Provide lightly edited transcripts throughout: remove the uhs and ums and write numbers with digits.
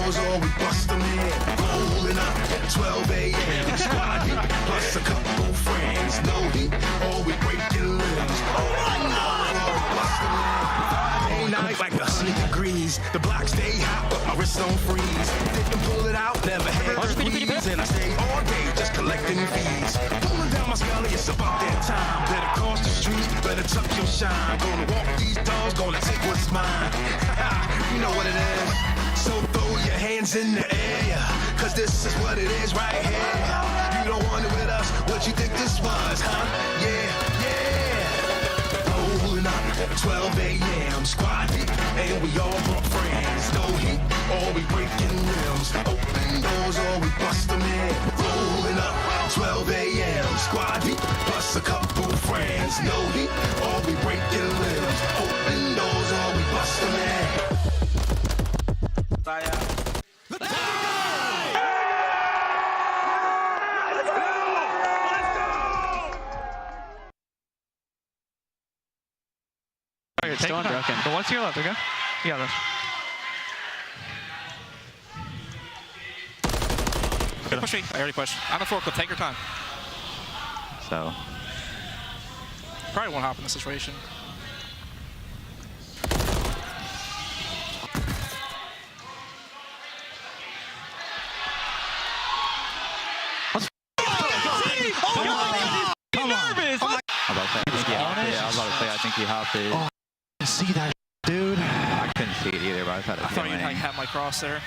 doors or we bust them in. Rolling up at 12 a.m. Squad deep, plus a couple friends. No heat, or we break your limbs. Rolling doors or we bust them in. Friday night, like 100 degrees. The block stay hot, but my wrist don't freeze. Didn't pull it out, never had to squeeze. And I stay all day just collecting fees. Pulling down my scully, it's about that time. Better cross the streets, better tuck your shine. Gonna walk these dogs, gonna take what's mine. You know what it is. So throw your hands in the air, cause this is what it is right here. You don't want it with us, what you think this was, huh? Yeah, yeah. Rolling up at 12 a.m. Squad deep, and we all brought friends. No heat, or we breaking rims. Open doors or we bust them in. Rolling up 12 a.m. Squad deep, plus a couple friends. No heat, or we breaking limbs. Open doors or we bust them in. It's still unbroken. But what's your left, okay? Yeah, that's... Good push me. I already pushed. I'm a forklift. Take your time. So... Probably won't happen in this situation. I think you have to. Oh, I see that, dude. I couldn't see it either, but I thought it was I thought you had my cross there.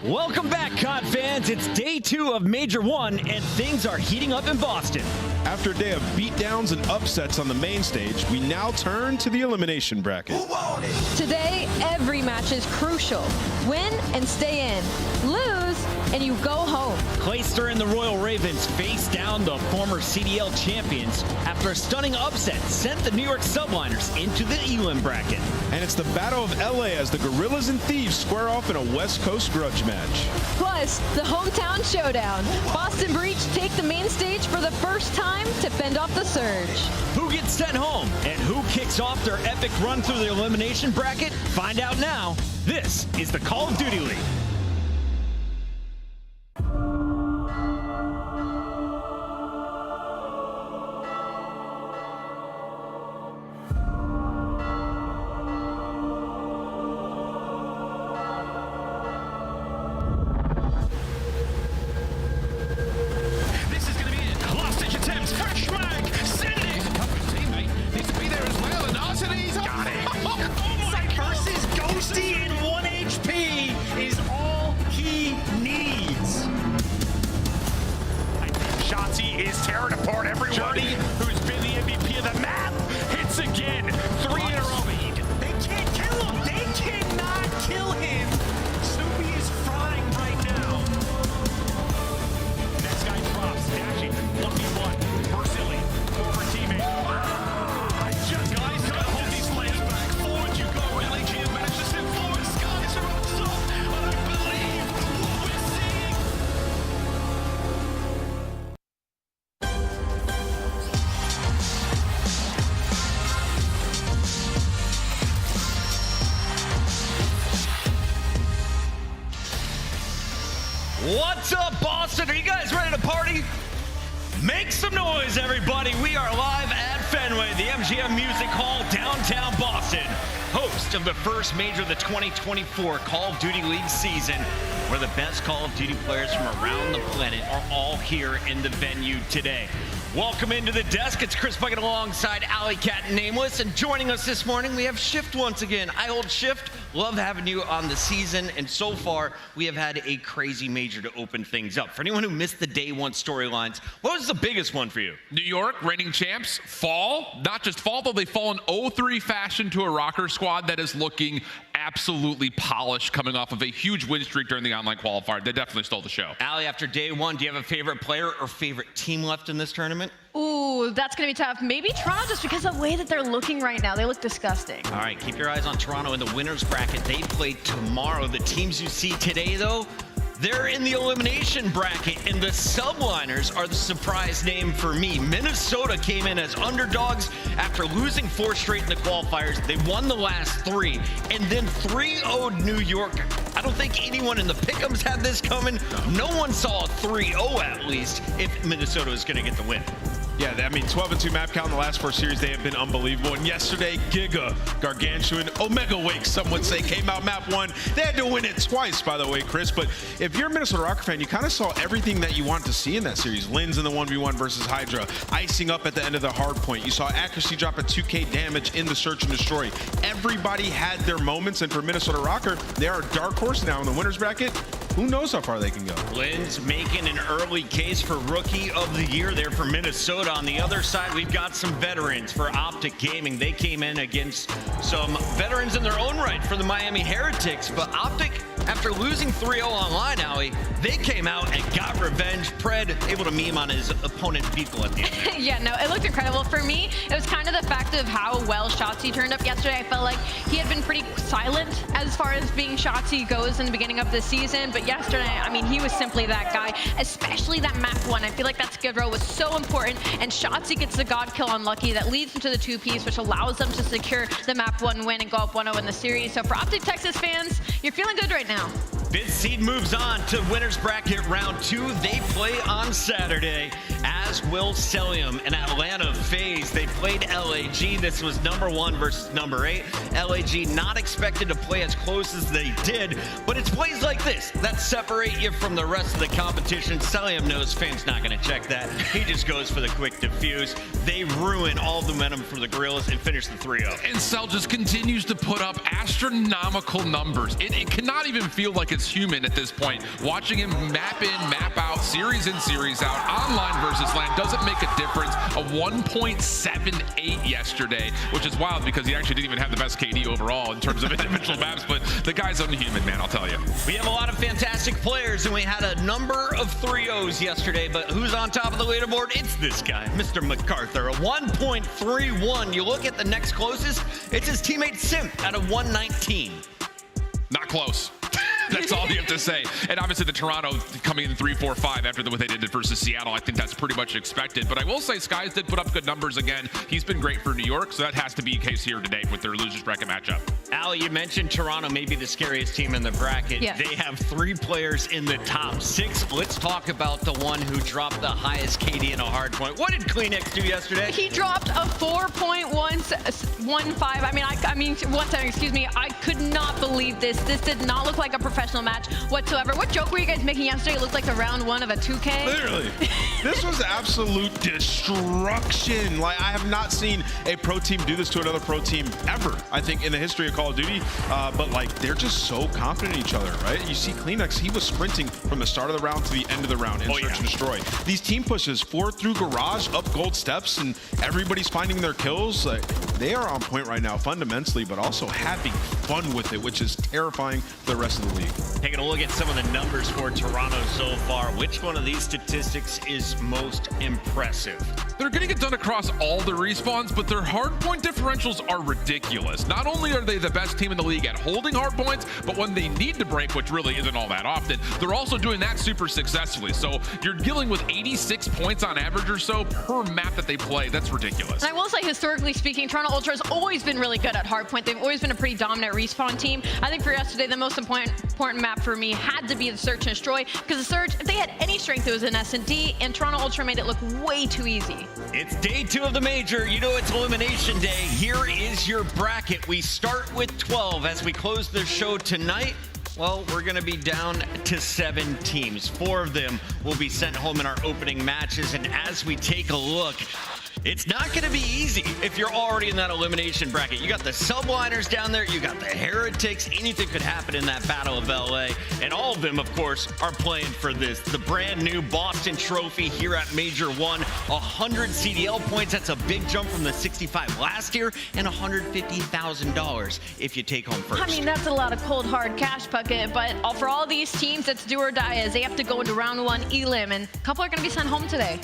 Welcome back, COD fans. It's day 2 of Major 1, and things are heating up in Boston. After a day of beatdowns and upsets on the main stage, we now turn to the elimination bracket. Today, every match is crucial. Win and stay in. Lose, and you go home. Clayster and the Royal Ravens face down the former CDL champions after a stunning upset sent the New York Subliners into the elim bracket. And it's the Battle of LA as the Guerrillas and Thieves square off in a West Coast grudge match. Plus, the hometown showdown. Boston Breach take the main stage for the first time to fend off the surge. Who gets sent home and who kicks off their epic run through the elimination bracket? Find out now. This is the Call of Duty League. Versus Ghosty in 1 HP is all he needs. Shotzzy is tearing apart everyone who's been the MVP of the map. Hits again, 3 in a row. They can't kill him. They cannot kill him. Snoopy is frying right now. Next guy drops. Dashy, 1v1 versus Illey. Former teammate. Guys, gotta hold these players back. Forward you go. LAG has managed to step forward. Skyz are up top. And I believe what we're seeing. What's up, Boston? Are you guys ready to party? Make some noise, everybody. We are live at Fenway, the MGM Music Hall, downtown Boston. Host of the first major of the 2024 Call of Duty League season, where the best Call of Duty players from around the planet are all here in the venue today. Welcome into the desk. It's Chris Bucket alongside Alley Cat and Nameless. And joining us this morning, we have Shift once again. I hold Shift. Love having you on the season. And so far, we have had a crazy major to open things up. For anyone who missed the day 1 storylines, what was the biggest one for you? New York, reigning champs, fall. Not just fall, though, they fall in 0-3 fashion to a Røkkr squad that is looking absolutely polished, coming off of a huge win streak during the online qualifier. They definitely stole the show. Allie, after day 1, do you have a favorite player or favorite team left in this tournament? Ooh, that's going to be tough. Maybe Toronto, just because of the way that they're looking right now. They look disgusting. All right, keep your eyes on Toronto in the winners bracket. They play tomorrow. The teams you see today, though, They're in the elimination bracket, and the Subliners are the surprise name for me. Minnesota came in as underdogs after losing 4 straight in the qualifiers. They won the last 3, and then 3-0'd New York. I don't think anyone in the pick'ems had this coming. No one saw a 3-0 at least if Minnesota was going to get the win. Yeah, I mean, 12-2 map count in the last 4 series, they have been unbelievable. And yesterday, Giga, Gargantuan, Omega Wake, some would say, came out map 1. They had to win it twice, by the way, Chris. But if you're a Minnesota Røkkr fan, you kind of saw everything that you want to see in that series. Lynz in the 1v1 versus Hydra, icing up at the end of the hard point. You saw accuracy drop at 2k damage in the search and destroy. Everybody had their moments, and for Minnesota Røkkr, they are a dark horse now in the winners bracket. Who knows how far they can go? Lynz making an early case for Rookie of the Year there for Minnesota. On the other side, we've got some veterans for OpTic Gaming. They came in against some veterans in their own right for the Miami Heretics, but OpTic, after losing 3-0 online, Allie, they came out and got revenge. Pred able to meme on his opponent Beagle at the end. Yeah, no, it looked incredible. For me, it was kind of the fact of how well Shotzzy turned up yesterday. I felt like he had been pretty silent as far as being Shotzzy goes in the beginning of the season, but yesterday, I mean, he was simply that guy, especially that map 1. I feel like that skid row was so important, and Shotzzy gets the god kill on Lucky that leads into the 2-piece, which allows them to secure the map 1 win and go up 1-0 in the series. So for OpTic Texas fans, you're feeling good right now. Fifth seed moves on to winners bracket round 2. They play on Saturday, as will Cellium and Atlanta FaZe. They played LAG. This was number 1 versus number 8. LAG not expected to play as close as they did, but it's plays like this that separate you from the rest of the competition. Cellium knows Fame's not going to check that. He just goes for the quick defuse. They ruin all the momentum for the Guerrillas and finish the 3-0. And Cell just continues to put up astronomical numbers. It cannot even feel like it's human at this point. Watching him map in, map out, series in, series out, online versus LAN doesn't make a difference. A 1.78 yesterday, which is wild because he actually didn't even have the best KD overall in terms of individual maps, but the guy's unhuman, man, I'll tell you. We have a lot of fantastic players, and we had a number of 3-0s yesterday, but who's on top of the leaderboard? It's this guy, Mr. MacArthur, a 1.31. You look at the next closest, it's his teammate Simp at a 119. Not close. That's all you have to say. And obviously the Toronto coming in 3-4-5 after what they did versus Seattle, I think that's pretty much expected. But I will say Skyz did put up good numbers again. He's been great for New York, so that has to be the case here today with their losers bracket matchup. Al, you mentioned Toronto may be the scariest team in the bracket. Yeah. They have 3 players in the top 6. Let's talk about the one who dropped the highest KD in a hard point. What did Kleenex do yesterday? He dropped a 4.115. I mean, 17, excuse me. I could not believe this. This did not look like a professional match whatsoever. What joke were you guys making yesterday? It looked like the round 1 of a 2K. Literally. This was absolute destruction. Like, I have not seen a pro team do this to another pro team ever, I think, in the history of Call of Duty. But, like, they're just so confident in each other, right? You see Kleenex, he was sprinting from the start of the round to the end of the round in search and destroy. These team pushes, 4 through garage, up gold steps, and everybody's finding their kills. They are on point right now fundamentally, but also having fun with it, which is terrifying for the rest of the league. Taking a look at some of the numbers for Toronto so far, which one of these statistics is most impressive? They're getting it done across all the respawns, but their hardpoint differentials are ridiculous. Not only are they the best team in the league at holding hardpoints, but when they need to break, which really isn't all that often, they're also doing that super successfully. So you're dealing with 86 points on average or so per map that they play. That's ridiculous. And I will say, historically speaking, Toronto Ultra has always been really good at hardpoint. They've always been a pretty dominant respawn team. I think for yesterday, the most important map for me had to be the search and destroy, because the search, if they had any strength, it was an S&D, and Toronto Ultra made it look way too easy. It's day 2 of the major. You know it's elimination day. Here is your bracket. We start with 12 as we close the show tonight. Well, we're going to be down to 7 teams. 4 of them will be sent home in our opening matches. And as we take a look, it's not going to be easy if you're already in that elimination bracket. You got the Subliners down there. You got the Heretics. Anything could happen in that Battle of LA. And all of them, of course, are playing for this. The brand new Boston Trophy here at Major 1. 100 CDL points. That's a big jump from the 65 last year. And $150,000 if you take home first. I mean, that's a lot of cold, hard cash bucket. But for all these teams, it's do or die, as they have to go into round 1 elim. And a couple are going to be sent home today.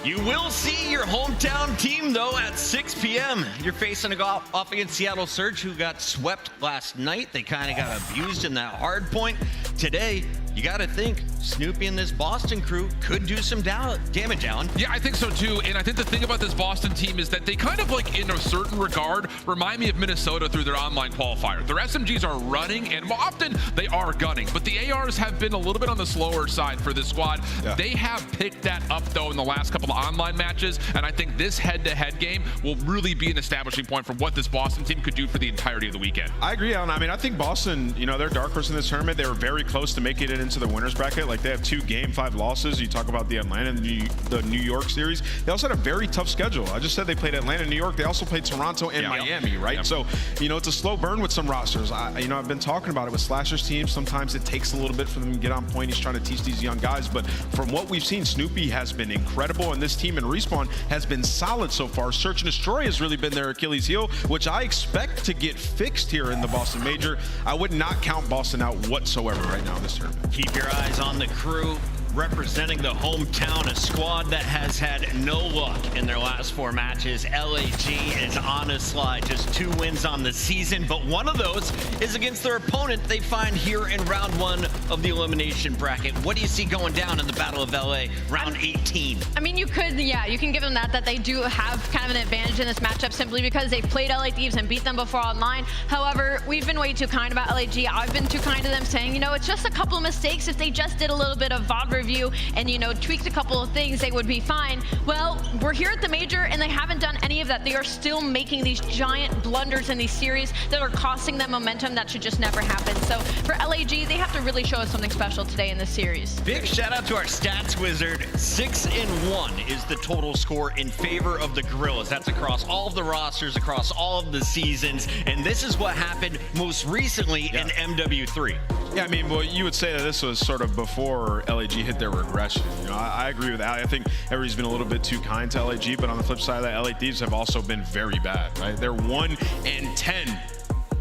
You will see your hometown team, though, at 6 p.m. You're facing off against Seattle Surge, who got swept last night. They kind of got abused in that hard point. Today, you got to think Snoopy and this Boston crew could do some damage, Alan. Yeah, I think so too. And I think the thing about this Boston team is that they kind of like, in a certain regard, remind me of Minnesota through their online qualifier. Their SMGs are running, and often they are gunning, but the ARs have been a little bit on the slower side for this squad. Yeah. They have picked that up though in the last couple of online matches, and I think this head-to-head game will really be an establishing point for what this Boston team could do for the entirety of the weekend. I agree, Alan. I mean, I think Boston, you know, they're dark horse in this tournament. They were very close to making it into the winners bracket. Like, they have 2 Game 5 losses. You talk about the Atlanta and the New York series. They also had a very tough schedule. I just said they played Atlanta, New York. They also played Toronto and Miami, right? Yep. So, you know, it's a slow burn with some rosters. I've been talking about it with Slasher's teams. Sometimes it takes a little bit for them to get on point. He's trying to teach these young guys. But from what we've seen, Snoopy has been incredible, and this team in Respawn has been solid so far. Search and Destroy has really been their Achilles heel, which I expect to get fixed here in the Boston Major. I would not count Boston out whatsoever right now in this tournament. Keep your eyes on the crew representing the hometown, a squad that has had no luck in their last 4 matches. LAG is on a slide, just 2 wins on the season, but one of those is against their opponent they find here in round 1 of the elimination bracket. What do you see going down in the Battle of LA, round 18? I mean, you can give them that they do have kind of an advantage in this matchup simply because they've played LA Thieves and beat them before online. However, we've been way too kind about LAG. I've been too kind to them, saying, you know, it's just a couple of mistakes. If they just did a little bit of VOD review and, you know, tweaked a couple of things, they would be fine. Well, we're here at the Major and they haven't done any of that. They are still making these giant blunders in these series that are costing them momentum that should just never happen. So for LAG, they have to really show us something special today in this series. Big shout out to our stats wizard. 6-1 is the total score in favor of the Guerrillas. That's across all of the rosters, across all of the seasons, and this is what happened most recently in MW3. Yeah, I mean, well, you would say that this was sort of before LAG hit their regression. You know, I agree with Ali. I think everybody's been a little bit too kind to LAG, but on the flip side of that, LA Thieves have also been very bad, right? They're 1-10.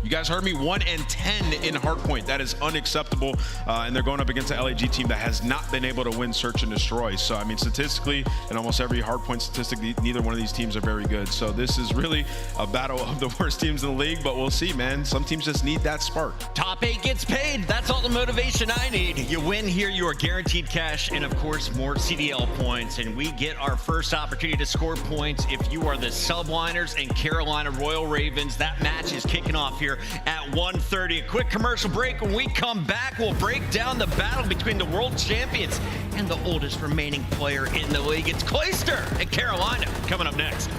You guys heard me, 1-10 in hardpoint. That is unacceptable, and they're going up against an LAG team that has not been able to win Search and Destroy. So, I mean, statistically, in almost every hardpoint statistic, neither one of these teams are very good. So this is really a battle of the worst teams in the league, but we'll see, man. Some teams just need that spark. Top 8 gets paid. That's all the motivation I need. You win here, you are guaranteed cash, and of course, more CDL points. And we get our first opportunity to score points if you are the Subliners and Carolina Royal Ravens. That match is kicking off here at 1:30. A quick commercial break. When we come back, we'll break down the battle between the world champions and the oldest remaining player in the league. It's Clayster and Carolina coming up next.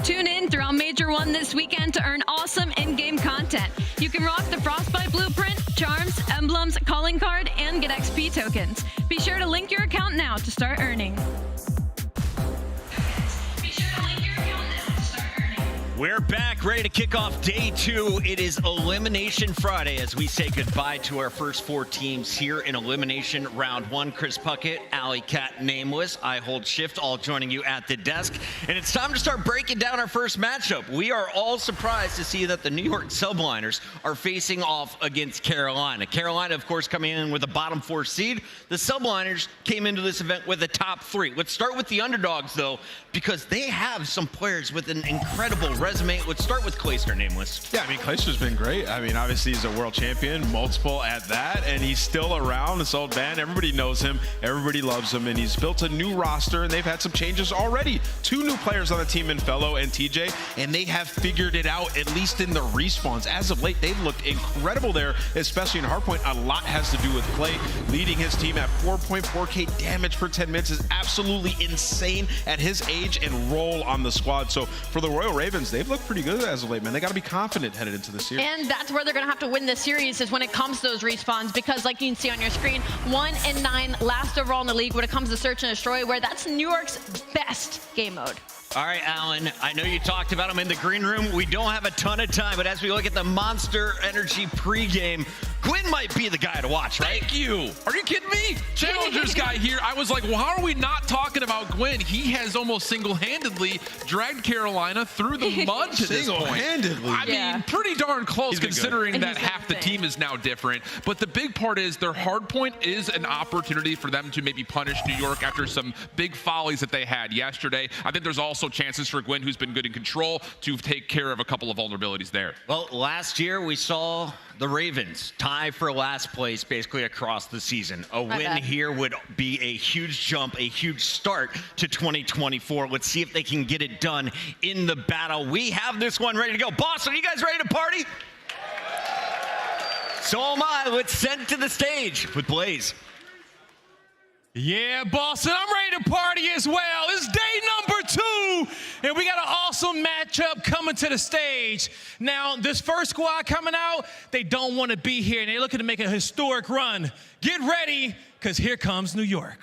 Tune in throughout Major 1 this weekend to earn awesome in-game content. You can rock the Frostbite blueprint, charms, emblems, calling card, and get XP tokens. Be sure to link your account now to start earning. We're back, ready to kick off day 2. It is Elimination Friday as we say goodbye to our first 4 teams here in Elimination Round 1. Chris Puckett, Alley Cat, Nameless. I hold shift, all joining you at the desk. And it's time to start breaking down our first matchup. We are all surprised to see that the New York Subliners are facing off against Carolina. Carolina, of course, coming in with a bottom 4 seed. The Subliners came into this event with a top 3. Let's start with the underdogs, though, because they have some players with an incredible resume. Let's start with Clayster, Nameless. Yeah, I mean, Clayster's been great. I mean, obviously he's a world champion, multiple at that, and he's still around. This old man, everybody knows him, everybody loves him, and he's built a new roster, and they've had some changes already. 2 new players on the team in Fellow and TJ, and they have figured it out, at least in the respawns. As of late, they've looked incredible there, especially in hardpoint. A lot has to do with Clay leading his team at 4.4k damage per 10 minutes is absolutely insane at his age and role on the squad. So for the Royal Ravens, they've looked pretty good as of late, man. They got to be confident headed into this series. And that's where they're going to have to win this series is when it comes to those respawns, because like you can see on your screen, 1-9, last overall in the league when it comes to search and destroy, where that's New York's best game mode. All right, Alan, I know you talked about him in the green room. We don't have a ton of time, but as we look at the Monster Energy pregame, Gwinn might be the guy to watch, right? Thank you. Are you kidding me? Challengers guy here. I was like, well, how are we not talking about Gwinn? He has almost single-handedly dragged Carolina through the mud to this point. Single-handedly? I mean, pretty darn close He's been considering good. that half the team is now different. But the big part is their hard point is an opportunity for them to maybe punish New York after some big follies that they had yesterday. I think there's also chances for Gwinn, who's been good in control, to take care of a couple of vulnerabilities there. Well, last year we saw the Ravens tie for last place basically across the season. A win here would be a huge jump, a huge start to 2024. Let's see if they can get it done in the battle. We have this one ready to go. Boston, are you guys ready to party? So am I. Let's send it to the stage with Blaze. Yeah, Boston, I'm ready to party as well. It's day number 2, and we got an awesome matchup coming to the stage. Now, this first squad coming out, they don't want to be here, and they're looking to make a historic run. Get ready, because here comes New York.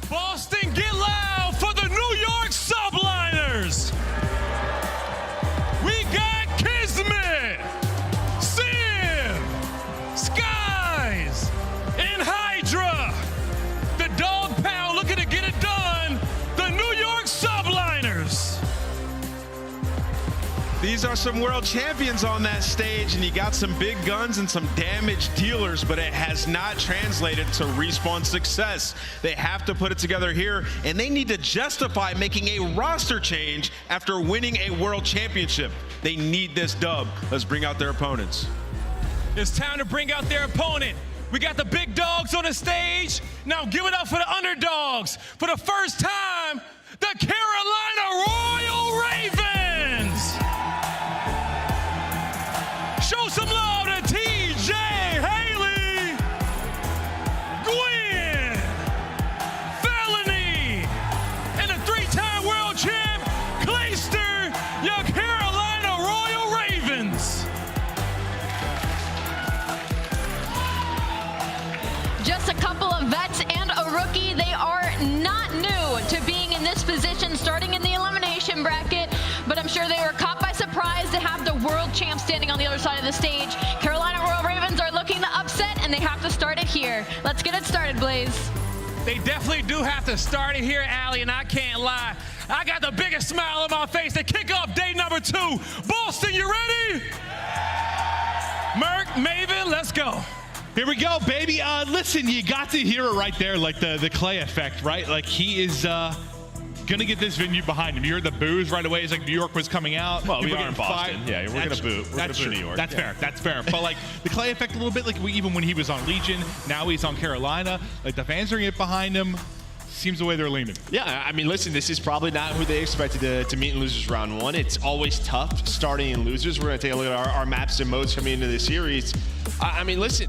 Boston, get loud for the New York Subliners. We got Kismet, Simp, Skyz, and Hydra. The dog pound looking to get it done. The New York Subliners. These are some world champions on that stage, and you got some big guns and some damage dealers, but it has not translated to respawn success. They have to put it together here, and they need to justify making a roster change after winning a world championship. They need this dub. Let's bring out their opponents. It's time to bring out their opponent. We got the big dogs on the stage. Now give it up for the underdogs. For the first time, the Carolina Royal Ravens. Show some love to TJ, Haley, Gwinn, Felony, and the 3-time world champ, Clayster, your Carolina Royal Ravens. Just a couple of vets and a rookie. They are not new to being in this position, starting in the elimination bracket, but I'm sure they were caught by surprise to have the world champ standing on the other side of the stage. Carolina Royal Ravens are looking to upset, and they have to start it here. Let's get it started, Blaze. They definitely do have to start it here, Allie, and I can't lie. I got the biggest smile on my face to kick off day number 2. Boston, you ready? Merc, Maven, let's go. Here we go, baby. Listen, you got to hear it right there, like the Clay effect, right? Like he is gonna get this venue behind him. You heard the boos right away. It's like New York was coming out. Well, we People are in getting Boston. fired. Yeah, we're gonna boo. We're gonna boo New York. That's fair. That's fair. But like the Clay effect a little bit, like even when he was on Legion, now he's on Carolina. Like the fans are getting behind him. Seems the way they're leaning. Yeah, I mean, listen, this is probably not who they expected to meet in losers round 1. It's always tough starting in losers. We're gonna take a look at our maps and modes coming into the series. I mean, listen.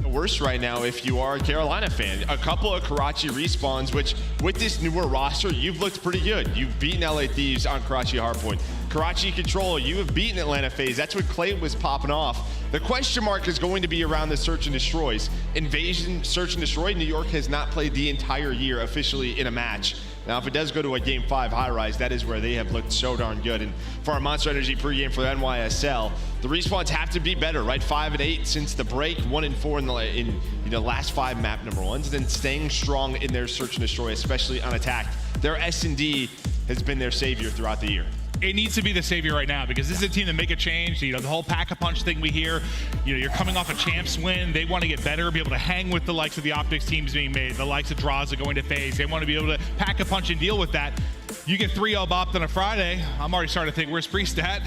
Worse right now if you are a Carolina fan. A couple of Karachi respawns, which with this newer roster, you've looked pretty good. You've beaten LA Thieves on Karachi Hardpoint. Karachi Control, you have beaten Atlanta FaZe. That's what Clay was popping off. The question mark is going to be around the Search and Destroys. Invasion, Search and Destroy, New York has not played the entire year officially in a match. Now, if it does go to a Game 5 high-rise, that is where they have looked so darn good. And for our Monster Energy pregame for the NYSL, the respawns have to be better, right? 5-8 since the break, 1-4 in the last 5 map number ones, and then staying strong in their search and destroy, especially on attack. Their S&D has been their savior throughout the year. It needs to be the savior right now because this is a team that make a change. The whole pack-a-punch thing we hear, you're coming off a champs win. They want to get better, be able to hang with the likes of the OpTic teams being made, the likes of Drazah going to FaZe. They want to be able to pack-a-punch and deal with that. You get 3-0 bopped on a Friday. I'm already starting to think, where's Priestahh at?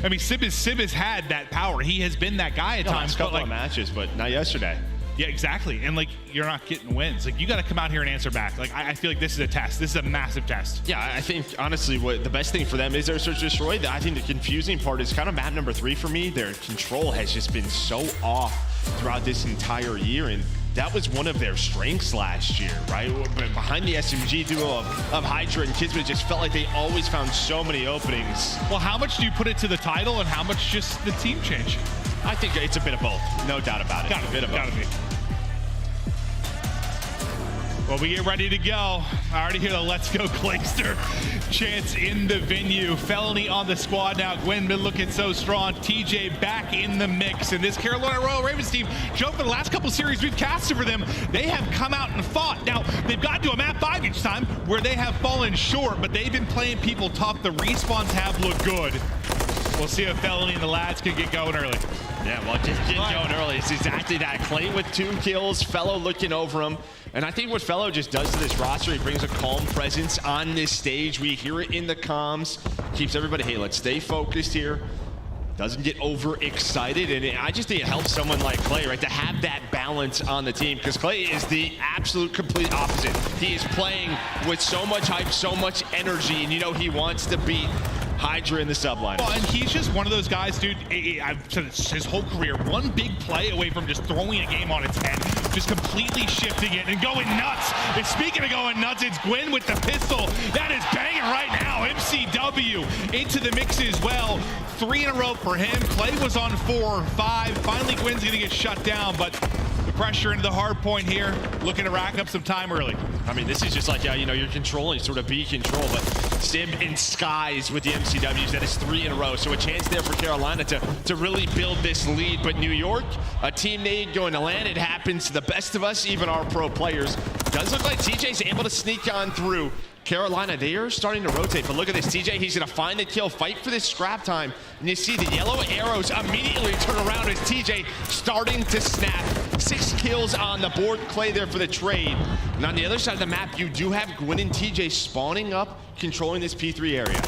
I mean, Simp has had that power. He has been that guy at times. A couple of matches, but not yesterday. Yeah, exactly. And like, you're not getting wins. Like, you got to come out here and answer back. Like, I feel like this is a test. This is a massive test. Yeah, I think honestly, what the best thing for them is their search and destroy. I think the confusing part is kind of map number 3 for me. Their control has just been so off throughout this entire year, and that was one of their strengths last year, right? Behind the SMG duo of Hydra and Kismet, just felt like they always found so many openings. Well, how much do you put it to the title and how much just the team change? I think it's a bit of both, no doubt about it. Gotta be. Well, we get ready to go. I already hear the "Let's Go Clayster" chants in the venue. Felony on the squad now. Gwinn been looking so strong. TJ back in the mix. And this Carolina Royal Ravens team, Joe, for the last couple series we've casted for them, they have come out and fought. Now, they've got to a map 5 each time where they have fallen short, but they've been playing people tough. The respawns have looked good. We'll see if Felony and the lads can get going early. Yeah, well, just get going early. It's exactly that. Clay with 2 kills, Fellow looking over him. And I think what Fellow just does to this roster, he brings a calm presence on this stage. We hear it in the comms. Keeps everybody, hey, let's stay focused here. Doesn't get overexcited. And I just think it helps someone like Clay, right, to have that balance on the team. Because Clay is the absolute complete opposite. He is playing with so much hype, so much energy. And, he wants to beat Hydra in the Subliners. Well, and he's just one of those guys, dude. I've said his whole career, one big play away from just throwing a game on its head, just completely shifting it and going nuts. And speaking of going nuts, it's Gwinn with the pistol. That is banging right now. MCW into the mix as well. 3 in a row for him. Clay was on 4, 5. Finally, Gwynn's gonna get shut down, but the pressure into the hard point here, looking to rack up some time early. I mean, this is just like, you're controlling, sort of be control, but Simp and Skyz with the MCWs, that is 3 in a row. So a chance there for Carolina to really build this lead. But New York, a team they ain't going to land. It happens to the best of us, even our pro players. Does look like TJ's able to sneak on through. Carolina, they are starting to rotate, but look at this. TJ, he's going to find the kill, fight for this scrap time, and you see the yellow arrows immediately turn around as TJ starting to snap. 6 kills on the board. Clay there for the trade. And on the other side of the map, you do have Gwinn and TJ spawning up, controlling this P3 area.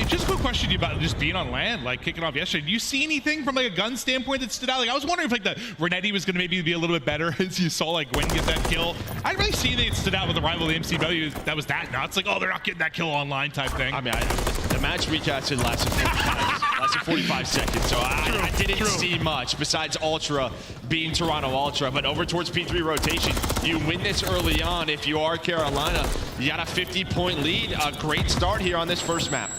Just a quick question to you about just being on land, like kicking off yesterday. Do you see anything from like a gun standpoint that stood out? Like, I was wondering if like the Renetti was going to maybe be a little bit better as you saw like Gwinn get that kill. I didn't really see anything that stood out with the rival of the MCW that was that nuts. Like, oh, they're not getting that kill online type thing. I mean, the match recasted lasted 45 seconds, so I didn't see much besides Ultra being Toronto Ultra. But over towards P3 rotation, you win this early on. If you are Carolina, you got a 50-point lead. A great start here on this first map.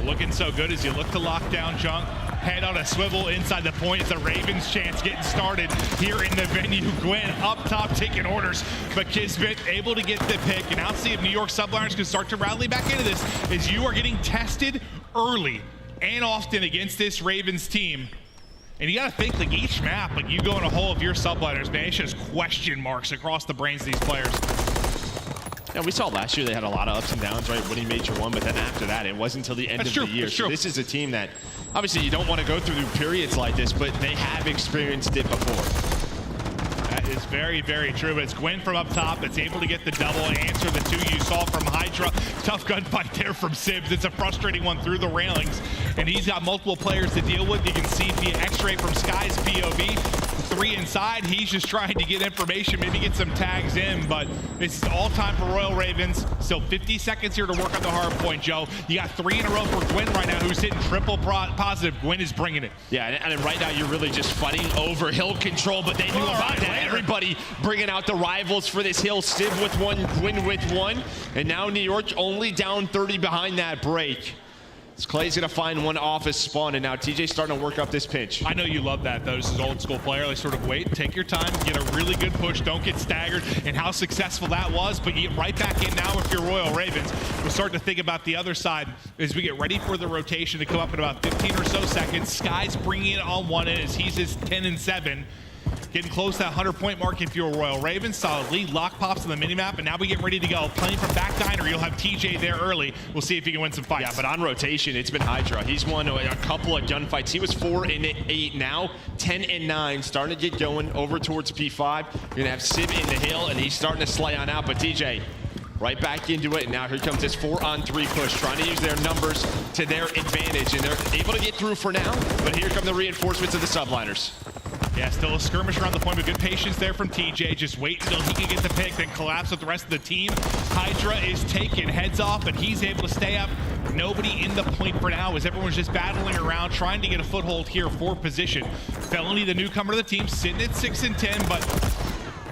Looking so good as you look to lock down Junk. Head on a swivel inside the point. It's a Ravens chance getting started here in the venue. Gwinn up top taking orders, but Kismet able to get the pick. And I'll see if New York Subliners can start to rally back into this as you are getting tested early and often against this Ravens team. And you got to think, like, each map, like, you go in a hole of your Subliners, man, it's just question marks across the brains of these players. Yeah, we saw last year they had a lot of ups and downs, right, winning Major 1, but then after that, it wasn't until the end of the year. So this is a team that, obviously, you don't want to go through periods like this, but they have experienced it before. That is very, very true. But it's Gwinn from up top that's able to get the double and answer the 2 you saw from Hydra. Tough gunfight there from Sibs. It's a frustrating one through the railings, and he's got multiple players to deal with. You can see via X-ray from Skyz POV. 3 inside. He's just trying to get information, maybe get some tags in, but this is all time for Royal Ravens. Still 50 seconds here to work on the hard point, Joe. You got 3 in a row for Gwinn right now, who's hitting triple positive. Gwinn is bringing it. Yeah, and right now you're really just fighting over hill control, but they knew about that. Everybody bringing out the rivals for this hill. Civ with 1, Gwinn with 1, and now New York only down 30 behind that break. Clay's gonna find one off his spawn, and now TJ's starting to work up this pinch. I know you love that, though. This is old school player. Like, sort of wait, take your time, get a really good push, don't get staggered, and how successful that was. But you get right back in now if you're Royal Ravens. We're starting to think about the other side as we get ready for the rotation to come up in about 15 or so seconds. Skyz bringing it on one end as he's just 10 and 7. Getting close to that 100-point mark if you're a Royal Ravens. Solid lead. Lock pops on the minimap, and now we get ready to go. Playing from back diner, you'll have TJ there early. We'll see if he can win some fights. Yeah, but on rotation, it's been Hydra. He's won a couple of gunfights. He was 4 and 8 now, 10 and 9. Starting to get going over towards P5. You're going to have Simp in the hill, and he's starting to slay on out. But TJ, right back into it. And now here comes this 4-on-3 push, trying to use their numbers to their advantage. And they're able to get through for now. But here come the reinforcements of the Subliners. Yeah, still a skirmish around the point, but good patience there from TJ. Just wait until he can get the pick, then collapse with the rest of the team. Hydra is taking heads off, but he's able to stay up. Nobody in the point for now as everyone's just battling around, trying to get a foothold here for position. Felony, the newcomer to the team, sitting at 6 and 10, but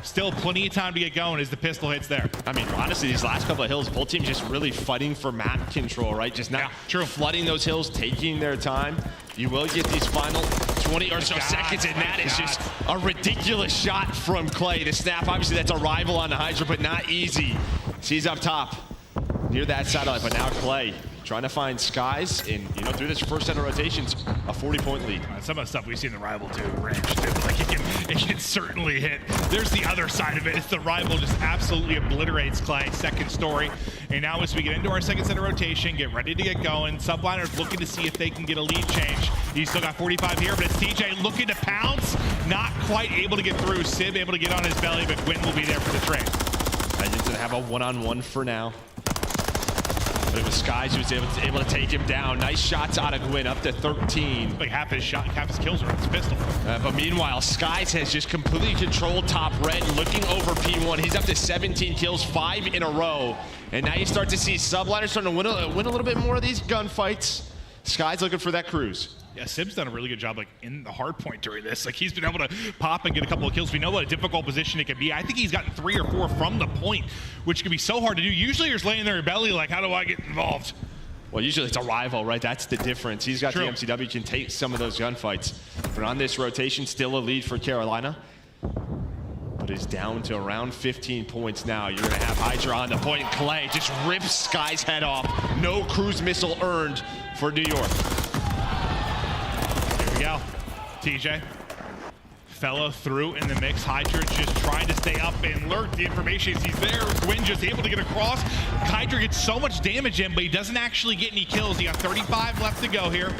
still plenty of time to get going as the pistol hits there. I mean, honestly, these last couple of hills, both teams just really fighting for map control, right? Just not flooding those hills, taking their time. You will get these final 20 or so seconds, and that is just a ridiculous shot from Clay. The snap, obviously, that's a rival on the Hydra, but not easy. He's up top near that satellite, but now Clay trying to find Skyz, and you know, through this first set of rotations, a 40-point lead. Some of the stuff we see in the rival too, range too, like it can certainly hit. There's the other side of it. It's the rival just absolutely obliterates Clay. Second story. And now as we get into our second set of rotation, get ready to get going. Subliners looking to see if they can get a lead change. He's still got 45 here, but it's TJ looking to pounce. Not quite able to get through. Sib able to get on his belly, but Gwinn will be there for the trade. Legends gonna have a one-on-one for now. But it was Skyz who was able to take him down. Nice shots out of Gwinn, up to 13. Like half his kills are with his pistol. But meanwhile, Skyz has just completely controlled top red, looking over P1. He's up to 17 kills, 5 in a row. And now you start to see Subliners starting to win a little bit more of these gunfights. Skyz looking for that cruise. Yeah, Sib's done a really good job, like in the hard point during this. Like he's been able to pop and get a couple of kills. We know what a difficult position it can be. I think he's gotten 3 or 4 from the point, which can be so hard to do. Usually you're just laying there in your belly, like, how do I get involved? Well, usually it's a rival, right? That's the difference. He's got the MCW, can take some of those gunfights. But on this rotation, still a lead for Carolina. But is down to around 15 points now. You're gonna have Hydra on the point. Clay just rips Sky's head off. No cruise missile earned for New York. Here we go. TJ. Fellow through in the mix. Hydra just trying to stay up and lurk. The information is he's there. Gwinn just able to get across. Hydra gets so much damage in, but he doesn't actually get any kills. He got 35 left to go here.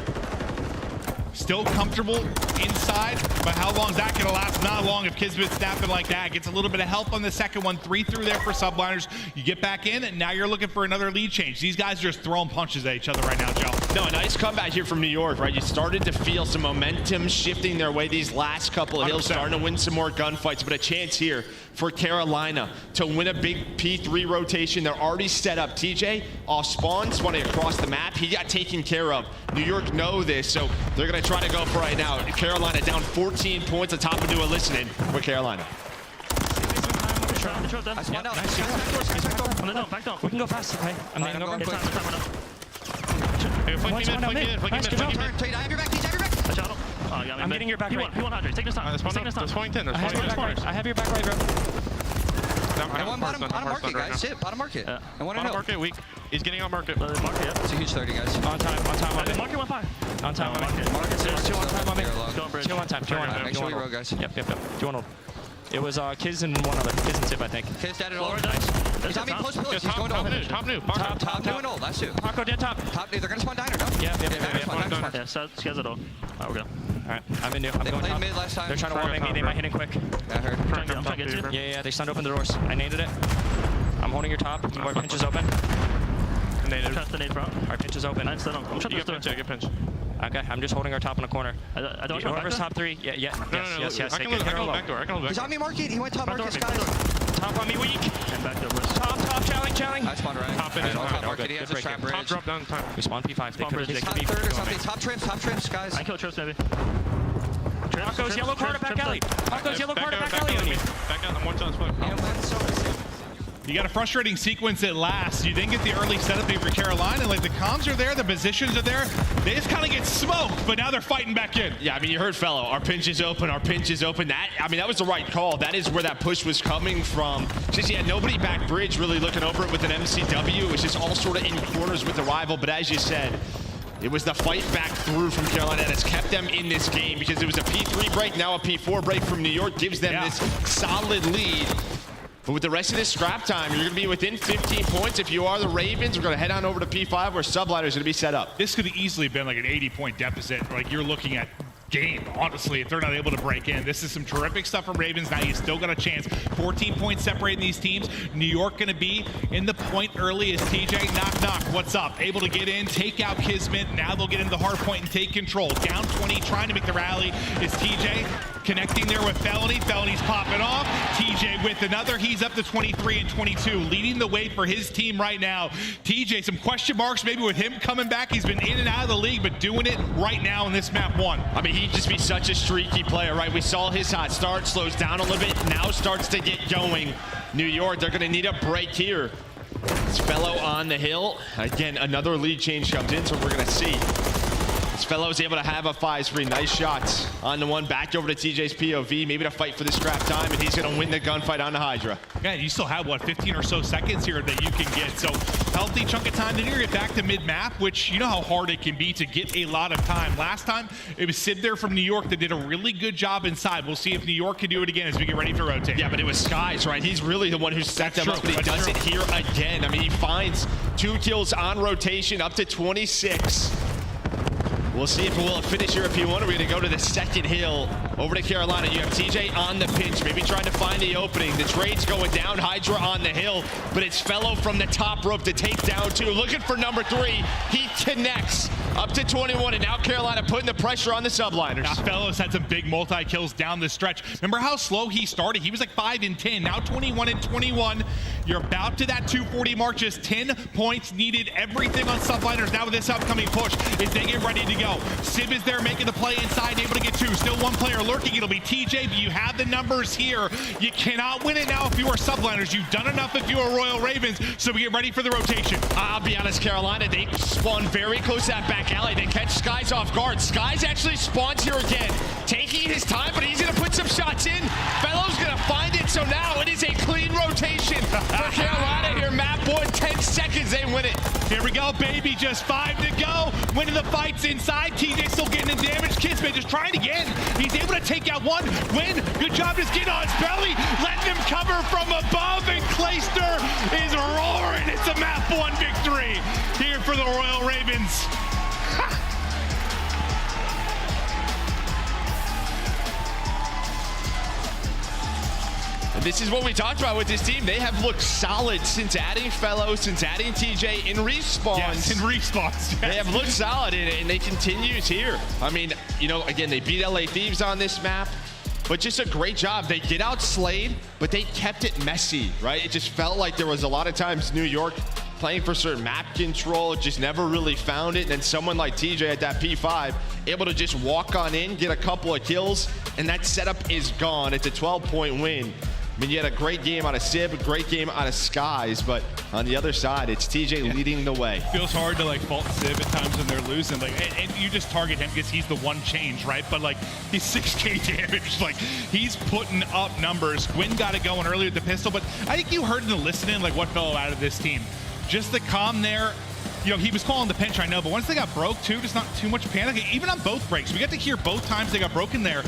Still comfortable inside, but how long is that gonna last? Not long if Kismet's snapping like that. Gets a little bit of help on the second one. 3 through there for Subliners. You get back in, and now you're looking for another lead change. These guys are just throwing punches at each other right now, Joe. No, a nice comeback here from New York, right? You started to feel some momentum shifting their way these last couple of hills, starting to win some more gunfights, but a chance here for Carolina to win a big P3 rotation. They're already set up. TJ off spawn, spawning across the map. He got taken care of. New York know this, so they're gonna try to go for right now. Carolina down 14 points, on top of New listening with Carolina. We can go fast, okay? I'm going quick. I'm getting your back right. Take this time. I have your back right, bro. I want bottom market, guys. Shit, bottom market. I want to know. Market weak. He's getting on market. It's a huge 30, guys. On time. Market 1-5. On time. Market. There's 2 on time on me. 2 on time. Make sure we roll, guys. Yep. 2 on hold. It was Kiz and one other. Kiz and Simp, I think. Kiz dead at all. He's on me, close pillars. He's going to open. Top new. Top new and old. That's 2. Paco dead top. Top new. They're going to spawn diner, no? Yeah. Yeah, Skyz at all. Alright, we're good. Alright, I'm in new. I'm going top. Mid last time. They're trying to warn me. They might hit it quick. Yeah, I heard. Yeah. They stunned open the doors. I naded it. I'm holding your top. Our pinch is open. Trust the nade, bro. Our pinch is open. I'm get pinch. Okay, I'm just holding our top in a corner. I don't Whoever's top 3. Yes. I can hold back door. He's on me market. He went top market, Skyz. Top on me weak. And back door. Top, challenge. I spawned right. Top in. Top market. He has a Good trap break. bridge. Top drop down time. We spawn P5. They could Top third or something. Top trims, Skyz. I kill trips, maybe. Paco's yellow card back alley. Paco's yellow card back alley on you. Back out. I'm 1 shot. You got a frustrating sequence at last. You then get the early setup for Carolina. Like, the comms are there, the positions are there. They just kind of get smoked, but now they're fighting back in. Yeah, I mean, you heard Fellow. Our pinch is open. Our pinch is open. That was the right call. That is where that push was coming from. Just, yeah, nobody back bridge really looking over it with an MCW. It was just all sort of in corners with the rival. But as you said, it was the fight back through from Carolina that's kept them in this game, because it was a P3 break, now a P4 break from New York, gives them this solid lead. But with the rest of this scrap time, you're going to be within 15 points. If you are the Ravens, we're going to head on over to P5 where Subliners is going to be set up. This could have easily been like an 80-point deficit. Like, you're looking at game, honestly, if they're not able to break in. This is some terrific stuff from Ravens. Now you still got a chance. 14 points separating these teams. New York going to be in the point early as TJ knock. What's up? Able to get in, take out Kismet. Now they'll get into the hard point and take control. Down 20, trying to make the rally is TJ. Connecting there with Felony. Felony's popping off. TJ with another. He's up to 23 and 22, leading the way for his team right now. TJ, some question marks maybe with him coming back. He's been in and out of the league, but doing it right now in this map 1. I mean, he'd just be such a streaky player, right? We saw his hot start, slows down a little bit, now starts to get going. New York, they're going to need a break here. This Fellow on the hill. Again, another lead change comes in, so we're going to see. This Fellow is able to have a 5-3. Nice shots on the one. Back over to TJ's POV, maybe to fight for the scrap time, and he's going to win the gunfight on the Hydra. Yeah, you still have, what, 15 or so seconds here that you can get. So, healthy chunk of time. Then you're get back to mid-map, which you know how hard it can be to get a lot of time. Last time, it was Sid there from New York that did a really good job inside. We'll see if New York can do it again as we get ready to rotate. Yeah, but it was Skyz, right? He's really the one who set them up, but he does it here again. I mean, he finds 2 kills on rotation, up to 26. We'll see if we'll finish here if you want. We're going to go to the second hill over to Carolina. You have TJ on the pinch, maybe trying to find the opening. The trade's going down. Hydra on the hill, but it's Fellow from the top rope to take down 2. Looking for number 3. He connects up to 21, and now Carolina putting the pressure on the Subliners. Now, Fellow's had some big multi-kills down the stretch. Remember how slow he started? He was like 5 and 10, now 21 and 21. You're about to that 240 mark, just 10 points needed. Everything on Subliners now with this upcoming push is they get ready to go. Sib is there making the play inside, able to get 2. Still one player lurking. It'll be TJ, but you have the numbers here. You cannot win it now if you are Subliners. You've done enough if you are Royal Ravens, so we get ready for the rotation. I'll be honest, Carolina, they spawn very close to that back alley. They catch Skyz off guard. Skyz actually spawns here again, taking his time, but he's going to put some shots in. Fellow's going to find it, so now it is a clean rotation for Carolina here. Map 1, 10 seconds, they win it. Here we go, baby, just 5 to go. Winning the fights inside. TJ still getting the damage. Kismet just trying again. He's able to take out 1. Gwinn, good job just getting on his belly. Letting him cover from above, and Clayster is roaring. It's a map 1 victory here for the Royal Ravens. This is what we talked about with this team. They have looked solid since adding Fellow, since adding TJ in respawns. Yes, in respawns. Yes. They have looked solid in it, and they continue here. I mean, you know, again, they beat LA Thieves on this map, but just a great job. They get outslayed, but they kept it messy, right? It just felt like there was a lot of times New York playing for certain map control, just never really found it. And then someone like TJ at that P5, able to just walk on in, get a couple of kills, and that setup is gone. It's a 12-point win. I mean, you had a great game out of Sib, a great game out of Skyz, but on the other side, it's TJ leading the way. Feels hard to like fault Sib at times when they're losing, like, and you just target him because he's the one change, right? But like, he's 6K damage, like he's putting up numbers. Gwinn got it going earlier with the pistol, but I think you heard in the listening like what fell out of this team. Just the calm there. You know, he was calling the pinch, I know, but once they got broke too, just not too much panic. Even on both breaks, we got to hear both times they got broken there.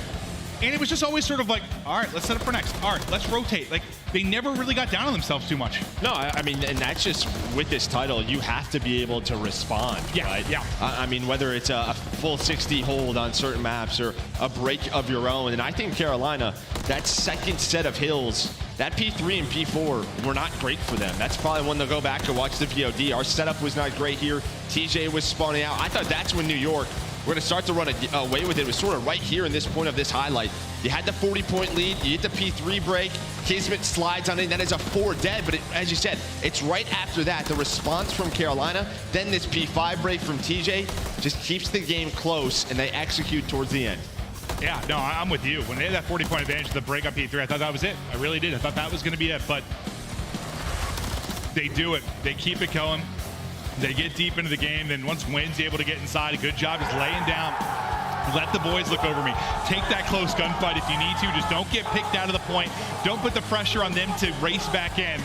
And it was just always sort of like, all right, let's set up for next. All right, let's rotate. Like, they never really got down on themselves too much. No, I mean, and that's just with this title, you have to be able to respond, right? Yeah. I mean, whether it's a full 60 hold on certain maps or a break of your own. And I think Carolina, that second set of hills, that P3 and P4 were not great for them. That's probably when they'll go back and watch the VOD. Our setup was not great here. TJ was spawning out. I thought that's when New York, we're going to start to run away with it. It was sort of right here in this point of this highlight. You had the 40-point lead. You hit the P3 break. Kismet slides on in. That is a 4 dead. But as you said, it's right after that. The response from Carolina, then this P5 break from TJ just keeps the game close, and they execute towards the end. Yeah, no, I'm with you. When they had that 40-point advantage, the break up P3, I thought that was it. I really did. I thought that was going to be it. But They do it. They keep it going. They get deep into the game. Then once Gwynn's able to get inside, a good job just laying down. Let the boys look over me. Take that close gunfight if you need to. Just don't get picked out of the point. Don't put the pressure on them to race back in.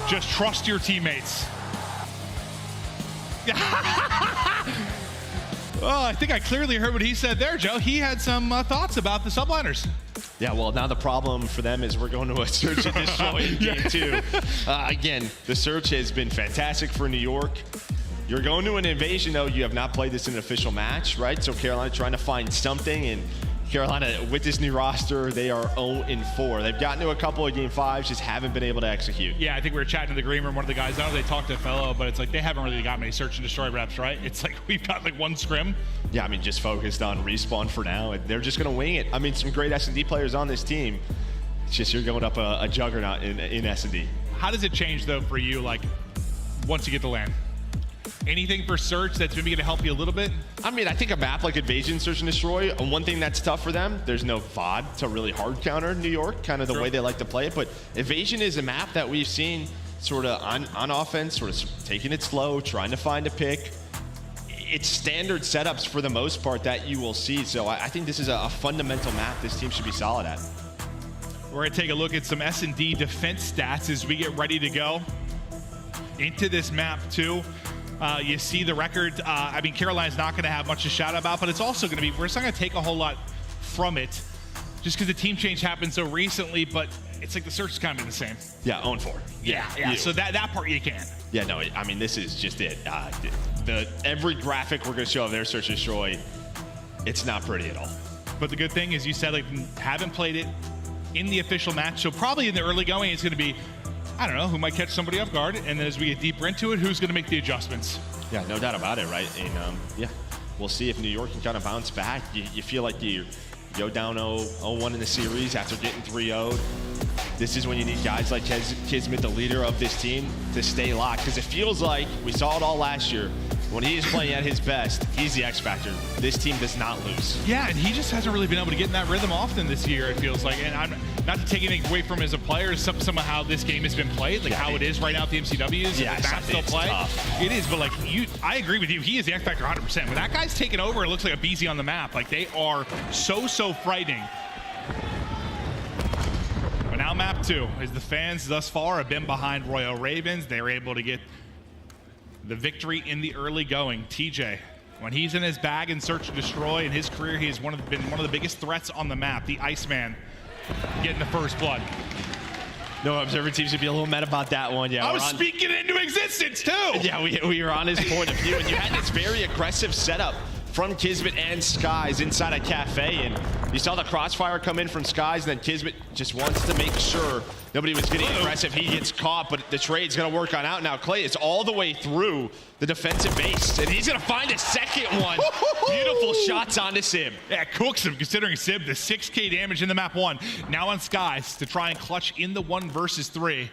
Just trust your teammates. Well, I think I clearly heard what he said there, Joe. He had some thoughts about the Subliners. Yeah, well, now the problem for them is we're going to a search and destroy game too. Again, the search has been fantastic for New York. You're going to an invasion, though. You have not played this in an official match, right? So Carolina trying to find something, and Carolina, with this new roster, they are 0-4. They've gotten to a couple of game 5s, just haven't been able to execute. Yeah, I think we were chatting in the green room. One of the guys, I don't know if they talked to a fellow, but it's like they haven't really got many search and destroy reps, right? It's like we've got like one scrim. Yeah, I mean, just focused on respawn for now, and they're just going to wing it. I mean, some great S&D players on this team. It's just you're going up a juggernaut in S&D. How does it change, though, for you, like, once you get the land? Anything for search that's maybe going to help you a little bit? I mean, I think a map like Invasion, Search and Destroy, one thing that's tough for them, there's no VOD to really hard counter New York, kind of the way they like to play it. But Invasion is a map that we've seen sort of on offense, sort of taking it slow, trying to find a pick. It's standard setups for the most part that you will see. So I think this is a fundamental map this team should be solid at. We're going to take a look at some S&D defense stats as we get ready to go into this map, too. You see the record. I mean, Carolina's not going to have much to shout about, but it's also going to be, we're just not going to take a whole lot from it just because the team change happened so recently, but it's like the search is kind of the same. Yeah, 0-4. Yeah. So that part you can. Yeah, no, I mean, this is just it. Every graphic we're going to show of their Search and Destroy, it's not pretty at all. But the good thing is you said, like, haven't played it in the official match, so probably in the early going, it's going to be, I don't know, who might catch somebody off guard, and then as we get deeper into it, who's going to make the adjustments? Yeah, no doubt about it, right? And yeah, we'll see if New York can kind of bounce back. You feel like you go down 0-1 in the series after getting 3-0'd. This is when you need guys like Kismet, the leader of this team, to stay locked, because it feels like we saw it all last year. When he is playing at his best, he's the X factor. This team does not lose. Yeah, and he just hasn't really been able to get in that rhythm often this year, it feels like. And I'm not to take anything away from him as a player, some of how this game has been played, like how it is right now at the MCWs. Yeah, the map still play. Tough. It is, but like I agree with you. He is the X factor 100%. When that guy's taken over, it looks like aBeZy on the map. Like they are so frightening. But now map 2, as the fans thus far have been behind Royal Ravens, they were able to get the victory in the early going. TJ, when he's in his bag in Search and Destroy in his career, he has been one of the biggest threats on the map. The Iceman getting the first blood. No, Observer team should be a little mad about that one. Yeah, I was speaking it into existence too. Yeah, we were on his point of view, and you had this very aggressive setup from Kismet and Skyz inside a cafe, and you saw the crossfire come in from Skyz, and then Kismet just wants to make sure nobody was getting aggressive. He gets caught, but the trade's gonna work on out now. Clay is all the way through the defensive base, and he's gonna find a second one. Beautiful shots onto Simp. Yeah, cooks him, considering Simp, the 6K damage in the map 1. Now on Skyz to try and clutch in the 1 versus 3.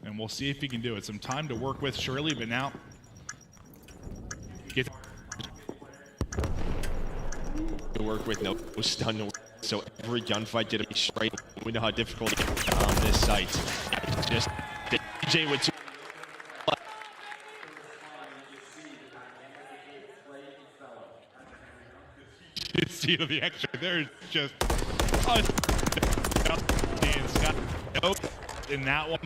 And we'll see if he can do it. Some time to work with surely, but now to work with, no stun, so every gunfight get a straight. We know how difficult it is on this site. Just DJ with 2. You see the extra there's just in that one.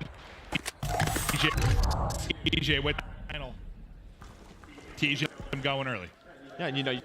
TJ with the final. TJ going early. Yeah, and you know.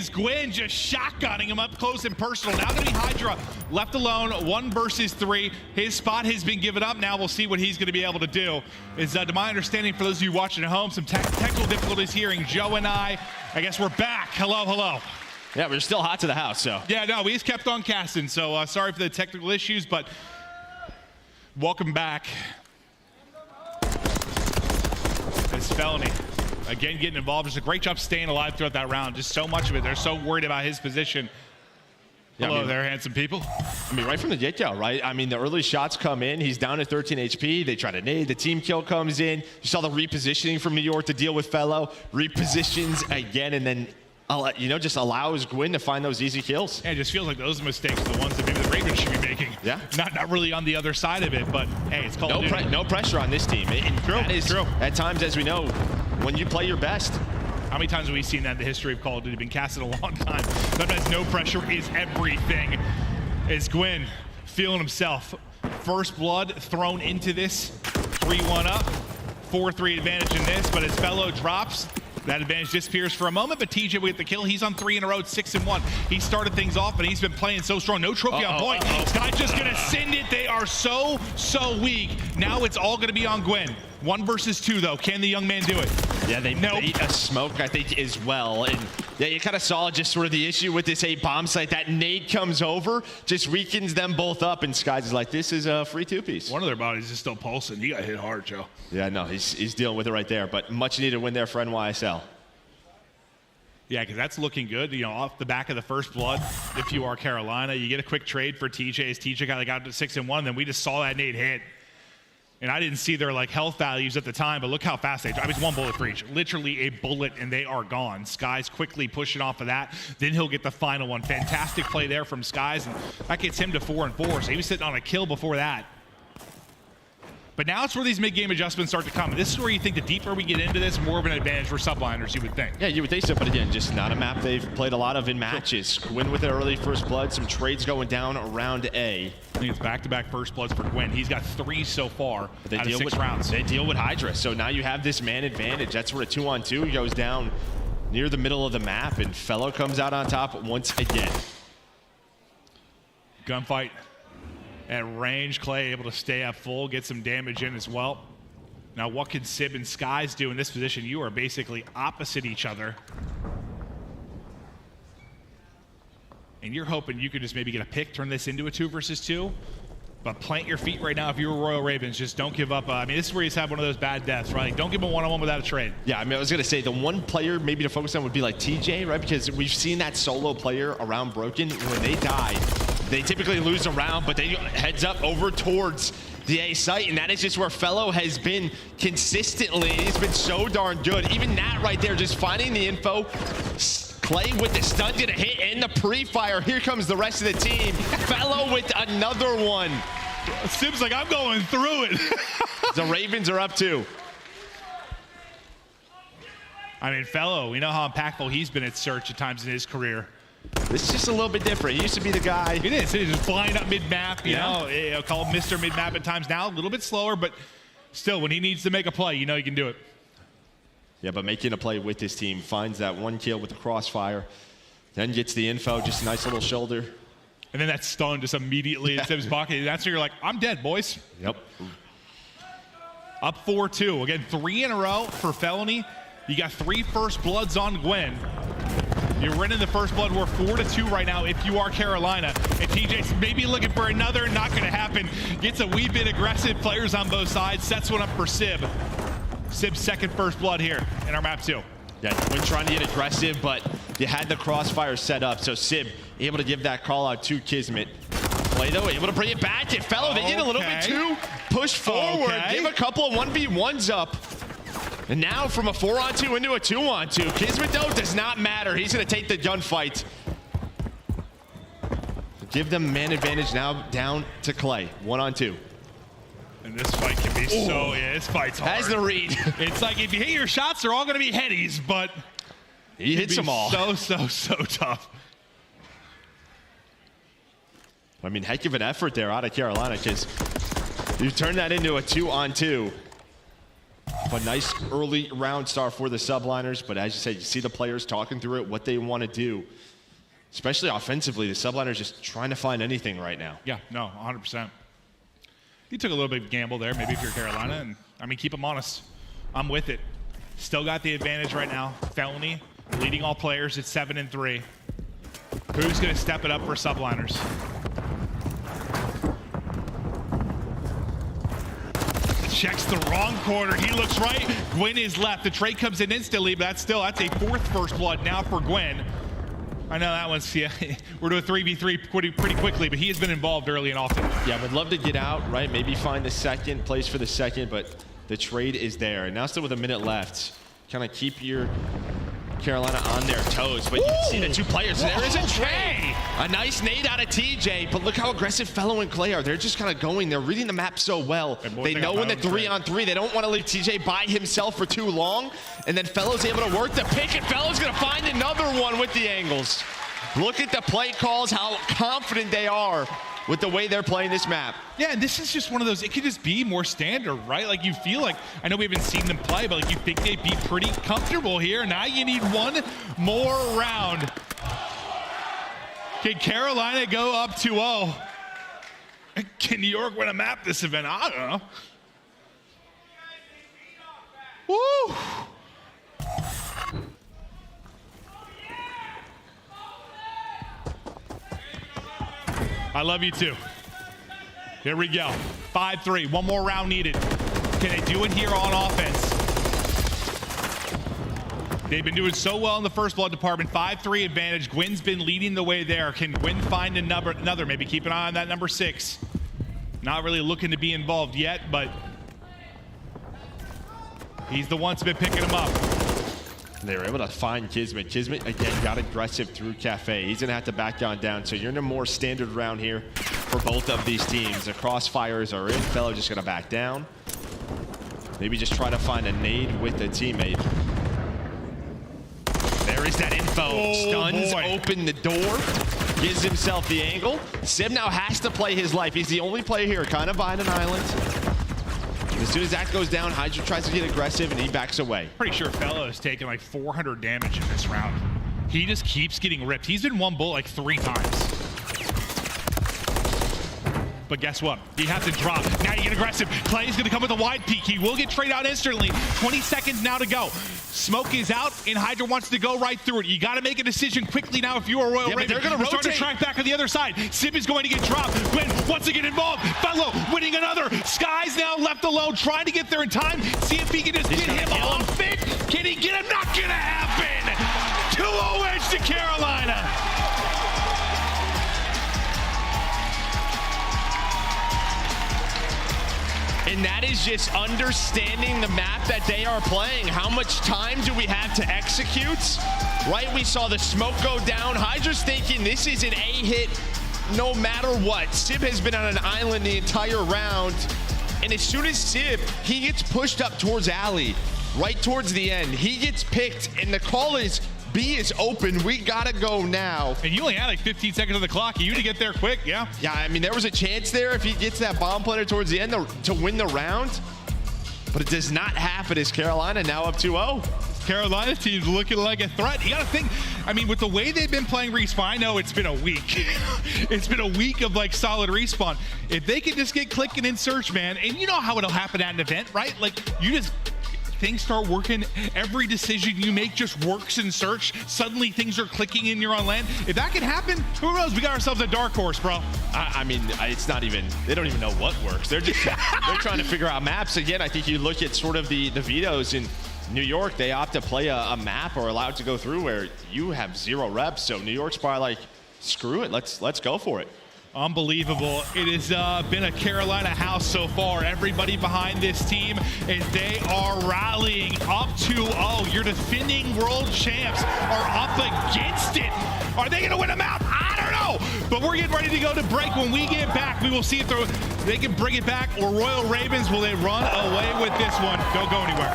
is Gwinn just shotgunning him up close and personal. Now going to be Hydra left alone, 1 versus 3. His spot has been given up. Now we'll see what he's going to be able to do. Is to my understanding, for those of you watching at home, some technical difficulties hearing Joe and I guess we're back. Hello, hello. Yeah, we're still hot to the house, so. Yeah, no, we just kept on casting, so sorry for the technical issues, but welcome back. It's Felony. Again, getting involved. Just a great job staying alive throughout that round. Just so much of it. They're so worried about his position. Yeah, Hello there, handsome people. I mean, right from the get-go, right? I mean, the early shots come in. He's down to 13 HP. They try to nade. The team kill comes in. You saw the repositioning from New York to deal with Fellow. Repositions again, and then, you know, just allows Gwinn to find those easy kills. Yeah, it just feels like those mistakes are the ones that maybe the Ravens should be making. Yeah. Not really on the other side of it, but hey, it's called no pressure on this team. That is, at times, as we know, when you play your best. How many times have we seen that in the history of Call of Duty? Been casted a long time. Sometimes no pressure is everything. Is Gwinn feeling himself? First blood thrown into this. 3-1 up. 4-3 advantage in this, but as Fellow drops, that advantage disappears for a moment, but TJ with the kill. He's on 3 in a row, 6-1. He started things off, but he's been playing so strong. No trophy on point. Skyz just gonna send it. They are so weak. Now it's all gonna be on Gwinn. 1 versus 2 though. Can the young man do it? Yeah, they bait a smoke, I think, as well. And yeah, you kind of saw just sort of the issue with this A bomb site. That nade comes over, just weakens them both up, and Skyz is like, this is a free 2-piece. One of their bodies is still pulsing. He got hit hard, Joe. Yeah, no, he's dealing with it right there, but much needed win there for NYSL. Yeah, because that's looking good. You know, off the back of the first blood, if you are Carolina, you get a quick trade for TJ as TJ got to 6-1, then we just saw that nade hit. And I didn't see their like health values at the time, but look how fast they drop. I mean, it's 1 bullet for each. Literally a bullet and they are gone. Skyz quickly pushing off of that. Then he'll get the final one. Fantastic play there from Skyz, and that gets him to 4-4. So he was sitting on a kill before that. But now it's where these mid-game adjustments start to come. And this is where you think the deeper we get into this, more of an advantage for Subliners, you would think. Yeah, you would think so, but again, just not a map they've played a lot of in matches. Gwinn with their early first blood, some trades going down around A. I think it's back-to-back first bloods for Gwinn. He's got 3 so far out of 6 rounds. They deal with Hydra, so now you have this man advantage. That's where a 2-on-2 goes down near the middle of the map, and Fellow comes out on top once again. Gunfight at range. Clay able to stay up full, get some damage in as well. Now what can Sib and Skyz do in this position? You are basically opposite each other. And you're hoping you could just maybe get a pick, turn this into a 2 versus 2. But plant your feet right now if you're Royal Ravens. Just don't give up. I mean, this is where he's had one of those bad deaths, right? Don't give him a 1-on-1 without a trade. Yeah, I mean, I was going to say the one player maybe to focus on would be like TJ, right? Because we've seen that solo player around Broken. When they die, they typically lose a round, but they heads up over towards the A site, and that is just where Fellow has been consistently. He's been so darn good. Even that right there, just finding the info. Clay with the stun, gonna hit and the pre-fire. Here comes the rest of the team. Fellow with another one. Sib's like, I'm going through it. The Ravens are up 2. I mean, Fellow, we know how impactful he's been at Search at times in his career. This is just a little bit different. He used to be the guy. It is. He's just flying up mid-map, you know, call him Mr. Mid-Map at times now. A little bit slower, but still, when he needs to make a play, you know he can do it. Yeah, but making a play with this team, finds that 1 kill with the crossfire, then gets the info, just a nice little shoulder. And then that stun just immediately in Sib's pocket. That's where you're like, I'm dead, boys. Yep. Up 4-2. Again, 3 in a row for Felony. You got 3 first bloods on Gwinn. You're winning the first blood. We're 4-2 right now if you are Carolina. And TJ's maybe looking for another. Not going to happen. Gets a wee bit aggressive. Players on both sides. Sets one up for Sib. Sib's second first blood here in our map 2. Yeah, Gwinn trying to get aggressive, but you had the crossfire set up. So Sib able to give that call out to Kismet. Play though, able to bring it back. It Fellow, they get a little bit too push forward. Give a couple of 1v1s up. And now from a 4-on-2 into a 2-on-2. Kismet though does not matter. He's gonna take the gunfight. Give them man advantage now down to Clay. 1-on-2. And this fight can be this fight's hard. Has the read. It's like if you hit your shots, they're all gonna be headies, but he hits them all. So tough. I mean, heck of an effort there out of Carolina, because you turn that into a 2-on-2. But nice early round start for the Subliners. But as you said, you see the players talking through it, what they want to do. Especially offensively, the Subliners just trying to find anything right now. Yeah, no, 100%. He took a little bit of a gamble there, maybe if you're Carolina. And I mean, keep them honest. I'm with it. Still got the advantage right now. Felony leading all players at 7-3. Who's going to step it up for Subliners? Checks the wrong corner. He looks right. Gwinn is left. The trade comes in instantly, but that's a 4th first blood now for Gwinn. I know that one's, yeah, we're doing 3v3 pretty quickly, but he has been involved early and often. Yeah, would love to get out, right? Maybe find the second, place for the second, but the trade is there. And now still with a minute left, kind of keep your Carolina on their toes. But you can see the two players. There is a trade. A nice nade out of TJ, but look how aggressive Fellow and Clay are. They're just kind of going. They're reading the map so well. They know in the 3-on-3, they don't want to leave TJ by himself for too long. And then Fellow's able to work the pick, and Fellow's going to find another one with the angles. Look at the play calls, how confident they are with the way they're playing this map. Yeah, and this is just one of those, it could just be more standard, right? Like you feel like, I know we haven't seen them play, but like you think they'd be pretty comfortable here. Now you need one more round. Can Carolina go up 2-0? Can New York win a map this event? I don't know. Woo! I love you too. Here we go. 5-3. One more round needed. Can they do it here on offense? They've been doing so well in the first blood department. 5-3 advantage. Gwynn's been leading the way there. Can Gwinn find another? Maybe keep an eye on that number 6. Not really looking to be involved yet, but he's the one that's been picking him up. They were able to find Kismet. Kismet, again, got aggressive through Cafe. He's going to have to back down. So you're in a more standard round here for both of these teams. The crossfires are in. Fellow just going to back down. Maybe just try to find a nade with a teammate. There is that info. Stuns open the door. Gives himself the angle. Sim now has to play his life. He's the only player here kind of behind an island. As soon as that goes down, Hydra tries to get aggressive and he backs away. Pretty sure Fellow has taken like 400 damage in this round. He just keeps getting ripped. He's been one bullet like 3 times. But guess what? You have to drop. Now you get aggressive. Clay's going to come with a wide peek. He will get trade out instantly. 20 seconds now to go. Smoke is out, and Hydra wants to go right through it. You got to make a decision quickly now if you are Royal Raven. They're going to rotate. Starting to track back on the other side. Simp is going to get dropped. Gwinn wants to get involved. Fellow winning another. Skyz now left alone, trying to get there in time. See if he can just get him off it. Can he get him? Not going to happen. 2-0 edge to Carolina. And that is just understanding the map that they are playing. How much time do we have to execute? Right, we saw the smoke go down. Hydra's thinking this is an A-hit no matter what. Simp has been on an island the entire round. And as soon as Simp, he gets pushed up towards Alley, right towards the end. He gets picked, and the call is B is open. We gotta go now. And you only had like 15 seconds on the clock. You to get there quick, yeah? Yeah, I mean, there was a chance there if he gets that bomb planter towards the end to win the round. But it does not happen as Carolina now up 2-0. Carolina team's looking like a threat. You gotta think, I mean, with the way they've been playing Respawn, I know it's been a week. It's been a week of like solid Respawn. If they can just get clicking in search, man, and you know how it'll happen at an event, right? Like, you just, things start working. Every decision you make just works in search. Suddenly things are clicking and you're on land. If that can happen, who knows? We got ourselves a dark horse, bro. I mean, it's not even, they don't even know what works. They're just, they're trying to figure out maps. Again, I think you look at sort of the vetoes in New York, they opt to play a map or allowed to go through where you have 0 reps. So New York's probably like, screw it, let's go for it. Unbelievable. It has been a Carolina house so far. Everybody behind this team, as they are rallying up 2-0. Your defending world champs are up against it. Are they going to win a map? I don't know. But we're getting ready to go to break. When we get back, we will see if they can bring it back, or Royal Ravens, will they run away with this one? Don't go anywhere.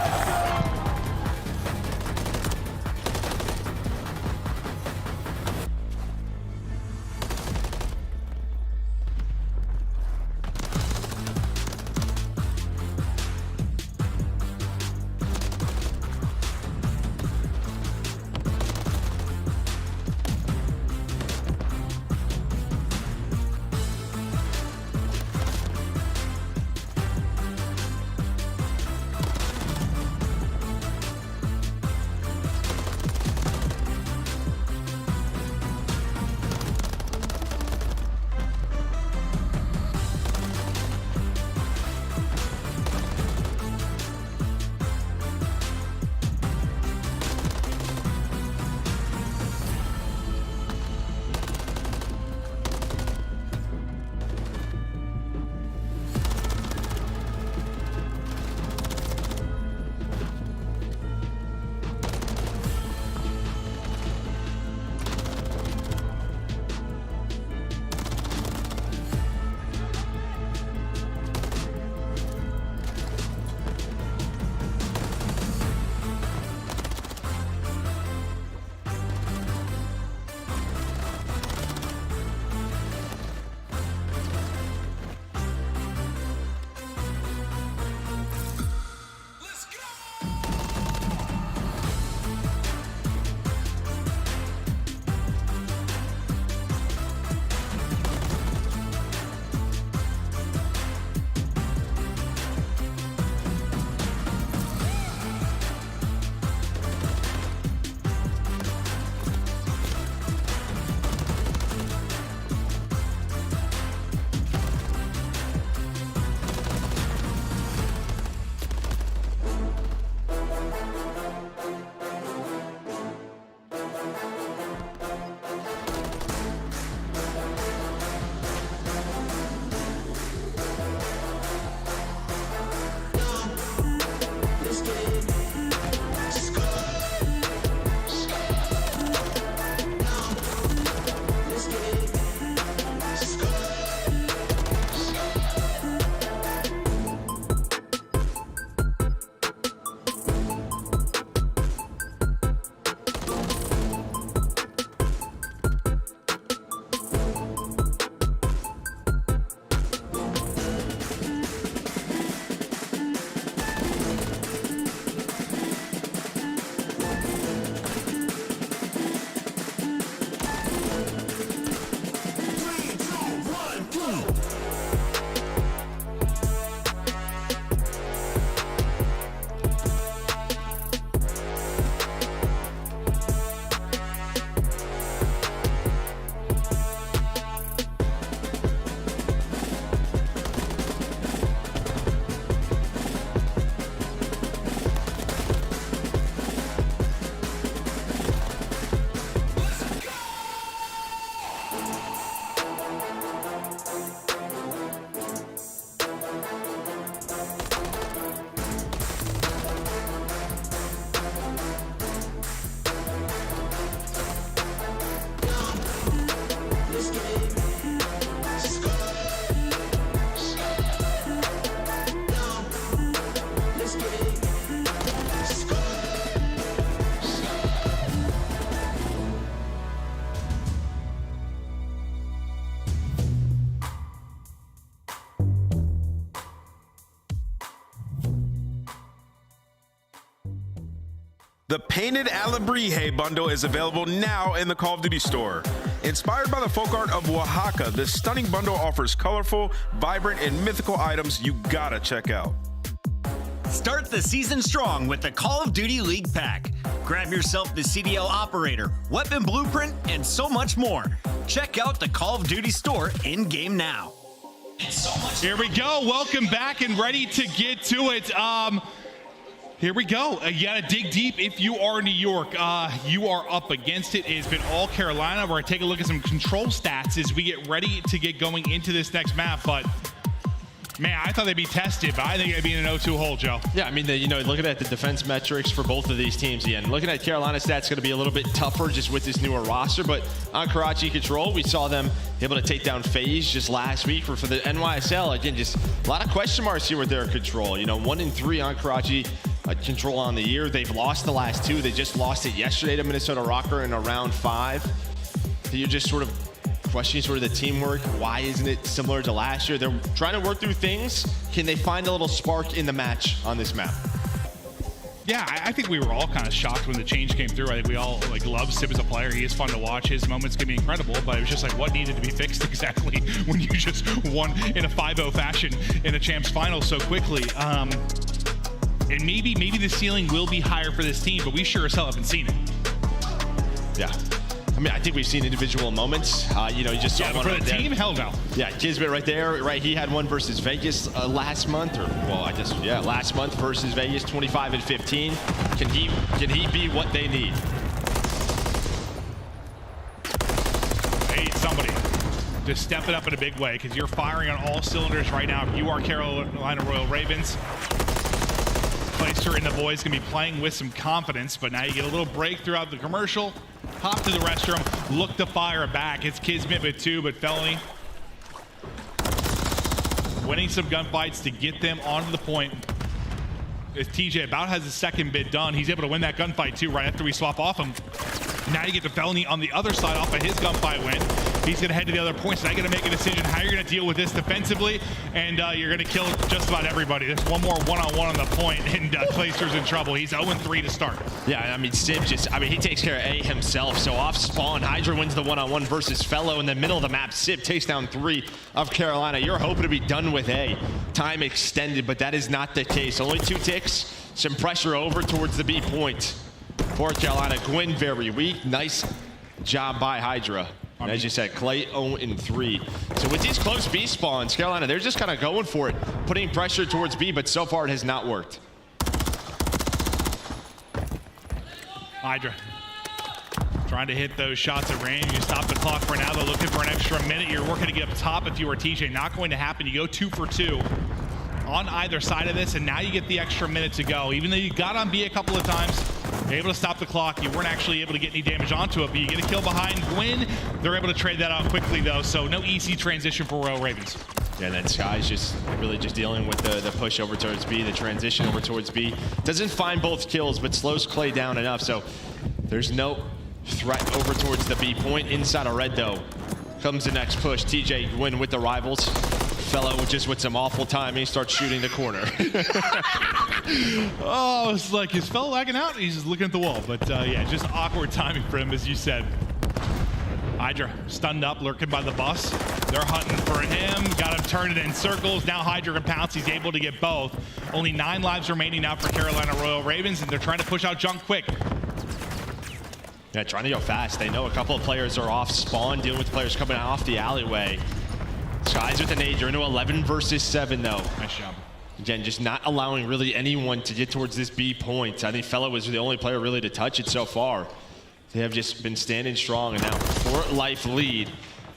The painted aBeZy bundle is available now in the Call of Duty store. Inspired by the folk art of Oaxaca, this stunning bundle offers colorful, vibrant, and mythical items you gotta check out. Start the season strong with the Call of Duty League Pack. Grab yourself the CDL Operator, Weapon Blueprint, and so much more. Check out the Call of Duty store in-game now. Here we go. Welcome back and ready to get to it. Here we go. You got to dig deep if you are New York. You are up against it. It's been all Carolina. We're going to take a look at some control stats as we get ready to get going into this next map. But, man, I thought they'd be tested, but I think they'd be in an 0-2 hole, Joe. Yeah, I mean, looking at the defense metrics for both of these teams, again, looking at Carolina stats going to be a little bit tougher just with this newer roster, but on Karachi Control, we saw them able to take down FaZe just last week for the NYSL. Again, just a lot of question marks here with their control. 1-3 on Karachi Control on the year. They've lost the last two. They just lost it yesterday to Minnesota Røkkr in round 5. So you're just sort of questioning sort of the teamwork. Why isn't it similar to last year? They're trying to work through things. Can they find a little spark in the match on this map? Yeah, I think we were all kind of shocked when the change came through. I think we all love Simp as a player. He is fun to watch. His moments can be incredible, but it was just like, what needed to be fixed exactly when you just won in a 5-0 fashion in a champs final so quickly? And maybe the ceiling will be higher for this team, but we sure as hell haven't seen it. Yeah. I mean, I think we've seen individual moments. You just saw one for right the there. team, hell no. Yeah, Kismet right there, right? He had one versus Vegas last month, last month versus Vegas, 25-15. Can he be what they need? They need somebody to step it up in a big way because you're firing on all cylinders right now. If you are Carolina Royal Ravens, Clayster and the boys can be playing with some confidence, but now you get a little break throughout the commercial. Hop to the restroom, look to fire back. It's Kismet with 2, but Felony winning some gunfights to get them onto the point. As TJ about has his second bid done, he's able to win that gunfight too right after we swap off him. Now you get the Felony on the other side off of his gunfight win. He's going to head to the other points. So now you got to make a decision how you're going to deal with this defensively, and you're going to kill just about everybody. There's one more one-on-one on the point, and Clayster's in trouble. He's 0-3 to start. Yeah, I mean, Simp he takes care of A himself. So off spawn, Hydra wins the one-on-one versus Fellow in the middle of the map. Simp takes down 3 of Carolina. You're hoping to be done with A. Time extended, but that is not the case. Only 2 ticks. Some pressure over towards the B point for Carolina. Gwinn very weak. Nice job by Hydra. And as you said, Clay 0-3. So with these close B spawns, Carolina, they're just kind of going for it, putting pressure towards B, but so far it has not worked. Hydra trying to hit those shots at range. You stop the clock for now. They're looking for an extra minute. You're working to get up top if you were TJ. Not going to happen. You go 2 for 2 on either side of this, and now you get the extra minute to go. Even though you got on B a couple of times, you're able to stop the clock. You weren't actually able to get any damage onto it, but you get a kill behind Gwinn. They're able to trade that out quickly, though, so no easy transition for Royal Ravens. Yeah, and then Skyz just really just dealing with the push over towards B, the transition over towards B. Doesn't find both kills, but slows Clay down enough, so there's no threat over towards the B point. Inside of red, though, comes the next push. TJ Gwinn with the rivals. Fellow just with some awful timing starts shooting the corner. Oh, it's like his fellow lagging out. He's just looking at the wall. But yeah, just awkward timing for him, as you said. Hydra stunned up, lurking by the bus. They're hunting for him. Got him turning in circles. Now Hydra can pounce. He's able to get both. Only 9 lives remaining now for Carolina Royal Ravens, and they're trying to push out junk quick. Yeah, trying to go fast. They know a couple of players are off spawn, dealing with players coming out off the alleyway. Skyz with an nade. You're into 11 versus 7, though. Nice job. Again, just not allowing really anyone to get towards this B point. I think Fellow was the only player really to touch it so far. They have just been standing strong, and now 4-life lead.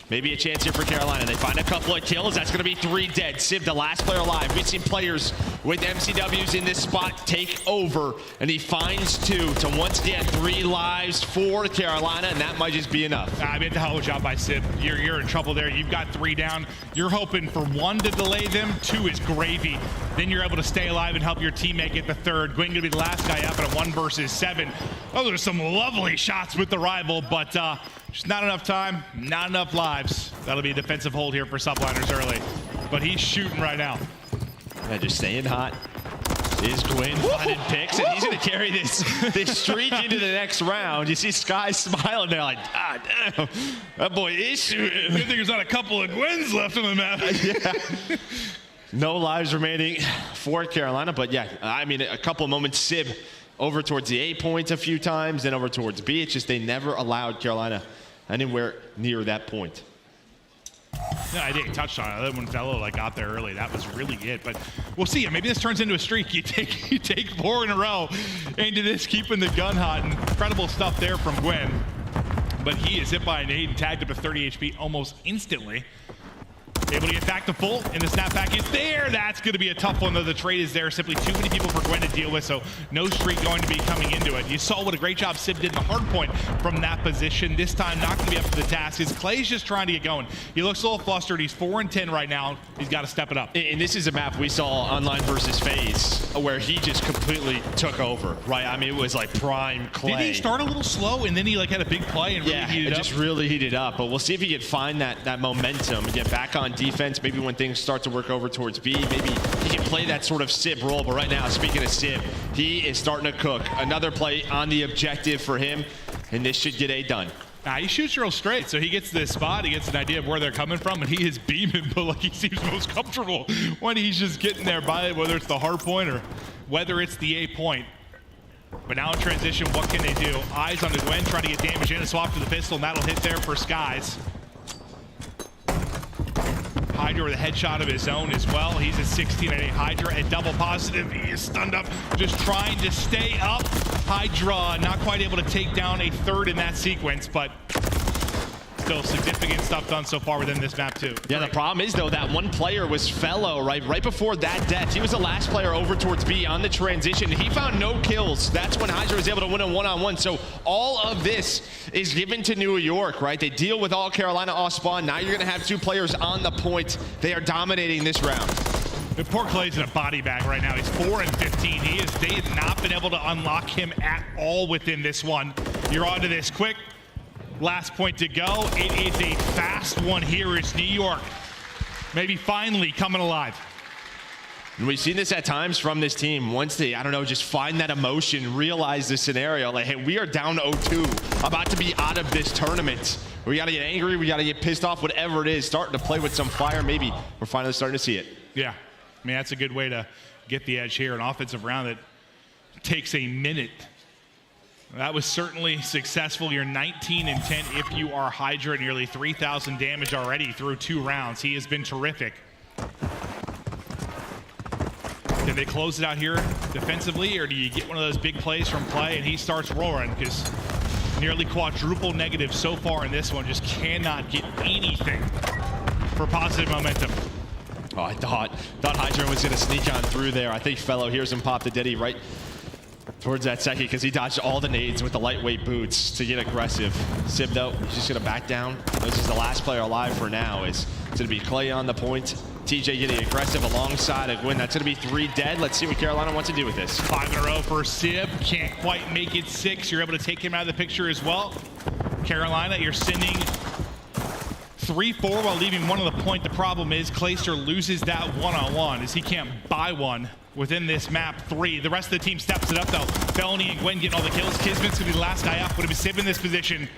Maybe a chance here for Carolina. They find a couple of kills. That's going to be 3 dead. Simp, the last player alive. We've seen players with MCWs in this spot take over, and he finds 2 to once again 3 lives for Carolina, and that might just be enough. I mean, the hell of a job by Simp. You're in trouble there. You've got 3 down. You're hoping for 1 to delay them. 2 is gravy. Then you're able to stay alive and help your teammate get the 3rd. Gwinn gonna be the last guy up at a 1 versus 7. Oh, there's some lovely shots with the rival, but just not enough time, not enough lives. That'll be a defensive hold here for Subliners early. But he's shooting right now. Yeah, just staying hot. is Gwinn finding picks, and he's going to carry this streak into the next round. You see Skyz smiling there like, ah, damn, that boy is shooting. Good thing there's not a couple of Gwinns left on the map. Yeah. No lives remaining for Carolina, but yeah, I mean, a couple of moments, Sib over towards the A point a few times, then over towards B. It's just they never allowed Carolina anywhere near that point. No, I didn't touch on it. When Fellow got there early, that was really it. But we'll see. Maybe this turns into a streak. You take 4 in a row into this, keeping the gun hot. Incredible stuff there from Gwinn. But he is hit by a nade and tagged up at 30 HP almost instantly. Able to get back to full, and the snapback is there. That's going to be a tough one, though. The trade is there. Simply too many people for Gwinn to deal with, so no streak going to be coming into it. You saw what a great job Sib did in the hard point from that position. This time, not going to be up to the task. Clay's just trying to get going. He looks a little flustered. He's 4 and 10 right now. He's got to step it up. And this is a map we saw online versus FaZe, where he just completely took over, right? I mean, it was like prime Clay. Did he start a little slow, and then he had a big play and really heated up? Yeah, just really heated up. But we'll see if he can find that momentum and get back on defense. Maybe when things start to work over towards B, maybe he can play that sort of Sib role. But right now, speaking of Sib, he is starting to cook. Another play on the objective for him, and this should get A done. He shoots real straight, so he gets this spot, he gets an idea of where they're coming from, and he is beaming, but like he seems most comfortable when he's just getting there by it, whether it's the hard point or whether it's the A point. But now in transition, what can they do? Eyes on the Gwinn, trying to get damage in and swap to the pistol, and that'll hit there for Skyz. Hydra with a headshot of his own as well. He's at 16 at 8. Hydra at double positive. He is stunned up, just trying to stay up. Hydra not quite able to take down a third in that sequence, but still significant stuff done so far within this map too. Yeah, the problem is though that one player was Fellow, right before that death. He was the last player over towards B on the transition. He found no kills. That's when Hydra was able to win a one-on-one. So all of this is given to New York, right? They deal with all Carolina off spawn. Now you're gonna have 2 players on the point. They are dominating this round. The poor Clay's in a body bag right now. He's 4 and 15. They have not been able to unlock him at all within this one. You're onto this quick. Last point to go. It is a fast one here. It's New York. Maybe finally coming alive. And we've seen this at times from this team. Once they, I don't know, just find that emotion, realize the scenario. Like, hey, we are down 0-2, about to be out of this tournament. We got to get angry. We got to get pissed off, whatever it is. Starting to play with some fire. Maybe we're finally starting to see it. Yeah. I mean, that's a good way to get the edge here. An offensive round that takes a minute. That was certainly successful. You're 19 and 10 if you are Hydra, nearly 3,000 damage already through 2 rounds. He has been terrific. Did they close it out here defensively, or do you get one of those big plays from Clay and he starts roaring? Because nearly quadruple negative so far in this one, just cannot get anything for positive momentum. Oh, I thought Hydra was going to sneak on through there. I think Fellow hears him pop the Diddy right towards that second because he dodged all the nades with the lightweight boots to get aggressive. Sib, though, he's just going to back down. This is the last player alive for now. It's going to be Clay on the point. TJ getting aggressive alongside of Gwinn. That's going to be 3 dead. Let's see what Carolina wants to do with this. 5 in a row for Sib. Can't quite make it 6. You're able to take him out of the picture as well. Carolina, you're sending 3-4 while leaving 1 on the point. The problem is Clayster loses that one-on-one as he can't buy one within this map 3. The rest of the team steps it up though. Felony and Gwinn getting all the kills. Kismet's gonna be the last guy up. Would have been Sib in this position.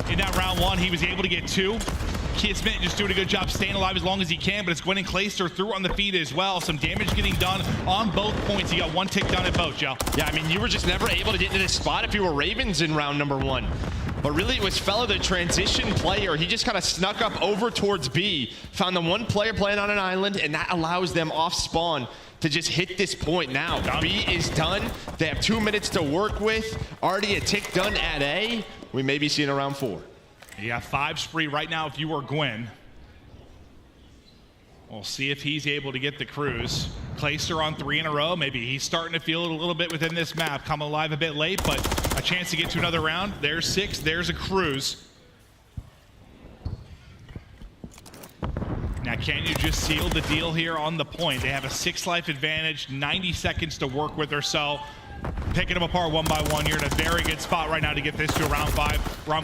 In that round 1, he was able to get 2. Kismet just doing a good job staying alive as long as he can, but it's Gwinn and Clayster through on the feed as well. Some damage getting done on both points. He got 1 tick down at both, Joe. Yeah, I mean, you were just never able to get into this spot if you were Ravens in round number 1. But really, it was Fellow, the transition player. He just kind of snuck up over towards B, found the 1 player playing on an island, and that allows them off spawn to just hit this point now. Done. B is done. They have 2 minutes to work with. Already a tick done at A. We may be seeing a round 4. You got 5 spree right now if you are Gwinn. We'll see if he's able to get the cruise. Clayster on 3 in a row. Maybe he's starting to feel it a little bit within this map. Come alive a bit late, but a chance to get to another round. There's 6. There's a cruise. Now, can you just seal the deal here on the point? They have a 6 life advantage, 90 seconds to work with or so. picking them apart one by one. You're in a very good spot right now to get this to a round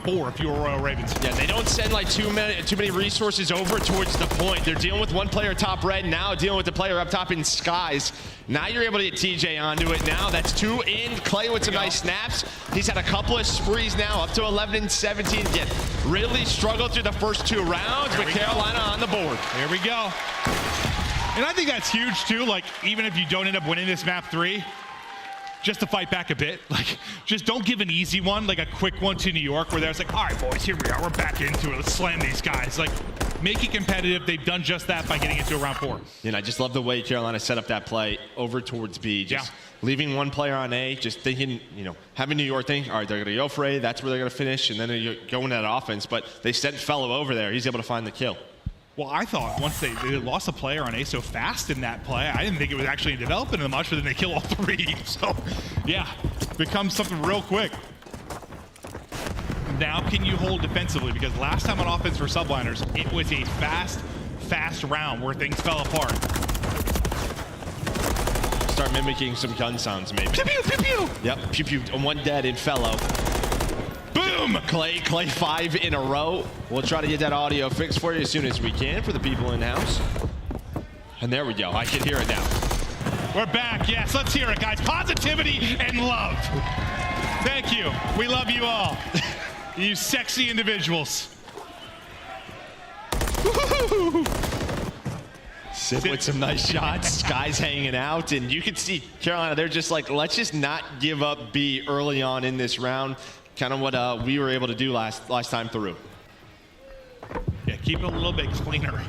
4 if you were Royal Ravens. Yeah, they don't send like too many resources over towards the point. They're dealing with one player top red, now dealing with the player up top in Skyz. Now you're able to get TJ onto it. Now that's 2 in. Clay with some nice snaps. He's had a couple of sprees now, up to 11 and 17. Again, really struggled through the first 2 rounds, but Carolina on the board. Here we go. And I think that's huge too. Like, even if you don't end up winning this map 3, just to fight back a bit, like, just don't give an easy one, like a quick one to New York where there's like, all right, boys, here we are, we're back into it, let's slam these guys. Like, make it competitive. They've done just that by getting into a round 4. And I just love the way Carolina set up that play over towards B. Just leaving one player on A, just thinking, you know, having New York think, all right, they're going to go for A, that's where they're going to finish, and then they're going at offense. But they sent Fellow over there. He's able to find the kill. Well, I thought once they lost a player on A so fast in that play, I didn't think it was actually developing them much, but then they kill all 3. So, yeah, becomes something real quick. Now can you hold defensively? Because last time on offense for Subliners, it was a fast round where things fell apart. Start mimicking some gun sounds, maybe. Pew, pew, pew, pew. Yep, pew, pew. 1 dead in Fellow. Boom! Clay 5 in a row. We'll try to get that audio fixed for you as soon as we can for the people in house. And there we go. I can hear it now. We're back. Yes, let's hear it, guys. Positivity and love. Thank you. We love you all. You sexy individuals. Simp with some nice shots. Skyz hanging out. And you can see Carolina, they're just like, let's just not give up B early on in this round. Kind of what we were able to do last time through. Yeah, keep it a little bit cleaner.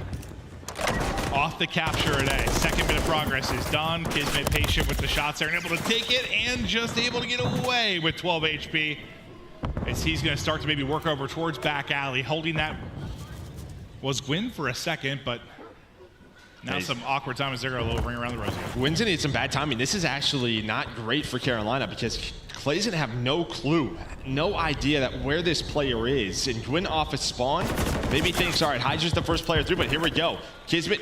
Off the capture at A. Second bit of progress is done. Kismet patient with the shots there and able to take it and just able to get away with 12 HP. As he's going to start to maybe work over towards back alley. Holding that was Gwinn for a second, but now some awkward time as they're going to little ring around the rosy. Gwynn's going to need some bad timing. This is actually not great for Carolina because Clay's going to have no clue, no idea that where this player is. And Gwinn off his spawn, maybe thinks, all right, Hydra's the first player through, but here we go. Kismet,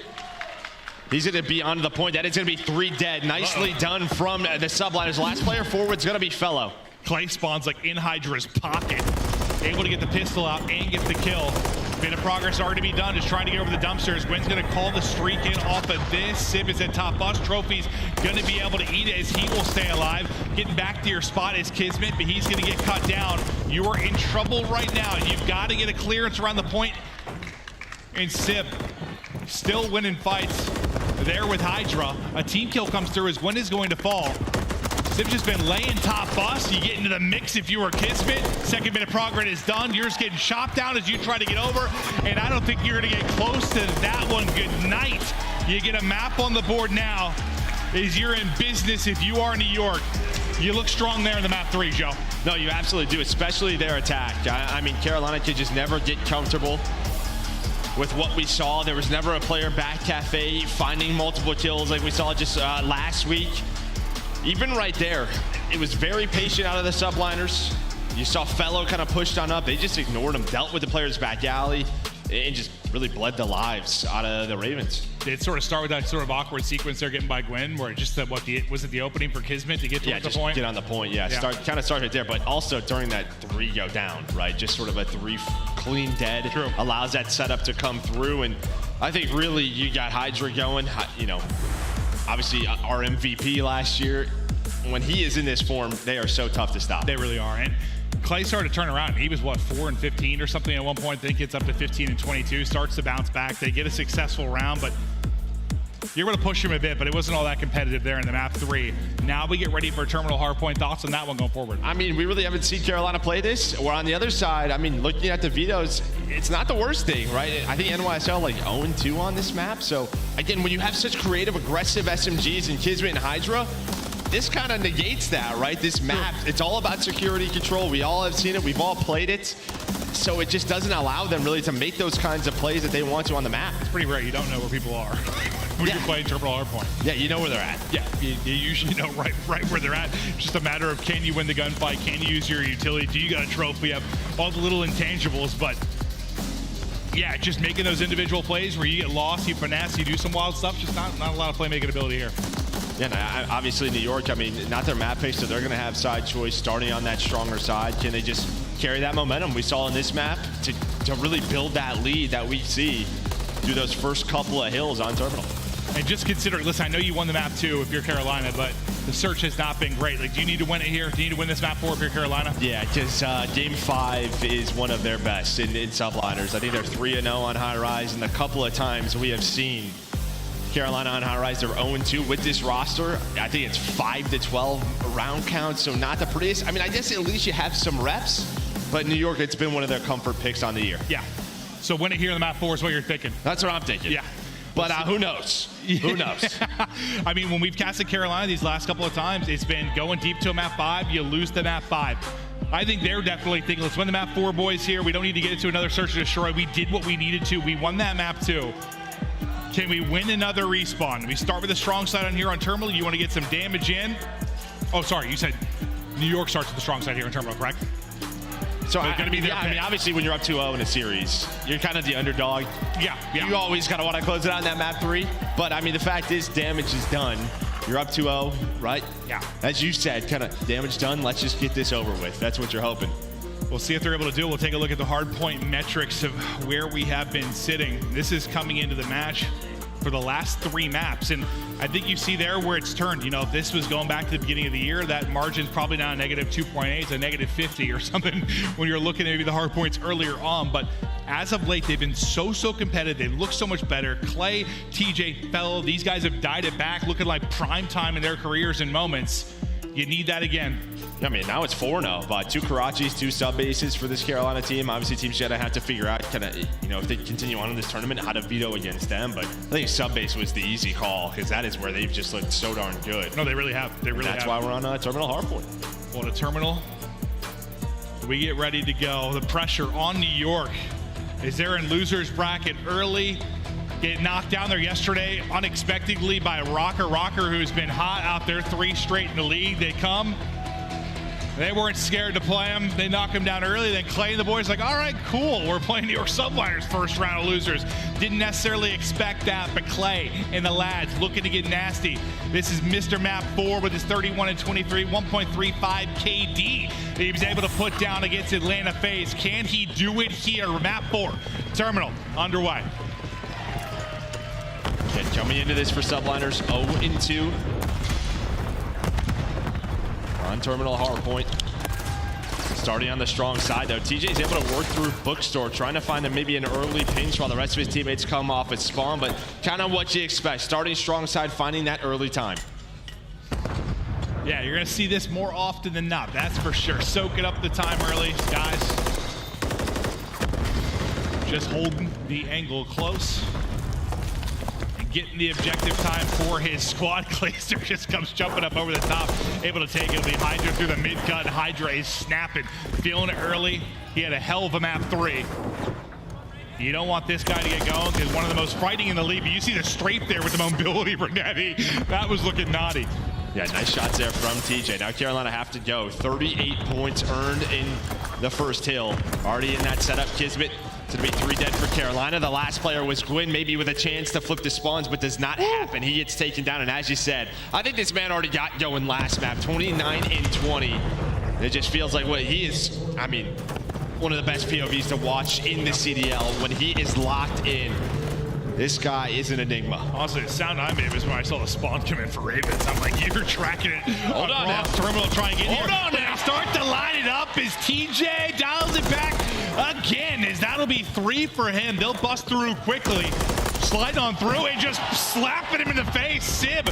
he's going to be onto the point. That is going to be 3 dead. Nicely done from the Subliners. Last player forward is going to be Fellow. Clay spawns like in Hydra's pocket. Able to get the pistol out and get the kill. Bit of progress already to be done, just trying to get over the dumpsters. Gwynn's gonna call the streak in off of this. Simp is at top bus. Trophy's gonna be able to eat it as he will stay alive. Getting back to your spot is Kismet, but he's gonna get cut down. You are in trouble right now. You've got to get a clearance around the point. And Simp still winning fights there with Hydra. A team kill comes through as Gwinn is going to fall. Simp's just been laying top bus. You get into the mix if you were Kismet. Second bit of progress is done. You're just getting chopped down as you try to get over. And I don't think you're going to get close to that one. Good night. You get a map on the board now as you're in business if you are New York. You look strong there in the map 3, Joe. No, you absolutely do, especially their attack. I mean, Carolina could just never get comfortable with what we saw. There was never a player back cafe finding multiple kills like we saw just last week. Even right there, it was very patient out of the Subliners. You saw Fellow kind of pushed on up. They just ignored him, dealt with the players back alley, and just really bled the lives out of the Ravens. It sort of start with that sort of awkward sequence they're getting by Gwinn, where it just was it the opening for Kismet to get to the point? Get on the point, yeah. Kind of start right there, but also during that 3 go down, right? Just sort of a 3 clean dead. True. Allows that setup to come through, and I think really you got Hydra going, you know, obviously our MVP last year. When he is in this form, they are so tough to stop. They really are. And Clay started to turn around. He was, what, 4 and 15 or something at one point. I think it's up to 15 and 22. Starts to bounce back. They get a successful round, but you're going to push him a bit, but it wasn't all that competitive there in the map 3. Now we get ready for terminal hardpoint. Thoughts on that one going forward? I mean, we really haven't seen Carolina play this. Or on the other side, I mean, looking at the vetoes, it's not the worst thing, right? I think NYSL like 0-2 on this map. So again, when you have such creative, aggressive SMGs in Kismet and Hydra, this kind of negates that, right? This map, it's all about security control. We all have seen it. We've all played it. So it just doesn't allow them really to make those kinds of plays that they want to on the map. It's pretty rare. You don't know where people are when you're playing terminal hardpoint. Yeah, you know where they're at. Yeah, you usually know right where they're at. It's just a matter of, can you win the gunfight? Can you use your utility? Do you got a trophy? You have all the little intangibles, but yeah, just making those individual plays where you get lost, you finesse, you do some wild stuff. Just not a lot of playmaking ability here. Yeah, and obviously New York, I mean, not their map pick, so they're going to have side choice starting on that stronger side. Can they just carry that momentum we saw in this map to really build that lead that we see through those first couple of hills on Terminal? And just consider, listen, I know you won the map too if you're Carolina, but the search has not been great. Like, do you need to win it here? Do you need to win this map 4 if you're Carolina? Yeah, because Game 5 is one of their best in Subliners. I think they're 3-0 on High Rise, and a couple of times we have seen Carolina on High Rise, they're 0-2 with this roster. I think it's 5-12 round count, so not the prettiest. I mean, I guess at least you have some reps, but New York, it's been one of their comfort picks on the year. Yeah. So win it here in the map 4 is what you're thinking. That's what I'm thinking. Yeah. But who knows? Who knows? I mean, when we've casted Carolina these last couple of times, it's been going deep to a map 5, you lose the map 5. I think they're definitely thinking, let's win the map 4, boys, here. We don't need to get into another search and destroy. We did what we needed to. We won that map 2. Can we win another respawn? We start with a strong side on here on Terminal. You want to get some damage in. Oh, sorry, you said New York starts with the strong side here on Terminal, correct? So I mean, obviously when you're up 2-0 in a series, you're kind of the underdog. Yeah. You always kind of want to close it out in that map 3. But I mean, the fact is damage is done. You're up 2-0, right? Yeah. As you said, kind of damage done. Let's just get this over with. That's what you're hoping. We'll see if they're able to do it. We'll take a look at the hardpoint metrics of where we have been sitting. This is coming into the match for the last 3 maps, and I think you see there where it's turned. You know, if this was going back to the beginning of the year, that margin's probably now a -2.8, it's a -50 or something when you're looking at maybe the hard points earlier on. But as of late, they've been so competitive. They look so much better. Clay, TJ, Fellow, these guys have died it back, looking like prime time in their careers and moments. You need that again. I mean, now it's 4-0, but 2 Karachis, 2 sub bases for this Carolina team. Obviously, teams gonna have to figure out kind of, you know, if they continue on in this tournament, how to veto against them. But I think sub base was the easy call because that is where they've just looked so darn good. No, they really have. They really have. That's why we're on Terminal Hardpoint. Well, the Terminal, we get ready to go. The pressure on New York is there in losers bracket early. Get knocked down there yesterday unexpectedly by Røkkr. Røkkr, who's been hot out there 3 straight in the league. They come. They weren't scared to play him. They knock him down early. Then Clay and the boys like, all right, cool. We're playing New York Subliners first round of losers. Didn't necessarily expect that, but Clay and the lads looking to get nasty. This is Mr. Map 4 with his 31-23, 1.35 KD that he was able to put down against Atlanta FaZe. Can he do it here? Map 4, Terminal, underway. And coming into this for Subliners, 0-2. On Terminal Hardpoint. Starting on the strong side though. TJ's able to work through Bookstore, trying to find maybe an early pinch while the rest of his teammates come off at spawn, but kind of what you expect. Starting strong side, finding that early time. Yeah, you're gonna see this more often than not, that's for sure. Soaking up the time early, guys. Just holding the angle close. Getting the objective time for his squad. Clayster just comes jumping up over the top, able to take it. It'll be Hydra through the mid-cut. Hydra is snapping, feeling it early. He had a hell of a map 3. You don't want this guy to get going because one of the most fighting in the league. But you see the strafe there with the mobility for Netty. That was looking naughty. Yeah, nice shots there from TJ. Now Carolina have to go. 38 points earned in the first hill. Already in that setup, Kismet. It's going to be 3 dead for Carolina. The last player was Gwinn, maybe with a chance to flip the spawns, but does not happen. He gets taken down, and as you said, I think this man already got going last map, 29-20. It just feels like what he is, I mean, one of the best POVs to watch in the CDL when he is locked in. This guy is an enigma. Honestly, the sound I made was when I saw the spawn come in for Ravens. I'm like, you're tracking it. Hold on now. Terminal trying to get Hold on now. Start to line it up as TJ dials it back again, as that'll be 3 for him. They'll bust through quickly. Sliding on through and just slapping him in the face. Sib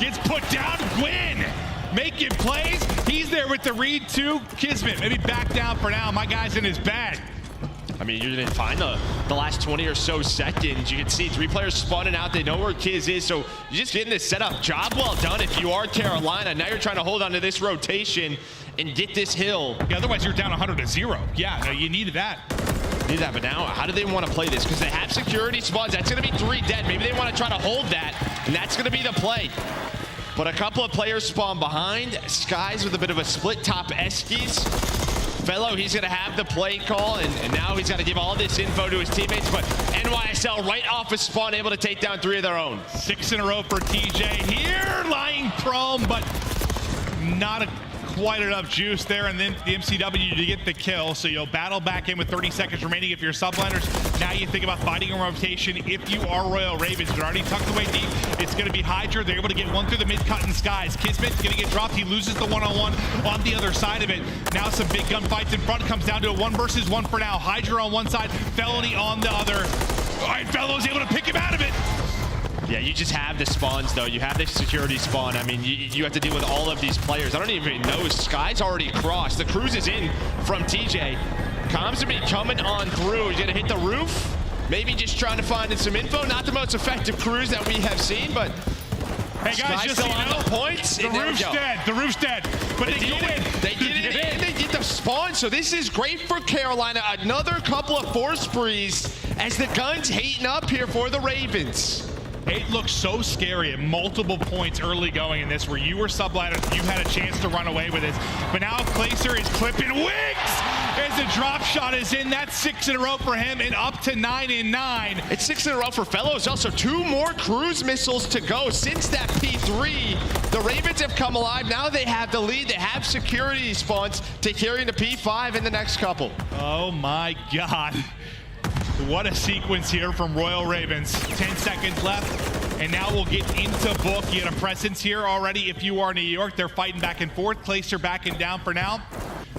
gets put down. Gwinn making plays. He's there with the read too. Kismet, maybe back down for now. My guy's in his bag. I mean, you didn't find the last 20 or so seconds. You can see 3 players spawning out. They know where Kiz is, so you're just getting this set up. Job well done if you are Carolina. Now you're trying to hold on to this rotation and get this hill. Yeah, otherwise you're down 100-0. Yeah, no, you needed that. Need that, but now how do they want to play this? Because they have security spawns. That's going to be 3 dead. Maybe they want to try to hold that, and that's going to be the play. But a couple of players spawn behind. Skyz with a bit of a split top Eskies. Fellow, he's going to have the play call, and now he's got to give all this info to his teammates, but NYSL right off his spawn, able to take down 3 of their own. 6 in a row for TJ here, lying prone, but not quite enough juice there, and then the MCW to get the kill. So you'll battle back in with 30 seconds remaining if you're Subliners. Now you think about fighting a rotation if you are Royal Ravens. They're already tucked away deep. It's going to be Hydra. They're able to get one through the mid-cut and Skyz. Kismet's going to get dropped. He loses the one-on-one on the other side of it. Now some big gunfights in front. Comes down to a 1 versus 1 for now. Hydra on one side, Felony on the other. All right, Fellow's able to pick him out of it. Yeah, you just have the spawns, though. You have the security spawn. I mean, you have to deal with all of these players. I don't even know. Skyz already crossed. The cruise is in from TJ. Comms will be coming on through. He's going to hit the roof. Maybe just trying to find some info. Not the most effective cruise that we have seen, but hey guys, Skyz just still so you on know, the points. the roof's dead. The roof's dead. But they get in. They get in, and they get the spawn. So this is great for Carolina. Another couple of force sprees as the gun's heating up here for the Ravens. It looked so scary at multiple points early going in this where you were Subliners, you had a chance to run away with it. But now Clayster is clipping wings as the drop shot is in. That's 6 in a row for him and up to 9 in 9. It's 6 in a row for Fellows. Also 2 more cruise missiles to go since that P3. The Ravens have come alive. Now they have the lead. They have security spawns to carry into P5 in the next couple. Oh my God. What a sequence here from Royal Ravens. 10 seconds left, and now we'll get into book. You had a presence here already if you are New York. They're fighting back and forth. Clayster backing down for now.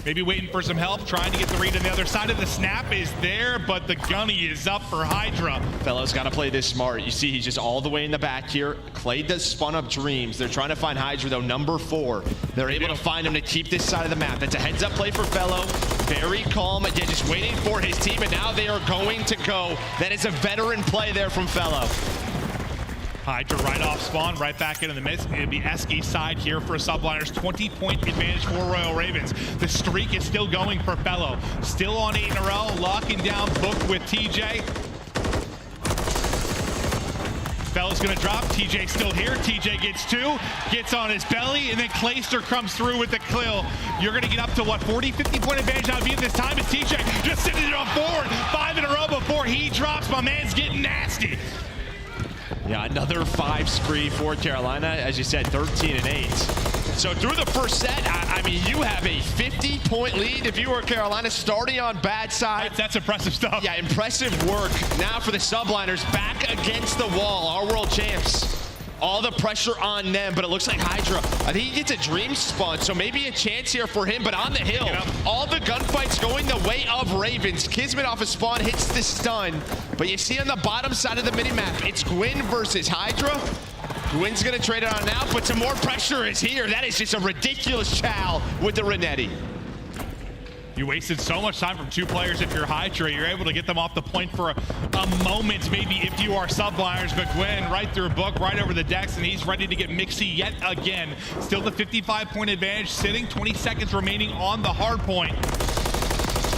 Maybe waiting for some help, trying to get the read on the other side of the snap is there, but the gunny is up for Hydra. Fellows got to play this smart. You see he's just all the way in the back here. Clay does spawn up Dreams. They're trying to find Hydra, though, number 4. They're able to find him to keep this side of the map. That's a heads-up play for Fellow. Very calm, again, just waiting for his team, and now they are going to go. That is a veteran play there from Fellow. Hydra right off spawn, right back into the midst. It'll be Esky's side here for Subliners. 20-point advantage for Royal Ravens. The streak is still going for Fellow. Still on 8 in a row, locking down book with TJ. Fellow's gonna drop, TJ still here. TJ gets 2, gets on his belly, and then Clayster comes through with the kill. You're gonna get up to what, 40, 50-point advantage out of you this time. It's TJ just sitting it on forward. 5 in a row before he drops. My man's getting nasty. Yeah, another 5 spree for Carolina. As you said, 13 and 8. So through the first set, I mean, you have a 50-point lead if you were Carolina starting on bad side. That's impressive stuff. Yeah, impressive work. Now for the Subliners back against the wall. Our world champs. All the pressure on them, but it looks like Hydra, I think he gets a dream spawn, so maybe a chance here for him, but on the hill, all the gunfights going the way of Ravens. Kismet off a spawn, hits the stun, but you see on the bottom side of the minimap, it's Gwinn versus Hydra. Gwynn's gonna trade it on now, but some more pressure is here. That is just a ridiculous chow with the Renetti. You wasted so much time from 2 players if you're Hydra. You're able to get them off the point for a moment, maybe if you are Subliners, but Gwinn right through book, right over the decks, and he's ready to get mixy yet again. Still the 55-point advantage sitting, 20 seconds remaining on the hard point.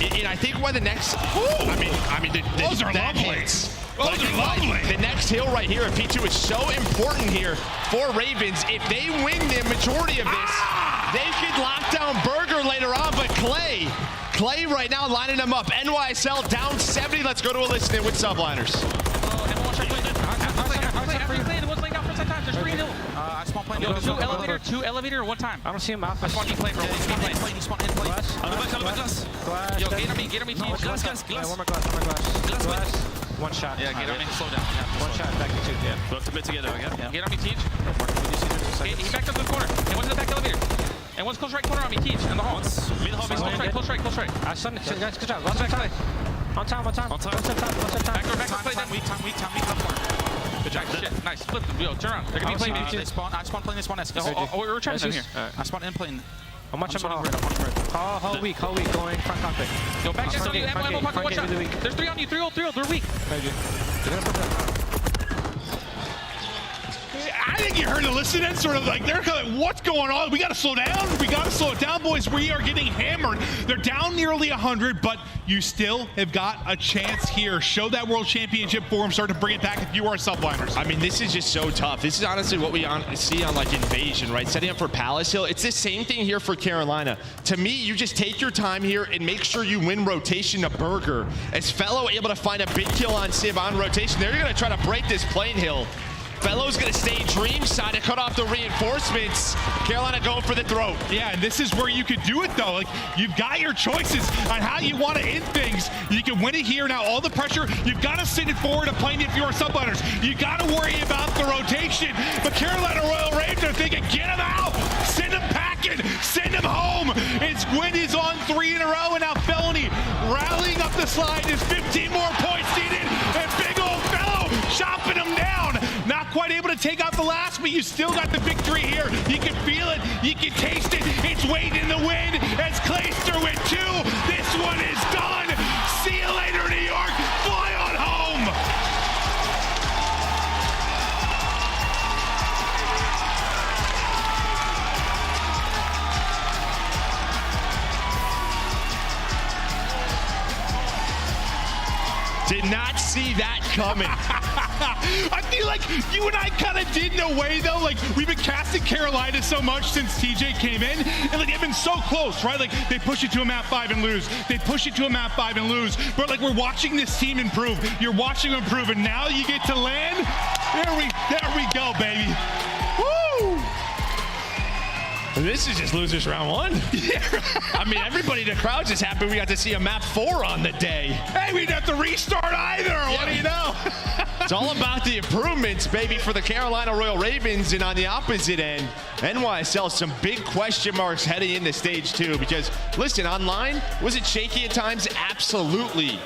And I think why the next, I mean, those are lovely. Hits. Those are lovely. The next hill right here at P2 is so important here for Ravens. If they win the majority of this, they could lock down Burger later on, but Clay right now lining them up. NYSL down 70. Let's go to a listen with Subliners. Two elevator, one time. I don't see him out. I spawn in plane, bro. He spawned in plane. Glass. Yo, get on me, teach. Glass. Glass. One shot. Yeah, get on me. Slow down. One shot, back to 2. Yeah. We have to bid together again. Yeah. Get on me, teach. He backed up to the corner. And one's in the back elevator. And one's close right corner on me, teach. In the hall. Close right. I stunned it. Guys, good job. Lots of back. On time. Back door, play them. Weak time. Good job. Shit. Nice. Flip them. Yo, turn around. They're going to be playing me. I spawn plane, they spawn S. We're trying them here. I spawn in plane. How much I'm on red? Whole week going front cockpit. Go back to the ammo pocket, one shot. There's 3 on you, 3-0, they're weak. I think you heard the listening sort of like, they're kind of like, what's going on? We got to slow down. We got to slow it down, boys. We are getting hammered. They're down nearly 100, but you still have got a chance here. Show that world championship form. Start to bring it back if you are Subliners. I mean, this is just so tough. This is honestly what we see on like Invasion, right? Setting up for Palace Hill. It's the same thing here for Carolina. To me, you just take your time here and make sure you win rotation to Røkkr. As Fellow able to find a big kill on Simp on rotation, they're going to try to break this plane hill. Fellow's going to stay Dream side to cut off the reinforcements. Carolina going for the throat. Yeah, and this is where you could do it, though. Like, you've got your choices on how you want to end things. You can win it here. Now, all the pressure, you've got to send it forward to plane if you're Subliners. You got to worry about the rotation. But Carolina Royal Ravens are thinking, get him out. Send him packing. Send him home. It's Gwinn is on 3 in a row, and now Felony rallying up the slide. There's 15 more points needed, and big old Fellow chopping him down. Not quite able to take out the last, but you still got the victory here. You can feel it. You can taste it. It's waiting in the wind as Clayster with 2. This one is done. See you later, New York. Fly on home. Did not see that coming. I feel like you and I kind of did in a way, though. Like, we've been casting Carolina so much since TJ came in, and like they've been so close, right? Like, they push it to a map 5 and lose. They push it to a map 5 and lose. But like, we're watching this team improve. You're watching them improve, and now you get to land. There we go, baby. Woo! This is just losers round 1. Yeah. I mean, everybody in the crowd's just happy we got to see a map 4 on the day. Hey, we didn't have to restart either. Yeah. What do you know? It's all about the improvements, baby, for the Carolina Royal Ravens. And on the opposite end, NYSL, some big question marks heading into stage 2. Because, listen, online, was it shaky at times? Absolutely.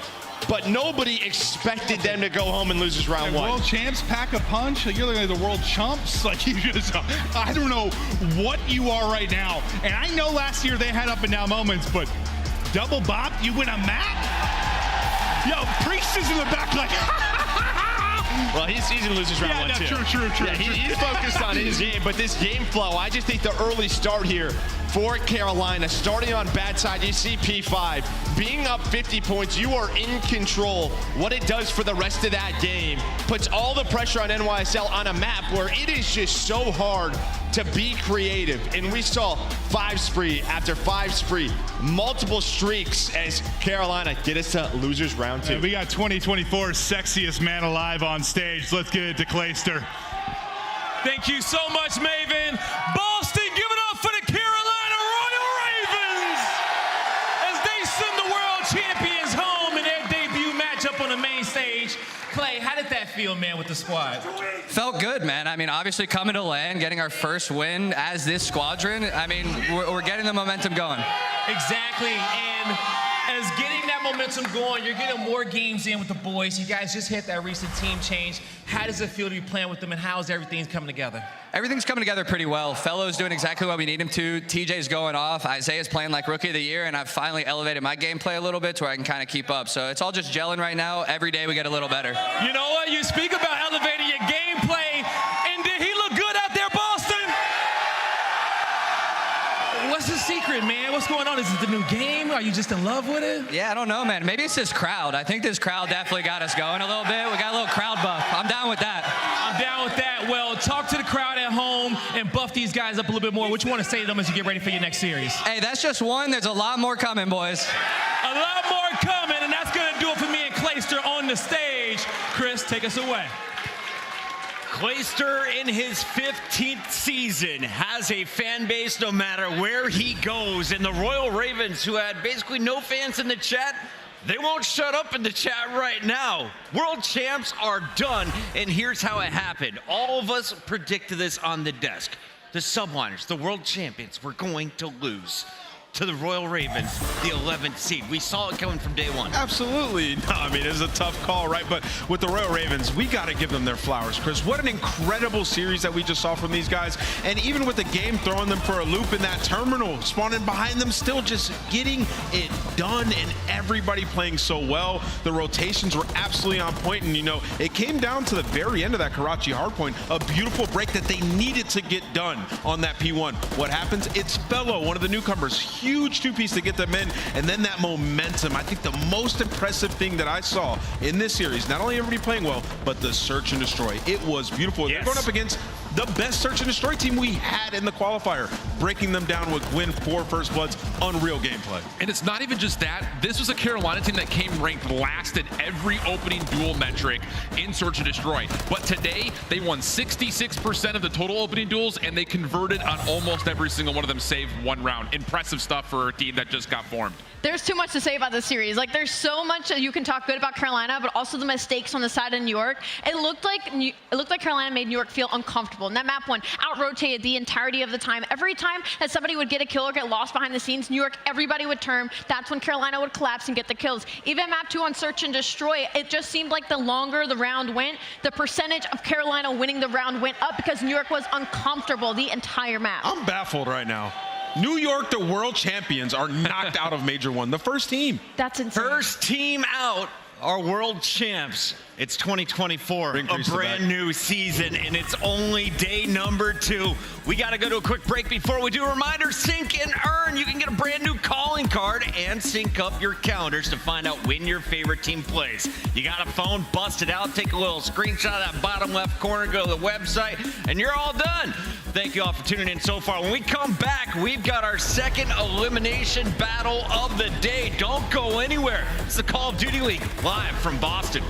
But nobody expected them to go home and lose this round 1. World champs pack a punch. Like, you're looking at the world chumps. Like, you just, I don't know what you are right now. And I know last year they had up and down moments, but double bop, you win a map? Yo, Priestahh is in the back like, well, he's in losers round 1 too. True. Yeah, he's focused on his game, but this game flow, I just think the early start here for Carolina, starting on bad side, you see P5 being up 50 points. You are in control. What it does for the rest of that game puts all the pressure on NYSL on a map where it is just so hard to be creative. And we saw 5 spree after 5 spree, multiple streaks as Carolina get us to losers round 2. We got 2024's sexiest man alive on stage. Let's get it to Clayster. Thank you so much, Maven. Boston, give it up for the Carolina Royal Ravens as they send the world champions home in their debut matchup on the main stage. Clay, how did that feel, man, with the squad? Felt good, man. I mean, obviously coming to LAN, getting our first win as this squadron. I mean, we're getting the momentum going. Exactly, and as getting that momentum going, you're getting more games in with the boys. You guys just hit that recent team change. How does it feel to be playing with them, and how's everything coming together? Everything's coming together pretty well. Fellow's doing exactly what we need him to. TJ's going off. Isaiah's playing like Rookie of the Year, and I've finally elevated my gameplay a little bit to where I can kind of keep up. So it's all just gelling right now. Every day we get a little better. You know what? You speak about elevating your gameplay, and did he look good out there, Boston? What's the secret, man? What's going on? Is it the new game? Are you just in love with it? Yeah, I don't know, man. Maybe it's this crowd. I think this crowd definitely got us going a little bit. We got a little crowd buff. I'm down with that. I'm down with that. Well, talk to the crowd at home and buff these guys up a little bit more. What you want to say to them as you get ready for your next series? Hey, that's just one. There's a lot more coming, boys. A lot more coming, and that's going to do it for me and Clayster on the stage. Chris, take us away. Clayster in his 15th season has a fan base no matter where he goes. And the Royal Ravens, who had basically no fans in the chat, they won't shut up in the chat right now. World champs are done, and here's how it happened. All of us predicted this on the desk. The Subliners, the world champions, were going to lose. to the Royal Ravens, the 11th seed. We saw it coming from day one. Absolutely. No, I mean, it's a tough call, right? But with the Royal Ravens, we got to give them their flowers, Chris. What an incredible series that we just saw from these guys. And even with the game throwing them for a loop in that terminal, spawning behind them, still just getting it done, and everybody playing so well. The rotations were absolutely on point, and, you know, it came down to the very end of that Karachi hardpoint, a beautiful break that they needed to get done on that P1. What happens? It's Bello, one of the newcomers. Huge two-piece to get them in, and then that momentum. I think the most impressive thing that I saw in this series, not only everybody playing well, but the search and destroy. It was beautiful. Yes. They're going up against the best search and destroy team we had in the qualifier, breaking them down with Gwinn, 4 First Bloods, unreal gameplay. And it's not even just that. This was a Carolina team that came ranked last in every opening duel metric in Search and Destroy. But today, they won 66% of the total opening duels, and they converted on almost every single one of them, save one round. Impressive stuff for a team that just got formed. There's too much to say about this series. Like, there's so much that you can talk good about Carolina, but also the mistakes on the side of New York. It looked like Carolina made New York feel uncomfortable. And that map one out-rotated the entirety of the time. Every time that somebody would get a kill or get lost behind the scenes, New York, everybody would turn. That's when Carolina would collapse and get the kills. Even map 2 on Search and Destroy, it just seemed like the longer the round went, the percentage of Carolina winning the round went up because New York was uncomfortable the entire map. I'm baffled right now. New York, the world champions, are knocked out of Major 1. The first team. That's insane. First team out are world champs. It's 2024, a brand new season, and it's only day number 2. We got to go to a quick break before we do. A reminder, sync and earn. You can get a brand new calling card and sync up your calendars to find out when your favorite team plays. You got a phone, bust it out, take a little screenshot of that bottom left corner, go to the website, and you're all done. Thank you all for tuning in so far. When we come back, we've got our second elimination battle of the day. Don't go anywhere. It's the Call of Duty League, live from Boston.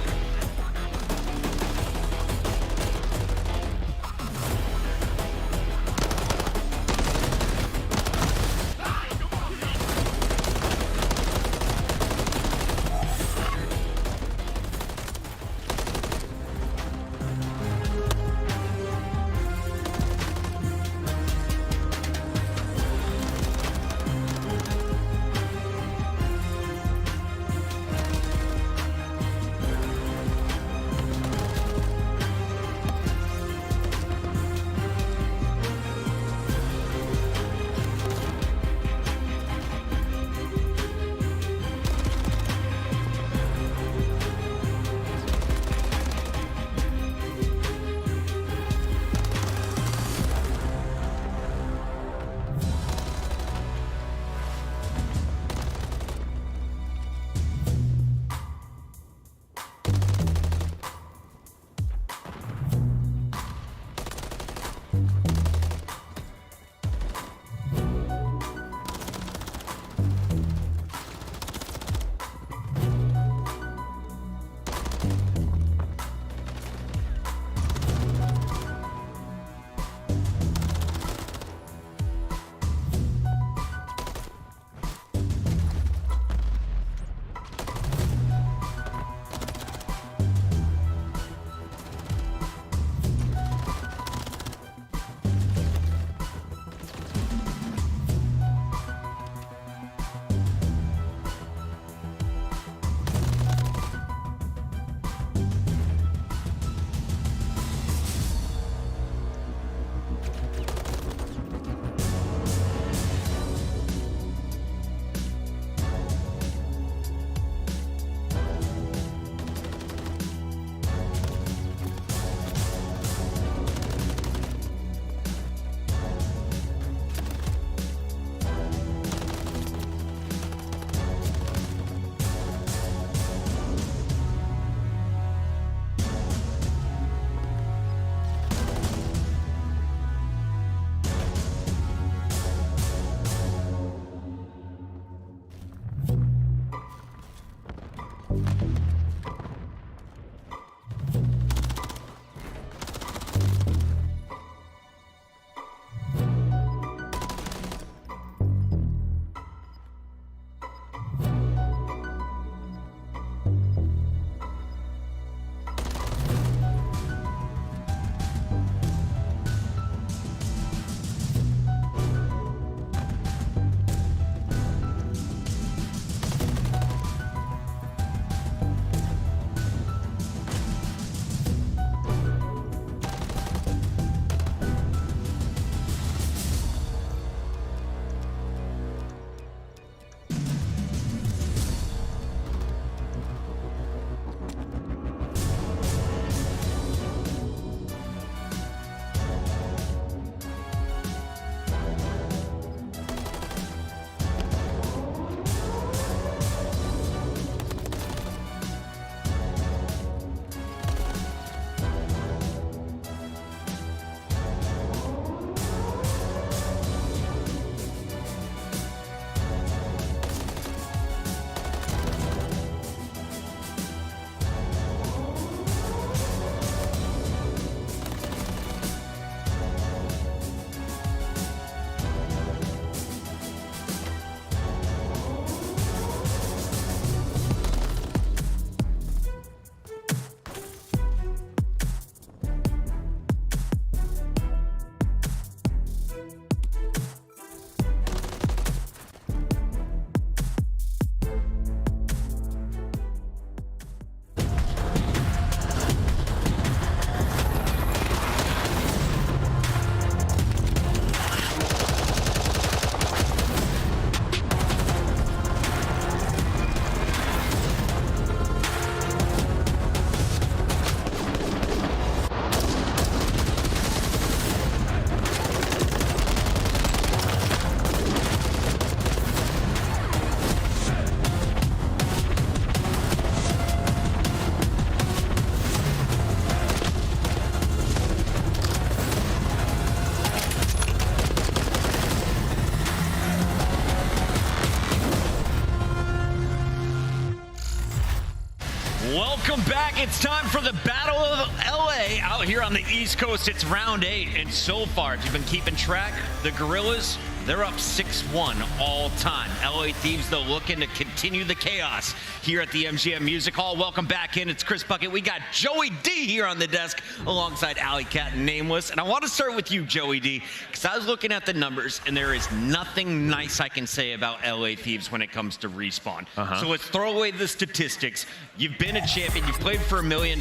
Welcome back. It's time for the Battle of LA out here on the East Coast. It's round 8, and so far, if you've been keeping track, the Guerrillas, they're up 6-1 all time. LA Thieves, though, looking to continue the chaos here at the MGM Music Hall. Welcome back in. It's Chris Bucket. We got Joey D here on the desk alongside Alley Cat and Nameless. And I want to start with you, Joey D, because I was looking at the numbers, and there is nothing nice I can say about LA Thieves when it comes to respawn. So let's throw away the statistics. You've been a champion. You've played for $1 million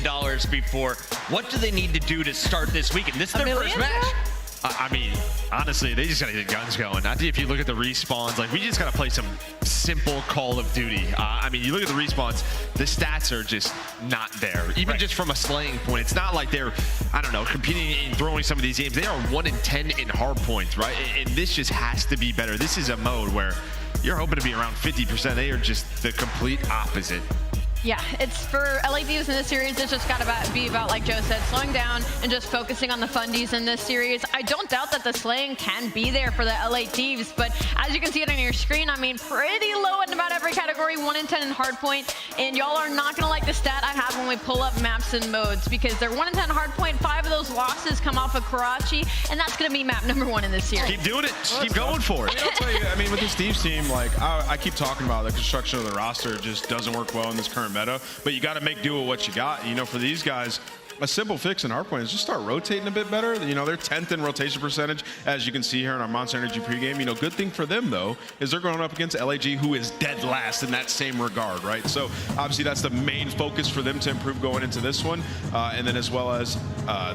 before. What do they need to do to start this weekend? This is their first match. I mean, honestly, they just got to get guns going. I think if you look at the respawns, like, we just got to play some simple Call of Duty. I mean, you look at the respawns, the stats are just not there. Even just from a slaying point, it's not like they're, I don't know, competing and throwing some of these games. They are 1 in 10 in hard points, right? And this just has to be better. This is a mode where you're hoping to be around 50%. They are just the complete opposite. Yeah, it's for LA Thieves in this series, it's just got to be about, like Joe said, slowing down and just focusing on the fundies in this series. I don't doubt that the slaying can be there for the LA Thieves, but as you can see it on your screen, I mean, pretty low in about every category, 1 in 10 in hardpoint, and y'all are not going to like the stat I have when we pull up maps and modes, because they're 1 in 10 hardpoint, 5 of those losses come off of Karachi, and that's going to be map number 1 in this series. Keep doing it. Just keep going for it. I mean, I'll tell you, I mean, with this Thieves team, like, I keep talking about the construction of the roster just doesn't work well in this current meta, but you got to make do with what you got. You know, for these guys, a simple fix in hardpoint is just start rotating a bit better. You know, they're 10th in rotation percentage, as you can see here in our Monster Energy pregame. You know, good thing for them, though, is they're going up against LAG, who is dead last in that same regard, right? So, obviously, that's the main focus for them to improve going into this one. And then as well as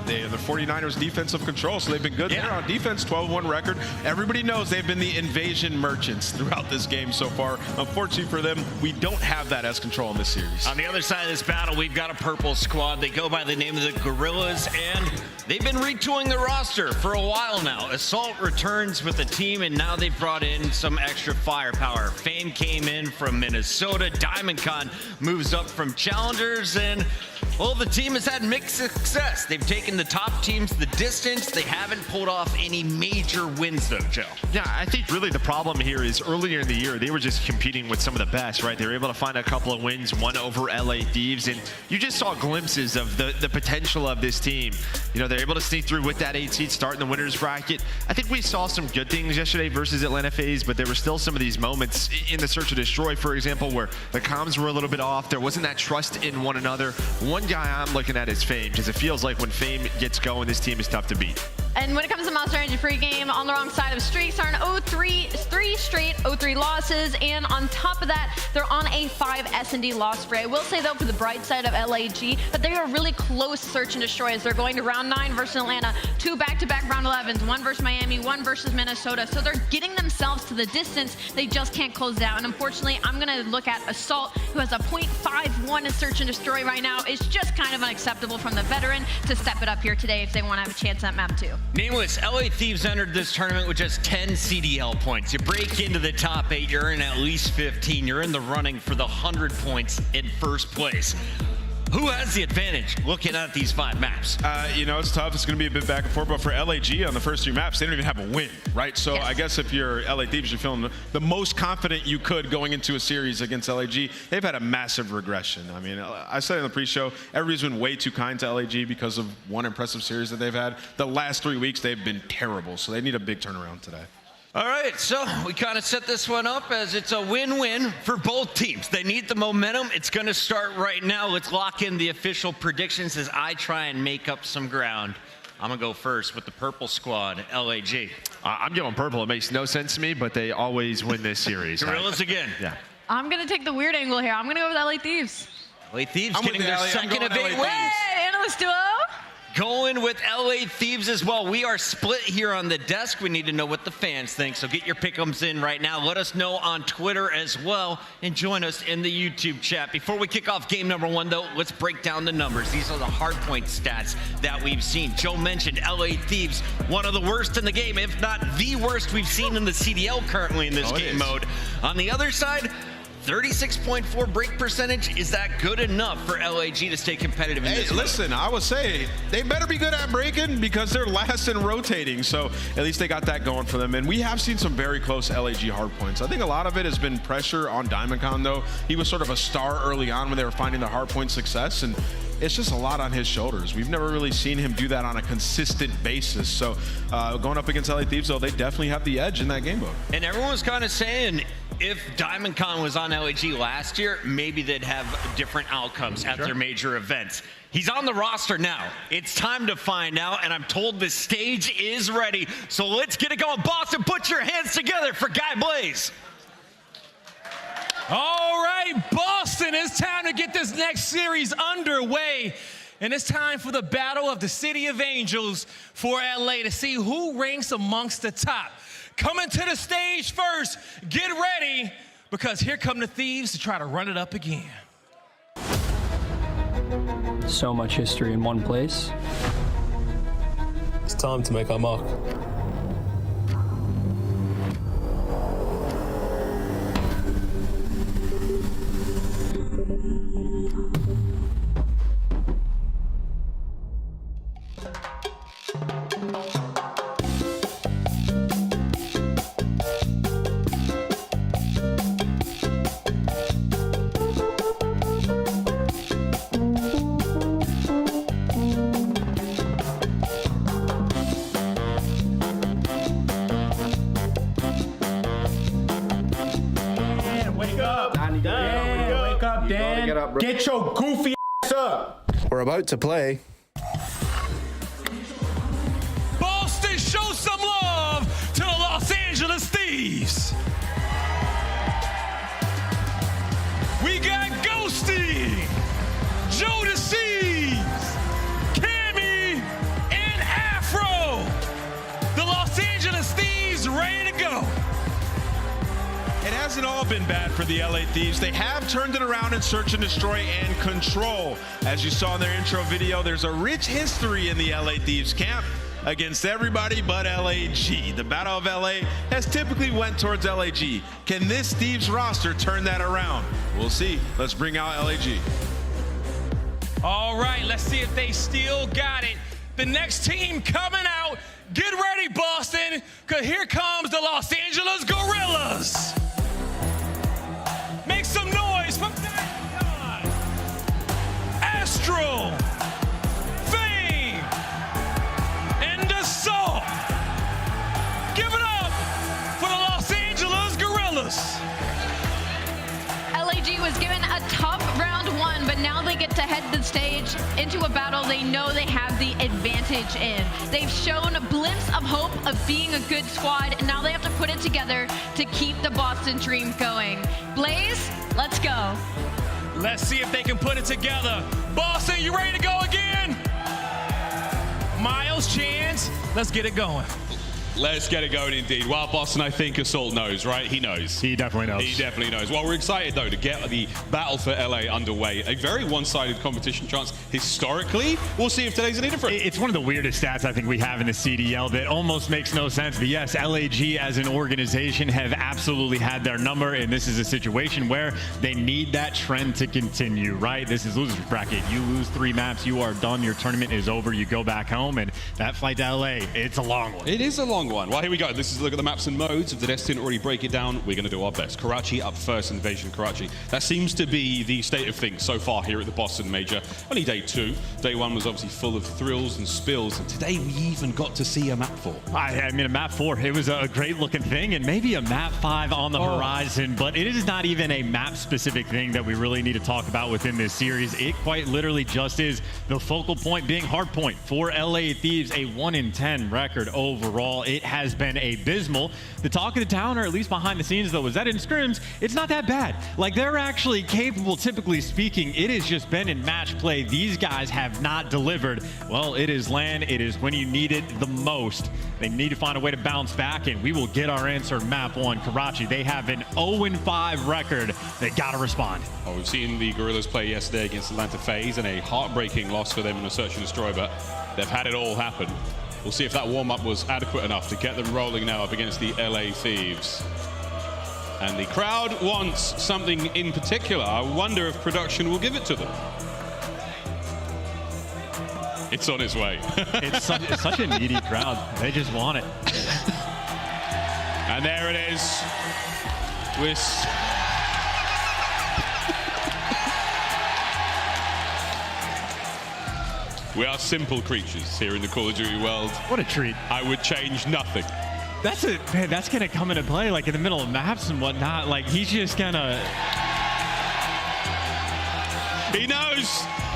the 49ers defensive control. So they've been good there on defense, 12-1 record. Everybody knows they've been the invasion merchants throughout this game so far. Unfortunately for them, we don't have that as control in this series. On the other side of this battle, we've got a purple squad. They go by the name of the Guerrillas, and they've been retooling the roster for a while now. Assault returns with the team, and now they've brought in some extra firepower. Fame came in from Minnesota. DiamondCon moves up from Challengers, and well, the team has had mixed success. They've taken the top teams the distance. They haven't pulled off any major wins, though, Joe. Yeah, I think really the problem here is earlier in the year, they were just competing with some of the best, right? They were able to find a couple of wins, one over LA Thieves, and you just saw glimpses of the potential of this team. You know, they're able to sneak through with that 8 seed start in the winner's bracket. I think we saw some good things yesterday versus Atlanta FaZe, but there were still some of these moments in the Search and Destroy, for example, where the comms were a little bit off. There wasn't that trust in one another. One guy I'm looking at is Fame, because it feels like when Fame gets going, this team is tough to beat. And when it comes to Monster Energy pregame, on the wrong side of streaks are an 3 straight 0-3 losses, and on top of that, they're on a 5 S&D loss spray. I will say, though, for the bright side of LAG, but they are really close Search and Destroy as they're going to round 9 versus Atlanta, 2 back-to-back round 11s, 1 versus Miami, 1 versus Minnesota. So they're getting themselves to the distance. They just can't close out. And unfortunately, I'm going to look at Assault, who has a .51 in Search and Destroy right now. It's just kind of unacceptable from the veteran to step it up here today if they want to have a chance at map 2. Nameless, LA Thieves entered this tournament with just 10 CDL points. You break into the top 8, you're in at least 15. You're in the running for the 100 points in first place. Who has the advantage looking at these 5 maps? You know, it's tough. It's going to be a bit back and forth. But for LAG on the first 3 maps, they don't even have a win, right? So I guess if you're LA Thieves, you're feeling the most confident you could going into a series against LAG. They've had a massive regression. I mean, I said in the pre-show, everybody's been way too kind to LAG because of one impressive series that they've had. The last 3 weeks, they've been terrible. So they need a big turnaround today. All right, so we kind of set this one up as it's a win-win for both teams. They need the momentum. It's going to start right now. Let's lock in the official predictions as I try and make up some ground. I'm going to go first with the purple squad, LAG. I'm going purple. It makes no sense to me, but they always win this series. Guerrillas again. Yeah. I'm going to take the weird angle here. I'm going to go with LA Thieves. LA Thieves getting their second of 8 wins. Hey, analyst duo. Going with LA Thieves as well. We are split here on the desk. We need to know what the fans think, so get your pick'ems in right now. Let us know on Twitter as well, and join us in the YouTube chat. Before we kick off game number 1, though, let's break down the numbers. These are the hardpoint stats that we've seen. Joe mentioned LA Thieves, one of the worst in the game, if not the worst we've seen in the CDL currently in this game mode. On the other side, 36.4 break percentage. Is that good enough for LAG to stay competitive in this? Listen, I would say they better be good at breaking because they're last in rotating. So at least they got that going for them. And we have seen some very close LAG hardpoints. I think a lot of it has been pressure on Diamondcon, though. He was sort of a star early on when they were finding the hardpoint success. And it's just a lot on his shoulders. We've never really seen him do that on a consistent basis. So going up against LA Thieves, though, they definitely have the edge in that game book. And everyone was kind of saying if Diamondcon was on LAG last year, maybe they'd have different outcomes at their major events. He's on the roster now. It's time to find out, and I'm told the stage is ready. So let's get it going. Boston, put your hands together for Guy Blaze. All right, Boston, it's time to get this next series underway. And it's time for the battle of the City of Angels for LA to see who ranks amongst the top. Coming to the stage first, get ready, because here come the Thieves to try to run it up again. So much history in one place. It's time to make our mark. Get your goofy ass up. We're about to play. Boston, show some love to the Los Angeles Thieves. We got Ghosty, Joedecieves, Cammy, and Afro. The Los Angeles Thieves ready to go. It hasn't all been bad for the LA Thieves. They have turned it around in Search and Destroy and Control. As you saw in their intro video, there's a rich history in the LA Thieves camp against everybody but LAG. The Battle of LA has typically went towards LAG. Can this Thieves roster turn that around? We'll see. Let's bring out LAG. All right, let's see if they still got it. The next team coming out, get ready, Boston, because here comes the Los Angeles Guerrillas. Make some noise from Diamondcon, Astro, Fame, and Assault. Give it up for the Los Angeles Guerrillas. LAG was given a tough round one, but now they get to head the stage into a battle they know they have the advantage in. They've shown a glimpse of hope of being a good squad, and now they have to put it together to keep the Boston dream going. Blaze, let's go. Let's see if they can put it together. Boston, you ready to go again? Miles, Chance, let's get it going. Let's get it going indeed. Well, Boston, I think Assault knows, right? He knows. He definitely knows. He definitely knows. Well, we're excited, though, to get the battle for LA underway. A very one-sided competition chance historically. We'll see if today's any different. It's one of the weirdest stats I think we have in the CDL that almost makes no sense. But yes, LAG as an organization have absolutely had their number, and this is a situation where they need that trend to continue, right? This is loser's bracket. You lose 3 maps, you are done. Your tournament is over. You go back home, and that flight to LA, it's a long one. It is a long one. Well, here we go. This is a look at the maps and modes. If the Destiny didn't already break it down, we're going to do our best. Karachi up first, Invasion Karachi. That seems to be the state of things so far here at the Boston Major. Only day 2. Day 1 was obviously full of thrills and spills, and today we even got to see a map 4. I mean, a map 4, it was a great looking thing, and maybe a map 5 on the horizon, but it is not even a map specific thing that we really need to talk about within this series. It quite literally just is the focal point being hardpoint for LA Thieves, a 1-in-10 record overall. It has been abysmal. The talk of the town, or at least behind the scenes though, was that in scrims, it's not that bad. Like, they're actually capable, typically speaking. It has just been in match play. These guys have not delivered. Well, it is LAN. It is when you need it the most. They need to find a way to bounce back, and we will get our answer. Map 1, Karachi. They have an 0-5 record. They gotta respond. Oh, we've seen the Guerrillas play yesterday against Atlanta FaZe, and a heartbreaking loss for them in a Search and Destroy, but they've had it all happen. We'll see if that warm-up was adequate enough to get them rolling now up against the LA Thieves. And the crowd wants something in particular. I wonder if production will give it to them. It's on its way. It's such a needy crowd. They just want it. And there it is. We are simple creatures here in the Call of Duty world. What a treat. I would change nothing. That's it, man. That's gonna come into play like in the middle of maps and whatnot. Like he's just gonna.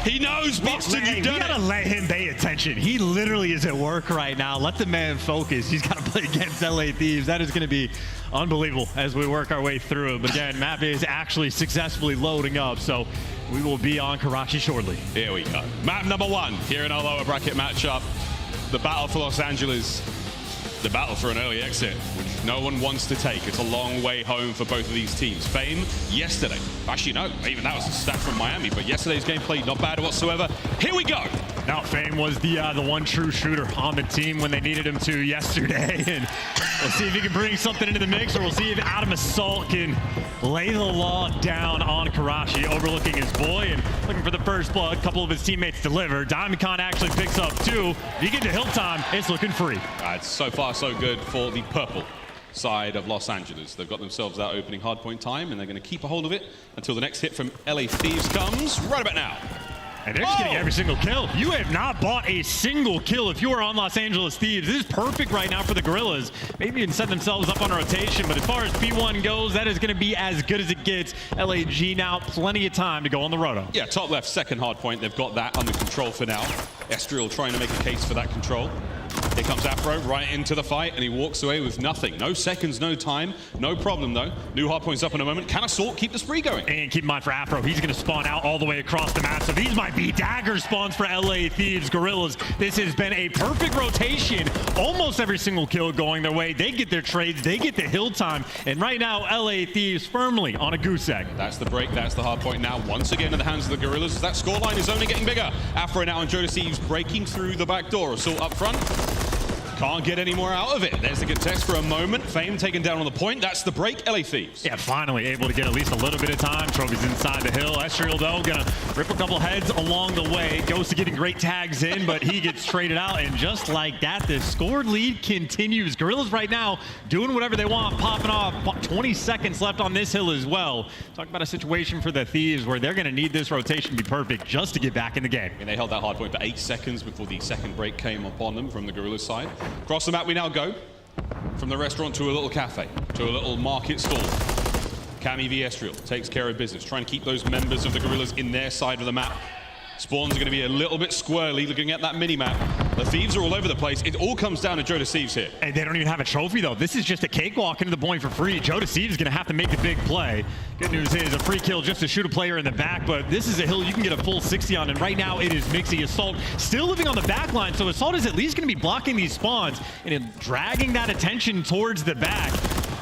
He knows, Boston. You gotta let him pay attention. He literally is at work right now. Let the man focus. He's got to play against LA Thieves. That is going to be unbelievable as we work our way through it. But again, map is actually successfully loading up, so we will be on Karachi shortly. Here we go. Map number 1 here in our lower bracket matchup. The battle for Los Angeles. The battle for an early exit, which no one wants to take. It's a long way home for both of these teams. Fame, yesterday. Actually, no, even that was a stat from Miami, but yesterday's gameplay, not bad whatsoever. Here we go. Now, Fame was the one true shooter on the team when they needed him to yesterday. And we'll see if he can bring something into the mix, or we'll see if Adam Assault can lay the law down on Karachi, overlooking his boy and looking for the first blood. A couple of his teammates deliver. DiamondCon actually picks up 2. If you get to hill time, it's looking free. It's so far so good for the purple side of Los Angeles. They've got themselves that opening hardpoint time, and they're going to keep a hold of it until the next hit from LA Thieves comes right about now. And they're just getting every single kill. You have not bought a single kill if you are on Los Angeles Thieves. This is perfect right now for the Guerrillas. Maybe even set themselves up on a rotation, but as far as P1 goes, that is going to be as good as it gets. LAG now, plenty of time to go on the roto. Yeah, top left, second hard point. They've got that under control for now. Estriel trying to make a case for that control. Here comes Afro right into the fight, and he walks away with nothing. No seconds, no time. No problem, though. New hard points up in a moment. Can Assault keep the spree going? And keep in mind for Afro, he's going to spawn out all the way across the map. So these might be dagger spawns for LA Thieves Guerrillas. This has been a perfect rotation. Almost every single kill going their way. They get their trades. They get the hill time. And right now, LA Thieves firmly on a goose egg. That's the break. That's the hard point now. Once again in the hands of the Guerrillas. That scoreline is only getting bigger. Afro now and Joedecieves breaking through the back door. Assault up front. Can't get any more out of it. There's the contest for a moment. Fame taken down on the point. That's the break. LA Thieves. Yeah, finally able to get at least a little bit of time. Trophy's inside the hill. Estriel, though, gonna rip a couple heads along the way. Ghosty getting great tags in, but he gets traded out. And just like that, the scored lead continues. Guerrillas right now doing whatever they want, popping off. 20 seconds left on this hill as well. Talk about a situation for the Thieves where they're gonna need this rotation to be perfect just to get back in the game. And they held that hard point for 8 seconds before the second break came upon them from the Guerrillas side. Across the map we now go, from the restaurant to a little cafe, to a little market stall. Cammy v Estriel takes care of business, trying to keep those members of the Guerrillas in their side of the map. Spawns are going to be a little bit squirrely looking at that mini-map. The Thieves are all over the place. It all comes down to Joedecieves here. And they don't even have a trophy, though. This is just a cakewalk into the point for free. Joedecieves is going to have to make the big play. Good news is a free kill just to shoot a player in the back, but this is a hill you can get a full 60 on, and right now it is Mixy. Assault still living on the back line, so Assault is at least going to be blocking these spawns and dragging that attention towards the back.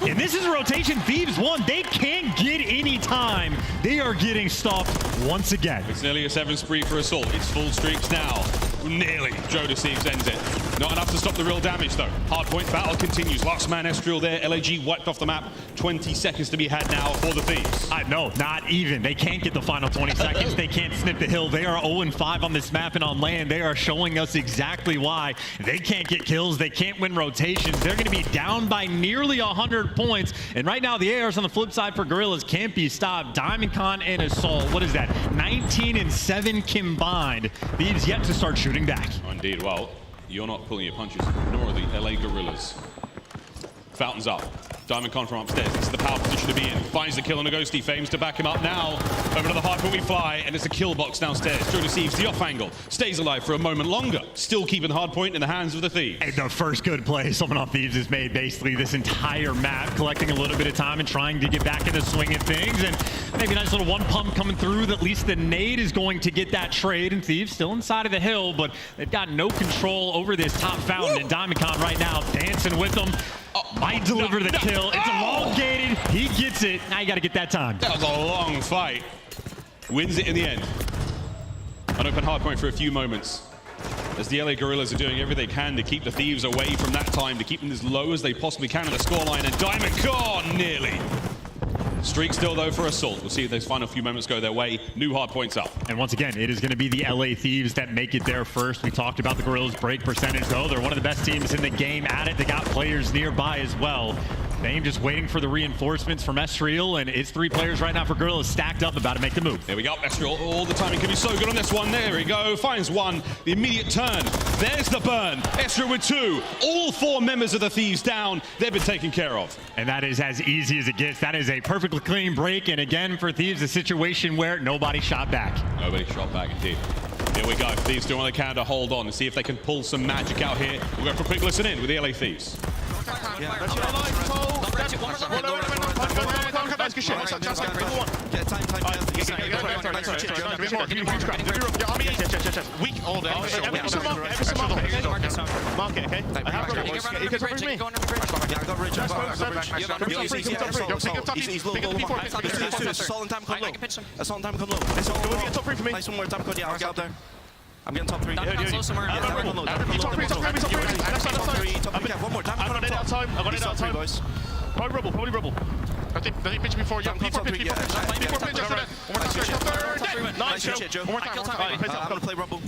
And this is a rotation Thieves won. They can't get any time. They are getting stopped once again. It's nearly a 7 spree for Assault. It's full streaks now. Nearly. Joedecieves ends it. Not enough to stop the real damage, though. Hardpoint battle continues. Last man Estriel there. LAG wiped off the map. 20 seconds to be had now for the Thieves. No, not even. They can't get the final 20 seconds. They can't snip the hill. They are 0-5 on this map and on land. They are showing us exactly why. They can't get kills. They can't win rotations. They're going to be down by nearly 100 points. And right now, the ARs on the flip side for Guerrillas can't be stopped. DiamondCon and Assault, what is that? 19-7 combined. Thieves yet to start shooting back. Indeed. Well, you're not pulling your punches, nor are the LA Guerrillas. Fountain's up. DiamondCon from upstairs. This is the power position to be in. Finds the kill on a Ghosty. Fames to back him up now. Over to the hard point we fly, and it's a kill box downstairs. Joedecieves the off angle. Stays alive for a moment longer. Still keeping the hard point in the hands of the Thieves. And the first good play someone on Thieves has made basically this entire map, collecting a little bit of time and trying to get back into the swing of things. And maybe a nice little one pump coming through. At least the nade is going to get that trade. And Thieves still inside of the hill, but they've got no control over this top fountain. And DiamondCon right now dancing with them. Might deliver the kill. It's elongated. He gets it. Now you got to get that time. That was a long fight. Wins it in the end. An open hard point for a few moments. As the LA Guerrillas are doing everything they can to keep the Thieves away from that time, to keep them as low as they possibly can on the scoreline. And DiamondCon nearly. Streak still though for Assault. We'll see if those final few moments go their way. New hard points up. And once again, it is going to be the LA Thieves that make it there first. We talked about the Guerrillas' break percentage, though. They're one of the best teams in the game at it. They got players nearby as well. Fame just waiting for the reinforcements from Estriel, and it's 3 players right now for Guerrillas stacked up, about to make the move. There we go. Estriel, all the timing can be so good on this one. There we go. Finds one. The immediate turn. There's the burn. Estriel with 2. All 4 members of the Thieves down. They've been taken care of. And that is as easy as it gets. That is a perfectly clean break. And again, for Thieves, a situation where nobody shot back. Nobody shot back indeed. Here we go. Thieves doing what they can to hold on and see if they can pull some magic out here. We'll go for a quick listen in with the LA Thieves. Weak all day. Market, okay? You can bridge me. I got ridge. Assault time come low. Assault time come low. Go get top 3 for me. Nice one more top code. Yeah, I'll get up there. I'm getting top 3. Top 3. One more. I got it out time. Boys. Probably Rebel. I think pitch before you. P4 pitch. Nice shit, Joe. One more time. I'm gonna play Rumble.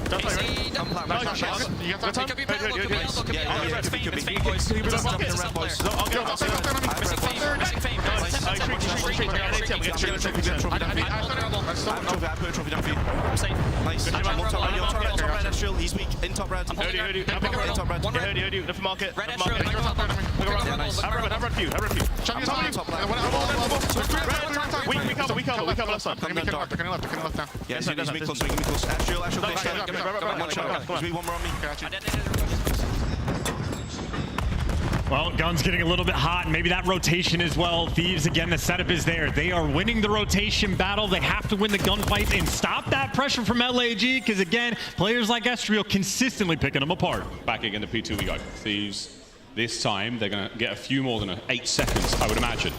Nice shot. You got time? He's weak. In top red. Left market. We cover left side. They're gonna left now. Yeah, he's me close. One more on me. Well, Gun's getting a little bit hot, and maybe that rotation as well. Thieves, again, the setup is there. They are winning the rotation battle. They have to win the gunfights and stop that pressure from LAG, because, again, players like Estriel consistently picking them apart. Back again to P2 we go. Thieves, this time, they're going to get a few more than 8 seconds, I would imagine.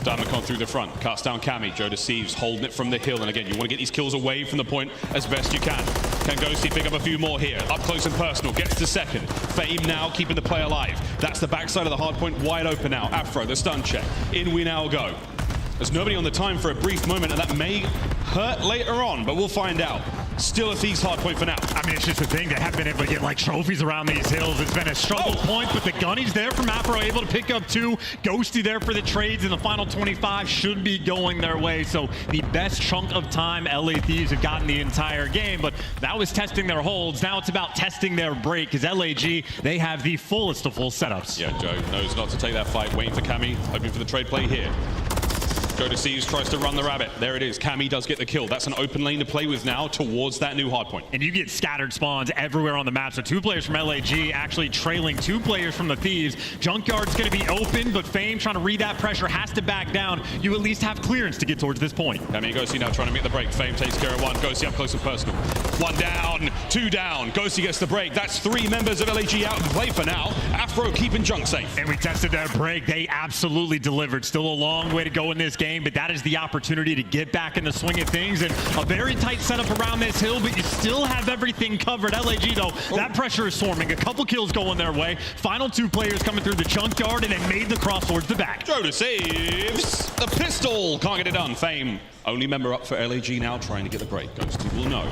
Diamond through the front, cuts down Cammy. Joedecieves holding it from the hill, and again, you want to get these kills away from the point as best you can. Can Ghosty pick up a few more here? Up close and personal, gets to second. Fame now keeping the play alive. That's the backside of the hard point wide open now. Afro, the stun check. In we now go. There's nobody on the time for a brief moment, and that may hurt later on, but we'll find out. Still a Thieves hard point for now. I mean, it's just the thing. They have been able to get, like, trophies around these hills. It's been a struggle point, but the gunnies there from Afro able to pick up 2. Ghosty there for the trades, and the final 25 should be going their way. So the best chunk of time LA Thieves have gotten the entire game, but that was testing their holds. Now it's about testing their break, because LAG, they have the fullest of full setups. Yeah, Joe knows not to take that fight, waiting for Cammy, hoping for the trade play here. Joedecieves tries to run the rabbit. There it is. Cammy does get the kill. That's an open lane to play with now towards that new hardpoint. And you get scattered spawns everywhere on the map. So 2 players from LAG actually trailing 2 players from the Thieves. Junkyard's going to be open, but Fame trying to read that pressure has to back down. You at least have clearance to get towards this point. Cammy and Ghosty now trying to make the break. Fame takes care of 1. Ghosty up close and personal. 1 down, 2 down. Ghosty gets the break. That's 3 members of LAG out in play for now. Afro keeping Junk safe. And we tested their break. They absolutely delivered. Still a long way to go in this game, but that is the opportunity to get back in the swing of things, and a very tight setup around this hill, but you still have everything covered. LAG, though, that pressure is swarming. A couple kills going their way. Final 2 players coming through the junkyard, and they made the cross towards the back. Joedecieves, the pistol, can't get it done. Fame, only member up for LAG now, trying to get the break. Ghosty will know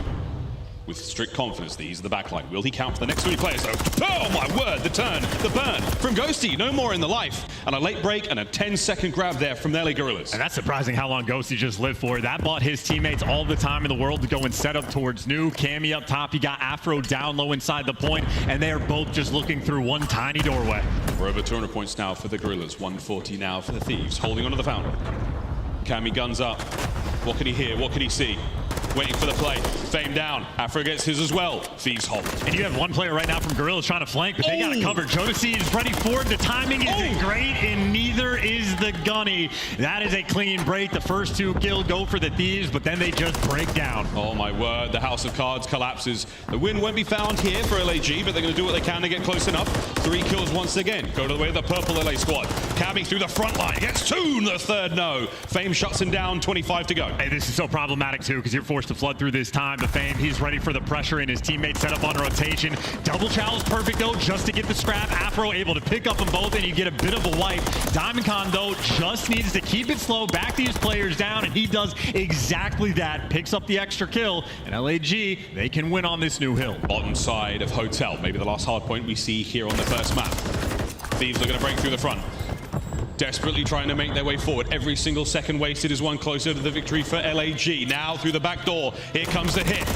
with strict confidence that he's the backline. Will he count for the next 3 players, though? Oh, my word, the turn, the burn from Ghosty. No more in the life. And a late break and a 10-second grab there from the LA Guerrillas. And that's surprising how long Ghosty just lived for. That bought his teammates all the time in the world to go and set up towards new. Cammy up top. You got Afro down low inside the point, and they are both just looking through one tiny doorway. We're over 200 points now for the Guerrillas. 140 now for the Thieves. Holding onto the fountain. Cammy guns up. What can he hear? What can he see? Waiting for the play. Fame down. Afro gets his as well. Thieves hold. And you have 1 player right now from Guerrillas trying to flank, but they got it covered. Joedecieves is ready for it. The timing isn't great, and neither is the gunny. That is a clean break. The first 2 kills go for the Thieves, but then they just break down. Oh my word, the House of Cards collapses. The win won't be found here for LAG, but they're going to do what they can to get close enough. 3 kills once again. Go to the way of the purple LA squad. Cammy through the front line. Gets 2, the third no. Fame shuts him down, 25 to go. Hey, this is so problematic too, because you're forced to flood through this time. time to fame. He's ready for the pressure, and his teammates set up on rotation. Double chow is perfect, though, just to get the scrap. Afro able to pick up them both, and you get a bit of a wipe. Diamondcon, though, just needs to keep it slow, back these players down, and he does exactly that. Picks up the extra kill, and LAG, they can win on this new hill. Bottom side of Hotel, maybe the last hard point we see here on the first map. Thieves are going to break through the front. Desperately trying to make their way forward. Every single second wasted is one closer to the victory for LAG. Now through the back door, here comes the hit.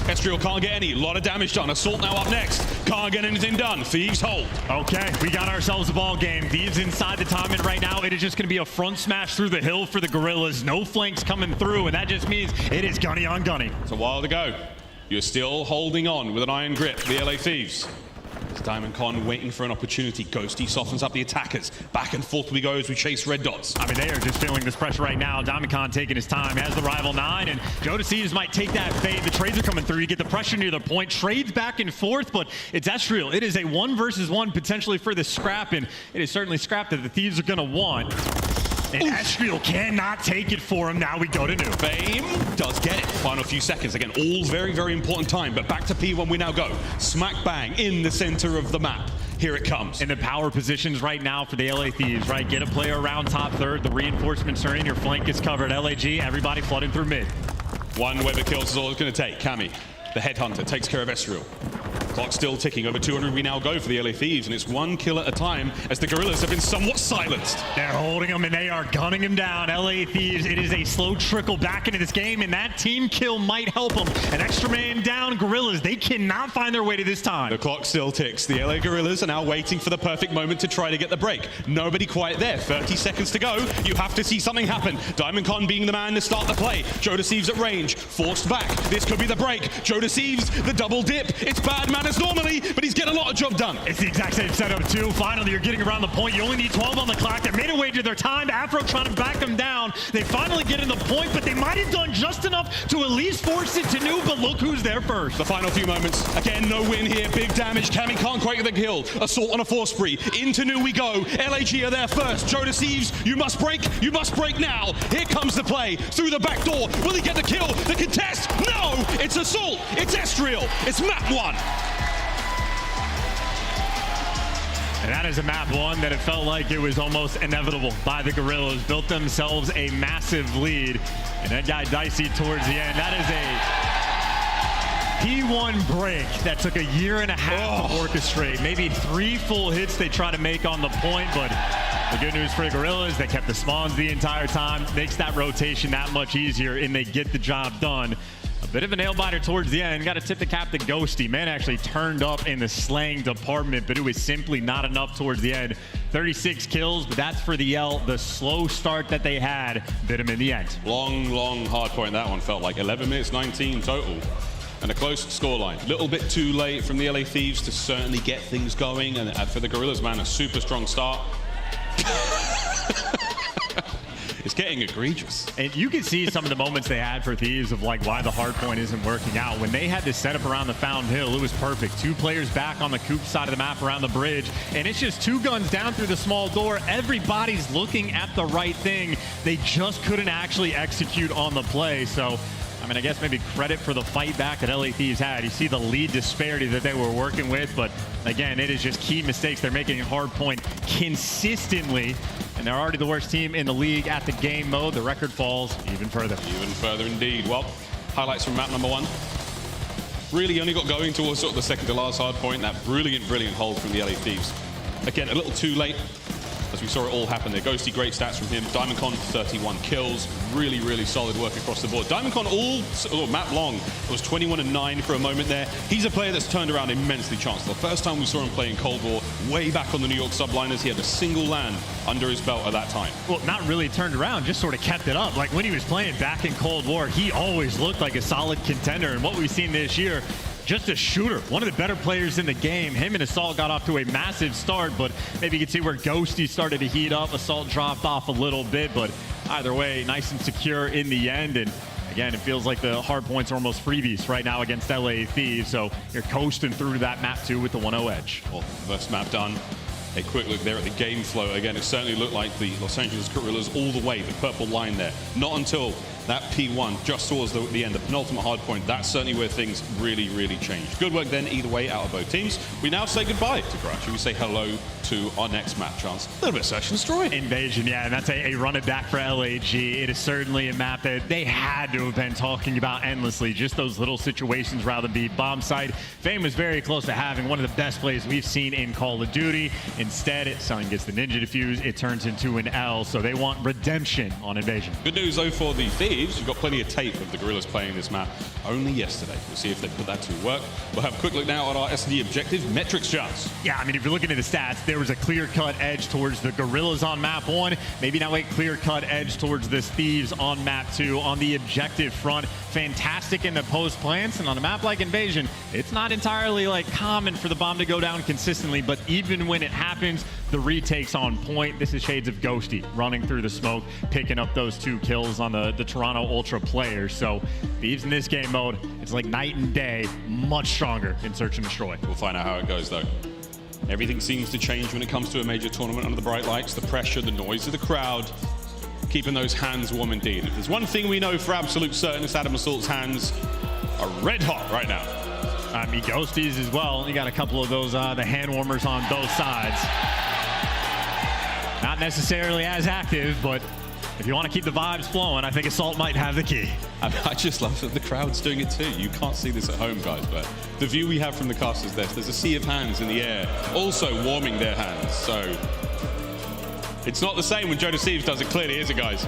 Estriel can't get any, a lot of damage done. Assault now up next, can't get anything done. Thieves hold. Okay, we got ourselves a ball game. Thieves inside the timing right now. It is just gonna be a front smash through the hill for the Guerrillas. No flanks coming through, and that just means it is gunny on gunny. It's a while to go. You're still holding on with an iron grip, the LA Thieves. Diamondcon waiting for an opportunity. Ghosty softens up the attackers. Back and forth we go as we chase red dots. I mean, they are just feeling this pressure right now. Diamondcon taking his time, has the rival 9, and Joedecieves might take that fade. The trades are coming through. You get the pressure near the point. Trades back and forth, but it's Estriel. It is a 1 versus 1 potentially for the scrap, and it is certainly scrap that the Thieves are going to want. And Estriel cannot take it for him. Now we go to new. Fame does get it. Final few seconds. Again, all very, very important time. But back to P1 we now go. Smack bang in the center of the map. Here it comes. In the power positions right now for the LA Thieves, right? Get a player around top third. The reinforcements are in. Your flank is covered. LAG, everybody flooding through mid. One wave of kills is all it's going to take. Cammy, the headhunter, takes care of Estriel. Clock still ticking. Over 200 we now go for the LA Thieves, and it's 1 kill at a time as the Guerrillas have been somewhat silenced. They're holding him, and they are gunning him down. LA Thieves, it is a slow trickle back into this game, and that team kill might help them. An extra man down. Guerrillas, they cannot find their way to this time. The clock still ticks. The LA Guerrillas are now waiting for the perfect moment to try to get the break. Nobody quite there. 30 seconds to go. You have to see something happen. Diamondcon being the man to start the play. Joedecieves at range. Forced back. This could be the break. Joedecieves, the double dip. It's bad manners normally, but he's getting a lot of job done. It's the exact same setup too. Finally, you're getting around the point. You only need 12 on the clock. They made a way to their time. Afro trying to back them down. They finally get in the point, but they might have done just enough to at least force it to new, but look who's there first. The final few moments. Again, no win here. Big damage. Cammy can't quite get the kill. Assault on a force spree. Into new we go. LAG are there first. Joedecieves, you must break. You must break now. Here comes the play. Through the back door. Will he get the kill? The contest? No! It's Assault. It's Estriel. It's map 1. And that is a map 1 that it felt like it was almost inevitable by the Guerrillas. Built themselves a massive lead. And that guy Dicey towards the end. That is a P1 break that took a year and a half to orchestrate. Maybe 3 full hits they try to make on the point, but the good news for the Guerrillas, they kept the spawns the entire time. Makes that rotation that much easier, and they get the job done. A bit of a nail-biter towards the end. Got to tip the cap to Ghosty. Man actually turned up in the slaying department, but it was simply not enough towards the end. 36 kills, but that's for the L. The slow start that they had bit him in the end. Long hard point that one felt like. 11 minutes 19 total. And a close scoreline. Little bit too late from the LA Thieves to certainly get things going. And for the Guerrillas, man, a super strong start. It's getting egregious. And you can see some of the moments they had for Thieves of like why the hard point isn't working out. When they had this setup around the Fountain Hill, it was perfect. 2 players back on the Coop side of the map around the bridge. And it's just 2 guns down through the small door. Everybody's looking at the right thing. They just couldn't actually execute on the play. So, I mean, I guess maybe credit for the fight back that LA Thieves had. You see the lead disparity that they were working with, but again, it is just key mistakes. They're making a hard point consistently, and they're already the worst team in the league at the game mode. The record falls even further. Even further indeed. Well, highlights from map number 1. Really only got going towards sort of the second to last hard point. That brilliant hold from the LA Thieves. Again, a little too late. As we saw it all happen there. Ghosty, great stats from him. Diamondcon, 31 kills. Really solid work across the board. Diamondcon map long. It was 21-9 for a moment there. He's a player that's turned around immensely, Chancellor. The first time we saw him play in Cold War, way back on the New York Subliners, he had a single land under his belt at that time. Well, not really turned around, just sort of kept it up. Like when he was playing back in Cold War, he always looked like a solid contender. And what we've seen this year, just a shooter, one of the better players in the game. Him and Assault got off to a massive start, but maybe you can see where Ghosty started to heat up. Assault dropped off a little bit, but either way, nice and secure in the end. And again, it feels like the hard points are almost freebies right now against LA Thieves, so you're coasting through that map 2 with the 1-0 edge. Well, first map done. A quick look there at the game flow. Again, it certainly looked like the Los Angeles Guerrillas all the way, the purple line there. Not until that P1 just towards the end, the penultimate hard point, that's certainly where things really, really changed. Good work then, either way, out of both teams. We now say goodbye to Karachi. We say hello to our next map chance. A little bit of search and destroy. Invasion, yeah, and that's a run it back for LAG. It is certainly a map that they had to have been talking about endlessly. Just those little situations rather than be bomb site. Fame was very close to having one of the best plays we've seen in Call of Duty. Instead, Cellium gets the ninja defuse. It turns into an L, so they want redemption on Invasion. Good news, though, for the Thieves. You've got plenty of tape of the Guerrillas playing this map only yesterday. We'll see if they put that to work. We'll have a quick look now at our S&D objective metrics charts. Yeah, I mean, if you're looking at the stats, there was a clear-cut edge towards the Guerrillas on map 1. Maybe now a clear-cut edge towards the Thieves on map 2. On the objective front, fantastic in the post plants, and on a map like Invasion, it's not entirely like common for the bomb to go down consistently, but even when it happens, the retake's on point. This is shades of Ghosty running through the smoke, picking up those 2 kills on the Toronto Ultra players. So Thieves in this game mode, it's like night and day, much stronger in search and destroy. We'll find out how it goes, though. Everything seems to change when it comes to a major tournament under the bright lights, the pressure, the noise of the crowd, keeping those hands warm indeed. If there's one thing we know for absolute certain, it's adeMasalt's hands are red hot right now. I mean, Ghosties as well. You got a couple of those, the hand warmers on both sides. Not necessarily as active, but if you want to keep the vibes flowing, I think Assault might have the key. I just love that the crowd's doing it too. You can't see this at home, guys, but the view we have from the cast is this. There's a sea of hands in the air, also warming their hands. So it's not the same when Joedecieves does it, clearly, is it, guys?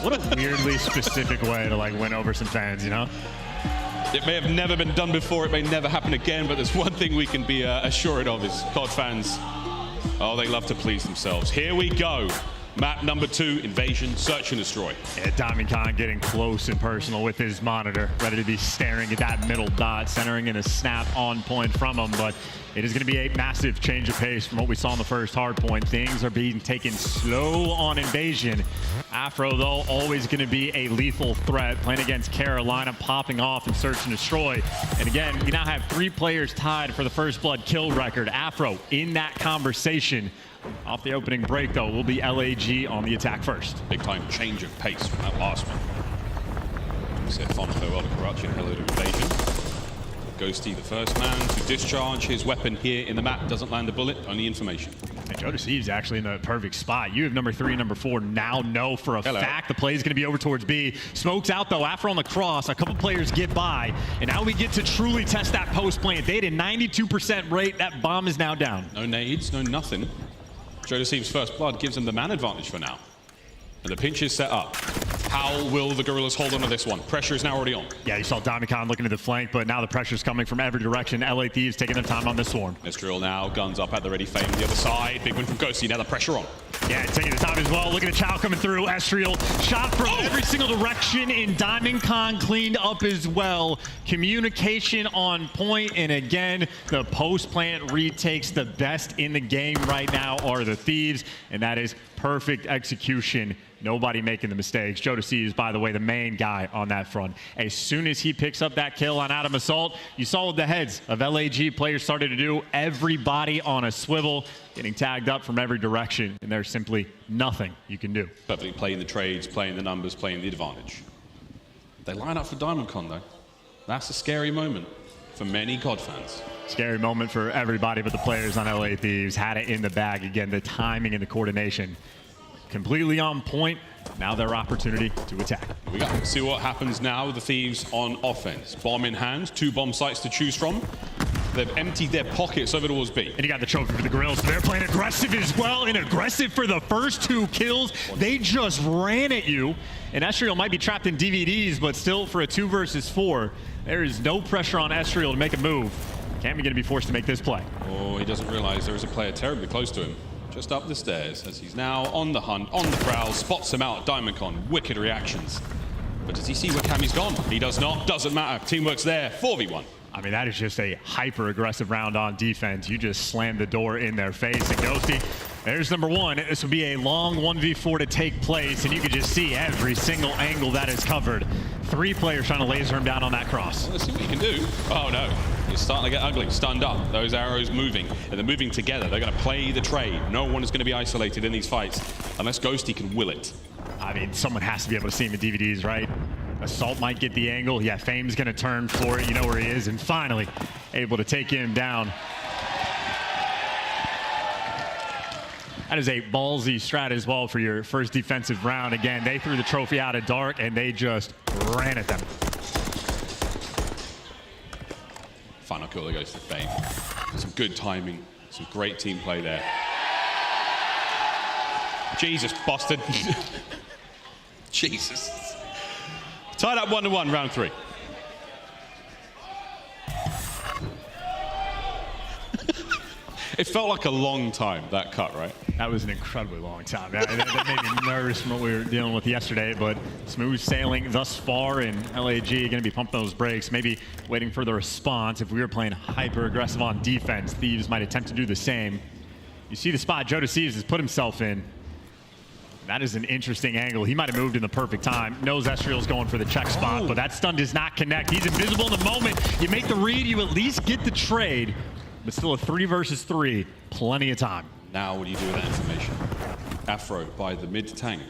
What a weirdly specific way to like win over some fans, you know? It may have never been done before, it may never happen again, but there's one thing we can be assured of is COD fans, oh, they love to please themselves. Here we go. Map number 2, Invasion, Search and Destroy. Yeah, Diamond getting close and personal with his monitor, ready to be staring at that middle dot, centering in a snap on point from him, but it is going to be a massive change of pace from what we saw in the first hard point. Things are being taken slow on Invasion. Afro, though, always going to be a lethal threat, playing against Carolina, popping off in Search and Destroy. And again, we now have 3 players tied for the first blood kill record. Afro in that conversation. Off the opening break, though, will be LAG on the attack first. Big time change of pace from that last one. We say a fond farewell to Karachi and hello to Invasion. Ghosty, the first man to discharge his weapon here in the map. Doesn't land a bullet, only information. And Joedecieves actually in the perfect spot. You have number 3 and number 4 now know for a fact the play is going to be over towards B. Smokes out, though, Afro on the cross. A couple players get by. And now we get to truly test that post plant. They had a 92% rate. That bomb is now down. No nades, no nothing. Joedecieves' first blood gives them the man advantage for now. And the pinch is set up. How will the Guerrillas hold on to this one? Pressure is now already on. Yeah, you saw Diamond looking to the flank, but now the pressure's coming from every direction. LA Thieves taking their time on this swarm. Mistral now, guns up at the ready, Fame the other side. Big win from Ghosty, now the pressure on. Yeah, taking the time as well. Look at the Chow coming through. Estriel shot from every single direction, and Diamond cleaned up as well. Communication on point, and again, the post plant retakes. The best in the game right now are the Thieves, and that is perfect execution. Nobody making the mistakes. Joedecieves, by the way, the main guy on that front. As soon as he picks up that kill on adeMasalt, you saw what the heads of LAG players started to do. Everybody on a swivel, getting tagged up from every direction, and there's simply nothing you can do. Perfectly playing the trades, playing the numbers, playing the advantage. They line up for DiamondCon, though. That's a scary moment for many COD fans. Scary moment for everybody but the players on LA Thieves. Had it in the bag. Again, the timing and the coordination completely on point. Now their opportunity to attack. Here we go. See what happens now with the Thieves on offense. Bomb in hand, 2 bomb sites to choose from. They've emptied their pockets over towards B. And you got the trophy for the Guerrillas. They're playing aggressive as well, and aggressive for the first 2 kills. They just ran at you. And Estriel might be trapped in DVDs, but still for a 2 versus 4, there is no pressure on Estriel to make a move. Cammy going to be forced to make this play. Oh, he doesn't realize there is a player terribly close to him. Just up the stairs as he's now on the hunt, on the prowl, spots him out. DiamondCon, wicked reactions. But does he see where Cammy's gone? He does not, doesn't matter. Teamwork's there, 4v1. I mean, that is just a hyper-aggressive round on defense. You just slammed the door in their face. And Ghosty, there's number 1. This would be a long 1v4 to take place, and you can just see every single angle that is covered. 3 players trying to laser him down on that cross. Let's see what he can do. Oh, no. It's starting to get ugly. Stunned up. Those arrows moving. And they're moving together. They're going to play the trade. No one is going to be isolated in these fights unless Ghosty can will it. I mean, someone has to be able to see him in DVDs, right? Assault might get the angle. Yeah, Fame's going to turn for it. You know where he is. And finally, able to take him down. That is a ballsy strat as well for your first defensive round. Again, they threw the trophy out of dark, and they just ran at them. Final kill that goes to Fame. Some good timing, some great team play there. Jesus, busted. Jesus. Tied up 1-1, round 3. It felt like a long time, that cut, right? That was an incredibly long time. That made me nervous from what we were dealing with yesterday, but smooth sailing thus far, and LAG going to be pumping those brakes, maybe waiting for the response. If we were playing hyper-aggressive on defense, Thieves might attempt to do the same. You see the spot Joedecieves has put himself in. That is an interesting angle. He might have moved in the perfect time. Knows Ezreal's going for the check spot, but that stun does not connect. He's invisible in the moment. You make the read, you at least get the trade, but still a 3 versus 3. Plenty of time. Now what do you do with that information? Afro by the mid tank.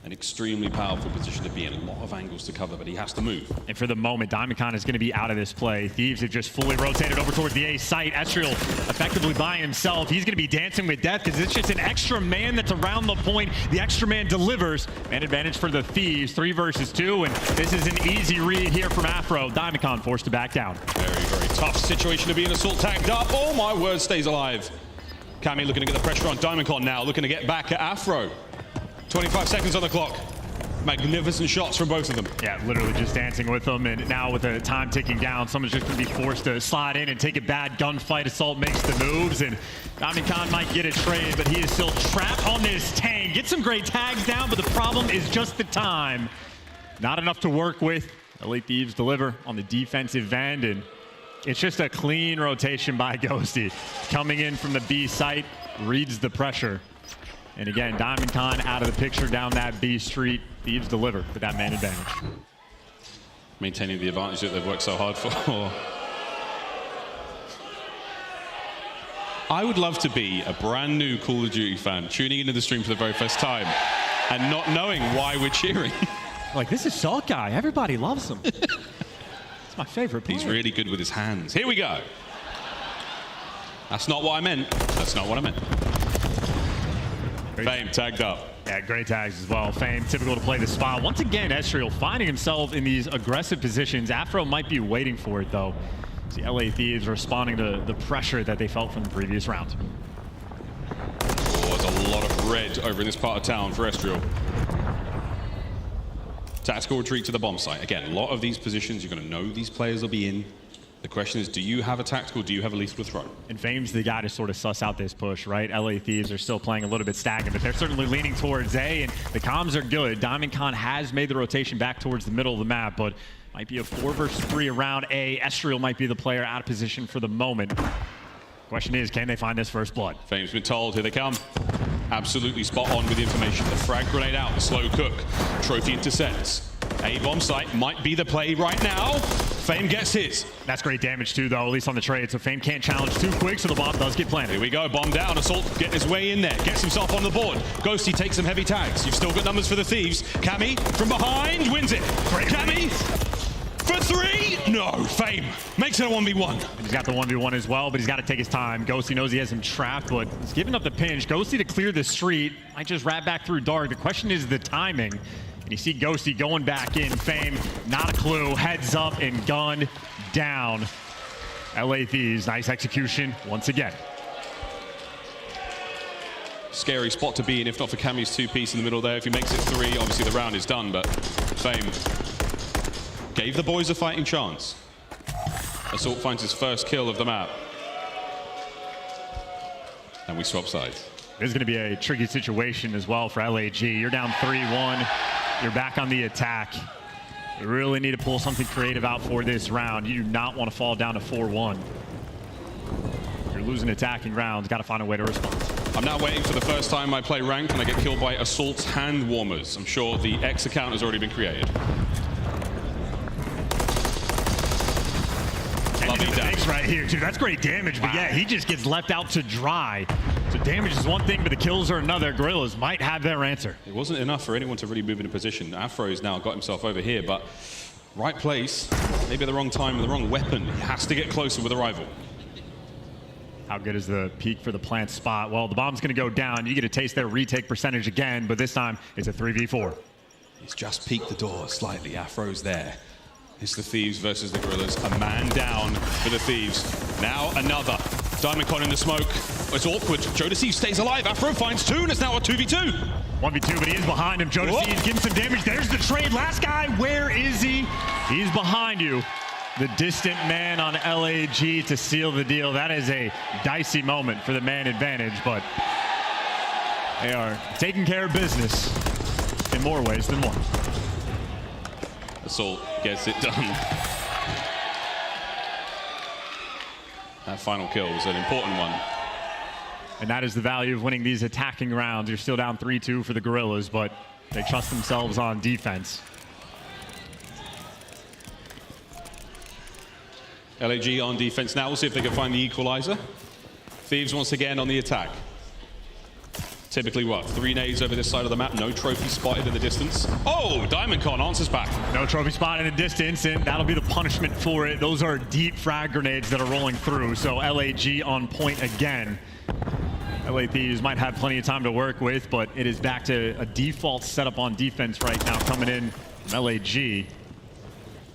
An extremely powerful position to be in. A lot of angles to cover, but he has to move. And for the moment, Diamondcon is going to be out of this play. Thieves have just fully rotated over towards the A site. Ezreal effectively by himself. He's going to be dancing with death because it's just an extra man that's around the point. The extra man delivers. Man advantage for the Thieves. 3 versus 2, and this is an easy read here from Afro. Diamondcon forced to back down. Very, very tough situation to be in. Assault tagged up. Oh my word, stays alive. Cammy looking to get the pressure on Diamondcon now. Looking to get back at Afro. 25 seconds on the clock. Magnificent shots from both of them. Yeah, literally just dancing with them, and now with the time ticking down, someone's just going to be forced to slide in and take a bad gunfight. Assault makes the moves, and Diamondcon might get a trade, but he is still trapped on this tank. Get some great tags down, but the problem is just the time. Not enough to work with. LA Thieves deliver on the defensive end, and it's just a clean rotation by Ghosty. Coming in from the B site, reads the pressure. And again, Diamondcon out of the picture down that B street. Thieves deliver with that man advantage. Maintaining the advantage that they've worked so hard for. I would love to be a brand new Call of Duty fan tuning into the stream for the very first time and not knowing why we're cheering. Like, this is Salt Guy. Everybody loves him. It's my favorite player. He's really good with his hands. Here we go. That's not what I meant. That's not what I meant. Fame tagged up. Yeah, great tags as well. Fame, typical to play the spot. Once again, Ezreal finding himself in these aggressive positions. Afro might be waiting for it, though. See LA Thieves responding to the pressure that they felt from the previous round. Oh, there's a lot of red over in this part of town for Ezreal. Tactical retreat to the bomb site. Again, a lot of these positions, you're going to know these players will be in. The question is, do you have a tactical? Do you have a lethal throw? And Fame's the guy to sort of suss out this push, right? LA Thieves are still playing a little bit stagnant, but they're certainly leaning towards A, and the comms are good. Diamondcon has made the rotation back towards the middle of the map, but might be a 4 versus 3 around A. Ezreal might be the player out of position for the moment. Question is, can they find this first blood? Fame's been told, here they come. Absolutely spot on with the information. The frag grenade out, the slow cook. Trophy intercepts. A bomb site might be the play right now. Fame gets his. That's great damage too, though, at least on the trade, so Fame can't challenge too quick, so the bomb does get planted. Here we go, bomb down. Assault getting his way in there, gets himself on the board. Ghosty takes some heavy tags. You've still got numbers for the Thieves. Cammy from behind wins it. Great Cammy for 3. No, Fame makes it a 1v1. He's got the 1v1 as well, but he's got to take his time. Ghosty knows he has him trapped, but he's giving up the pinch. Ghosty to clear the street. Might just wrap back through dark. The question is the timing. And you see Ghosty going back in. Fame, not a clue. Heads up and gunned down. LA Thieves, nice execution once again. Scary spot to be in, if not for Cammy's 2-piece in the middle there. If he makes it 3, obviously the round is done, but Fame gave the boys a fighting chance. Assault finds his first kill of the map. And we swap sides. This is going to be a tricky situation as well for LAG. You're down 3-1. You're back on the attack. You really need to pull something creative out for this round. You do not want to fall down to 4-1. You're losing attacking rounds. Got to find a way to respond. I'm now waiting for the first time I play ranked and I get killed by Assault's hand warmers. I'm sure the X account has already been created. Lovely dash. this right here, too. That's great damage, but yeah, he just gets left out to dry. So damage is one thing, but the kills are another. Guerrillas might have their answer. It wasn't enough for anyone to really move in a position. Afro's now got himself over here, but right place, maybe the wrong time, the wrong weapon. He has to get closer with a rival. How good is the peak for the plant spot? Well, the bomb's going to go down. You get a taste their retake percentage again, but this time it's a 3v4. He's just peeked the door slightly. Afro's there. It's the Thieves versus the Guerrillas. A man down for the Thieves. Now another. Diamondcon in the smoke. It's awkward. Joedecieves stays alive. Afro finds two, and it's now a 2v2. 1v2, but he is behind him. Joedecieves getting some damage. There's the trade. Last guy, where is he? He's behind you. The distant man on LAG to seal the deal. That is a dicey moment for the man advantage, but they are taking care of business in more ways than one. Assault gets it done. That final kill was an important one. And that is the value of winning these attacking rounds. You're still down 3-2 for the Guerrillas, but they trust themselves on defense. LAG on defense now. We'll see if they can find the equalizer. Thieves once again on the attack. Typically what? 3 nades over this side of the map. No trophy spotted in the distance. Oh, Diamondcon answers back. No trophy spot in the distance, and that'll be the punishment for it. Those are deep frag grenades that are rolling through, so LAG on point again. LA Thieves might have plenty of time to work with, but it is back to a default setup on defense right now coming in from LAG.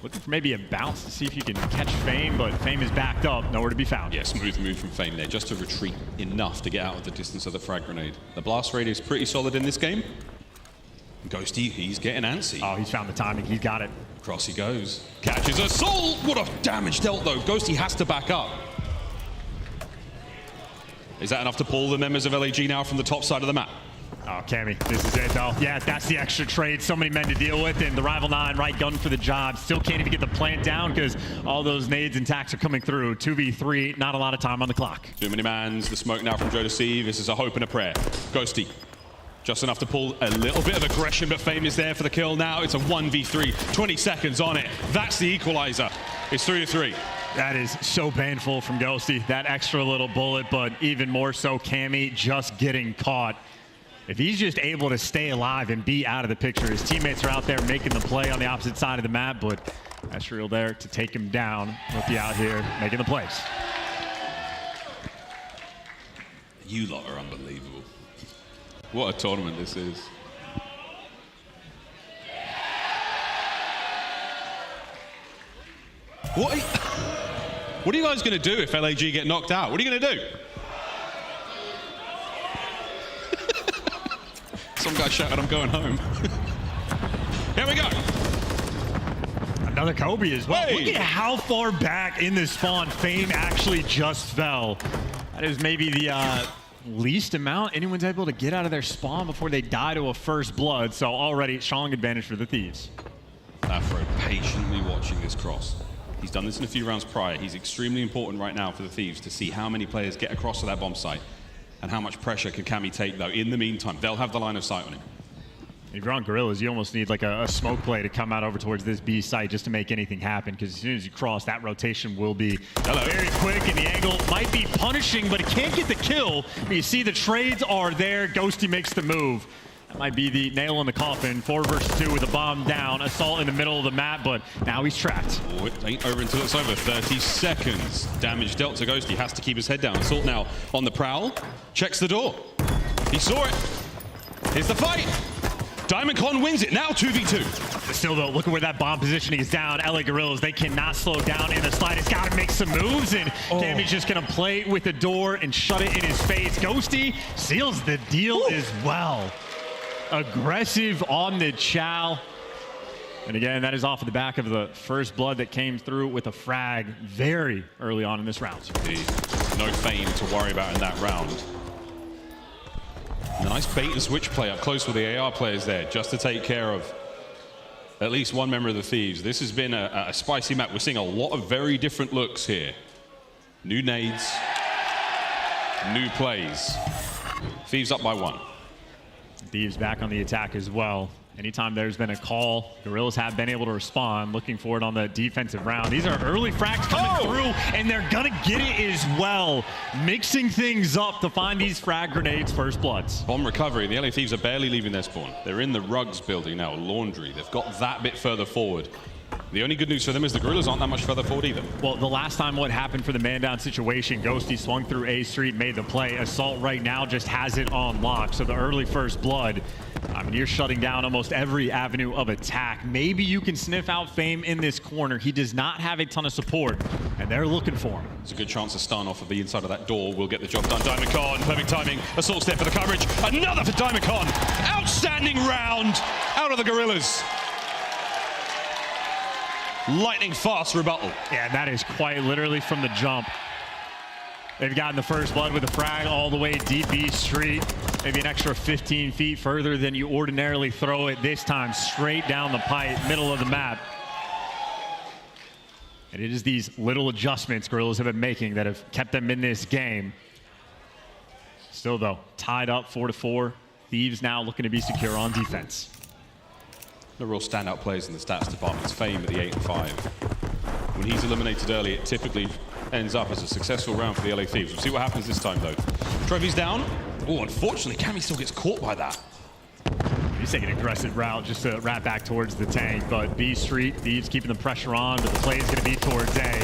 Looking for maybe a bounce to see if you can catch Fame, but Fame is backed up, nowhere to be found. Yeah, smooth move from Fame there, just to retreat enough to get out of the distance of the frag grenade. The blast rate is pretty solid in this game. Ghosty, he's getting antsy. Oh, he's found the timing, he's got it. Across he goes. Catches Assault! What a damage dealt though. Ghosty has to back up. Is that enough to pull the members of LAG now from the top side of the map? Oh, Cammy, this is it though. Yeah, that's the extra trade. So many men to deal with, and the Rival 9 right gun for the job. Still can't even get the plant down because all those nades and tacks are coming through. 2v3, not a lot of time on the clock. Too many mans. The smoke now from Joedecieves. This is a hope and a prayer. Ghosty, just enough to pull a little bit of aggression, but Fame is there for the kill now. It's a 1v3, 20 seconds on it. That's the equalizer. It's 3-3. That is so painful from Ghosty. That extra little bullet, but even more so Cammy just getting caught. If he's just able to stay alive and be out of the picture, his teammates are out there making the play on the opposite side of the map, but Asriel there to take him down. Rookie out here making the plays. You lot are unbelievable. What a tournament this is. What are you guys going to do if LAG get knocked out? What are you going to do? Some guy shouted, I'm going home. Here we go. Another Kobe as well. Hey. Look at how far back in this spawn Fame actually just fell. That is maybe the least amount anyone's able to get out of their spawn before they die to a first blood. So already strong advantage for the Thieves. Afro patiently watching this cross. He's done this in a few rounds prior. He's extremely important right now for the Thieves to see how many players get across to that bomb site. And how much pressure can Cammy take, though? In the meantime, they'll have the line of sight on him. If you're on Guerrillas, you almost need like a smoke play to come out over towards this B site just to make anything happen, because as soon as you cross, that rotation will be very quick, and the angle might be punishing, but it can't get the kill. But you see the trades are there. Ghosty makes the move. That might be the nail in the coffin. 4 versus 2 with a bomb down. Assault in the middle of the map, but now he's trapped. Oh, it ain't over until it's over. 30 seconds. Damage dealt to Ghosty. Has to keep his head down. Assault now on the prowl. Checks the door. He saw it. Here's the fight. Diamondcon wins it. Now 2v2. But still, though, look at where that bomb positioning is down. LA Guerrillas, they cannot slow down in the slide. It's got to make some moves, and Cammy's just going to play with the door and shut it in his face. Ghosty seals the deal as well. Aggressive on the chow. And again, that is off of the back of the first blood that came through with a frag very early on in this round. No Fame to worry about in that round. A nice bait and switch play up close with the AR players there, just to take care of at least one member of the Thieves. This has been a spicy map. We're seeing a lot of very different looks here. New nades, new plays. Thieves up by 1. Thieves back on the attack as well. Anytime there's been a call, Guerrillas have been able to respond, looking for it on the defensive round. These are early frags coming through, and they're gonna get it as well. Mixing things up to find these frag grenades, first bloods. Bomb recovery, the LA Thieves are barely leaving their spawn. They're in the rugs building now, laundry. They've got that bit further forward. The only good news for them is the Guerrillas aren't that much further forward either. Well, the last time what happened for the man down situation, Ghosty swung through A Street, made the play. Assault right now just has it on lock. So the early first blood, I mean, you're shutting down almost every avenue of attack. Maybe you can sniff out Fame in this corner. He does not have a ton of support, and they're looking for him. It's a good chance to stun off of the inside of that door. We'll get the job done. Diamondcon, perfect timing. Assault's there for the coverage. Another for Diamondcon. Outstanding round out of the Guerrillas. Lightning fast rebuttal. Yeah, that is quite literally from the jump. They've gotten the first blood with a frag all the way deep B Street. Maybe an extra 15 feet further than you ordinarily throw it. This time straight down the pipe, middle of the map. And it is these little adjustments Guerrillas have been making that have kept them in this game. Still though, tied up 4-4. Thieves now looking to be secure on defense. The real standout players in the stats department is Fame at the 8-5. When he's eliminated early, it typically ends up as a successful round for the LA Thieves. We'll see what happens this time though. Trophy's down. Oh, unfortunately, Cammy still gets caught by that. He's taking an aggressive route just to wrap back towards the tank, but B Street, Thieves keeping the pressure on, but the play is going to be towards A.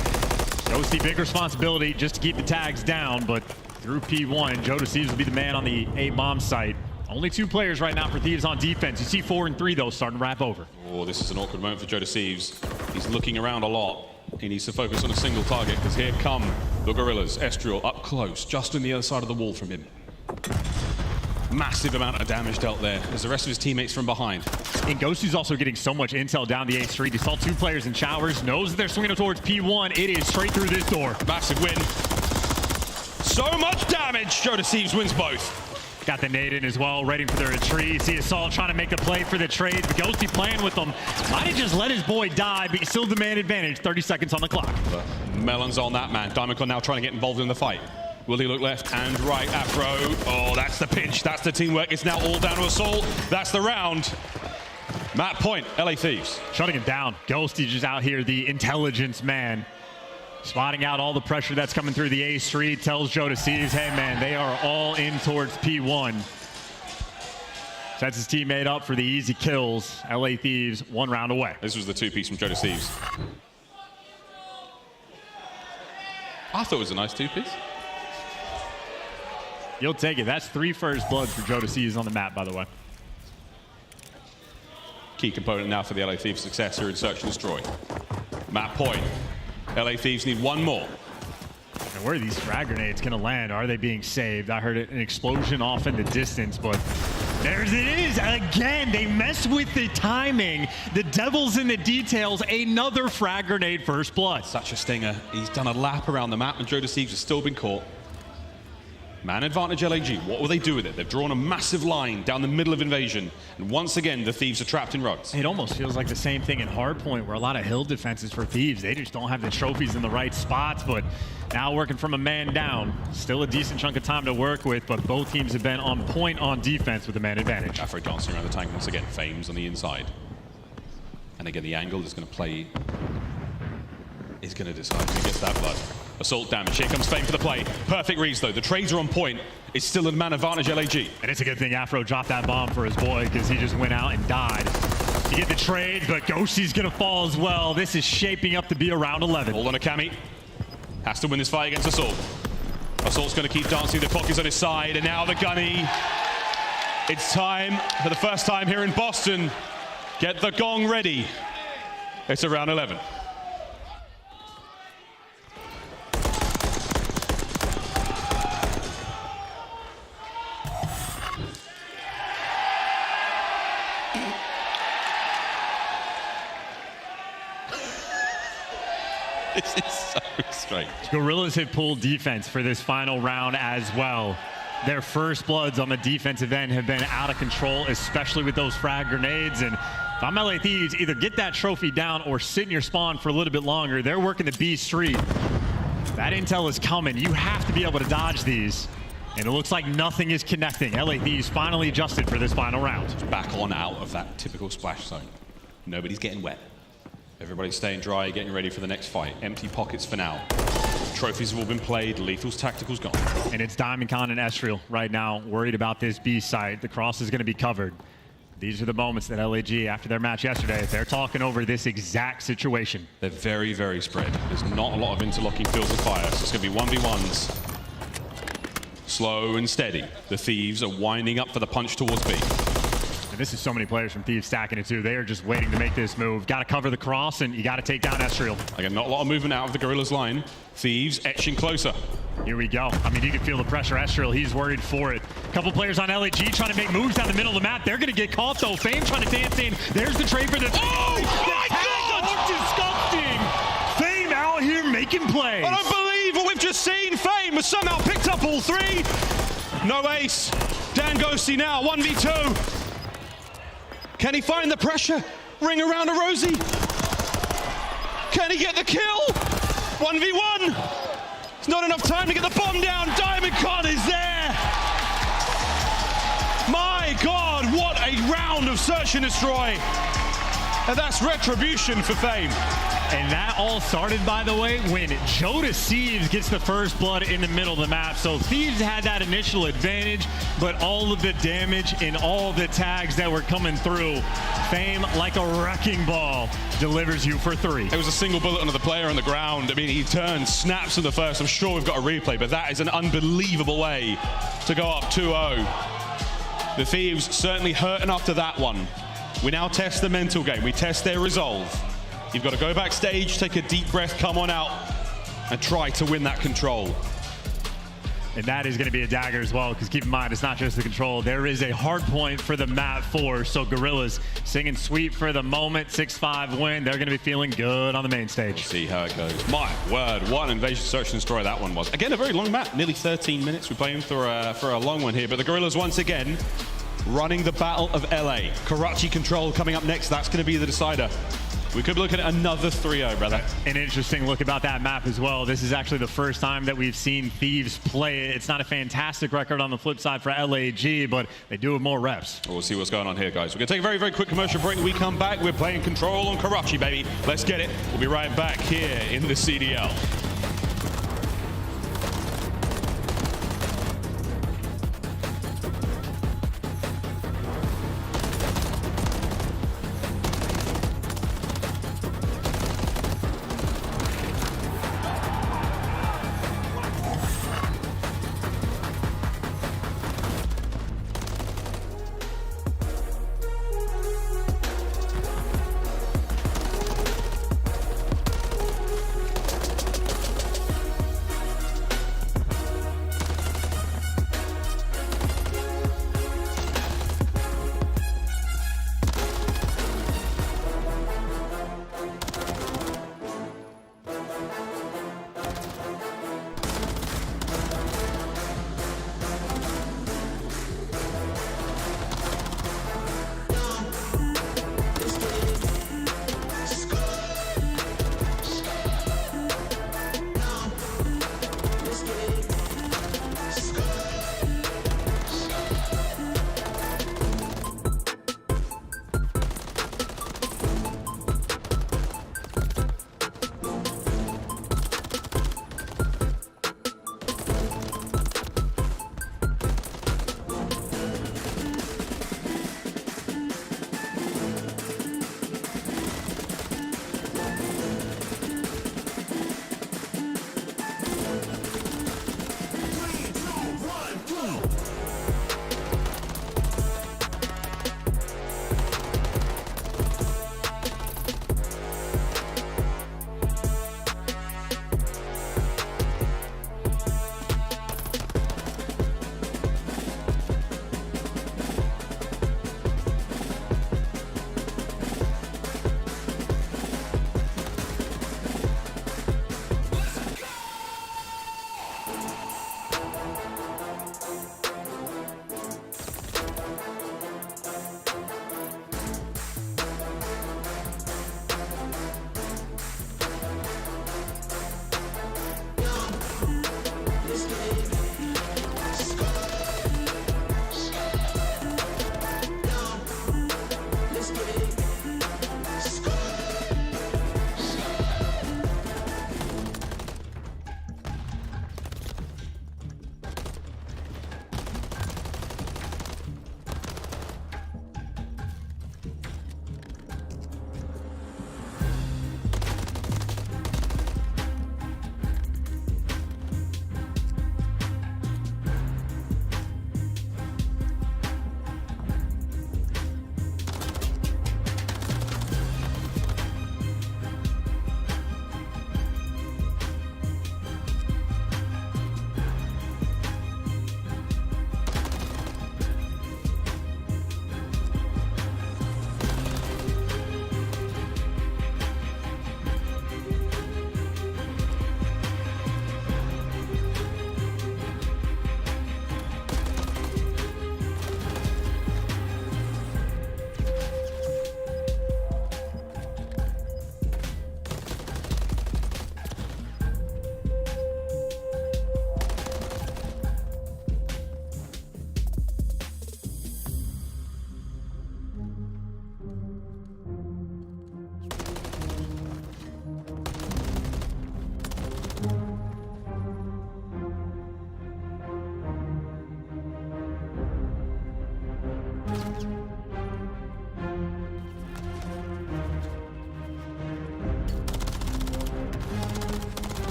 Ghosty, big responsibility just to keep the tags down, but through P1, Joedecieves will be the man on the A bomb site. Only 2 players right now for Thieves on defense. You see 4 and 3 though starting to wrap over. Oh, this is an awkward moment for Joedecieves. He's looking around a lot. He needs to focus on a single target because here come the Guerrillas. Estriel up close, just on the other side of the wall from him. Massive amount of damage dealt there as the rest of his teammates from behind. And Ghosty's also getting so much intel down the A Street. He saw 2 players in showers, knows that they're swinging towards P1. It is straight through this door. Massive win. So much damage. Joedecieves wins both. Got the nade in as well, waiting for the retreat. See Assault trying to make the play for the trades, but Ghosty playing with them. Might have just let his boy die, but still the man advantage. 30 seconds on the clock. Melon's on that man. Diamondcon now trying to get involved in the fight. Will he look left and right? Afro. Oh, that's the pinch. That's the teamwork. It's now all down to Assault. That's the round. Map point, LA Thieves. Shutting him down. Ghosty just out here, the intelligence man. Spotting out all the pressure that's coming through the A Street, tells Joedecieves, hey man, they are all in towards P1. Sets his teammate up for the easy kills. LA Thieves 1 round away. This was the 2-piece from Joedecieves. I thought it was a nice 2-piece. You'll take it. That's 3 first bloods for Joedecieves on the map, by the way. Key component now for the LA Thieves' success here in Search and Destroy. Map point. LA Thieves need 1 more. And where are these frag grenades going to land? Are they being saved? I heard an explosion off in the distance, but there's it is again. They mess with the timing. The devil's in the details. Another frag grenade first blood. Such a stinger. He's done a lap around the map and Joedecieves has still been caught. Man advantage LAG. What will they do with it? They've drawn a massive line down the middle of Invasion. And once again, the Thieves are trapped in rugs. It almost feels like the same thing in Hardpoint, where a lot of hill defenses for Thieves. They just don't have the trophies in the right spots, but now working from a man down. Still a decent chunk of time to work with, but both teams have been on point on defense with the man advantage. Afro dancing around the tank once again. Fame's on the inside. And again, the angle is going to play... is going to decide who gets that blood. Assault damage. Here comes Fame for the play. Perfect reads, though. The trades are on point. It's still a man advantage, LAG. And it's a good thing Afro dropped that bomb for his boy, because he just went out and died. You get the trade, but Ghosty's going to fall as well. This is shaping up to be a round 11. Hold on to Cammy. Has to win this fight against Assault. Assault's going to keep dancing. The clock is on his side. And now the gunny. It's time, for the first time here in Boston. Get the gong ready. It's a round 11. This is so strange. Guerrillas have pulled defense for this final round as well. Their first bloods on the defensive end have been out of control, especially with those frag grenades. And if I'm LA Thieves, either get that trophy down or sit in your spawn for a little bit longer. They're working the B Street. That intel is coming. You have to be able to dodge these. And it looks like nothing is connecting. LA Thieves finally adjusted for this final round. Back on out of that typical splash zone. Nobody's getting wet. Everybody's staying dry, getting ready for the next fight. Empty pockets for now. Trophies have all been played. Lethal's tactical's gone. And it's Diamondcon and Estriel right now worried about this B site. The cross is going to be covered. These are the moments that LAG, after their match yesterday, they're talking over this exact situation. They're very, very spread. There's not a lot of interlocking fields of fire, so it's going to be 1v1s. Slow and steady. The Thieves are winding up for the punch towards B. And this is so many players from Thieves stacking it too. They are just waiting to make this move. Got to cover the cross, and you got to take down Estriel. Again, not a lot of movement out of the Guerrillas line. Thieves etching closer. Here we go. I mean, you can feel the pressure. Estriel, he's worried for it. A couple players on LAG trying to make moves down the middle of the map. They're going to get caught, though. Fame trying to dance in. There's the trade for the... Oh, my God! Disgusting! Fame out here making plays. I don't believe what we've just seen. Fame has somehow picked up all three. No ace. Dan Ghosty now, 1v2. Can he find the pressure? Ring around a Rosie. Can he get the kill? 1v1. It's not enough time to get the bomb down. Diamondcon is there. My God, what a round of search and destroy. And that's retribution for Fame. And that all started, by the way, when Joedecieves gets the first blood in the middle of the map. So Thieves had that initial advantage, but all of the damage and all the tags that were coming through, Fame, like a wrecking ball, delivers you for 3. It was a single bullet under the player on the ground. I mean, he turns, snaps in the first. I'm sure we've got a replay, but that is an unbelievable way to go up 2-0. The Thieves certainly hurting after that one. We now test the mental game. We test their resolve. You've got to go backstage, take a deep breath, come on out, and try to win that control. And that is going to be a dagger as well, because keep in mind, it's not just the control. There is a hard point for the map 4. So Guerrillas singing sweet for the moment, 6-5 win. They're going to be feeling good on the main stage. We'll see how it goes. My word, what an invasion, search and destroy that one was. Again, a very long map, nearly 13 minutes. We're playing for a long one here, but the Guerrillas once again running the battle of LA. Karachi control coming up next. That's going to be the decider. We could be looking at another 3-0, brother. An interesting look about that map as well. This is actually the first time that we've seen Thieves play it. It's not a fantastic record on the flip side for LAG, but they do have more reps. We'll see what's going on here, guys. We're going to take a very, very quick commercial break. When we come back, we're playing control on Karachi, baby. Let's get it. We'll be right back here in the CDL.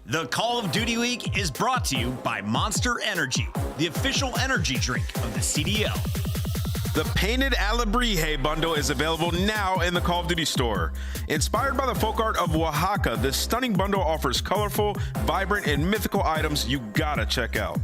The Call of Duty Week is brought to you by Monster Energy, the official energy drink of the CDL. The Painted aBeZy bundle is available now in the Call of Duty store. Inspired by the folk art of Oaxaca, this stunning bundle offers colorful, vibrant, and mythical items you gotta check out.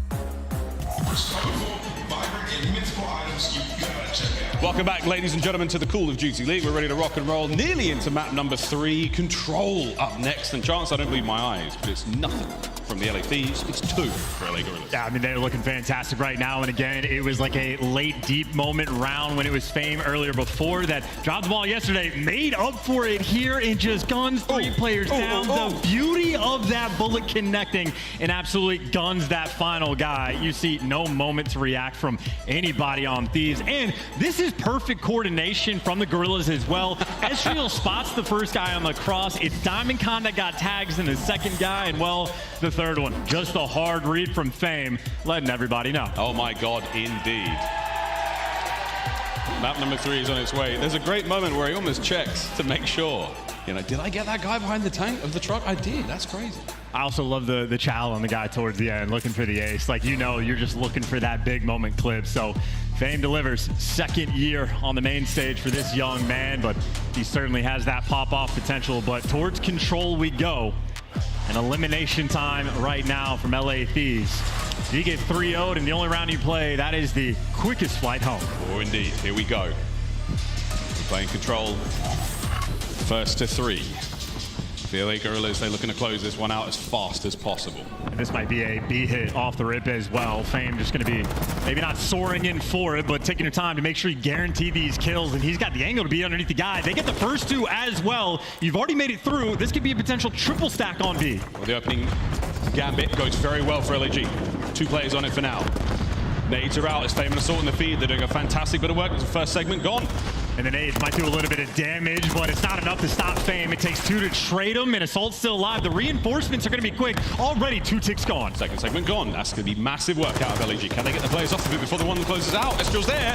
Welcome back, ladies and gentlemen, to the Call of Duty League. We're ready to rock and roll nearly into map number 3. Control up next. And chance I don't believe my eyes, but it's nothing from the LA Thieves. It's 2 for LA Guerrillas. Yeah, I mean, they're looking fantastic right now. And again, it was like a late, deep moment round when it was Fame earlier before that dropped the ball yesterday, made up for it here and just guns 3 players down. The beauty of that bullet connecting and absolutely guns that final guy. You see no moment to react from anybody on Thieves. And this is perfect coordination from the Guerrillas as well. Ezreal spots the first guy on the cross. It's DiamondCon that got tags in the second guy, and well, the third one. Just a hard read from Fame, letting everybody know. Oh my God, indeed. Map number 3 is on its way. There's a great moment where he almost checks to make sure. You know, did I get that guy behind the tank of the truck? I did. That's crazy. I also love the chow on the guy towards the end, looking for the ace. Like, you know, you're just looking for that big moment clip. So Fame delivers. Second year on the main stage for this young man, but he certainly has that pop-off potential. But towards Control we go. And elimination time right now from LA Thieves. If you get 3-0'd in the only round you play, that is the quickest flight home. Oh, indeed. Here we go. We're playing Control. First to 3. The LA Guerrillas, they're looking to close this one out as fast as possible. And this might be a B hit off the rip as well. Fame just going to be maybe not soaring in for it, but taking your time to make sure you guarantee these kills. And he's got the angle to be underneath the guy. They get the first 2 as well. You've already made it through. This could be a potential triple stack on B. Well, the opening gambit goes very well for LAG. 2 players on it for now. Nades are out as Fame and Assault in the feed. They're doing a fantastic bit of work. The first segment gone. And the nades might do a little bit of damage, but it's not enough to stop Fame. It takes 2 to trade him, and Assault's still alive. The reinforcements are going to be quick. Already 2 ticks gone. Second segment gone. That's going to be massive work out of LAG. Can they get the players off of it before the one closes out? Estrel's there.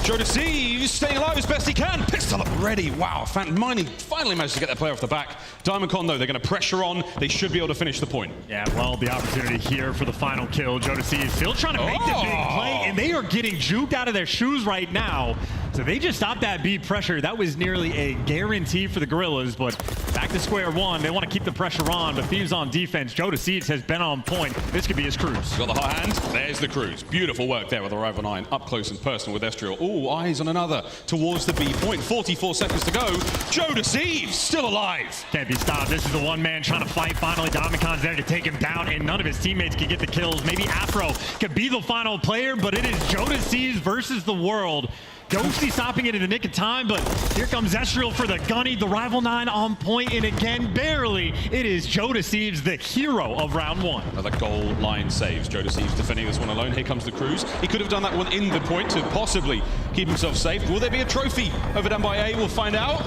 Joedecieves staying alive as best he can. Pistol up ready. Wow, Mining finally managed to get that player off the back. DiamondCon, though, they're going to pressure on. They should be able to finish the point. Yeah, well, the opportunity here for the final kill. Joedecieves still trying to make the big play, and they are getting juked out of their shoes right now. So they just stopped that B pressure. That was nearly a guarantee for the Guerrillas, but back to square one. They want to keep the pressure on, but Thieves on defense. Joedecieves has been on point. This could be his cruise. Got the hot hand. There's the cruise. Beautiful work there with the Rival 9. Up close and personal with Estriel. Oh, eyes on another towards the B point. 44 seconds to go. Joedecieves still alive. Can't be stopped. This is the one man trying to fight. Finally, Domicon's there to take him down, and none of his teammates can get the kills. Maybe Afro could be the final player, but it is Joedecieves versus the world. Ghosty stopping it in the nick of time, but here comes Estriel for the gunny. The Rival 9 on point, and again, barely. It is Joedecieves, the hero of round one. Another goal line saves. Joedecieves defending this one alone. Here comes the cruise. He could have done that one in the point to possibly keep himself safe. Will there be a trophy over done by A? We'll find out.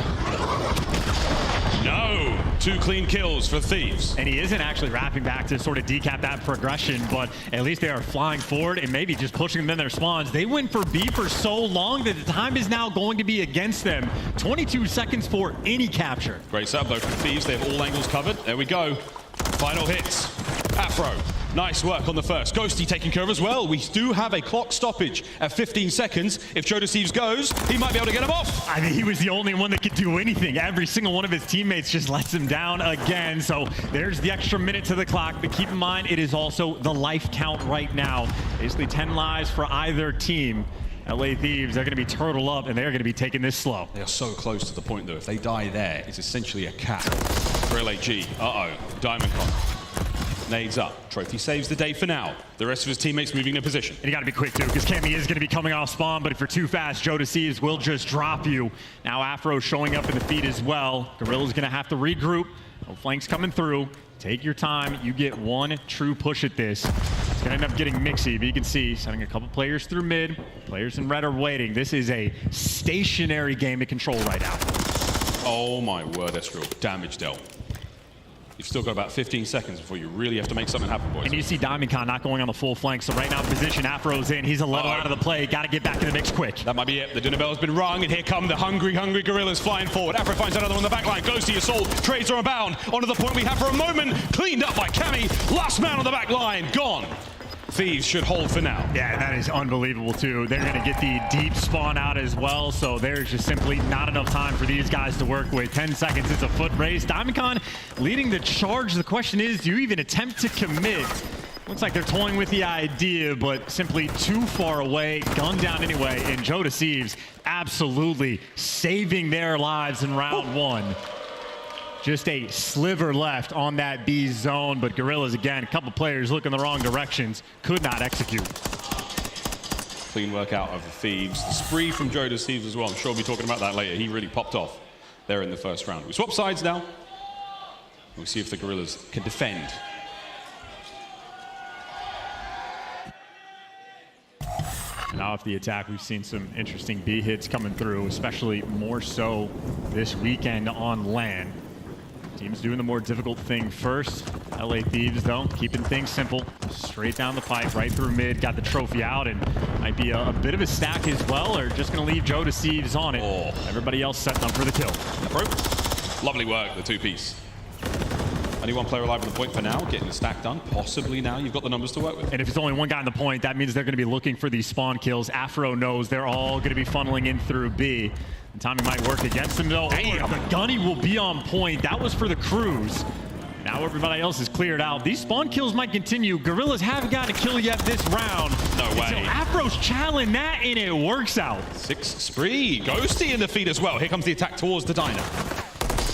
No. 2 clean kills for Thieves. And he isn't actually wrapping back to sort of decap that progression, but at least they are flying forward and maybe just pushing them in their spawns. They went for B for so long that the time is now going to be against them. 22 seconds for any capture. Great setup though from Thieves. They have all angles covered. There we go. Final hits. Afro. Nice work on the first. Ghosty taking care of as well. We do have a clock stoppage at 15 seconds. If Joedecieves goes, he might be able to get him off. I mean, he was the only one that could do anything. Every single one of his teammates just lets him down again. So there's the extra minute to the clock. But keep in mind, it is also the life count right now. Basically 10 lives for either team. LA Thieves, they're going to be turtle up, and they're going to be taking this slow. They are so close to the point, though. If they die there, it's essentially a cap for LAG. Uh-oh. Diamondcon. Nades up. Trophy saves the day for now. The rest of his teammates moving in position. And you got to be quick, too, because Cammy is going to be coming off spawn, but if you're too fast, Joedecieves will just drop you. Now Afro showing up in the feed as well. Guerrilla's going to have to regroup. No flanks coming through. Take your time. You get one true push at this. It's going to end up getting mixy, but you can see sending a couple players through mid. Players in red are waiting. This is a stationary game to control right now. Oh my word, Estriel. Damage dealt. You've still got about 15 seconds before you really have to make something happen, boys. And you see Diamondcon not going on the full flank, so right now position, Afro's in. He's a level out of the play. Got to get back in the mix quick. That might be it. The dinner bell's been rung, and here come the hungry Guerrillas flying forward. Afro finds another one on the back line. Ghosty assault. Trades are abound. Onto the point we have for a moment. Cleaned up by Cammy. Last man on the back line. Gone. Thieves should hold for now. Yeah, that is unbelievable, too. They're going to get the deep spawn out as well, so there's just simply not enough time for these guys to work with. 10 seconds is a foot race. Diamondcon leading the charge. The question is, do you even attempt to commit? Looks like they're toying with the idea, but simply too far away. Gunned down anyway, and Joedecieves absolutely saving their lives in round one. Just a sliver left on that B zone, but Guerrillas, again, a couple players looking the wrong directions, could not execute. Clean work out of the Thieves. The spree from Joedecieves as well. I'm sure we'll be talking about that later. He really popped off there in the first round. We swap sides now. We'll see if the Guerrillas can defend. Now off the attack, we've seen some interesting B hits coming through, especially more so this weekend on LAN. Team's doing the more difficult thing first. LA Thieves, though, keeping things simple. Straight down the pipe, right through mid, got the trophy out, and might be a bit of a stack as well, or just going to leave Joedecieves on it. Oh. Everybody else setting up for the kill. Lovely work, the two-piece. Only one player alive on the point for now, getting the stack done. Possibly now you've got the numbers to work with. And if it's only one guy on the point, that means they're going to be looking for these spawn kills. Afro knows they're all going to be funneling in through B. The timing might work against them, though. Damn. The gunny will be on point. That was for the cruise. Now everybody else is cleared out. These spawn kills might continue. Guerrillas haven't gotten a kill yet this round. No way. So Afro's challenging that, and it works out. 6 spree. Ghosty in the feed as well. Here comes the attack towards the diner.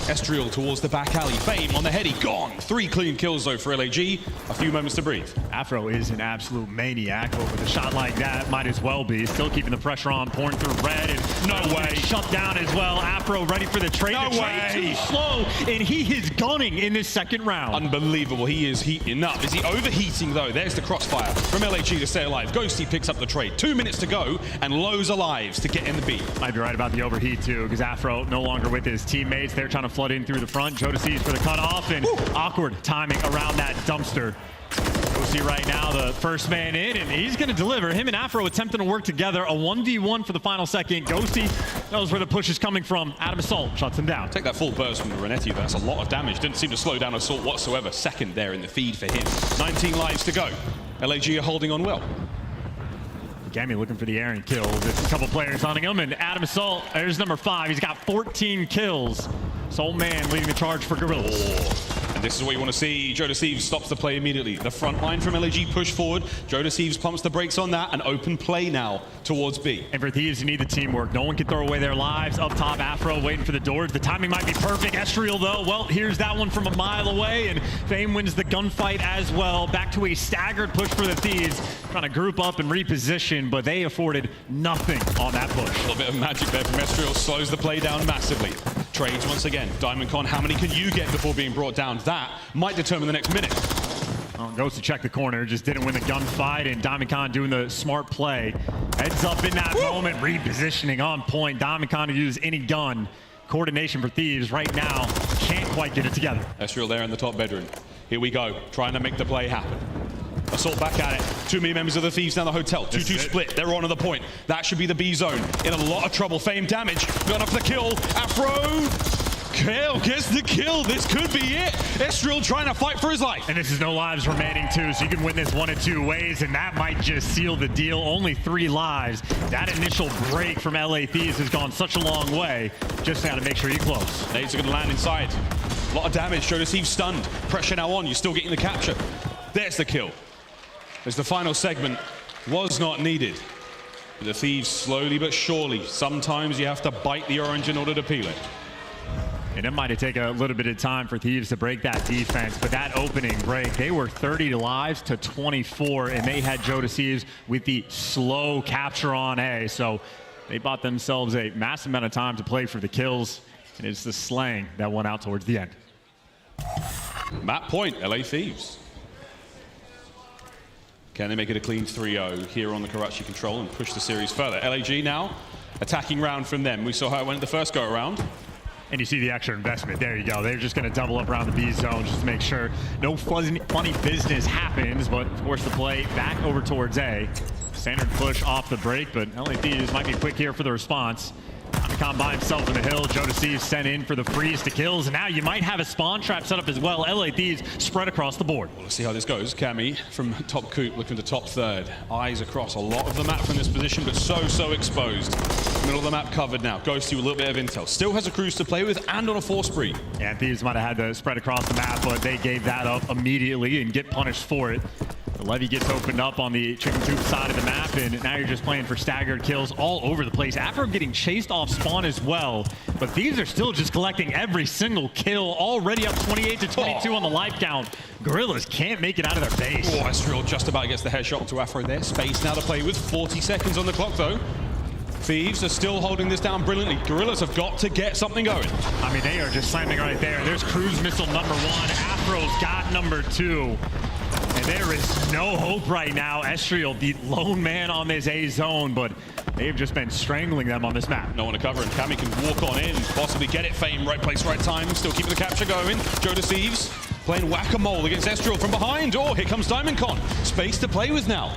Estriel towards the back alley. Fame on the heady. Gone. 3 clean kills, though, for LAG. A few moments to breathe. Afro is an absolute maniac, but with a shot like that, might as well be. Still keeping the pressure on, pouring through red, and no way. Shut down as well. Afro ready for the trade. No the way. Trade too slow, and he is gunning in this second round. Unbelievable. He is heating up. Is he overheating, though? There's the crossfire from LAG to stay alive. Ghosty picks up the trade. 2 minutes to go, and lows of lives to get in the beat. Might be right about the overheat, too, because Afro no longer with his teammates. They're trying to flood in through the front. Joedecieves for the cutoff, and awkward timing around that dumpster. We'll see right now the first man in, and he's going to deliver. Him and Afro attempting to work together. A 1v1 for the final second. Ghosty knows where the push is coming from. Adam Assault shuts him down. Take that full burst from the Renetti. That's a lot of damage. Didn't seem to slow down Assault whatsoever. Second there in the feed for him. 19 lives to go. LAG are holding on well. Cammy looking for the Aaron kills. There's a couple players hunting him, and Adam Assault, there's number 5. He's got 14 kills. Soul Man leading the charge for Guerrillas. And this is what you want to see. Joedecieves stops the play immediately. The front line from LAG push forward. Joedecieves pumps the brakes on that and open play now towards B. And for Thieves, you need the teamwork. No one can throw away their lives. Up top, Afro waiting for the doors. The timing might be perfect. Estriel, though, well, here's that one from a mile away, and Fame wins the gunfight as well. Back to a staggered push for the Thieves. Trying to group up and reposition, but they afforded nothing on that push. A little bit of magic there from Estriel. Slows the play down massively. Trades once again. DiamondCon, how many can you get before being brought down? That might determine the next minute. Goes to check the corner, just didn't win the gunfight, and DiamondCon doing the smart play. Heads up in that moment, repositioning on point. DiamondCon to use any gun. Coordination for Thieves right now, can't quite get it together. Estriel there in the top bedroom. Here we go, trying to make the play happen. Assault back at it. Too many members of the Thieves down the hotel. 2-2 split. They're on to the point. That should be the B zone. In a lot of trouble. Fame damage. Got up for the kill. Afro. Kale gets the kill. This could be it. Estriel trying to fight for his life. And this is no lives remaining too, so you can win this one of two ways, and that might just seal the deal. Only 3 lives. That initial break from LA Thieves has gone such a long way. Just now to make sure you close. Nades are going to land inside. A lot of damage. Joedecieves stunned. Pressure now on. You're still getting the capture. There's the kill. As the final segment was not needed. The Thieves slowly but surely. Sometimes you have to bite the orange in order to peel it. And it might have taken a little bit of time for Thieves to break that defense, but that opening break, they were 30 lives to 24, and they had Joedecieves with the slow capture on A. So they bought themselves a massive amount of time to play for the kills, and it's the slaying that went out towards the end. Map point, LA Thieves. Can they make it a clean 3-0 here on the Karachi control and push the series further? LAG now, attacking round from them. We saw how it went the first go around. And you see the extra investment. There you go. They're just going to double up around the B zone just to make sure no funny business happens. But, of course, the play back over towards A. Standard push off the break, but LA Thieves might be quick here for the response. DiamondCon by himself in the hill. Joedecieves sent in for the freeze to kills. And now you might have a spawn trap set up as well. LA Thieves spread across the board. Well, let's see how this goes. Cammy from top coop looking to top third. Eyes across a lot of the map from this position, but so exposed. Middle of the map covered now. Ghosty with a little bit of intel. Still has a cruise to play with and on a 4 spree. Yeah, Thieves might have had to spread across the map, but they gave that up immediately and get punished for it. The levy gets opened up on the chicken coop side of the map, and now you're just playing for staggered kills all over the place. Afro getting chased off spawn as well, but Thieves are still just collecting every single kill, already up 28 to 22 on the life count. Guerrillas can't make it out of their base. Oh, Estriel just about gets the headshot to Afro there. Space now to play with. 40 seconds on the clock, though. Thieves are still holding this down brilliantly. Guerrillas have got to get something going. I mean, they are just slamming right there. There's cruise missile number 1. Afro's got number 2. And there is no hope right now. Estriel, the lone man on this A zone, but they've just been strangling them on this map. No one to cover, and Cammy can walk on in, possibly get it. Fame, right place, right time. Still keeping the capture going. Joedecieves playing whack-a-mole against Estriel from behind. Oh, here comes DiamondCon. Space to play with now.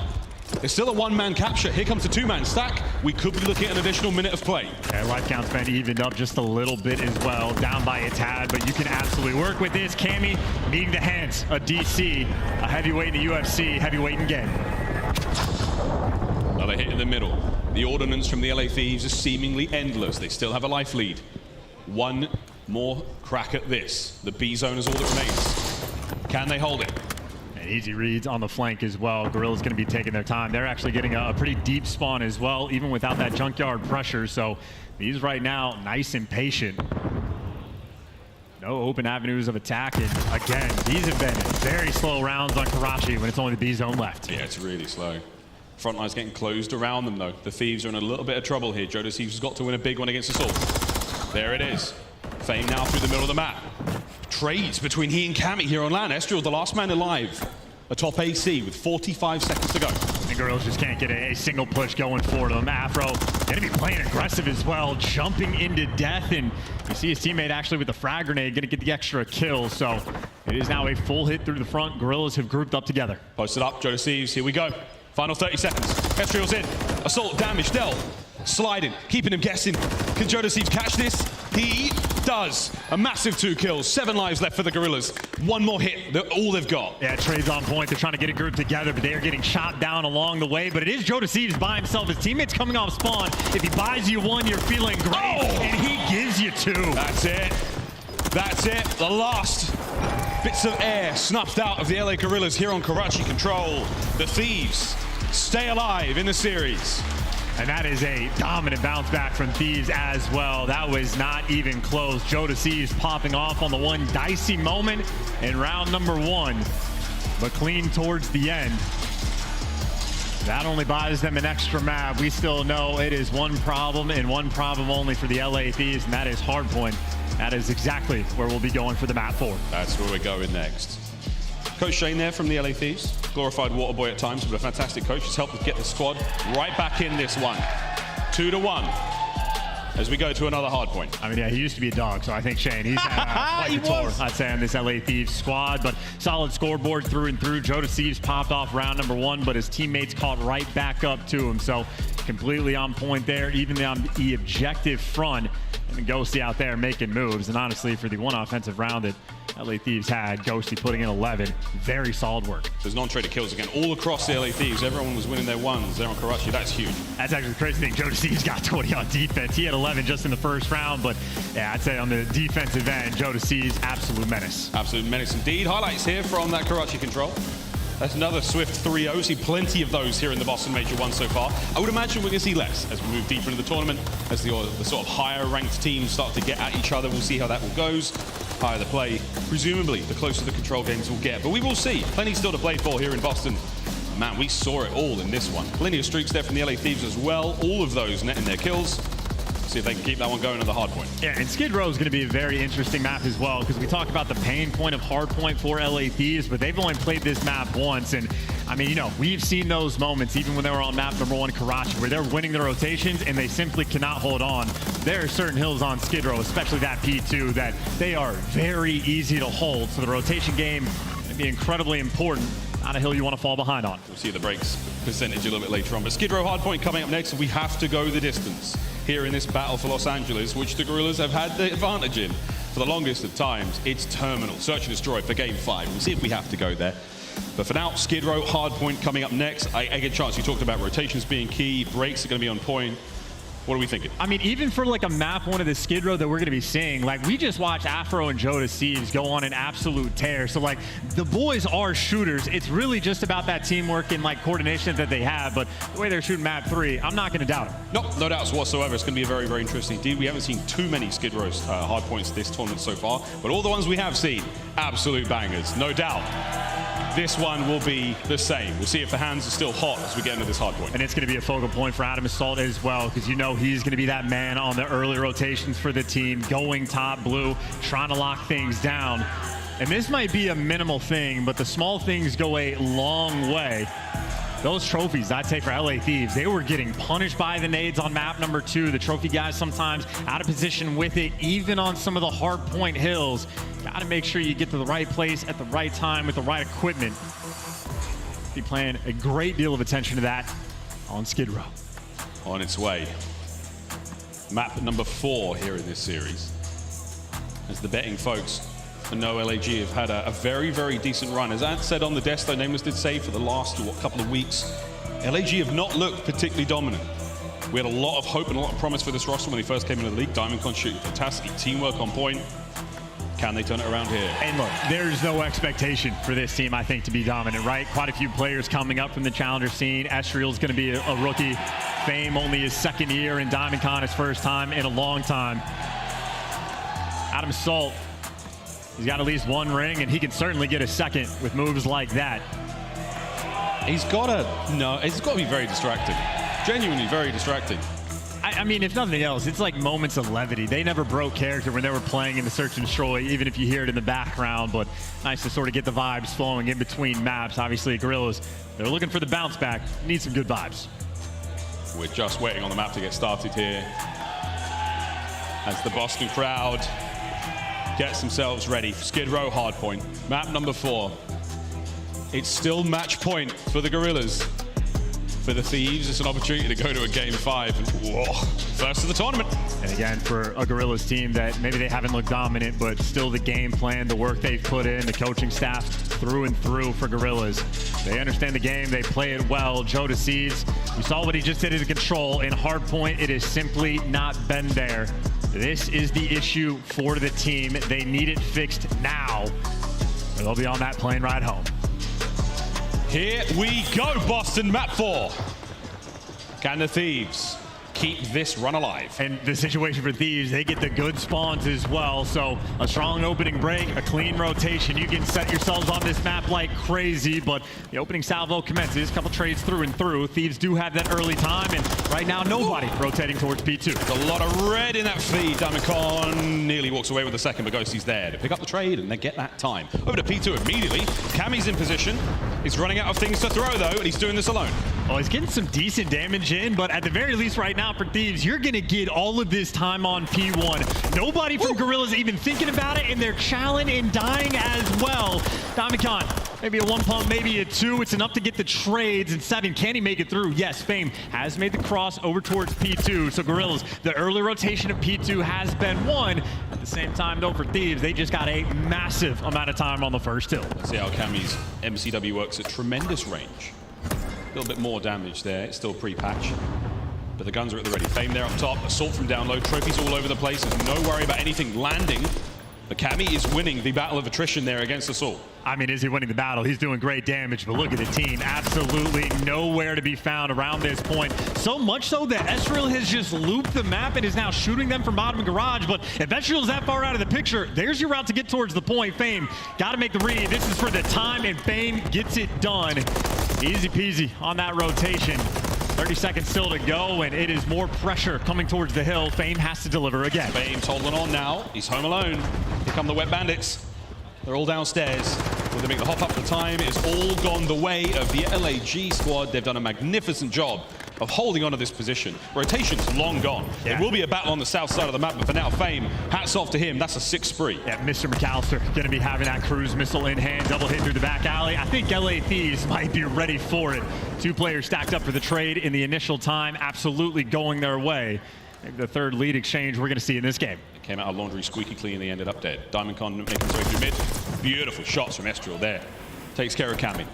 It's still a 1-man capture. Here comes the 2-man stack. We could be looking at an additional minute of play. Yeah, life count's been evened up just a little bit as well. Down by a tad, but you can absolutely work with this. Cammy needing the hands of DC, a heavyweight in the UFC, heavyweight again. Another hit in the middle. The ordnance from the LA Thieves is seemingly endless. They still have a life lead. One more crack at this. The B zone is all that remains. Can they hold it? Easy reads on the flank as well. Guerrillas going to be taking their time. They're actually getting a pretty deep spawn as well, even without that junkyard pressure. So these right now, nice and patient. No open avenues of attack. And again, these have been very slow rounds on Karachi when it's only the B zone left. Yeah, it's really slow. Front line's getting closed around them, though. The Thieves are in a little bit of trouble here. Joedecieves has got to win a big one against Assault. There it is. Fame now through the middle of the map. Trades between he and Cammy here on land. Estriel, the last man alive. Atop AC with 45 seconds to go. And Guerrillas just can't get a single push going for them. Afro going to be playing aggressive as well, jumping into death. And you see his teammate actually with the frag grenade going to get the extra kill. So it is now a full hit through the front. Guerrillas have grouped up together. Posted up, Joedecieves, here we go. Final 30 seconds. Estriel's in. Assault, damage, Del. Sliding, keeping him guessing. Can Joedecieves catch this? He does. A massive 2 kills, 7 lives left for the Guerrillas. One more hit, all they've got. Yeah, trade's on point. They're trying to get a group together, but they are getting shot down along the way. But it is Joedecieves by himself. His teammates coming off spawn. If he buys you 1, you're feeling great, and he gives you 2. That's it. That's it. The last bits of air snuffed out of the LA Guerrillas here on Karachi Control. The Thieves stay alive in the series. And that is a dominant bounce back from Thieves as well. That was not even close. Joedecieves popping off on the one dicey moment in round number 1, but clean towards the end. That only buys them an extra map. We still know it is one problem and one problem only for the LA Thieves, and that is hardpoint. That is exactly where we'll be going for the map 4. That's where we're going next. Coach Shane there from the LA Thieves, glorified water boy at times, but a fantastic coach. He's helped us get the squad right back in this one. 2-1 as we go to another hard point. I mean, yeah, he used to be a dog, so I think Shane, he's had quite the tour, I'd say, on this LA Thieves squad, but solid scoreboard through and through. Joedecieves popped off round number 1, but his teammates caught right back up to him, so completely on point there, even on the objective front. And Ghosty out there making moves, and honestly, for the one offensive round that LA Thieves had, Ghosty putting in 11. Very solid work. There's non-traded kills again all across the LA Thieves. Everyone was winning their 1s there on Karachi. That's huge. That's actually the crazy thing. Joedecieves got 20 on defense. He had 11 just in the first round, but yeah, I'd say on the defensive end, Joedecieves, absolute menace. Absolute menace indeed. Highlights here from that Karachi Control. That's another swift 3-0. See plenty of those here in the Boston Major 1 so far. I would imagine we're going to see less as we move deeper into the tournament, as the sort of higher ranked teams start to get at each other. We'll see how that all goes. Higher the play, presumably the closer the control games will get. But we will see. Plenty still to play for here in Boston. Man, we saw it all in this one. Plenty of streaks there from the LA Thieves as well. All of those netting their kills. See if they can keep that one going on the hard point. Yeah, and Skid Row is going to be a very interesting map as well, because we talk about the pain point of hard point for LA Thieves, but they've only played this map once. And I mean, you know, we've seen those moments even when they were on map number 1 Karachi, where they're winning the rotations and they simply cannot hold on. There are certain hills on Skid Row, especially that P2, that they are very easy to hold. So the rotation game can be incredibly important. Not a hill you want to fall behind on. We'll see the breaks percentage a little bit later on. But Skid Row hardpoint coming up next. We have to go the distance here in this battle for Los Angeles, which the Guerrillas have had the advantage in for the longest of times. It's terminal. Search and destroy for game 5. We'll see if we have to go there. But for now, Skid Row hardpoint coming up next. I get a chance. You talked about rotations being key. Breaks are going to be on point. What are we thinking? I mean, even for like a map 1 of the Skid Row that we're going to be seeing, like we just watched Afro and Joedecieves go on an absolute tear. So like the boys are shooters. It's really just about that teamwork and like coordination that they have. But the way they're shooting map 3, I'm not going to doubt it. Nope, no doubts whatsoever. It's going to be a very, very interesting indeed. We haven't seen too many Skid Row hard points this tournament so far, but all the ones we have seen, absolute bangers, no doubt. This one will be the same. We'll see if the hands are still hot as we get into this hard point. And it's going to be a focal point for aBeZy as well, because you know he's going to be that man on the early rotations for the team, going top blue, trying to lock things down. And this might be a minimal thing, but the small things go a long way. Those trophies I'd say for LA Thieves, they were getting punished by the nades on map number 2. The trophy guys sometimes out of position with it, even on some of the hard point hills. Got to make sure you get to the right place at the right time with the right equipment. Be paying a great deal of attention to that on Skid Row. On its way. Map number 4 here in this series. As the betting folks know, LAG have had a very, very decent run. As Ant said on the desk, though, Nameless did say for the last couple of weeks, LAG have not looked particularly dominant. We had a lot of hope and a lot of promise for this roster when they first came into the league. Diamond shooting fantastic, teamwork on point. Can they turn it around here? And look, there's no expectation for this team, I think, to be dominant, right? Quite a few players coming up from the challenger scene. Esriel's going to be a rookie. Fame only his 2nd year, and DiamondCon his 1st time in a long time. aBeZy, he's got at least 1 ring, and he can certainly get a 2nd with moves like that. He's got to be very distracting. Genuinely very distracting. I mean, if nothing else, it's like moments of levity. They never broke character when they were playing in the Search and Destroy, even if you hear it in the background. But nice to sort of get the vibes flowing in between maps. Obviously, Guerrillas, they're looking for the bounce back. Need some good vibes. We're just waiting on the map to get started here. As the Boston crowd gets themselves ready. Skid Row hardpoint. Map number 4. It's still match point for the Guerrillas. For the Thieves, it's an opportunity to go to a game 5. And, whoa, first of the tournament. And again, for a Guerrillas team that maybe they haven't looked dominant, but still the game plan, the work they've put in, the coaching staff through and through for Guerrillas. They understand the game, they play it well. Joedecieves, we saw what he just did in control. In hardpoint, it has simply not been there. This is the issue for the team. They need it fixed now, or they'll be on that plane ride home. Here we go, Boston, map 4. Can the Thieves keep this run alive? And the situation for Thieves, they get the good spawns as well. So a strong opening break, a clean rotation. You can set yourselves on this map like crazy, but the opening salvo commences. A couple trades through and through. Thieves do have that early time, and right now nobody rotating towards P2. There's a lot of red in that feed. Diamondcon nearly walks away with the second, but Ghosty's there to pick up the trade and then get that time. Over to P2 immediately. Cammy's in position. He's running out of things to throw though, and he's doing this alone. Well, he's getting some decent damage in, but at the very least right now for Thieves, you're going to get all of this time on P1. Nobody from Guerrillas even thinking about it, and they're challenging and dying as well. Diamondcon, maybe a 1 pump, maybe a 2. It's enough to get the trades, and 7, can he make it through? Yes, FaZe has made the cross over towards P2. So Guerrillas, the early rotation of P2 has been won. At the same time, though, for Thieves, they just got a massive amount of time on the first hill. Let's see how Cammy's MCW works at tremendous range. A little bit more damage there. It's still pre-patch, but the guns are at the ready. FaZe there up top. Assault from down low. Trophies all over the place. There's no worry about anything landing. But Cammy is winning the battle of attrition there against Assault. I mean, is he winning the battle? He's doing great damage, but look at the team. Absolutely nowhere to be found around this point. So much so that Ezreal has just looped the map and is now shooting them from bottom garage. But if Ezreal's that far out of the picture, there's your route to get towards the point. FaZe got to make the read. This is for the time, and FaZe gets it done. Easy peasy on that rotation. 30 seconds still to go, and it is more pressure coming towards the hill. FaZe has to deliver again. FaZe holding on now. He's home alone. Here come the Wet Bandits. They're all downstairs. Will they make the hop up for time? It's all gone the way of the LAG squad. They've done a magnificent job of holding on to this position. Rotation's long gone. Yeah. There will be a battle on the south side of the map, but for now, FaZe, hats off to him. That's a 6 spree. Yeah, Mr. McAllister going to be having that cruise missile in hand, double hit through the back alley. I think LA Thieves might be ready for it. 2 players stacked up for the trade in the initial time, absolutely going their way. Maybe the third lead exchange we're going to see in this game. It came out of laundry squeaky clean, they ended up dead. Diamondcon making his way through mid. Beautiful shots from Ezreal there. Takes care of Cammy.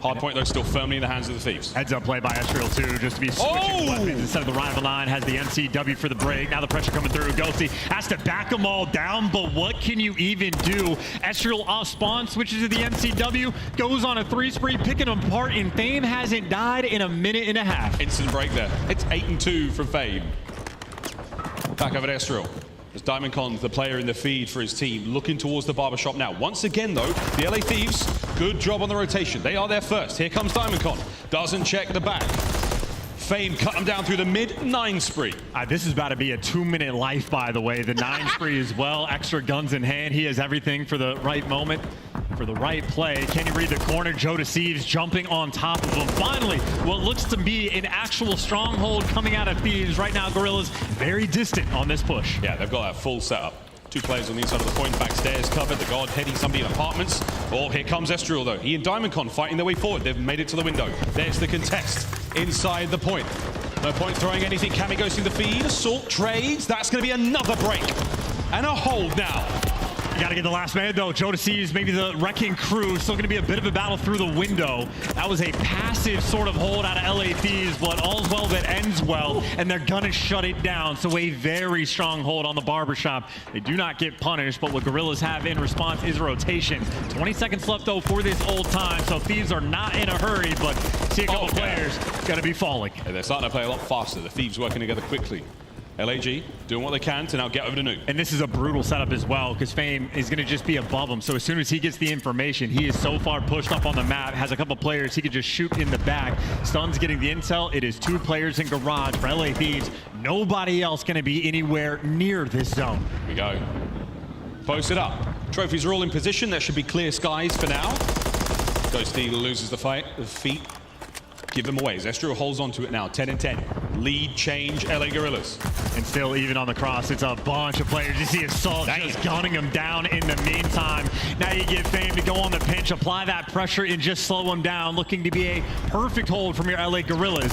Hardpoint, though, still firmly in the hands of the Thieves. Heads up play by Ezreal, too, just to be switching weapons instead of the rival line. Has the MCW for the break. Now the pressure coming through. Ghosty has to back them all down, but what can you even do? Ezreal off spawn, switches to the MCW, goes on a 3 spree, picking them apart, and FaZe hasn't died in a minute and a half. Instant break there. It's 8-2 from FaZe. Back over to Ezreal. As Diamondcon, the player in the feed for his team, looking towards the barbershop now. Once again, though, the LA Thieves, good job on the rotation. They are there first. Here comes Diamondcon. Doesn't check the back. FaZe cut him down through the mid 9 spree. This is about to be a 2-minute life, by the way. The 9 spree as well. Extra guns in hand. He has everything for the right moment, for the right play. Can you read the corner? Joedecieves jumping on top of him. Finally, what looks to be an actual stronghold coming out of Thieves. Right now, Guerrillas very distant on this push. Yeah, they've got that full setup. 2 players on the inside of the point, backstairs covered. The God heading somebody in apartments. Oh, here comes Ezreal, though. He and Diamondcon fighting their way forward. They've made it to the window. There's the contest inside the point. No point throwing anything. Cammy goes through the feed. Assault trades. That's going to be another break. And a hold now. You got to get the last man, though. Joedecieves, maybe the Wrecking Crew. Still going to be a bit of a battle through the window. That was a passive sort of hold out of LA Thieves, but all's well that ends well, and they're going to shut it down. So a very strong hold on the barbershop. They do not get punished, but what Guerrillas have in response is rotation. 20 seconds left, though, for this old time, so Thieves are not in a hurry, but see a couple players going to be falling. Yeah, they're starting to play a lot faster. The Thieves working together quickly. LAG doing what they can to now get over to Nuke. And this is a brutal setup as well, because FaZe is going to just be above him. So as soon as he gets the information, he is so far pushed up on the map, has a couple players he could just shoot in the back. Stun's getting the intel. It is 2 players in garage for LA Thieves. Nobody else going to be anywhere near this zone. Here we go. Post it up. Trophies are all in position. There should be clear skies for now. Ghosty loses the fight. The feet give them away. Ezreal holds on to it now. 10-10. Lead change, LA Guerrillas. And still even on the cross, it's a bunch of players. You see Assault just gunning them down in the meantime. Now you get FaZe to go on the pinch, apply that pressure, and just slow them down. Looking to be a perfect hold from your LA Guerrillas.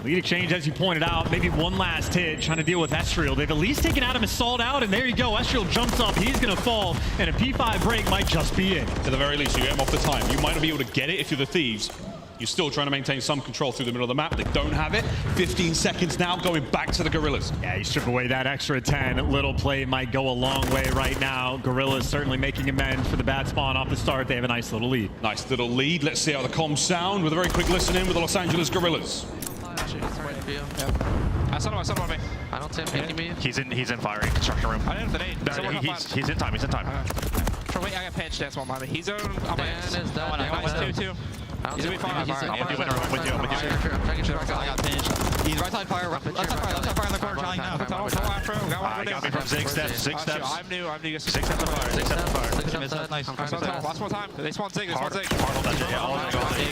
Lead exchange, as you pointed out, maybe one last hit, trying to deal with Estriel. They've at least taken Adam Assault out, and there you go. Estriel jumps up, he's gonna fall, and a P5 break might just be in. To the very least, you get him off the time. You might not be able to get it if you're the Thieves. You're still trying to maintain some control through the middle of the map. They don't have it. 15 seconds now, going back to the Guerrillas. Yeah, you strip away that extra 10. Little play might go a long way right now. Guerrillas certainly making amends for the bad spawn off the start. They have a nice little lead. Nice little lead. Let's see how the comms sound with a very quick listen in with the Los Angeles Guerrillas. I saw him on me. I don't see him picking me. He's in firing construction room. I didn't have the He's in time. He's in time. Wait, I got pinch dance one behind me. He's on my He's 2-2. He's gonna be fine. With you. I got pinched. He's right side fire. Left side fire in the corner trying now. I got me from 6 steps. 6 steps. I'm new. 6 steps of fire. 6 steps of fire. Nice. Last one time. They spawn Zig. Hard on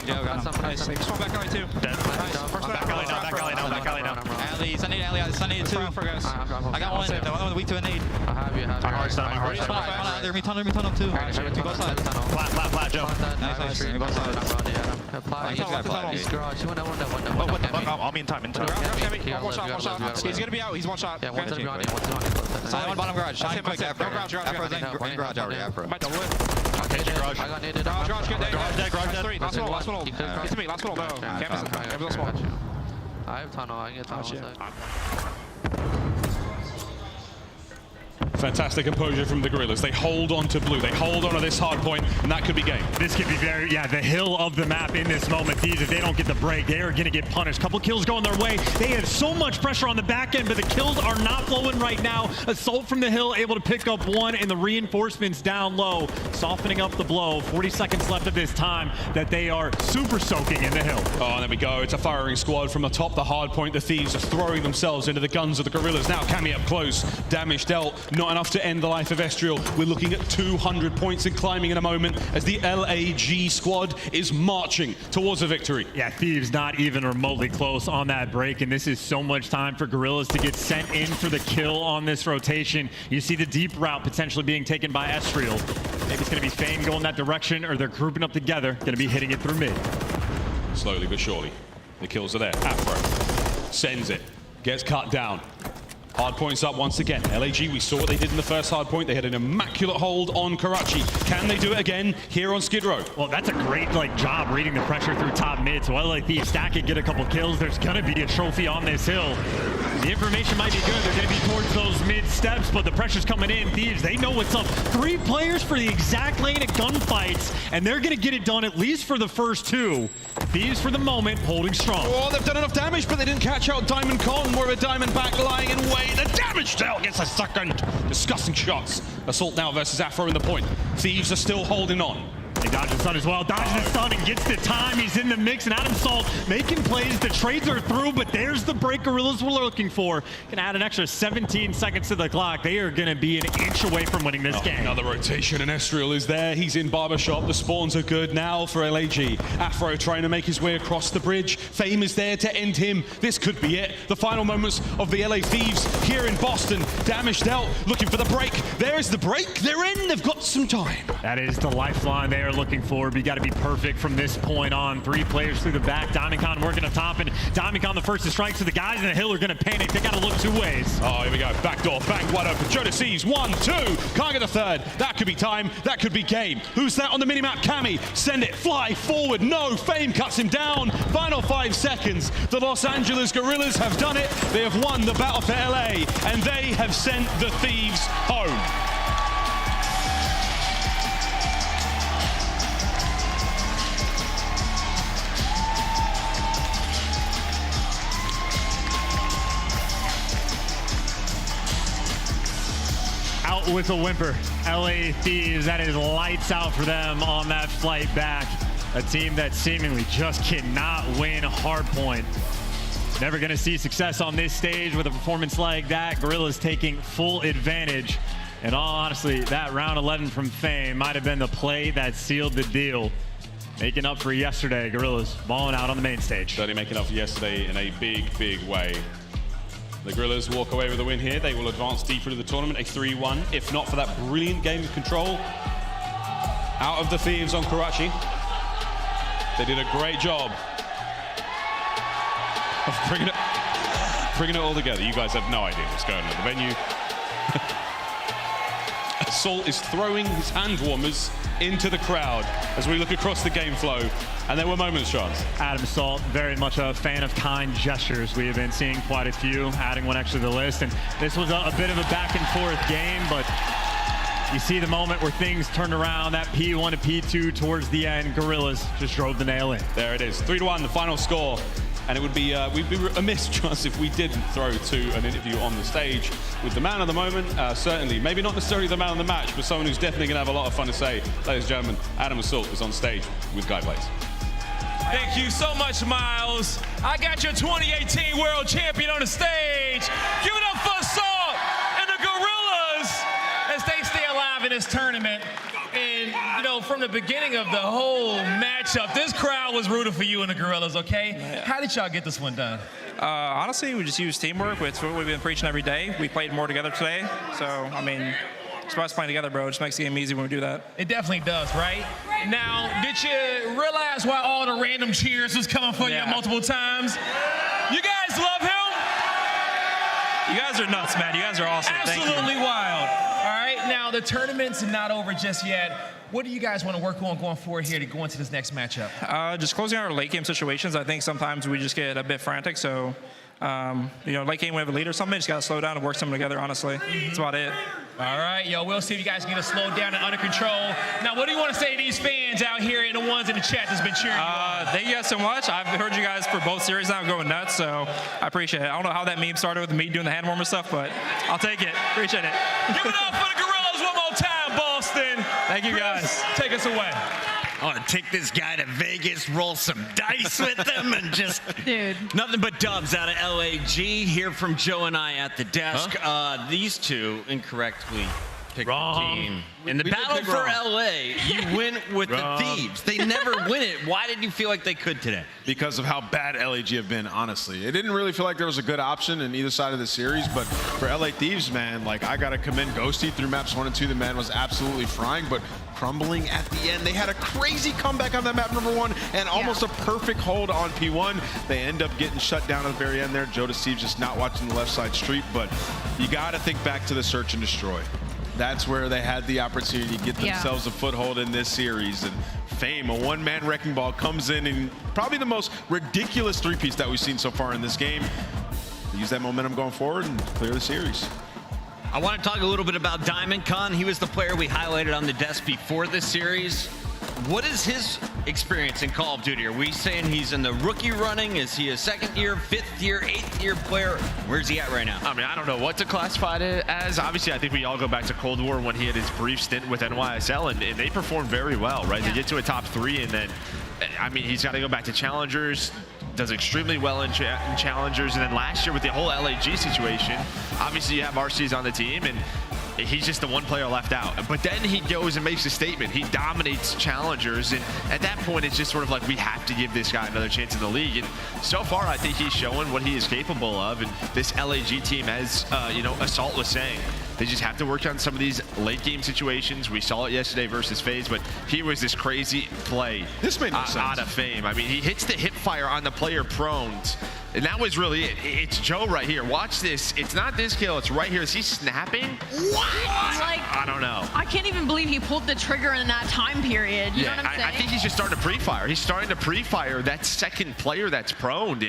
Got something nice. They spawn back alley too. Dead. Back alley now. Alley. Sunny 2. I got one. The other one weak to a nade. I have you. My heart's done. There, me tunnel him too. Go side. Flat, Joe. Nice. Go side. Apply. He's garage. One. I'll be in time. One shot. He's gonna be out. He's one shot. Yeah, one's gonna be on you. Side one bottom garage. Shine quick. Afro. Garage already. Afro. Might double it. Garage. I got naded. Garage get dead. Garage dead. Three. Last one. Get to me. Last one. No. Campus last one. I have tunnel. I can get tunnel. Fantastic composure from the Guerrillas. They hold on to blue. They hold on to this hard point, and that could be game. This could be very, the hill of the map in this moment. Thieves, if they don't get the break, they are going to get punished. Couple kills going their way. They have so much pressure on the back end, but the kills are not flowing right now. Assault from the hill, able to pick up one, and the reinforcements down low, softening up the blow. 40 seconds left of this time that they are super soaking in the hill. Oh, and there we go. It's a firing squad from the top, the hard point. The Thieves are throwing themselves into the guns of the Guerrillas. Now Cammy up close. Damage dealt. Not enough to end the life of Estriel. We're looking at 200 points and climbing in a moment as the LAG squad is marching towards a victory. Yeah, Thieves not even remotely close on that break, and this is so much time for Guerrillas to get sent in for the kill on this rotation. You see the deep route potentially being taken by Estriel. Maybe it's going to be FaZe going that direction, or they're grouping up together, going to be hitting it through mid. Slowly but surely, the kills are there. Afro sends it, gets cut down. Hard points up once again. LAG, we saw what they did in the first hard point. They had an immaculate hold on Karachi. Can they do it again here on Skid Row? Well, that's a great job reading the pressure through top mid. So LA Thieves stack it, get a couple kills. There's going to be a trophy on this hill. The information might be good. They're going to be towards those mid steps, but the pressure's coming in. Thieves, they know what's up. 3 players for the exact lane of gunfights, and they're going to get it done at least for the first 2. Thieves, for the moment, holding strong. Oh, they've done enough damage, but they didn't catch out Diamond Con. More of a Diamond back lying in wait. The damage dealt gets a second. Disgusting shots. Assault now versus Afro in the point. Thieves are still holding on. He dodges the stun as well. Dodges the stun and gets the time. He's in the mix, and Adam Salt making plays. The trades are through, but there's the break Guerrillas were looking for. Gonna add an extra 17 seconds to the clock. They are gonna be an inch away from winning this game. Another rotation, and Estriel is there. He's in Barbershop. The spawns are good now for LAG. Afro trying to make his way across the bridge. Fame is there to end him. This could be it. The final moments of the LA Thieves here in Boston. Damage dealt, looking for the break. There is the break. They're in. They've got some time. That is the lifeline they are looking for, but you got to be perfect from this point on. 3 players through the back. Diamond Con working up top, and Diamond Con the first to strike, so the guys in the hill are going to panic. They got to look 2 ways. Oh, here we go. Back door, bank wide open. Joedecieves, 1, 2. Can't get the third. That could be time. That could be game. Who's that on the minimap? Cammy. Send it. Fly forward. No. Fame cuts him down. Final 5 seconds. The Los Angeles Guerrillas have done it. They have won the battle for LA, and they have sent the Thieves home. Out with a whimper. LA Thieves, that is lights out for them on that flight back. A team that seemingly just cannot win hardpoint. Never going to see success on this stage with a performance like that. Guerrillas taking full advantage. And all honestly, that round 11 from Fame might have been the play that sealed the deal. Making up for yesterday, Guerrillas balling out on the main stage. Certainly making up for yesterday in a big, big way. The Guerrillas walk away with a win here. They will advance deeper to the tournament, a 3-1. If not for that brilliant game of control out of the Thieves on Karachi. They did a great job. Bringing it all together. You guys have no idea what's going on in the venue. Assault is throwing his hand warmers into the crowd as we look across the game flow. And there were moments, Chance. Adam Salt, very much a fan of kind gestures. We have been seeing quite a few, adding one extra to the list. And this was a bit of a back and forth game, but you see the moment where things turned around, that P1 to P2 towards the end. Guerrillas just drove the nail in. There it is, 3-1, the final score. And it would be, we'd be amiss, Chance, if we didn't throw to an interview on the stage with the man of the moment. Certainly, maybe not necessarily the man of the match, but someone who's definitely going to have a lot of fun to say. Ladies and gentlemen, Adam Assault is on stage with Guy Blaze. Thank you so much, Miles. I got your 2018 World Champion on the stage. Give it up for Assault and the Guerrillas as they stay alive in this tournament. And, you know, from the beginning of the whole matchup, this crowd was rooting for you and the Guerrillas, okay? Yeah. How did y'all get this one done? Honestly, we just used teamwork. It's what we've been preaching every day. We played more together today. So, I mean, it's about us playing together, bro. It just makes the game easy when we do that. It definitely does, right? Now, did you realize why all the random cheers was coming for you multiple times? You guys love him? You guys are nuts, man. You guys are awesome. Absolutely wild. All right, now the tournament's not over just yet. What do you guys want to work on going forward here to go into this next matchup? Just closing out our late game situations. I think sometimes we just get a bit frantic. So, you know, late game we have a lead or something. Just got to slow down and work something together, honestly. That's about it. All right, yo, we'll see if you guys can get it slowed down and under control. Now, what do you want to say to these fans out here and the ones in the chat that's been cheering you on? Thank you guys so much. I've heard you guys for both series now going nuts, so I appreciate it. I don't know how that meme started with me doing the hand warmer stuff, but I'll take it. Appreciate it. Give it up for the Guerrillas one more time, Boston. Thank you, guys. Take us away. I want to take this guy to Vegas, roll some dice with them, and just nothing but dubs out of LAG. Here from Joe and I at the desk. These two incorrectly picked the team. In the battle for LA, you win with the Thieves. They never win it. Why did you feel like they could today? Because of how bad LAG have been, honestly. It didn't really feel like there was a good option in either side of the series, but for LA Thieves, man, like, I got to commend Ghosty through maps 1 and 2. The man was absolutely frying, but crumbling at the end. They had a crazy comeback on that map number 1 and almost a perfect hold on P1. They end up getting shut down at the very end there. Joedecieves just not watching the left side street, but you got to think back to the search and destroy. That's where they had the opportunity to get themselves a foothold in this series. And Fame, a one-man wrecking ball, comes in and probably the most ridiculous three-piece that we've seen so far in this game. Use that momentum going forward and clear the series. I want to talk a little bit about Diamond Con. He was the player we highlighted on the desk before this series. What is his experience in Call of Duty? Are we saying he's in the rookie running? Is he a second year, 5th year, 8th year player? Where's he at right now? I mean, I don't know what to classify it as. Obviously, I think we all go back to Cold War when he had his brief stint with NYSL, and they performed very well, right? They get to a top 3, and then, I mean, he's got to go back to Challengers, does extremely well in Challengers, and then last year with the whole LAG situation, obviously you have Arcitys on the team, and he's just the one player left out. But then he goes and makes a statement. He dominates Challengers, and at that point, it's just sort of like, we have to give this guy another chance in the league. And so far, I think he's showing what he is capable of. And this LAG team, as you know, Assault was saying, they just have to work on some of these late game situations. We saw it yesterday versus FaZe, but he was this crazy play. This made no sense. Out of Fame. I mean, he hits the hip fire on the player prone. And that was really it. It's Joe right here. Watch this. It's not this kill. It's right here. Is he snapping? What? Like, I don't know. I can't even believe he pulled the trigger in that time period. You know what I'm saying? I think he's just starting to pre-fire. He's starting to pre-fire that second player that's prone.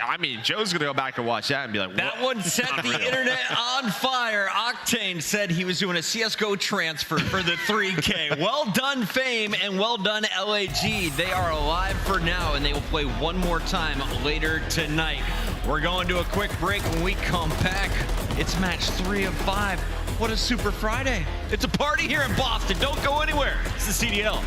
I mean, Joe's going to go back and watch that and be like, that one set the internet on fire. Octane said he was doing a CSGO transfer for the 3K. Well done, Fame, and well done, LAG. They are alive for now, and they will play one more time later tonight. We're going to a quick break. When we come back, it's match 3 of 5. What a super Friday. It's a party here in Boston. Don't go anywhere. It's the CDL.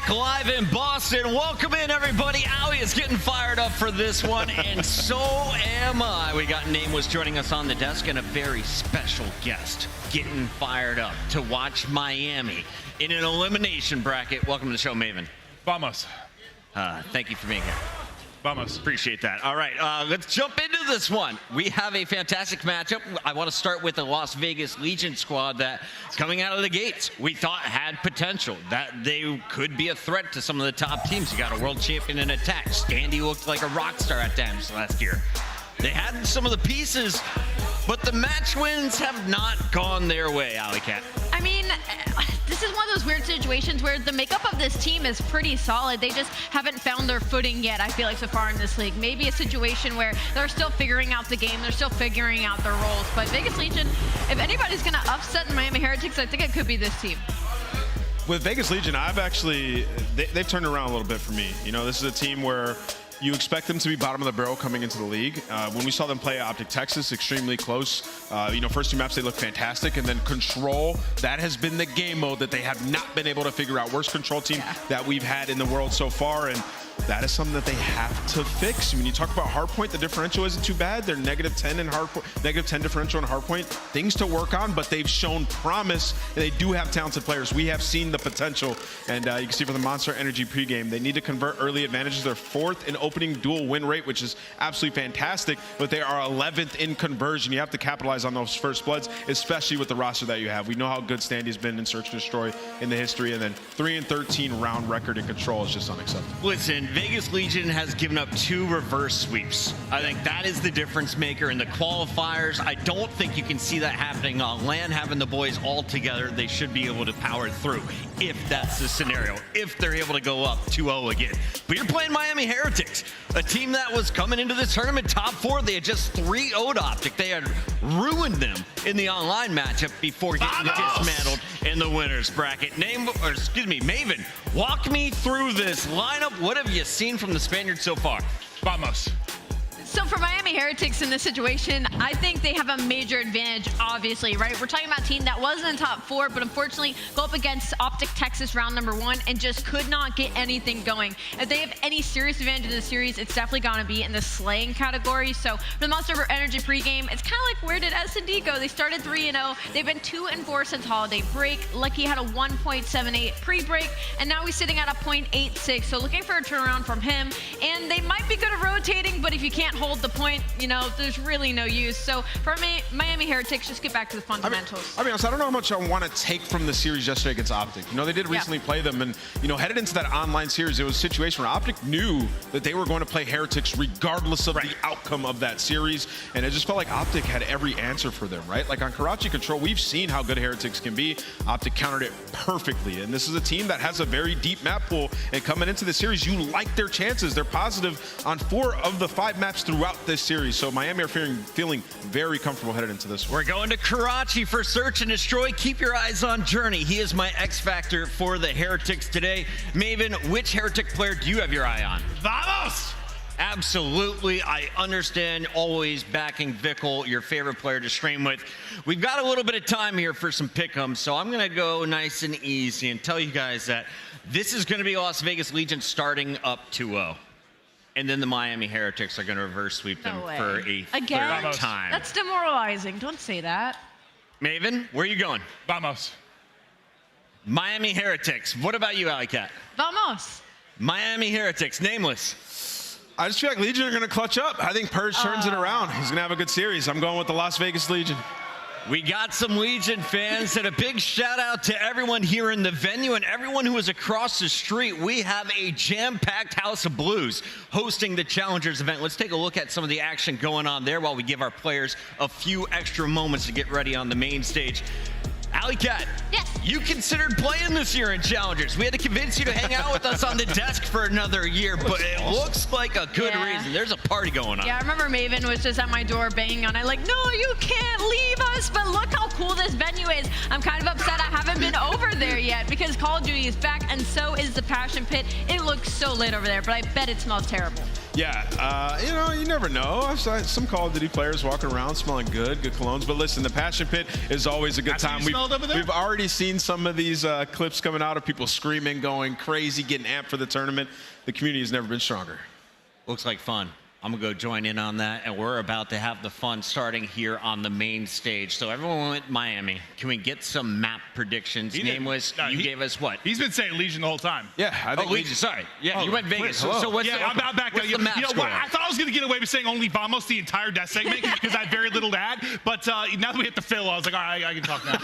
back live in Boston. Welcome in, everybody. Owie is getting fired up for this one, and so am I. We got Nameless joining us on the desk and a very special guest getting fired up to watch Miami in an elimination bracket. Welcome to the show, Maven. Vamos. Thank you for being here. Vamos. Appreciate that. All right, let's jump into this one. We have a fantastic matchup. I want to start with the Las Vegas Legion squad that, coming out of the gates, we thought had potential, that they could be a threat to some of the top teams. You got a world champion in attack. Standy looked like a rock star at times last year. They had some of the pieces, but the match wins have not gone their way, Alley Cat. I mean, this is one of those weird situations where the makeup of this team is pretty solid. They just haven't found their footing yet, I feel like, so far in this league. Maybe a situation where they're still figuring out the game, they're still figuring out their roles. But Vegas Legion, if anybody's going to upset the Miami Heretics, I think it could be this team. With Vegas Legion, they've turned around a little bit for me. You know, this is a team where you expect them to be bottom of the barrel coming into the league. When we saw them play OpTic Texas, extremely close. You know, first two maps, they look fantastic. And then Control, that has been the game mode that they have not been able to figure out. Worst Control team that we've had in the world so far. And that is something that they have to fix. When you talk about hardpoint, the differential isn't too bad. They're -10 in hardpoint, -10 differential in hardpoint. Things to work on, but they've shown promise, and they do have talented players. We have seen the potential, and you can see for the Monster Energy pregame, they need to convert early advantages. They're 4th in opening dual win rate, which is absolutely fantastic, but they are 11th in conversion. You have to capitalize on those first bloods, especially with the roster that you have. We know how good Standy's been in Search and Destroy in the history, and then 3-13 round record in Control is just unacceptable. Listen, Vegas Legion has given up 2 reverse sweeps. I think that is the difference maker in the qualifiers. I don't think you can see that happening on LAN. Having the boys all together, they should be able to power through if that's the scenario, if they're able to go up 2-0 again. But you're playing Miami Heretics, a team that was coming into this tournament top 4. They had just 3-0'd OpTic. They had ruined them in the online matchup before getting dismantled in the winners bracket. Maven, walk me through this lineup. What have you seen from the Spaniards so far? Vamos. So for Miami Heretics in this situation, I think they have a major advantage, obviously, right? We're talking about a team that was in the top 4, but unfortunately go up against OpTic Texas round number 1 and just could not get anything going. If they have any serious advantage in the series, it's definitely going to be in the slaying category. So for the Monster Energy pregame, it's kind of like, where did S&D go? They started 3-0. They've been 2-4 since holiday break. Lucky had a 1.78 pre-break, and now he's sitting at a 0.86. So looking for a turnaround from him, and they might be good at rotating, but if you can't hold the point, you know, there's really no use. So for me, Miami Heretics, just get back to the fundamentals. I don't know how much I want to take from the series yesterday against OpTic. You know, they did recently play them, and, you know, headed into that online series, it was a situation where OpTic knew that they were going to play Heretics regardless of the outcome of that series, and it just felt like OpTic had every answer for them, right? Like on Karachi Control, we've seen how good Heretics can be. OpTic countered it perfectly, and this is a team that has a very deep map pool, and coming into the series, you like their chances. They're positive on 4 of the 5 maps throughout this series, so Miami are feeling very comfortable headed into this one. We're going to Karachi for Search and Destroy. Keep your eyes on Journey. He is my X factor for the Heretics today. Maven, which Heretic player do you have your eye on? Vamos! Absolutely. I understand always backing Vickle, your favorite player to stream with. We've got a little bit of time here for some pick'ems, so I'm going to go nice and easy and tell you guys that this is going to be Las Vegas Legion starting up 2-0. And then the Miami Heretics are going to reverse sweep them for a third time. That's demoralizing. Don't say that. Maven, where are you going? Vamos. Miami Heretics. What about you, Alley Cat? Vamos. Miami Heretics. Nameless. I just feel like Legion are going to clutch up. I think Purge turns it around. He's going to have a good series. I'm going with the Las Vegas Legion. We got some Legion fans, and a big shout out to everyone here in the venue and everyone who is across the street. We have a jam-packed House of Blues hosting the Challengers event. Let's take a look at some of the action going on there while we give our players a few extra moments to get ready on the main stage. Alley Cat, yes. You considered playing this year in Challengers. We had to convince you to hang out with us on the desk for another year, but it looks like a good reason. There's a party going on. Yeah, I remember Maven was just at my door banging on it like, no, you can't leave us, but look how cool this venue is. I'm kind of upset I haven't been over there yet because Call of Duty is back, and so is the Passion Pit. It looks so lit over there, but I bet it smells terrible. Yeah, you know, you never know. I've seen some Call of Duty players walking around smelling good colognes. But listen, the Passion Pit is always a good That's time. what you smelled over there? We've already seen some of these clips coming out of people screaming, going crazy, getting amped for the tournament. The community has never been stronger. Looks like fun. I'm gonna go join in on that, and we're about to have the fun starting here on the main stage. So everyone went Miami. Can we get some map predictions? Nameless, you gave us what? He's been saying Legion the whole time. Yeah, I think Legion. Sorry. Yeah, you went Vegas. So what's yeah, I'm back. what's the map you know score? what? I thought I was going to get away with saying only Vamos the entire death segment because I had very little to add. But now that we hit the fill, I was like, all right, I can talk now.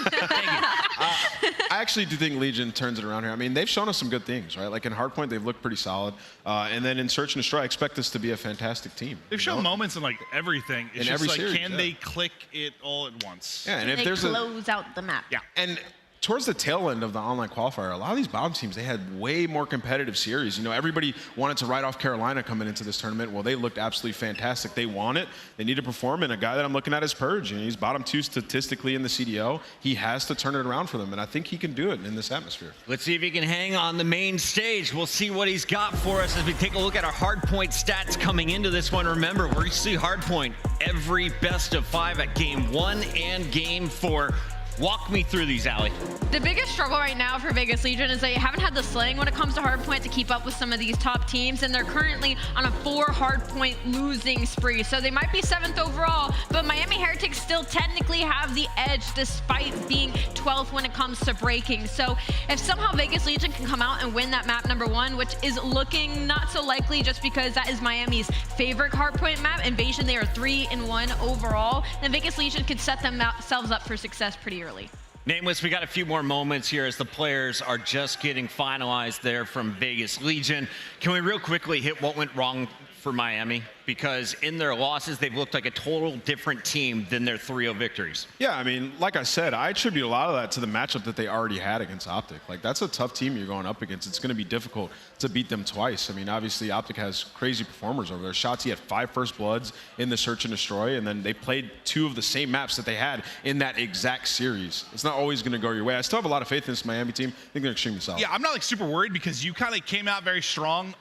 I actually do think Legion turns it around here. I mean, they've shown us some good things, right? Like in Hardpoint, they've looked pretty solid. And then in Search and Destroy, I expect this to be a fantastic team. They've shown moments in like everything. It's In just every like, series, can they click it all at once? Yeah, and if They there's close out the map. Yeah. And towards the tail end of the online qualifier, a lot of these bottom teams, they had way more competitive series. You know, everybody wanted to write off Carolina coming into this tournament. Well, they looked absolutely fantastic. They want it. They need to perform. And a guy that I'm looking at is Purge. And he's bottom 2 statistically in the CDL. He has to turn it around for them. And I think he can do it in this atmosphere. Let's see if he can hang on the main stage. We'll see what he's got for us as we take a look at our hardpoint stats coming into this one. Remember, we see hardpoint every best of 5 at game 1 and game 4. Walk me through these, Allie. The biggest struggle right now for Vegas Legion is they haven't had the sling when it comes to hardpoint to keep up with some of these top teams, and they're currently on a 4 hardpoint losing spree. So they might be 7th overall, but Miami Heretics still technically have the edge despite being 12th when it comes to breaking. So if somehow Vegas Legion can come out and win that map number 1, which is looking not so likely just because that is Miami's favorite hardpoint map, Invasion, they are 3-1 overall, then Vegas Legion could set themselves up for success pretty early. Nameless, we got a few more moments here as the players are just getting finalized there from Vegas Legion. Can we real quickly hit what went wrong for Miami? Because in their losses, they've looked like a total different team than their 3-0 victories. Yeah, I mean, like I said, I attribute a lot of that to the matchup that they already had against OpTic. Like, that's a tough team you're going up against. It's going to be difficult to beat them twice. I mean, obviously, OpTic has crazy performers over there. Shotzzy had 5 First Bloods in the Search and Destroy, and then they played 2 of the same maps that they had in that exact series. It's not always going to go your way. I still have a lot of faith in this Miami team. I think they're extremely solid. Yeah, I'm not like super worried because you kind of came out very strong.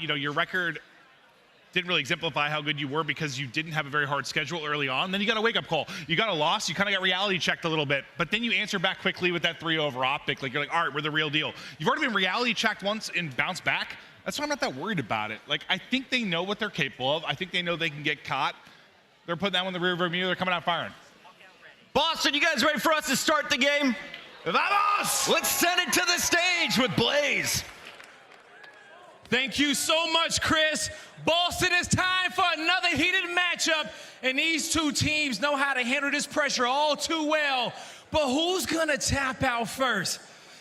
You know, your record didn't really exemplify how good you were because you didn't have a very hard schedule early on. Then you got a wake-up call. You got a loss. You kind of got reality checked a little bit. But then you answer back quickly with that 3 over OpTic. Like, you're like, all right, we're the real deal. You've already been reality checked once and bounced back. That's why I'm not that worried about it. Like, I think they know what they're capable of. I think they know they can get caught. They're putting that one in the rearview mirror. They're coming out firing. Boston, you guys ready for us to start the game? Vamos! Let's send it to the stage with Blaze. Thank you so much, Chris. Boston, it's time for another heated matchup, and these two teams know how to handle this pressure all too well. But who's gonna tap out first?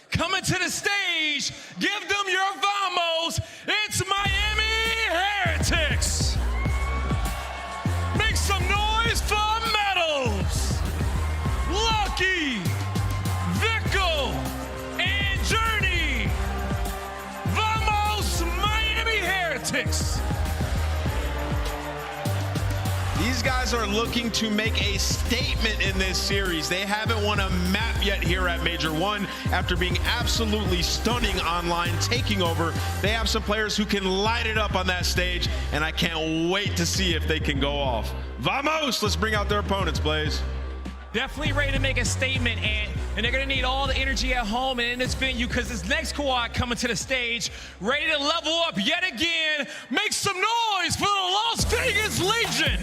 Coming to the stage, give them your vamos. It's Miami Heretics. Make some noise for Metals, Lucky, Vickle, and Journey. Vamos, Miami Heretics. These guys are looking to make a statement in this series. They haven't won a map yet here at Major 1 after being absolutely stunning online, taking over. They have some players who can light it up on that stage, and I can't wait to see if they can go off. Vamos! Let's bring out their opponents, Blaze. Definitely ready to make a statement, and they're gonna need all the energy at home and in this venue because this next squad coming to the stage, ready to level up yet again. Make some noise for the Las Vegas Legion.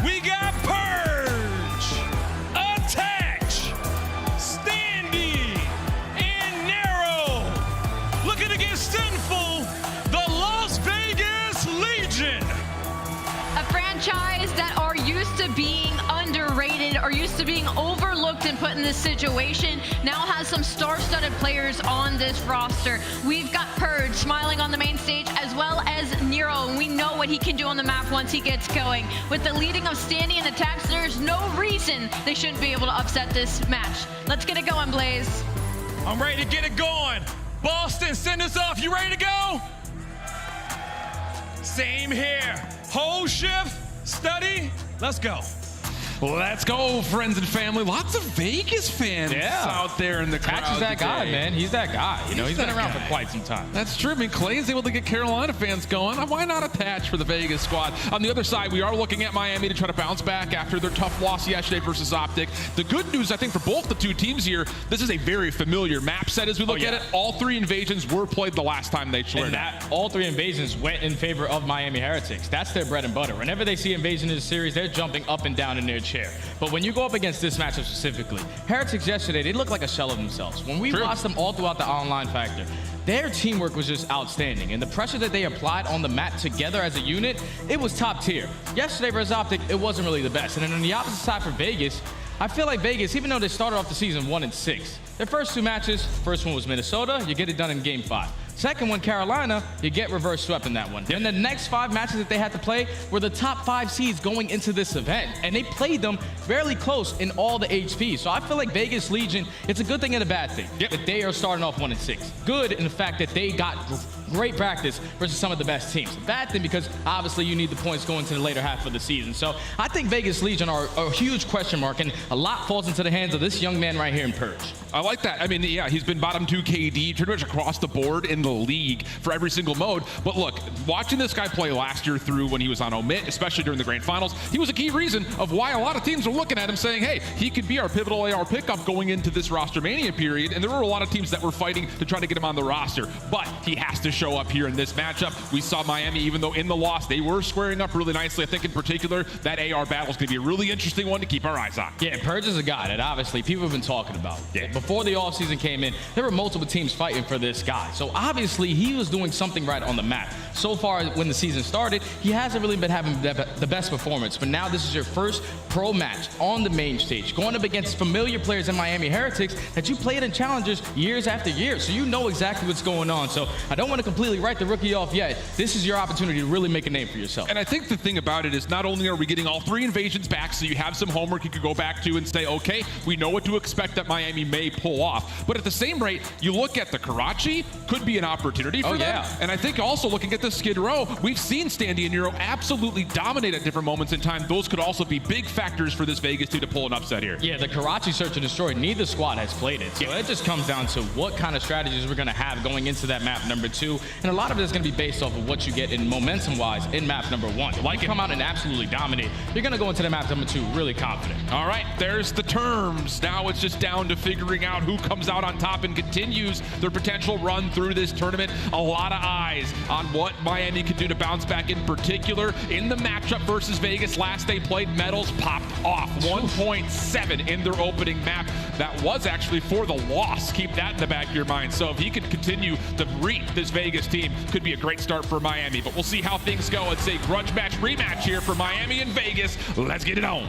We got Purge, Attach, Standy, and Narrow. Looking to get sinful, the Las Vegas Legion. A franchise that are used to being underrated or used to being overlooked and put in this situation now has some star-studded players on this roster. We've got Purge smiling on the main stage as well as Nero, and we know what he can do on the map once he gets going. With the leading of Standy and Attacks, there's no reason they shouldn't be able to upset this match. Let's get it going, Blaze. I'm ready to get it going. Boston, send us off. You ready to go? Same here. Hold shift, study, let's go. Let's go, friends and family. Lots of Vegas fans out there in the crowd. Patch is that guy, today. man. He's that guy. You know, he's been that around guy. for quite some time. That's true. I mean, Clay's able to get Carolina fans going. Why not attach for the Vegas squad? On the other side, we are looking at Miami to try to bounce back after their tough loss yesterday versus OpTic. The good news, I think, for both the two teams here, this is a very familiar map set as we look at it. All 3 invasions were played the last time they swear. And that all 3 invasions went in favor of Miami Heretics. That's their bread and butter. Whenever they see invasion in the series, they're jumping up and down in their chair. But when you go up against this matchup specifically, Heretics yesterday, they looked like a shell of themselves. When we watched them all throughout the online factor, their teamwork was just outstanding. And the pressure that they applied on the map together as a unit, it was top tier. Yesterday versus OpTic, it wasn't really the best. And then on the opposite side for Vegas, I feel like Vegas, even though they started off the season 1-6, their first 2 matches, first one was Minnesota, you get it done in game 5. Second one, Carolina, you get reverse swept in that one. And the next 5 matches that they had to play were the top 5 seeds going into this event. And they played them fairly close in all the HP. So I feel like Vegas Legion, it's a good thing and a bad thing that they are starting off 1-6. Good in the fact that they got great practice versus some of the best teams. Bad thing because obviously you need the points going to the later half of the season. So I think Vegas Legion are a huge question mark, and a lot falls into the hands of this young man right here in Purge. I like that. I mean, yeah, he's been bottom 2 KD pretty much across the board in the league for every single mode. But look, watching this guy play last year through when he was on Omit, especially during the grand finals, he was a key reason of why a lot of teams are looking at him saying, hey, he could be our pivotal AR pickup going into this roster mania period. And there were a lot of teams that were fighting to try to get him on the roster. But he has to show up here in this matchup. We saw Miami, even though in the loss, they were squaring up really nicely. I think in particular, that AR battle is going to be a really interesting one to keep our eyes on. Yeah, Purge is a guy that obviously people have been talking about. Before the offseason came in, there were multiple teams fighting for this guy. So obviously he was doing something right on the map. So far when the season started, he hasn't really been having the best performance. But now this is your first pro match on the main stage, going up against familiar players in Miami Heretics that you played in challengers years after years. So you know exactly what's going on. So I don't want to completely write the rookie off yet. This is your opportunity to really make a name for yourself. And I think the thing about it is not only are we getting all 3 invasions back, so you have some homework you could go back to and say, okay, we know what to expect that Miami may pull off. But at the same rate, you look at the Karachi, could be an opportunity for them. And I think also looking at the Skid Row, we've seen Standy and Euro absolutely dominate at different moments in time. Those could also be big factors for this Vegas team to pull an upset here. Yeah, the Karachi Search and Destroy, neither squad has played it. So it just comes down to what kind of strategies we're going to have going into that map number 2. And a lot of it is going to be based off of what you get in momentum-wise in map number 1. Like, come out and absolutely dominate, you're going to go into the map number 2 really confident. All right, there's the terms. Now it's just down to figuring out who comes out on top and continues their potential run through this tournament. A lot of eyes on what Miami can do to bounce back, in particular in the matchup versus Vegas. Last they played, medals popped off 1.7 in their opening map. That was actually for the loss. Keep that in the back of your mind. So if he could continue to reap this Vegas team, could be a great start for Miami. But we'll see how things go. It's a grudge match rematch here for Miami and Vegas. Let's get it on.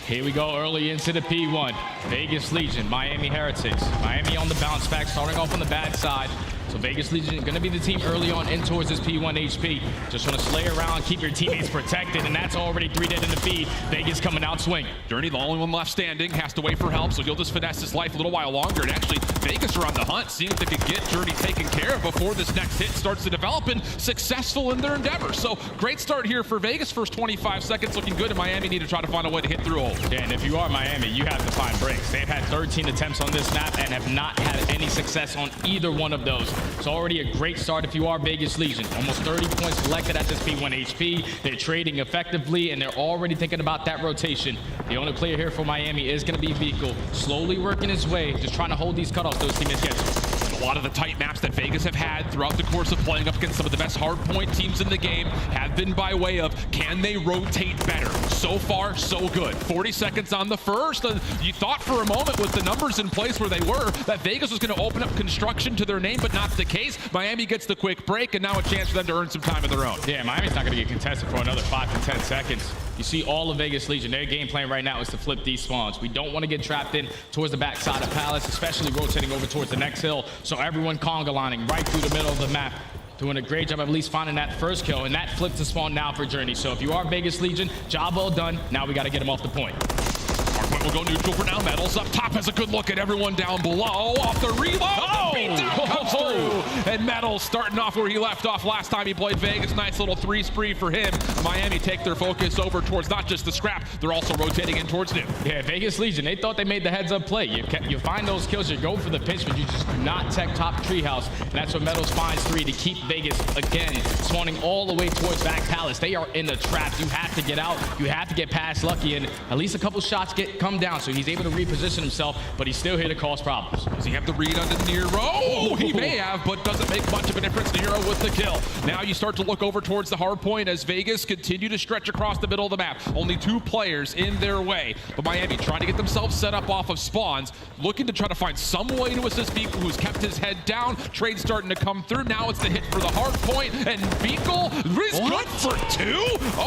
Here we go early into the P1. Vegas Legion, Miami Heretics. Miami on the bounce back, starting off on the bad side. So Vegas Legion going to be the team early on in towards this P1 HP. Just want to slay around, keep your teammates protected, and that's already 3 dead in the feed. Vegas coming out swinging. Journey, the only one left standing, has to wait for help, so he'll just finesse his life a little while longer. And actually, Vegas are on the hunt, seeing if they could get Journey taken care of before this next hit starts to develop, and successful in their endeavor. So great start here for Vegas. First 25 seconds looking good, and Miami need to try to find a way to hit through hole. Yeah, and if you are Miami, you have to find breaks. They've had 13 attempts on this map and have not had any success on either one of those. It's already a great start if you are Vegas Legion. Almost 30 points collected at this P1 HP. They're trading effectively, and they're already thinking about that rotation. The only player here for Miami is going to be Vehicle, slowly working his way, just trying to hold these cutoffs those teammates get to. A lot of the tight maps that Vegas have had throughout the course of playing up against some of the best hardpoint teams in the game have been by way of, can they rotate better? So far, so good. 40 seconds on the first. You thought for a moment with the numbers in place where they were that Vegas was going to open up construction to their name, but not the case. Miami gets the quick break, and now a chance for them to earn some time of their own. Yeah, Miami's not going to get contested for another 5 to 10 seconds. You see all of Vegas Legion, their game plan right now is to flip these spawns. We don't want to get trapped in towards the backside of Palace, especially rotating over towards the next hill. So everyone conga lining right through the middle of the map. Doing a great job of at least finding that first kill, and that flips the spawn now for Journey. So if you are Vegas Legion, job well done. Now we got to get him off the point. Hardpoint will go neutral for now. Metals up top has a good look at everyone down below. Off the reload. comes through. And Metal starting off where he left off last time he played Vegas. Nice little 3 spree for him. Miami take their focus over towards not just the scrap, they're also rotating in towards new. Yeah, Vegas Legion, they thought they made the heads-up play. You find those kills, you go for the pinch, but you just do not tech top treehouse. And that's what Metals finds 3 to keep Vegas, again, spawning all the way towards back palace. They are in the trap. You have to get out. You have to get past Lucky, and at least a couple shots come down, so he's able to reposition himself, but he's still here to cause problems. Does he have the read on the Nero? Oh, he may have, but doesn't make much of a difference. Nero with the kill. Now you start to look over towards the hard point as Vegas continue to stretch across the middle of the map. Only 2 players in their way, but Miami trying to get themselves set up off of spawns, looking to try to find some way to assist Beekle, who's kept his head down. Trade starting to come through. Now it's the hit for the hard point, and Beekle is good for 2?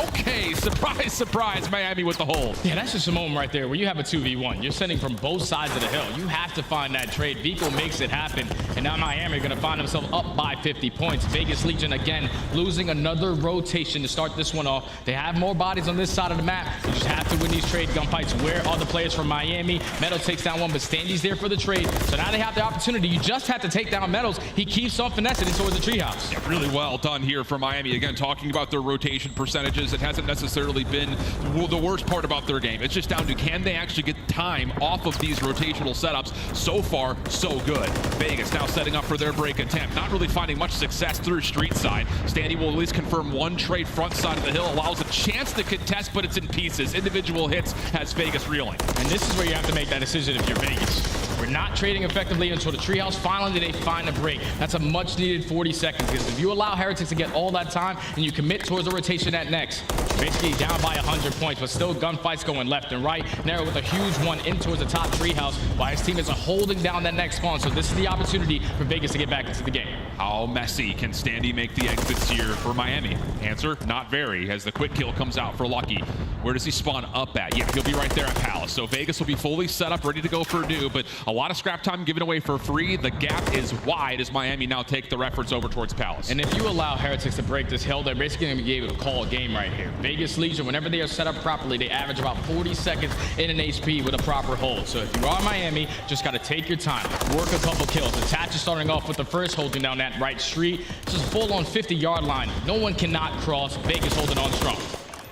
Okay, surprise, surprise, Miami with the hold. Yeah, that's just a moment right there where you have a 2v1. You're sending from both sides of the hill. You have to find that trade. Beekle makes it happen, and now Miami are going to find themselves up by 50 points. Vegas Legion, again, losing another rotation to start this one off. They have more bodies on this side of the map. You just have to win these trade gunfights. Where are the players from Miami? Metal takes down one, but Standy's there for the trade. So now they have the opportunity. You just have to take down Metals. He keeps on finessing it towards the treehouse. Yeah, really well done here for Miami. Again, talking about their rotation percentages, it hasn't necessarily been the worst part about their game. It's just down to can they actually get time off of these rotational setups. So far, so good. Vegas now setting up for their break attempt. Not really finding much success through street side. Standy will at least confirm one trade front side of the hill. Allows a chance to contest, but it's in pieces. Individual hits has Vegas reeling. And this is where you have to make that decision if you're Vegas. We're not trading effectively until the treehouse. Finally, they find a break. That's a much-needed 40 seconds, because if you allow Heretics to get all that time and you commit towards the rotation at next, basically down by 100 points, but still gunfights going left and right. Nero with a huge one in towards the top treehouse, while his team is holding down that next spawn. So this is the opportunity for Vegas to get back into the game. How messy can Standy make the exits here for Miami? Answer, not very, as the quick kill comes out for Lucky. Where does he spawn up at? Yeah, he'll be right there at Palace. So Vegas will be fully set up, ready to go for new, but a lot of scrap time given away for free. The gap is wide as Miami now take the efforts over towards Palace. And if you allow Heretics to break this hill, they're basically going to be able to call a game right here. Vegas Legion, whenever they are set up properly, they average about 40 seconds in an HP with a proper hold. So if you are Miami, just got to take your time, work a couple kills. Attach is starting off with the first holding down that right street. Just full on 50-yard line. No one cannot cross. Vegas holding on strong.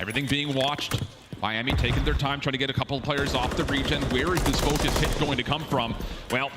Everything being watched. Miami taking their time, trying to get a couple of players off the region. Where is this focus hit going to come from? Well,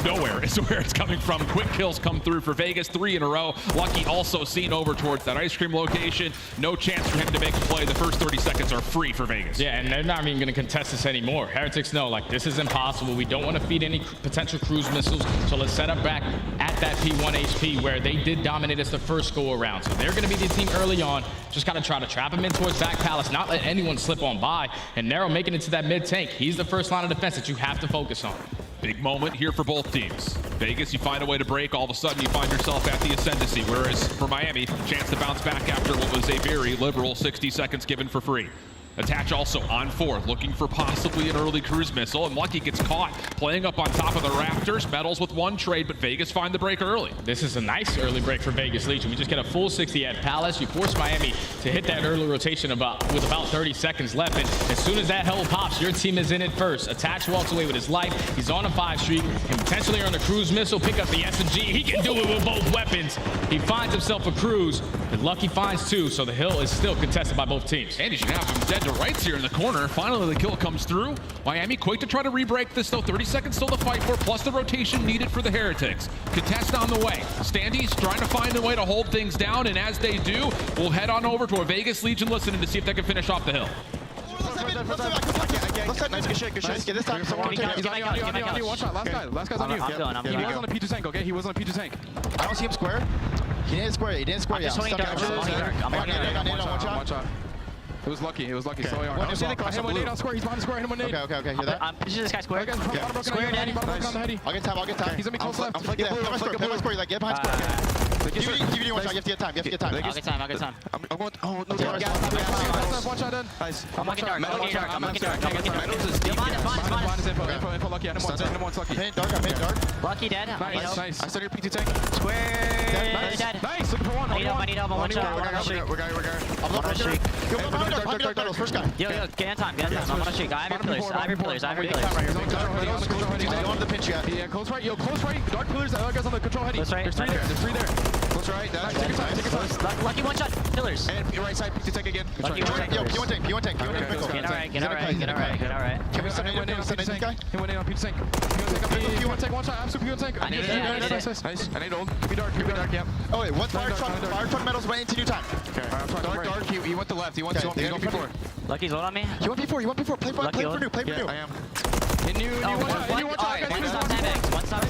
nowhere is where it's coming from. Quick kills come through for Vegas, 3 in a row. Lucky also seen over towards that ice cream location. No chance for him to make a play. The first 30 seconds are free for Vegas. Yeah, and they're not even going to contest this anymore. Heretics know, like, this is impossible. We don't want to feed any potential cruise missiles, so let's set up back at that P1 HP where they did dominate us the first go around. So they're going to be the team early on. Just got to try to trap him in towards back palace, not let anyone slip on by, and Nero making it to that mid tank. He's the first line of defense that you have to focus on. Big moment here for both teams. Vegas, you find a way to break, all of a sudden you find yourself at the ascendancy, whereas for Miami, chance to bounce back after what was a very liberal 60 seconds given for free. Attach also on fourth, looking for possibly an early cruise missile, and Lucky gets caught playing up on top of the rafters. Metals with one trade, but Vegas find the break early. This is a nice early break for Vegas Legion. We just get a full 60 at Palace. You force Miami to hit that early rotation with about 30 seconds left, and as soon as that hell pops, your team is in it first. Attach walks away with his life. He's on a 5 streak, and potentially earn a cruise missile, pick up the SMG. He can do it with both weapons. He finds himself a cruise, and Lucky finds 2, so the hill is still contested by both teams. And you should have him dead to rights here in the corner. Finally, the kill comes through. Miami quick to try to re-break this, though. 30 seconds still to fight for, plus the rotation needed for the Heretics. Contest on the way. Standy's trying to find a way to hold things down, and as they do, we'll head on over to a Vegas Legion listening to see if they can finish off the hill. Nice, good shit. This time, someone take it. On you. One shot. Last guy's on you. I'm He was on the P2 tank, okay? He was on the P2 tank. I don't see him square. He didn't square. Yeah, I'm one shot. It was lucky. Okay. So hard. Hit him with nade on square. He's behind the square. Hit him with nade. Okay. Hear that? I'm pushing this guy square. Square, daddy. I'll get time. He's gonna be close left. I'm flicking square. Like, get behind square. Give me one shot. You have to get time. I'll get time. I'm going. Oh, no. One shot done. Nice. I'm looking dark. Info lucky. Hit him once lucky. Paint dark. Lucky dead. Nice. I started your P2 tank. Square. Nice. Looking for one. I need help. I'm one shot. We're going. I'm on streak. First guy. Yo, get in time. I'm gonna shoot. I have your pillars. Go on the pinch, yeah. Close right. Yo, close right. Dark pillars. The other guys on the control heading. Close right. There's three there. Close right. Take your time. Lucky one shot. Pillars. And right side. P2 tank again. Lucky one tank. Yo, P1 tank. Get alright. Can we send in this guy? He went in on P2 tank. P1 tank. One shot. Absolute P1 tank. I need it. Nice. I need old. Be dark, yeah. Oh wait, what fire truck metals went into new time. Okay. Dark. He went to left. He went before. Lucky's hold on me. You went before. Play for new. I am. In new One stop.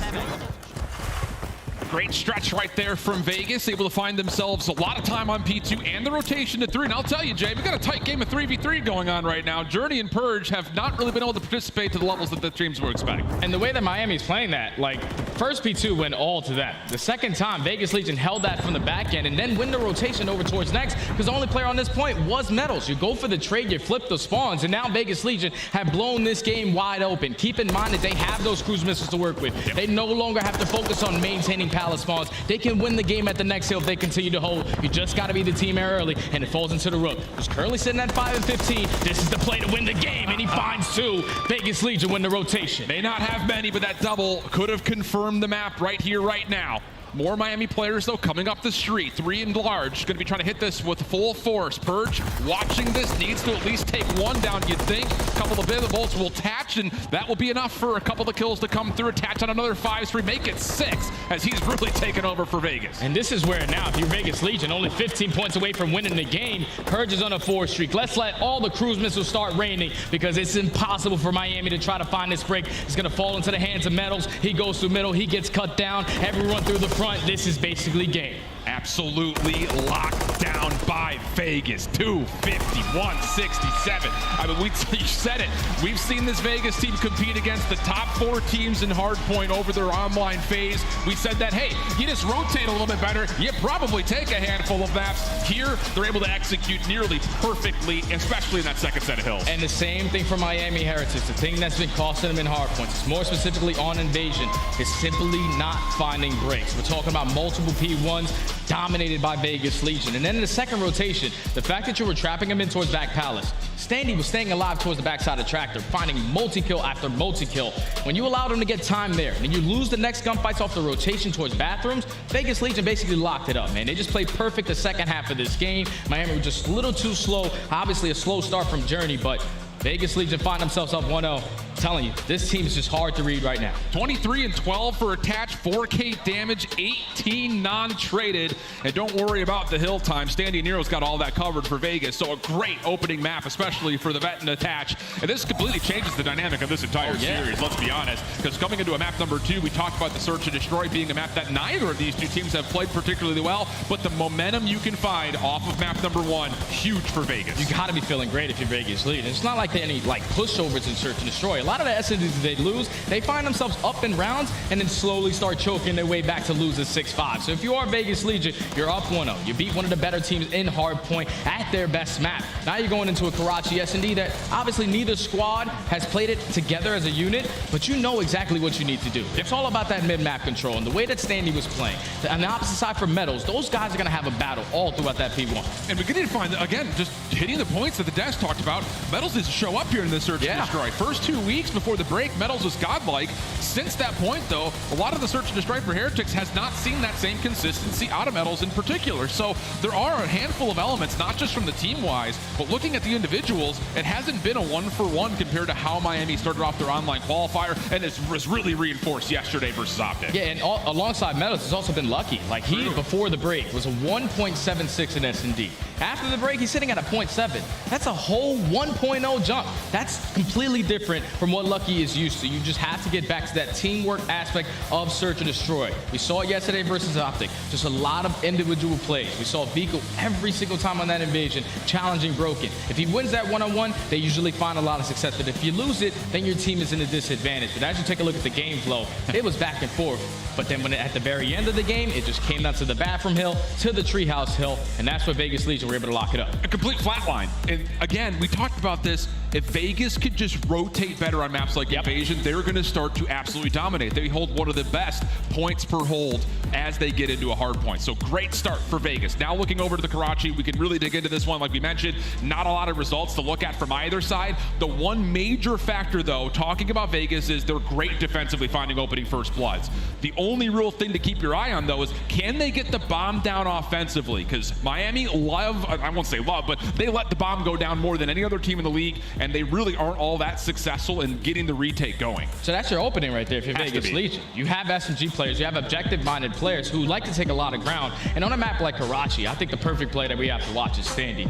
Great stretch right there from Vegas, able to find themselves a lot of time on P2 and the rotation to 3. And I'll tell you, Jay, we've got a tight game of 3v3 going on right now. Journey and Purge have not really been able to participate to the levels that the teams were expecting. And the way that Miami's playing that, like, first P2 went all to them. The second time, Vegas Legion held that from the back end and then win the rotation over towards next, because the only player on this point was Metals. You go for the trade, you flip the spawns, and now Vegas Legion have blown this game wide open. Keep in mind that they have those cruise missiles to work with. They no longer have to focus on maintaining palace spawns. They can win the game at the next hill if they continue to hold. You just got to be the team air early, and it falls into the Røkkr, who's currently sitting at 5 and 15. This is the play to win the game, and he finds 2. Vegas Legion win the rotation. May not have many, but that double could have confirmed the map right here, right now. More Miami players, though, coming up the street. 3 and large. Going to be trying to hit this with full force. Purge watching this, needs to at least take 1 down, you'd think. A couple of bolts will attach, and that will be enough for a couple of kills to come through. Attach on another 5-3, make it 6, as he's really taken over for Vegas. And this is where now, if you're Vegas Legion, only 15 points away from winning the game. Purge is on a 4 streak. Let's let all the cruise missiles start raining, because it's impossible for Miami to try to find this break. It's going to fall into the hands of Metals. He goes through middle. He gets cut down. Everyone through the front. This is basically game. Absolutely locked down by Vegas. 250, 167. I mean, you said it. We've seen this Vegas team compete against the top 4 teams in hardpoint over their online phase. We said that, hey, you just rotate a little bit better, you probably take a handful of maps. Here, they're able to execute nearly perfectly, especially in that second set of hills. And the same thing for Miami Heretics. The thing that's been costing them in hardpoints, it's more specifically on Invasion, is simply not finding breaks. We're talking about multiple P1s, dominated by Vegas Legion. And then in the second rotation, the fact that you were trapping him in towards back palace, Standy was staying alive towards the backside of Tractor, finding multi-kill after multi-kill. When you allowed him to get time there, and you lose the next gunfights off the rotation towards bathrooms, Vegas Legion basically locked it up, man. They just played perfect the second half of this game. Miami was just a little too slow. Obviously a slow start from Journey, but Vegas Legion find themselves up 1-0. Telling you, this team is just hard to read right now. 23 and 12 for attach, 4K damage, 18 non-traded. And don't worry about the hill time. Standy Nero's got all that covered for Vegas. So a great opening map, especially for the vet and attach. And this completely changes the dynamic of this entire series, let's be honest. Because coming into a map number 2, we talked about the Search and Destroy being a map that neither of these 2 teams have played particularly well. But the momentum you can find off of map number 1, huge for Vegas. You gotta be feeling great if you're Vegas Legion. It's not like any pushovers in Search and Destroy. A lot of the SNDs they lose, they find themselves up in rounds and then slowly start choking their way back to losing 6-5. So if you are Vegas Legion, you're up 1-0. You beat one of the better teams in hardpoint at their best map. Now you're going into a Karachi S&D that obviously neither squad has played it together as a unit, but you know exactly what you need to do. It's all about that mid-map control and the way that Standy was playing. On the opposite side for Metals, those guys are going to have a battle all throughout that P1. And we need to find, again, just hitting the points that the desk talked about. Metals needs to show up here in the Search and Destroy. First 2 weeks before the break, Metals was godlike. Since that point, though, a lot of the Search and Destroy for Heretics has not seen that same consistency out of Metals in particular. So there are a handful of elements, not just from the team-wise, but looking at the individuals, it hasn't been a one-for-one compared to how Miami started off their online qualifier, and it was really reinforced yesterday versus OpTic. Yeah, and alongside Metals, has also been lucky. Like, he, before the break, was a 1.76 in S&D. After the break, he's sitting at a 0.7. That's a whole 1.0 jump. That's completely different from what Lucky is used to. You just have to get back to that teamwork aspect of Search and Destroy. We saw it yesterday versus OpTic. Just a lot of individual plays. We saw Vico every single time on that invasion, challenging Broken. If he wins that one-on-one, they usually find a lot of success. But if you lose it, then your team is in a disadvantage. But as you take a look at the game flow, it was back and forth. But then when at the very end of the game, it just came down to the bathroom hill, to the treehouse hill, and that's where Vegas Legion were able to lock it up. A complete flatline. And again, we talked about this. if Vegas could just rotate better on maps like Invasion, they're going to start to absolutely dominate. They hold one of the best points per hold as they get into a hard point. So great start for Vegas. Now looking over to the Karachi, we can really dig into this one. Like we mentioned, not a lot of results to look at from either side. The one major factor, though, talking about Vegas, is they're great defensively finding opening first bloods. The only real thing to keep your eye on, though, is can they get the bomb down offensively? Because Miami I won't say love, but they let the bomb go down more than any other team in the league, and they really aren't all that successful in getting the retake going. So that's your opening right there if you're Vegas Legion. You have SMG players, you have objective-minded players who like to take a lot of ground. And on a map like Karachi, I think the perfect play that we have to watch is Standy.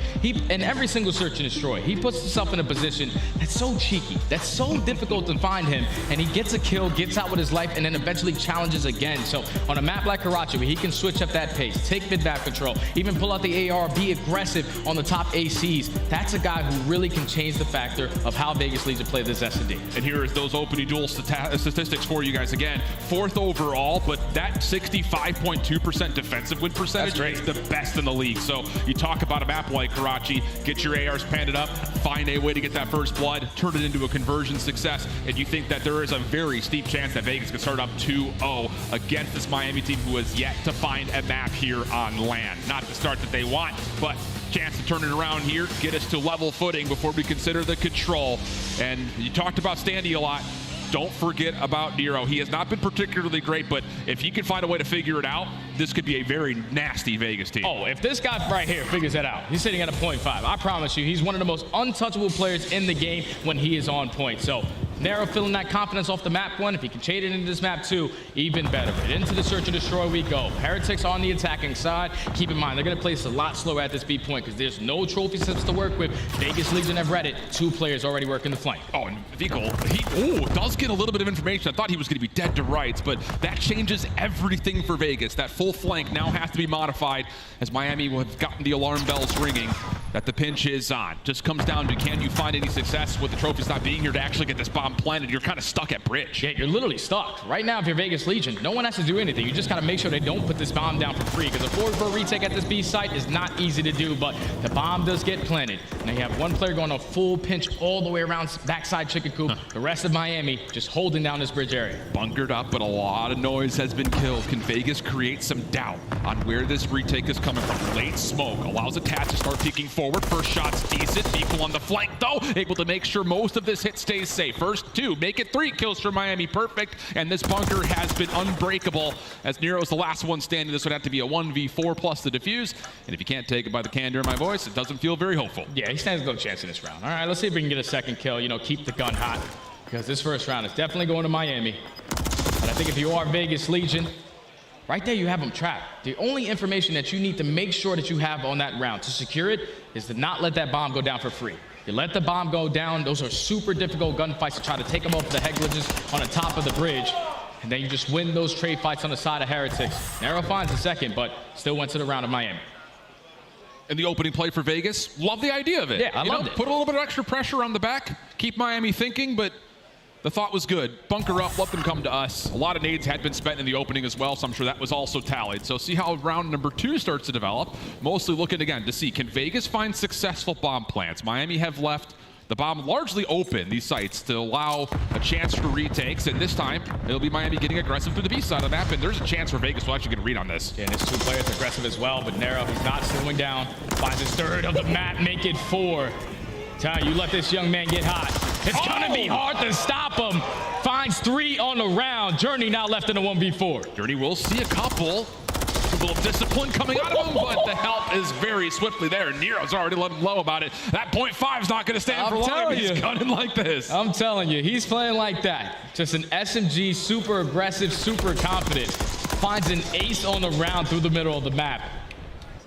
In every single search and destroy, he puts himself in a position that's so cheeky, that's so difficult to find him, and he gets a kill, gets out with his life, and then eventually challenges again. So on a map like Karachi, where he can switch up that pace, take mid-map control, even pull out the AR, be aggressive on the top ACs, that's a guy who really can change the factor of how Vegas Legion play this S&D. And here is those opening duel statistics for you guys again. 4th overall, but that 65.2% defensive win percentage is the best in the league. So you talk about a map like Karachi, get your ARs padded up, find a way to get that first blood, turn it into a conversion success, and you think that there is a very steep chance that Vegas can start up 2-0 against this Miami team who has yet to find a map here on land. Not the start that they want, but chance to turn it around here, get us to level footing before we consider the control. And you talked about Standy a lot. Don't forget about Nero. He has not been particularly great, but if he can find a way to figure it out, this could be a very nasty Vegas team. Oh, if this guy right here figures that out, he's sitting at a 0.5. I promise you, he's one of the most untouchable players in the game when he is on point. So Nero feeling that confidence off the map 1. If he can trade it into this map 2, even better. But into the search and destroy we go. Heretics on the attacking side. Keep in mind, they're going to play this a lot slower at this B point because there's no trophy systems to work with. Vegas Legion have read it. 2 players already working the flank. Oh, and Vico, he does get a little bit of information. I thought he was going to be dead to rights, but that changes everything for Vegas. That full flank now has to be modified as Miami will have gotten the alarm bells ringing that the pinch is on. Just comes down to, can you find any success with the trophies not being here to actually get this bomb planted? You're kind of stuck at bridge. Yeah, you're literally stuck. Right now, if you're Vegas Legion, no one has to do anything. You just got to make sure they don't put this bomb down for free, because a forward for a retake at this B site is not easy to do, but the bomb does get planted. Now you have one player going a full pinch all the way around backside chicken coop. The rest of Miami just holding down this bridge area. Bunkered up, but a lot of noise has been killed. Can Vegas create some doubt on where this retake is coming from? Late smoke allows Attach to start peeking forward. First shot's decent. Equal on the flank, though. Able to make sure most of this hit stays safe. First 2, make it 3 kills for Miami. Perfect. And this bunker has been unbreakable. As Nero's the last one standing, this would have to be a 1v4 plus the defuse. And if you can't take it by the candor in my voice, it doesn't feel very hopeful. Yeah, he stands no chance in this round. All right, let's see if we can get a second kill. You know, keep the gun hot, because this first round is definitely going to Miami. But I think if you are Vegas Legion, right there you have them trapped. The only information that you need to make sure that you have on that round to secure it is to not let that bomb go down for free. You let the bomb go down, those are super difficult gunfights to try to take them off the head glitches on the top of the bridge. And then you just win those trade fights on the side of Heretics. Nero finds a second, but still went to the round of Miami. And the opening play for Vegas, love the idea of it. Yeah, I loved it. Put a little bit of extra pressure on the back, keep Miami thinking, but the thought was good. Bunker up, let them come to us. A lot of nades had been spent in the opening as well, so I'm sure that was also tallied. So see how round number 2 starts to develop. Mostly looking again to see, can Vegas find successful bomb plants? Miami have left the bomb largely open, these sites, to allow a chance for retakes. And this time, it'll be Miami getting aggressive through the B side of the map. And there's a chance for Vegas will actually get a read on this. Yeah, and it's 2 players aggressive as well, but Nero, he's not slowing down. Finds his 3rd of the map, make it 4. Ty, you let this young man get hot. It's gonna be hard to stop him. Finds 3 on the round. Journey now left in a 1v4. Journey will see a couple. A little discipline coming out of him, but the help is very swiftly there. Nero's already let him know about it. That .5 is not going to stand for long if he's gunning like this. I'm telling you, he's playing like that. Just an SMG, super aggressive, super confident. Finds an ace on the round through the middle of the map.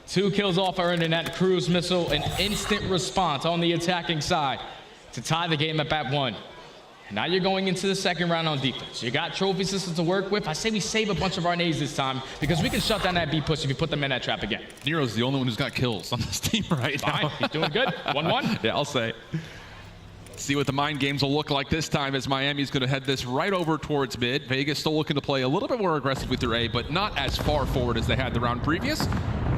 2 kills off earning that cruise missile, an instant response on the attacking side to tie the game at bat 1. Now you're going into the second round on defense. You got trophy systems to work with. I say we save a bunch of our nades this time because we can shut down that B push if you put them in that trap again. Nero's the only one who's got kills on this team right now. He's doing good. 1-1. Yeah, I'll say. See what the mind games will look like this time as Miami's going to head this right over towards mid. Vegas still looking to play a little bit more aggressive with their A, but not as far forward as they had the round previous.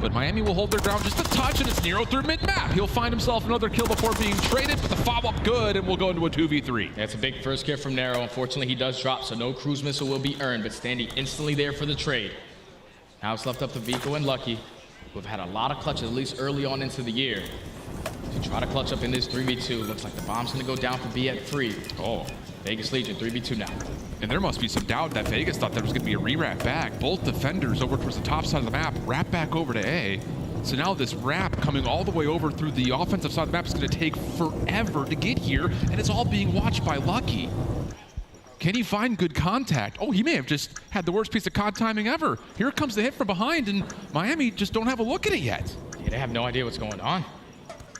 But Miami will hold their ground just a touch, and it's Nero through mid-map. He'll find himself another kill before being traded, but the follow-up good, and we'll go into a 2v3. That's a big first kill from Nero. Unfortunately, he does drop, so no cruise missile will be earned, but standing instantly there for the trade. Now it's left up to Vico and Lucky, who have had a lot of clutches, at least early on into the year, to try to clutch up in this 3v2. Looks like the bomb's gonna go down for B at 3. Oh. Vegas Legion, 3v2 now. And there must be some doubt that Vegas thought there was gonna be a re-wrap back. Both defenders over towards the top side of the map, wrap back over to A. So now this wrap coming all the way over through the offensive side of the map is gonna take forever to get here, and it's all being watched by Lucky. Can he find good contact? Oh, he may have just had the worst piece of COD timing ever. Here comes the hit from behind, and Miami just don't have a look at it yet. Yeah, they have no idea what's going on.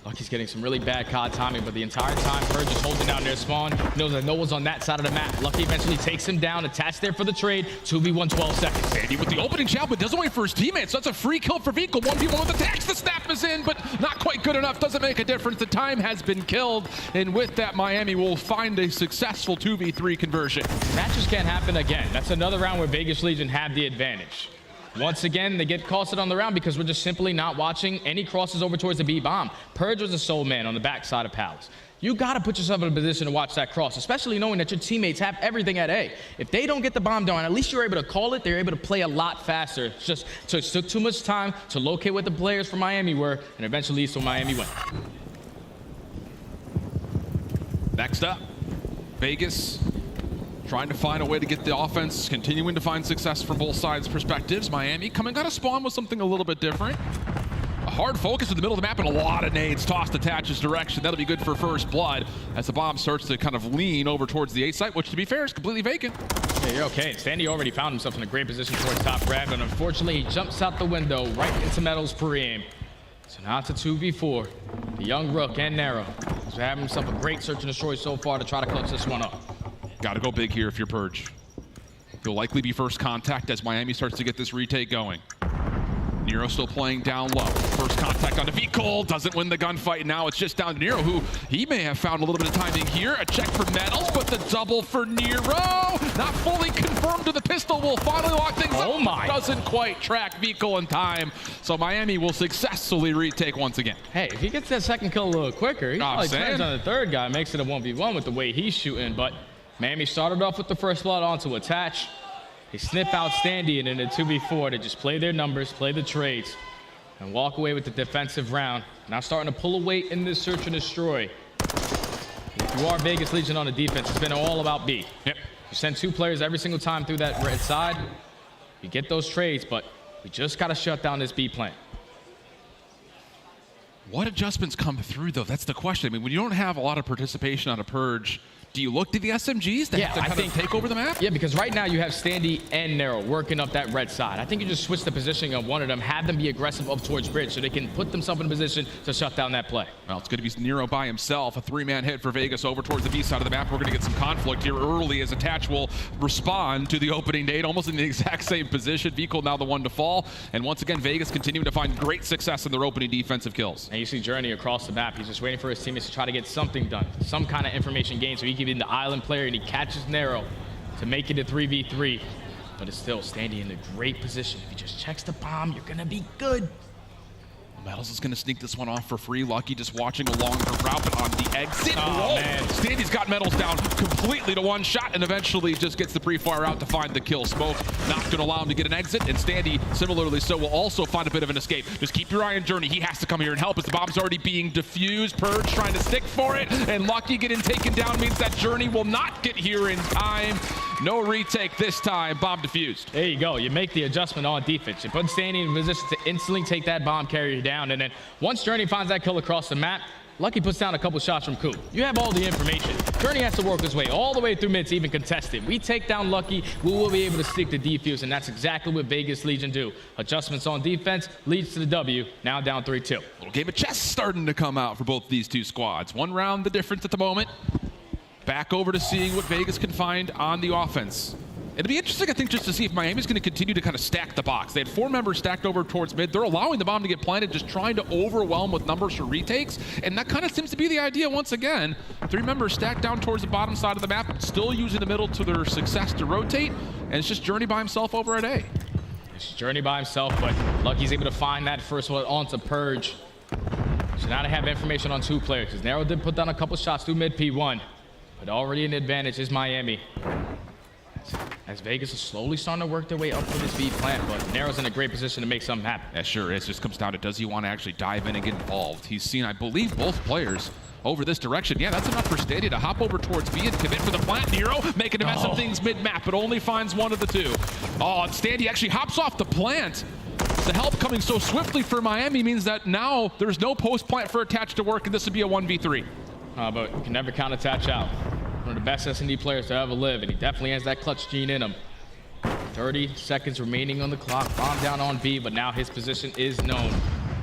Lucky's getting some really bad COD timing, but the entire time, Purge is holding down their spawn. Knows that no one's on that side of the map. Lucky eventually takes him down, attached there for the trade. 2v1, 12 seconds. Sandy with the opening shot, but doesn't wait for his teammates. So that's a free kill for Vico. 1v1 with attacks. The snap is in, but not quite good enough. Doesn't make a difference. The time has been killed. And with that, Miami will find a successful 2v3 conversion. That just can't happen again. That's another round where Vegas Legion have the advantage. Once again, they get costed on the round because we're just simply not watching any crosses over towards the B bomb. Purge was a sole man on the backside of Palace. You got to put yourself in a position to watch that cross, especially knowing that your teammates have everything at A. If they don't get the bomb down, at least you're able to call it. They're able to play a lot faster. It just took too much time to locate what the players from Miami were, and eventually leads to Miami win. Next up, Vegas trying to find a way to get the offense, continuing to find success from both sides' perspectives. Miami coming out of spawn with something a little bit different. A hard focus in the middle of the map and a lot of nades tossed Attach's direction. That'll be good for first blood as the bomb starts to kind of lean over towards the A site, which to be fair is completely vacant. Yeah, you're okay. Sandy already found himself in a great position towards top red, but unfortunately he jumps out the window right into Metal's pre-aim. So now it's a 2v4. The young Røkkr and Nero. So having himself a great search and destroy so far to try to clutch this one up. Got to go big here if you're Purge. He'll likely be first contact as Miami starts to get this retake going. Nero still playing down low. First contact on Vico, doesn't win the gunfight. Now it's just down to Nero, who he may have found a little bit of timing here. A check for Metals, but the double for Nero. Not fully confirmed to the pistol. Will finally lock things up. Oh my. Doesn't quite track Vico in time. So Miami will successfully retake once again. Hey, if he gets that second kill a little quicker, he probably turns on the third guy, makes it a 1v1 with the way he's shooting. But Miami started off with the first blood onto Attach. They snip out Standy, and in a 2v4, they just play their numbers, play the trades, and walk away with the defensive round. Now starting to pull away in this search and destroy. If you are Vegas Legion on the defense, it's been all about B. Yep. You send 2 players every single time through that red side, you get those trades, but we just got to shut down this B plant. What adjustments come through, though? That's the question. I mean, when you don't have a lot of participation on a Purge, do you look to the SMGs to have to kind of take over the map? Yeah, because right now you have Standy and Nero working up that red side. I think you just switch the positioning of one of them, have them be aggressive up towards bridge so they can put themselves in a position to shut down that play. Well, it's going to be Nero by himself. A 3-man hit for Vegas over towards the B side of the map. We're going to get some conflict here early as Attach will respond to the opening nade, almost in the exact same position. Vico now the one to fall. And once again, Vegas continuing to find great success in their opening defensive kills. And you see Journey across the map. He's just waiting for his teammates to try to get something done, some kind of information gain so he can be the island player, and he catches Nero to make it a 3v3. But it's still standing in a great position. If he just checks the bomb, you're going to be good. Metals is going to sneak this one off for free. Lucky just watching along her route, but on the exit. Oh, man. Standy's got Metals down completely to one shot and eventually just gets the pre-fire out to find the kill. Smoke not going to allow him to get an exit, and Standy, similarly so, will also find a bit of an escape. Just keep your eye on Journey. He has to come here and help as the bomb's already being defused. Purge trying to stick for it, and Lucky getting taken down means that Journey will not get here in time. No retake this time. Bomb defused. There you go. You make the adjustment on defense. You put Standy in position to instantly take that bomb carrier down. And then once Journey finds that kill across the map, Lucky puts down a couple shots from Coop. You have all the information. Journey has to work his way all the way through mid to even contest it. We take down Lucky, we will be able to stick the defuse, and that's exactly what Vegas Legion do. Adjustments on defense leads to the W, now down 3-2. Little game of chess starting to come out for both these two squads. One round the difference at the moment. Back over to seeing what Vegas can find on the offense. It'll be interesting, I think, just to see if Miami's going to continue to kind of stack the box. They had 4 members stacked over towards mid. They're allowing the bomb to get planted, just trying to overwhelm with numbers for retakes. And that kind of seems to be the idea once again. 3 members stacked down towards the bottom side of the map, still using the middle to their success to rotate. And it's just Journey by himself over at A. It's Journey by himself, but Lucky's able to find that first one onto Purge. So now they have information on 2 players, because Nero did put down a couple shots through mid P1, but already an advantage is Miami. As Vegas is slowly starting to work their way up for this B plant, but Nero's in a great position to make something happen. Yeah, sure is. Just comes down to, does he want to actually dive in and get involved? He's seen, I believe, both players over this direction. Yeah, that's enough for Stadia to hop over towards B and commit for the plant. Nero making a mess of things mid-map, but only finds one of the 2. Oh, and Stadia actually hops off the plant. The help coming so swiftly for Miami means that now there's no post-plant for Attach to work, and this would be a 1v3. But you can never count Attach out. One of the best S&D players to ever live, and he definitely has that clutch gene in him. 30 seconds remaining on the clock. Bomb down on B, but now his position is known.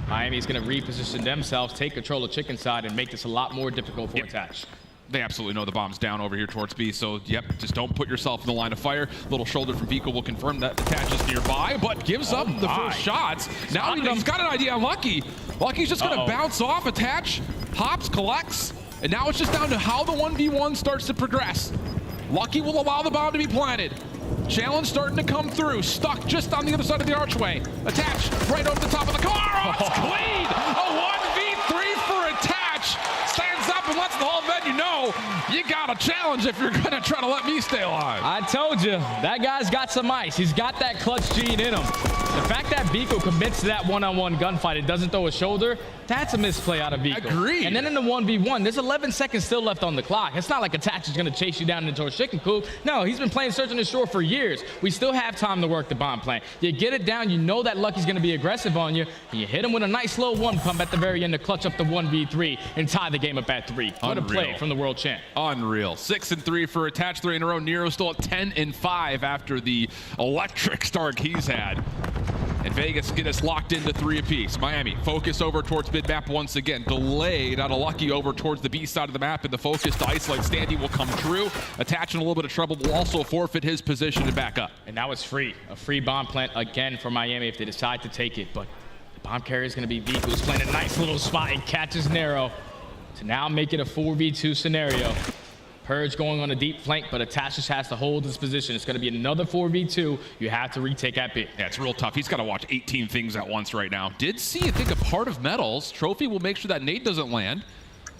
Miami's going to reposition themselves, take control of chicken side, and make this a lot more difficult for Attach. They absolutely know the bomb's down over here towards B, so yep, just don't put yourself in the line of fire. Little shoulder from Vico will confirm that Attach is nearby, but gives up the first shots. Now he's got an idea on Lucky. Lucky's just going to bounce off. Attach, hops, collects, and now it's just down to how the 1v1 starts to progress. Lucky will allow the bomb to be planted. Challenge starting to come through. Stuck just on the other side of the archway. Attach right over the top of the car. Oh, it's clean! A 1v3 for Attach. Stands up and lets the whole venue know you got a challenge if you're going to try to let me stay alive. I told you, that guy's got some ice. He's got that clutch gene in him. The fact that Vico commits to that one-on-one gunfight and doesn't throw a shoulder, that's a misplay out of Vico. Agreed. And then in the 1v1, there's 11 seconds still left on the clock. It's not like Attach is going to chase you down into a chicken coop. No, he's been playing Search on the Shore for years. We still have time to work the bomb plan. You get it down, you know that Lucky's going to be aggressive on you, and you hit him with a nice slow one pump at the very end to clutch up the 1v3 and tie the game up at 3. What a play from the world champ. Unreal. 6-3 for Attach, 3 in a row. Nero still at 10-5 after the electric start he's had. And Vegas get us locked into 3 apiece. Miami focus over towards mid-map once again. Delayed out of Lucky over towards the B side of the map, and the focus to isolate Standy will come true. Attach in a little bit of trouble, will also forfeit his position and back up. And now it's free. A free bomb plant again for Miami if they decide to take it. But the bomb carrier is going to be Vico, who's playing a nice little spot and catches Nero to now make it a 4v2 scenario. Purge going on a deep flank, but Attach just has to hold his position. It's going to be another 4v2. You have to retake at B. Yeah, it's real tough. He's got to watch 18 things at once right now. Did see, I think, a part of Metals. Trophy will make sure that nade doesn't land.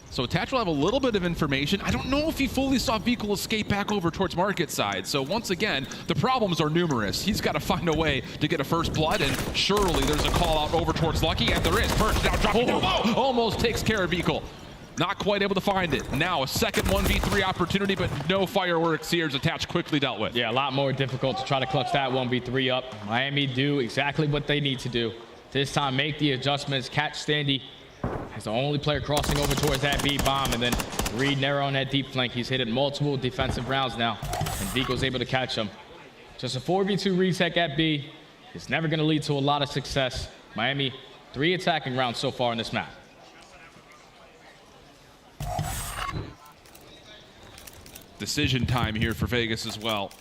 So Attach will have a little bit of information. I don't know if he fully saw Vico escape back over towards market side. So once again, the problems are numerous. He's got to find a way to get a first blood, and surely there's a call out over towards Lucky, and there is. Purge now dropping almost takes care of Vico. Not quite able to find it. Now a second 1v3 opportunity, but no fireworks here as Attach quickly dealt with. Yeah, a lot more difficult to try to clutch that 1v3 up. Miami do exactly what they need to do. This time, make the adjustments, catch Standy as the only player crossing over towards that B bomb, and then read Nero on that deep flank. He's hit it multiple defensive rounds now, and Vico's able to catch him. Just a 4v2 retake at B. It's never going to lead to a lot of success. Miami, 3 attacking rounds so far in this map. Decision time here for Vegas as well.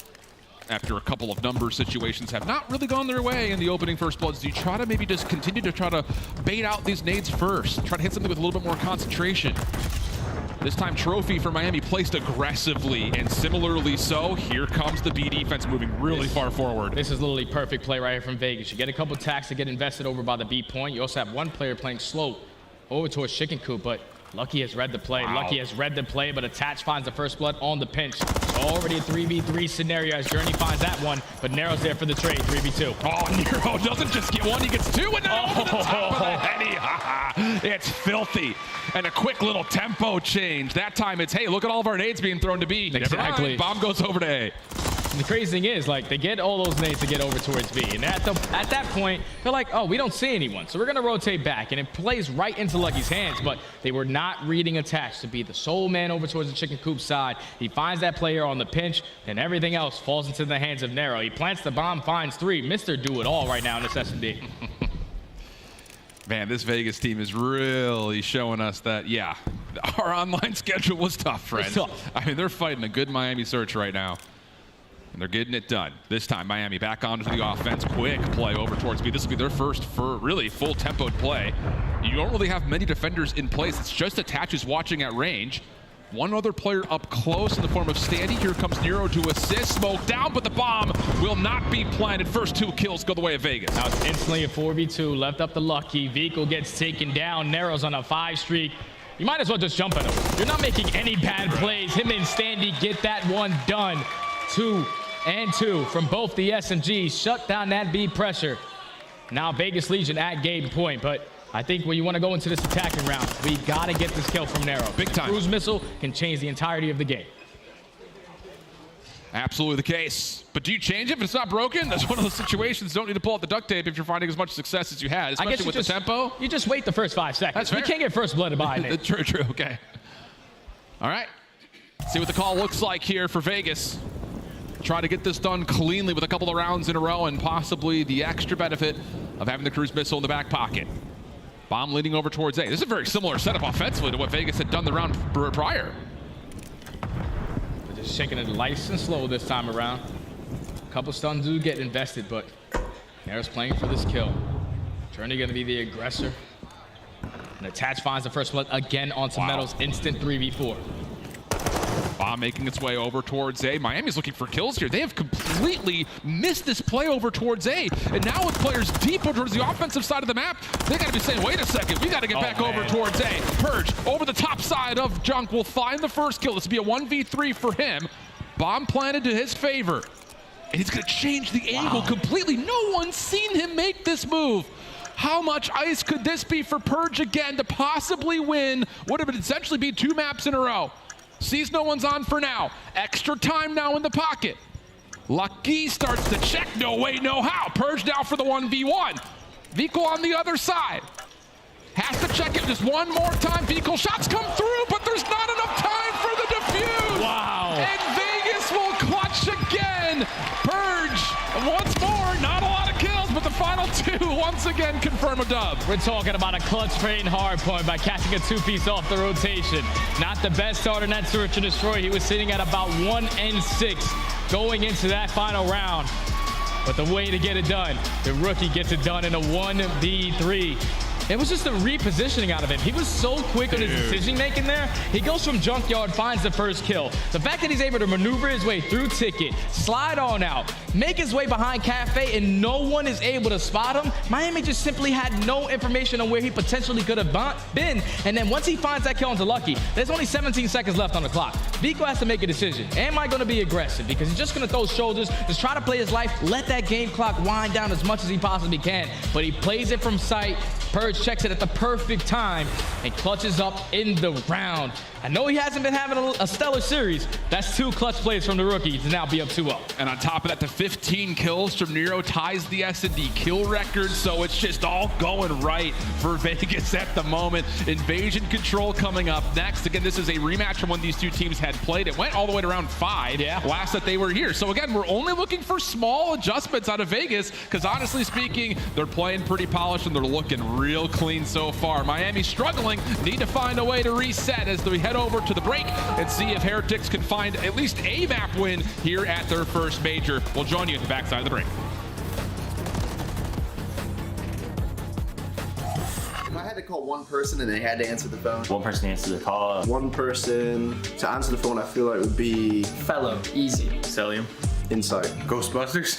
After a couple of number situations have not really gone their way in the opening first bloods, do you try to maybe just continue to try to bait out these nades first? Try to hit something with a little bit more concentration. This time, Trophy for Miami placed aggressively, and similarly so, here comes the B defense moving really far forward. This is literally perfect play right here from Vegas. You get a couple tacks to get invested over by the B point. You also have one player playing slow over towards Chicken Coop, but Lucky has read the play. Wow. Lucky has read the play, but Attach finds the first blood on the pinch. Already a 3v3 scenario as Journey finds that one, but Nero's there for the trade, 3v2. Oh, Nero doesn't just get one, he gets 2, and now over the top of the heady. It's filthy. And a quick little tempo change. That time it's, hey, look at all of our nades being thrown to B. Exactly. Bomb goes over to A. And the crazy thing is, like, they get all those nades to get over towards B. And at that point, they're like, oh, we don't see anyone. So we're going to rotate back. And it plays right into Lucky's hands. But they were not reading Attach to be the sole man over towards the Chicken Coop side. He finds that player on the pinch, and everything else falls into the hands of Nero. He plants the bomb, finds 3. Mr. Do-It-All right now in this S&D. Man, this Vegas team is really showing us that, yeah, our online schedule was tough, friends. I mean, they're fighting a good Miami search right now. And they're getting it done. This time, Miami back onto the offense. Quick play over towards B. This will be their first for really full tempoed play. You don't really have many defenders in place. It's just Attach is watching at range. One other player up close in the form of Standy. Here comes Nero to assist. Smoke down, but the bomb will not be planted. First 2 kills go the way of Vegas. Now it's instantly a 4v2. Left up the Lucky. Vico gets taken down. Nero's on a 5 streak. You might as well just jump at him. You're not making any bad plays. Him and Standy get that one done. 2 and 2 from both the SMGs. Shut down that B pressure. Now Vegas Legion at game point, but I think when you want to go into this attacking round, we got to get this kill from Nero. Big time. Cruise missile can change the entirety of the game. Absolutely the case. But do you change it if it's not broken? That's one of those situations. Don't need to pull out the duct tape if you're finding as much success as you had, especially with the tempo. You just wait the first 5 seconds. That's fair. You can't get first blooded behind it. True, okay. All right. See what the call looks like here for Vegas. Try to get this done cleanly with a couple of rounds in a row and possibly the extra benefit of having the cruise missile in the back pocket. Bomb leading over towards A. This is a very similar setup offensively to what Vegas had done the round prior. They're just shaking it nice and slow this time around. A couple stuns do get invested, but Nero's playing for this kill. Journey gonna be the aggressor. And Attach finds the first blood again onto Metals. Instant 3v4. Bomb making its way over towards A. Miami's looking for kills here. They have completely missed this play over towards A. And now with players deep towards the offensive side of the map, they got to be saying, wait a second, we got to get back over towards A. Purge over the top side of Junk will find the first kill. This will be a 1v3 for him. Bomb planted to his favor. And he's going to change the angle completely. No one's seen him make this move. How much ice could this be for Purge again to possibly win? Would have essentially be 2 maps in a row. Sees no one's on for now. Extra time now in the pocket. Lucky starts to check. No way, no how. Purge now for the 1v1. Vico on the other side. Has to check it just one more time. Vico shots come through, but there's not enough time for the defuse. Wow. And Vegas will clutch again. Purge, once more, not a lot of kills, but the final 2 once again confirm a dub. We're talking about a clutch train hard point by catching a 2-piece off the rotation. Not the best start in that search and destroy. He was sitting at about 1 and 6 going into that final round. But the way to get it done, the rookie gets it done in a 1v3. It was just a repositioning out of him. He was so quick on his decision making there. He goes from junkyard, finds the first kill. The fact that he's able to maneuver his way through Ticket, slide on out, make his way behind Cafe, and no one is able to spot him. Miami just simply had no information on where he potentially could have been. And then once he finds that kill onto Lucky, there's only 17 seconds left on the clock. Vico has to make a decision. Am I going to be aggressive? Because he's just going to throw shoulders, just try to play his life, let that game clock wind down as much as he possibly can. But he plays it from sight. Purge checks it at the perfect time and clutches up in the round. I know he hasn't been having a stellar series. That's 2 clutch plays from the rookie to now be up 2-0. And on top of that, the 15 kills from Nero ties the S&D kill record, so it's just all going right for Vegas at the moment. Invasion Control coming up next. Again, this is a rematch from when these 2 teams had played. It went all the way to round 5 last that they were here. So again, we're only looking for small adjustments out of Vegas, because honestly speaking, they're playing pretty polished and they're looking real clean so far. Miami struggling, need to find a way to reset as we head over to the break and see if Heretics can find at least a map win here at their first major. We'll join you at the backside of the break. If I had to call one person and they had to answer the phone. One person to answer the call. One person to answer the phone I feel like would be... Fellow, easy. Cellium. Insight. Ghostbusters.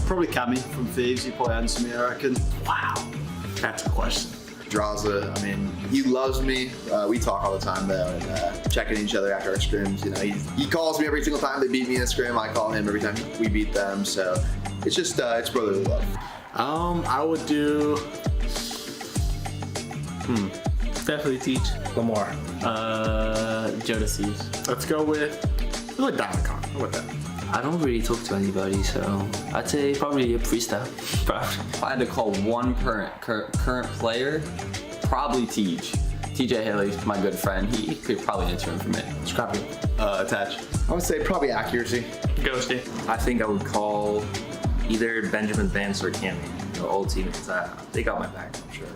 Probably Cammy from Thieves. He'd probably answer me, I reckon. Wow. That's a question. Drazah, I mean, he loves me. We talk all the time though, and checking each other after our scrims. You know, he calls me every single time they beat me in a scrim. I call him every time we beat them. So it's just it's brotherly love. I would do. Definitely teach Lamar. Joedecieves. Let's go with Diamond. How about that? I don't really talk to anybody, so I'd say probably a Priestahh. If I had to call one current player, probably Thieves. TJ Haley's my good friend. He could probably answer him for me. Scrappy. Attach. I would say probably accuracy. Ghosty. I think I would call either Benjamin Vance or Cammy, the old teammates. They got my back, I'm sure.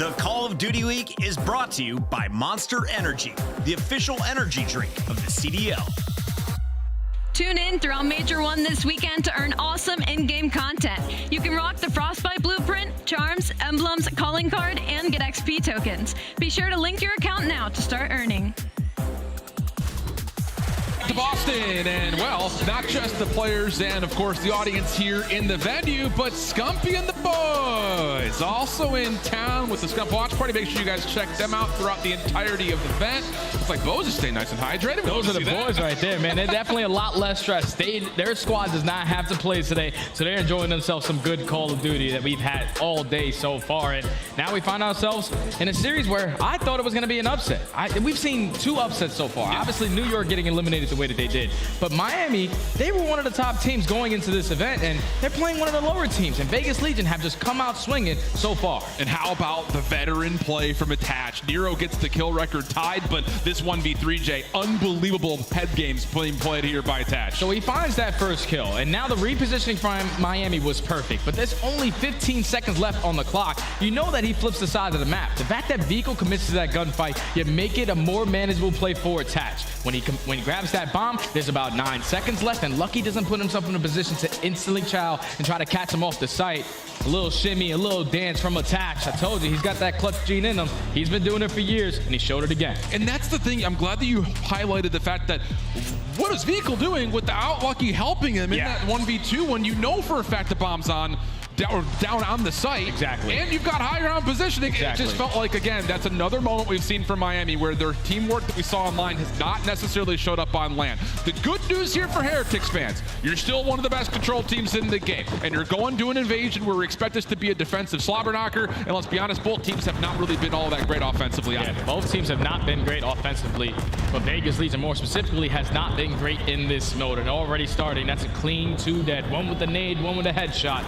The Call of Duty Week is brought to you by Monster Energy, the official energy drink of the CDL. Tune in throughout Major 1 this weekend to earn awesome in-game content. You can rock the Frostbite Blueprint, charms, emblems, calling card, and get XP tokens. Be sure to link your account now to start earning. To Boston, and well, not just the players and of course the audience here in the venue, but Scumpy and the boys also in town with the Scump Watch Party. Make sure you guys check them out throughout the entirety of the event. It's like Bo's just stay nice and hydrated. Those are the boys right there, man. They're definitely a lot less stressed. Their squad does not have to play today, so they're enjoying themselves some good Call of Duty that we've had all day so far. And now we find ourselves in a series where I thought it was going to be an upset. We've seen 2 upsets so far. Yeah. Obviously, New York getting eliminated the way that they did. But Miami, they were one of the top teams going into this event, and they're playing one of the lower teams. And Vegas Legion have just come out swinging so far. And how about the veteran play from Attach? Nero gets the kill record tied, but this 1v3J, unbelievable head games being played here by Attach. So he finds that first kill, and now the repositioning from Miami was perfect. But there's only 15 seconds left on the clock. You know that he flips the side of the map. The fact that Vehicle commits to that gunfight, you make it a more manageable play for Attach. When he grabs that bomb, there's about 9 seconds left, and Lucky doesn't put himself in a position to instantly chow and try to catch him off the site. A little shimmy, a little dance from Attach. I told you, he's got that clutch gene in him. He's been doing it for years, and he showed it again. And that's the thing. I'm glad that you highlighted the fact that what is Vehicle doing without Lucky helping him in that 1v2 when you know for a fact the bomb's on down on the site. Exactly. And you've got high ground positioning. Exactly. It just felt like, again, that's another moment we've seen from Miami where their teamwork that we saw online has not necessarily showed up on land. The good news here for Heretics fans, you're still one of the best control teams in the game. And you're going to an invasion where we expect this to be a defensive slobber knocker. And let's be honest, both teams have not really been all that great offensively either. Both teams have not been great offensively, but Vegas Legion more specifically has not been great in this mode. And already starting, that's a clean 2 dead. One with a nade, one with a headshot.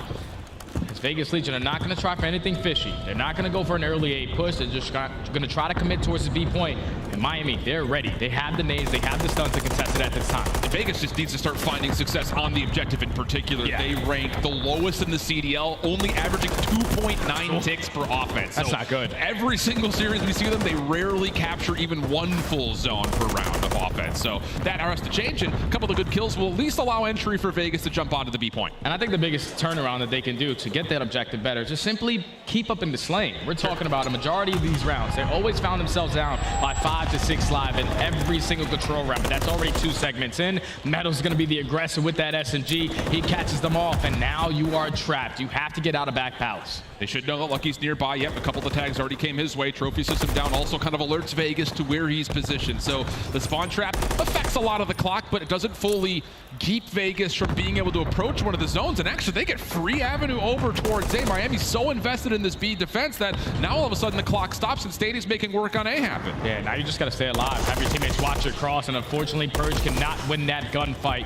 Vegas Legion are not going to try for anything fishy. They're not going to go for an early A push. They're just going to try to commit towards the B point. And Miami, they're ready. They have the nades. They have the stuns to contest it at this time. And Vegas just needs to start finding success on the objective in particular. Yeah. They rank the lowest in the CDL, only averaging 2.9 ticks per offense. That's not good. Every single series we see them, they rarely capture even 1 full zone per round of offense. So that has to change, and a couple of good kills will at least allow entry for Vegas to jump onto the B point. And I think the biggest turnaround that they can do to get that objective better, just simply keep up in the slaying. We're talking about a majority of these rounds. They always found themselves down by 5 to 6 live in every single control round. But that's already 2 segments in. Metal's going to be the aggressor with that SMG. He catches them off, and now you are trapped. You have to get out of back palace. They should know that Lucky's nearby. Yep, a couple of the tags already came his way. Trophy system down also kind of alerts Vegas to where he's positioned. So the spawn trap affects a lot of the clock, but it doesn't fully keep Vegas from being able to approach one of the zones. And actually, they get free avenue over towards A. Miami's so invested in this B defense that now all of a sudden the clock stops and Stadium's making work on A happen. Yeah, now you just got to stay alive. Have your teammates watch your cross, and unfortunately, Purge cannot win that gunfight.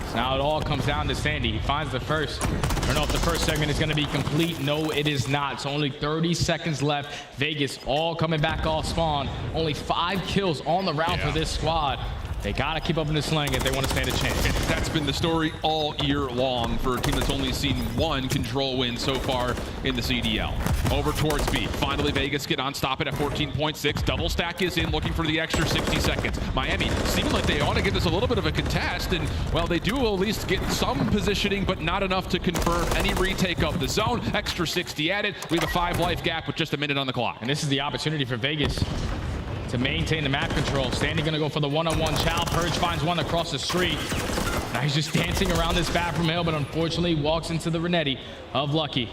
So now it all comes down to Sandy. He finds the first. I don't know if the first segment is going to be complete. No, it is not. So only 30 seconds left. Vegas all coming back off spawn. Only 5 kills on the round for this squad. They got to keep up in the slang if they want to stand a chance. And that's been the story all year long for a team that's only seen 1 control win so far in the CDL. Over towards B. Finally, Vegas get on, stop it at 14.6. Double stack is in, looking for the extra 60 seconds. Miami seem like they ought to give this a little bit of a contest, and, well, they do at least get some positioning, but not enough to confirm any retake of the zone. Extra 60 added. We have a 5 life gap with just a minute on the clock. And this is the opportunity for Vegas to maintain the map control. Standy gonna go for the one-on-one chow. Purge finds one across the street. Now he's just dancing around this bathroom hill, but unfortunately walks into the Renetti of Lucky.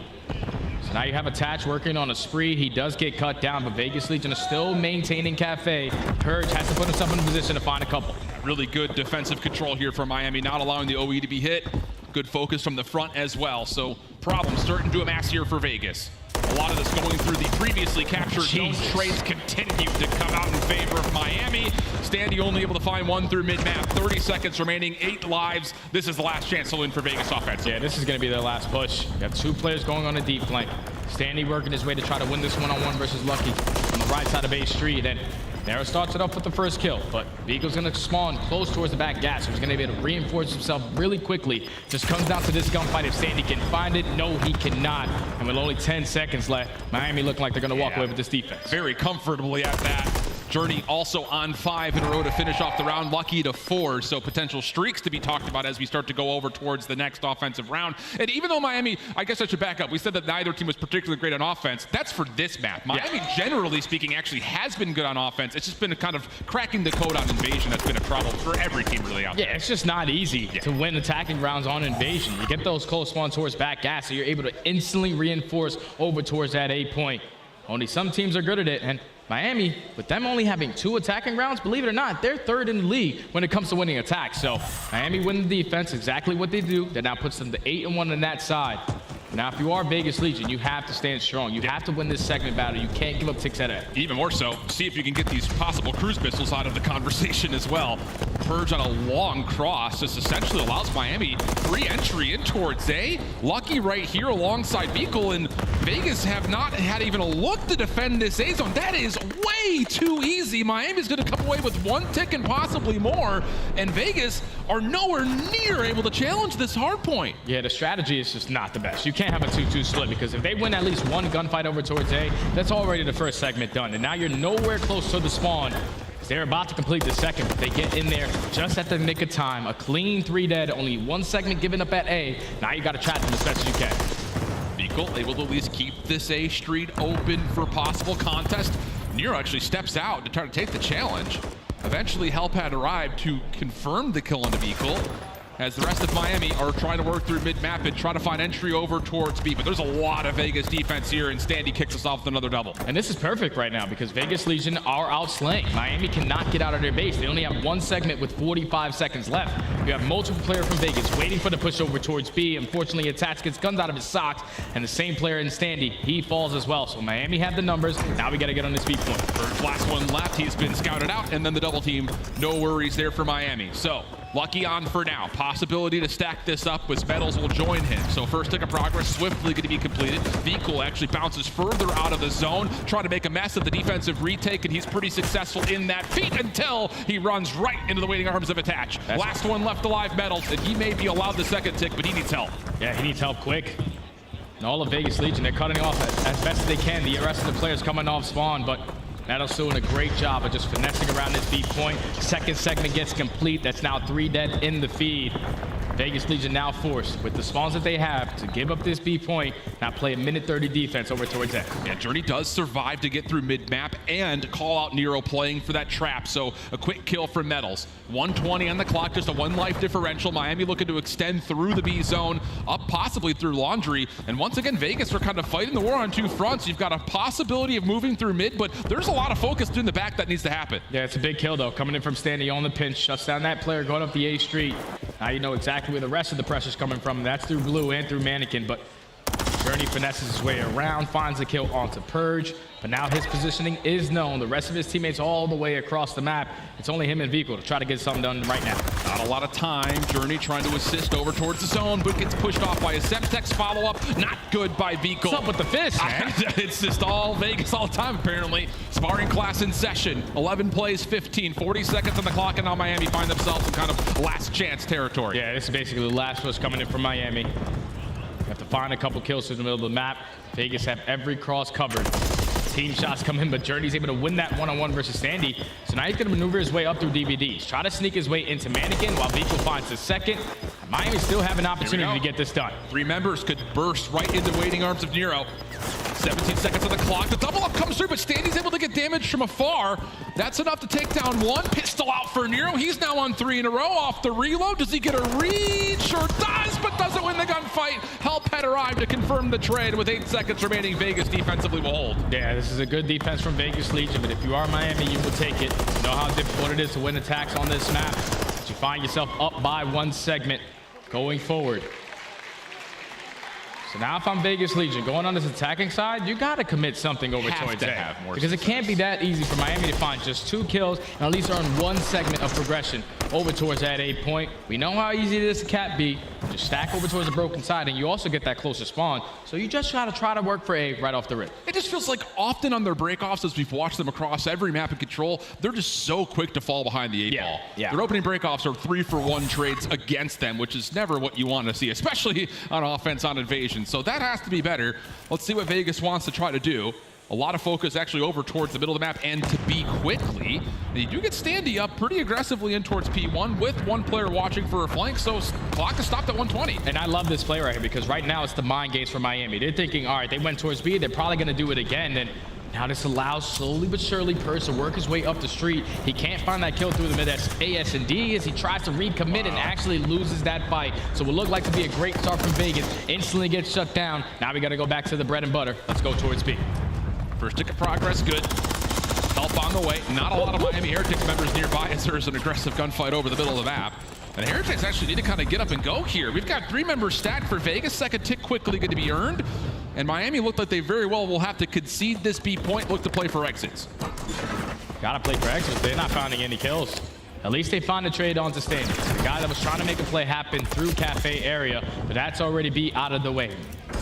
So now you have Attach working on a spree. He does get cut down, but Vegas Legion is still maintaining Cafe. Purge has to put himself in a position to find a couple. Really good defensive control here from Miami, not allowing the OE to be hit. Good focus from the front as well. So problems starting to amass here for Vegas. A lot of this going through the previously captured zone. Trades continue to come out in favor of Miami. Standy only able to find 1 through mid-map. 30 seconds remaining, 8 lives. This is the last chance to win for Vegas offense. Yeah, this is going to be their last push. You have 2 players going on a deep flank. Standy working his way to try to win this one-on-one versus Lucky on the right side of A Street. And Nero starts it off with the first kill, but Beagle's gonna spawn close towards the back gas, so he's gonna be able to reinforce himself really quickly. Just comes down to this gunfight. If Sandy can find it, no, he cannot. And with only 10 seconds left, Miami look like they're gonna walk away with this defense. Very comfortably at that. Journey also on 5 in a row to finish off the round, lucky to 4. So potential streaks to be talked about as we start to go over towards the next offensive round. And even though Miami, I guess I should back up. We said that neither team was particularly great on offense. That's for this map. Miami, generally speaking, actually has been good on offense. It's just been a kind of cracking the code on Invasion that's been a trouble for every team really out there. Yeah, it's just not easy to win attacking rounds on Invasion. You get those close spawn towards back gas, so you're able to instantly reinforce over towards that A point. Only some teams are good at it, and Miami, with them only having 2 attacking rounds, believe it or not, they're 3rd in the league when it comes to winning attacks. So Miami win the defense, exactly what they do. That now puts them to 8-1 on that side. Now, if you are Vegas Legion, you have to stand strong. You have to win this segment battle. You can't give up ticks at it. Even more so, see if you can get these possible cruise missiles out of the conversation as well. Purge on a long cross. This essentially allows Miami free entry in towards A. Lucky right here alongside Beagle, and Vegas have not had even a look to defend this A zone. That is way too easy. Miami's going to come away with 1 tick and possibly more, and Vegas are nowhere near able to challenge this hard point. Yeah, the strategy is just not the best. You can't have a 2-2 split, because if they win at least 1 gunfight over towards A, that's already the first segment done. And now you're nowhere close to the spawn. They're about to complete the second, but they get in there just at the nick of time. A clean 3 dead, only 1 segment given up at A. Now you got to trap them as best as you can. Beagle able to at least keep this A street open for possible contest. Nero actually steps out to try to take the challenge. Eventually, Hellpad arrived to confirm the kill on the Beagle, as the rest of Miami are trying to work through mid-map and try to find entry over towards B. But there's a lot of Vegas defense here, and Standy kicks us off with another double. And this is perfect right now, because Vegas Legion are outslaying. Miami cannot get out of their base. They only have 1 segment with 45 seconds left. You have multiple players from Vegas waiting for the push over towards B. Unfortunately, Atats gets guns out of his socks, and the same player in Standy, he falls as well. So Miami have the numbers. Now we got to get on this B point. First last one left. He's been scouted out, and then the double team. No worries there for Miami. So Lucky on for now. Possibility to stack this up with Metals will join him. So first tick of progress swiftly going to be completed. Vehicle actually bounces further out of the zone, trying to make a mess of the defensive retake, and he's pretty successful in that feat until he runs right into the waiting arms of Attach. Last one left alive, Metals, and he may be allowed the second tick, but he needs help. Yeah, he needs help quick. And all of Vegas Legion, they're cutting off as best as they can. The rest of the players coming off spawn, but Metals doing a great job of just finessing around this B point. Second segment gets complete. That's now 3 dead in the feed. Vegas Legion now forced, with the spawns that they have, to give up this B point, now play a minute 30 defense over towards that. Yeah, Journey does survive to get through mid-map and call out Nero playing for that trap, so a quick kill for Metals. 120 on the clock, just a 1 life differential. Miami looking to extend through the B zone, up possibly through Laundry, and once again, Vegas are kind of fighting the war on 2 fronts. You've got a possibility of moving through mid, but there's a lot of focus in the back that needs to happen. Yeah, it's a big kill, though, coming in from Standy on the pinch, shuts down that player going up the A street. Now you know exactly where the rest of the pressure's coming from. That's through Blue and through Mannequin, but Journey finesses his way around, finds the kill onto Purge, but now his positioning is known. The rest of his teammates all the way across the map. It's only him and Vehicle to try to get something done right now. Not a lot of time. Journey trying to assist over towards the zone, but gets pushed off by a Semtex follow-up. Not good by Vehicle. What's up with the fist, man? It's just all Vegas all the time, apparently. Sparring class in session. 11 plays, 15, 40 seconds on the clock, and now Miami find themselves in kind of last chance territory. Yeah, this is basically the last push coming in from Miami. You have to find a couple kills in the middle of the map. Vegas have every cross covered. Team shots come in, but Journey's able to win that one-on-one versus Standy. So now he's going to maneuver his way up through DVDs. Try to sneak his way into Mannequin while Vehicle finds the second. Miami still have an opportunity to get this done. 3 members could burst right into waiting arms of Nero. 17 seconds on the clock. The double up comes through, but Standy's able to get damage from afar. That's enough to take down 1. Pistol out for Nero. He's now on 3 in a row off the reload. Does he get a read? Sure does, but doesn't win the gunfight. Hellpad arrived to confirm the trade with 8 seconds remaining. Vegas defensively will hold. Yeah, this is a good defense from Vegas Legion, but if you are Miami, you will take it. You know how difficult it is to win attacks on this map. But you find yourself up by 1 segment going forward. So now if I'm Vegas Legion going on this attacking side, you got to commit something over towards A. Because it can't be that easy for Miami to find just 2 kills and at least earn 1 segment of progression over towards that A point. We know how easy it is to cap B. Just stack over towards the broken side, and you also get that closer spawn. So you just got to try to work for A right off the rip. It just feels like often on their breakoffs, as we've watched them across every map in Control, they're just so quick to fall behind the 8 ball. Their opening breakoffs are 3-for-1 trades against them, which is never what you want to see, especially on offense on Invasion. So that has to be better. Let's see what Vegas wants to try to do. A lot of focus actually over towards the middle of the map and to B quickly. And you do get Standy up pretty aggressively in towards P1 with 1 player watching for a flank, so clock is stopped at 120. And I love this play right here because right now it's the mind games for Miami. They're thinking, all right, they went towards B, they're probably going to do it again. And now this allows slowly but surely Purse to work his way up the street. He can't find that kill through the mid AS and D as he tries to recommit and actually loses that fight. So it will look like to be a great start from Vegas. Instantly gets shut down. Now we got to go back to the bread and butter. Let's go towards B. First tick of progress, good. Help on the way. Not a lot of Miami Heretics members nearby as there is an aggressive gunfight over the middle of the map. And Heretics actually need to kind of get up and go here. We've got 3 members stacked for Vegas. Second tick quickly going to be earned. And Miami looked like they very well will have to concede this B point. Look to play for exits. Gotta play for exits. They're not finding any kills. At least they find a trade onto Standy. The guy that was trying to make a play happen through Cafe area, but that's already be out of the way.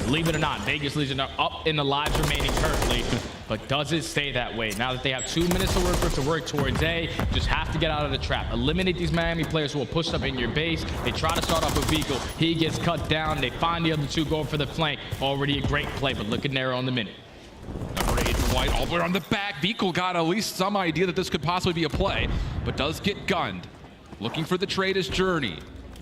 Believe it or not, Vegas Legion are up in the lives remaining currently, but does it stay that way? Now that they have 2 minutes to work with to work towards A, just have to get out of the trap. Eliminate these Miami players who will push up in your base. They try to start off with Vehicle. He gets cut down. They find the other 2 going for the flank. Already a great play, but look at Nero on the minute. Number 8 White all the way on the back. Vehicle got at least some idea that this could possibly be a play, but does get gunned. Looking for the trade is Journey.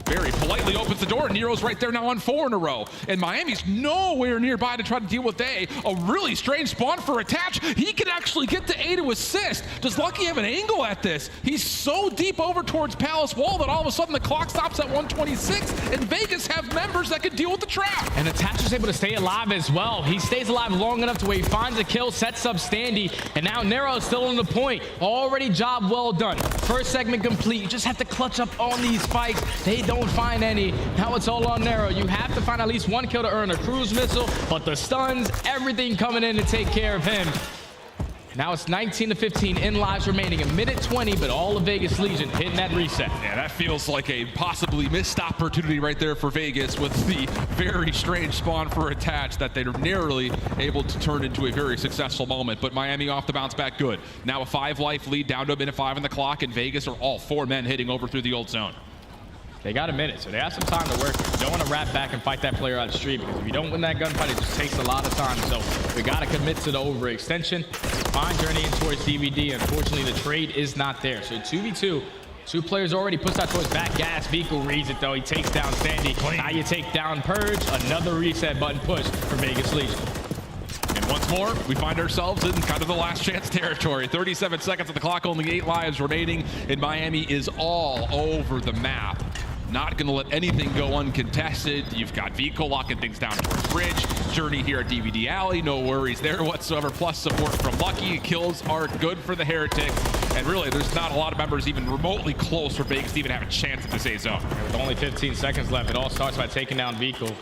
Very politely opens the door. Nero's right there now on 4 in a row. And Miami's nowhere nearby to try to deal with A. A really strange spawn for Attach. He can actually get to A to assist. Does Lucky have an angle at this? He's so deep over towards Palace Wall that all of a sudden the clock stops at 126. And Vegas have members that can deal with the trap. And Attach is able to stay alive as well. He stays alive long enough to where he finds a kill, sets up Standy. And now Nero is still on the point. Already job well done. First segment complete. You just have to clutch up on these fights. They don't find any. Now it's all on Nero. You have to find at least 1 kill to earn a cruise missile, but the stuns, everything coming in to take care of him. Now it's 19-15 in lives remaining, 1:20, but all of Vegas Legion hitting that reset. Yeah, that feels like a possibly missed opportunity right there for Vegas with the very strange spawn for Attach that they're narrowly able to turn into a very successful moment. But Miami off the bounce back good. Now a 5-life lead down to 1:05 on the clock, and Vegas are all 4 men hitting over through the old zone. They got a minute, so they have some time to work. You don't want to wrap back and fight that player out of the street because if you don't win that gunfight, it just takes a lot of time. So we got to commit to the overextension. Fine journey in towards DVD. Unfortunately, the trade is not there. So 2v2. 2 players already pushed out towards back gas. Vehicle reads it, though. He takes down Standy. Now you take down Purge. Another reset button push for Vegas Legion. And once more, we find ourselves in kind of the last chance territory. 37 seconds on the clock, only 8 lives remaining, and Miami is all over the map. Not going to let anything go uncontested. You've got Vehicle locking things down towards Bridge. Journey here at DVD Alley. No worries there whatsoever. Plus support from Lucky. Kills are good for the Heretics. And really, there's not a lot of members even remotely close for Vegas to even have a chance at this A zone. With only 15 seconds left, it all starts by taking down Vehicle.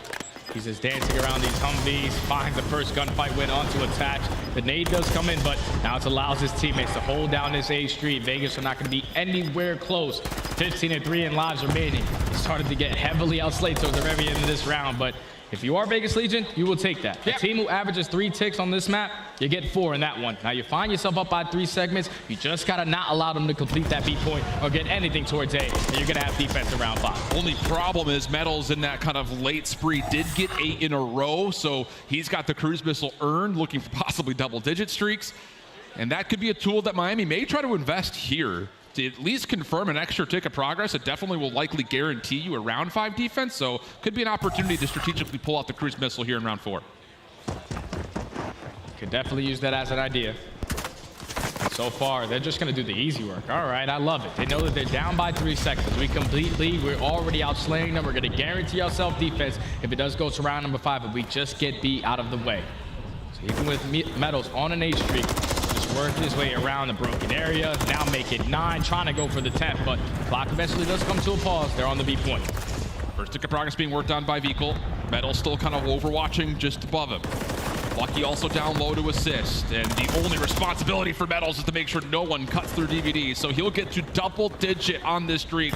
He's just dancing around these Humvees, finds the first gunfight win onto Attach. The nade does come in, but now it allows his teammates to hold down this A street. Vegas are not going to be anywhere close. 15-3 in lives remaining. Started to get heavily outslayed towards the very end of this round, but if you are Vegas Legion, you will take that. A team who averages 3 ticks on this map, you get 4 in that one. Now you find yourself up by 3 segments. You just got to not allow them to complete that B point or get anything towards A, and you're going to have defense in round 5. Only problem is Metals in that kind of late spree did get 8 in a row, so he's got the cruise missile earned, looking for possibly double-digit streaks. And that could be a tool that Miami may try to invest here to at least confirm an extra tick of progress. It definitely will likely guarantee you a round 5 defense, so could be an opportunity to strategically pull out the cruise missile here in round 4. Could definitely use that as an idea. So far, they're just going to do the easy work. All right, I love it. They know that they're down by 3 seconds. We're already outslaying them. We're going to guarantee ourselves defense if it does go to round number 5, but we just get B out of the way. So even with Metals on an A streak, working his way around the broken area. Now make it 9, trying to go for the 10th, but clock eventually does come to a pause. They're on the B point. First tick of progress being worked on by Vehicle. Metal still kind of overwatching just above him. Lucky also down low to assist, and the only responsibility for Metals is to make sure no one cuts through DVD, so he'll get to double digit on this streak.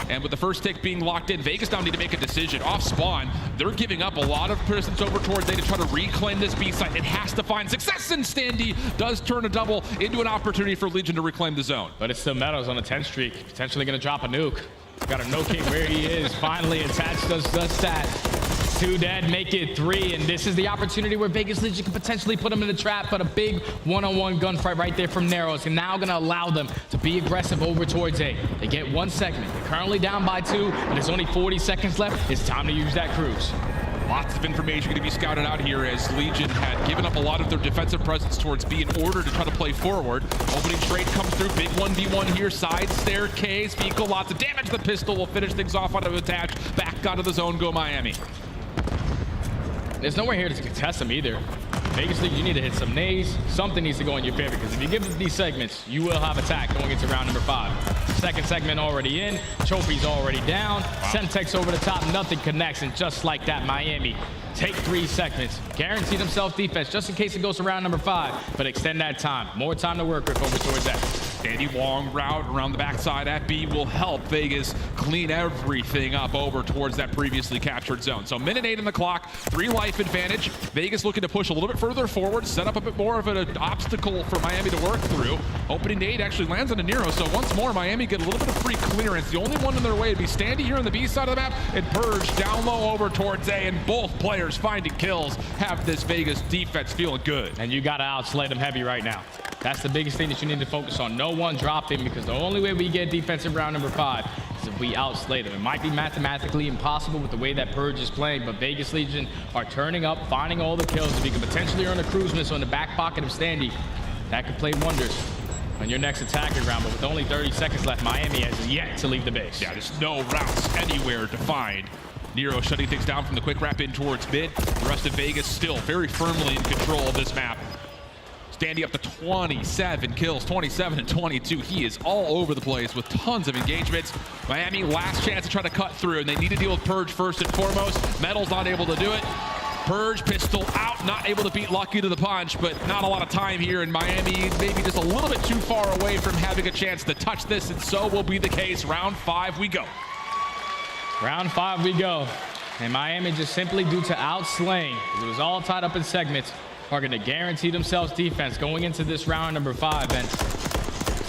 And with the first tick being locked in, Vegas now need to make a decision. Off spawn, they're giving up a lot of presence over towards A to try to reclaim this B site. It has to find success, and Standy does turn a double into an opportunity for Legion to reclaim the zone. But it's still Metals on a 10 streak, potentially gonna drop a nuke. Got a no kick where he is. Finally, attached does that. 2 dead, make it 3, and this is the opportunity where Vegas Legion can potentially put them in the trap, but a big one-on-one gunfight right there from Narrows and now gonna allow them to be aggressive over towards A. They get 1 segment. They're currently down by 2, and there's only 40 seconds left. It's time to use that cruise. Lots of information going to be scouted out here as Legion had given up a lot of their defensive presence towards B in order to try to play forward. Opening trade comes through, big 1v1 here, side staircase, vehicle, lots of damage. The pistol will finish things off out of attach. Back out of the zone, go Miami. There's nowhere here to contest them either. Vegas League, you need to hit some nades. Something needs to go in your favor, because if you give them these segments, you will have attack going into round number 5. Second segment already in, trophies already down. Semtex over the top, nothing connects, and just like that, Miami take 3 segments, guarantee themselves defense just in case it goes to round number 5, but extend that time. More time to work with over towards that. Standy long route around the backside at B will help Vegas clean everything up over towards that previously captured zone. So minute 8 in the clock, 3 life advantage. Vegas looking to push a little bit further forward, set up a bit more of an obstacle for Miami to work through. Opening nade actually lands on a Nero, so once more Miami get a little bit of free clearance. The only one in their way would be Standy here on the B side of the map and Purge down low over towards A, and both players finding kills have this Vegas defense feeling good. And you gotta outslay them heavy right now. That's the biggest thing that you need to focus on. No one dropping, because the only way we get defensive round number 5 is if we outslay them. It might be mathematically impossible with the way that Purge is playing, but Vegas Legion are turning up, finding all the kills. If you can potentially earn a cruise miss on the back pocket of Standy, that could play wonders on your next attacking round. But with only 30 seconds left, Miami has yet to leave the base. Yeah, there's no routes anywhere to find. Nero shutting things down from the quick wrap in towards mid. The rest of Vegas still very firmly in control of this map. Standy up to 27 kills, 27 and 22. He is all over the place with tons of engagements. Miami, last chance to try to cut through, and they need to deal with Purge first and foremost. Metal's not able to do it. Purge, pistol out, not able to beat Lucky to the punch, but not a lot of time here in Miami. Maybe just a little bit too far away from having a chance to touch this, and so will be the case. Round 5 we go. Round 5 we go. And Miami, just simply due to outslaying, it was all tied up in segments, are going to guarantee themselves defense going into this round number 5. And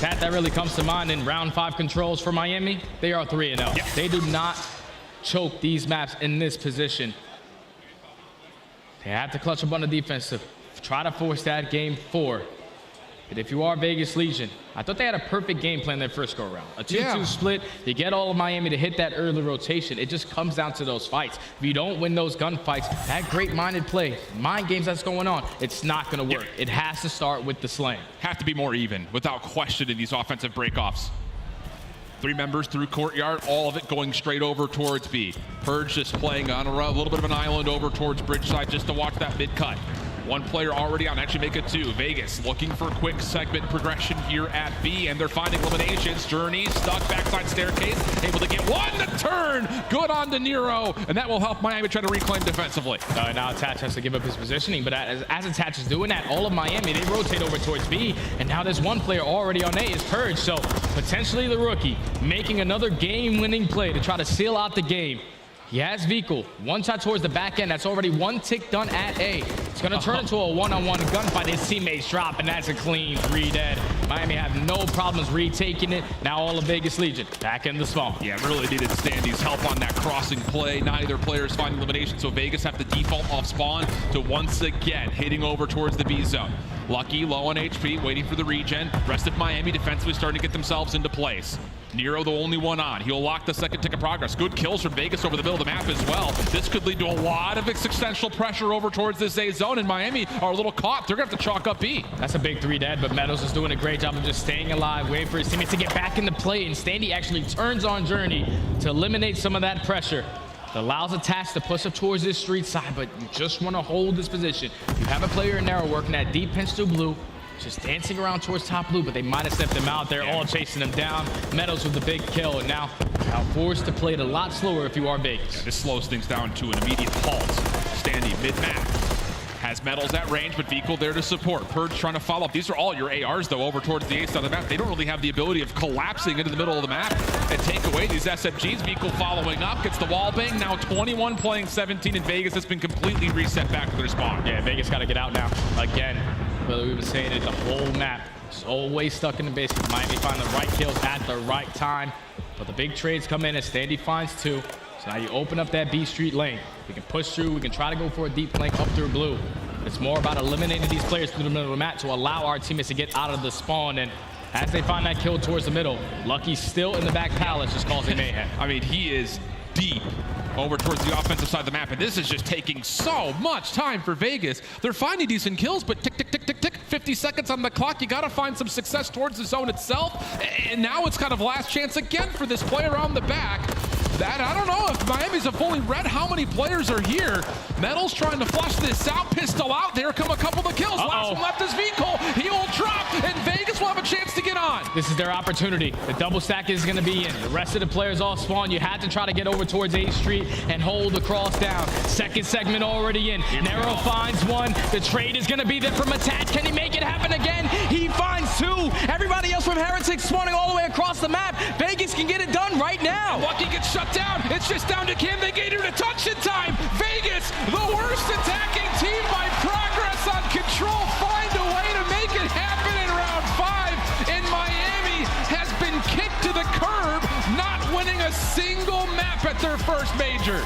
that really comes to mind in round 5 controls for Miami. They are 3-0. Yeah. They do not choke these maps in this position. They have to clutch up on the defense to try to force that game 4. But if you are Vegas Legion, I thought they had a perfect game plan their first go around. A 2-2 split. You get all of Miami to hit that early rotation. It just comes down to those fights. If you don't win those gunfights, that great-minded play, mind games that's going on, it's not going to work. It has to start with the slaying. Have to be more even, without question, in these offensive breakoffs. 3 members through courtyard, all of it going straight over towards B. Purge just playing on a little bit of an island over towards bridge side just to watch that mid cut. 1 player already on, actually make it 2. Vegas looking for quick segment progression here at B, and they're finding eliminations. Journey stuck backside staircase, able to get 1 to turn. Good on to Nero, and that will help Miami try to reclaim defensively. Now Attach has to give up his positioning, but as Attach is doing that, all of Miami, they rotate over towards B, and now there's 1 player already on A, is Purge, so potentially the rookie making another game-winning play to try to seal out the game. He has vehicle. 1 shot towards the back end. That's already 1 tick done at A. It's going to turn into a one-on-one gunfight. His teammates drop, and that's a clean 3 dead. Miami have no problems retaking it. Now all of Vegas Legion back in the spawn. Yeah, really needed Standy's help on that crossing play. Neither players finding elimination, so Vegas have to default off spawn to once again hitting over towards the B zone. Lucky, low on HP, waiting for the regen. Rest of Miami defensively starting to get themselves into place. Nero the only one on. He'll lock the second tick of progress. Good kills from Vegas over the middle of the map as well. This could lead to a lot of existential pressure over towards this A zone, and Miami are a little caught. They're going to have to chalk up B. That's a big 3 dead, but Meadows is doing a great job of just staying alive, waiting for his teammates to get back into play, and Standy actually turns on Journey to eliminate some of that pressure. It allows Attach to push up towards this street side, but you just want to hold this position. You have a player in Narrow working that deep pinch to blue. just dancing around towards top blue, but they might have stepped them out. They're all chasing them down. Meadows with the big kill, and now forced to play it a lot slower if you are Vegas. This slows things down to an immediate halt. Standy mid-map. Has Metals at range, but Vehicle there to support. Purge trying to follow up. These are all your ARs, though, over towards the east side of the map. They don't really have the ability of collapsing into the middle of the map and take away these SMGs. Vehicle following up, gets the wall bang. Now 21 playing 17 in Vegas. Has been completely reset back to their spawn. Yeah, Vegas got to get out now. Again, whether we've been saying it, the whole map is always stuck in the basement. Miami find the right kills at the right time. But the big trades come in as Standy finds 2. So now you open up that B Street lane. We can push through. We can try to go for a deep flank up through blue. It's more about eliminating these players through the middle of the map to allow our teammates to get out of the spawn. And as they find that kill towards the middle, Lucky's still in the back palace, just causing mayhem. I mean, he is deep over towards the offensive side of the map, and this is just taking so much time for Vegas. They're finding decent kills, but tick, tick, tick, tick, tick, 50 seconds on the clock. You gotta find some success towards the zone itself, and now it's kind of last chance again for this player on the back. That, I don't know if Miami's have fully read how many players are here. Metals trying to flush this out, pistol out. There come a couple of kills. Last one left is Vehicle. He will drop, and Vegas will have a chance to get on. This is their opportunity. The double stack is going to be in. The rest of the players all spawn. You had to try to get over towards 8th Street and hold the cross down. Second segment already in. Nero finds 1. The trade is going to be there from Attach. Can he make it happen again? He finds 2. Everybody else from Heretics spawning all the way across the map. Vegas can get it done right now. Lucky gets shut down. It's just down to can they get her to touch in time. Vegas, the worst attacking team by progress on control, find a way to make it happen in round 5. And Miami has been kicked to the curb, not winning a single map at their first major.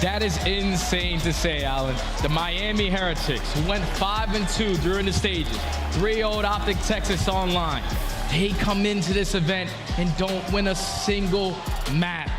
That is insane to say, Alan. The Miami Heretics, who went 5-2 during the stages, 3-0 OpTic Texas online. They come into this event and don't win a single map.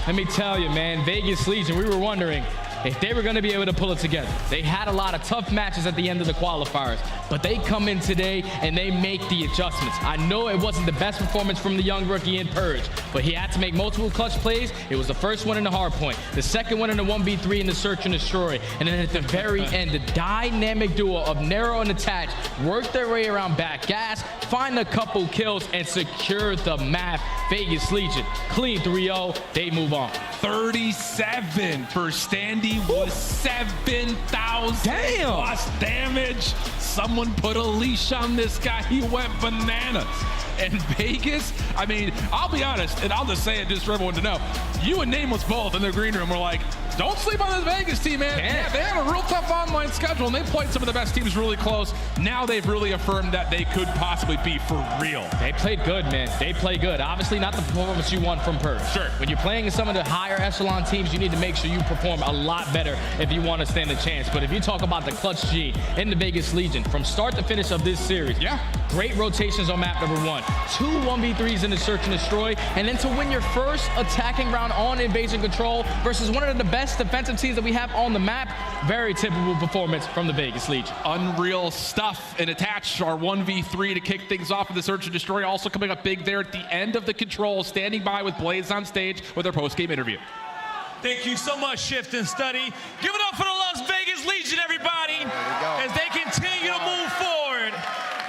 Let me tell you, man, Vegas Legion, we were wondering if they were going to be able to pull it together. They had a lot of tough matches at the end of the qualifiers, but they come in today and they make the adjustments. I know it wasn't the best performance from the young rookie in Purge, but he had to make multiple clutch plays. It was the first one in the hard point, the second one in the 1v3 in the search and destroy, and then at the very end, the dynamic duo of Nero and Attach worked their way around back gas, find a couple kills, and secure the map. Vegas Legion, clean 3-0, they move on. 37 for Standy was 7,000 plus damage. Someone put a leash on this guy. He went bananas. And Vegas, I mean, I'll be honest, and I'll just say it just for everyone to know. You and Nameless both in the green room were like, don't sleep on this Vegas team, man. Yeah, they have a real tough online schedule, and they played some of the best teams really close. Now they've really affirmed that they could possibly be for real. They played good, man. They play good. Obviously not the performance you want from Purge. Sure. When you're playing in some of the higher echelon teams, you need to make sure you perform a lot better if you want to stand a chance. But if you talk about the clutch G in the Vegas Legion, from start to finish of this series, great rotations on map number 1, 2 1v3s in the search and destroy, and then to win your first attacking round on invasion control versus one of the best defensive teams that we have on the map. Very typical performance from the Vegas Legion. Unreal stuff. And Attach our 1v3 to kick things off in the search and destroy. Also coming up big there at the end of the control, standing by with Blaze on stage with their post-game interview. Thank you so much, Shift and Study. Give it up for the Las Vegas Legion, everybody, as they continue to move forward.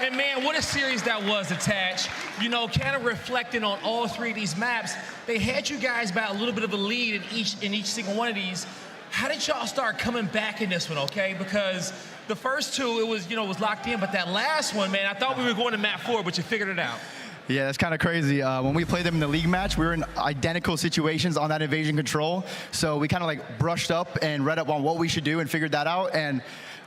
And man, what a series that was, Attach. You know, kind of reflecting on all 3 of these maps, they had you guys by a little bit of a lead in each single one of these. How did y'all start coming back in this one, okay? Because the first 2, it was, was locked in, but that last one, man, I thought we were going to map 4, but you figured it out. Yeah, that's kind of crazy. When we played them in the league match, we were in identical situations on that invasion control. So we kind of like brushed up and read up on what we should do and figured that out. And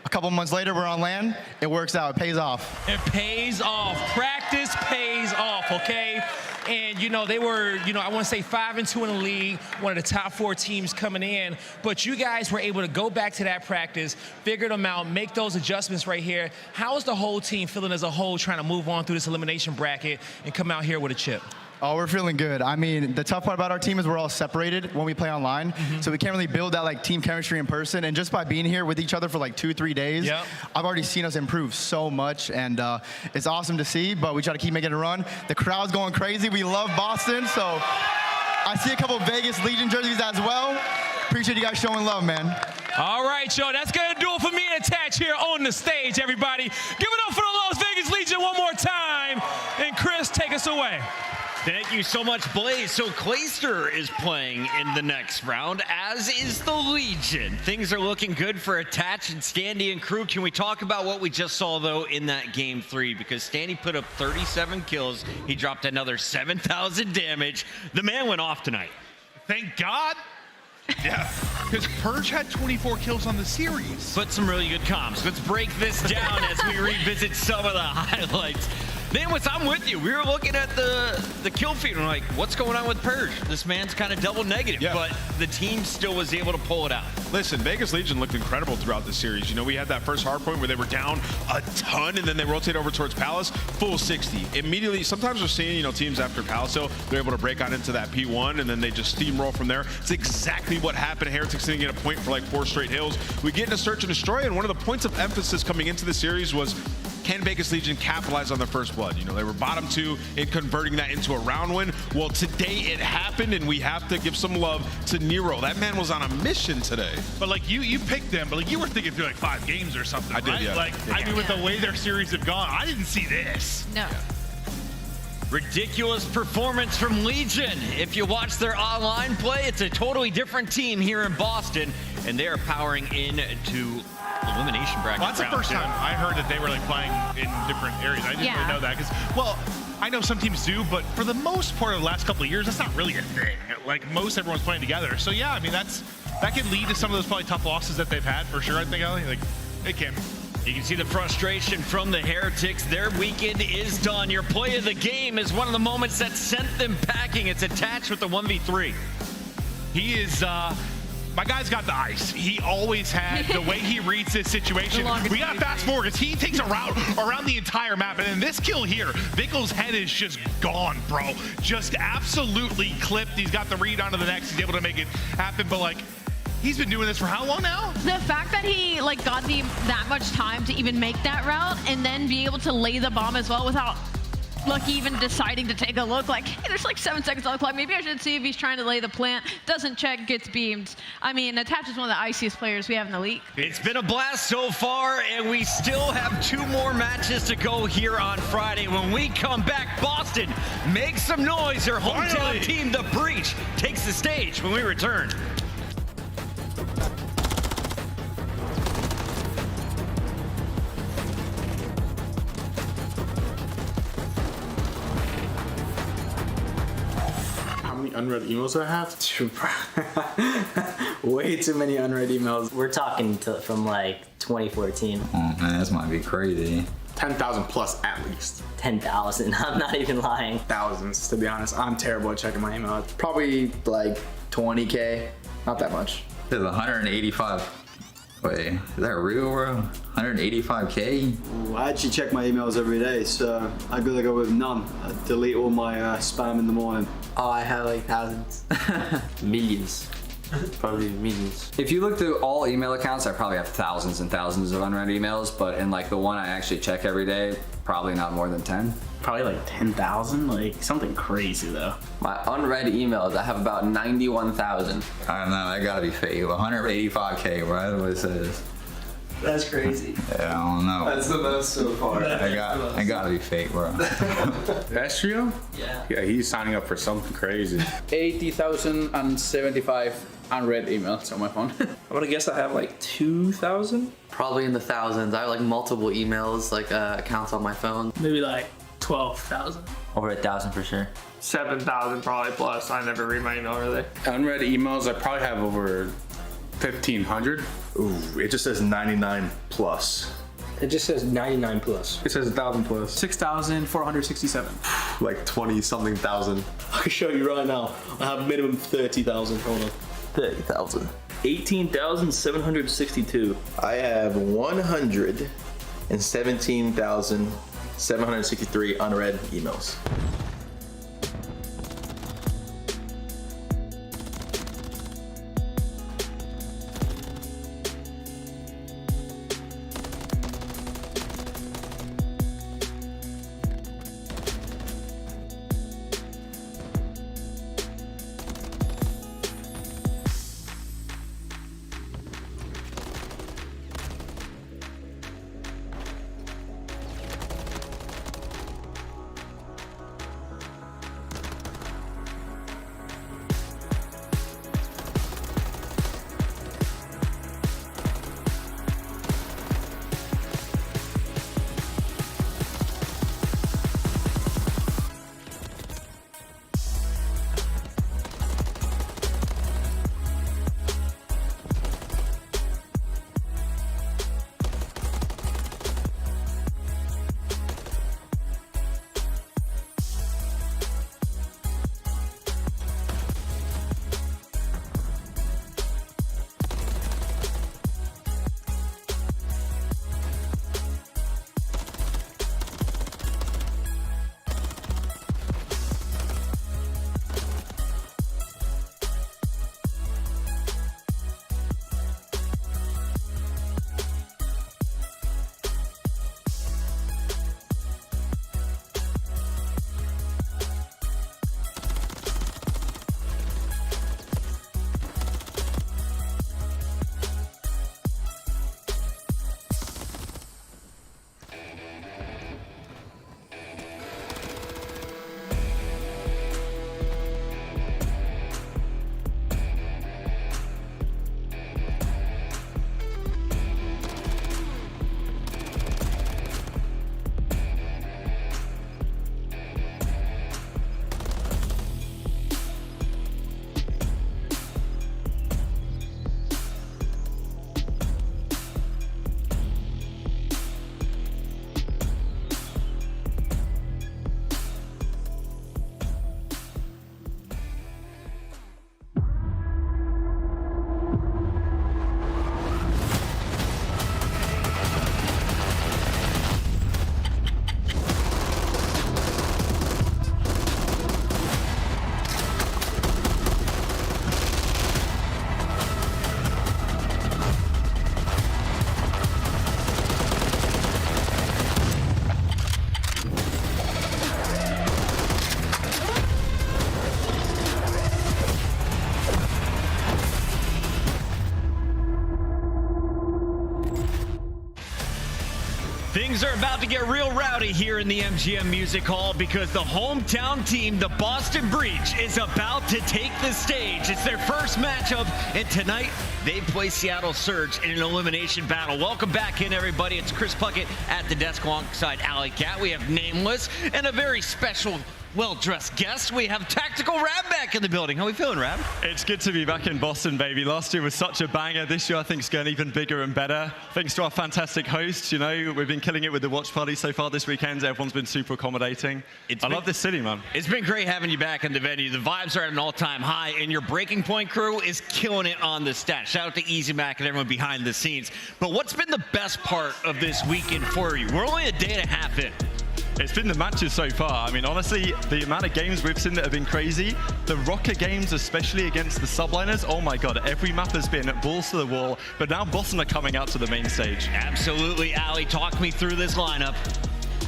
a couple months later, we're on LAN. It works out. It pays off. It pays off. Practice pays off, okay? And, they were, I want to say 5-2 in the league, one of the top 4 teams coming in. But you guys were able to go back to that practice, figure them out, make those adjustments right here. How is the whole team feeling as a whole trying to move on through this elimination bracket and come out here with a chip? Oh, we're feeling good. I mean, the tough part about our team is we're all separated when we play online, so we can't really build that like team chemistry in person. And just by being here with each other for like 2-3 days, I've already seen us improve so much, and it's awesome to see. But we try to keep making a run. The crowd's going crazy. We love Boston, so I see a couple of Vegas Legion jerseys as well. Appreciate you guys showing love, man. All right. right, y'all. That's going to do it for me and Attach here on the stage, everybody. Give it up for the Las Vegas Legion one more time. And Chris, take us away. Thank you so much, Blaze. So Clayster is playing in the next round, as is the Legion. Things are looking good for Attach and Standy and crew. Can we talk about what we just saw, though, in that game 3? Because Standy put up 37 kills. He dropped another 7,000 damage. The man went off tonight. Thank God. Yeah, because Purge had 24 kills on the series. But some really good comms. Let's break this down as we revisit some of the highlights. Then I'm with you. We were looking at the kill feed and we're like, what's going on with Purge? This man's kind of double negative, but the team still was able to pull it out. Listen, Vegas Legion looked incredible throughout the series. You know, we had that first hard point where they were down a ton and then they rotate over towards Palace, full 60. Immediately, sometimes we're seeing, you know, teams after Palace Hill, they're able to break on into that P1 and then they just steamroll from there. It's exactly what happened. Heretics didn't get a point for like 4 straight hills. We get into Search and Destroy, and one of the points of emphasis coming into the series was, can Vegas Legion capitalize on the first blood? You know, they were bottom 2 in converting that into a round win. Well, today it happened, and we have to give some love to Nero. That man was on a mission today. But like you picked them, but like you were thinking through like 5 games or something. I did, right? yeah. Like I mean, with the way their series have gone, I didn't see this. No. Ridiculous performance from Legion. If you watch their online play, it's a totally different team here in Boston, and they are powering into elimination bracket. Well, that's the first time I heard that they were like playing in different areas. I didn't really know that because, well, I know some teams do, but for the most part of the last couple of years, that's not really a thing. Like most everyone's playing together. So yeah, I mean that can lead to some of those probably tough losses that they've had for sure. I think like it can. You can see the frustration from the Heretics. Their weekend is done. Your play of the game is one of the moments that sent them packing. It's Attached with the 1v3. He is, my guy's got the ice. He always had the way he reads this situation. We got to fast forward because he takes a route around the entire map. And in this kill here, Vickle's head is just gone, bro. Just absolutely clipped. He's got the read onto the next. He's able to make it happen. But like, he's been doing this for how long now? The fact that he like got that much time to even make that route and then be able to lay the bomb as well without like even deciding to take a look like, hey, there's like 7 seconds on the clock. Maybe I should see if he's trying to lay the plant. Doesn't check, gets beamed. I mean, Attach is one of the iciest players we have in the league. It's been a blast so far, and we still have 2 more matches to go here on Friday. When we come back, Boston, make some noise. Your hometown team, The Breach, takes the stage when we return. Unread emails I have? Way too many unread emails. We're talking from like 2014. Oh man, this might be crazy. 10,000 plus at least. 10,000, I'm not even lying. Thousands, to be honest. I'm terrible at checking my email. Probably like 20K, not that much. There's 185. Wait, is that real, bro? 185K? Ooh, I actually check my emails every day, so I gotta go with none. I delete all my spam in the morning. Oh, I have like thousands. Millions. Probably millions. If you look through all email accounts, I probably have thousands and thousands of unread emails, but in like the one I actually check every day, probably not more than 10. Probably like 10,000, like something crazy though. My unread emails, I have about 91,000. I don't know, that gotta be fake. 185K, bro, that's what it says. That's crazy. Yeah, I don't know. That's the most so far. I gotta be fake, bro. Astrio? Yeah, he's signing up for something crazy. 80,075 unread emails on my phone. I would guess I have like 2,000? Probably in the thousands. I have like multiple emails, like accounts on my phone. Maybe like 12,000. Over 1,000 for sure. 7,000 probably plus. I never read my email really. Unread emails, I probably have over 1,500. Ooh, it just says 99 plus. It just says 99 plus. It says 1,000 plus. 6,467. Like 20 something thousand. I can show you right now. I have minimum 30,000. Hold on. 30,000. 18,762. I have 117,763 unread emails. about to get real rowdy here in the MGM Music Hall because the hometown team, the Boston Breach, is about to take the stage. It's their first matchup, and tonight they play Seattle Surge in an elimination battle. Welcome back in, everybody. It's Chris Puckett at the desk alongside Alley Cat. We have Nameless and a very special, well-dressed guest. We have Tactical Rab back in the building. How are we feeling, Rab? It's good to be back in Boston, baby. Last year was such a banger. This year, I think it's going even bigger and better. Thanks to our fantastic hosts. You know, we've been killing it with the watch party so far this weekend. Everyone's been super accommodating. I love this city, man. It's been great having you back in the venue. The vibes are at an all-time high, and your Breaking Point crew is killing it on the stat. Shout out to Easy Mac and everyone behind the scenes. But what's been the best part of this weekend for you? We're only a day and a half in. It's been the matches so far. I mean, honestly, the amount of games we've seen that have been crazy. The Røkkr games, especially against the Subliners, oh my God, every map has been balls to the wall, but now Boston are coming out to the main stage. Absolutely, Ali, talk me through this lineup.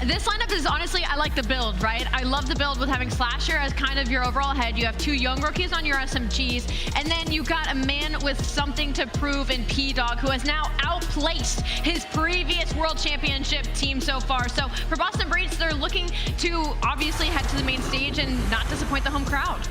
This lineup is honestly, I like the build, right? I love the build with having Slasher as kind of your overall head. You have two young rookies on your SMGs, and then you got a man with something to prove in P-Dog, who has now outplaced his previous World Championship team so far. So for Boston Breach, they're looking to obviously head to the main stage and not disappoint the home crowd.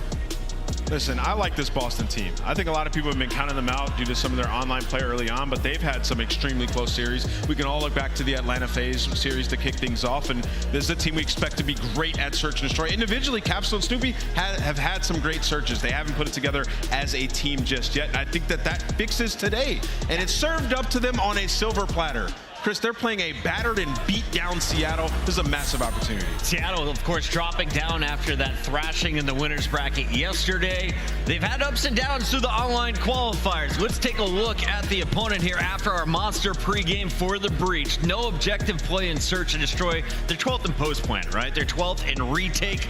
Listen, I like this Boston team. I think a lot of people have been counting them out due to some of their online play early on, but they've had some extremely close series. We can all look back to the Atlanta FaZe series to kick things off, and this is a team we expect to be great at search and destroy. Individually, Capsidal and Snoopy have had some great searches. They haven't put it together as a team just yet, and I think that fixes today, and it's served up to them on a silver platter. Chris, they're playing a battered and beat down Seattle. This is a massive opportunity. Seattle, of course, dropping down after that thrashing in the winners bracket yesterday. They've had ups and downs through the online qualifiers. Let's take a look at the opponent here after our monster pregame for the Breach. No objective play in search and destroy. They're 12th in post plant, right? They're 12th in retake.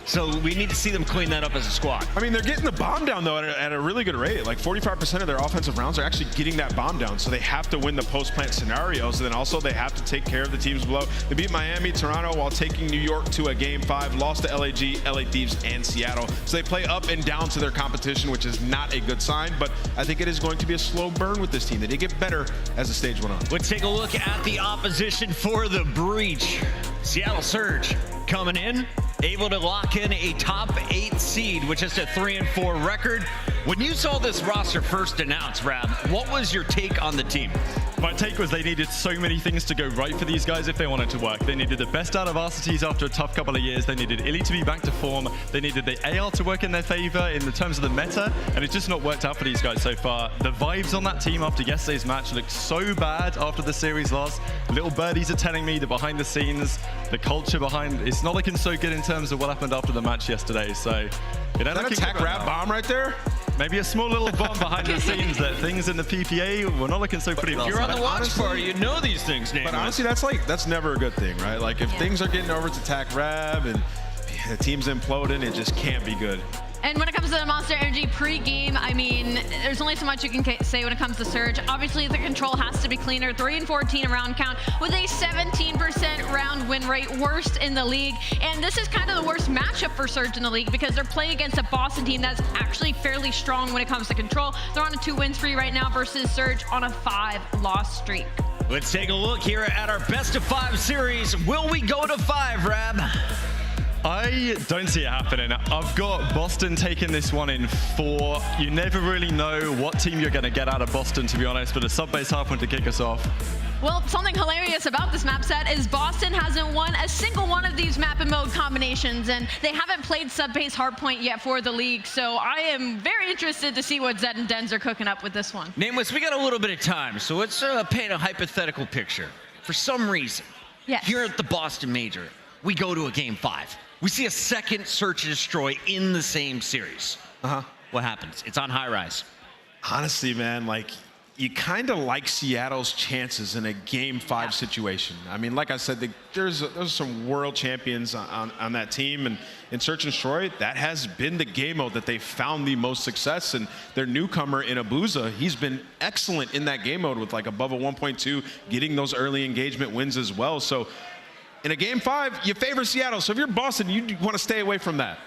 So we need to see them clean that up as a squad. I mean, they're getting the bomb down, though, at a really good rate. Like 45% of their offensive rounds are actually getting that bomb down. So they have to win the post-plant scenarios. And then also they have to take care of the teams below. They beat Miami, Toronto, while taking New York to a Game 5. Lost to LAG, LA Thieves, and Seattle. So they play up and down to their competition, which is not a good sign. But I think it is going to be a slow burn with this team. They did get better as the stage went on. Let's take a look at the opposition for the Breach. Seattle Surge coming in, able to lock in a top 8 seed, which is a 3-4 record. When you saw this roster first announced, Rab, what was your take on the team? My take was they needed so many things to go right for these guys if they wanted to work. They needed the best out of Arcitys after a tough couple of years. They needed Illey to be back to form. They needed the AR to work in their favor in the terms of the meta, and it's just not worked out for these guys so far. The vibes on that team after yesterday's match looked so bad after the series loss. Little birdies are telling me that behind the scenes, the culture behind, it's not looking so good in terms of what happened after the match yesterday. So, you know, that attack Rab bomb right there? Maybe a small little bomb behind the scenes that things in the PPA were not looking so pretty. If you're on the watch party, you know these things, Nate. But honestly, that's never a good thing, right? Like if things are getting over to attack Rab and the team's imploding, it just can't be good. And when it comes to the Monster Energy pre-game, I mean, there's only so much you can say when it comes to Surge. Obviously, the control has to be cleaner. 3-14 round count with a 17% round win rate, worst in the league. And this is kind of the worst matchup for Surge in the league because they're playing against a Boston team that's actually fairly strong when it comes to control. They're on a 2-win spree right now versus Surge on a 5-loss streak. Let's take a look here at our best of 5 series. Will we go to 5, Rab? I don't see it happening. I've got Boston taking this one in 4. You never really know what team you're going to get out of Boston, to be honest, but a sub-base half one to kick us off. Well, something hilarious about this map set is Boston hasn't won a single one of these map and mode combinations, and they haven't played sub-base hardpoint yet for the league, so I am very interested to see what Zed and Dens are cooking up with this one. Nameless, we got a little bit of time, so let's paint a hypothetical picture. For some reason, here at the Boston Major, we go to a Game 5. We see a second search and destroy in the same series. What happens? It's on high rise. Honestly, man, like you kind of like Seattle's chances in a Game 5 situation. I mean, like I said, there's some world champions on that team, and in Search and Destroy, that has been the game mode that they found the most success. And their newcomer in Abuzah, he's been excellent in that game mode with like above a 1.2, getting those early engagement wins as well. So in a Game 5, you favor Seattle. So if you're Boston, you want to stay away from that.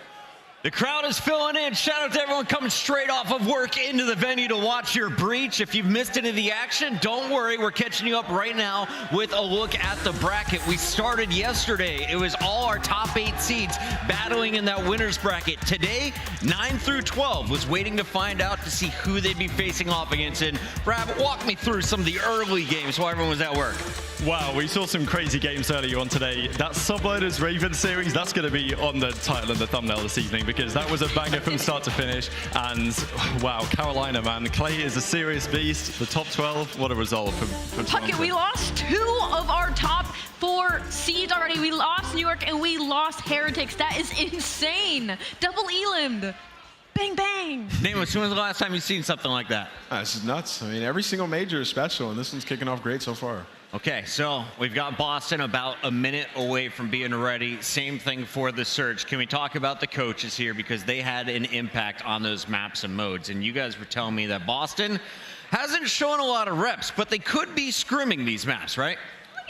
The crowd is filling in. Shout out to everyone coming straight off of work into the venue to watch your breach. If you've missed any of the action, don't worry. We're catching you up right now with a look at the bracket. We started yesterday. It was all our top 8 seeds battling in that winner's bracket. Today, 9 through 12 was waiting to find out to see who they'd be facing off against. And Brad, walk me through some of the early games while everyone was at work. Wow, we saw some crazy games earlier on today. That Subliners Raven series, that's going to be on the title and the thumbnail this evening because that was a banger from start to finish. And wow, Carolina, man, Clay is a serious beast. The top 12, what a result from Huke, we lost 2 of our top 4 seeds already. We lost New York and we lost Heretics. That is insane. Double Eland. Bang, bang. Namos, when was the last time you've seen something like that? This is nuts. I mean, every single major is special, and this one's kicking off great so far. Okay, so we've got Boston about a minute away from being ready. Same thing for the Surge. Can we talk about the coaches here because they had an impact on those maps and modes? And you guys were telling me that Boston hasn't shown a lot of reps, but they could be scrimming these maps, right?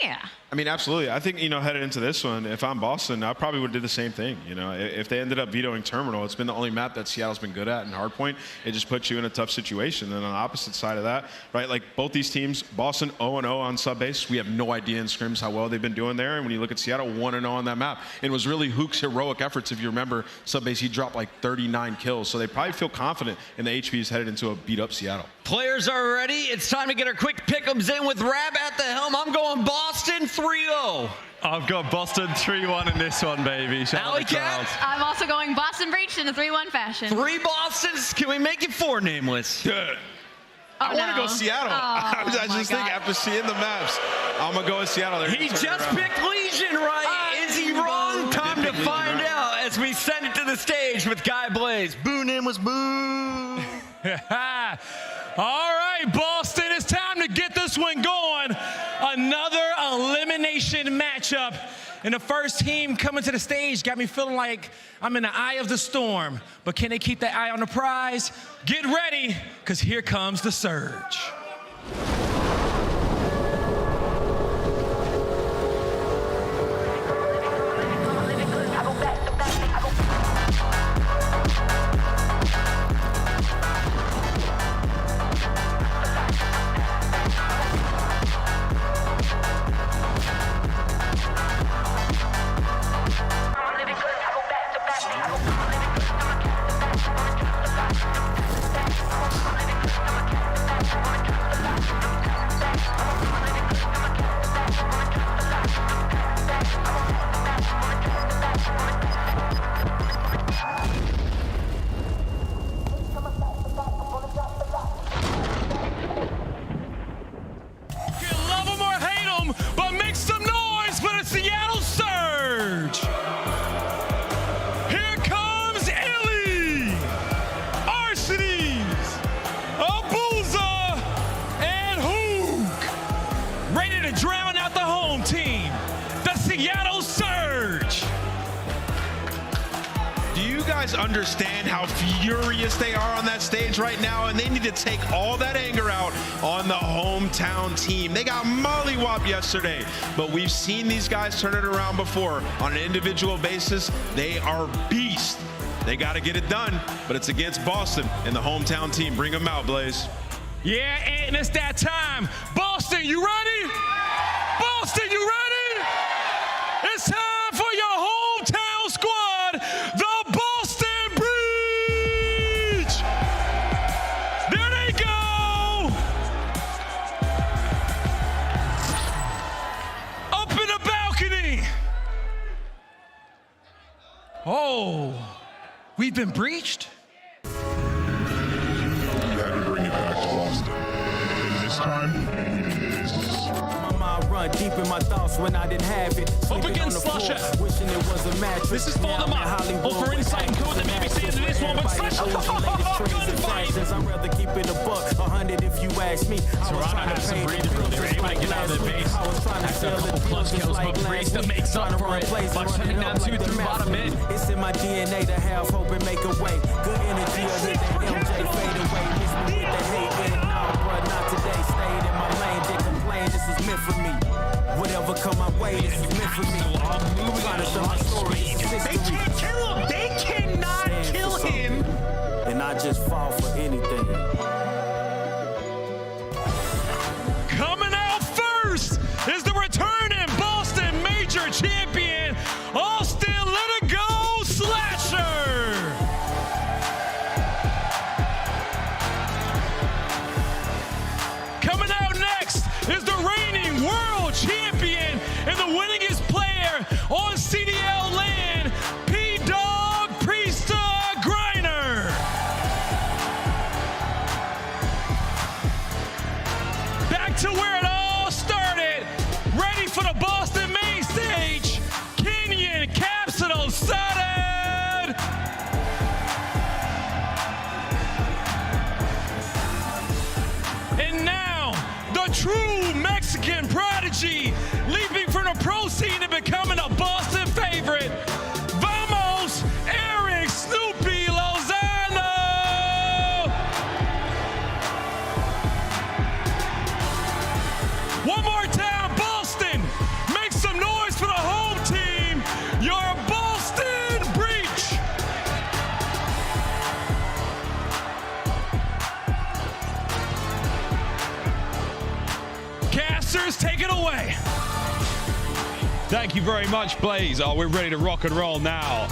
Yeah. I mean, absolutely. I think, headed into this one, if I'm Boston, I probably would do the same thing. If they ended up vetoing Terminal, it's been the only map that Seattle's been good at in Hardpoint. It just puts you in a tough situation. And on the opposite side of that, right, like both these teams, Boston 0-0 on sub base. We have no idea in scrims how well they've been doing there. And when you look at Seattle, 1-0 on that map. And it was really Huke's heroic efforts. If you remember, sub base, he dropped like 39 kills. So they probably feel confident in the HPs headed into a beat-up Seattle. Players are ready. It's time to get our quick pick'ems in with Rab at the helm. I'm going Boston 3-0. I've got Boston 3-1 in this one, baby. Shout out to the crowd. I'm also going Boston Breach in a 3-1 fashion. 3 Bostons. Can we make it 4, Nameless? I want to go Seattle. I just think after seeing the maps, I'm going to go with Seattle. He just picked Legion, right? Is he wrong? Time to find out as we send it to the stage with Guy Blaze. Boo, Nameless, boo. All right, Boston, it's time to get this one going. Another elimination matchup. And the first team coming to the stage got me feeling like I'm in the eye of the storm. But can they keep that eye on the prize? Get ready, because here comes the Surge. Understand how furious they are on that stage right now, and they need to take all that anger out on the hometown team. They got mollywopped yesterday, but we've seen these guys turn it around before on an individual basis. They are beasts. They got to get it done, but it's against Boston and the hometown team. Bring them out, Blaze. Yeah, and it's that time. Boston, you ready? Boston, you ready? It's time for your hometown squad, the Boston Breach. There they go. Up in the balcony. Oh, we've been breached? Run deep in my thoughts when I didn't have it. Up against Slusher. Wishing it was a mattress. This is for the map. Or for insight and code that maybe see into this one, but Slusher. I'd rather keep it a buck, 100 if you ask me. Toronto has some breathing room. They were able to get out of their base. After a couple plus kills, but Priestahh makes up for it by shutting down 2 through bottom mid. It's in my DNA to have hope and make a way. Good energy of it, MJ fade away. Miss me with the hate, and no, but not today. Stayed in my lane, didn't complain, this was meant for me. Whatever come my way, this is meant for me. I'm trying to tell my story. They can't kill him. They cannot just fall for anything. Coming out first is the returning Boston Major champion, Austin Let It Go Slasher. Coming out next is the reigning world champion and the winningest player on CDL land, P-Dog Priestahh Griner. Back to where it all started, ready for the Boston main stage, Kenyon Capsidal Sudden. And now, the true Mexican prodigy, leaping from the pro scene and becoming a Boston favorite. Vamos, Eric Snoopy Lozano! One more time, Boston! Make some noise for the home team, your Boston Breach! Casters, take it away. Thank you very much, Blaze. Oh, we're ready to rock and roll now.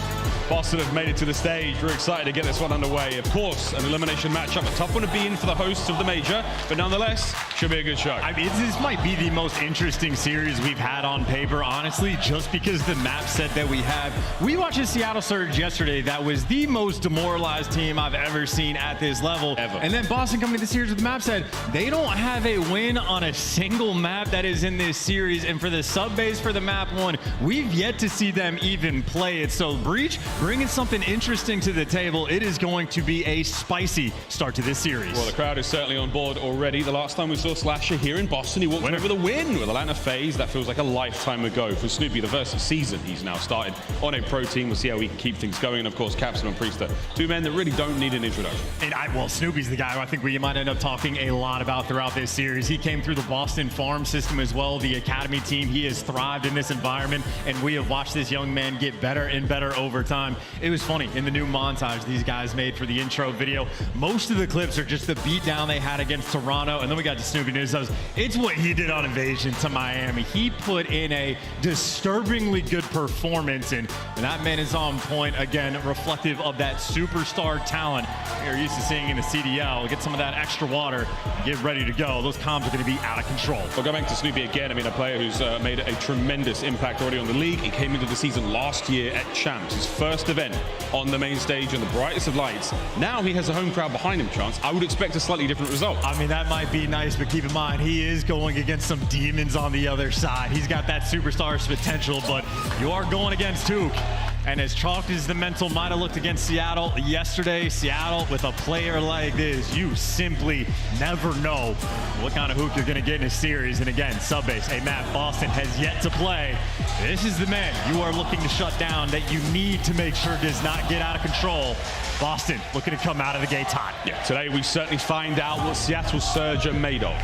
Boston have made it to the stage. We're excited to get this one underway. Of course, an elimination matchup, a tough one to be in for the hosts of the major, but nonetheless, should be a good show. I mean, this might be the most interesting series we've had on paper, honestly, just because the map set that we have. We watched the Seattle Surge yesterday. That was the most demoralized team I've ever seen at this level. Ever. And then Boston coming to the series with the map set. They don't have a win on a single map that is in this series. And for the sub base for the map one, we've yet to see them even play it. So Breach bringing something interesting to the table. It is going to be a spicy start to this series. Well, the crowd is certainly on board already. The last time we saw Slasher here in Boston, he walked away with a win with Atlanta FaZe. That feels like a lifetime ago. For Snoopy, the first season he's now started on a pro team. We'll see how we can keep things going. And of course, Capsidal and Priestahh, two men that really don't need an introduction. And well, Snoopy's the guy who I think we might end up talking a lot about throughout this series. He came through the Boston farm system as well, the academy team. He has thrived in this environment, and we have watched this young man get better and better over time. It was funny in the new montage these guys made for the intro video. Most of the clips are just the beatdown they had against Toronto, and then we got to Snoopy News. It's what he did on Invasion to Miami. He put in a disturbingly good performance, and that man is on point again, reflective of that superstar talent we're used to seeing in the CDL. Get some of that extra water, get ready to go. Those comms are going to be out of control. We'll go back to Snoopy again. I mean, a player who's made a tremendous impact already on the league. He came into the season last year at Champs, his first event on the main stage in the brightest of lights. Now he has a home crowd behind him, Chance. I would expect a slightly different result. I mean, that might be nice, but keep in mind, he is going against some demons on the other side. He's got that superstar's potential, but you are going against Huke. And as chalked as the mental might have looked against Seattle yesterday, Seattle with a player like this, you simply never know what kind of Huke you're going to get in a series. And again, subbase, a map Boston has yet to play. This is the man you are looking to shut down that you need to make sure does not get out of control. Boston looking to come out of the gates hot. Yeah, today we certainly find out what Seattle Surge are made of.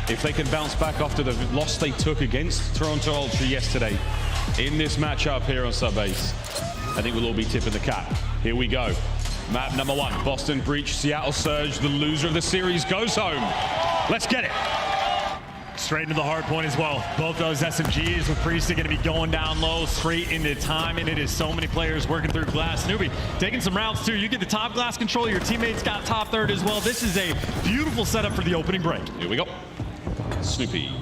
If they can bounce back after the loss they took against Toronto Ultra yesterday in this matchup here on Subbase, I think we'll all be tipping the cap. Here we go. Map number one, Boston Breach, Seattle Surge. The loser of the series goes home. Let's get it. Straight into the hard point as well. Both those SMGs with Priestahh going to be going down low, straight into time, and it is so many players working through glass. Snoopy taking some rounds too. You get the top glass control. Your teammates got top third as well. This is a beautiful setup for the opening break. Here we go. Snoopy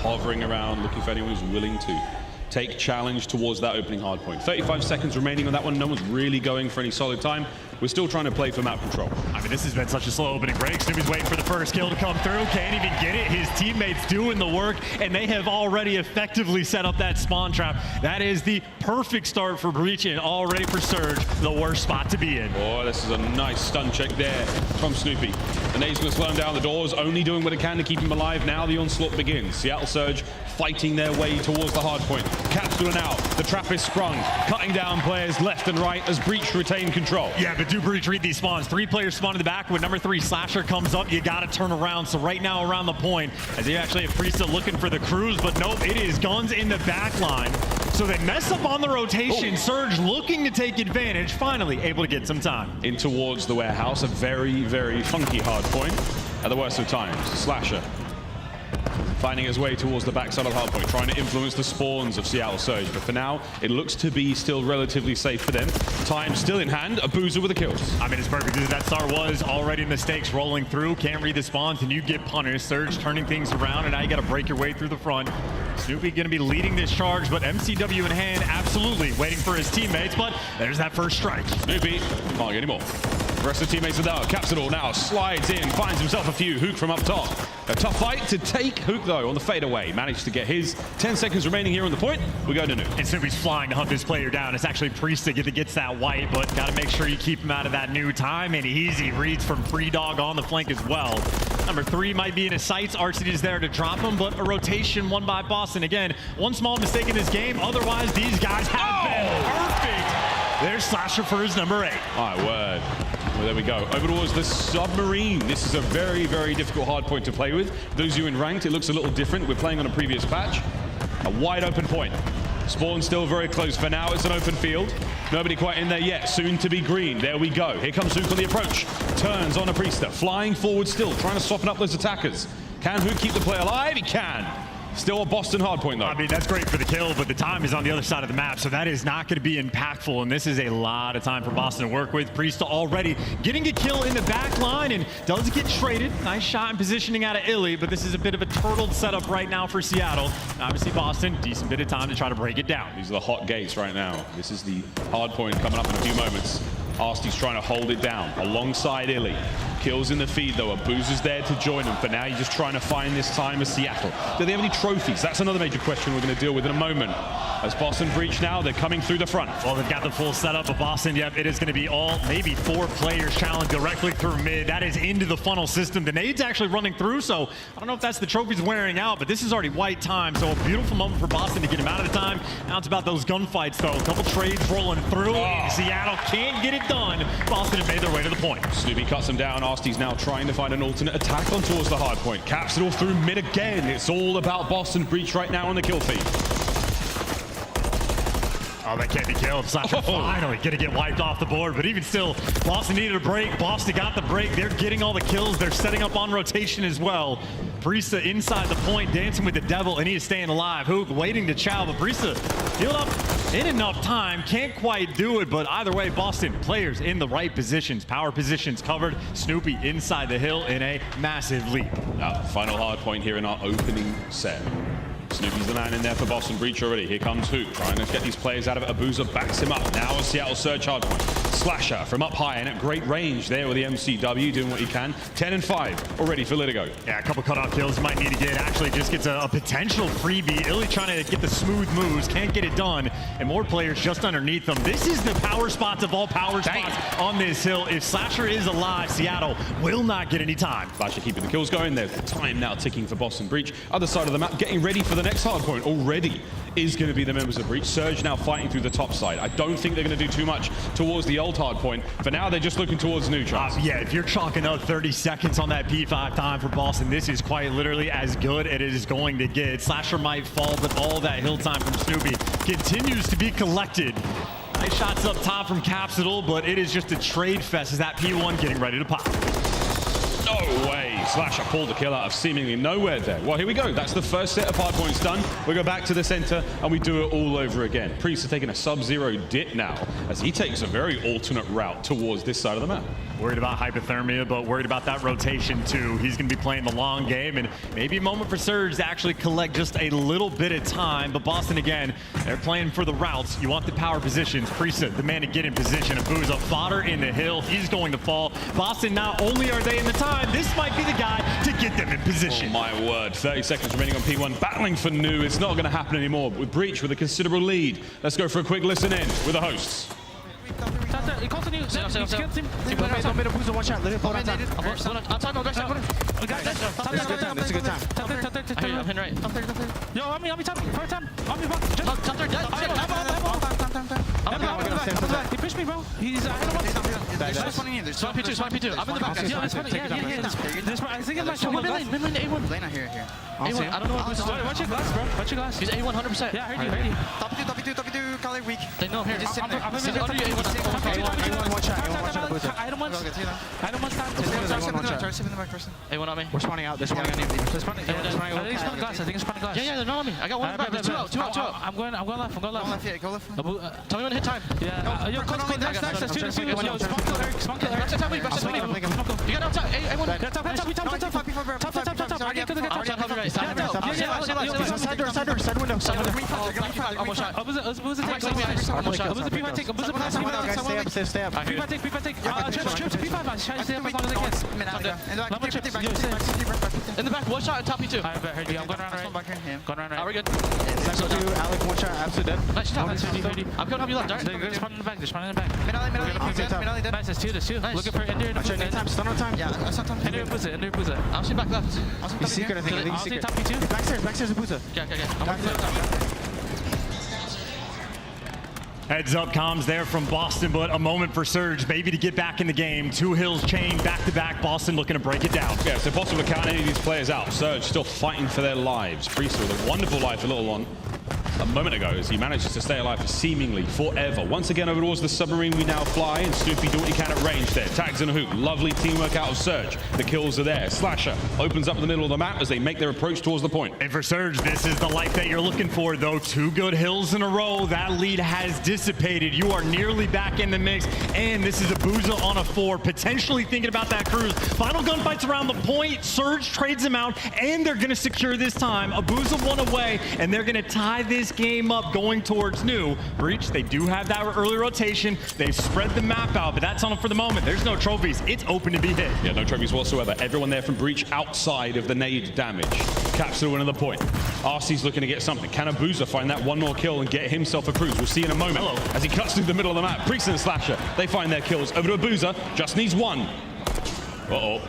hovering around, looking for anyone who's willing to take challenge towards that opening hard point. 35 seconds remaining on that one. No one's really going for any solid time. We're still trying to play for map control. I mean, this has been such a slow opening break. Snoopy's waiting for the first kill to come through. Can't even get it. His teammates doing the work, and they have already effectively set up that spawn trap. That is the perfect start for Breach, and already for Surge, the worst spot to be in. Oh, this is a nice stun check there from Snoopy. The nade's going to slow him down the doors, only doing what it can to keep him alive. Now the onslaught begins. Seattle Surge fighting their way towards the hard point. Capsidal now. The trap is sprung, cutting down players left and right as Breach retain control. Yeah, but do Breach read these spawns? 3 players spawn in the back. When number 3 Slasher comes up, you got to turn around. So right now around the point, as you actually have Priestahh looking for the cruise, but nope, it is guns in the back line. So they mess up on the rotation. Surge looking to take advantage, finally able to get some time. In towards the warehouse, a very, very funky hard point at the worst of times. Slasher finding his way towards the backside of the hard point, trying to influence the spawns of Seattle Surge. But for now, it looks to be still relatively safe for them. Time still in hand. Abuzah with the kills. I mean, it's perfect. That star was already mistakes rolling through. Can't read the spawns, and you get punished. Surge turning things around, and now you got to break your way through the front. Snoopy going to be leading this charge, but MCW in hand, absolutely waiting for his teammates. But there's that first strike. Snoopy can't get any more. The rest of the teammates are down. Capsidal now slides in, finds himself a few. Huke from up top. A tough fight to take. Huke, though, on the fadeaway. Managed to get his 10 seconds remaining here on the point. We go to Nuke. And Snoopy's flying to hunt this player down. It's actually Priestahh that gets that white, but got to make sure you keep him out of that new time. And easy reads from Priestahh on the flank as well. Number 3 might be in his sights. Arcitys there to drop him, but a rotation won by Boston. Again, one small mistake in this game. Otherwise, these guys have been perfect. There's Slasher for his number 8. My word. Well, there we go. Over towards the submarine. This is a very, very difficult hard point to play with. Those of you in ranked, it looks a little different. We're playing on a previous patch. A wide open point. Spawn still very close. For now, it's an open field. Nobody quite in there yet. Soon to be green. There we go. Here comes Huke on the approach. Turns on a Priestahh. Flying forward still, trying to soften up those attackers. Can Huke keep the play alive? He can. Still a Boston hardpoint, though. I mean, that's great for the kill, but the time is on the other side of the map, so that is not going to be impactful, and this is a lot of time for Boston to work with. Priestahh already getting a kill in the back line and does get traded. Nice shot and positioning out of Illey, but this is a bit of a turtled setup right now for Seattle. And obviously, Boston, decent bit of time to try to break it down. These are the hot gates right now. This is the hardpoint coming up in a few moments. Arcitys trying to hold it down alongside Illey. Kills in the feed, though. Abuzah's there to join him. For now, you're just trying to find this time as Seattle. Do they have any trophies? That's another major question we're going to deal with in a moment. As Boston breach now, they're coming through the front. Well, they've got the full setup of Boston. Yep, it is going to be all, maybe 4 players challenged directly through mid. That is into the funnel system. The nade's actually running through, so I don't know if that's the trophies wearing out, but this is already white time, so a beautiful moment for Boston to get him out of the time. Now it's about those gunfights, though. A couple trades rolling through, and Seattle can't get it done. Boston have made their way to the point. Snoopy cuts him down. Arcitys now trying to find an alternate attack on towards the hard point. Capsidal through mid again. It's all about Boston breach right now on the kill feed. Oh, that can't be killed. Slasher finally going to get wiped off the board, but even still, Boston needed a break. Boston got the break. They're getting all the kills. They're setting up on rotation as well. Priestahh inside the point, dancing with the devil, and he is staying alive. Huke waiting to chow, but Priestahh healed up in enough time. Can't quite do it, but either way, Boston players in the right positions. Power positions covered. Snoopy inside the hill in a massive leap. Final hard point here in our opening set. Snoopy's the man in there for Boston breach already. Here comes Huke, trying to get these players out of it. Abuzah backs him up. Now a Seattle Surge hardpoint. Slasher from up high and at great range there with the MCW, doing what he can. 10 and 5 already for Litigo. Yeah, a couple cutoff kills might need to get. Actually just gets a potential freebie. Illey trying to get the smooth moves, can't get it done. And more players just underneath them. This is the power spots of all power spots on this hill. If Slasher is alive, Seattle will not get any time. Slasher keeping the kills going. There's the time now ticking for Boston breach. Other side of the map, getting ready for the next hard point already is going to be the members of breach. Surge now fighting through the top side. I don't think they're going to do too much towards the old hard point. For now, they're just looking towards neutrals. Yeah, if you're chalking up 30 seconds on that P5 time for Boston, this is quite literally as good as it is going to get. Slasher might fall, but all that hill time from Snoopy continues to be collected. Nice shots up top from Capsidal, but it is just a trade fest as that P1 getting ready to pop. No way. Slasher pulled the kill out of seemingly nowhere there. Well, here we go. That's the first set of hard points done. We go back to the center and we do it all over again. Priestahh taking a sub-zero dip now as he takes a very alternate route towards this side of the map. Worried about hypothermia, but worried about that rotation too. He's going to be playing the long game, and maybe a moment for Surge to actually collect just a little bit of time. But Boston, again, they're playing for the routes. You want the power positions. Priestahh, the man to get in position. Abuzah, fodder in the hill. He's going to fall. Boston, not only are they in the time, this might be the guy to get them in position. Oh, my word. 30 seconds remaining on P1. Battling for new. It's not going to happen anymore. With breach with a considerable lead. Let's go for a quick listen in with the hosts. He continue. One shot. Let him pull outside. Outside, no, Dashy. We got this. It's a good time. I'm hitting right. Yo, on me, top. First time. On me, bro. Just top third. He pushed me, bro. He's ahead of us. Spawn P2. I'm in the back. Yeah. I think it's my mid lane A1. Lane here. A1. I don't know what this is. Watch your glass, bro. Watch your glass. He's A1 100%. Yeah, I heard you. Top two, Kali weak. They know here. Just I'm there. under you A1. One shot. I don't want time. A1 on me. We're spawning out. They're spawning on you. They're spawning. I think it's spawning glass. Yeah, they're not on me. I got one back. Two out. I'm going left. Go left. Tell me when to hit time. Yeah. Yo, close. That's two. Spawn kill Eric. You got outside. A1. Top. Side window. Almost shot. Abuzah take. Stay up. P5 take. Trips. P5. Stay up as long as I can. In the back. One shot at top P2. I heard you. I'm going around right. We're good. Alec, one shot. Absolute dead. Nice shot. I'm coming up you left. They're spawning in the back. Nice. There's two. Nice. Looking for Ender. Stun on time. Yeah. Ender Abuzah. I'm shooting back left. He's secret, I think. I'll take top P2. Backstairs Abuzah. Okay. Heads up comms there from Boston, but a moment for Surge, maybe to get back in the game. Two hills chained back-to-back. Boston looking to break it down. Yeah, it's impossible to count any of these players out. Surge still fighting for their lives. Priestahh with a wonderful life a little on a moment ago as he manages to stay alive for seemingly forever. Once again over towards the submarine we now fly, and Snoopy do what he can at range there. Tags and Huke. Lovely teamwork out of Surge. The kills are there. Slasher opens up the middle of the map as they make their approach towards the point. And for Surge, this is the life that you're looking for, though. Two good hills in a row. That lead has dissipated. You are nearly back in the mix, and this is Abuzah on a 4, potentially thinking about that cruise. Final gunfights around the point. Surge trades him out, and they're going to secure this time. Abuzah one away, and they're going to tie this game up going towards new. Breach, they do have that early rotation. They've spread the map out, but that's on them for the moment. There's no trophies. It's open to be hit. Yeah, no trophies whatsoever. Everyone there from Breach outside of the nade damage. Capsidal another point. Arcitys looking to get something. Can Abuzah find that one more kill and get himself a cruise? We'll see in a moment. As he cuts through the middle of the map. Priestahh and Slasher, they find their kills. Over to Abuzah, just needs one. Uh-oh.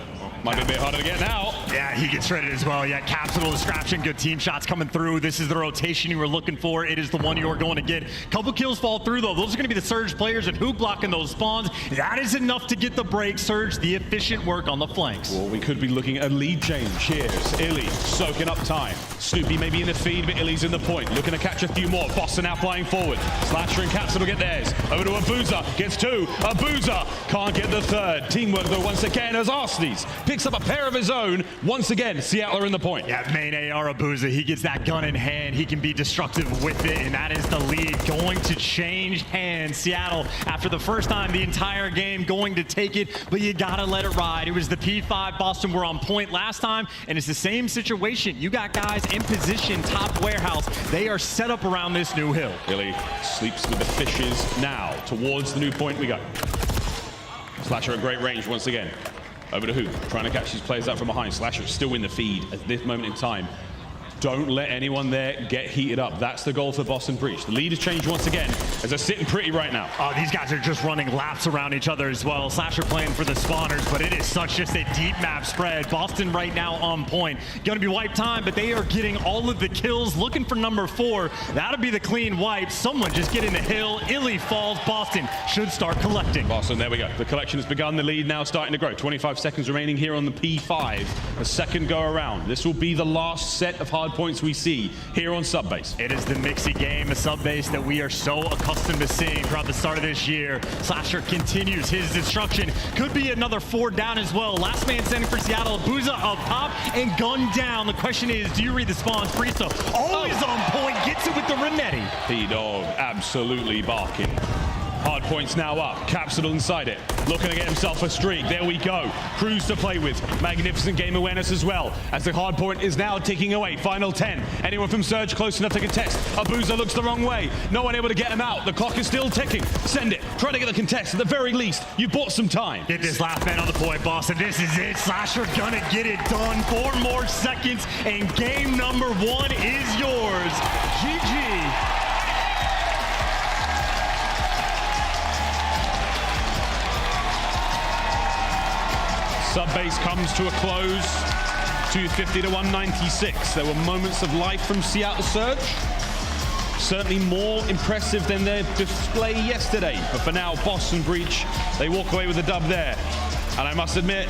Might be a bit harder to get now. Yeah, he gets shredded as well. Yeah, Capsidal distraction, good team shots coming through. This is the rotation you were looking for. It is the one you are going to get. Couple kills fall through, though. Those are going to be the Surge players and Huke blocking those spawns. That is enough to get the break. Surge, the efficient work on the flanks. Well, we could be looking at a lead change. Here's Illey soaking up time. Snoopy maybe in the feed, but Illey's in the point. Looking to catch a few more. Boston now flying forward. Slasher and Capsidal get theirs. Over to Abuzah. Gets two. Abuzah can't get the third. Teamwork, though, once again as Arcitys picks up a pair of his own. Once again, Seattle are in the point. Yeah, main AR Abuzah, he gets that gun in hand. He can be destructive with it, and that is the lead going to change hands. Seattle, after the first time the entire game, going to take it, but you gotta let it ride. It was the P5. Boston were on point last time, and it's the same situation. You got guys in position, top warehouse. They are set up around this new hill. Illey sleeps with the fishes now. Towards the new point we go. Slasher at great range once again. Over to Huke, trying to catch these players out from behind. Slasher still in the feed at this moment in time. Don't let anyone there get heated up. That's the goal for Boston Breach. The lead has changed once again as they're sitting pretty right now. Oh, these guys are just running laps around each other as well. Slasher playing for the spawners, but it is such just a deep map spread. Boston right now on point. Gonna be wipe time, but they are getting all of the kills. Looking for number 4. That'll be the clean wipe. Someone just get in the hill. Illey falls. Boston should start collecting. Boston, there we go. The collection has begun. The lead now starting to grow. 25 seconds remaining here on the P5. A second go around. This will be the last set of hard points we see here on Subbase. It is the mixy game, a Subbase that we are so accustomed to seeing throughout the start of this year. Slasher continues his destruction. Could be another 4 down as well. Last man standing for Seattle. Abuzah up top and gunned down. The question is, do you read the spawns? Priestahh always on point, gets it with the Renetti. P-Dog absolutely barking. Hard points now up. Capsidal inside it. Looking to get himself a streak. There we go. Cruise to play with. Magnificent game awareness as well. As the hard point is now ticking away. Final 10. Anyone from Surge close enough to contest? Abuzah looks the wrong way. No one able to get him out. The clock is still ticking. Send it. Try to get the contest. At the very least, you bought some time. Get this last man on the point, Boston. This is it. Slasher gonna get it done. 4 more seconds, and game number 1 is yours. GG. Subbase comes to a close, 250 to 196. There were moments of life from Seattle Surge. certainly more impressive than their display yesterday. But for now, Boston Breach, they walk away with a dub there. And I must admit,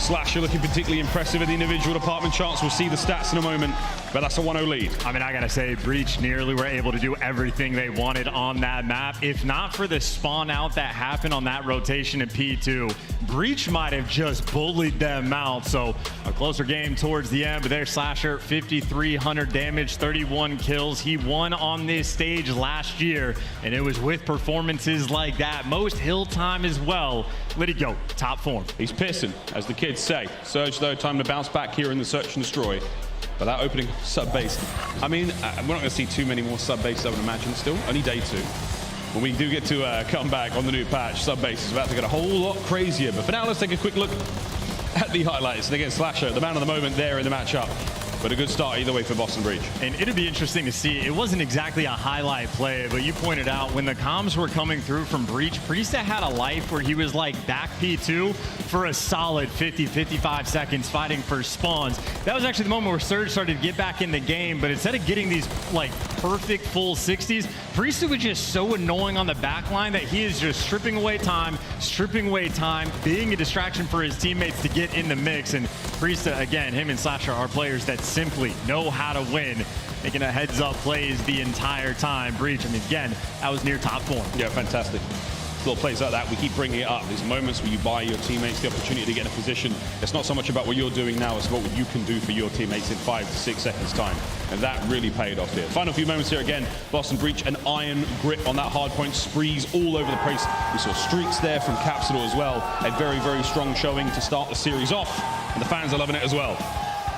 Slasher looking particularly impressive in the individual department charts. We'll see the stats in a moment, but that's a 1-0 lead. I mean, I gotta say, Breach nearly were able to do everything they wanted on that map. If not for the spawn out that happened on that rotation in P2, Breach might have just bullied them out. So a closer game towards the end, but there's Slasher, 5,300 damage, 31 kills. He won on this stage last year, and it was with performances like that. Most hill time as well. Let it go, top form. He's pissing, as the kids say. Surge, though, time to bounce back here in the Search and Destroy. But that opening sub-base, I mean, we're not going to see too many more sub-bases, I would imagine, still. Only day 2. When we do get to come back on the new patch, sub-base is about to get a whole lot crazier. But for now, let's take a quick look at the highlights. And again, Slasher, the man of the moment there in the matchup. But a good start either way for Boston Breach. And it'd be interesting to see. It wasn't exactly a highlight play, but you pointed out when the comms were coming through from Breach, Priestahh had a life where he was like back P2 for a solid 50-55 seconds fighting for spawns. That was actually the moment where Surge started to get back in the game, but instead of getting these like perfect full 60s, Priestahh was just so annoying on the back line that he is just stripping away time, being a distraction for his teammates to get in the mix. And Priestahh, again, him and Slasher are players that simply know how to win, making a heads-up plays the entire time. Breach, I mean, again, that was near top form. Yeah, fantastic. Little plays like that, we keep bringing it up. These moments where you buy your teammates the opportunity to get in a position. It's not so much about what you're doing now, it's about what you can do for your teammates in 5 to 6 seconds time. And that really paid off here. Final few moments here again. Boston Breach, an iron grip on that hard point, sprees all over the place. We saw streaks there from Capsidal as well. A very, very strong showing to start the series off. And the fans are loving it as well.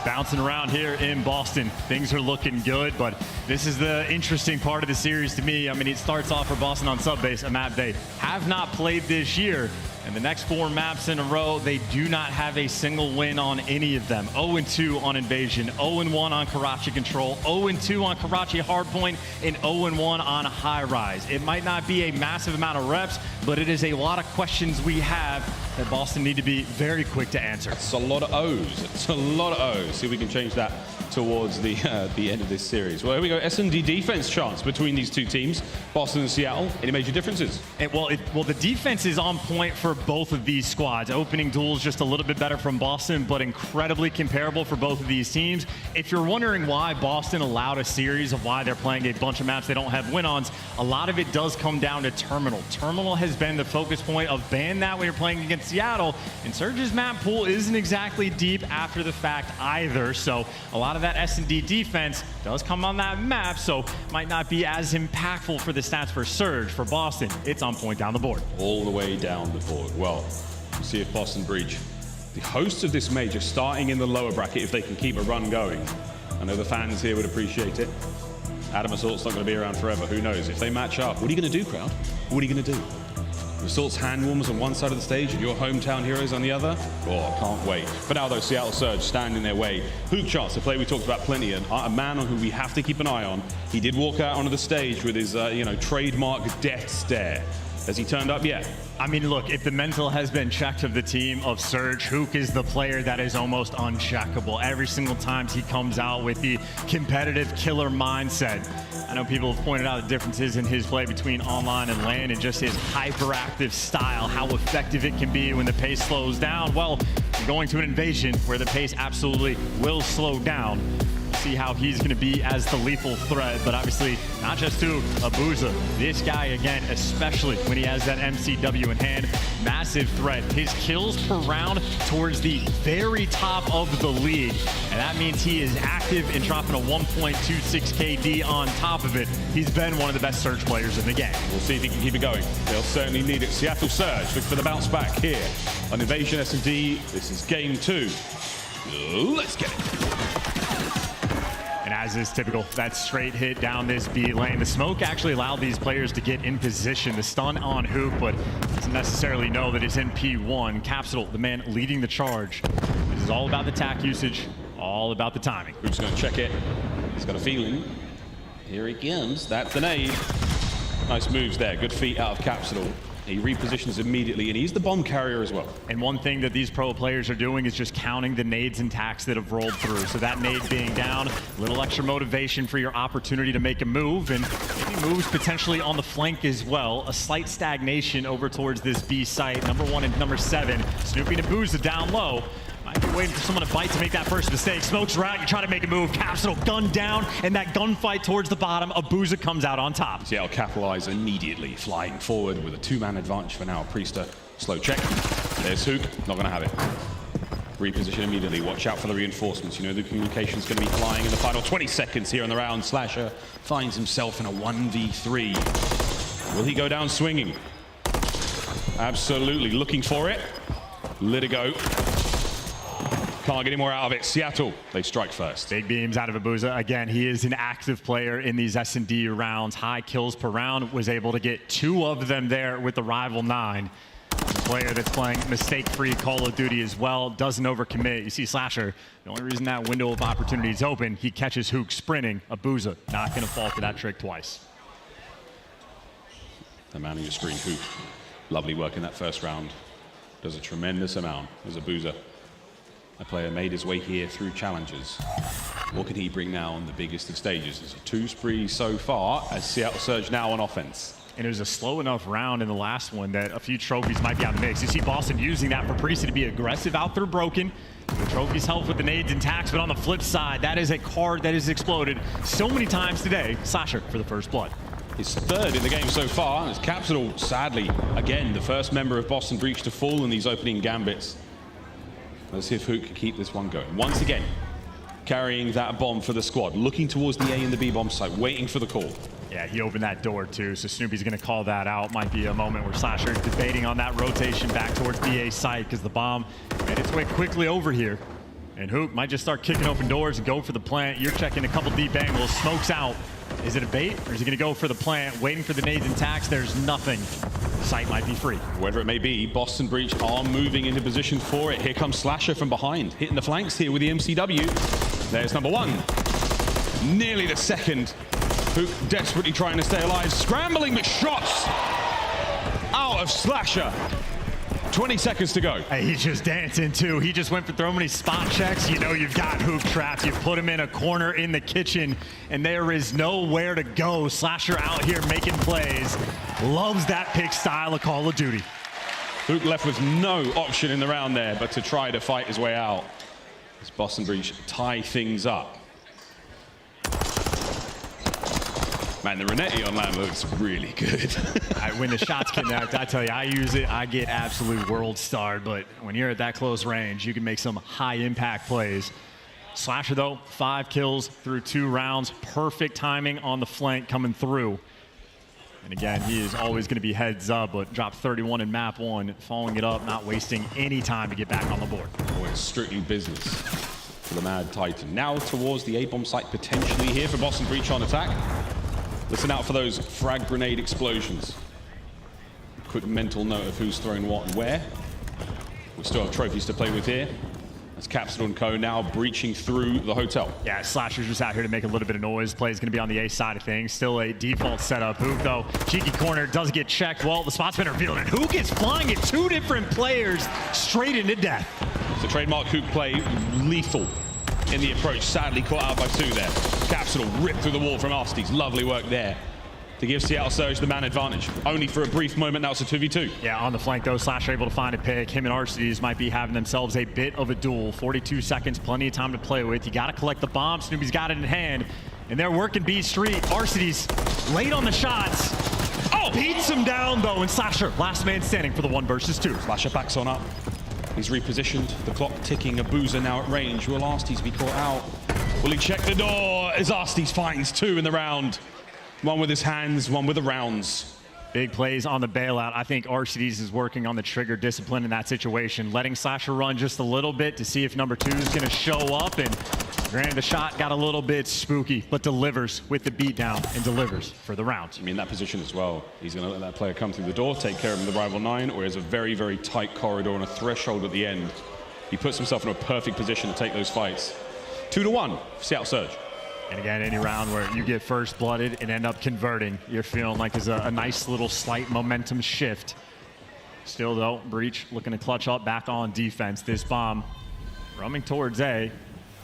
Bouncing around here in Boston. Things are looking good, but this is the interesting part of the series to me. I mean, it starts off for Boston on sub-base, a map they have not played this year. And the next 4 maps in a row, they do not have a single win on any of them. 0-2 on Invasion, 0-1 on Karachi Control, 0-2 on Karachi Hardpoint, and 0-1 on High Rise. It might not be a massive amount of reps, but it is a lot of questions we have that Boston need to be very quick to answer. It's a lot of O's. It's a lot of O's. See if we can change that towards the end of this series. Well, here we go. S&D defense chance between these two teams, Boston and Seattle. Any major differences? Well, the defense is on point for both of these squads. Opening duels just a little bit better from Boston, but incredibly comparable for both of these teams. If you're wondering why Boston allowed a series of why they're playing a bunch of maps they don't have win-ons, a lot of it does come down to Terminal. Terminal has been the focus point of ban that when you're playing against Seattle, and Surge's map pool isn't exactly deep after the fact either, so a lot of that S&D defense does come on that map, so might not be as impactful for the stats for Surge. For Boston, it's on point down the board. All the way down the board. Well, we'll see if Boston Breach, the hosts of this major, starting in the lower bracket, if they can keep a run going. I know the fans here would appreciate it. Adam Assault's not going to be around forever. Who knows? If they match up, what are you going to do, crowd? What are you going to do? Assault's hand warmers on one side of the stage and your hometown heroes on the other? Oh, can't wait. For now, though, Seattle Surge stand in their way. Huke chance, a play we talked about plenty, and a man on who we have to keep an eye on. He did walk out onto the stage with his, trademark death stare. Has he turned up yet? I mean, look, if the mental has been checked of the team of Surge, Huke is the player that is almost uncheckable. Every single time he comes out with the competitive killer mindset. I know people have pointed out the differences in his play between online and LAN and just his hyperactive style, how effective it can be when the pace slows down. Well, you're going to an invasion where the pace absolutely will slow down. See how he's going to be as the lethal threat, but obviously not just to Abuzah. This guy, again, especially when he has that MCW in hand, massive threat. His kills per round towards the very top of the league, and that means he is active and dropping a 1.26 KD on top of it. He's been one of the best Surge players in the game. We'll see if he can keep it going. They'll certainly need it. Seattle Surge, look for the bounce back here on Invasion S&D. This is game 2. Let's get it. And as is typical, that straight hit down this B lane. The smoke actually allowed these players to get in position. The stun on Huke, but doesn't necessarily know that it's in P1. Capsidal, the man leading the charge. This is all about the tack usage, all about the timing. Huke's going to check it. He's got a feeling. Here he comes. That's the nade. Nice moves there. Good feet out of Capsidal. He repositions immediately, and he's the bomb carrier as well. And one thing that these pro players are doing is just counting the nades and tacks that have rolled through. So that nade being down, a little extra motivation for your opportunity to make a move, and maybe moves potentially on the flank as well. A slight stagnation over towards this B site. Number 1 and number 7. Snoopy and Abuzah down low. Might be waiting for someone to bite to make that first mistake. Smokes are out, you try to make a move. Capsidal gun down, and that gunfight towards the bottom. Abuzah comes out on top. CDL capitalize immediately, flying forward with a 2-man advantage for now. Priestahh, slow check. There's Huke, not gonna have it. Reposition immediately, watch out for the reinforcements. You know the communication's gonna be flying in the final 20 seconds here in the round. Slasher finds himself in a 1v3. Will he go down swinging? Absolutely, looking for it. Let it go. Can't get any more out of it. Seattle, they strike first. Big beams out of Abuzah. Again, he is an active player in these S&D rounds. High kills per round. Was able to get 2 of them there with the rival 9. A player that's playing mistake-free Call of Duty as well. Doesn't overcommit. You see Slasher, the only reason that window of opportunity is open, he catches Huke sprinting. Abuzah not going to fall for that trick twice. The man on your screen, Huke. Lovely work in that first round. Does a tremendous amount as Abuzah. A player made his way here through challenges. What can he bring now on the biggest of stages? It's a 2 spree so far as Seattle Surge now on offense. And it was a slow enough round in the last one that a few trophies might be out of the mix. You see Boston using that for Priestahh to be aggressive out through Broken. The trophies help with the nades and tacks, but on the flip side, that is a card that has exploded so many times today. Slasher for the first blood. His 3rd in the game so far. As Capsidal, sadly, again, the first member of Boston Breach to fall in these opening gambits. Let's see if Huke can keep this one going. Once again, carrying that bomb for the squad, looking towards the A and the B bomb site, waiting for the call. Yeah, he opened that door too, so Snoopy's going to call that out. Might be a moment where Slasher is debating on that rotation back towards BA site because the bomb made its way quickly over here. And Huke might just start kicking open doors and go for the plant. You're checking a couple deep angles, smokes out. Is it a bait, or is he going to go for the plant, waiting for the nades and tacks? There's nothing. Site might be free. Whether it may be, Boston Breach are moving into position for it. Here comes Slasher from behind, hitting the flanks here with the MCW. There's number 1. Nearly the 2nd. Huke desperately trying to stay alive, scrambling, but shots out of Slasher. 20 seconds to go. Hey, he's just dancing too. He just went for so many spot checks. You know you've got Huke trapped. You put him in a corner in the kitchen, and there is nowhere to go. Slasher out here making plays. Loves that pick style of Call of Duty. Huke left with no option in the round there, but to try to fight his way out. As Boston Breach tie things up. Man, the Renetti on land looks really good. When the shots connect, I tell you, I use it, I get absolute world starred, but when you're at that close range, you can make some high impact plays. Slasher though, 5 kills through 2 rounds. Perfect timing on the flank coming through. And again, he is always going to be heads up, but dropped 31 in map 1, following it up, not wasting any time to get back on the board. Oh, it's strictly business for the Mad Titan. Now towards the A-bomb site potentially here for Boston Breach on attack. Listen out for those frag grenade explosions. Quick mental note of who's throwing what and where. We still have trophies to play with here. That's Capsidal and Co. now breaching through the hotel. Yeah, Slasher's just out here to make a little bit of noise. Play's going to be on the A side of things. Still a default setup. Huke, though, cheeky corner, does get checked. Well, the spot's been revealed, and Huke is flying at 2 different players straight into death. It's a trademark Huke play, lethal in the approach. Sadly caught out by 2 there. Capsidal ripped through the wall from Arcitys. Lovely work there to give Seattle Surge the man advantage. Only for a brief moment, now it's a 2v2. Yeah, on the flank though, Slasher able to find a pick. Him and Arcitys might be having themselves a bit of a duel. 42 seconds, plenty of time to play with. You got to collect the bomb. Snoopy's got it in hand, and they're working B Street. Arcitys late on the shots. Oh, beats him down though, and Slasher, last man standing for the 1 versus 2. Slasher backs on up. He's repositioned, the clock ticking. Abuzah now at range. Will Arcitys be caught out? Will he check the door as Arcitys finds 2 in the round? 1 with his hands, 1 with the rounds. Big plays on the bailout. I think Arcitys is working on the trigger discipline in that situation, letting Slasher run just a little bit to see if number 2 is going to show up. And granted, the shot got a little bit spooky, but delivers with the beatdown and delivers for the round. I mean, in that position as well, he's going to let that player come through the door, take care of the rival 9, or there's a very, very tight corridor and a threshold at the end. He puts himself in a perfect position to take those fights. 2-1 for Seattle Surge. And again, any round where you get first blooded and end up converting, you're feeling like there's a nice little slight momentum shift Still though, Breach looking to clutch up back on defense. This bomb roaming towards A,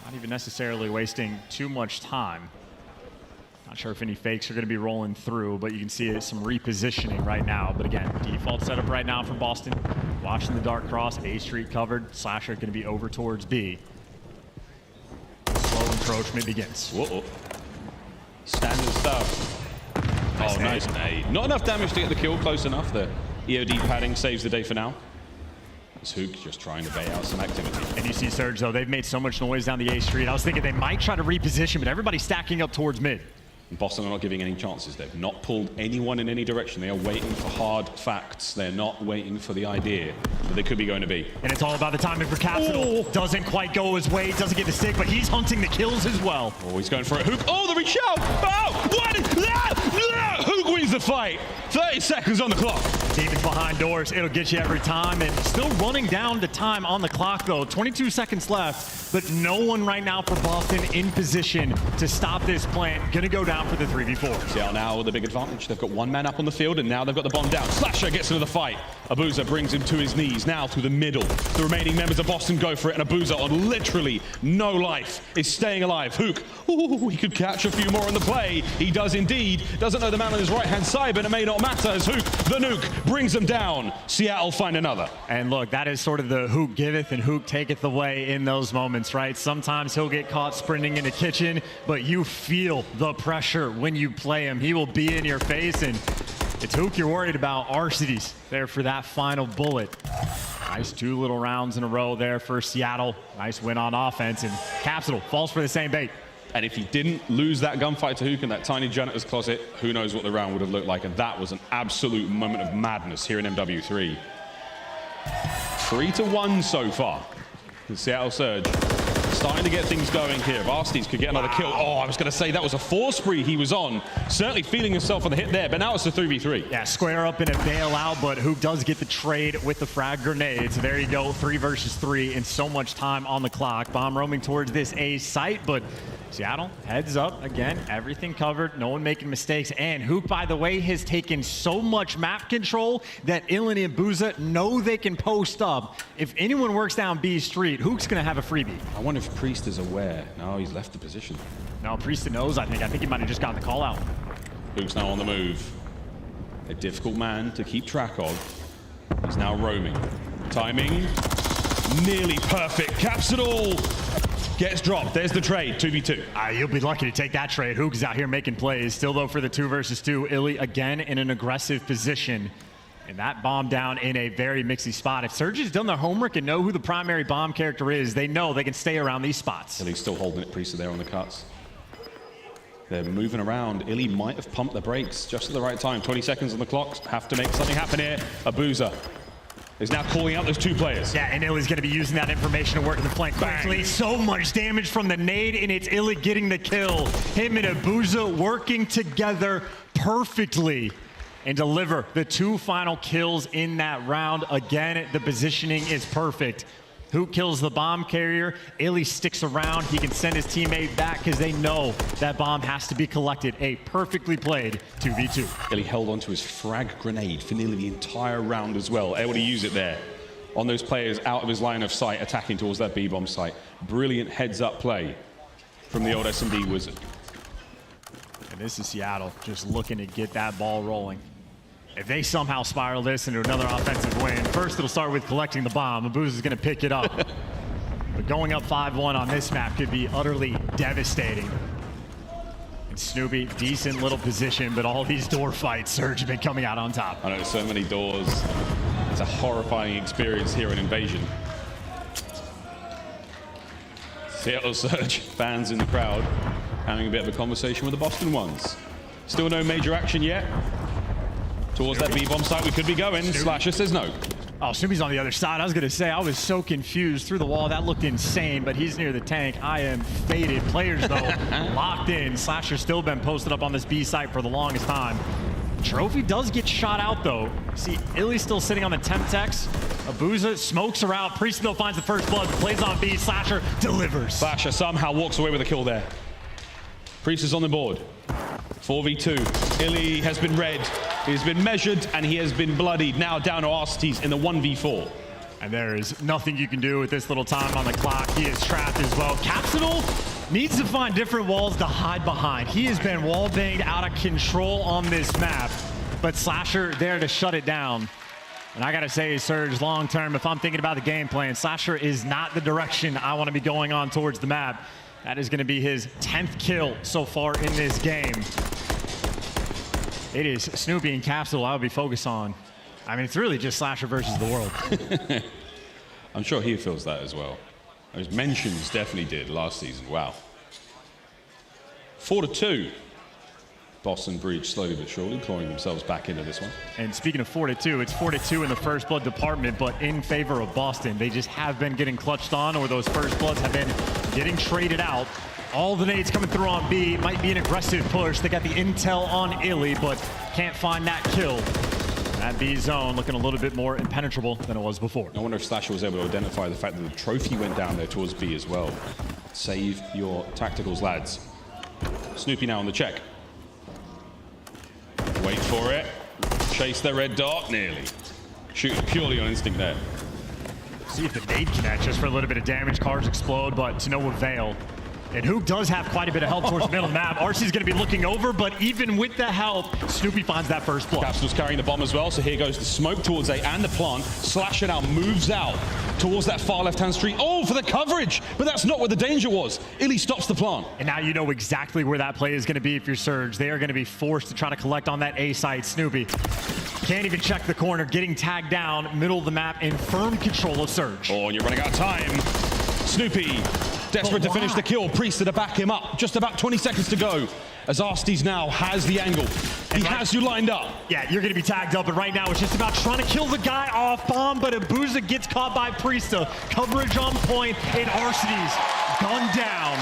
not even necessarily wasting too much time. Not sure if any fakes are going to be rolling through, but you can see some repositioning right now. But again, default setup right now for Boston. Watching the dark cross, A Street covered. Slasher going to be over towards B. Slow encroachment begins. Whoa. Standard stuff. Nice nade. Not enough damage to get the kill, close enough. The EOD padding saves the day for now. It's Huke just trying to bait out some activity. And you see Surge though, they've made so much noise down the A Street. I was thinking they might try to reposition, but everybody's stacking up towards mid. Boston are not giving any chances. They've not pulled anyone in any direction. They are waiting for hard facts. They're not waiting for the idea that they could be going to be. And it's all about the timing for Capsidal. Doesn't quite go his way, doesn't get the stick, but he's hunting the kills as well. Oh, he's going for it. Huke. Oh, the reach out. Oh, what? Huke wins the fight. 30 seconds on the clock. Demons behind doors. It'll get you every time. And still running down the time on the clock, though. 22 seconds left, but no one right now for Boston in position to stop this plant. Gonna go down for the 3v4. Seattle now with the big advantage. They've got one man up on the field, and now they've got the bomb down. Slasher gets into the fight. Abuzah brings him to his knees, now through the middle. The remaining members of Boston go for it, and Abuzah on literally no life is staying alive. Huke, he could catch a few more on the play. He does indeed. Doesn't know the man on his right-hand side, but it may not matter as Huke, the nuke, brings them down. Seattle find another. And look, that is sort of the Huke giveth and Huke taketh away in those moments, right? Sometimes he'll get caught sprinting in the kitchen, but you feel the pressure when you play him. He will be in your face, and it's Huke you're worried about. Arcitys there for that final bullet. Nice 2 little rounds in a row there for Seattle. Nice win on offense, and Capsidal falls for the same bait. And if he didn't lose that gunfight to Huke in that tiny janitor's closet, who knows what the round would have looked like. And that was an absolute moment of madness here in MW3. 3-1 so far. The Seattle Surge starting to get things going here. If Arcitys could get another kill. Oh, I was going to say that was a 4 spree he was on. Certainly feeling himself on the hit there, but now it's a 3v3. Yeah, square up in a bailout, but Huke does get the trade with the frag grenade. So there you go, 3 versus 3 and so much time on the clock. Bomb roaming towards this A site, but Seattle heads up again, everything covered, no one making mistakes. And Huke, by the way, has taken so much map control that Illey and Abuzah know they can post up. If anyone works down B Street, Huke's gonna have a freebie. I wonder if Priestahh is aware. No, he's left the position. No, Priestahh knows, I think he might have just got the call out. Huke's now on the move. A difficult man to keep track of. He's now roaming. Timing, nearly perfect. Capsidal gets dropped. There's the trade, 2v2. You'll be lucky to take that trade. Huke's out here making plays. Still though for the 2 versus 2. Illey again in an aggressive position. And that bomb down in a very mixy spot. If Surge has done their homework and know who the primary bomb character is, they know they can stay around these spots. Illey's still holding it. Priestahh there on the cuts. They're moving around. Illey might have pumped the brakes just at the right time. 20 seconds on the clock. Have to make something happen here. Abuzah is now calling out those 2 players. Yeah, and Illey's going to be using that information to work in the flank quickly. So much damage from the nade, and it's Illey getting the kill. Him and Abuzah working together perfectly and deliver the 2 final kills in that round. Again, the positioning is perfect. Huke kills the bomb carrier. Illey sticks around. He can send his teammate back because they know that bomb has to be collected. A perfectly played 2v2. Illey held onto his frag grenade for nearly the entire round as well. Able to use it there on those players out of his line of sight, attacking towards that B-bomb site. Brilliant heads-up play from the old S&D wizard. And this is Seattle just looking to get that ball rolling. If they somehow spiral this into another offensive win, first it'll start with collecting the bomb. Abuzah is going to pick it up. But going up 5-1 on this map could be utterly devastating. And Snoopy, decent little position, but all these door fights, Surge have been coming out on top. I know, so many doors. It's a horrifying experience here in Invasion. Seattle Surge fans in the crowd having a bit of a conversation with the Boston ones. Still no major action yet. Towards that B-bomb site we could be going. Snoopy. Slasher says no. Oh, Snoopy's on the other side. I was going to say, I was so confused through the wall. That looked insane, but he's near the tank. I am faded. Players, though, locked in. Slasher's still been posted up on this B site for the longest time. Trophy does get shot out, though. See, Illey's still sitting on the Temtex. Abuzah smokes her out. Priestahh finds the first blood, plays on B. Slasher delivers. Slasher somehow walks away with a kill there. Priestahh's on the board. 4v2. Illey has been red. He's been measured and he has been bloodied. Now down to Arcitys in the 1v4. And there is nothing you can do with this little time on the clock. He is trapped as well. Capsidal needs to find different walls to hide behind. He has been wall banged out of control on this map, but Slasher there to shut it down. And I gotta say, Surge, long term, if I'm thinking about the game plan, Slasher is not the direction I want to be going on towards the map. That is gonna be his 10th kill so far in this game. It is Snoopy and Capsidal I would be focused on. I mean, it's really just Slasher versus the world. I'm sure he feels that as well. Those mentions definitely did last season. Wow. 4-2. Boston Breach slowly but surely clawing themselves back into this one. And speaking of 4-2, it's 4-2 in the first blood department, but in favor of Boston. They just have been getting clutched on, or those first bloods have been getting traded out. All the nades coming through on B. Might be an aggressive push. They got the intel on Illey, but can't find that kill. That B zone looking a little bit more impenetrable than it was before. I wonder if Slasher was able to identify the fact that the trophy went down there towards B as well. Save your tacticals, lads. Snoopy now on the check. Wait for it. Chase the red dot, nearly. Shooting purely on instinct there. See if the nade connect just for a little bit of damage. Cars explode, but to no avail. And Huke does have quite a bit of help towards the middle of the map. RC's going to be looking over, but even with the help, Snoopy finds that first blood. Capsidal's carrying the bomb as well, so here goes the smoke towards A and the plant. Slasher now moves out towards that far left-hand street. Oh, for the coverage! But that's not where the danger was. Illey stops the plant. And now you know exactly where that play is going to be if you're Surge. They are going to be forced to try to collect on that A site. Snoopy can't even check the corner, getting tagged down, middle of the map, in firm control of Surge. Oh, and you're running out of time. Snoopy desperate to finish the kill. Priestahh to back him up. Just about 20 seconds to go as Arcitys now has the angle. He has you lined up. Yeah, you're going to be tagged up, and right now it's just about trying to kill the guy off bomb, but Abuzah gets caught by Priestahh. Coverage on point, and Arcitys gunned down.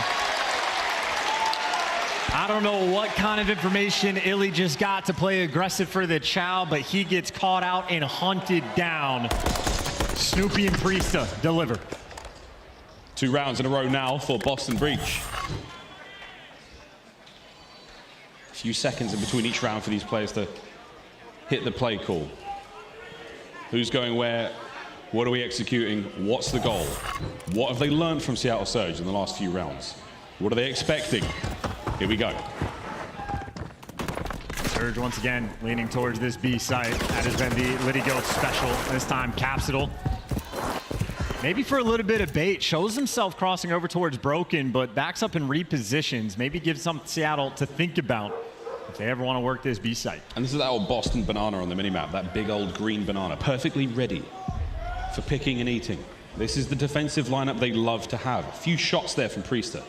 I don't know what kind of information Illey just got to play aggressive for the Chow, but he gets caught out and hunted down. Snoopy and Priestahh deliver. 2 rounds in a row now for Boston Breach. A few seconds in between each round for these players to hit the play call. Who's going where? What are we executing? What's the goal? What have they learned from Seattle Surge in the last few rounds? What are they expecting? Here we go. Surge once again leaning towards this B site. That has been the Litigo special. This time Capsidal. Maybe for a little bit of bait, shows himself crossing over towards Broken, but backs up and repositions. Maybe gives some Seattle to think about if they ever want to work this B site. And this is that old Boston banana on the minimap, that big old green banana, perfectly ready for picking and eating. This is the defensive lineup they love to have. A few shots there from Priestahh.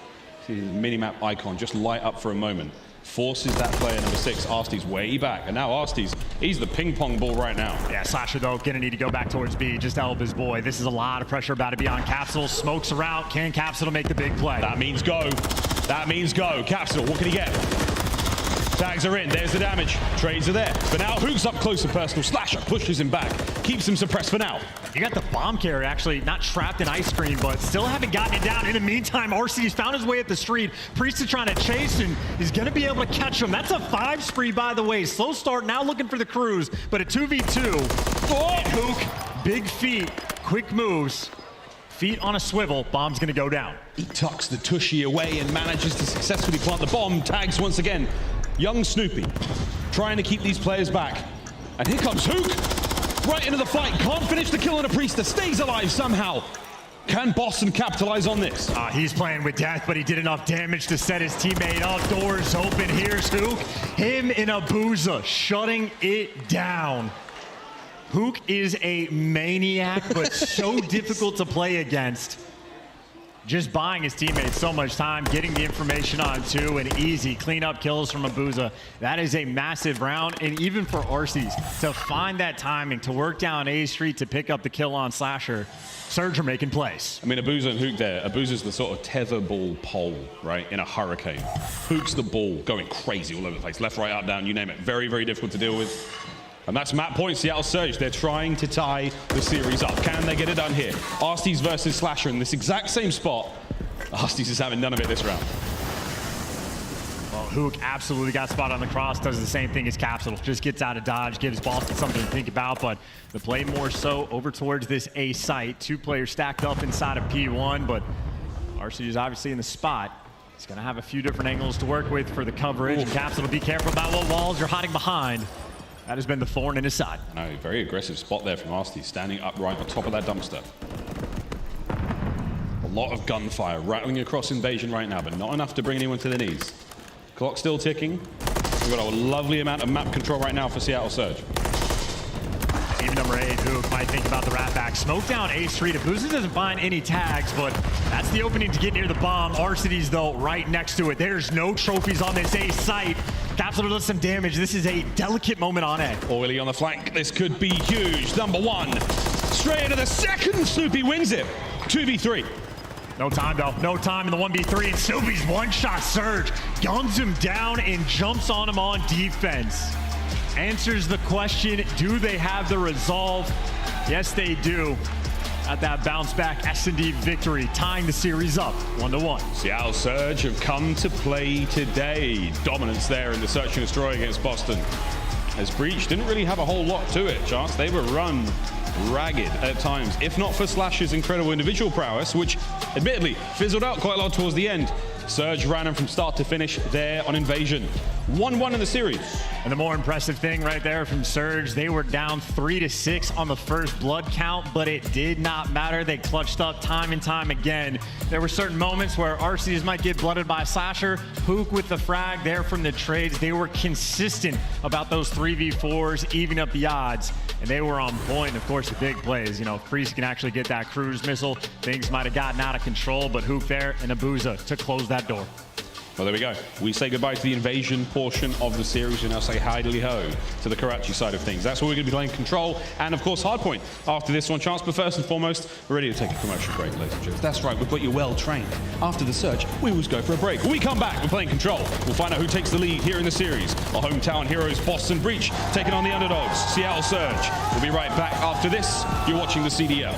See the minimap icon just light up for a moment. Forces that player number 6, Arcitys, way back. And now Arcitys, he's the ping pong ball right now. Yeah, Slasher though, gonna need to go back towards B just to help his boy. This is a lot of pressure about to be on Capsidal. Smokes are out. Can Capsidal make the big play? That means go. That means go. Capsidal, what can he get? Tags are in, there's the damage. Trades are there. But now Huke's up close and personal. Slasher pushes him back. Keeps him suppressed for now. You got the bomb carrier actually not trapped in ice cream, but still haven't gotten it down. In the meantime, Arcitys found his way up the street. Priestahh trying to chase, and he's gonna be able to catch him. That's a 5 spree, by the way. Slow start, now looking for the cruise, but a 2v2. Oh! And Huke, big feet, quick moves. Feet on a swivel, bomb's gonna go down. He tucks the tushy away and manages to successfully plant the bomb. Tags once again. Young Snoopy trying to keep these players back. And here comes Huke, right into the fight. Can't finish the kill on a Priestahh, stays alive somehow. Can Boston capitalize on this? He's playing with death, but he did enough damage to set his teammate up. Doors open, here's Huke. Him and Abuzah shutting it down. Huke is a maniac, but so difficult to play against. Just buying his teammates so much time, getting the information on 2, and easy cleanup kills from Abuzah. That is a massive round, and even for Arcitys to find that timing, to work down A Street to pick up the kill on Slasher, Surge are making plays. I mean, Abuzah and Huke there. Abuzah's the sort of tether ball pole, right, in a hurricane. Huke's the ball going crazy all over the place. Left, right, up, down, you name it. Very, very difficult to deal with. And that's map point, Seattle Surge. They're trying to tie the series up. Can they get it done here? Arcitys versus Slasher in this exact same spot. Arcitys is having none of it this round. Well, Huke absolutely got spotted on the cross, does the same thing as Capsidal. Just gets out of dodge, gives Boston something to think about, but the play more so over towards this A site. 2 players stacked up inside of P1, but Arcitys is obviously in the spot. He's gonna have a few different angles to work with for the coverage. And Capsidal, be careful about what walls you're hiding behind. That has been the thorn in his side. No, very aggressive spot there from Arcitys, standing upright on top of that dumpster. A lot of gunfire rattling across Invasion right now, but not enough to bring anyone to their knees. Clock still ticking. We've got a lovely amount of map control right now for Seattle Surge. Team number 8, Huke might think about the rat back. Smoke down A Street. Abuzah doesn't find any tags, but that's the opening to get near the bomb. Arcitys, though, right next to it. There's no trophies on this A site. Capsidal does some damage. This is a delicate moment on A. Oily on the flank. This could be huge. Number 1. Straight into the second. Snoopy wins it. 2v3. No time, though. No time in the 1v3. And Snoopy's one-shot Surge guns him down and jumps on him on defense. Answers the question, do they have the resolve? Yes, they do. At that bounce back S&D victory, tying the series up 1-1. Seattle Surge have come to play today. Dominance there in the search and destroy against Boston. As Breach didn't really have a whole lot to it, Chance. They were run ragged at times, if not for Slash's incredible individual prowess, which admittedly fizzled out quite a lot towards the end. Surge ran him from start to finish there on Invasion. 1-1 in the series. And the more impressive thing right there from Surge, they were down 3-6 on the first blood count, but it did not matter. They clutched up time and time again. There were certain moments where Arcitys might get blooded by a Slasher. Huke with the frag there from the trades. They were consistent about those 3v4s, even up the odds. And they were on point. Of course, the big plays. You know, if Priestahh can actually get that cruise missile, things might have gotten out of control, but Huke there and Abuzah to close that door. Well, there we go. We say goodbye to the Invasion portion of the series and now say hi-dilly-ho to the Karachi side of things. That's where we're going to be playing Control and, of course, Hardpoint after this one. Chance, but first and foremost, we're ready to take a commercial break, ladies and gents. That's right, we've got you well trained. After the search, we always go for a break. When we come back, we're playing Control. We'll find out who takes the lead here in the series. Our hometown heroes, Boston Breach, taking on the underdogs, Seattle Surge. We'll be right back after this. You're watching the CDL.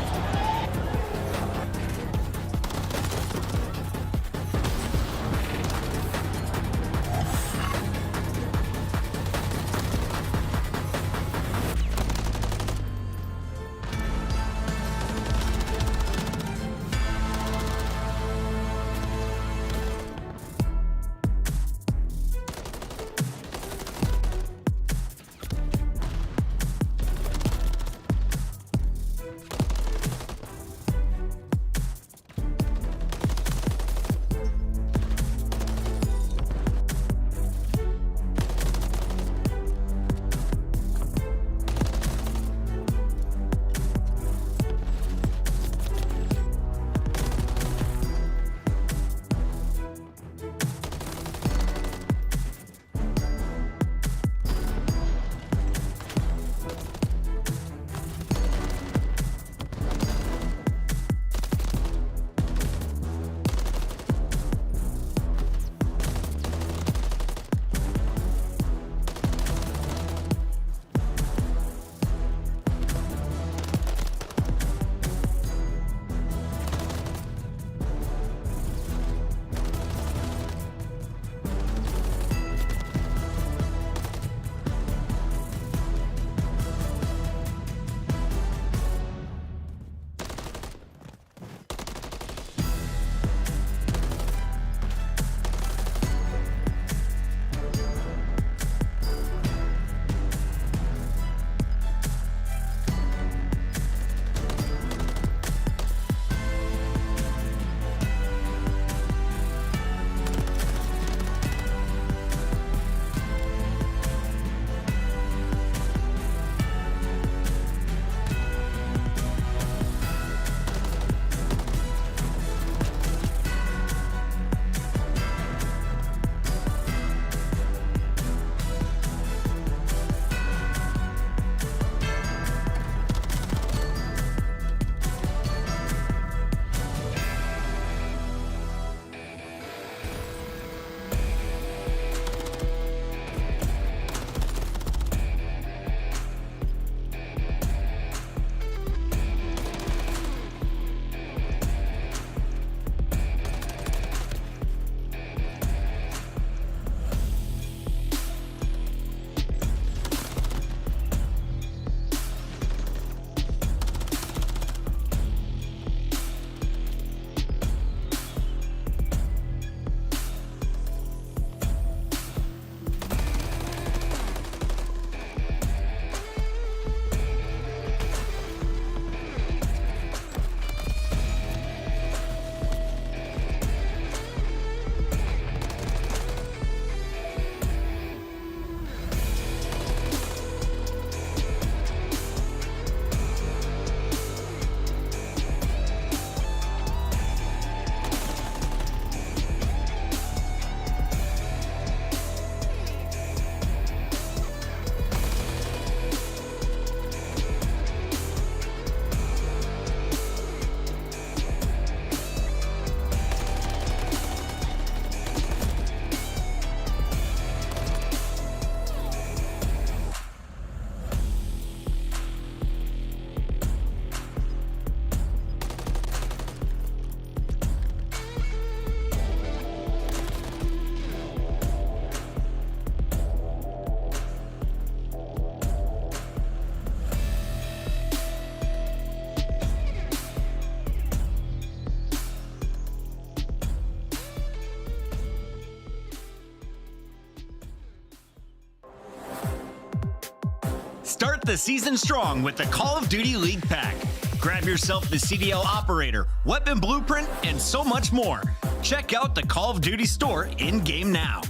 Start the season strong with the Call of Duty League Pack. Grab yourself the CDL Operator, Weapon Blueprint, and so much more. Check out the Call of Duty store in-game now.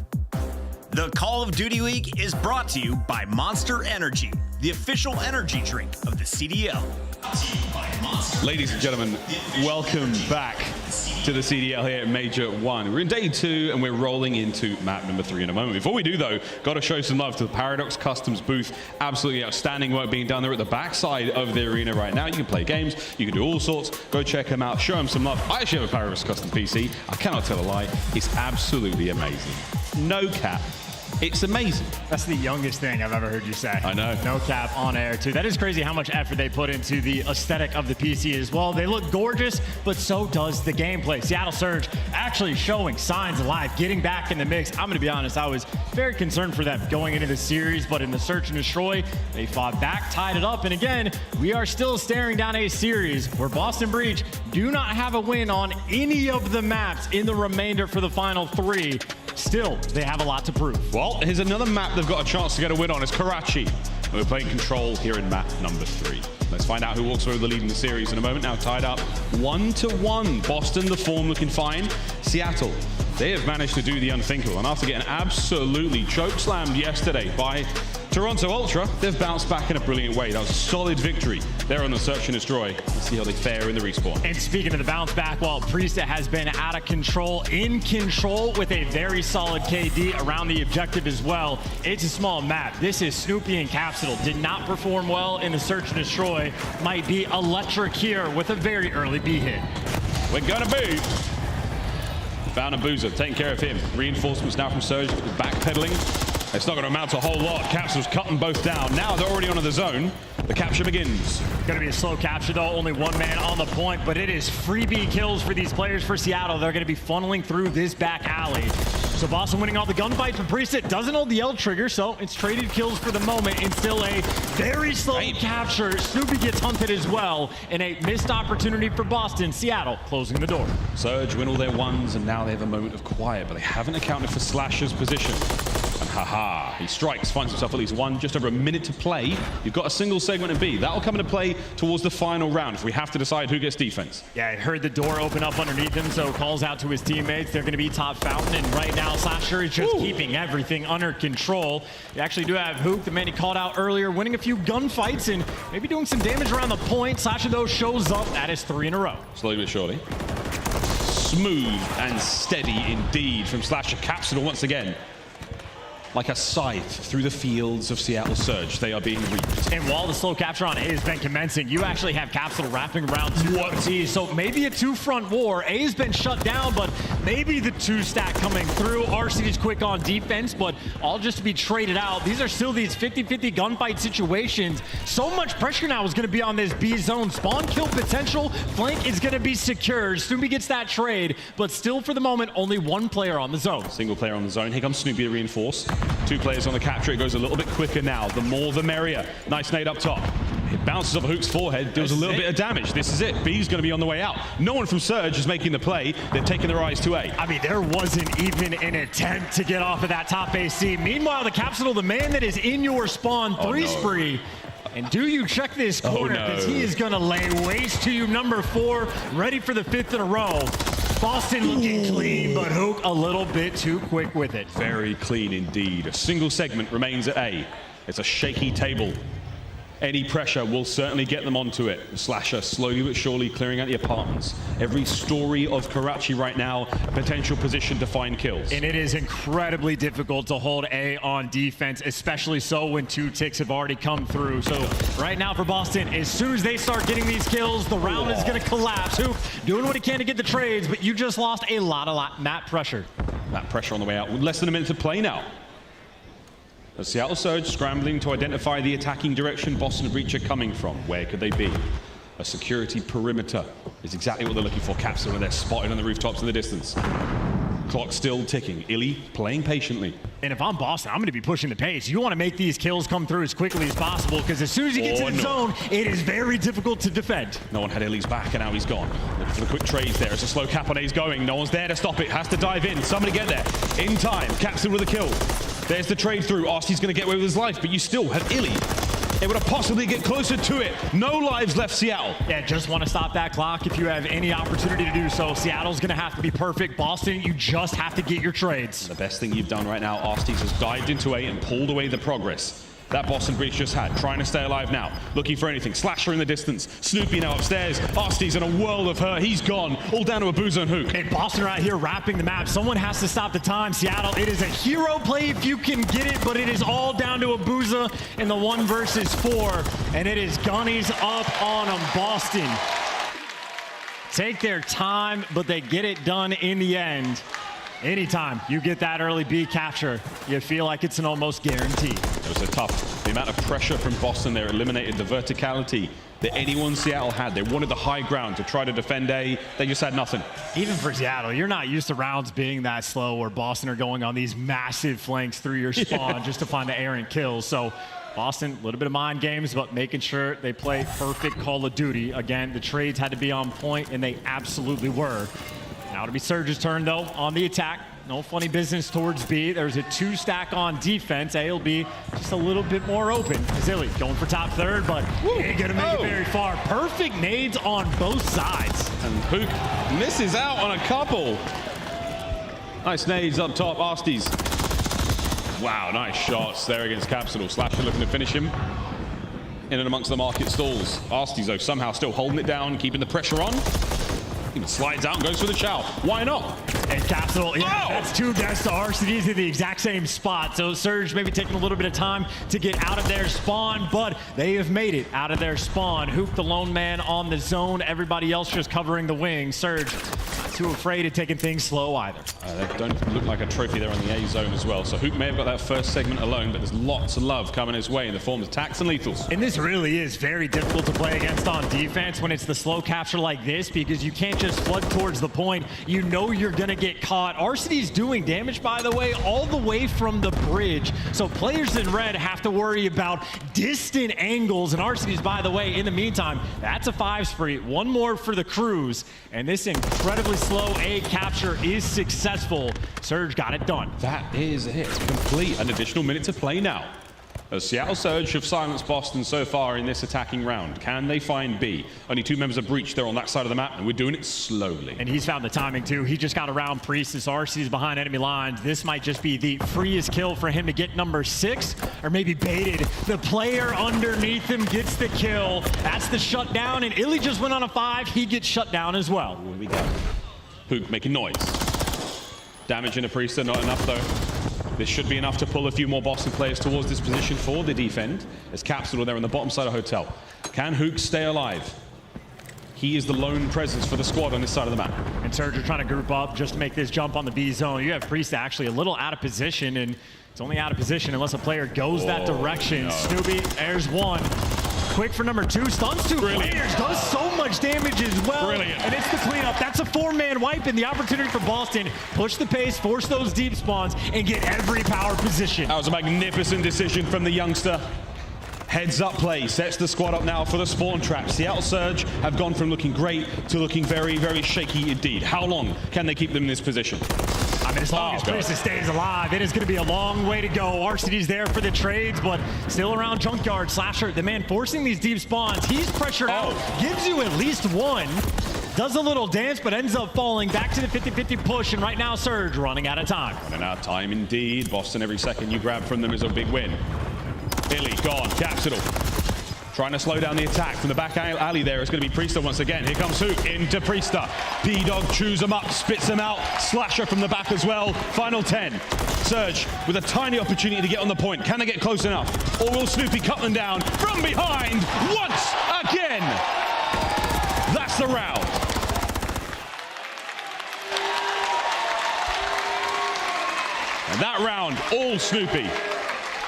The Call of Duty League is brought to you by Monster Energy, the official energy drink of the CDL. Ladies and gentlemen, welcome back to the CDL here at Major 1. We're in day 2 and we're rolling into map number 3 in a moment. Before we do though, got to show some love to the Paradox Customs booth. Absolutely outstanding work being done there at the backside of the arena right now. You can play games, you can do all sorts. Go check them out, show them some love. I actually have a Paradox Custom PC. I cannot tell a lie. It's absolutely amazing. No cap. It's amazing. That's the youngest thing I've ever heard you say. I know. No cap on air, too. That is crazy how much effort they put into the aesthetic of the PC as well. They look gorgeous, but so does the gameplay. Seattle Surge actually showing signs of life, getting back in the mix. I'm going to be honest, I was very concerned for them going into the series, but in the Search and Destroy, they fought back, tied it up, and again, we are still staring down a series where Boston Breach do not have a win on any of the maps in the remainder for the final 3. Still, they have a lot to prove. Well, here's another map they've got a chance to get a win on. It's Karachi. We're playing Control here in map number 3. Let's find out who walks away with the lead in the series in a moment. Now tied up 1-1. Boston, the form looking fine. Seattle, they have managed to do the unthinkable. And after getting absolutely chokeslammed yesterday by Toronto Ultra, they've bounced back in a brilliant way. That was a solid victory there on the Search and Destroy. Let's see how they fare in the respawn. And speaking of the bounce back, well, Priestahh has been out of control, in control with a very solid KD around the objective as well. It's a small map. This is Snoopy and Capsidal. Did not perform well in the Search and Destroy. Might be electric here with a very early B hit. We're gonna be. Found Abuzah, taking care of him. Reinforcements now from Surge, backpedaling. It's not going to amount to a whole lot. Capsidal's cut them both down. Now they're already onto the zone. The capture begins. Going to be a slow capture though. Only one man on the point, but it is freebie kills for these players for Seattle. They're going to be funneling through this back alley. So Boston winning all the gunfights, but Priestahh doesn't hold the L trigger, so it's traded kills for the moment and still a very slow capture. Snoopy gets hunted as well, and a missed opportunity for Boston. Seattle closing the door. Surge win all their ones, and now they have a moment of quiet, but they haven't accounted for Slasher's position. And haha, he strikes, finds himself at least one, just over a minute to play. You've got a single segment in B. That'll come into play towards the final round if we have to decide who gets defense. Yeah, I heard the door open up underneath him, so calls out to his teammates. They're going to be top fountain, and right now Slasher is just keeping everything under control. You actually do have Huke, the man he called out earlier, winning a few gunfights and maybe doing some damage around the point. Slasher, though, shows up. That is 3 in a row. Slowly but surely. Smooth and steady indeed from Slasher. Capsidal once again. Like a scythe through the fields of Seattle Surge, they are being reaped. And while the slow capture on A has been commencing, you actually have Capsidal wrapping around 2 OTs. So maybe a 2-front war. A has been shut down, but maybe the 2-stack coming through. Arcitys quick on defense, but all just to be traded out. These are still these 50-50 gunfight situations. So much pressure now is going to be on this B zone. Spawn kill potential. Flank is going to be secured. Snoopy gets that trade, but still for the moment, only 1 player on the zone. Single player on the zone. Here comes Snoopy to reinforce. 2 players on the capture. It goes a little bit quicker now. The more the merrier. Nice nade up top. It bounces off Huke's forehead. Deals a little bit of damage. This is it. B's going to be on the way out. No one from Surge is making the play. They've taken their eyes to A. I mean, there wasn't even an attempt to get off of that top AC. Meanwhile, the Capsidal, the man that is in your spawn, 3 spree. And do you check this corner, because he is going to lay waste to you. Number 4, ready for the 5th in a row. Boston looking clean, but Huke a little bit too quick with it. Very clean indeed. A single segment remains at A. It's a shaky table. Any pressure will certainly get them onto it. Slasher slowly but surely clearing out the apartments. Every story of Karachi right now, a potential position to find kills. And it is incredibly difficult to hold A on defense, especially so when 2 ticks have already come through. So right now for Boston, as soon as they start getting these kills, the round is going to collapse. Huke doing what he can to get the trades, but you just lost a lot map pressure. That pressure on the way out. With less than a minute to play now. The Seattle Surge scrambling to identify the attacking direction Boston Breach are coming from. Where could they be? A security perimeter is exactly what they're looking for. Capsidal, and they're spotted on the rooftops in the distance. Clock still ticking. Illey playing patiently. And if I'm Boston, I'm going to be pushing the pace. You want to make these kills come through as quickly as possible, because as soon as he gets in the zone, it is very difficult to defend. No one had Illey's back, and now he's gone. Looking for the quick trades there. It's a slow cap on A's going. No one's there to stop it. Has to dive in. Somebody get there. In time. Capsidal with a kill. There's the trade through. Arcitys going to get away with his life, but you still have Illey able to possibly get closer to it. No lives left, Seattle. Yeah, just want to stop that clock if you have any opportunity to do so. Seattle's going to have to be perfect. Boston, you just have to get your trades. The best thing you've done right now, Arcitys has dived into A and pulled away the progress that Boston Breach just had, trying to stay alive now, looking for anything. Slasher in the distance. Snoopy now upstairs. Arcitys in a world of hurt. He's gone. All down to Abuzah and Huke. And Boston right here wrapping the map. Someone has to stop the time. Seattle, it is a hero play if you can get it, but it is all down to Abuzah in the 1 versus 4. And it is gunnies up on them. Boston take their time, but they get it done in the end. Anytime you get that early B capture, you feel like it's an almost guarantee. It was a tough. The amount of pressure from Boston there eliminated the verticality that anyone Seattle had. They wanted the high ground to try to defend A. They just had nothing. Even for Seattle, you're not used to rounds being that slow where Boston are going on these massive flanks through your spawn just to find the errant kills. So Boston, a little bit of mind games, but making sure they play perfect Call of Duty. Again, the trades had to be on point, and they absolutely were. Now to be Surge's turn, though, on the attack. No funny business towards B. There's a 2-stack on defense. A will be just a little bit more open. Illey going for top third, but ain't gonna make it very far. Perfect nades on both sides. And Huke misses out on a couple. Nice nades up top, Arcitys. Wow, nice shots there against Capsidal. Slasher looking to finish him in and amongst the market stalls. Arcitys, though, somehow still holding it down, keeping the pressure on. Even slides out and goes for the chow. Why not? And Capsidal, yeah, that's 2 deaths to Arcitys in the exact same spot. So Surge maybe taking a little bit of time to get out of their spawn, but they have made it out of their spawn. Huke the lone man on the zone. Everybody else just covering the wing. Surge not too afraid of taking things slow either. They don't look like a trophy there on the A zone as well. So Huke may have got that first segment alone, but there's lots of love coming his way in the form of attacks and lethals. And this really is very difficult to play against on defense when it's the slow capture like this, because you can't just flood towards the point. You know you're gonna get caught. Arcitys doing damage, by the way, all the way from the bridge. So players in red have to worry about distant angles. And Arcitys, by the way, in the meantime, that's a 5 spree. 1 more for the Cruise. And this incredibly slow A capture is successful. Surge got it done. That is it. Complete. An additional minute to play now. As Seattle Surge have silenced Boston so far in this attacking round. Can they find B? Only 2 members of Breach there on that side of the map, and we're doing it slowly. And he's found the timing too. He just got around Priestahh. Arcitys behind enemy lines. This might just be the freest kill for him to get number 6, or maybe baited. The player underneath him gets the kill. That's the shutdown, and Illey just went on a 5. He gets shut down as well. Here we go. Huke making noise. Damage into Priestahh, not enough though. This should be enough to pull a few more Boston players towards this position for the defend. There's Capsidal there on the bottom side of Hotel. Can Huke stay alive? He is the lone presence for the squad on this side of the map. And Surge are trying to group up just to make this jump on the B zone. You have Priestahh actually a little out of position, and it's only out of position unless a player goes that direction. No. Snoopy, there's 1. Quick for number 2, stuns 2 players, does so much damage as well. Brilliant. And it's the cleanup. That's a 4-man wipe, and the opportunity for Boston. Push the pace, force those deep spawns, and get every power position. That was a magnificent decision from the youngster. Heads up play, sets the squad up now for the spawn trap. Seattle Surge have gone from looking great to looking very, very shaky indeed. How long can they keep them in this position? I mean, as long as Priestahh stays alive, it is going to be a long way to go. Arcity's there for the trades, but still around Junkyard. Slasher, the man forcing these deep spawns. He's pressured out, gives you at least 1. Does a little dance, but ends up falling back to the 50-50 push, and right now Surge running out of time. Running out of time indeed. Boston, every second you grab from them is a big win. Illey gone, Capsidal. Trying to slow down the attack from the back alley there. It's going to be Priestahh once again. Here comes Huke into Priestahh. P-Dog chews him up, spits him out. Slasher from the back as well. Final 10. Surge with a tiny opportunity to get on the point. Can they get close enough? Or will Snoopy cut them down from behind once again? That's the round. And that round, all Snoopy.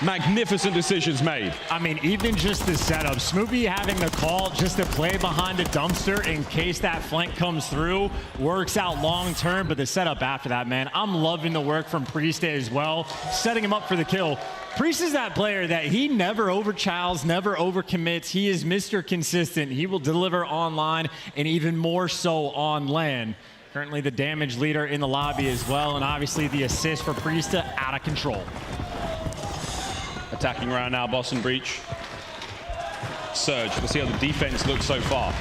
Magnificent decisions made. I mean, even just the setup, Snoopy having the call just to play behind a dumpster in case that flank comes through works out long term, but the setup after that, man, I'm loving the work from Priestahh as well, setting him up for the kill. Priestahh is that player that he never overchows, never overcommits. He is Mr. Consistent. He will deliver online and even more so on land. Currently the damage leader in the lobby as well, and obviously the assist for Priestahh out of control. Attacking round now, Boston Breach. Surge. Let's see how the defense looks so far.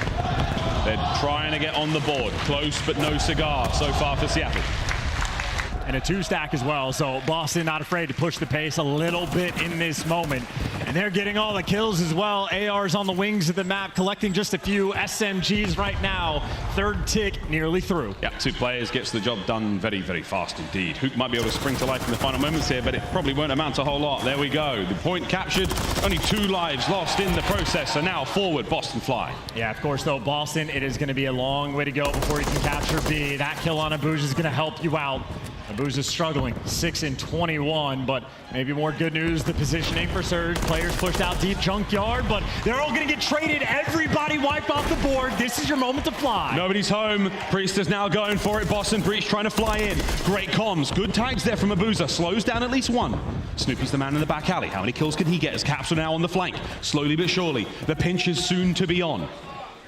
They're trying to get on the board. Close, but no cigar so far for Seattle. And a 2-stack as well, so Boston not afraid to push the pace a little bit in this moment. And they're getting all the kills as well. AR's on the wings of the map, collecting just a few SMGs right now. Third tick nearly through. Yeah, 2 players gets the job done very, very fast indeed. Huke might be able to spring to life in the final moments here, but it probably won't amount to a whole lot. There we go. The point captured, only 2 lives lost in the process, so now forward, Boston fly. Yeah, of course, though, Boston, it is going to be a long way to go before you can capture B. That kill on Abuzah is going to help you out. Abuzah struggling, 6 and 21, but maybe more good news, the positioning for Surge. Players pushed out deep junkyard, but they're all gonna get traded. Everybody wiped off the board. This is your moment to fly. Nobody's home. Priestahh's now going for it. Boston Breach trying to fly in. Great comms. Good tags there from Abuzah. Slows down at least 1. Snoopy's the man in the back alley. How many kills can he get as Capsidal now on the flank? Slowly but surely, the pinch is soon to be on.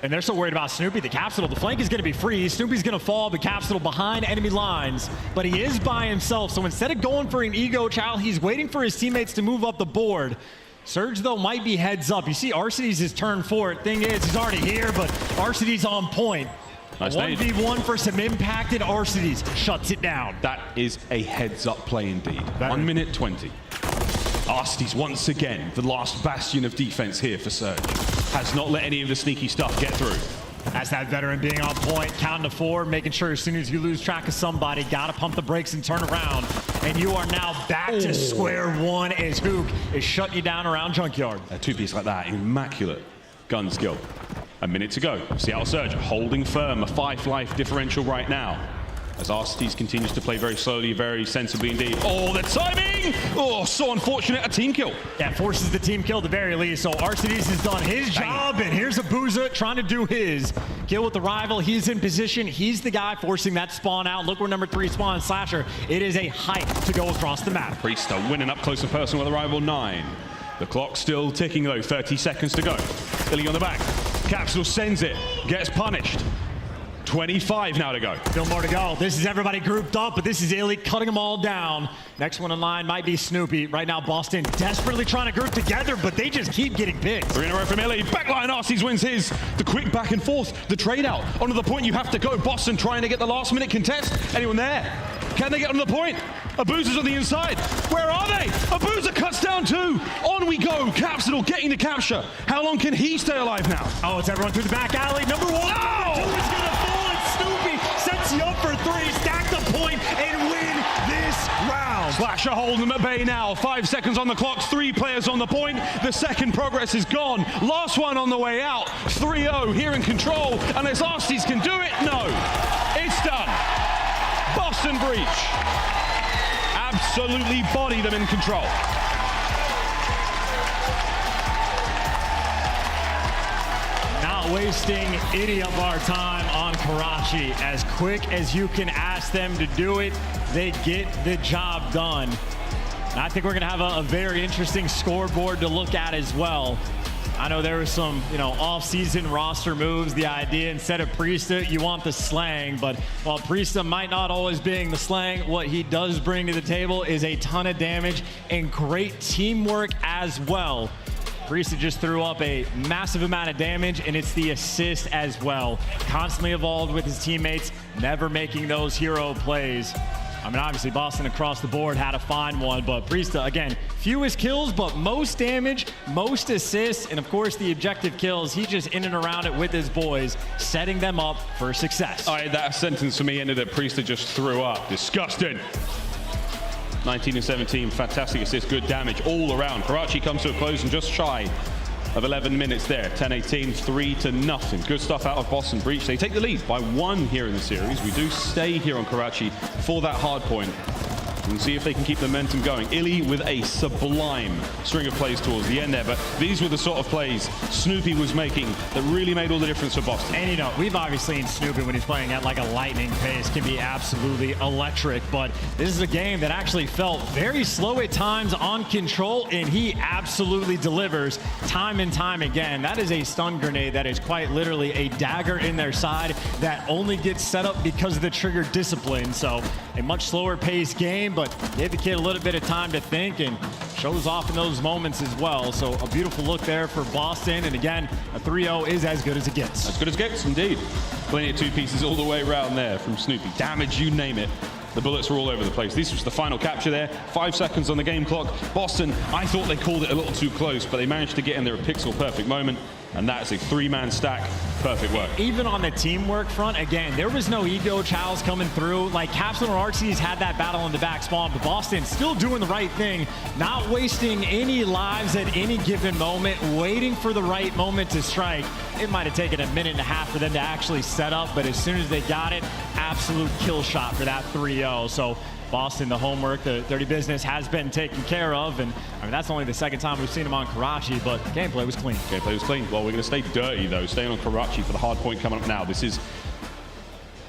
And they're so worried about Snoopy. The Capsidal, the flank is going to be free. Snoopy's going to fall, the Capsidal behind enemy lines, but he is by himself. So instead of going for an ego child, he's waiting for his teammates to move up the board. Surge, though, might be heads up. You see Arcitys is turn for it. Thing is, he's already here, but Arcitys on point. Nice 1v1 for some impacted Arcitys. Shuts it down. That is a heads up play indeed. 1 minute 20. Arcitys once again, the last bastion of defense here for Surge. Has not let any of the sneaky stuff get through. That's that veteran being on point, counting to 4, making sure as soon as you lose track of somebody, gotta pump the brakes and turn around. And you are now back to square one as Huke is shutting you down around junkyard. A 2-piece like that, immaculate gun skill. A minute to go. Seattle Surge holding firm, a 5-life differential right now. As Arcitys continues to play very slowly, very sensibly indeed. Oh, the timing! Oh, so unfortunate, a team kill. Yeah, forces the team kill at the very least. So Arcitys has done his job, and here's Abuzah trying to do his. Kill with the rival, he's in position. He's the guy forcing that spawn out. Look where number 3 spawn, Slasher. It is a hike to go across the map. Priestahh winning up close and personal with the rival 9. The clock's still ticking though, 30 seconds to go. Illey on the back. Capsidal sends it, gets punished. 25 now to go. Still more to go. This is everybody grouped up, but this is Illey cutting them all down. Next one in line might be Snoopy. Right now, Boston desperately trying to group together, but they just keep getting picked. 3 in a row from Illey. Backline, Arcitys wins his. The quick back and forth, the trade out. Onto the point you have to go. Boston trying to get the last minute contest. Anyone there? Can they get on the point? Abuzah's on the inside. Where are they? Abuzah cuts down 2. On we go. Capsidal getting the capture. How long can he stay alive now? Oh, it's everyone through the back alley. Number 1. No! Number 2 is going to fall, and Snoopy sets you up for 3. Stack the point and win this round. Slasher holding them at bay now. 5 seconds on the clock. 3 players on the point. The second progress is gone. Last one on the way out. 3-0 here in control. Unless Arcitys can do it, no. It's done. Boston Breach absolutely body them in control. Not wasting any of our time on Karachi. As quick as you can ask them to do it, they get the job done. And I think we're gonna have a very interesting scoreboard to look at as well. I know there was some, off-season roster moves. The idea, instead of Priestahh, you want the slang. But while Priestahh might not always bring the slang, what he does bring to the table is a ton of damage and great teamwork as well. Priestahh just threw up a massive amount of damage, and it's the assist as well. Constantly evolved with his teammates, never making those hero plays. I mean, obviously, Boston across the board had to find one, but Priestahh, again, fewest kills, but most damage, most assists, and of course, the objective kills. He just in and around it with his boys, setting them up for success. All right, that sentence for me ended at Priestahh just threw up. Disgusting. 19 and 17, fantastic assist, good damage all around. Karachi comes to a close and just shy of 11 minutes there. 10-18, 3-0. Good stuff out of Boston Breach. They take the lead by 1 here in the series. We do stay here on Karachi for that hard point. And see if they can keep the momentum going. Illey with a sublime string of plays towards the end there, but these were the sort of plays Snoopy was making that really made all the difference for Boston. And we've obviously seen Snoopy when he's playing at like a lightning pace can be absolutely electric, but this is a game that actually felt very slow at times on control, and he absolutely delivers time and time again. That is a stun grenade that is quite literally a dagger in their side that only gets set up because of the trigger discipline. So a much slower paced game, but gave the kid a little bit of time to think, and shows off in those moments as well. So a beautiful look there for Boston. And again, a 3-0 is as good as it gets. As good as it gets, indeed. Plenty of two pieces all the way around there from Snoopy. Damage, you name it. The bullets were all over the place. This was the final capture there. 5 seconds on the game clock. Boston, I thought they called it a little too close, but they managed to get in there a pixel perfect moment. And that's a 3-man stack. Perfect work. Even on the teamwork front, again, there was no ego chows coming through. Like, Capsidal and Arcitys had that battle in the back spawn, but Boston still doing the right thing, not wasting any lives at any given moment, waiting for the right moment to strike. It might have taken a minute and a half for them to actually set up, but as soon as they got it, absolute kill shot for that 3-0. So Boston, the homework, the dirty business has been taken care of. And I mean, that's only the second time we've seen him on Karachi, but gameplay was clean. Gameplay was clean. Well, we're going to stay dirty, though. Staying on Karachi for the hard point coming up now. This is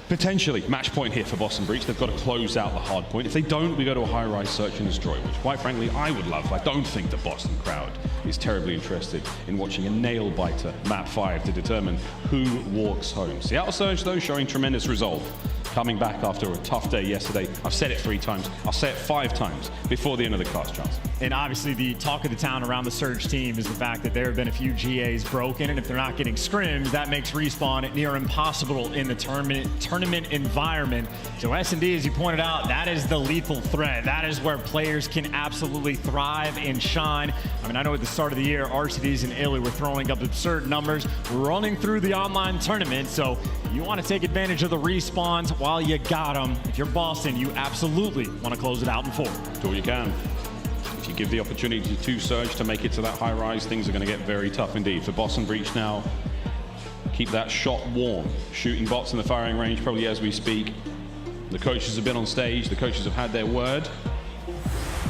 potentially match point here for Boston Breach. They've got to close out the hard point. If they don't, we go to a high-rise search and destroy, which, quite frankly, I would love. I don't think the Boston crowd is terribly interested in watching a nail-biter map 5 to determine who walks home. Seattle Surge, though, showing tremendous resolve. Coming back after a tough day yesterday. I've said it 3 times. I'll say it 5 times before the end of the cast, Charles. And obviously the talk of the town around the Surge team is the fact that there have been a few GAs broken, and if they're not getting scrims, that makes respawn near impossible in the tournament environment. So S&D, as you pointed out, that is the lethal threat. That is where players can absolutely thrive and shine. I mean, I know at the start of the year, Arcitys and Illey were throwing up absurd numbers, running through the online tournament. So you want to take advantage of the respawns while you got them. If you're Boston, you absolutely want to close it out in 4. Do all you can. If you give the opportunity to Surge to make it to that high rise, things are going to get very tough indeed. For Boston Breach now, keep that shot warm. Shooting bots in the firing range probably as we speak. The coaches have been on stage. The coaches have had their word.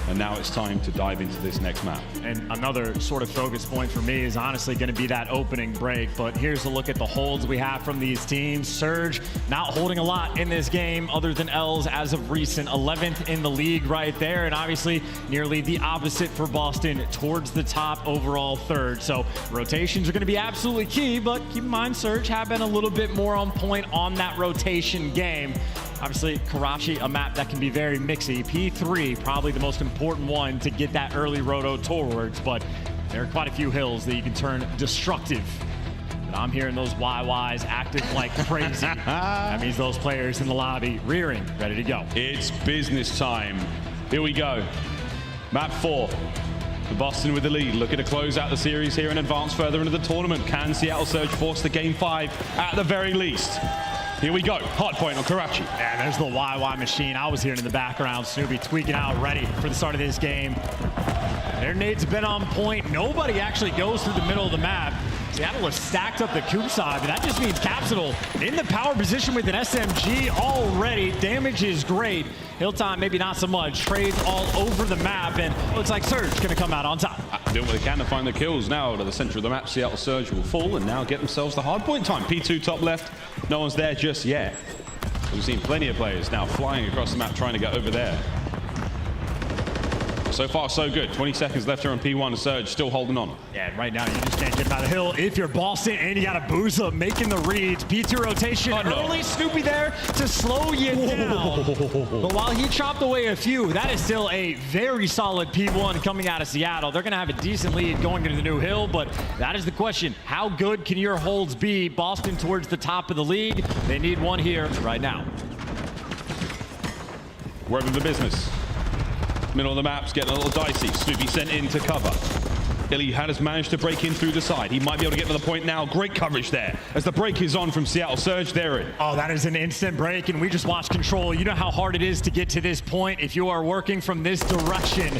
And now it's time to dive into this next map. And another sort of focus point for me is honestly going to be that opening break. But here's a look at the holds we have from these teams. Surge not holding a lot in this game other than L's as of recent. 11th in the league right there. And obviously nearly the opposite for Boston, towards the top overall 3rd. So rotations are going to be absolutely key. But keep in mind, Surge have been a little bit more on point on that rotation game. Obviously, Karachi, a map that can be very mixy. P3, probably the most important one to get that early roto towards, but there are quite a few hills that you can turn destructive. But I'm hearing those YYs active like crazy. That means those players in the lobby rearing, ready to go. It's business time. Here we go. Map 4. The Boston with the lead, looking to close out the series here and advance further into the tournament. Can Seattle Surge force the game 5 at the very least? Here we go, hard point on Karachi. And there's the YY machine. I was hearing in the background, Snoopy tweaking out, ready for the start of this game. Their nades have been on point. Nobody actually goes through the middle of the map. Seattle has stacked up the Coop side, but that just means Capsidal in the power position with an SMG already. Damage is great. Hilltime, maybe not so much. Trades all over the map, and looks like Surge going to come out on top. Doing what they can to find the kills now to the center of the map. Seattle Surge will fall and now get themselves the hard point time. P2 top left. No one's there just yet. We've seen plenty of players now flying across the map trying to get over there. So far, so good. 20 seconds left here on P1. Surge still holding on. Yeah, right now you just can't get by the hill if you're Boston, and you got Abuzah making the reads. P2 rotation early. Snoopy there to slow you down. But while he chopped away a few, that is still a very solid P1 coming out of Seattle. They're going to have a decent lead going into the new hill, but that is the question. How good can your holds be? Boston towards the top of the league. They need one here right now. Word of the business. Middle of the map's getting a little dicey. Snoopy sent in to cover. Illey has managed to break in through the side. He might be able to get to the point now. Great coverage there. As the break is on from Seattle Surge, they're in. Oh, that is an instant break, and we just watched Control. You know how hard it is to get to this point if you are working from this direction.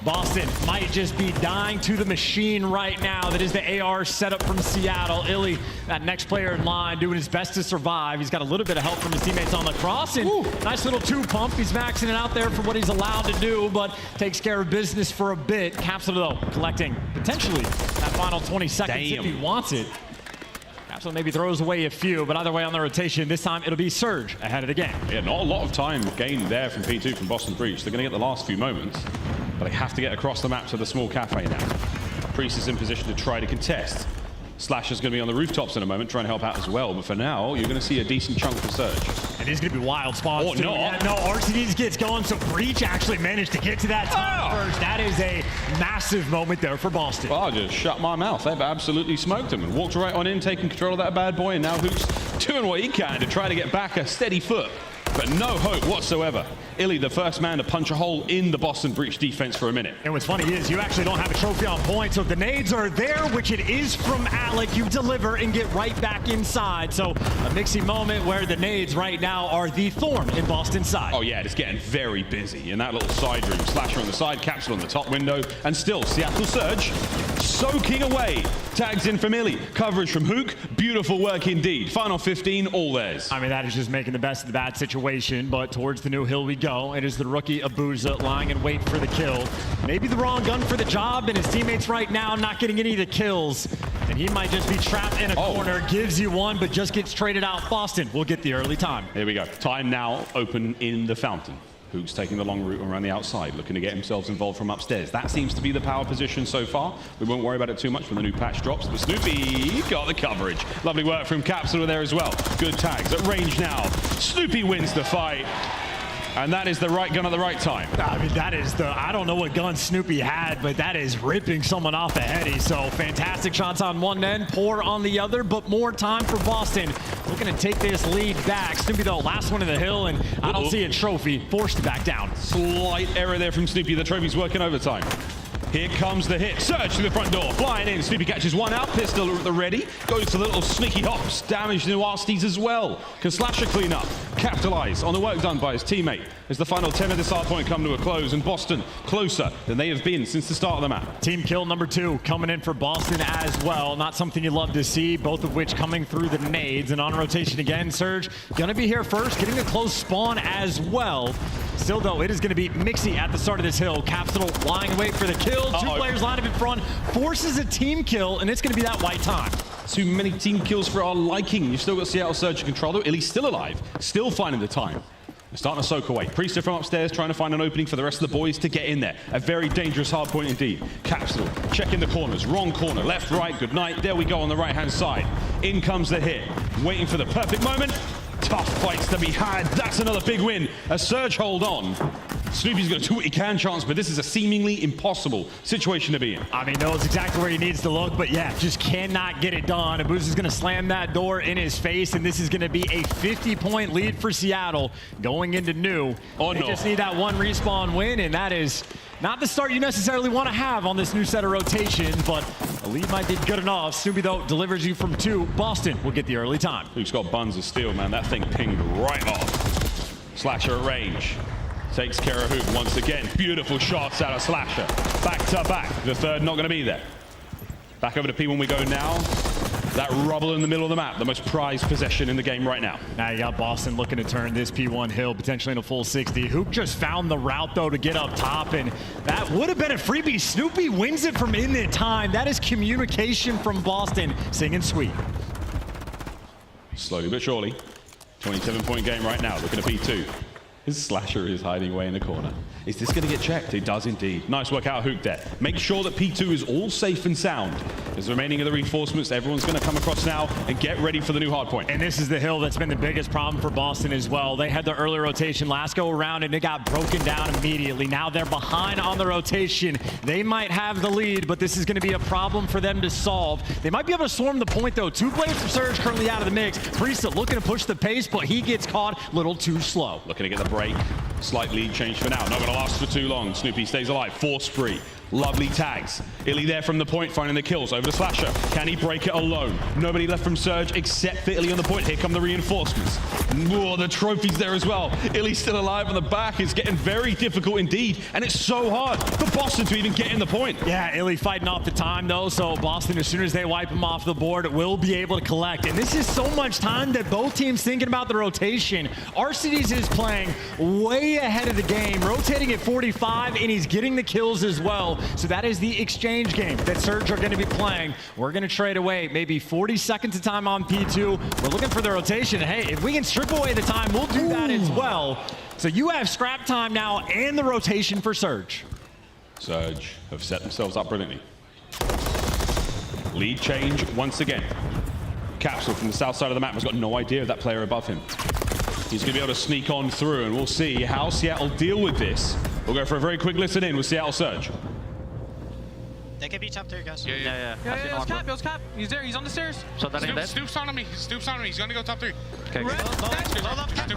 Boston might just be dying to the machine right now. That is the AR setup from Seattle. Illey, that next player in line, doing his best to survive. He's got a little bit of help from his teammates on the cross, and nice little 2-pump. He's maxing it out there for what he's allowed to do, but takes care of business for a bit. Capsidal, though, collecting potentially that final 20 seconds if he wants it. Capsidal maybe throws away a few, but either way on the rotation, this time it'll be Surge ahead of the game. Yeah, not a lot of time gained there from P2 from Boston Breach. They're going to get the last few moments, but they have to get across the map to the small cafe now. Priest is in position to try to contest. Slash is going to be on the rooftops in a moment, trying to help out as well. But for now, you're going to see a decent chunk for Surge. It is going to be wild spawns. Oh, too. no. Yeah, no, Arcitys gets going, so Breach actually managed to get to that top first. That is a massive moment there for Boston. Well, I'll just shut my mouth. They've absolutely smoked him and walked right on in, taking control of that bad boy, and now Huke's doing what he can to try to get back a steady foot. But no hope whatsoever. Illey, the first man to punch a hole in the Boston breach defense for a minute. And what's funny is you actually don't have a trophy on point, so if the nades are there, which it is from Alec, you deliver and get right back inside. So a mixy moment where the nades right now are the thorn in Boston's side. Oh yeah, it's getting very busy in that little side room. Slasher on the side, Capsidal on the top window, and still Seattle Surge soaking away. Tags in from Illey, coverage from Huke. Beautiful work indeed. Final 15, all theirs. I mean, that is just making the best of the bad situation, but towards the new hill we go. It is the rookie Abuzah lying in wait for the kill. Maybe the wrong gun for the job, and his teammates right now not getting any of the kills. And he might just be trapped in a corner, gives you one, but just gets traded out. Boston will get the early time. Here we go. Time now open in the fountain. Huke's taking the long route around the outside, looking to get himself involved from upstairs. That seems to be the power position so far. We won't worry about it too much when the new patch drops. But Snoopy got the coverage. Lovely work from Capsidal there as well. Good tags at range now. Snoopy wins the fight. And that is the right gun at the right time. I mean, that is the, I don't know what gun Snoopy had, but that is ripping someone off the heady. So fantastic shots on one end, poor on the other, but more time for Boston. Looking to take this lead back. Snoopy, though, last one in the hill, and I don't see a trophy. Forced to back down. Slight error there from Snoopy. The trophy's working overtime. Here comes the hit. Surge through the front door. Flying in. Snoopy catches one out. Pistol at the ready. Goes to the little sneaky hops. Damage to Arcitys as well. Can Slasher clean up. Capitalize on the work done by his teammate as the final 10 of this hard point come to a close, and Boston closer than they have been since the start of the map. Team kill number 2 coming in for Boston as well. Not something you love to see, both of which coming through the nades. And on rotation again, Surge gonna be here first, getting a close spawn as well. Still though, it is gonna be mixy at the start of this hill. Capsidal lying in wait for the kill. Two players line up in front, forces a team kill, and it's gonna be that white time. Too many team kills for our liking. You've still got Seattle Surge in control though. Illey's still alive, still finding the time. They're starting to soak away. Priestahh from upstairs trying to find an opening for the rest of the boys to get in there. A very dangerous hard point indeed. Capsidal checking the corners. Wrong corner. Left, right. Good night. There we go on the right-hand side. In comes the hit. Waiting for the perfect moment. Tough fights to be had. That's another big win. A Surge hold on. Snoopy's going to do what he can, chance, but this is a seemingly impossible situation to be in. I mean, knows exactly where he needs to look, but yeah, just cannot get it done. Abuzah's going to slam that door in his face, and this is going to be a 50-point lead for Seattle going into new. They just need that one respawn win, and that is not the start you necessarily want to have on this new set of rotation, but a lead might be good enough. Snoopy, though, delivers you from 2. Boston will get the early time. Huke's got buns of steel, man. That thing pinged right off. Slasher at range. Takes care of Huke once again. Beautiful shots out of Slasher. Back to back. The third not going to be there. Back over to P1 we go now. That rubble in the middle of the map, the most prized possession in the game right now. Now you got Boston looking to turn this P1 hill potentially in a full 60. Huke just found the route though to get up top, and that would have been a freebie. Snoopy wins it from in the time. That is communication from Boston, singing sweet. Slowly but surely, 27-point game right now. Looking at P2. His Slasher is hiding away in the corner. Is this going to get checked? It does indeed. Nice work out of Huke there. Make sure that P2 is all safe and sound. As the remaining of the reinforcements, everyone's going to come across now and get ready for the new hard point. And this is the hill that's been the biggest problem for Boston as well. They had the early rotation last go around and it got broken down immediately. Now they're behind on the rotation. They might have the lead, but this is going to be a problem for them to solve. They might be able to swarm the point though. 2 players from Surge currently out of the mix. Priestahh looking to push the pace, but he gets caught a little too slow. Looking to get the break. Slight lead change for now. Not going to last for too long. Snoopy stays alive. 4 spree. Lovely tags. Illey there from the point, finding the kills. Over to Slasher. Can he break it alone? Nobody left from Surge except for Illey on the point. Here come the reinforcements. Whoa, the trophies there as well. Illey's still alive on the back. It's getting very difficult indeed. And it's so hard for Boston to even get in the point. Yeah, Illey fighting off the time though. So Boston, as soon as they wipe him off the board, will be able to collect. And this is so much time that both teams thinking about the rotation. Arcitys is playing way ahead of the game, rotating at 45, and he's getting the kills as well. So that is the exchange game that Surge are going to be playing. We're going to trade away maybe 40 seconds of time on P2. We're looking for the rotation. Hey, if we can strip away the time, we'll do that as well. So you have scrap time now and the rotation for Surge. Surge have set themselves up brilliantly. Lead change once again. Capsidal from the south side of the map has got no idea of that player above him. He's going to be able to sneak on through, and we'll see how Seattle deal with this. We'll go for a very quick listen in with Seattle Surge. They could be top 3, guys. Yeah, it was Cap. He's there. He's on the stairs. So that Snoop's on me. Snoop's on me. He's gonna go top 3. Okay. Low left. Top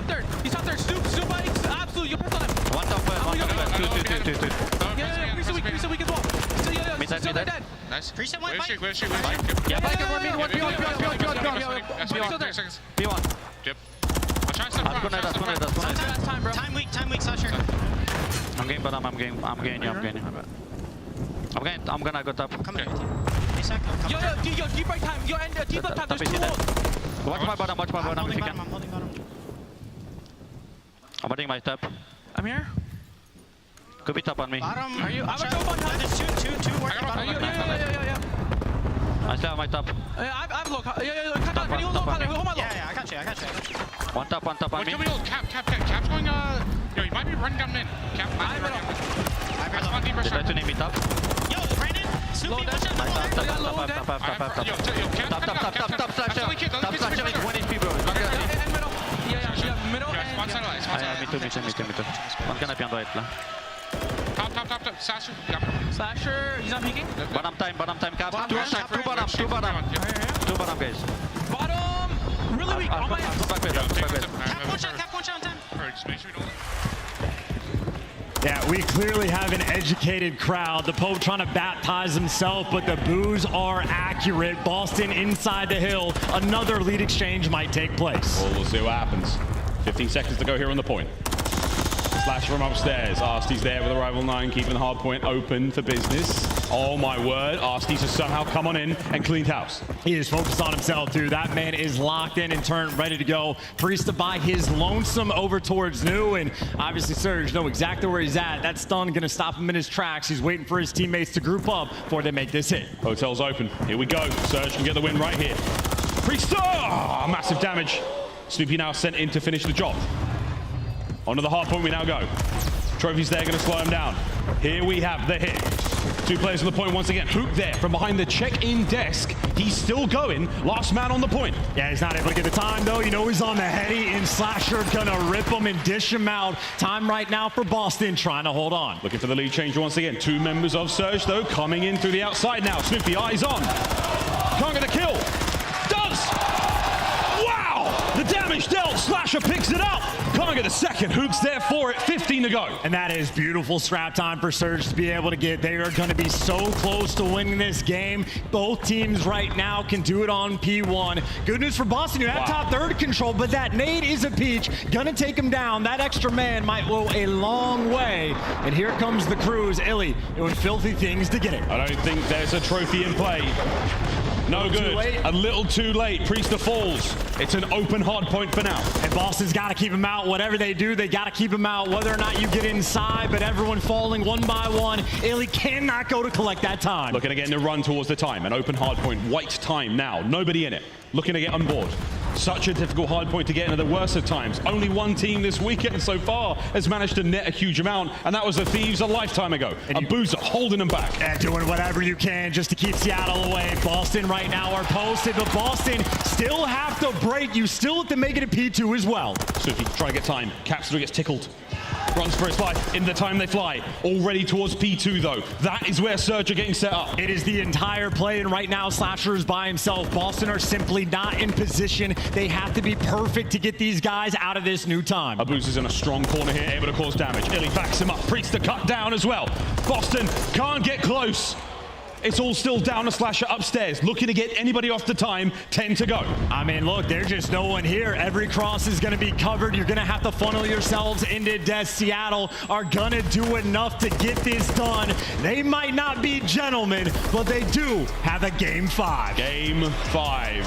third. He's top third. Snoop, absolutely. You piss on him. One top. Two. Yeah, Priestahh weak as well. Still dead. Nice. Priestahh went bike. Where's she? Yeah, bike and one beyond. B1. Yep. I'll try some. That's time, bro. Time weak, Sasha. I'm getting bottom. I'm getting. I'm gonna go top. Come here. Yo, deep right time. Yo, and deep left time. There's 2 ult. Watch my bottom. I'm holding bottom. I'm holding my top. I'm here. Could be top on me. Bottom. Are you? I'm There's two working bottom. Yeah. I still have my top. I'm low. Can you hold my low? Yeah, I got you. One top on me. Can we hold Cap's going, yo, he might be running down mid. Cap might be running down mid. Did I to name me top? Yo, Brandon, Snoopy, watch out. Top. One HP, bro. Middle. One side. Me too. One gonna be on the right, là. Top. Slasher, he's not peeking. Bottom time, Cap. Two bottom. Two bottom, guys. Bottom, really weak. On my ass. Back. Cap one shot on time. Alright, just make sure we don't. Yeah, we clearly have an educated crowd. The Pope trying to baptize himself, but the boos are accurate. Boston inside the hill. Another lead exchange might take place. Well, we'll see what happens. 15 seconds to go here on the point. Slash from upstairs. Arcitys there with a rival 9, keeping the hard point open for business. Oh my word, Arcitys has somehow come on in and cleaned house. He is focused on himself too. That man is locked in and turned, ready to go. Priestahh by his lonesome over towards New, and obviously Surge know exactly where he's at. That stun gonna stop him in his tracks. He's waiting for his teammates to group up before they make this hit. Hotel's open. Here we go. Surge can get the win right here. Priestahh! Massive damage. Snoopy now sent in to finish the job. Onto the hard point we now go. Trophy's there, gonna slow him down. Here we have the hit. 2 players on the point once again. Huke there from behind the check-in desk. He's still going. Last man on the point. Yeah, he's not able to get the time though. You know he's on the heady, and Slasher gonna rip him and dish him out. Time right now for Boston trying to hold on. Looking for the lead changer once again. 2 members of Surge though coming in through the outside now. Snoopy eyes on. Can't get the kill. Does! Wow! The damage dealt. Slasher picks it up. Can't get the second. Huke's there for it. 15 to go. And that is beautiful scrap time for Surge to be able to get. They are going to be so close to winning this game. Both teams right now can do it on P1. Good news for Boston. You have top third control, but that nade is a peach. Gonna take him down. That extra man might go a long way. And here comes the Cruise. Illey doing filthy things to get it. I don't think there's a trophy in play. No good. A little too late. Priestahh falls. It's an open hard point for now. And Boston's got to keep him out. Whatever they do, they got to keep him out. Whether or not you get inside, but everyone falling one by one. Illey cannot go to collect that time. Looking again to run towards the time. An open hard point. White time now. Nobody in it. Looking to get on board. Such a difficult hard point to get into the worst of times. Only one team this weekend so far has managed to net a huge amount, and that was the Thieves a lifetime ago. Abuzah holding them back. And doing whatever you can just to keep Seattle away. Boston right now are posted, but Boston still have to break. You still have to make it a P2 as well. Snoopy trying to get time. Capsidal gets tickled. Runs for his life in the time they fly. Already towards P2 though. That is where Surge are getting set up. It is the entire play, and right now Slasher is by himself. Boston are simply not in position. They have to be perfect to get these guys out of this new time. Abuzah's in a strong corner here, able to cause damage. Illey backs him up. Priestahh cut down as well. Boston can't get close. It's all still down to Slasher upstairs, looking to get anybody off the time. 10 to go. I mean, look, there's just no one here. Every cross is going to be covered. You're going to have to funnel yourselves into death. Seattle are going to do enough to get this done. They might not be gentlemen, but they do have a game 5. Game 5.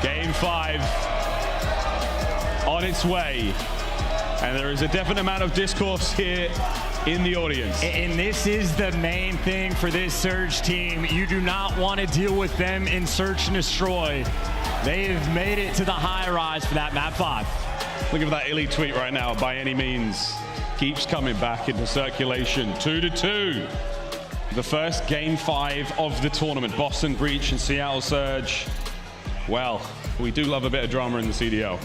Game 5 on its way. And there is a definite amount of discourse here in the audience. And this is the main thing for this Surge team. You do not want to deal with them in Search and Destroy. They have made it to the high rise for that map 5. Look at that Illey tweet right now, by any means. Keeps coming back into circulation. 2-2. The first game 5 of the tournament. Boston Breach and Seattle Surge. Well, We do love a bit of drama in the CDL.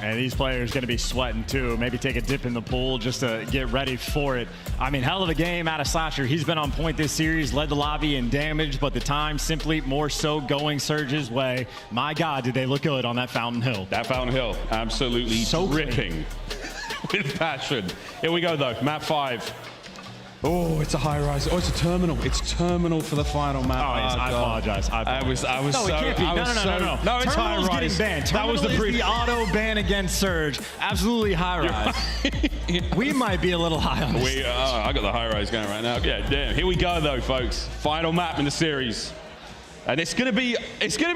And these players going to be sweating too. Maybe take a dip in the pool just to get ready for it. I mean, hell of a game out of Slasher. He's been on point this series, led the lobby in damage, but the time simply more so going Surge's way. My God, did they look good on that Fountain Hill. That Fountain Hill, absolutely so dripping with passion. Here we go though, map 5. Oh, it's a high rise. Oh, it's a terminal. It's terminal for the final map. Oh, I apologize. I was no, so. it can't be. No. No, it's high Terminal's rise. getting banned. That was Terminal the is the auto ban against Surge. Absolutely high rise. We might be a little high on this. I got the high rise going right now. Yeah, damn. Here we go though, folks. Final map in the series. And it's gonna be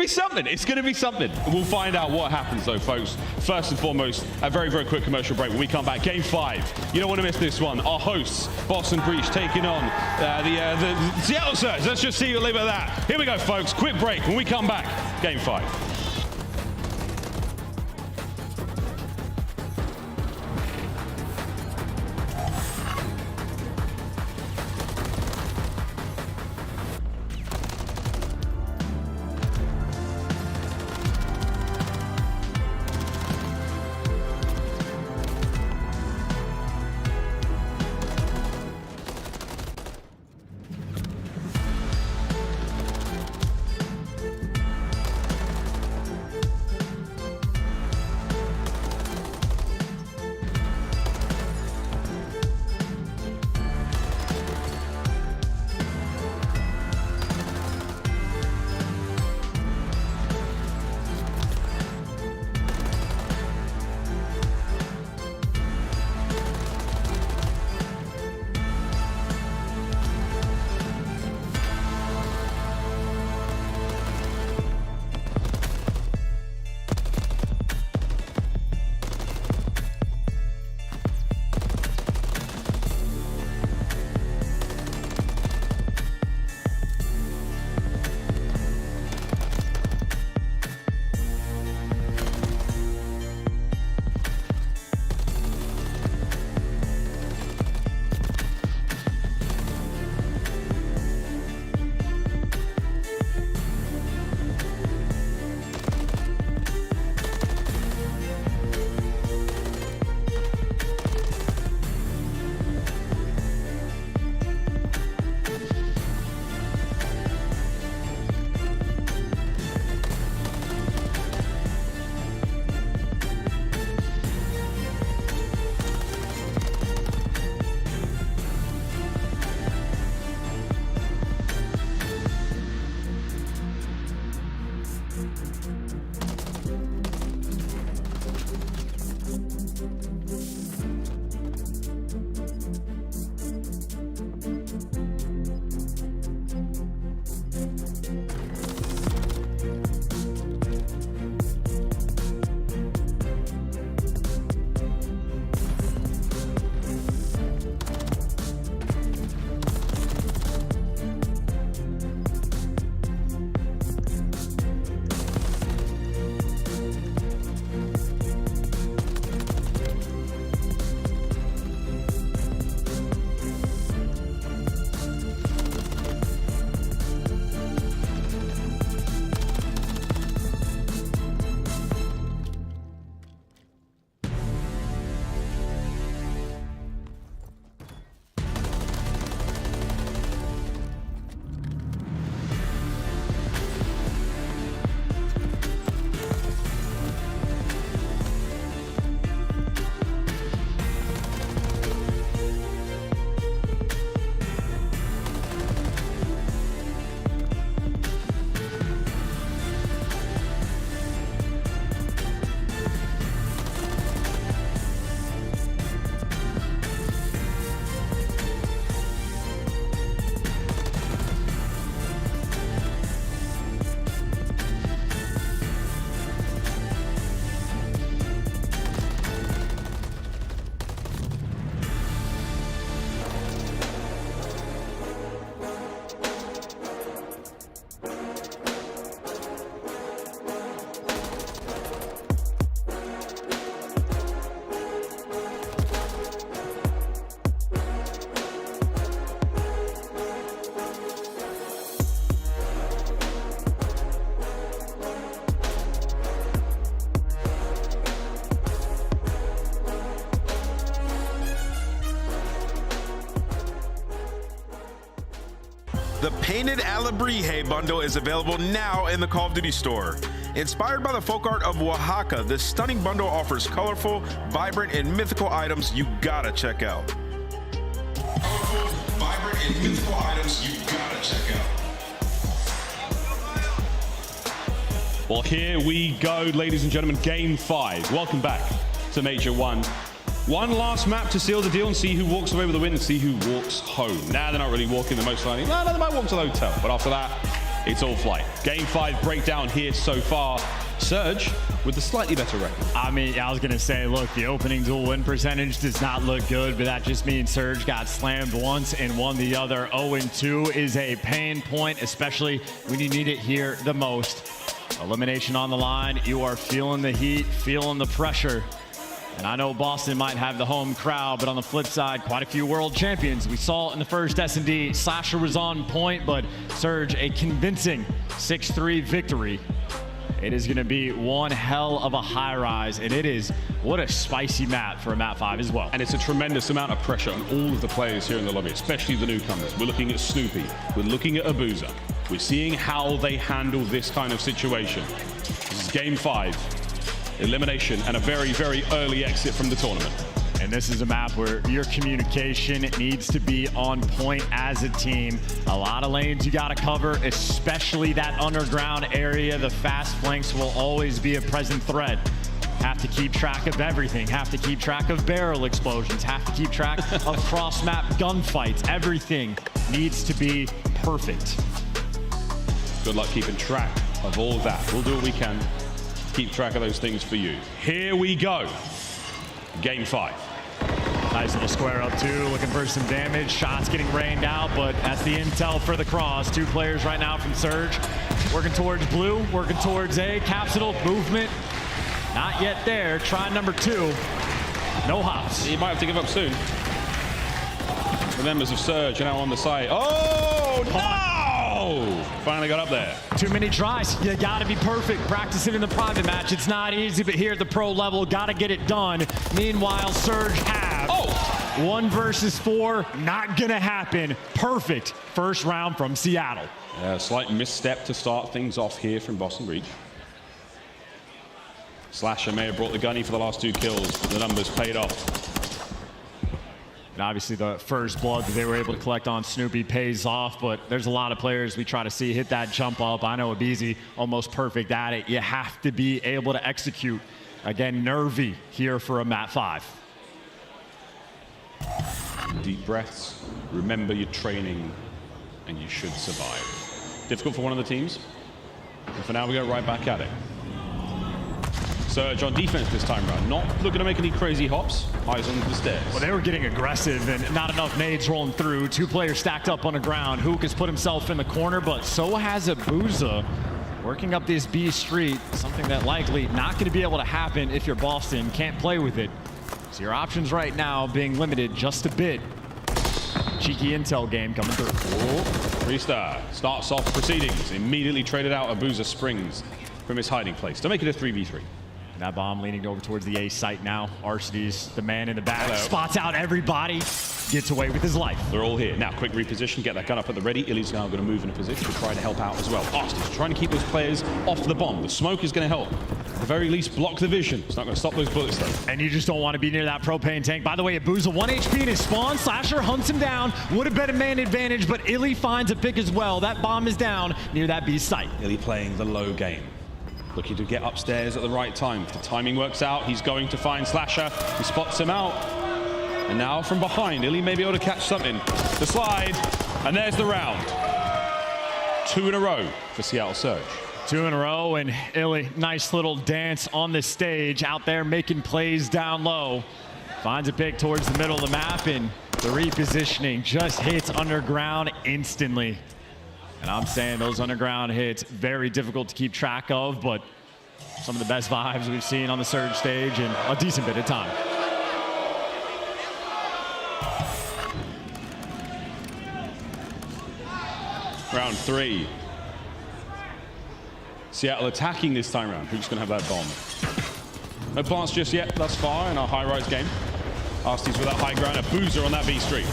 something. It's gonna be something. We'll find out what happens though, folks. First and foremost, a very, very quick commercial break. When we come back, game 5. You don't want to miss this one. Our hosts, Boss and Breach, taking on the Seattle Surge. Let's just see you leave it at that. Here we go, folks. Quick break. When we come back, game 5. The painted aBeZy bundle is available now in the Call of Duty store. Inspired by the folk art of Oaxaca, this stunning bundle offers colorful, vibrant, and mythical items you gotta check out. Colorful, vibrant, and mythical items you gotta check out. Well, here we go, ladies and gentlemen. Game 5. Welcome back to Major 1. One last map to seal the deal and see who walks away with the win and see who walks home. Now they're not really walking the most likely. No, they might walk to the hotel, but after that, it's all flight. Game 5 breakdown here so far. Surge with the slightly better record. I mean, I was going to say, look, the opening duel win percentage does not look good, but that just means Surge got slammed once and won the other. 0-2 is a pain point, especially when you need it here the most. Elimination on the line. You are feeling the heat, feeling the pressure. And I know Boston might have the home crowd, but on the flip side, quite a few world champions. We saw it in the first S&D. Slasher was on point, but Surge, a convincing 6-3 victory. It is going to be one hell of a high rise, and it is what a spicy map for a map 5 as well. And it's a tremendous amount of pressure on all of the players here in the lobby, especially the newcomers. We're looking at Snoopy. We're looking at Abuzah. We're seeing how they handle this kind of situation. This is game 5. Elimination and a very, very early exit from the tournament. And this is a map where your communication needs to be on point as a team. A lot of lanes you got to cover, especially that underground area. The fast flanks will always be a present threat. Have to keep track of everything. Have to keep track of barrel explosions. Have to keep track of cross-map gunfights. Everything needs to be perfect. Good luck keeping track of all of that. We'll do what we can. Keep track of those things for you. Here we go. Game 5. Nice little square up two, looking for some damage. Shots getting rained out, but that's the intel for the cross. 2 players right now from Surge. Working towards blue, working towards A. Capsidal movement. Not yet there. Try number 2. No hops. He might have to give up soon. The members of Surge are now on the site. Oh, no! Finally got up there. Too many tries. You got to be perfect. Practice it in the private match. It's not easy, but here at the pro level, got to get it done. Meanwhile, Surge have 1 versus 4. Not going to happen. Perfect first round from Seattle. A slight misstep to start things off here from Boston Breach. Slasher may have brought the gunny for the last 2 kills, but the numbers paid off. And obviously the first blood that they were able to collect on Snoopy pays off, but there's a lot of players we try to see hit that jump up. I know aBeZy almost perfect at it. You have to be able to execute. Again, nervy here for a map 5. Deep breaths. Remember your training, and you should survive. Difficult for one of the teams. And for now, we go right back at it. Surge on defense this time around. Not looking to make any crazy hops. Eyes on the stairs. Well, they were getting aggressive and not enough nades rolling through. 2 players stacked up on the ground. Huke has put himself in the corner, but so has Abuzah. Working up this B street, something that likely not going to be able to happen if you're Boston. Can't play with it. So your options right now being limited just a bit. Cheeky intel game coming through. Priestahh starts off proceedings. Immediately traded out Abuzah Springs from his hiding place to make it a 3v3. That bomb leaning over towards the A site now. Arcitys, the man in the back, Hello. spots out everybody, gets away with his life. They're all here. Now, quick reposition, get that gun up at the ready. Illey's now going to move in a position to try to help out as well. Arcitys trying to keep those players off the bomb. The smoke is going to help. At the very least, block the vision. It's not going to stop those bullets, though. And you just don't want to be near that propane tank. By the way, Abuzah, 1 HP in his spawn. Slasher hunts him down. Would have been a man advantage, but Illey finds a pick as well. That bomb is down near that B site. Illey playing the low game. Looking to get upstairs at the right time. If the timing works out, he's going to find Slasher. He spots him out. And now from behind, Illey may be able to catch something. The slide, and there's the round. 2 in a row for Seattle Surge. 2 in a row, and Illey, nice little dance on the stage, out there making plays down low. Finds a pick towards the middle of the map, and the repositioning just hits underground instantly. And I'm saying those underground hits, very difficult to keep track of, but some of the best vibes we've seen on the Surge stage in a decent bit of time. Round 3. Seattle attacking this time round. Who's going to have that bomb? No plants just yet thus far in our high-rise game. Arcitys with that high ground, Abuzah on that B Street.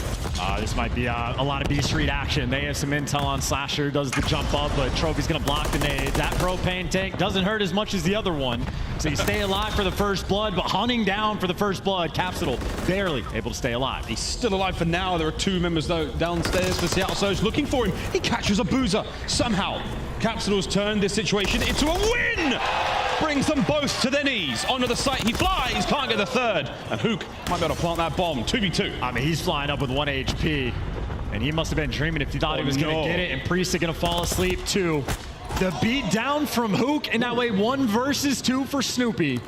This might be a lot of B Street action. They have some intel on Slasher, does the jump up, but Trophy's gonna block the nades. That propane tank doesn't hurt as much as the other one. So you stay alive for the first blood, but hunting down for the first blood. Capsidal barely able to stay alive. He's still alive for now. There are two members though downstairs for Seattle Surge looking for him. He catches Abuzah somehow. Capsidal's turned this situation into a win! Brings them both to their knees. Onto the site, he flies, can't get the third. And Huke might be able to plant that bomb. 2v2. I mean, he's flying up with 1 HP. And he must have been dreaming if he thought he was going to get it. And Priestahh going to fall asleep too. The beat down from Huke, and that way 1 versus 2 for Snoopy.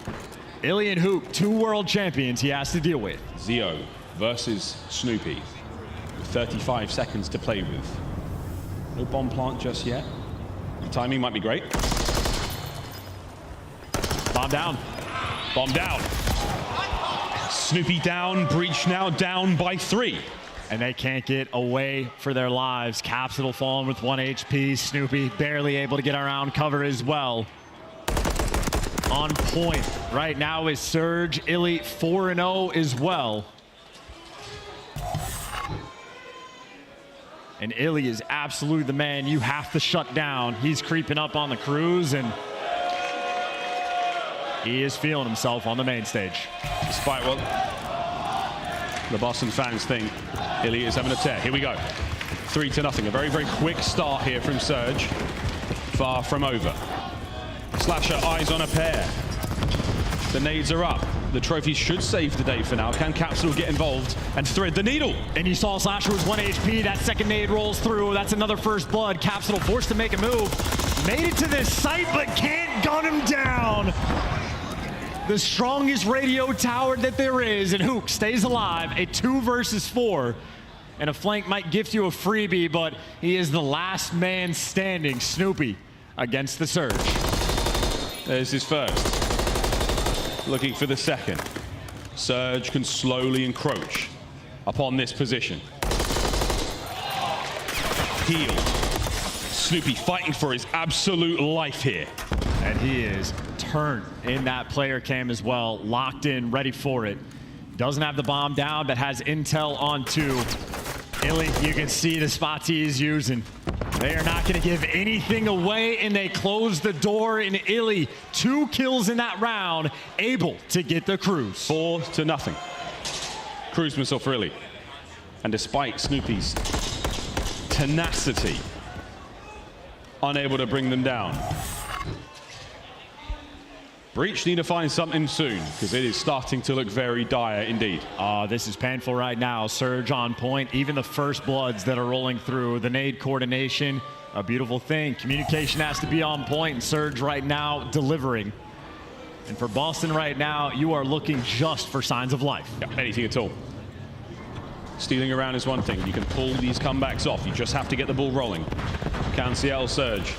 Illey and Huke, 2 world champions he has to deal with. Zeo versus Snoopy. With 35 seconds to play with. No bomb plant just yet. The timing might be great. Bomb down. Bomb down. Snoopy down, Breach now down by 3. And they can't get away for their lives. Capsidal falling with 1 HP. Snoopy barely able to get around cover as well. On point right now is Surge. Illey 4-0 as well. And Illey is absolutely the man you have to shut down. He's creeping up on the cruise, and he is feeling himself on the main stage. Despite what the Boston fans think, Illey is having a tear. Here we go. 3-0. A very, very quick start here from Surge. Far from over. Slasher eyes on a pair. The nades are up. The trophy should save the day for now. Can Capsidal get involved and thread the needle? And you saw Slasher was 1 HP. That second nade rolls through. That's another first blood. Capsidal forced to make a move. Made it to this site, but can't gun him down. The strongest radio tower that there is, and Huke stays alive. A 2 versus 4. And a flank might gift you a freebie, but he is the last man standing. Snoopy against the Surge. There's his first. Looking for the second. Surge can slowly encroach upon this position. Healed. Snoopy fighting for his absolute life here. And he is turned in that player cam as well. Locked in, ready for it. Doesn't have the bomb down, but has intel on 2. Illey, you can see the spots he is using. They are not going to give anything away, and they close the door. And Illey, 2 kills in that round, able to get the cruise. 4-0. Cruise missile for Illey. And despite Snoopy's tenacity, unable to bring them down. Breach need to find something soon, because it is starting to look very dire indeed. This is painful right now. Surge on point. Even the first bloods that are rolling through. The nade coordination, a beautiful thing. Communication has to be on point, and Surge right now delivering. And for Boston right now, you are looking just for signs of life. Yeah, anything at all. Stealing around is one thing. You can pull these comebacks off. You just have to get the ball rolling. Can CL Surge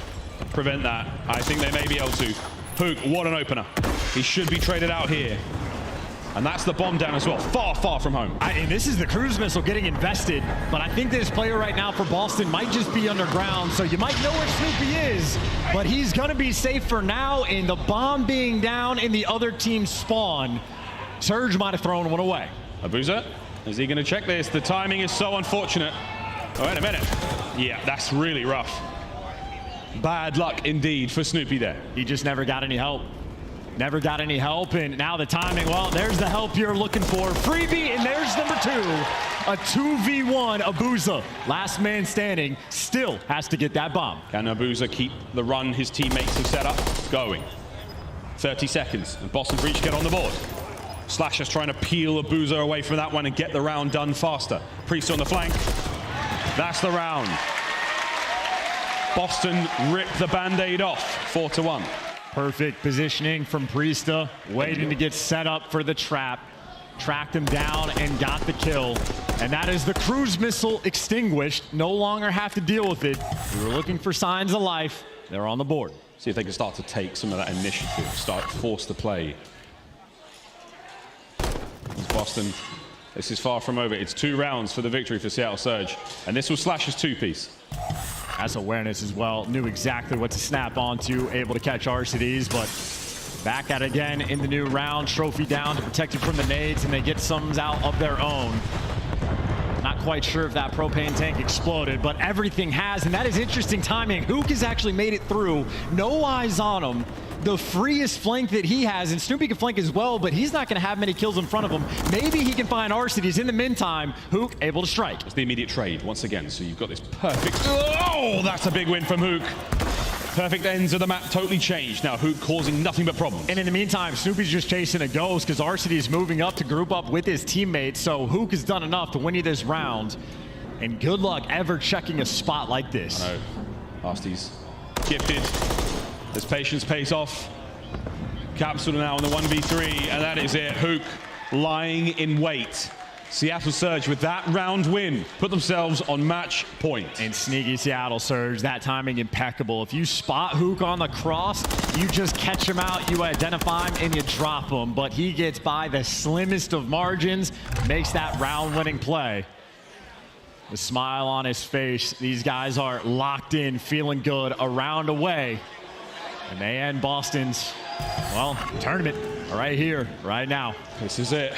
prevent that? I think they may be able to. Huke, what an opener. He should be traded out here. And that's the bomb down as well. Far, far from home. And this is the cruise missile getting invested. But I think this player right now for Boston might just be underground. So you might know where Snoopy is. But he's going to be safe for now. And the bomb being down in the other team's spawn. Surge might have thrown one away. Abuzah, is he going to check this? The timing is so unfortunate. Oh, wait a minute. Yeah, that's really rough. Bad luck indeed for Snoopy there. He just never got any help. Never got any help, and now the timing, well, there's the help you're looking for. Freebie, and there's number 2. A 2v1 Abuzah. Last man standing, still has to get that bomb. Can Abuzah keep the run his teammates have set up going? 30 seconds, and Boston Breach get on the board. Slasher's trying to peel Abuzah away from that one and get the round done faster. Priestahh on the flank. That's the round. Boston rip the band-aid off, 4-1. Perfect positioning from Priestahh, waiting to get set up for the trap. Tracked him down and got the kill. And that is the cruise missile extinguished. No longer have to deal with it. We were looking for signs of life. They're on the board. See if they can start to take some of that initiative, force the play. As Boston, this is far from over. It's 2 rounds for the victory for Seattle Surge. And this was Slash's 2-piece. Has awareness as well. Knew exactly what to snap onto. Able to catch Arcitys, but Back at it again in the new round. Trophy down to protect it from the nades, and they get some out of their own. Not quite sure if that propane tank exploded, but everything has, and that is interesting timing. Huke has actually made it through. No eyes on him. The freest flank that he has, and Snoopy can flank as well, but he's not going to have many kills in front of him. Maybe he can find Arcitys. In the meantime, Huke able to strike. It's the immediate trade once again, so you've got this perfect... Oh, that's a big win from Huke. Perfect ends of the map totally changed. Now Huke causing nothing but problems. And in the meantime, Snoopy's just chasing a ghost because Arcitys is moving up to group up with his teammates, so Huke has done enough to win you this round. And good luck ever checking a spot like this. I know. Arcitys gifted. His patience pays off. Capsidal now on the 1v3, and that is it. Huke lying in wait. Seattle Surge with that round win put themselves on match point. And sneaky Seattle Surge, that timing impeccable. If you spot Huke on the cross, you just catch him out, you identify him, and you drop him. But he gets by the slimmest of margins, makes that round-winning play. The smile on his face. These guys are locked in, feeling good, a round away. And they end Boston's, well, tournament right here, right now. This is it.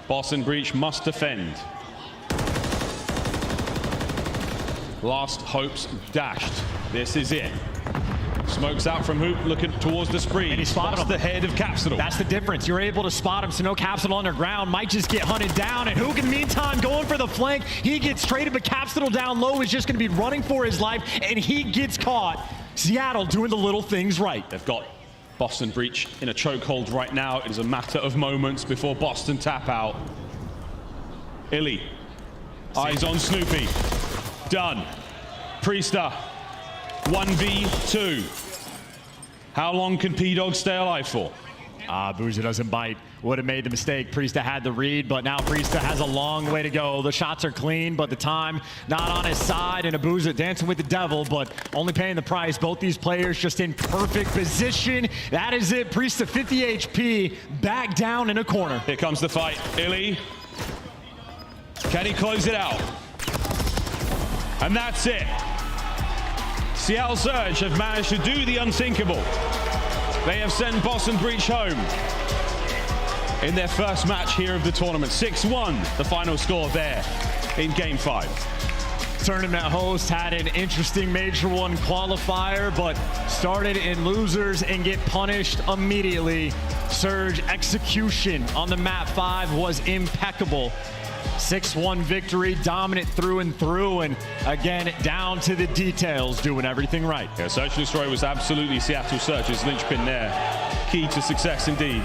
Boston Breach must defend. Last hopes dashed. This is it. Smokes out from Huke, looking towards the spree. And he spotted him. The head of Capsidal. That's the difference. You're able to spot him, so no Capsidal underground. Might just get hunted down. And Huke, in the meantime, going for the flank. He gets traded, but Capsidal down low is just going to be running for his life, and he gets caught. Seattle doing the little things right. They've got Boston Breach in a chokehold right now. It is a matter of moments before Boston tap out. Illey, eyes on Snoopy. Done. Priestahh, 1v2. How long can P-Dog stay alive for? Abuzah doesn't bite. Would have made the mistake. Priestahh had the read, but now Priestahh has a long way to go. The shots are clean, but the time not on his side, and Abuzah dancing with the devil, but only paying the price. Both these players just in perfect position. That is it. Priestahh 50 HP, back down in a corner. Here comes the fight. Illey, can he close it out? And that's it. Seattle Surge have managed to do the unthinkable. They have sent Boston Breach home in their first match here of the tournament. 6-1, the final score there in Game 5. Tournament host had an interesting Major 1 qualifier, but started in losers and get punished immediately. Surge execution on the map 5 was impeccable. 6-1 victory, dominant through and through, and again, down to the details, doing everything right. Yeah, Search and Destroy was absolutely Seattle Surge's linchpin there. Key to success indeed.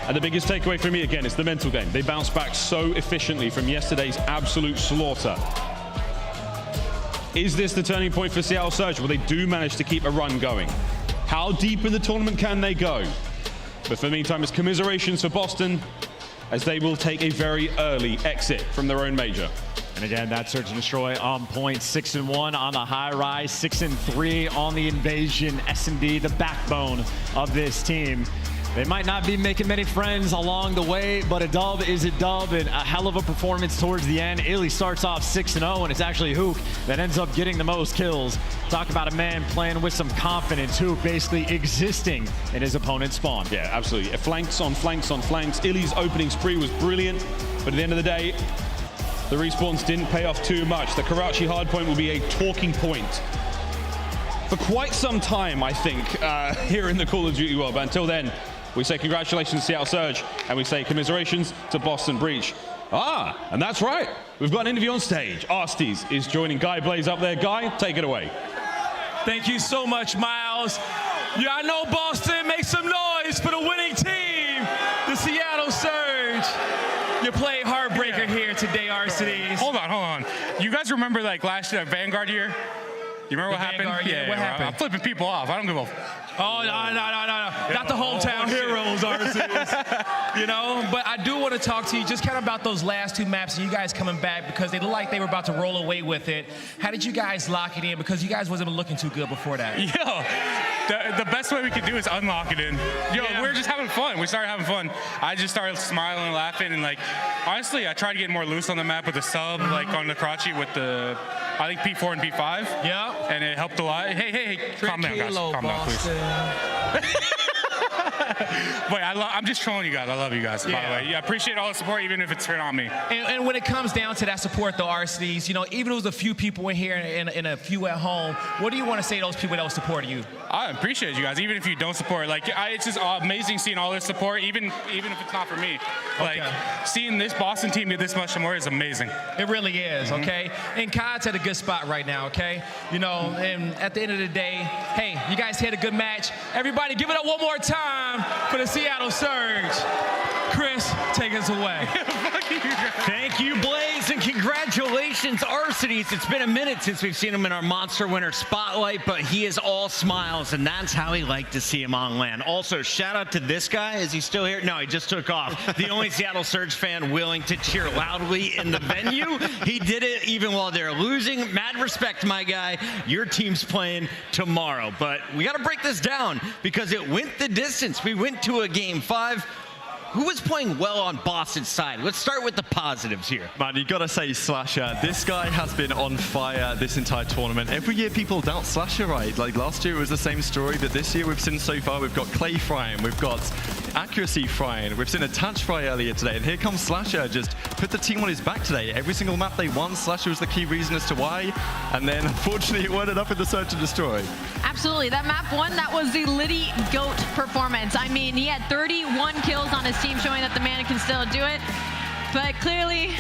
And the biggest takeaway for me, again, is the mental game. They bounced back so efficiently from yesterday's absolute slaughter. Is this the turning point for Seattle Surge? Well, they do manage to keep a run going. How deep in the tournament can they go? But for the meantime, it's commiserations for Boston, as they will take a very early exit from their own major. And again, that Search and Destroy on point, 6-1 on the high rise, 6-3 on the invasion. S&D, the backbone of this team. They might not be making many friends along the way, but a dub is a dub, and a hell of a performance towards the end. Illey starts off 6-0, and it's actually Huke that ends up getting the most kills. Talk about a man playing with some confidence. Huke basically existing in his opponent's spawn. Yeah, absolutely. Flanks on flanks on flanks. Illey's opening spree was brilliant, but at the end of the day, the respawns didn't pay off too much. The Karachi hardpoint will be a talking point for quite some time, I think, here in the Call of Duty world. But until then, we say congratulations to Seattle Surge, and we say commiserations to Boston Breach. And that's right. We've got an interview on stage. Arcitys is joining Guy Blaze up there. Guy, take it away. Thank you so much, Miles. Yeah, I know Boston. Make some noise for the winning team, the Seattle Surge. You play Heartbreaker here today, Arcitys. Hold on. You guys remember like last year, Vanguard year? You remember what happened? Yeah, what happened? I'm flipping people off. I don't give a... Oh, no. Not the hometown heroes, Arcitys. You know, but I do want to talk to you just kind of about those last two maps and you guys coming back because they look like they were about to roll away with it. How did you guys lock it in? Because you guys wasn't looking too good before that. Yo, the best way we could do is unlock it in. Yo, we were just having fun. We started having fun. I just started smiling and laughing, and like, honestly, I tried to get more loose on the map with the sub, like on the Karachi with the I think P4 and P5. Yeah. And it helped a lot. Hey, calm down, guys. Calm down, please. Wait, I'm just trolling you guys. I love you guys, by the way. Yeah, I appreciate all the support, even if it's turned on me. And when it comes down to that support, though, Arcitys, you know, even if it was a few people in here and a few at home, what do you want to say to those people that were supporting you? I appreciate you guys, even if you don't support. Like, it's just amazing seeing all this support, even if it's not for me. Like, seeing this Boston team get this much support is amazing. It really is, okay? And Kai's at a good spot right now, okay? You know, and at the end of the day, hey, you guys had a good match. Everybody give it up one more time for the Seattle Surge. Chris, take us away. Thank you, Blaze, and congratulations, Arcitys. It's been a minute since we've seen him in our Monster Winter Spotlight, but he is all smiles, and that's how we like to see him on land. Also, shout out to this guy. Is he still here? No, he just took off. The only Seattle Surge fan willing to cheer loudly in the venue. He did it even while they're losing. Mad respect, my guy. Your team's playing tomorrow, but we got to break this down because it went the distance. We went to a Game 5. Who was playing well on Boston's side? Let's start with the positives here. Man, you gotta say Slasher. This guy has been on fire this entire tournament. Every year people doubt Slasher, right? Like last year it was the same story, but this year we've seen so far, we've got Clay frying, we've got accuracy frying, we've seen Attach fry earlier today, and here comes Slasher, just put the team on his back today. Every single map they won, Slasher was the key reason as to why, and then unfortunately it ended up in the Search and Destroy. Absolutely, that map one, that was the Liddy GOAT performance. I mean, he had 31 kills on his team, showing that the man can still do it. But clearly,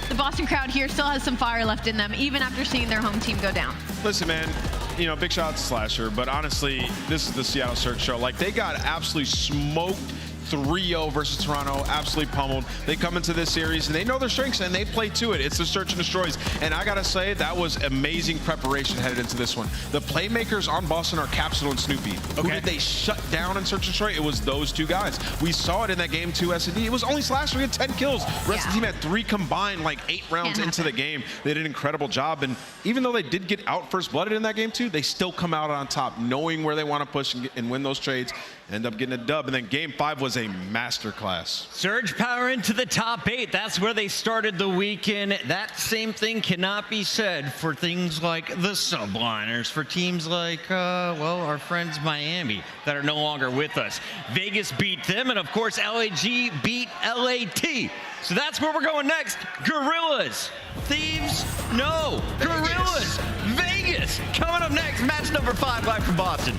the Boston crowd here still has some fire left in them, even after seeing their home team go down. Listen, man, you know, big shout out to Slasher, but honestly, this is the Seattle Surge show. Like, they got absolutely smoked 3-0 versus Toronto, absolutely pummeled. They come into this series and they know their strengths and they play to it. It's the Search and Destroys. And I gotta say, that was amazing preparation headed into this one. The playmakers on Boston are Capsidal and Snoopy. Who did they shut down in Search and Destroy? It was those two guys. We saw it in that game 2 S&D. It was only Slasher, he had 10 kills. The rest of the team had 3 combined, like 8 rounds into the game. They did an incredible job. And even though they did get out first blooded in that game 2, they still come out on top, knowing where they want to push and win those trades. End up getting a dub, and then Game 5 was a masterclass. Surge power into the top 8. That's where they started the weekend. That same thing cannot be said for things like the Subliners, for teams like, well, our friends Miami that are no longer with us. Vegas beat them, and of course, LAG beat LAT. So that's where we're going next. Guerrillas. Thieves? No. Guerrillas. Vegas. Coming up next, match number 5 live from Boston.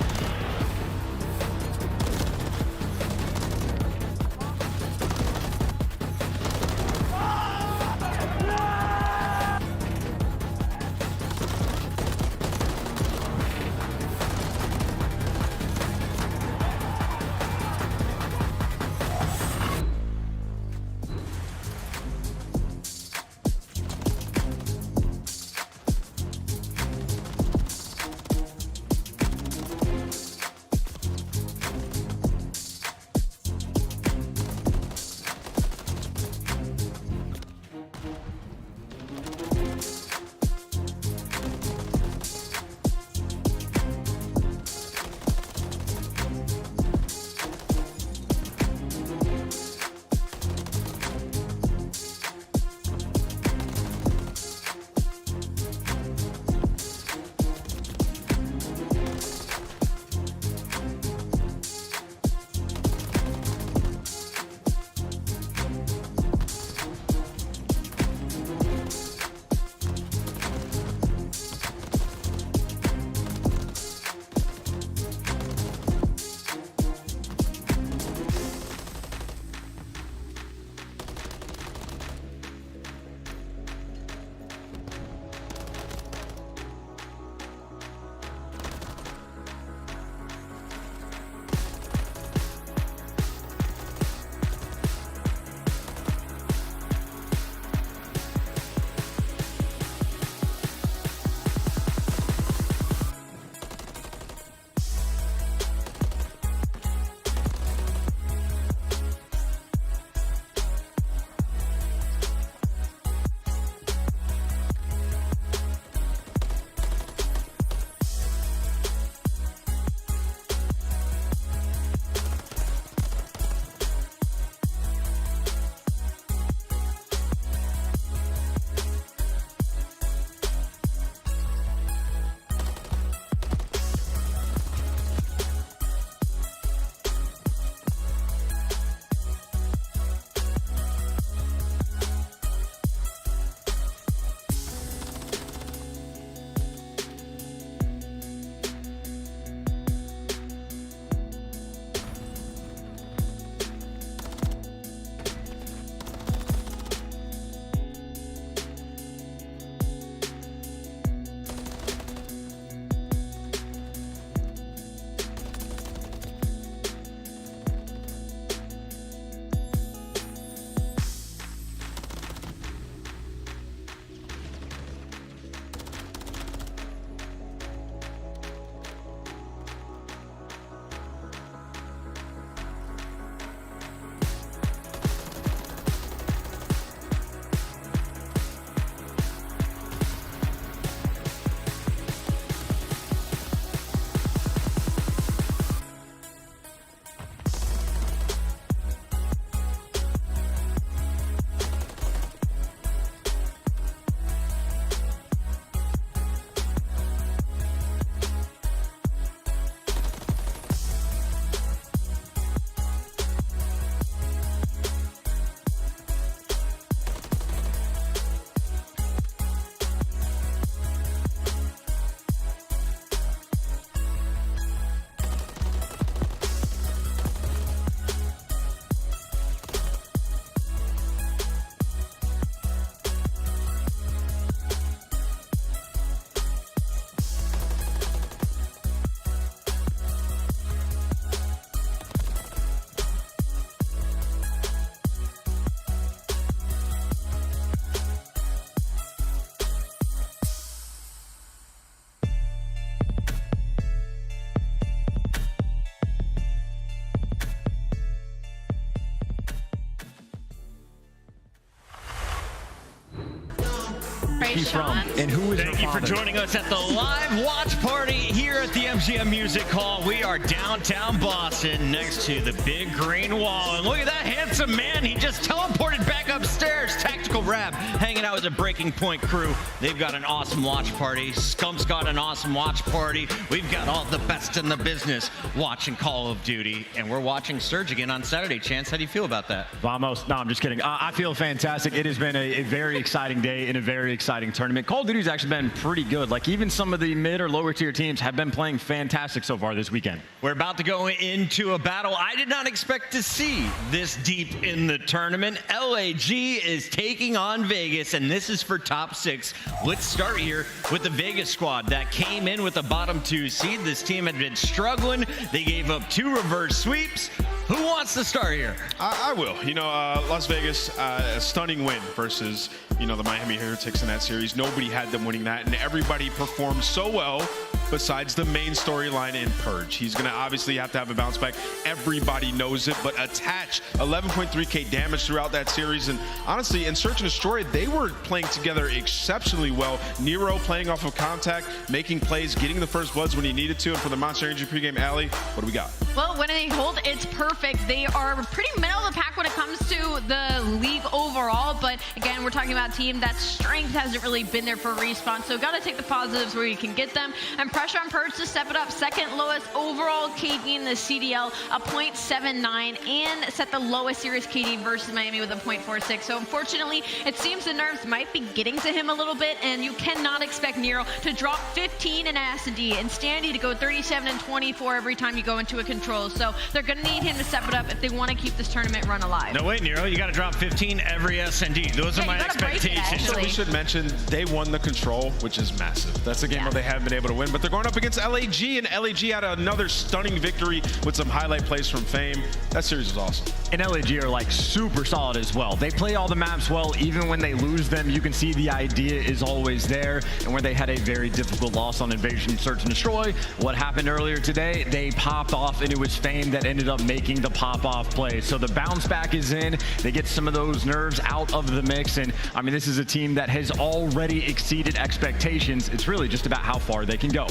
Praise Sean. And who is Thank you for joining us at the live watch party here at the MGM Music Hall. We are downtown Boston next to the big green wall. And look at that handsome man. He just teleported back upstairs. Tactical Rap hanging out with the Breaking Point crew. They've got an awesome watch party. Scump's got an awesome watch party. We've got all the best in the business watching Call of Duty. And we're watching Surge again on Saturday. Chance, how do you feel about that? Vamos. No, I'm just kidding. I feel fantastic. It has been a very exciting day in a very exciting tournament. Call of Duty's actually been pretty good. Like, even some of the mid or lower tier teams have been playing fantastic so far this weekend. We're about to go into a battle I did not expect to see this deep in the tournament. LAG is taking on Vegas, and this is for top 6. Let's start here with the Vegas squad that came in with the bottom 2 seed. This team had been struggling. They gave up 2 reverse sweeps. Who wants to start here? I will. You know, Las Vegas, a stunning win versus, you know, the Miami Heretics in that series. Nobody had them winning that, and everybody performed so well besides the main storyline in Purge. He's going to obviously have to have a bounce back. Everybody knows it, but attach 11.3k damage throughout that series. And honestly, in Search and Destroy, they were playing together exceptionally well. Nero playing off of contact, making plays, getting the first bloods when he needed to. And for the Monster Energy pregame, Allie, what do we got? Well, when they hold, it's perfect. They are pretty middle of the pack when it comes to the league overall. But again, we're talking about a team that strength hasn't really been there for Respawn. So got to take the positives where you can get them. And pressure on Purge to step it up. Second lowest overall KD in the CDL, a 0.79, and set the lowest series KD versus Miami with a 0.46. So unfortunately, it seems the nerves might be getting to him a little bit, and you cannot expect Nero to drop 15 in S&D and Standy to go 37 and 24 every time you go into a control. So they're going to need him to step it up if they want to keep this tournament run alive. No, wait, Nero, you got to drop 15 every S&D. Those are my expectations. So we should mention they won the control, which is massive. That's a game where they haven't been able to win, but they're going up against LAG, and LAG had another stunning victory with some highlight plays from Fame. That series was awesome. And LAG are like super solid as well. They play all the maps well. Even when they lose them, you can see the idea is always there. And where they had a very difficult loss on Invasion, Search and Destroy, what happened earlier today, they popped off, and it was Fame that ended up making the pop-off play. So the bounce back is in. They get some of those nerves out of the mix. And I mean, this is a team that has already exceeded expectations. It's really just about how far they can go.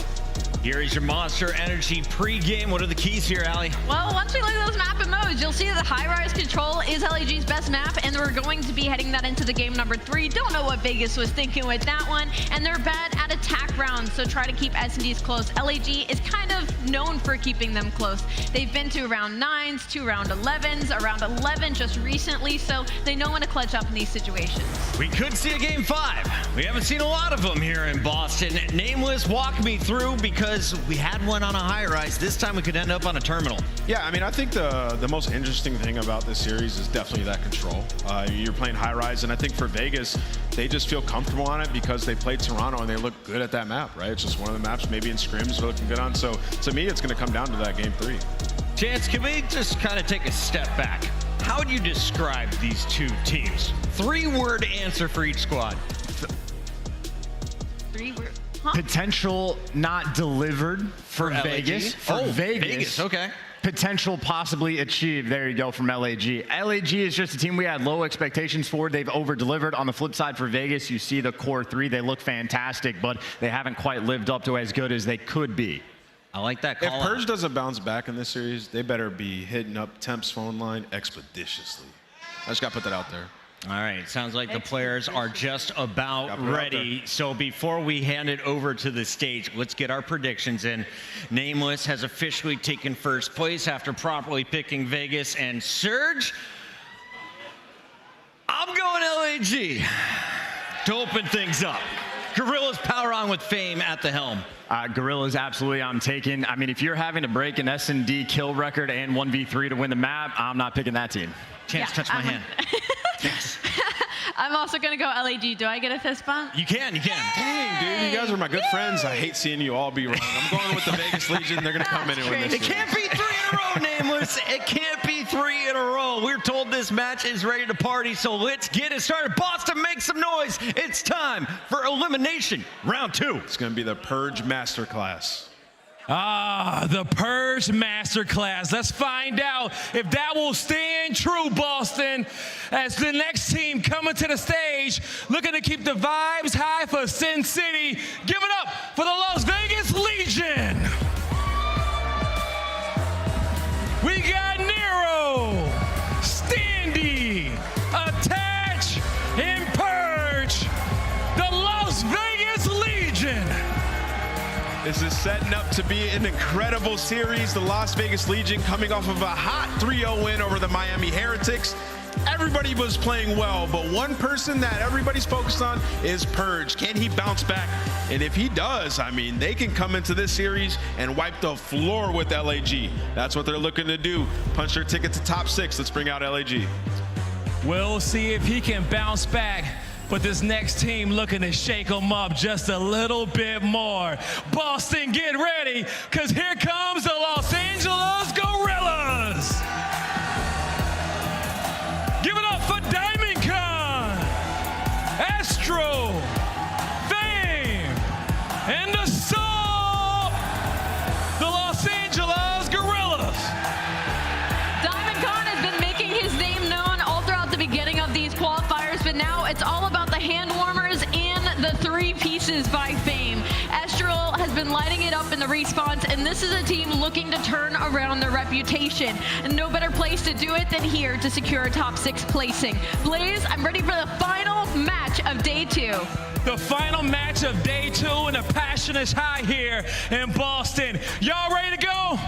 Here is your Monster Energy pregame. What are the keys here, Allie? Well, once we look at those map and modes, you'll see that the high-rise control is LAG's best map, and we're going to be heading that into the game number 3. Don't know what Vegas was thinking with that one, and they're bad at attack rounds, so try to keep S&Ds close. LAG is kind of known for keeping them close. They've been to round 9s, to round 11s, around 11 just recently, so they know when to clutch up in these situations. We could see a game 5. We haven't seen a lot of them here in Boston. Nameless, walk me through, because we had one on a high rise. This time we could end up on a terminal. Yeah, I mean, I think the most interesting thing about this series is definitely that control. You're playing high rise, and I think for Vegas, they just feel comfortable on it because they played Toronto and they look good at that map, right? It's just one of the maps maybe in scrims they're looking good on. So to me, it's going to come down to that game 3. Chance, can we just kind of take a step back? How would you describe these two teams? 3-word answer for each squad. 3-word. Potential not delivered for Vegas. For Vegas, okay. Potential possibly achieved. There you go from LAG. LAG is just a team we had low expectations for. They've over-delivered. On the flip side for Vegas, you see the core 3. They look fantastic, but they haven't quite lived up to as good as they could be. I like that If call. Purge doesn't bounce back in this series, they better be hitting up Temp's phone line expeditiously. I just got to put that out there. All right, sounds like the players are just about ready. So before we hand it over to the stage, let's get our predictions in. Nameless has officially taken first place after properly picking Vegas and Surge. I'm going LAG to open things up. Guerrillas power on with Fame at the helm. Guerrillas, absolutely, I'm taking. I mean, if you're having to break an S&D kill record and 1v3 to win the map, I'm not picking that team. Chance, touch my hand. Yes. I'm also going to go LAG. Do I get a fist bump? You can. Dang, dude, you guys are my good friends. I hate seeing you all be wrong. I'm going with the Vegas Legion. They're going to come in and win this. It can't be 3 in a row, Nameless. It can't be 3 in a row. We're told this match is ready to party, so let's get it started. Boston, make some noise. It's time for elimination round 2. It's going to be the Purge Masterclass. The Purge Masterclass. Let's find out if that will stand true, Boston, as the next team coming to the stage, looking to keep the vibes high for Sin City. Give it up for the Las Vegas Legion. We got Nero, Standy, Attach, and Purge. The Las Vegas Legion. This is setting up to be an incredible series. The Las Vegas Legion coming off of a hot 3-0 win over the Miami Heretics. Everybody was playing well, but one person that everybody's focused on is Purge. Can he bounce back? And if he does, I mean, they can come into this series and wipe the floor with LAG. That's what they're looking to do. Punch their ticket to top 6. Let's bring out LAG. We'll see if he can bounce back. But this next team looking to shake them up just a little bit more. Boston, get ready, because here comes the Los Angeles Guerrillas. Give it up for Diamond Con, Astro, Fame, and the Soul, the Los Angeles Guerrillas. Diamond Con has been making his name known all throughout the beginning of these qualifiers, but now it's all about the hand warmers and the 3 pieces by Fame. Astral has been lighting it up in the response, and this is a team looking to turn around their reputation. And no better place to do it than here to secure a top 6 placing. Blaze, I'm ready for the final match of day 2. The final match of day 2, and the passion is high here in Boston. Y'all ready to go?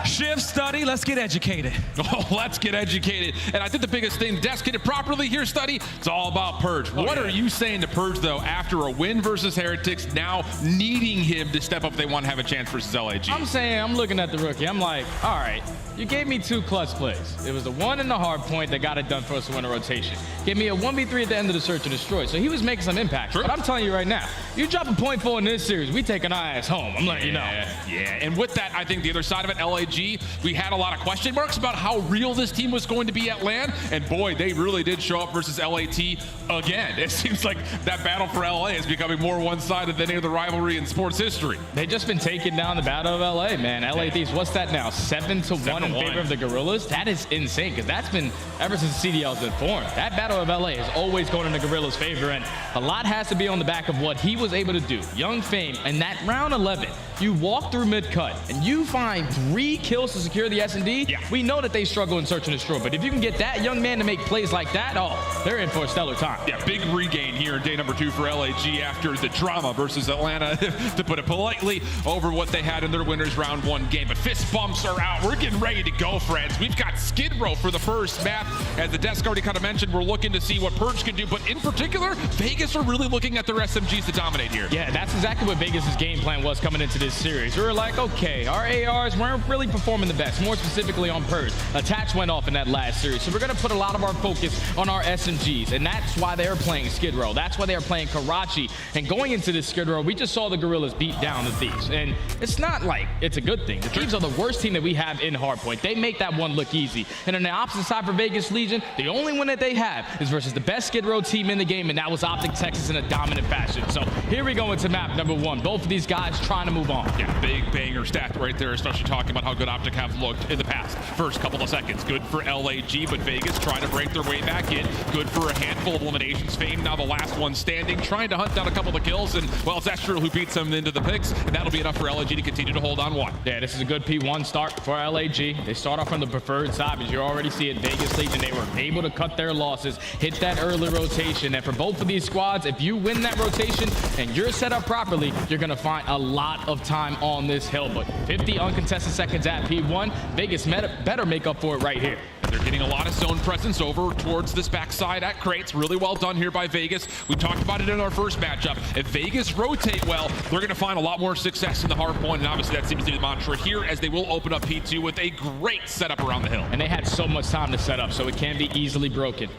Shift, study, let's get educated. Oh, let's get educated. And I think the biggest thing, Des, get it properly here, study, it's all about Purge. What are you saying to Purge, though, after a win versus Heretics, now needing him to step up if they want to have a chance versus LAG? I'm saying, I'm looking at the rookie. I'm like, all right, you gave me 2 clutch plays. It was the one in the hard point that got it done for us to win a rotation. Gave me a 1v3 at the end of the search and destroy. So he was making some impact. True. But I'm telling you right now, you drop a 0.4 in this series, we taking our ass home. I'm letting you know. Yeah, and with that, I think the other side of it, LAG, we had a lot of question marks about how real this team was going to be at LAN, and boy, they really did show up versus LAT again. It seems like that battle for LA is becoming more one-sided than any other rivalry in sports history. They've just been taking down the battle of LA, man. LA Thieves, what's that now? 7-1 in favor of the Guerrillas? That is insane, because that's been, ever since CDL's been formed, that battle of LA is always going in the Guerrillas' favor, and a lot has to be on the back of what he was able to do. Young Fame, and that round 11, you walk through mid-cut, and you find 3 kills to secure the S&D. Yeah. We know that they struggle in search and destroy, but if you can get that young man to make plays like that, oh, they're in for a stellar time. Yeah, big regain here in day number 2 for LAG after the drama versus Atlanta, to put it politely, over what they had in their winners round 1 game. But fist bumps are out. We're getting ready to go, friends. We've got Skid Row for the first map. As the desk already kind of mentioned, we're looking to see what Purge can do, but in particular, Vegas are really looking at their SMGs to dominate here. Yeah, that's exactly what Vegas' game plan was coming into this series. We were like, okay, our ARs weren't really performing the best, more specifically on Purge. Attach went off in that last series, so we're going to put a lot of our focus on our SMGs, and that's why they're playing Skid Row. That's why they're playing Karachi. And going into this Skid Row, we just saw the Guerrillas beat down the Thieves, and it's not like it's a good thing. The Thieves are the worst team that we have in Hardpoint. They make that one look easy. And on the opposite side for Vegas Legion, the only win that they have is versus the best Skid Row team in the game, and that was OpTic Texas in a dominant fashion. So here we go into map number 1. Both of these guys trying to move on. Yeah, big banger stat right there, especially talking about how good OpTic have looked in the past. First couple of seconds, good for LAG, but Vegas trying to break their way back in. Good for a handful of eliminations. Fame now the last one standing, trying to hunt down a couple of kills, and well, it's Astral who beats them into the picks, and that'll be enough for LAG to continue to hold on 1. Yeah, this is a good P1 start for LAG. They start off from the preferred side, as you already see it. Vegas Legion, they were able to cut their losses, hit that early rotation, and for both of these squads, if you win that rotation and you're set up properly, you're gonna find a lot of time on this hill. But 50 uncontested seconds at P1, Vegas better make up for it right here. They're getting a lot of zone presence over towards this backside at crates. Really well done here by Vegas. We talked about it in our first matchup. If Vegas rotate well, they're going to find a lot more success in the hard point, and obviously that seems to be the mantra here, as they will open up P2 with a great setup around the hill. And they had so much time to set up, so it can be easily broken.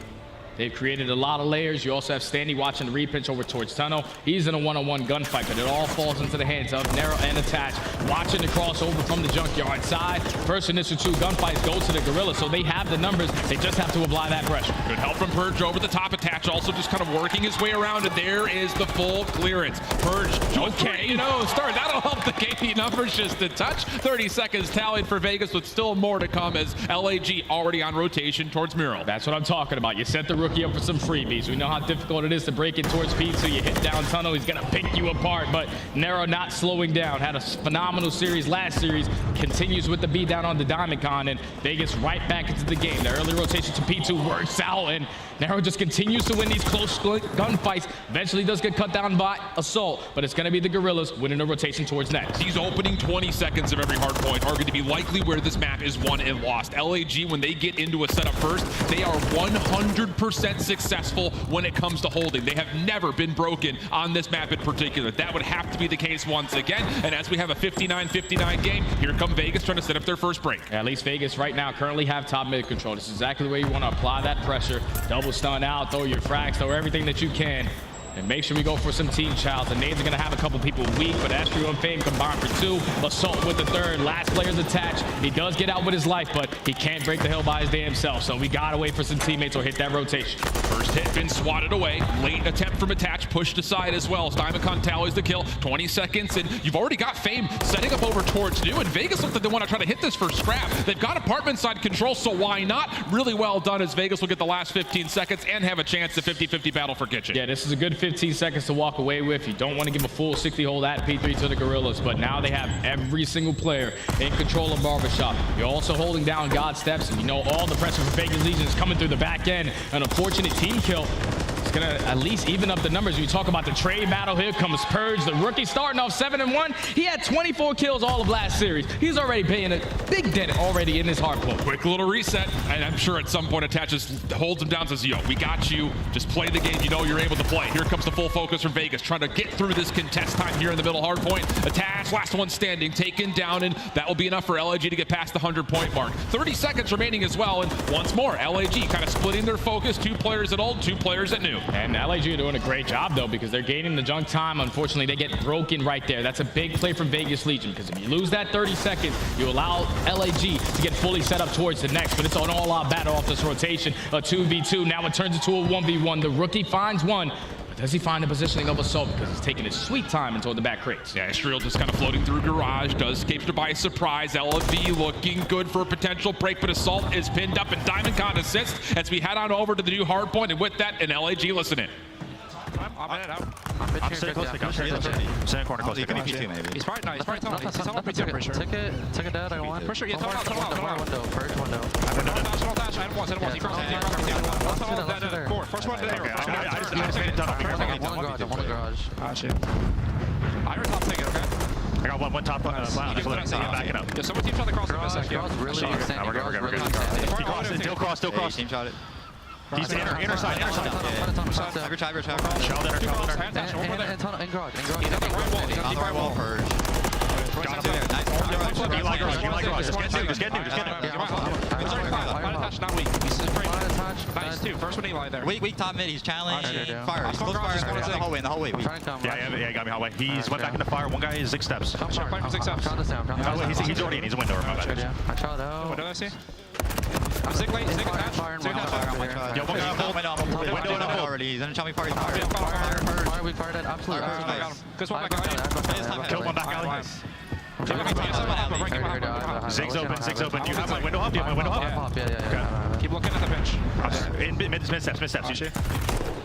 They've created a lot of layers. You also have Standy watching the repitch over towards Tunnel. He's in a one-on-one gunfight, but it all falls into the hands of Nero and Attach. Watching the crossover from the junkyard side. First initial 2 gunfights go to the Guerrillas, so they have the numbers. They just have to apply that pressure. Good help from Purge over the top. Attach also just kind of working his way around, and there is the full clearance. Purge, okay, you know, start. That'll help the KP numbers just a touch. 30 seconds tallied for Vegas, with still more to come as LAG already on rotation towards Mural. That's what I'm talking about. You set the rookie up for some freebies. We know how difficult it is to break in towards Pete, so you hit down Tunnel. He's gonna pick you apart, but Nero not slowing down. Had a phenomenal series last series. Continues with the beat down on the Diamond Con, and Vegas right back into the game. The early rotation to P2 works out, and Nero just continues to win these close gunfights. Eventually does get cut down by Assault, but it's gonna be the Guerrillas winning the rotation towards next. These opening 20 seconds of every hard point are going to be likely where this map is won and lost. LAG, when they get into a setup first, they are 100% successful when it comes to holding. They have never been broken on this map in particular. That would have to be the case once again. And as we have a 59-59 game, here come Vegas trying to set up their first break. At least Vegas right now currently have top mid control. This is exactly where you want to apply that pressure. Double stun out, throw your frags, throw everything that you can. And make sure we go for some team childs. The nades are going to have a couple people weak, but Astro and Fame combined for 2. Assault with the 3rd. Last player's attached. He does get out with his life, but he can't break the hill by his damn self. So we got to wait for some teammates or hit that rotation. First hit been swatted away. Late attempt from Attach pushed aside as well. Diamond tallies the kill. 20 seconds, and you've already got Fame setting up over towards New. And Vegas looks like they want to try to hit this for scrap. They've got apartment side control, so why not? Really well done, as Vegas will get the last 15 seconds and have a chance at 50-50 battle for Kitchen. Yeah, this is a good 15 seconds to walk away with. You don't want to give a full 60 hold at P3 to the Guerrillas, but now they have every single player in control of Barbershop. You're also holding down God Steps, and you know all the pressure from Vegas Legion is coming through the back end. An unfortunate team kill. It's gonna at least even up the numbers. You talk about the trade battle. Here comes Purge, the rookie, starting off 7-1. He had 24 kills all of last series. He's already paying a big debt already in his hardpoint. Quick little reset, and I'm sure at some point Attaches holds him down, says, yo, we got you. Just play the game you know you're able to play. Here comes the full focus from Vegas, trying to get through this contest time here in the middle hardpoint. Attach, last one standing, taken down, and that will be enough for LAG to get past the 100-point mark. 30 seconds remaining as well, and once more, LAG kind of splitting their focus. 2 players at old, 2 players at new. And LAG are doing a great job, though, because they're gaining the junk time. Unfortunately, they get broken right there. That's a big play from Vegas Legion, because if you lose that 30 seconds, you allow LAG to get fully set up towards the next, but it's an all-out battle off this rotation. A 2v2, now it turns into a 1v1. The rookie finds one. Does he find the positioning of Assault, because he's taking his sweet time into the back crates? Yeah, Israel just kind of floating through Garage, does escape by surprise. LFV looking good for a potential break, but Assault is pinned up, and Diamond Con assists as we head on over to the new hard point, and with that, an LAG listening. I'm staying close to the Sand corner close to the maybe. He's probably not. He's probably not. He's on pretty sure. Take it dead. I want. For sure. Yeah, tunnel out. Window. First window. I had one. He crossed. First one to there. I just made it tunnel. One garage. Gotcha. I heard top ticket, okay? I got one top flat. Backing up. Yeah, someone team shot the cross. Still cross. Team shot it. He's inner side. Average. Shell there. And tunnel, and garage. He's on the right wall. Purge. Just get new. Not weak. He's nice too. First one Illey there. Weak top mid. He's challenged. Fire. He's close fire in the hallway. Yeah, he got me hallway. He's went back in the fire. One guy is 6 steps. He's already in his window. I shot out. What did I see? I'm sick late. Sick attached. Yo, one guy window and up already. He's gonna tell me fire. Fire. We fired at absolute. Good one back alley. Killed one back alley. Zig's open. You have my window up? Yeah. Keep looking at the bench. In mid steps, you see?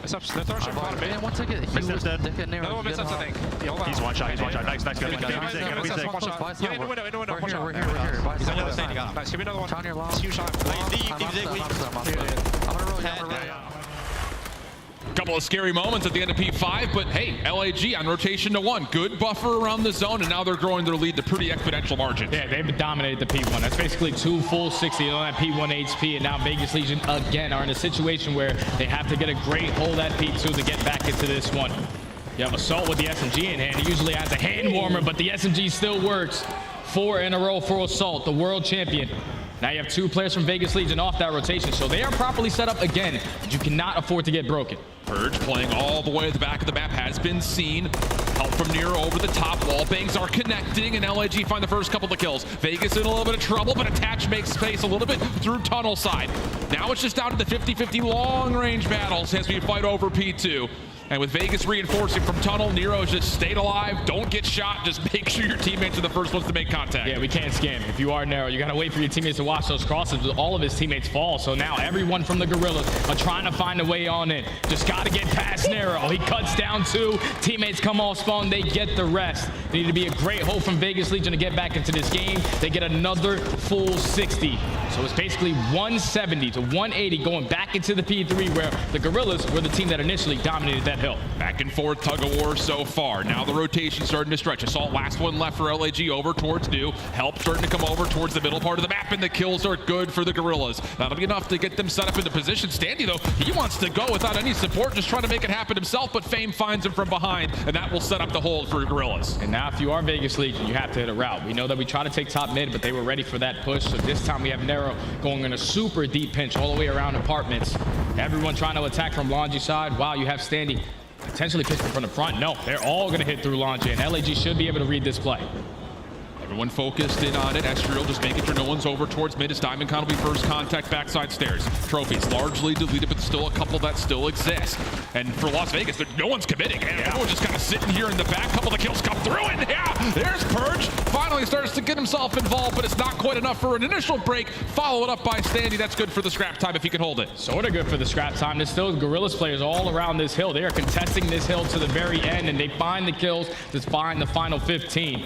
Mid-steps. They're throwing shit bottom mid. One ticket. Mid-steps dead. Another one mid-steps, I think. He's one shot. Nice. Good. Yeah, in the window. Watch out. We're here. He's under the stand. Nice. Give me another one. Huge shot. I'm gonna roll. Couple of scary moments at the end of P5, but hey, LAG on rotation to 1. Good buffer around the zone, and now they're growing their lead to pretty exponential margins. Yeah, they've dominated the P1. That's basically 2 full 60 on that P1 HP, and now Vegas Legion again are in a situation where they have to get a great hold at P2 to get back into this one. You have Assault with the SMG in hand. He usually has a hand warmer, but the SMG still works. 4 in a row for Assault, the world champion. Now you have 2 players from Vegas Legion off that rotation, so they are properly set up again, but you cannot afford to get broken. Purge playing all the way at the back of the map has been seen. Help from Nero over the top. Wall bangs are connecting, and LAG find the first couple of kills. Vegas in a little bit of trouble, but Attach makes space a little bit through tunnel side. Now it's just down to the 50-50 long-range battles as we fight over P2. And with Vegas reinforcing from tunnel, Nero's just stayed alive. Don't get shot. Just make sure your teammates are the first ones to make contact. Yeah, we can't scam. If you are Nero, you got to wait for your teammates to watch those crosses. But all of his teammates fall. So now everyone from the Guerrillas are trying to find a way on in. Just got to get past Nero. He cuts down 2. Teammates come off spawn. They get the rest. They need to be a great hold from Vegas Legion to get back into this game. They get another full 60. So it's basically 170 to 180 going back into the P3, where the Guerrillas were the team that initially dominated that hill. Back and forth tug of war so far. Now the rotation starting to stretch. Assault, last one left for LAG over towards New. Help starting to come over towards the middle part of the map, and the kills are good for the Guerrillas. That'll be enough to get them set up into position. Standy, though, he wants to go without any support, just trying to make it happen himself, but Fame finds him from behind, and that will set up the hold for Guerrillas. And now if you are Vegas Legion, you have to hit a route. We know that we try to take top mid, but they were ready for that push. So this time we have Nero going in a super deep pinch all the way around apartments. Everyone trying to attack from Laundry side. Wow, you have Standy potentially pitching from the front. No, they're all going to hit through Laundry, and LAG should be able to read this play. Everyone focused in on it. Estriel just making sure no one's over towards mid. As Diamond Con will be first contact backside stairs. Trophies largely deleted, but still a couple that still exist. And for Las Vegas, no one's committing. Everyone's just kind of sitting here in the back. Couple of kills come through, and yeah, there's Purge. Finally starts to get himself involved, but it's not quite enough for an initial break. Follow it up by Standy. That's good for the scrap time if he can hold it. Sort of good for the scrap time. There's still Guerrillas players all around this hill. They are contesting this hill to the very end, and they find the kills to find the final 15.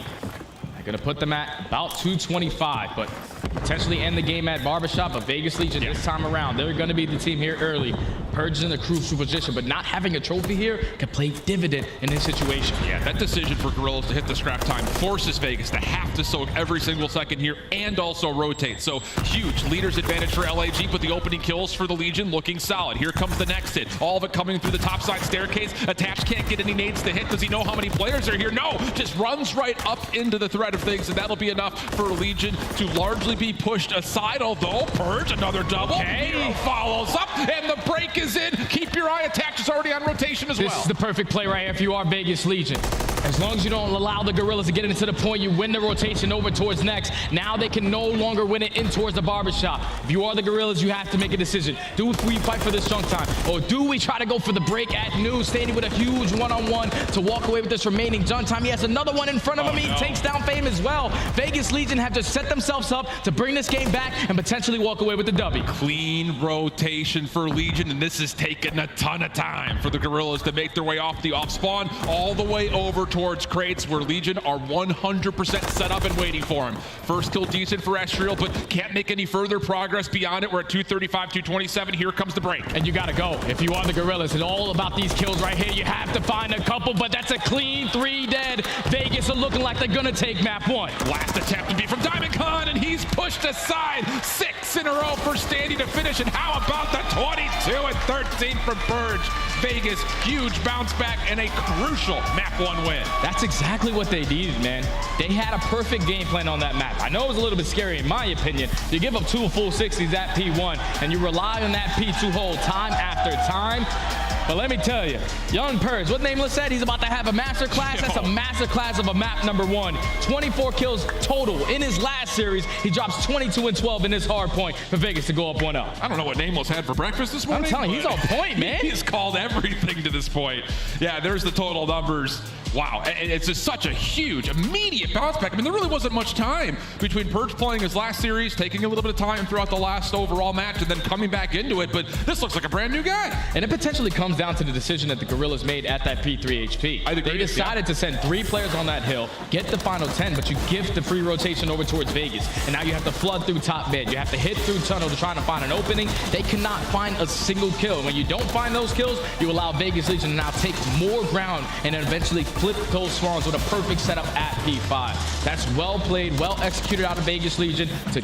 They're going to put them at about 225, but potentially end the game at Barbershop. But Vegas Legion this time around, they're going to be the team here early. Purge is in a crucial position, but not having a trophy here could play dividend in this situation. Yeah, that decision for Guerrillas to hit the scrap time forces Vegas to have to soak every single second here and also rotate. So huge leader's advantage for LAG, but the opening kills for the Legion looking solid. Here comes the next hit. All of it coming through the topside staircase. Attach can't get any nades to hit. Does he know how many players are here? No, just runs right up into the threat of things, and that'll be enough for Legion to largely be pushed aside, although Purge, another double. Nero follows up, and the break is in. Keep your eye. Attach is already on rotation as well. This is the perfect play right here if you are Vegas Legion. As long as you don't allow the Guerrillas to get into the point, you win the rotation over towards next. Now they can no longer win it in towards the Barbershop. If you are the Guerrillas, you have to make a decision. Do we fight for this chunk time, or do we try to go for the break at New, standing with a huge one-on-one to walk away with this remaining junk time? He has another one in front of him. He takes down Fame as well. Vegas Legion have to set themselves up to bring this game back and potentially walk away with the W. Clean rotation for Legion, and this is taking a ton of time for the Guerrillas to make their way off the off spawn all the way over towards crates, where Legion are 100% set up and waiting for him. First kill decent for Estriel, but can't make any further progress beyond it. We're at 235, 227. Here comes the break. And you gotta go. If you are the Guerrillas, it's all about these kills right here. You have to find a couple, but that's a clean 3 dead. Vegas are looking like they're gonna take map 1. Last attempt to be from Diamond Con, and he's pushed aside. 6 in a row for Standy to finish, and how about the 22 and 13 from Purge? Vegas, huge bounce back and a crucial map 1 win. That's exactly what they needed, man. They had a perfect game plan on that map. I know it was a little bit scary in my opinion. You give up 2 full 60s at P1, and you rely on that P2 hold time after time. But let me tell you, young Purge, what Nameless said, he's about to have a master class. That's a master class of a map number 1. 24 kills total in his last series. He drops 22 and 12 in this hard point for Vegas to go up 1-0. I don't know what Nameless had for breakfast this morning. I'm telling you, he's on point, man. He's called everything to this point. Yeah, there's the total numbers. Wow, it's just such a huge, immediate bounce back. I mean, there really wasn't much time between Purge playing his last series, taking a little bit of time throughout the last overall match, and then coming back into it, but this looks like a brand new guy. And it potentially comes down to the decision that the Guerrillas made at that P3 HP. They decided to send 3 players on that hill, get the final 10, but you gift the free rotation over towards Vegas. And now you have to flood through top mid. You have to hit through tunnel to try to find an opening. They cannot find a single kill. And when you don't find those kills, you allow Vegas Legion to now take more ground and then eventually flip those swans with a perfect setup at P5. That's well played, well executed out of Vegas Legion to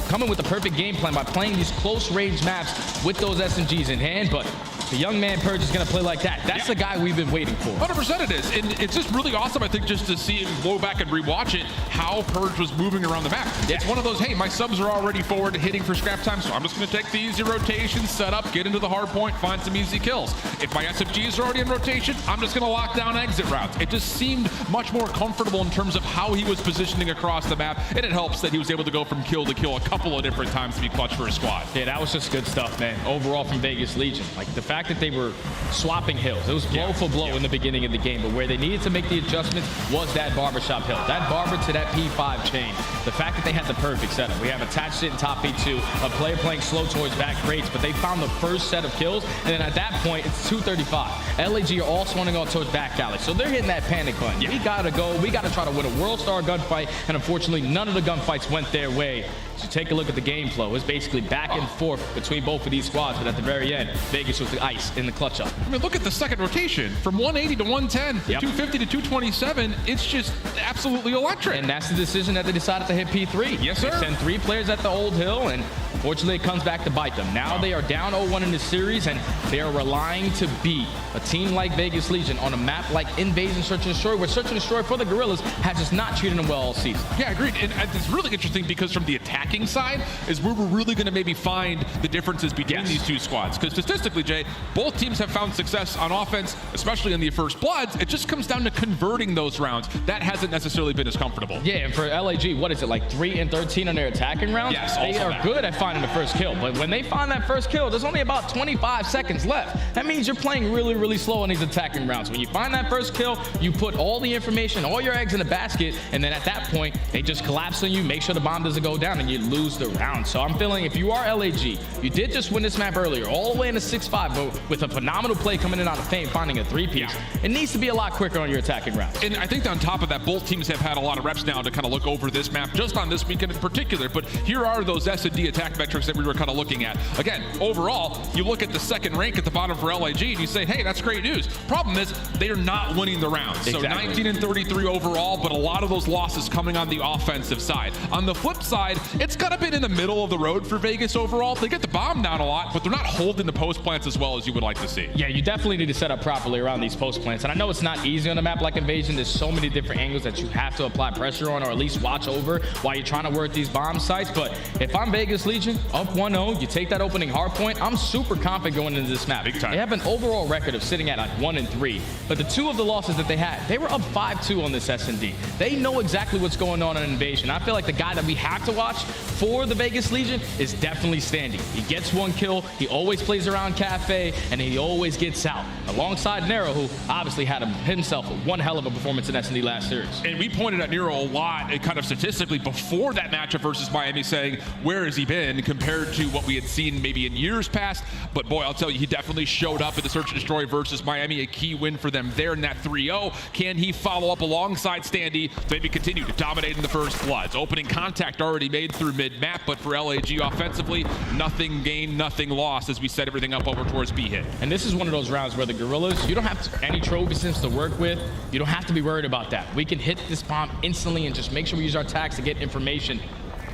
come in with the perfect game plan by playing these close range maps with those SMGs in hand. But The young man Purge is going to play like that. That's the guy we've been waiting for. 100% it is. And it's just really awesome, I think, just to see him go back and rewatch it, how Purge was moving around the map. It's one of those, hey, my subs are already forward hitting for scrap time, so I'm just going to take the easy rotation, set up, get into the hard point, find some easy kills. If my SFGs are already in rotation, I'm just going to lock down exit routes. It just seemed much more comfortable in terms of how he was positioning across the map, and it helps that he was able to go from kill to kill a couple of different times to be clutch for his squad. Yeah, that was just good stuff, man. Overall from Vegas Legion. Like the fact that they were swapping hills. It was blow for blow in the beginning of the game, but where they needed to make the adjustments was that barbershop hill. That barber to that P5 chain. The fact that they had the perfect setup. We have attached it in top P2, a player playing slow towards back rates, but they found the first set of kills, and then at that point, it's 235. LAG are all swanning on towards back alley, so they're hitting that panic button. We gotta go. We gotta try to win a World Star gunfight, and unfortunately, none of the gunfights went their way. So take a look at the game flow. It's basically back and forth between both of these squads, but at the very end, Vegas with the ice in the clutch up. I mean, look at the second rotation. From 180 to 110, 250 to 227, it's just absolutely electric. And that's the decision that they decided to hit P3. Yes, sir. They send 3 players at the old hill, and unfortunately, it comes back to bite them. Now they are down 0-1 in the series, and they are relying to beat a team like Vegas Legion on a map like Invasion Search and Destroy, where Search and Destroy for the Guerrillas has just not treated them well all season. Yeah, agreed. And it's really interesting because from the attacking side is where we're really going to maybe find the differences between these two squads. Because statistically, Jay, both teams have found success on offense, especially in the First Bloods. It just comes down to converting those rounds. That hasn't necessarily been as comfortable. Yeah, and for LAG, what is it, like 3 and 13 on their attacking rounds? Yes, they are good at finding the first kill. But when they find that first kill, there's only about 25 seconds left. That means you're playing really, really slow on these attacking rounds. When you find that first kill, you put all the information, all your eggs in a basket, and then at that point, they just collapse on you, make sure the bomb doesn't go down, and you lose the round. So I'm feeling if you are LAG, you did just win this map earlier, all the way in a 6-5, but with a phenomenal play coming in out of Fame, finding a 3-piece, it needs to be a lot quicker on your attacking rounds. And I think on top of that, both teams have had a lot of reps now to kind of look over this map, just on this weekend in particular, but here are those S&D attack metrics that we were kind of looking at. Again, overall, you look at the second rank at the bottom for LAG, and you say, hey, that's great news. Problem is, they are not winning the rounds. So 19 and 33 overall, but a lot of those losses coming on the offensive side. On the flip side, it's kind of been in the middle of the road for Vegas overall. They get the bomb down a lot, but they're not holding the post plants as well as you would like to see. Yeah, you definitely need to set up properly around these post plants. And I know it's not easy on a map like Invasion. There's so many different angles that you have to apply pressure on, or at least watch over while you're trying to work these bomb sites. But if I'm Vegas Legion, up 1-0, you take that opening hard point, I'm super confident going into this map. Big time. They have an overall record of sitting at like 1-3. But the 2 of the losses that they had, they were up 5-2 on this S&D. They know exactly what's going on in Invasion. I feel like the guy that we have to watch for the Vegas Legion is definitely Standy. He gets 1 kill, he always plays around Cafe, and he always gets out. Alongside Nero, who obviously had himself one hell of a performance in S&D last series. And we pointed at Nero a lot, and kind of statistically, before that matchup versus Miami, saying, where has he been compared to what we had seen maybe in years past? But boy, I'll tell you, he definitely showed up at the Search and Destroy versus Miami, a key win for them there in that 3-0. Can he follow up alongside Standy, maybe continue to dominate in the First Bloods? Opening contact already made through mid-map, but for LAG offensively, nothing gained, nothing lost as we set everything up over towards B-hit. And this is one of those rounds where the Guerrillas, you don't have any trophy sims to work with. You don't have to be worried about that. We can hit this bomb instantly and just make sure we use our tags to get information.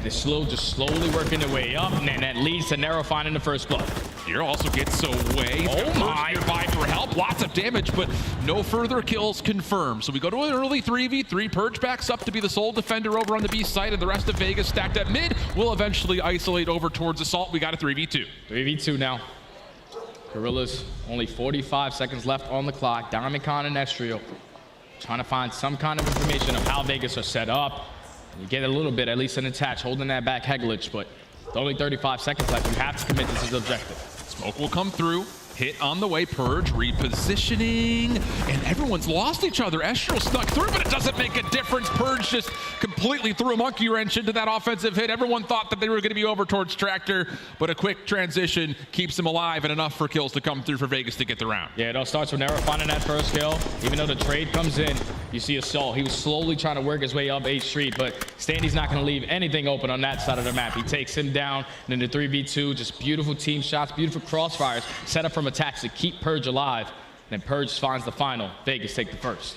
They're just slowly working their way up, and then that leads to Nero finding the first blood. Hero also gets away. Oh my! Nearby for help. Lots of damage, but no further kills confirmed. So we go to an early 3v3. Purge backs up to be the sole defender over on the B site, and the rest of Vegas stacked at mid will eventually isolate over towards Assault. We got a 3v2. 3v2 now. Guerrillas, only 45 seconds left on the clock. Diamondcon and Estrio trying to find some kind of information of how Vegas are set up. You get a little bit, at least an attach, holding that back Hegelich, but with only 35 seconds left. You have to commit this as the objective. Smoke will come through. Hit on the way, Purge repositioning, and everyone's lost each other. Estro snuck through, but it doesn't make a difference. Purge just completely threw a monkey wrench into that offensive hit. Everyone thought that they were going to be over towards Tractor, but a quick transition keeps them alive and enough for kills to come through for Vegas to get the round. Yeah, it all starts with Nero finding that first kill. Even though the trade comes in, you see Assault. He was slowly trying to work his way up 8th Street, but Standy's not going to leave anything open on that side of the map. He takes him down, and in the 3v2, just beautiful team shots, beautiful crossfires, set up from attacks to keep Purge alive. And then Purge finds the final. Vegas take the first.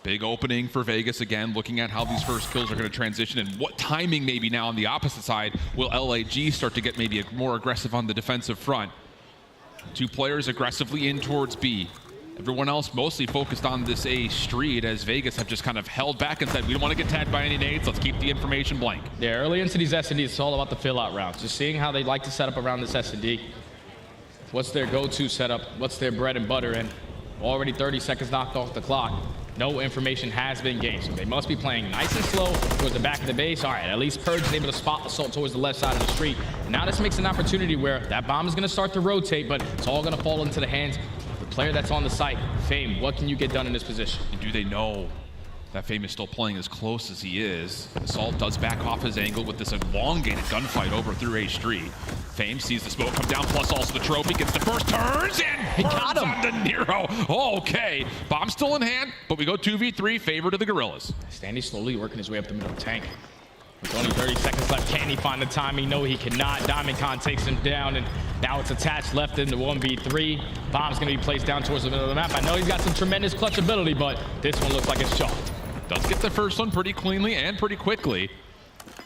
Big opening for Vegas again, looking at how these first kills are going to transition and what timing maybe now on the opposite side will LAG start to get maybe more aggressive on the defensive front. Two players aggressively in towards B. Everyone else mostly focused on this A street as Vegas have just kind of held back and said, we don't want to get tagged by any nades. Let's keep the information blank. Yeah, early into these S&Ds, it's all about the fill-out rounds. Just seeing how they like to set up around this S&D. What's their go-to setup? What's their bread and butter? And already 30 seconds knocked off the clock. No information has been gained. So they must be playing nice and slow towards the back of the base. All right, at least Purge is able to spot Assault towards the left side of the street. And now this makes an opportunity where that bomb is going to start to rotate, but it's all going to fall into the hands of the player that's on the site. Fame, what can you get done in this position? And do they know that Fame is still playing as close as he is? Assault does back off his angle with this elongated gunfight over through A street. Fame sees the smoke come down, plus also the trophy, gets the first turns, and he got him on to Nero. Okay, bomb still in hand, but we go 2v3, favor to the Guerrillas. Standy slowly working his way up the middle of the tank. With only 30 seconds left, can he find the timing? No, he cannot. Diamondcon takes him down, and now it's attached left in the 1v3. Bomb's gonna be placed down towards the middle of the map. I know he's got some tremendous clutch ability, but this one looks like it's chalked. Does get the first one pretty cleanly and pretty quickly.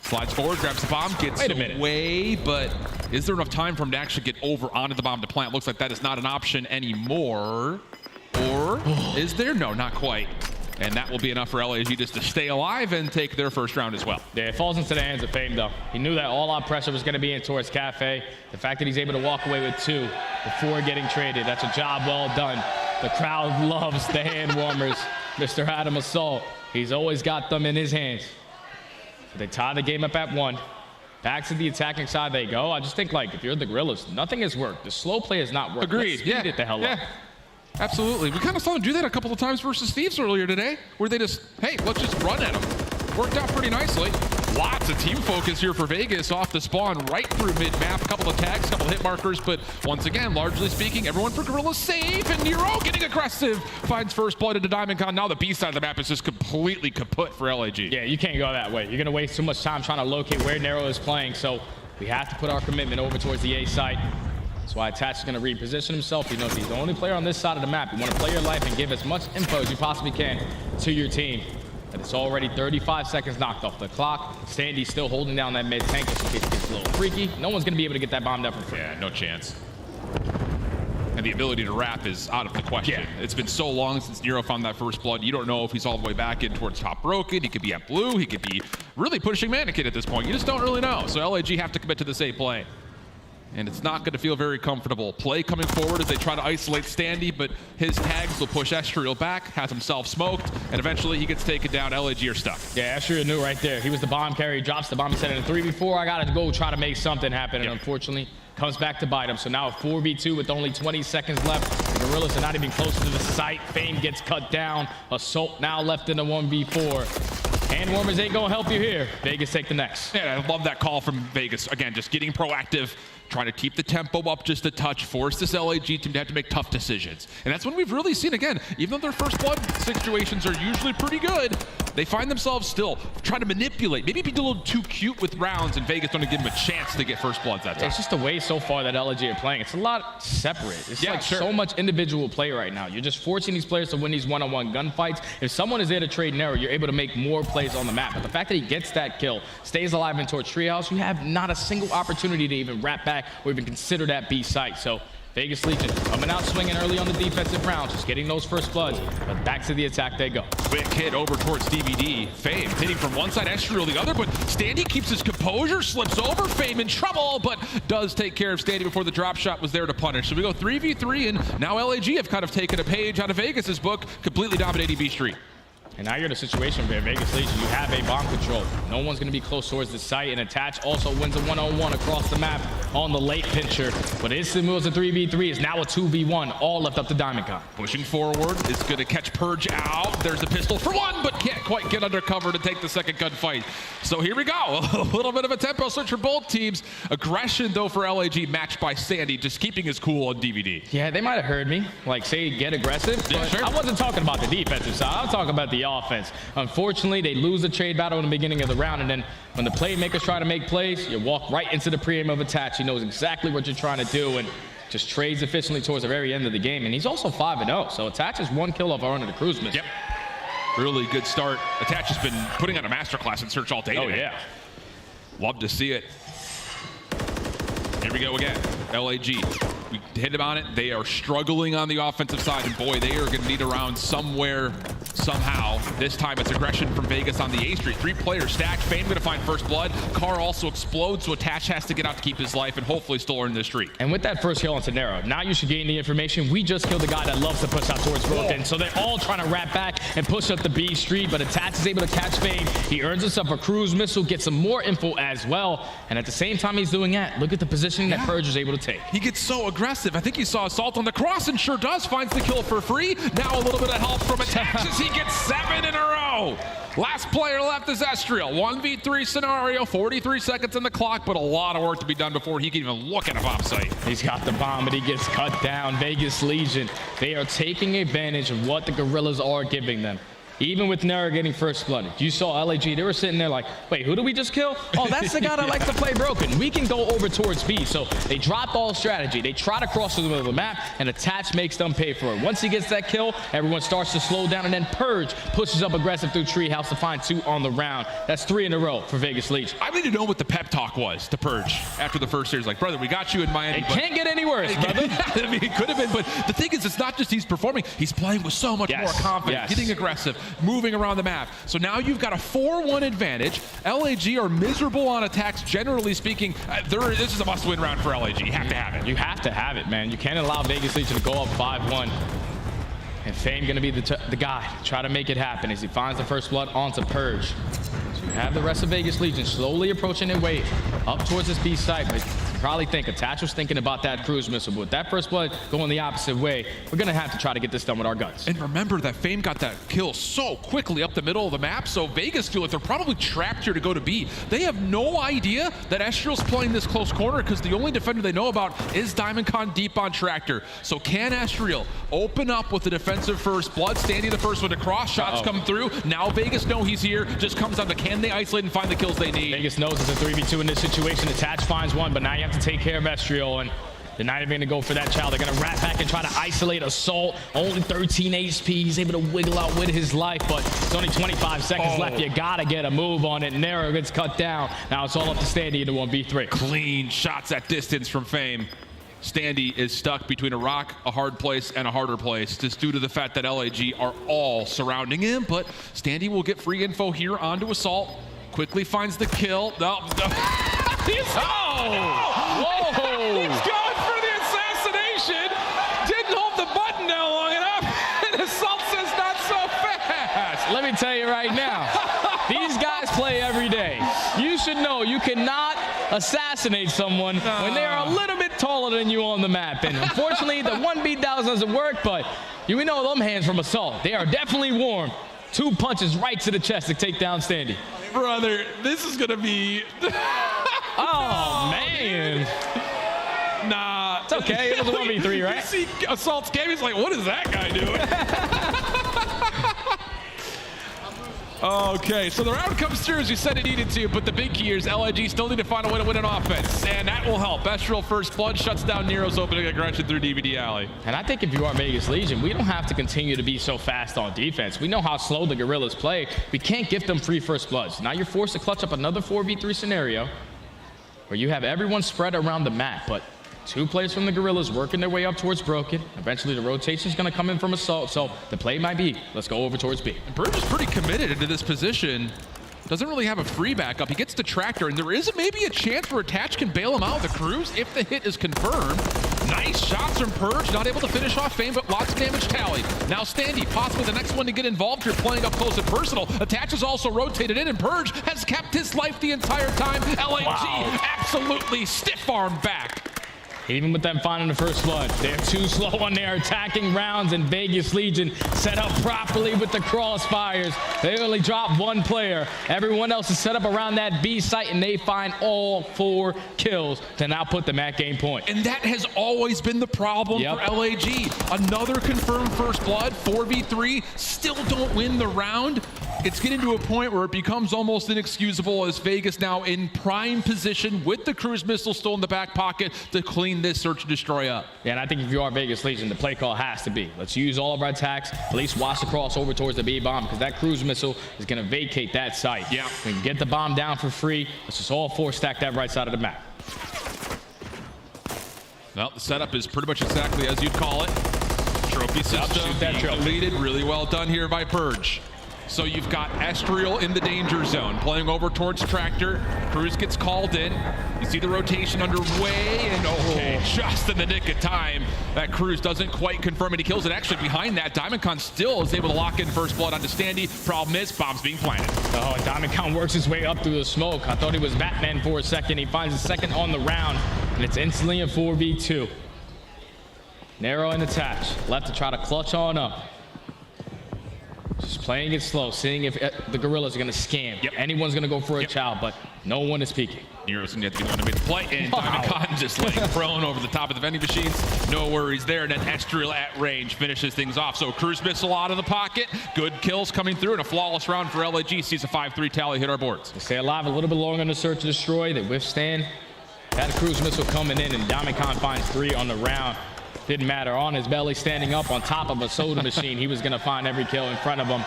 Slides forward, grabs the bomb, gets away, but is there enough time for him to actually get over onto the bomb to plant? Looks like that is not an option anymore. Or is there? No, not quite. And that will be enough for LAG just to stay alive and take their first round as well. Yeah, it falls into the hands of Fame, though. He knew that all-out pressure was going to be in towards Cafe. The fact that he's able to walk away with 2 before getting traded, that's a job well done. The crowd loves the hand warmers. Mr. Adam Assault, he's always got them in his hands. They tie the game up at 1. Back to the attacking side they go. I just think, like, if you're the Guerrillas, nothing has worked. The slow play has not worked. Agreed. Let's speed it the hell up. Absolutely. We kind of saw them do that a couple of times versus Thieves earlier today, where they just, hey, let's just run at them. Worked out pretty nicely. Lots of team focus here for Vegas off the spawn right through mid-map. A couple of tags, a couple of hit markers, but once again, largely speaking, everyone for Guerrillas safe, and Nero getting aggressive. Finds first blood into Diamondcon. Now the B side of the map is just completely kaput for LAG. Yeah, you can't go that way. You're going to waste too much time trying to locate where Nero is playing, so we have to put our commitment over towards the A site. That's why Attach is going to reposition himself. He knows he's the only player on this side of the map. You want to play your life and give as much info as you possibly can to your team. And it's already 35 seconds knocked off the clock. Standy's still holding down that mid tank just in case it gets a little freaky. No one's going to be able to get that bomb down for free. Yeah, no chance. And the ability to wrap is out of the question. Yeah. It's been so long since Nero found that first blood. You don't know if he's all the way back in towards top broken. He could be at blue. He could be really pushing Mannequin at this point. You just don't really know. So LAG have to commit to this A play. And it's not going to feel very comfortable. Play coming forward as they try to isolate Standy, but his tags will push Estriel back, has himself smoked, and eventually he gets taken down. LAG are stuck. Yeah, Estriel knew right there. He was the bomb carrier. He drops the bomb. He said, in a 3v4, I got to go try to make something happen. And unfortunately, comes back to bite him. So now a 4v2 with only 20 seconds left. The Guerrillas are not even close to the site. Fame gets cut down. Assault now left in a 1v4. Hand warmers ain't going to help you here. Vegas take the next. Yeah, I love that call from Vegas. Again, just getting proactive, trying to keep the tempo up just a touch, force this LAG team to have to make tough decisions. And that's when we've really seen, again, even though their first blood situations are usually pretty good, they find themselves still trying to manipulate, maybe be a little too cute with rounds, and Vegas don't give them a chance to get first bloods that time. It's just the way so far that LAG are playing. It's a lot separate. It's like so much individual play right now. You're just forcing these players to win these one-on-one gunfights. If someone is there to trade Nero, you're able to make more plays on the map. But the fact that he gets that kill, stays alive in towards Treehouse, you have not a single opportunity to even wrap back or even consider that B site. So Vegas Legion coming out swinging early on the defensive rounds, just getting those first bloods, but back to the attack they go. Quick hit over towards DVD. Fame hitting from one side, Estriel the other, but Standy keeps his composure, slips over. Fame in trouble, but does take care of Standy before the drop shot was there to punish. So we go 3v3, and now LAG have kind of taken a page out of Vegas's book, completely dominating B Street. And now you're in a situation where Vegas Legion, you have a bomb control. No one's going to be close towards the site, and Attach also wins a one-on-one across the map on the late pincher. But instant moves a 3v3 is now a 2v1, all left up to Diamondcon. Pushing forward, is going to catch Purge out. There's a pistol for one, but can't quite get under cover to take the second gunfight. So here we go, a little bit of a tempo switch for both teams. Aggression, though, for LAG, matched by Standy, just keeping his cool on DVD. Yeah, they might have heard me, like say get aggressive, but I wasn't talking about the defensive side. I'm talking about the offense. Unfortunately, they lose the trade battle in the beginning of the round, and then when the playmakers try to make plays, you walk right into the pre-aim of Attach. He knows exactly what you're trying to do and just trades efficiently towards the very end of the game. And he's also 5-0, so Attach is 1 kill off Arnold the Cruiseman. Yep. Really good start. Attach has been putting on a masterclass in Search all day today. Yeah. Love to see it. Here we go again. LAG We hit him on it. They are struggling on the offensive side, and boy, they are going to need a round somewhere, somehow. This time it's aggression from Vegas on the A Street. 3 players stacked. Fame going to find first blood. Car also explodes, so Attach has to get out to keep his life and hopefully still earn this streak. And with that first kill on Tenero, now you should gain the information. We just killed the guy that loves to push out towards Broken, so they're all trying to wrap back and push up the B Street, but Attach is able to catch Fame. He earns himself a cruise missile, gets some more info as well, and at the same time he's doing that, look at the positioning that Purge is able to take. He gets so aggressive. I think you saw Assault on the cross, and sure does, finds the kill for free. Now a little bit of help from Attach as he gets 7 in a row. Last player left is Estriel. 1v3 scenario, 43 seconds on the clock, but a lot of work to be done before he can even look at a bomb site. He's got the bomb, but he gets cut down. Vegas Legion, they are taking advantage of what the Guerrillas are giving them. Even with Nera getting first blood, you saw LAG, they were sitting there like, wait, who do we just kill? Oh, that's the guy that likes to play Broken. We can go over towards B. So they dropped all strategy. They try to cross the middle of the map, and Attach makes them pay for it. Once he gets that kill, everyone starts to slow down, and then Purge pushes up aggressive through Treehouse to find 2 on the round. That's 3 in a row for Vegas Legion. I need to know what the pep talk was to Purge after the first series. Like, brother, we got you in Miami. It can't get any worse, brother. I mean, it could have been, but the thing is, it's not just he's performing. He's playing with so much more confidence, getting aggressive, moving around the map. So now you've got a 4-1 advantage. LAG are miserable on attacks, generally speaking. This is a must-win round for LAG. You have to have it. You have to have it, man. You can't allow Vegas Legion to go up 5-1. And Fame going to be the guy to try to make it happen as he finds the first blood onto Purge. So you have the rest of Vegas Legion slowly approaching their way up towards this B site, but you probably think Attach was thinking about that cruise missile, but with that first blood going the opposite way, we're going to have to try to get this done with our guns. And remember that Fame got that kill so quickly up the middle of the map, so Vegas feel like they're probably trapped here to go to B. They have no idea that Estriel's playing this close corner because the only defender they know about is DiamondCon deep on Tractor. So can Estriel open up with the defensive first blood, standing the first one to cross, shots come through. Now Vegas know he's here, just comes down to can they isolate and find the kills they need. Vegas knows it's a 3v2 in this situation. Attach finds one, but now you have to take care of Estriel, and they're not even going to go for that child. They're going to wrap back and try to isolate Assault. Only 13 HP. He's able to wiggle out with his life, but it's only 25 seconds left. You got to get a move on it. Nero gets cut down. Now it's all up to Standy in the 1v3. Clean shots at distance from Fame. Standy is stuck between a rock, a hard place, and a harder place, just due to the fact that LAG are all surrounding him, but Standy will get free info here onto Assault. Quickly finds the kill. Whoa! He's going for the assassination. Didn't hold the button down long enough. And Assault says not so fast. Let me tell you right now, these guys play every day. You should know you cannot assassinate someone when they are a little bit taller than you on the map. And unfortunately, the 1v doesn't work, but you know them hands from Assault. They are definitely warm. 2 punches right to the chest to take down Standy. Brother, this is gonna be... Oh, man. Nah. It's okay, it was a 1v3, right? You see Assault's game, he's like, what is that guy doing? Okay, so the round comes through as you said it needed to, but the big key here is LIG still need to find a way to win an offense, and that will help. Estriel first blood shuts down Nero's opening aggression through DVD Alley. And I think if you are Vegas Legion, we don't have to continue to be so fast on defense. We know how slow the Guerrillas play. We can't give them free first bloods. Now you're forced to clutch up another 4v3 scenario where you have everyone spread around the map, but 2 players from the Guerrillas working their way up towards Broken. Eventually the rotation is going to come in from Assault, so the play might be, let's go over towards B. And Purge is pretty committed into this position. Doesn't really have a free backup. He gets the Tractor, and there is maybe a chance where Attach can bail him out of the cruise if the hit is confirmed. Nice shots from Purge, not able to finish off Fame, but lots of damage tallied. Now Standy, possibly the next one to get involved here, playing up close and personal. Attach is also rotated in, and Purge has kept his life the entire time. LAG absolutely stiff-armed back. Even with them finding the first blood, they're too slow on their attacking rounds, and Vegas Legion set up properly with the crossfires. They only drop 1 player. Everyone else is set up around that B site, and they find all 4 kills to now put them at game point. And that has always been the problem for LAG. Another confirmed first blood, 4v3, still don't win the round. It's getting to a point where it becomes almost inexcusable as Vegas now in prime position with the cruise missile still in the back pocket to clean this search and destroy up. Yeah, and I think if you are Vegas Legion, the play call has to be, let's use all of our attacks, at least watch the cross over towards the B bomb, because that cruise missile is going to vacate that site. Yeah. We can get the bomb down for free. Let's just all 4 stack that right side of the map. Well, the setup is pretty much exactly as you'd call it. Trophy system being deleted. Really well done here by Purge. So you've got Estriel in the danger zone, playing over towards Tractor. Cruz gets called in. You see the rotation underway, and just in the nick of time, that Cruz doesn't quite confirm any kills. And actually behind that, Diamondcon still is able to lock in first blood onto Standy. Problem is, bomb's being planted. Oh, Diamondcon works his way up through the smoke. I thought he was Batman for a second. He finds a second on the round, and it's instantly a 4v2. Narrow and attached. Left to try to clutch on up. Just playing it slow, seeing if the Guerrillas are going to scam. Anyone's going to go for a chow, but no one is peeking. Nero's going to have to be the one to make the play, and Diamondcon just laying prone over the top of the vending machines. No worries there, and then Estriel at range finishes things off. So cruise missile out of the pocket. Good kills coming through, and a flawless round for LAG. Sees a 5-3 tally hit our boards. They stay alive a little bit longer in the search and destroy. They withstand. Had a cruise missile coming in, and Diamondcon finds 3 on the round. Didn't matter. On his belly, standing up on top of a soda machine, he was going to find every kill in front of him.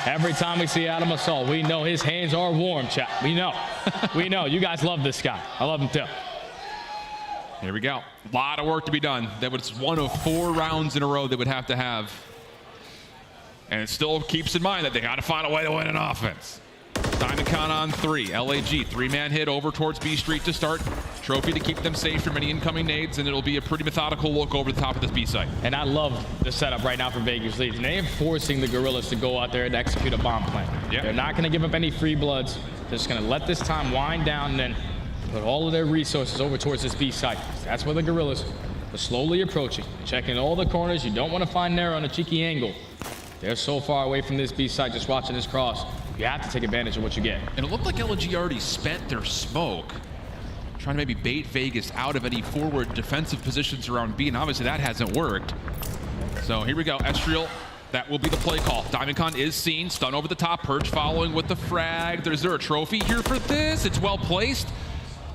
Every time we see Adam Assault, we know his hands are warm, chat. We know. We know. You guys love this guy. I love him too. Here we go. A lot of work to be done. That was one of 4 rounds in a row they would have to have. And it still keeps in mind that they got to find a way to win an offense. Diamondcon on 3. LAG, 3-man hit over towards B Street to start. Trophy to keep them safe from any incoming nades, and it'll be a pretty methodical look over the top of this B site. And I love the setup right now for Vegas Legion. They are forcing the Guerrillas to go out there and execute a bomb plan. They're not going to give up any free bloods. They're just going to let this time wind down and then put all of their resources over towards this B site. That's where the Guerrillas are slowly approaching, checking all the corners. You don't want to find Nero on a cheeky angle. They're so far away from this B site, just watching this cross. You have to take advantage of what you get. And it looked like LG already spent their smoke, trying to maybe bait Vegas out of any forward defensive positions around B, and obviously that hasn't worked. So here we go, Estriel. That will be the play call. Diamondcon is seen, stun over the top, Purge following with the frag. Is there a trophy here for this? It's well placed.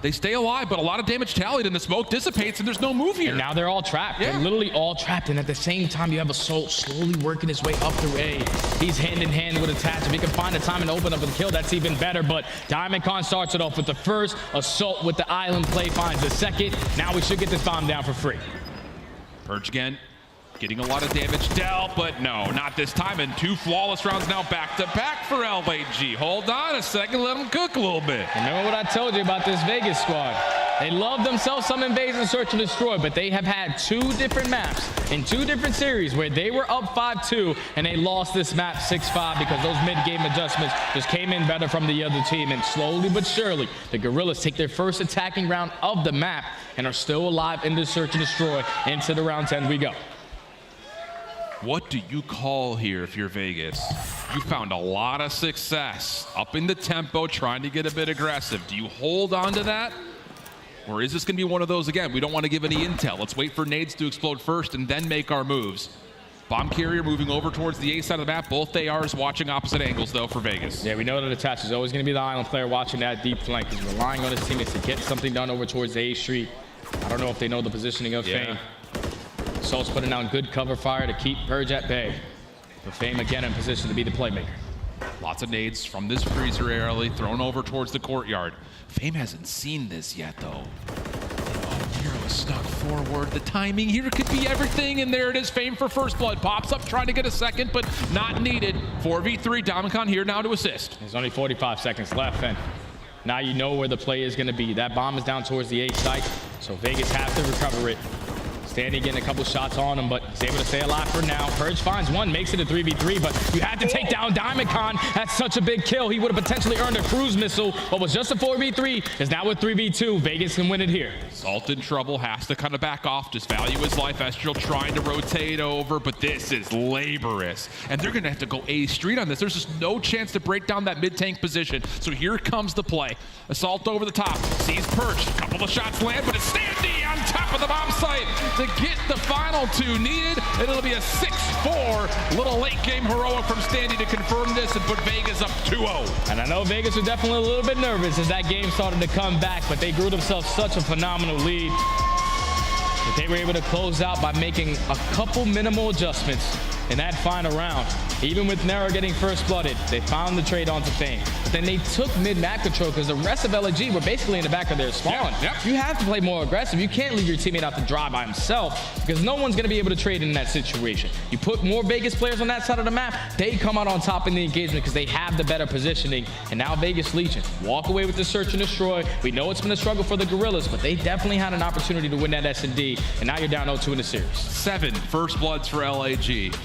They stay alive, but a lot of damage tallied, and the smoke dissipates, and there's no move here. And now they're all trapped. They're literally all trapped, and at the same time, you have Assault slowly working his way up through A. He's hand in hand with Attach. If he can find the time and open up a kill, that's even better, but Diamondcon starts it off with the first. Assault with the island play finds the second. Now we should get this bomb down for free. Purge again. Getting a lot of damage dealt, but no, not this time. And 2 flawless rounds now back-to-back for LAG. Hold on a second, let them cook a little bit. Remember what I told you about this Vegas squad. They love themselves some invasion, search, and destroy, but they have had 2 different maps in 2 different series where they were up 5-2, and they lost this map 6-5 because those mid-game adjustments just came in better from the other team. And slowly but surely, the Guerrillas take their first attacking round of the map and are still alive in this search and destroy. Into the round 10 we go. What do you call here if you're Vegas? You found a lot of success up in the tempo, trying to get a bit aggressive. Do you hold on to that? Or is this going to be one of those, again, we don't want to give any intel. Let's wait for nades to explode first and then make our moves. Bomb carrier moving over towards the A side of the map. Both ARs watching opposite angles, though, for Vegas. Yeah, we know that Attach is always going to be the island player watching that deep flank. He's relying on his teammates to get something done over towards the A Street. I don't know if they know the positioning of Fame. Soul's putting down good cover fire to keep Purge at bay. But Fame again in position to be the playmaker. Lots of nades from this freezer area thrown over towards the courtyard. Fame hasn't seen this yet, though. Oh, Nero is snuck forward. The timing here could be everything, and there it is. Fame for first blood. Pops up trying to get a second, but not needed. 4v3, Diamondcon here now to assist. There's only 45 seconds left, and now you know where the play is going to be. That bomb is down towards the A site, so Vegas has to recover it. Standy getting a couple shots on him, but he's able to stay alive for now. Purge finds one, makes it a 3v3, but you had to take down Diamondcon. That's such a big kill. He would have potentially earned a cruise missile, but was just a 4v3. Is now with 3v2. Vegas can win it here. Salt in trouble, has to kind of back off, just value his life. Estriel trying to rotate over, but this is laborious. And they're going to have to go A Street on this. There's just no chance to break down that mid-tank position. So here comes the play. Assault over the top, sees Purge. A couple of shots land, but it's Standy on top of the bomb site to get the final 2 needed, and it'll be a 6-4 little late game heroic from Standy to confirm this and put Vegas up 2-0. And I know Vegas was definitely a little bit nervous as that game started to come back, but they grew themselves such a phenomenal lead that they were able to close out by making a couple minimal adjustments in that final round. Even with Nero getting first blooded, they found the trade onto Fame. but then they took mid-map control because the rest of LAG were basically in the back of their spawn. You have to play more aggressive. You can't leave your teammate out to dry by himself because no one's going to be able to trade in that situation. You put more Vegas players on that side of the map, they come out on top in the engagement because they have the better positioning. And now Vegas Legion walk away with the search and destroy. We know it's been a struggle for the Guerrillas, but they definitely had an opportunity to win that S&D, and now you're down 0-2 in the series. 7 first bloods for LAG.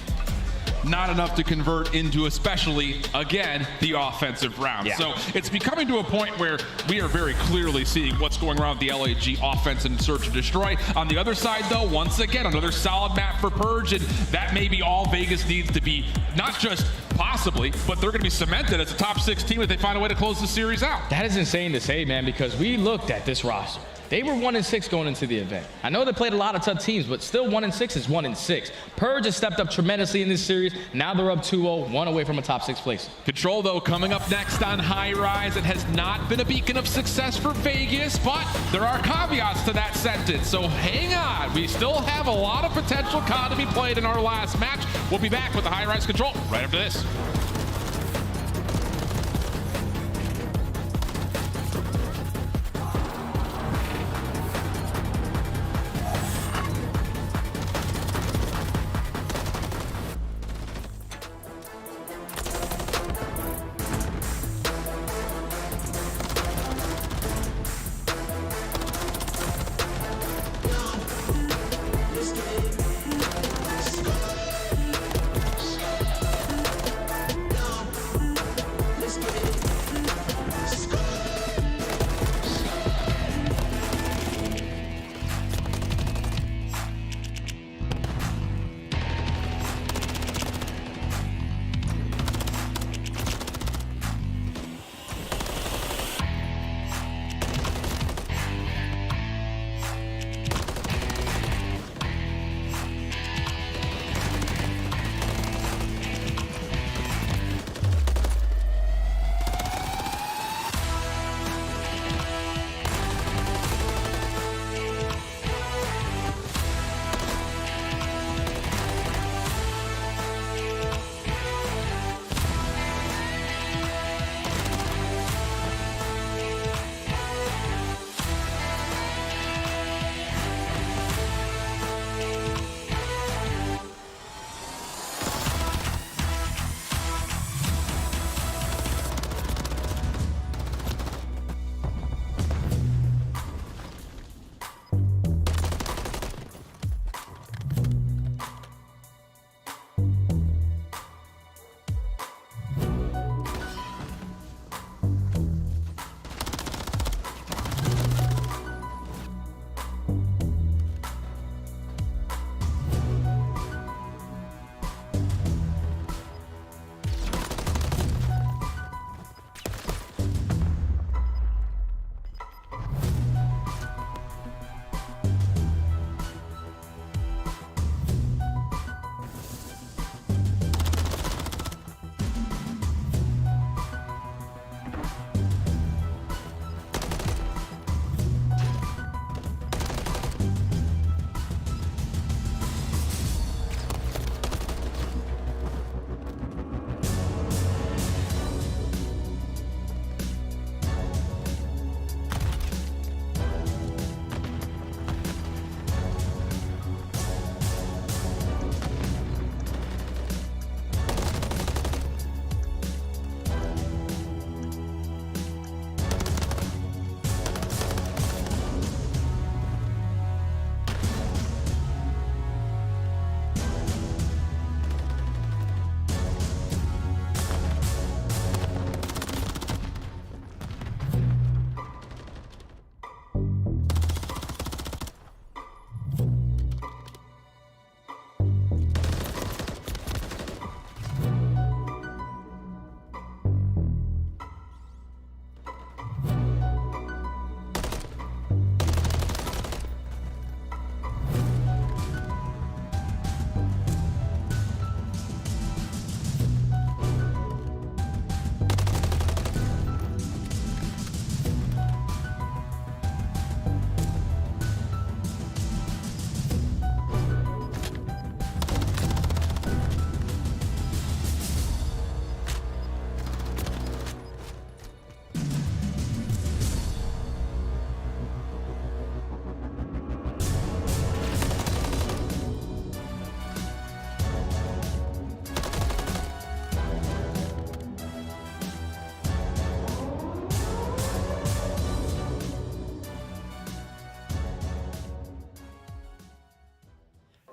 Not enough to convert into, especially, again, the offensive round. So it's becoming to a point where we are very clearly seeing what's going on with the LAG offense and search and destroy. On the other side, though, once again, another solid map for Purge, and that may be all Vegas needs to be, not just possibly, but they're going to be cemented as a top 6 team if they find a way to close the series out. That is insane to say, man, because we looked at this roster. They were 1-6 going into the event. I know they played a lot of tough teams, but still 1-6 is 1-6. Purge has stepped up tremendously in this series. Now they're up 2-0, 1 away from a top 6 place. Control, though, coming up next on High Rise. It has not been a beacon of success for Vegas, but there are caveats to that sentence. So hang on. We still have a lot of potential COD to be played in our last match. We'll be back with the High Rise Control right after this.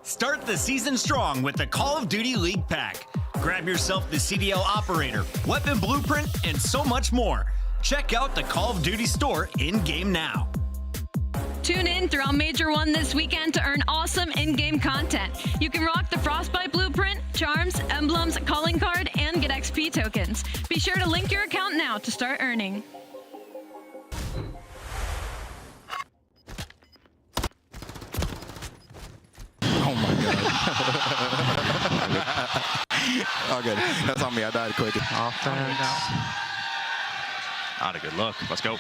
Start the season strong with the Call of Duty League Pack. Grab yourself the CDL Operator, Weapon Blueprint, and so much more. Check out the Call of Duty store in-game now. Tune in throughout Major 1 this weekend to earn awesome in-game content. You can rock the Frostbite Blueprint, charms, emblems, calling card, and get XP tokens. Be sure to link your account now to start earning. Oh my god. All good. That's on me. I died quick. Offense. Not a good look. Let's go.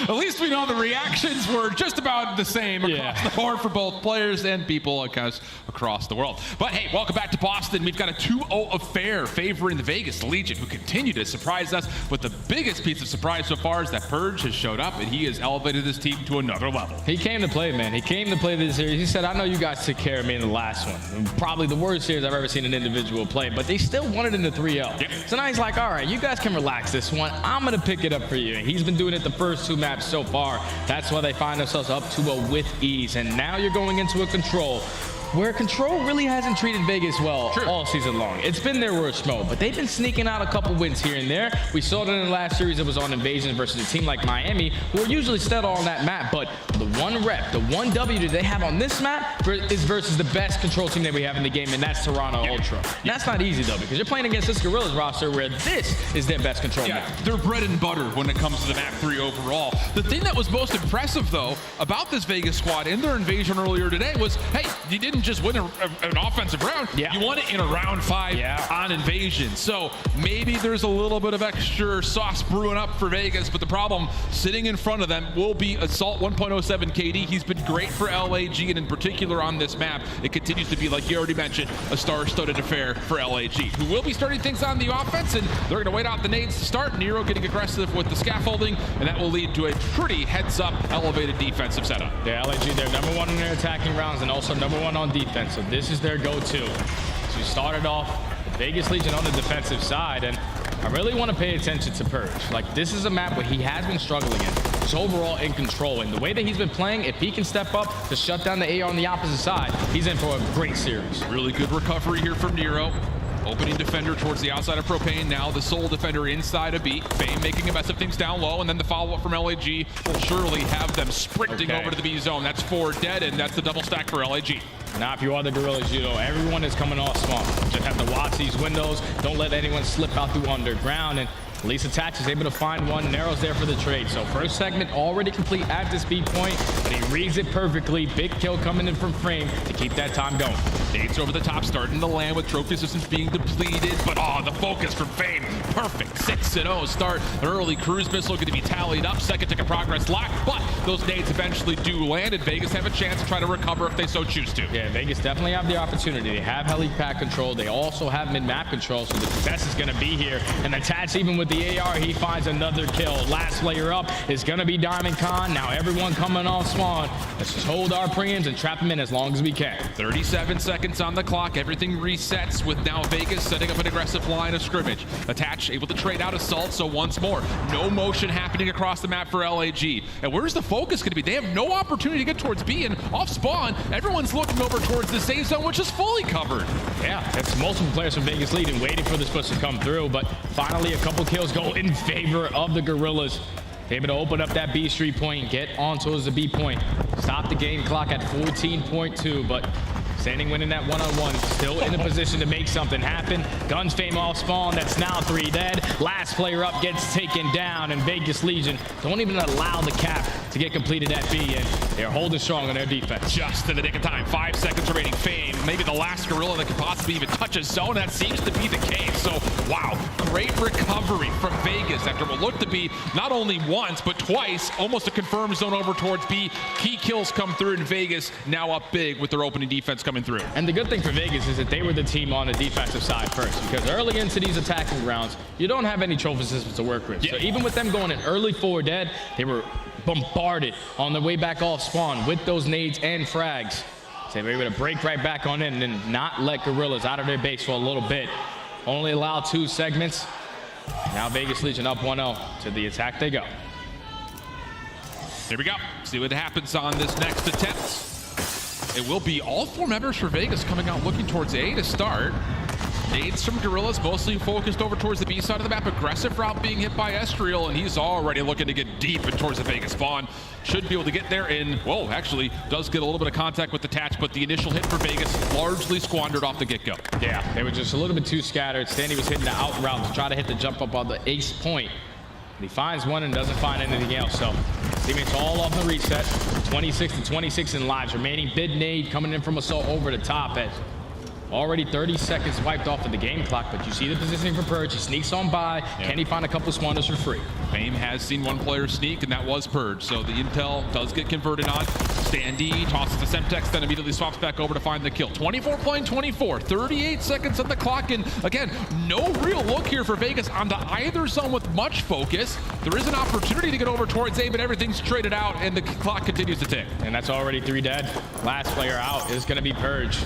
At least we know the reactions were just about the same across the board for both players and people across the world. But hey, welcome back to Boston. We've got a 2-0 affair favoring the Vegas Legion, who continue to surprise us. But the biggest piece of surprise so far is that Purge has showed up and he has elevated this team to another level. He came to play, man. He came to play this series. He said, I know you guys took care of me in the last one. Probably the worst series I've ever seen an individual play, but they still won it in the 3-0. Yep. So now he's like, all right, you guys can relax this one. I'm going to pick it up for you. And he's been doing it the first 2 maps so far. That's why they find themselves up 2-0 with ease. And now you're going into a Control where Control really hasn't treated Vegas well all season long. It's been their worst mode, but they've been sneaking out a couple wins here and there. We saw it in the last series. It was on Invasion versus a team like Miami, who are usually steady on that map, but the one rep, the one W that they have on this map is versus the best Control team that we have in the game, and that's Toronto Ultra. And that's not easy, though, because you're playing against this Guerrillas roster where this is their best Control map. They're bread and butter when it comes to the map 3 overall. The thing that was most impressive, though, about this Vegas squad in their invasion earlier today was, hey, you didn't just win an offensive round, you won it in a round 5 on Invasion. So maybe there's a little bit of extra sauce brewing up for Vegas, but the problem sitting in front of them will be Assault 1.07 KD. He's been great for LAG, and in particular on this map, it continues to be, like you already mentioned, a star-studded affair for LAG, who will be starting things on the offense, and they're going to wait out the nades to start. Nero getting aggressive with the scaffolding, and that will lead to a pretty heads-up, elevated defensive setup. Yeah, LAG, they're #1 in their attacking rounds and also #1 on defense, so this is their go-to. So we started off the Vegas Legion on the defensive side, and I really want to pay attention to Purge. Like, this is a map where he has been struggling in, just overall in control. And the way that he's been playing, if he can step up to shut down the AR on the opposite side, he's in for a great series. Really good recovery here from Nero. Opening defender towards the outside of Propane. Now the sole defender inside of B. Fame making a mess of things down low, and then the follow-up from LAG will surely have them sprinting over to the B zone. That's 4 dead, and that's the double stack for LAG. Now, if you are the Guerrillas, you know everyone is coming off spawn. Just have to watch these windows. Don't let anyone slip out through underground. And at least Attach is able to find one. Nero's there for the trade. So first segment already complete at the speed point, but he reads it perfectly. Big kill coming in from Frame to keep that time going. Nades over the top, starting to land with trophy systems being depleted, but the focus from Fame, perfect. 6-0 start. An early cruise missile going to be tallied up. Second tick of progress locked, but those nades eventually do land, and Vegas have a chance to try to recover if they so choose to. Yeah, Vegas definitely have the opportunity. They have helipad control. They also have mid-map control, so the best is going to be here. And Attach, even with the AR, he finds another kill. Last player up is going to be Diamond Khan. Now everyone coming off spawn. Let's just hold our premiums and trap them in as long as we can. 37 seconds on the clock. Everything resets with now Vegas setting up an aggressive line of scrimmage. Attach able to trade out Assault, so once more, no motion happening across the map for LAG. And where's the focus going to be? They have no opportunity to get towards B, and off spawn, everyone's looking over towards the safe zone, which is fully covered. Yeah, it's multiple players from Vegas leading, waiting for this push to come through, but finally a couple kills go in favor of the Guerrillas. Able to open up that B Street point, get on towards the B point. Stop the game clock at 14.2, but standing winning that one-on-one, still in a position to make something happen. Guns Fame off spawn, that's now 3 dead. Last player up gets taken down, and Vegas Legion don't even allow the cap to get completed at B, and they're holding strong on their defense. Just in the nick of time, 5 seconds remaining. Fame, maybe the last Guerrilla that could possibly even touch a zone. That seems to be the case. So, wow, great recovery from Vegas after what looked to be not only once, but twice, almost a confirmed zone over towards B. Key kills come through in Vegas, now up big with their opening defense coming through. And the good thing for Vegas is that they were the team on the defensive side first, because early into these attacking rounds, you don't have any trophy systems to work with. So even with them going in early 4 dead, they were bombarded on their way back off spawn with those nades and frags. So they were able to break right back on in and not let Guerrillas out of their base for a little bit. Only allow 2 segments. Now Vegas Legion up 1-0. To the attack they go. Here we go. See what happens on this next attempt. It will be all 4 members for Vegas coming out looking towards A to start. Nades from Guerrillas, mostly focused over towards the B side of the map. Aggressive route being hit by Estriel, and he's already looking to get deep and towards the Vegas spawn. Should be able to get there in, whoa, actually does get a little bit of contact with the Tatch, but the initial hit for Vegas largely squandered off the get-go. Yeah, they were just a little bit too scattered. Standy was hitting the out route to try to hit the jump up on the ace point. And he finds one and doesn't find anything else. So teammates all off the reset. 26 to 26 in lives. Remaining bid nade coming in from Assault over the top edge. Already 30 seconds wiped off of the game clock, but you see the positioning for Purge. He sneaks on by. Yeah. Can he find a couple of spawners for free? Fame has seen one player sneak, and that was Purge. So the intel does get converted on. Standy tosses the Semtex, then immediately swaps back over to find the kill. 24 playing 24, 38 seconds on the clock, and again, no real look here for Vegas onto either zone with much focus. There is an opportunity to get over towards A, but everything's traded out, and the clock continues to tick. And that's already 3 dead. Last player out is going to be Purge.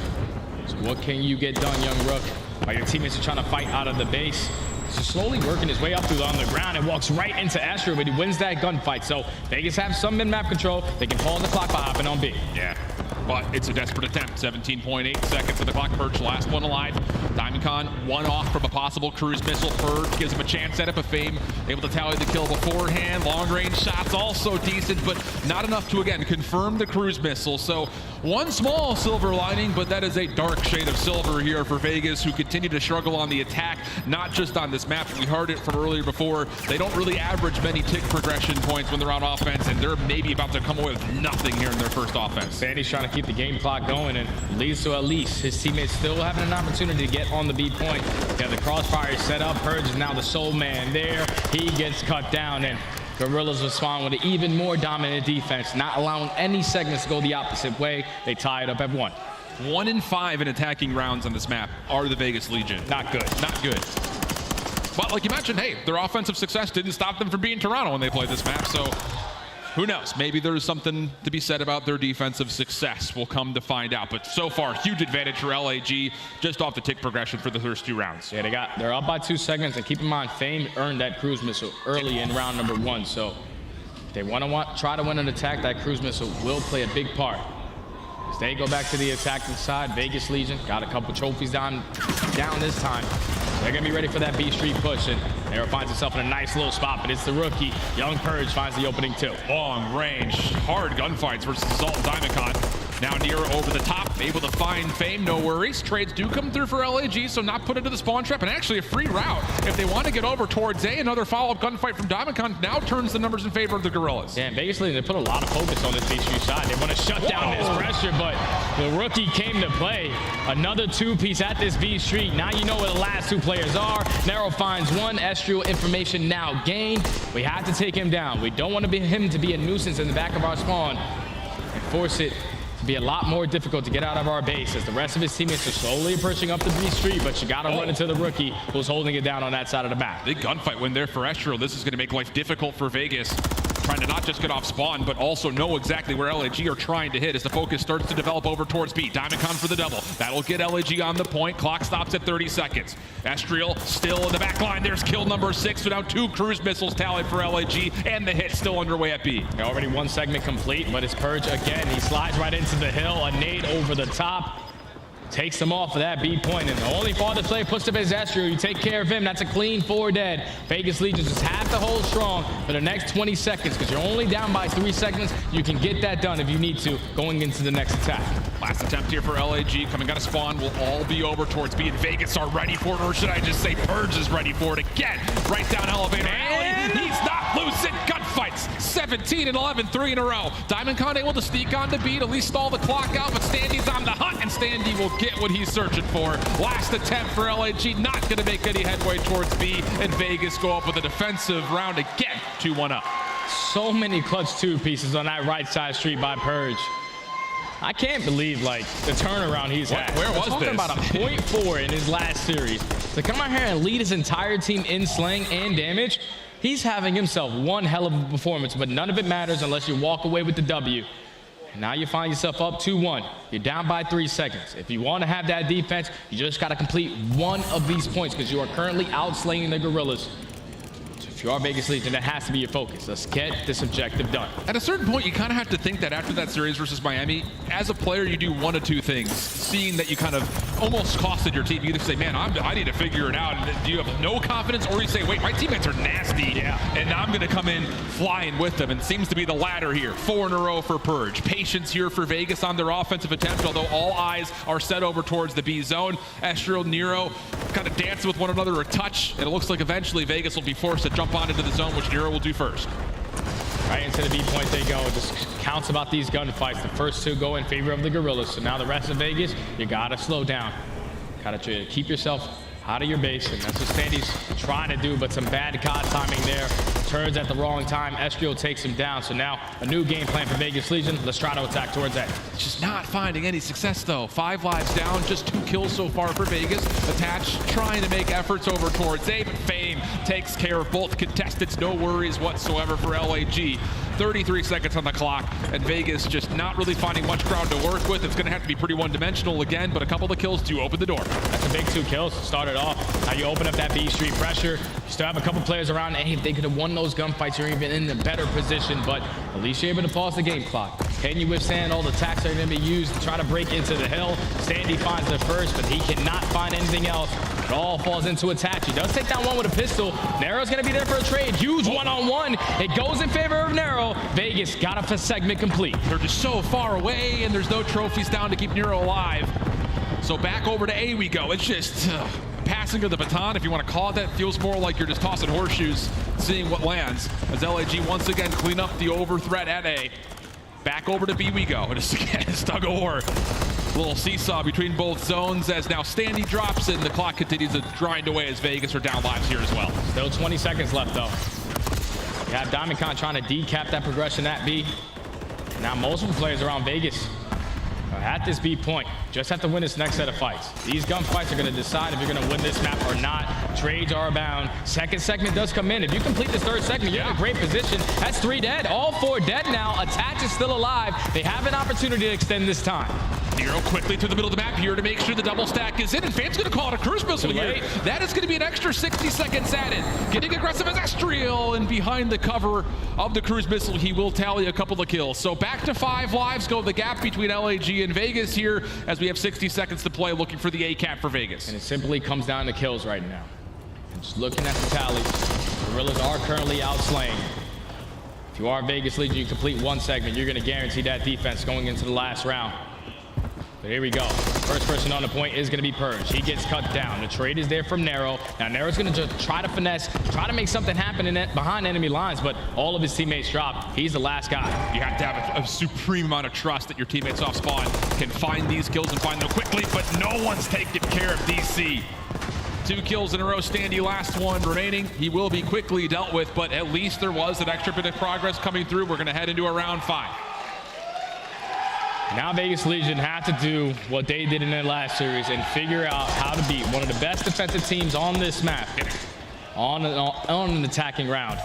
So what can you get done, young Rook? While your teammates are trying to fight out of the base. He's slowly working his way up through on the ground and walks right into Astro, but he wins that gunfight. So Vegas have some mid-map control. They can pause the clock by hopping on B. Yeah, but it's a desperate attempt. 17.8 seconds on the clock. Purge, last one alive. DiamondCon, one off from a possible cruise missile. Purge gives him a chance at it, but Fame able to tally the kill beforehand. Long-range shots also decent, but not enough to, again, confirm the cruise missile. So one small silver lining, but that is a dark shade of silver here for Vegas, who continue to struggle on the attack, not just on this map. We heard it from earlier before. They don't really average many tick progression points when they're on offense, and they're maybe about to come away with nothing here in their first offense. Sandy's trying to keep the game clock going, and leads to at least his teammates still having an opportunity to get on the B point. They have the crossfire set up. Purge is now the sole man there. He gets cut down, and Guerrillas respond with an even more dominant defense, not allowing any segments to go the opposite way. They tie it up at 1. 1 in 5 in attacking rounds on this map are the Vegas Legion. Not good. Not good. But like you mentioned, hey, their offensive success didn't stop them from being Toronto when they played this map, so who knows? Maybe there's something to be said about their defensive success. We'll come to find out. But so far, huge advantage for LAG just off the tick progression for the first 2 rounds. Yeah, they're up by 2 segments, and keep in mind, Fame earned that cruise missile early in round number 1. So if they want to try to win an attack, that cruise missile will play a big part. As they go back to the attacking side, Vegas Legion got a couple trophies down this time. They're going to be ready for that B Street push, and Arrow finds himself in a nice little spot, but it's the rookie. Young Purge finds the opening 2. Long range, hard gunfights versus Assault and DiamondCon. Now near over the top, able to find Fame, no worries. Trades do come through for LAG, so not put into the spawn trap, and actually a free route. If they want to get over towards A, another follow-up gunfight from DiamondCon now turns the numbers in favor of the Guerrillas. Yeah, Vegas Legion, they put a lot of focus on this B Street side. They want to shut down this pressure, but the rookie came to play. Another 2-piece at this B Street. Now you know where the last 2 players are. Nero finds 1. Estriel information now gained. We have to take him down. We don't want him to be a nuisance in the back of our spawn and force it to be a lot more difficult to get out of our base as the rest of his teammates are slowly approaching up the B Street, but you got to run into the rookie who's holding it down on that side of the map. Big gunfight win there for Estriel. This is going to make life difficult for Vegas, trying to not just get off spawn, but also know exactly where LAG are trying to hit as the focus starts to develop over towards B. DiamondCon for the double. That'll get LAG on the point. Clock stops at 30 seconds. Estriel still in the back line. There's kill number 6, so now 2 cruise missiles tallied for LAG, and the hit still underway at B. Already 1 segment complete, but it's Purge again. He slides right into the hill. A nade over the top. Takes them off of that B point, and the only farthest player puts up his Estriel. You take care of him, that's a clean 4 dead. Vegas Legion just have to hold strong for the next 20 seconds, because you're only down by 3 seconds. You can get that done if you need to, going into the next attack. Last attempt here for LAG, coming out of spawn, will all be over towards B, and Vegas are ready for it, or should I just say Purge is ready for it again. Right down elevator alley, he's not losing gunfights. 17 and 11, 3 in a row. DiamondCon able to sneak on the beat, at least stall the clock out, but Standy's on the hunt, and Standy will get what he's searching for. Last attempt for LAG, not going to make any headway towards B, and Vegas go up with a defensive round again, 2-1 up. So many clutch 2 pieces on that right side street by Purge. I can't believe, like, the turnaround he's had. Where was talking this? about a 0.4 in his last series. To come out here and lead his entire team in slaying and damage, he's having himself one hell of a performance, but none of it matters unless you walk away with the W. And now you find yourself up 2-1. You're down by 3 seconds. If you want to have that defense, you just got to complete 1 of these points because you are currently outslaying the Guerrillas. If you are Vegas Legion, that has to be your focus. Let's get this objective done. At a certain point, you kind of have to think that after that series versus Miami, as a player, you do one of two things. Seeing that you kind of almost costed your team, you either say, man, I need to figure it out. And do you have no confidence? Or you say, wait, my teammates are nasty, and I'm going to come in flying with them. And it seems to be the latter here. 4 in a row for Purge. Patience here for Vegas on their offensive attempt, although all eyes are set over towards the B zone. Estro, Nero kind of dancing with one another a touch, and it looks like eventually Vegas will be forced to jump on into the zone, which Nero will do first. Right into the B point they go. Just counts about these gunfights. The first 2 go in favor of the Guerrillas. So now the rest of Vegas, you gotta slow down. Gotta keep yourself out of your base, and that's what Sandy's trying to do, but some bad COD timing there. Turns at the wrong time. Estrio takes him down. So now a new game plan for Vegas Legion. Let's try to attack towards that. Just not finding any success though. 5 lives down, just 2 kills so far for Vegas. Attach trying to make efforts over towards A, but Fame takes care of both contestants. No worries whatsoever for LAG. 33 seconds on the clock, and Vegas just not really finding much ground to work with. It's going to have to be pretty one-dimensional again, but a couple of kills do open the door. That's a big 2 kills to start it off. Now you open up that B Street pressure. You still have a couple players around. Hey, if they could have won those gunfights, you're even in a better position, but at least you're able to pause the game clock. Can you withstand all the attacks that are going to be used to try to break into the hill? Sandy finds the first, but he cannot find anything else. It all falls into attach. He does take down one with a pistol. Nero's going to be there for a trade. Huge one-on-one. It goes in favor of Nero. Vegas got a segment complete. They're just so far away, and there's no trophies down to keep Nero alive. So back over to A we go. It's just passing of the baton, if you want to call it that. Feels more like you're just tossing horseshoes, seeing what lands. As LAG once again clean up the over threat at A. Back over to B we go. Just again, it's tug of war. Little seesaw between both zones as now Standy drops and the clock continues to grind away as Vegas are down lives here as well. Still 20 seconds left though. You have Diamondcon trying to decap that progression at B. Now multiple players around Vegas are at this B point. Just have to win this next set of fights. These gunfights are going to decide if you're going to win this map or not. Trades are abound. Second segment does come in. If you complete this third segment, you're in a great position. That's 3 dead. All 4 dead now. Attach is still alive. They have an opportunity to extend this time. Nero quickly to the middle of the map here to make sure the double stack is in, and Fame's going to call it a cruise missile here. That is going to be an extra 60 seconds added. Getting aggressive as Estriel, and behind the cover of the cruise missile, he will tally a couple of kills. So back to 5 lives go the gap between LAG and Vegas here as we have 60 seconds to play, looking for the A cap for Vegas. And it simply comes down to kills right now. And just looking at the tallies, Guerrillas are currently outslaying. If you are Vegas Legion, you complete 1 segment, you're going to guarantee that defense going into the last round. But here we go. First person on the point is going to be Purge. He gets cut down. The trade is there from Nero. Now Nero's going to just try to finesse, try to make something happen in it behind enemy lines, but all of his teammates drop. He's the last guy. You have to have a supreme amount of trust that your teammates off spawn can find these kills and find them quickly, but no one's taking care of DC. 2 kills in a row, Standy last one remaining. He will be quickly dealt with, but at least there was an extra bit of progress coming through. We're going to head into a round 5. Now Vegas Legion have to do what they did in their last series and figure out how to beat one of the best defensive teams on this map on an attacking round.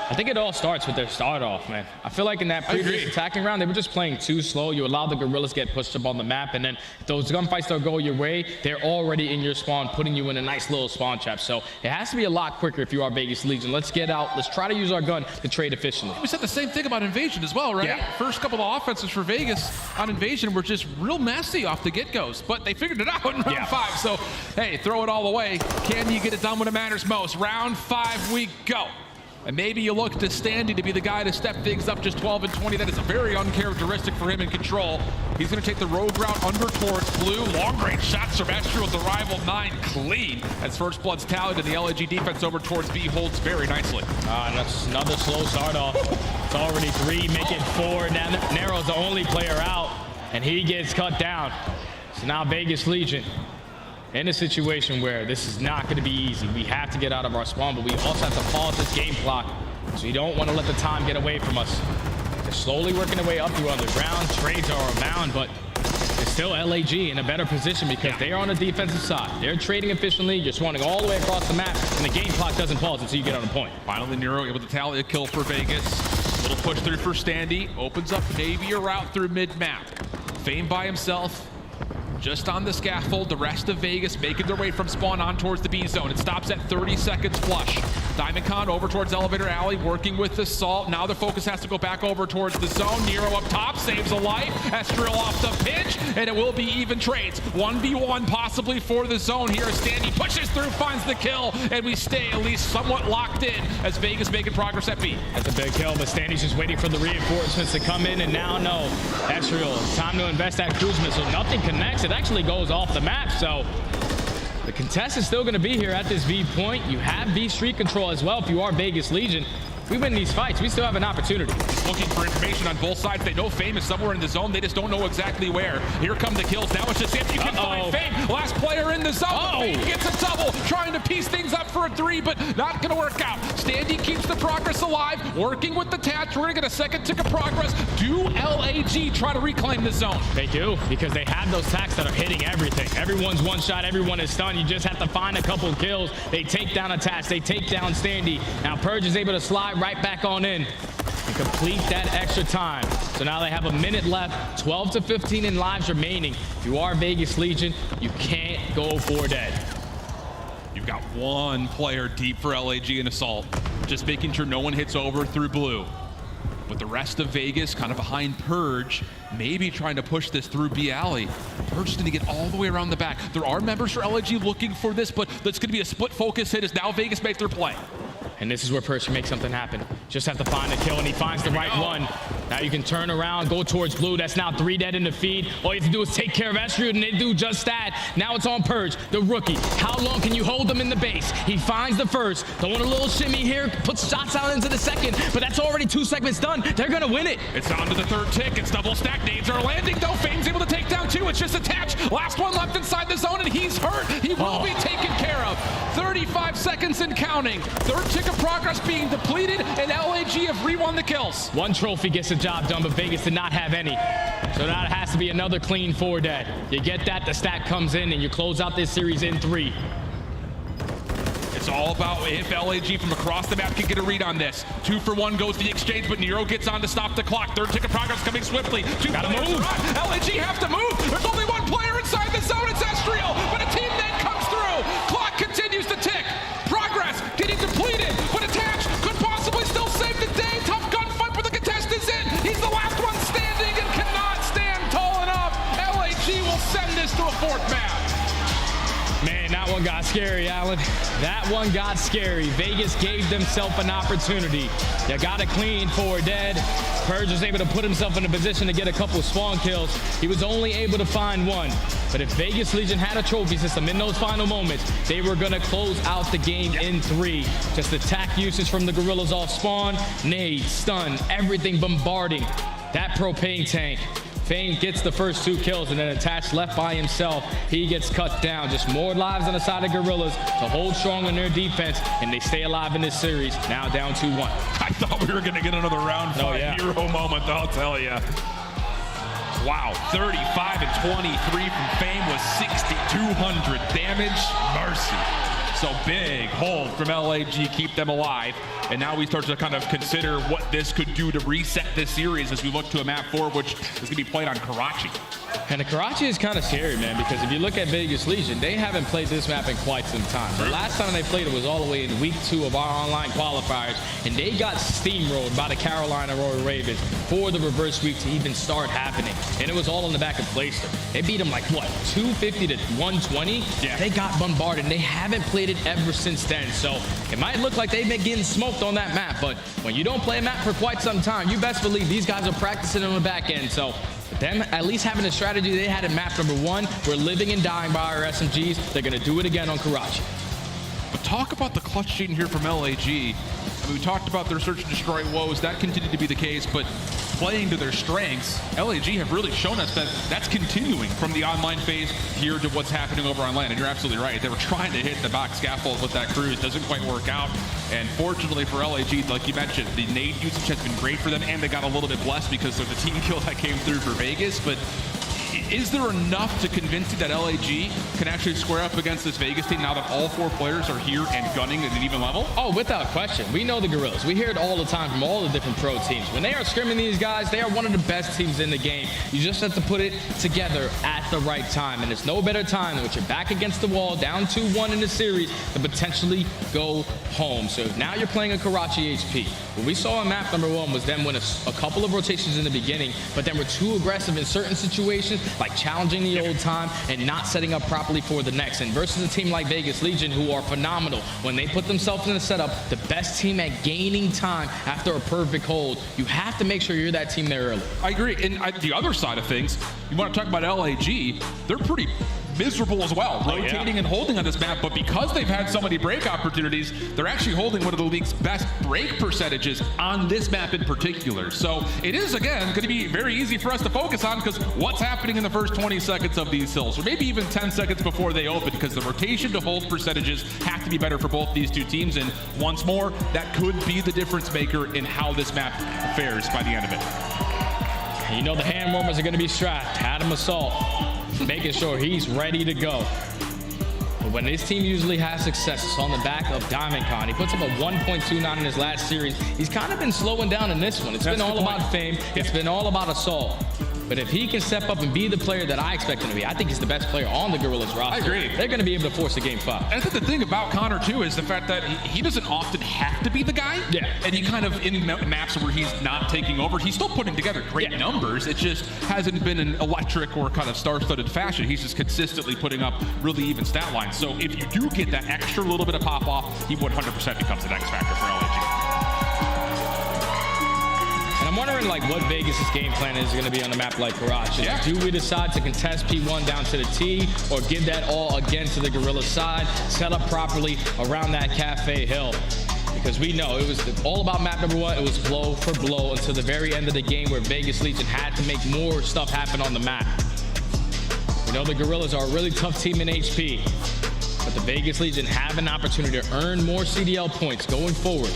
I think it all starts with their start off, man. I feel like in that previous attacking round, they were just playing too slow. You allow the Guerrillas get pushed up on the map, and then if those gunfights don't go your way, they're already in your spawn, putting you in a nice little spawn trap. So it has to be a lot quicker if you are Vegas Legion. Let's get out. Let's try to use our gun to trade efficiently. We said the same thing about Invasion as well, right? Yeah. First couple of offenses for Vegas on Invasion were just real messy off the get-goes, but they figured it out in round 5. So, hey, throw it all away. Can you get it done when it matters most? Round 5 we go. And maybe you look to Standy to be the guy to step things up, just 12 and 20. That is very uncharacteristic for him in control. He's going to take the road route under towards blue. Long-range shots from Estro with the rival 9 clean. As first blood's tallied and the LAG defense over towards B holds very nicely. And that's another slow start off. It's already 3, make it 4. Now Nero's the only player out, and he gets cut down. So now Vegas Legion in a situation where this is not going to be easy. We have to get out of our spawn, but we also have to pause this game clock. So we don't want to let the time get away from us. They're slowly working their way up through underground. Trades are abound, but it's still LAG in a better position because they are on the defensive side. They're trading efficiently, just running all the way across the map, and the game clock doesn't pause until you get on the point. Finally, Nero able to tally a kill for Vegas. Little push through for Standy. Opens up maybe a route through mid-map. Fame by himself. Just on the scaffold, the rest of Vegas making their way from spawn on towards the B zone. It stops at 30 seconds flush. Diamondcon over towards Elevator Alley, working with the Salt. Now the focus has to go back over towards the zone. Nero up top, saves a life. Estriel off the pitch, and it will be even trades. 1v1 possibly for the zone here. Standy pushes through, finds the kill, and we stay at least somewhat locked in as Vegas making progress at B. That's a big kill, but Standy's just waiting for the reinforcements to come in, and now no. Estriel, time to invest that cruise missile. Nothing connects. It actually goes off the map, so the contest is still going to be here at this V point. You have V street control as well if you are Vegas Legion. We win these fights, we still have an opportunity. Looking for information on both sides. They know Fame is somewhere in the zone. They just don't know exactly where. Here come the kills. Now it's just if you can find Fame. Last player in the zone. Fame gets a double. Trying to piece things up for a 3, but not going to work out. Standy keeps the progress alive. Working with the Tatch. We're going to get a second tick of progress. Do LAG try to reclaim the zone? They do, because they have those tacks that are hitting everything. Everyone's one shot. Everyone is stunned. You just have to find a couple kills. They take down a Tatch. They take down Standy. Now Purge is able to slide right back on in and complete that extra time. So now they have a minute left, 12 to 15 in lives remaining. If you are Vegas Legion, you can't go for dead. You've got one player deep for LAG in Assault, just making sure no one hits over through blue. But the rest of Vegas kind of behind Purge, maybe trying to push this through B Alley. Purge is going to get all the way around the back. There are members for LAG looking for this, but that's going to be a split focus hit as now Vegas make their play. And this is where Purge can make something happen. Just have to find a kill, and he finds the right one. Now you can turn around, go towards blue. That's now 3 dead in the feed. All you have to do is take care of Estriel, and they do just that. Now it's on Purge, the rookie. How long can you hold them in the base? He finds the first. Throwing a little shimmy here, puts shots out into the second, but that's already 2 segments done. They're gonna win it. It's on to the third tick. It's double stack. Nades are landing, though. Fame's able to take down 2. It's just a Tatch. Last one left inside the zone, and he's hurt. He will be taken care of. 35 seconds and counting. Third tick of progress being depleted, and LAG have re-won the kills. 1 trophy gets the job done, but Vegas did not have any. So that has to be another clean 4 dead. You get that, the stack comes in, and you close out this series in 3. It's all about if LAG from across the map can get a read on this. 2 for 1 goes the exchange, but Nero gets on to stop the clock. Third tick of progress coming swiftly. 2 Gotta players move. are on. LAG have to move. There's only 1 player inside the zone. It's Estriel, but a team then comes through. Clock continues to tick. Progress getting depleted, but Attach could possibly still save the day. Tough gunfight, but the contestant's in. He's the last one standing and cannot stand tall enough. LAG will send this to a 4th map. Man, that one got scary, Alan. That one got scary. Vegas gave themselves an opportunity. You got a clean 4 dead. Purge was able to put himself in a position to get a couple spawn kills. He was only able to find 1. But if Vegas Legion had a trophy system in those final moments, they were going to close out the game in 3. Just attack usage from the Guerrillas off spawn, nade, stun, everything bombarding that propane tank. Fame gets the first 2 kills, and then Attach left by himself. He gets cut down. Just more lives on the side of Guerrillas to hold strong on their defense, and they stay alive in this series. Now down 2-1. I thought we were going to get another round 5 hero moment, I'll tell you. Wow, 35 and 23 from Fame with 6,200 damage. Mercy. So big hold from LAG, keep them alive. And now we start to kind of consider what this could do to reset this series as we look to a map 4, which is going to be played on Karachi. And the Karachi is kind of scary, man, because if you look at Vegas Legion, they haven't played this map in quite some time. The last time they played it was all the way in week 2 of our online qualifiers, and they got steamrolled by the Carolina Royal Ravens for the reverse sweep to even start happening. And it was all on the back of Clayster. They beat them like, what, 250 to 120? Yeah. They got bombarded, and they haven't played it ever since then. So it might look like they've been getting smoked on that map, but when you don't play a map for quite some time, you best believe these guys are practicing on the back end. So them at least having a strategy they had in map number 1, we're living and dying by our SMGs. They're going to do it again on Karachi. But talk about the clutch shooting here from LAG. I mean, we talked about their search and destroy woes. That continued to be the case, but playing to their strengths, LAG have really shown us that that's continuing from the online phase here to what's happening over on LAN. And you're absolutely right. They were trying to hit the back scaffold with that cruise. Doesn't quite work out. And fortunately for LAG, like you mentioned, the nade usage has been great for them, and they got a little bit blessed because there's a team kill that came through for Vegas. But Is there enough to convince you that LAG can actually square up against this Vegas team now that all 4 players are here and gunning at an even level? Oh, without question. We know the Guerrillas. We hear it all the time from all the different pro teams. When they are scrimming these guys, they are one of the best teams in the game. You just have to put it together at the right time. And there's no better time than when you're back against the wall, down 2-1 in the series, to potentially go home. So now you're playing a Karachi HP. What we saw in map number 1 was them win a couple of rotations in the beginning, but then we're too aggressive in certain situations, like challenging the old time and not setting up properly for the next. And versus a team like Vegas Legion, who are phenomenal, when they put themselves in a setup, the best team at gaining time after a perfect hold, you have to make sure you're that team there early. I agree. And the other side of things, you want to talk about LAG, they're pretty miserable as well, rotating and holding on this map, but because they've had so many break opportunities, they're actually holding one of the league's best break percentages on this map in particular. So it is, again, going to be very easy for us to focus on, because what's happening in the first 20 seconds of these hills, or maybe even 10 seconds before they open, because the rotation to hold percentages have to be better for both these two teams, and once more, that could be the difference maker in how this map fares by the end of it. You know the hand warmers are going to be strapped. Adam Assault, making sure he's ready to go. But when this team usually has success, it's on the back of DiamondCon. He puts up a 1.29 in his last series. He's kind of been slowing down in this one. It's been all about fame. It's been all about Assault. But if he can step up and be the player that I expect him to be, I think he's the best player on the Guerrillas roster. I agree. They're going to be able to force a game 5. And I think the thing about Connor, too, is the fact that he doesn't often have to be the guy. Yeah. And he kind of, in maps where he's not taking over, he's still putting together great numbers. It just hasn't been an electric or kind of star-studded fashion. He's just consistently putting up really even stat lines. So if you do get that extra little bit of pop-off, he 100% becomes the next factor for LAG. I'm wondering like what Vegas' game plan is going to be on a map like Karachi. Yeah. Do we decide to contest P1 down to the T, or give that all again to the Guerrilla side, set up properly around that Cafe Hill? Because we know it was all about map number 1. It was blow for blow until the very end of the game, where Vegas Legion had to make more stuff happen on the map. We know the Guerrillas are a really tough team in HP, but the Vegas Legion have an opportunity to earn more CDL points going forward,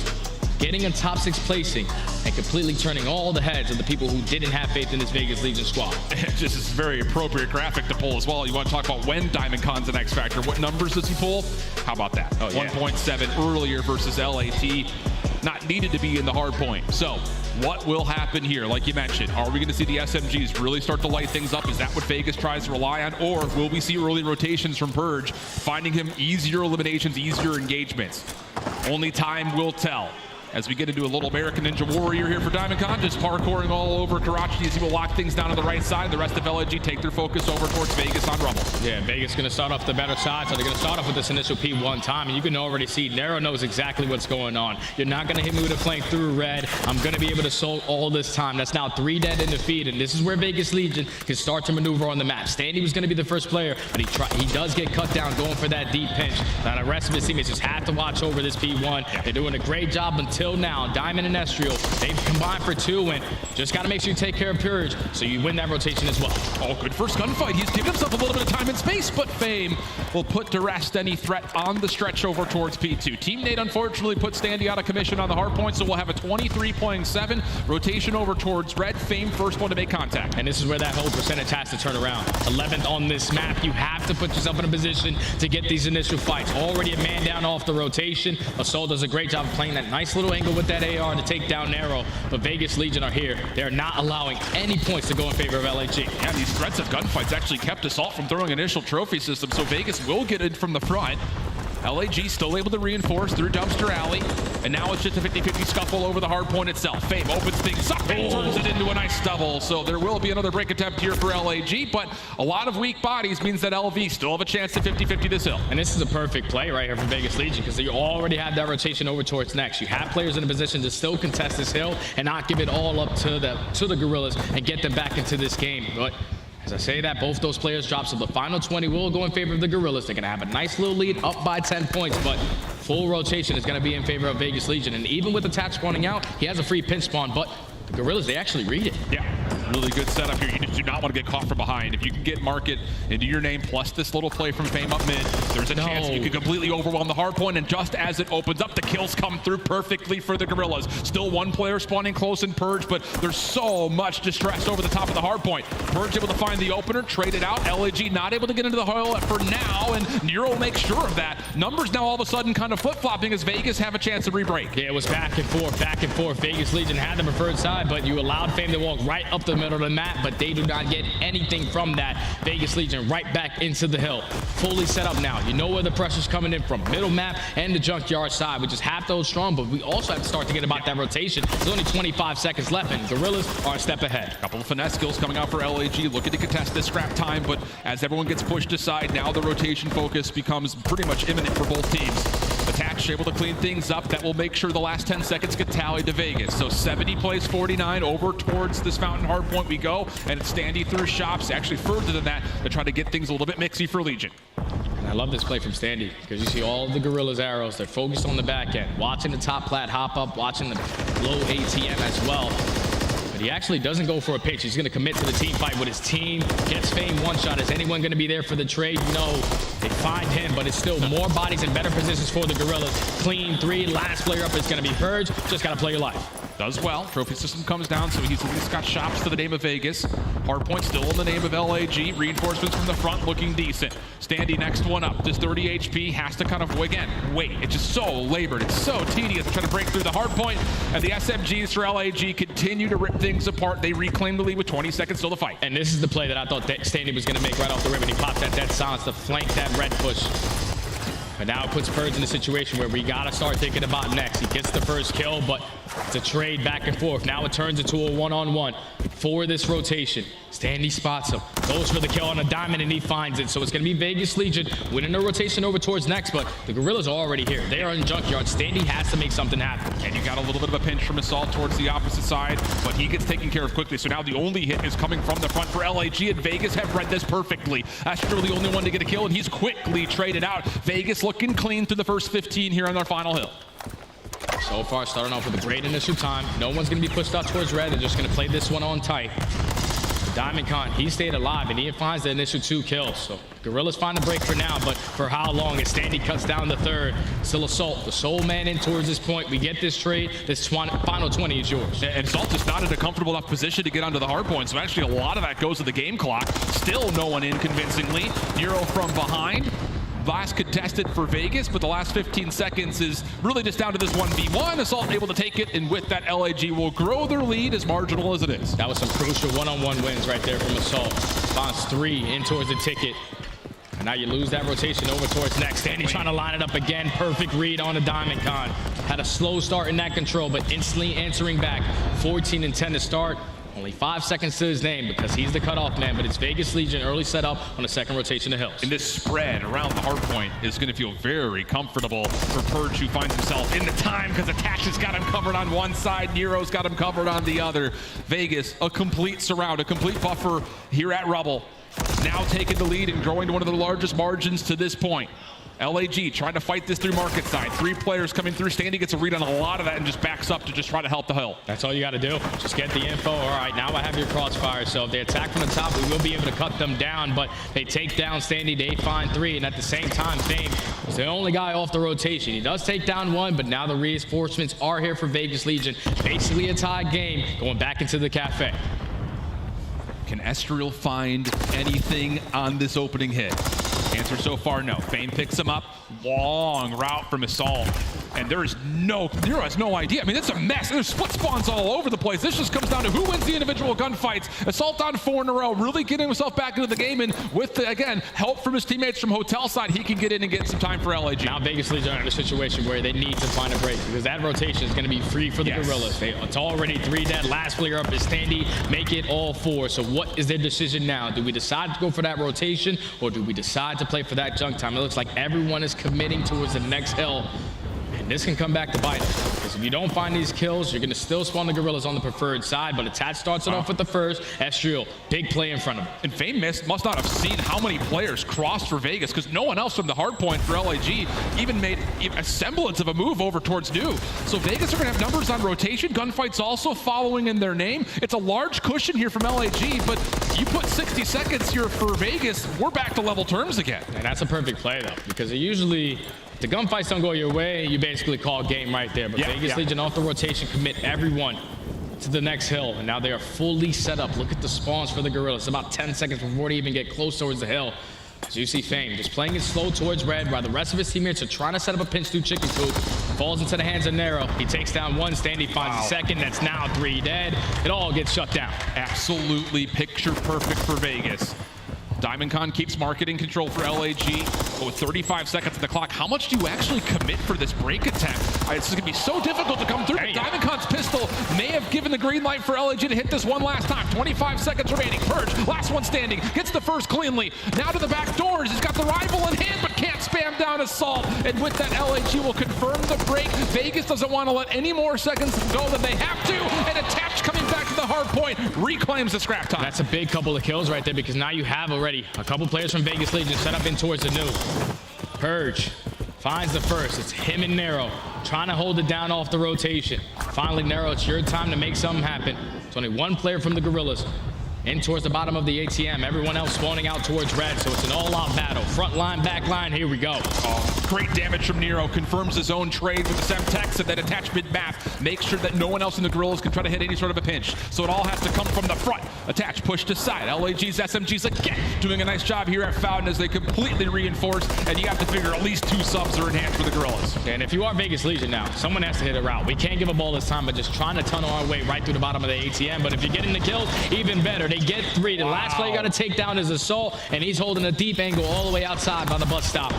getting a top 6 placing, and completely turning all the heads of the people who didn't have faith in this Vegas Legion squad. Just is a very appropriate graphic to pull as well. You want to talk about when DiamondCon's an X Factor. What numbers does he pull? How about that? 1.7 earlier versus LAT. Not needed to be in the hard point. So what will happen here? Like you mentioned, are we going to see the SMGs really start to light things up? Is that what Vegas tries to rely on? Or will we see early rotations from Purge, finding him easier eliminations, easier engagements? Only time will tell. As we get into a little American Ninja Warrior here for DiamondCon, just parkouring all over Karachi as he will lock things down on the right side. The rest of LAG take their focus over towards Vegas on Rumble. Yeah, Vegas going to start off the better side, so they're going to start off with this initial P1 time, and you can already see Nero knows exactly what's going on. You're not going to hit me with a flank through red. I'm going to be able to soul all this time. That's now 3 dead in the feed, and this is where Vegas Legion can start to maneuver on the map. Standy was going to be the first player, but he does get cut down going for that deep pinch. Now the rest of his teammates just have to watch over this P1. They're doing a great job until now. Diamond and Estriel, they've combined for 2, and just got to make sure you take care of Purge so you win that rotation as well. Oh, good first gunfight. He's given himself a little bit of time and space, but Fame will put to rest any threat on the stretch over towards P2. Team Nate unfortunately put Standy out of commission on the hard point, so we'll have a 23.7 rotation over towards red. Fame first one to make contact. And this is where that whole percentage has to turn around. 11th on this map. You have to put yourself in a position to get these initial fights. Already a man down off the rotation. Assault does a great job of playing that nice little angle with that AR to take down Nero, but Vegas Legion are here. They're not allowing any points to go in favor of LAG. Yeah, these threats of gunfights actually kept Assault from throwing initial trophy system, so Vegas will get in from the front. LAG still able to reinforce through Dumpster Alley, and now it's just a 50-50 scuffle over the hard point itself. Fame opens things up and turns it into a nice double, so there will be another break attempt here for LAG, but a lot of weak bodies means that LV still have a chance to 50-50 this hill. And this is a perfect play right here for Vegas Legion, because you already have that rotation over towards next. You have players in a position to still contest this hill and not give it all up to the Guerrillas and get them back into this game. But as I say that, both those players drop, so the final 20 will go in favor of the Guerrillas. They're going to have a nice little lead, up by 10 points, but full rotation is going to be in favor of Vegas Legion. And even with the tap spawning out, he has a free pinch spawn, but the Guerrillas, they actually read it. Yeah. Really good setup here. You just do not want to get caught from behind. If you can get Market into your name plus this little play from Fame up mid, there's a chance you can completely overwhelm the hard point. And just as it opens up, the kills come through perfectly for the Guerrillas. Still one player spawning close in Purge, but there's so much distress over the top of the hard point. Purge able to find the opener, trade it out. LAG not able to get into the hole for now, and Nero makes sure of that. Numbers now all of a sudden kind of flip-flopping as Vegas have a chance to re-break. Yeah, it was back and forth, back and forth. Vegas Legion had the preferred side, but you allowed Fame to walk right up the middle of the map, but they do not get anything from that. Vegas Legion right back into the hill. Fully set up now. You know where the pressure's coming in from. Middle map and the junkyard side, which is half those strong, but we also have to start thinking about that rotation. There's only 25 seconds left, and Guerrillas are a step ahead. A couple of finesse skills coming out for LAG, looking to contest this scrap time, but as everyone gets pushed aside, now the rotation focus becomes pretty much imminent for both teams. Attach able to clean things up. That will make sure the last 10 seconds get tallied to Vegas. So 70 plays 49 over towards this fountain hard point we go, and it's Standy through shops, actually further than that, to try to get things a little bit mixy for Legion. And I love this play from Standy because you see all of the Guerrillas arrows. They're focused on the back end, watching the top plat hop up, watching the low ATM as well. But he actually doesn't go for a pitch. He's going to commit to the team fight with his team. Gets Fame one shot. Is anyone going to be there for the trade? No. They find him, but it's still more bodies and better positions for the Guerrillas. Clean three. Last player up is going to be Purge. Just got to play your life. Does well. Trophy system comes down, so he's at least got shops to the name of Vegas. Hardpoint still in the name of LAG. Reinforcements from the front looking decent. Standy next one up. Just 30 HP. Has to kind of, again, wait. It's just so labored. It's so tedious to try to break through the hardpoint. And the SMGs for LAG continue to rip things apart. They reclaim the lead with 20 seconds still to fight. And this is the play that I thought that Standy was going to make right off the rip when he popped that dead silence to flank that red push. But now it puts Purge in a situation where we got to start thinking about next. He gets the first kill, but it's a trade back and forth. Now it turns into a one-on-one for this rotation. Standy spots him, goes for the kill on a diamond, and he finds it. So it's going to be Vegas Legion winning the rotation over towards next, but the Guerrillas are already here. They are in junkyard. Standy has to make something happen. And you got a little bit of a pinch from Assault towards the opposite side, but he gets taken care of quickly. So now the only hit is coming from the front for LAG, and Vegas have read this perfectly. Astro the only one to get a kill, and he's quickly traded out. Vegas looking clean through the first 15 here on their final hill. So far, starting off with a great initial time. No one's going to be pushed out towards red. They're just going to play this one on tight. Diamond Con, he stayed alive, and he finds the initial 2 kills. So Guerrillas find a break for now, but for how long? As Standy cuts down the third. Still Assault, the sole man in towards this point. We get this trade. This final 20 is yours. And Assault is not in a comfortable enough position to get onto the hard point, so actually a lot of that goes to the game clock. Still no one in convincingly. Nero from behind. Last contested for Vegas, but the last 15 seconds is really just down to this 1v1. Assault able to take it, and with that, LAG will grow their lead as marginal as it is. That was some crucial one-on-one wins right there from Assault. Spawns 3 in towards the ticket. And now you lose that rotation over towards next. Standy trying to line it up again. Perfect read on the Diamond Con. Had a slow start in that control, but instantly answering back. 14 and 10 to start. Only 5 seconds to his name because he's the cutoff man, but it's Vegas Legion early setup on the second rotation to Hills. And this spread around the hard point is going to feel very comfortable for Purge, who finds himself in the time because Attach has got him covered on one side, Nero's got him covered on the other. Vegas, a complete surround, a complete buffer here at Rubble. Now taking the lead and growing to one of the largest margins to this point. LAG trying to fight this through market side. 3 players coming through. Standy gets a read on a lot of that and just backs up to just try to help the hill. That's all you got to do. Just get the info. All right, now I have your crossfire. So if they attack from the top, we will be able to cut them down. But they take down Standy. They find 3. And at the same time, Fame is the only guy off the rotation. He does take down 1, but now the reinforcements are here for Vegas Legion. Basically a tied game going back into the cafe. Can Estriel find anything on this opening hit? Answer so far, no. Fame picks him up. Long route from Assault. And Nero has no idea. I mean, it's a mess. There's split spawns all over the place. This just comes down to who wins the individual gunfights. Assault on 4 in a row, really getting himself back into the game. And with, again, help from his teammates from Hotel side, he can get in and get some time for LAG. Now Vegas Legion are in a situation where they need to find a break because that rotation is going to be free for the Guerrillas. It's already 3 dead. Last player up is Standy. Make it all 4. So what is their decision now? Do we decide to go for that rotation or do we decide to play for that junk time? It looks like everyone is committing towards the next hill. And this can come back to bite us. Because if you don't find these kills, you're going to still spawn the Guerrillas on the preferred side, but Attach starts it off with the first. Estriel, big play in front of him. And Fame must not have seen how many players crossed for Vegas, because no one else from the hard point for LAG even made a semblance of a move over towards New. So Vegas are going to have numbers on rotation. Gunfights also following in their name. It's a large cushion here from LAG, but you put 60 seconds here for Vegas, we're back to level terms again. And that's a perfect play, though, because usually if the gunfights don't go your way, you basically call game right there. But Vegas Legion off the rotation, commit everyone to the next hill, and now they are fully set up. Look at the spawns for the Guerrillas. About 10 seconds before they even get close towards the hill. As you see Fame just playing it slow towards red, while the rest of his teammates are trying to set up a pinch through chicken coop. Falls into the hands of Nero. He takes down one, Standy finds a second. That's now 3 dead. It all gets shut down. Absolutely picture perfect for Vegas. Diamondcon keeps marketing control for LAG, but with 35 seconds on the clock, how much do you actually commit for this break attempt? It's going to be so difficult to come through. Diamondcon's pistol may have given the green light for LAG to hit this one last time. 25 seconds remaining. Purge, last one standing, gets the first cleanly. Now to the back doors. He's got the rifle in hand, but can't spam down Assault. And with that, LAG will confirm the break. Vegas doesn't want to let any more seconds go than they have to. And Attach coming back to the hard point, reclaims the scrap time. That's a big couple of kills right there, because now you have already a couple players from Vegas Legion set up in towards the New. Purge finds the first. It's him and Nero trying to hold it down off the rotation. Finally, Nero, it's your time to make something happen. It's only one player from the Guerrillas in towards the bottom of the ATM. Everyone else spawning out towards red, so it's an all-out battle. Front line, back line, here we go. Great damage from Nero, confirms his own trade with the Semtex, and then Attach mid-map. Makes sure that no one else in the Guerrillas can try to hit any sort of a pinch. So it all has to come from the front. Attach pushed aside. LAG's SMGs again doing a nice job here at Fountain as they completely reinforce, and you have to figure at least 2 subs are in hand for the Guerrillas. And if you are Vegas Legion now, someone has to hit a route. We can't give up all this time by just trying to tunnel our way right through the bottom of the ATM, but if you're getting the kills, even better. They get 3. The last player you got to take down is Assault, and he's holding a deep angle all the way outside by the bus stop.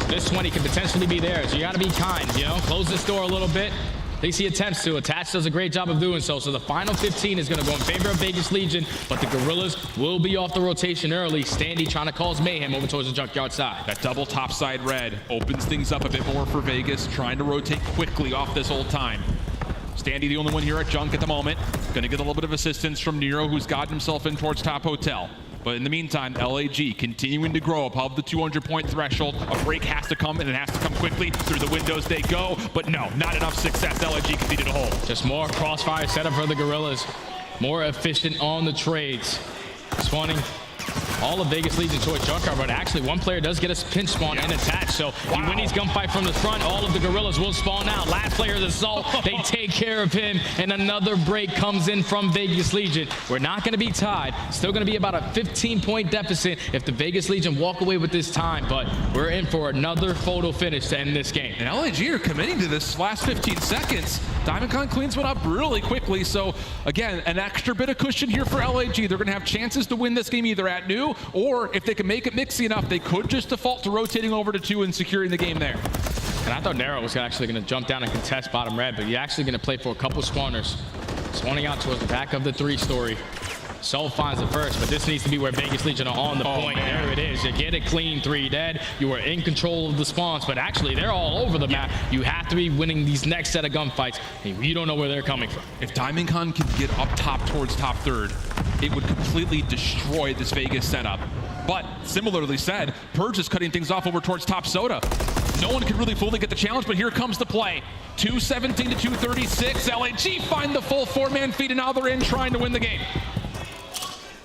This 20 could potentially be theirs. You got to be kind, you know, close this door a little bit. At least he attempts to. Attach does a great job of doing so. So the final 15 is going to go in favor of Vegas Legion, but the Guerrillas will be off the rotation early. Standy trying to cause mayhem over towards the junkyard side. That double topside red opens things up a bit more for Vegas, trying to rotate quickly off this whole time. Standy the only one here at junk at the moment. Going to get a little bit of assistance from Nero, who's gotten himself in towards top hotel. But in the meantime, LAG continuing to grow above the 200-point threshold. A break has to come, and it has to come quickly. Through the windows they go, but no, not enough success. LAG conceded a hold. Just more crossfire setup for the Guerrillas. More efficient on the trades. Spawning all of Vegas Legion towards Junkyard, but actually one player does get a pinch spawn and Attach. So you win these gunfight from the front, all of the Guerrillas will spawn out. Last player is Assault. They take care of him, and another break comes in from Vegas Legion. We're not going to be tied. Still going to be about a 15-point deficit if the Vegas Legion walk away with this time, but we're in for another photo finish to end this game. And LAG are committing to this last 15 seconds. Diamondcon cleans one up really quickly. So again, an extra bit of cushion here for LAG. They're going to have chances to win this game either at New, or if they can make it mixy enough, they could just default to rotating over to 2 and securing the game there. And I thought Nero was actually going to jump down and contest bottom red, but he's actually going to play for a couple spawners. Spawning out towards the back of the 3-story. Soul finds the first, but this needs to be where Vegas Legion are on the point. There it is. You get it clean, 3 dead. You are in control of the spawns, but actually they're all over the map. You have to be winning these next set of gunfights, and you don't know where they're coming from. If Diamondcon could get up top towards top third, it would completely destroy this Vegas setup. But similarly said, Purge is cutting things off over towards top soda. No one can really fully get the challenge, but here comes the play. 217 to 236. LAG find the full 4-man feed, and now they're in trying to win the game.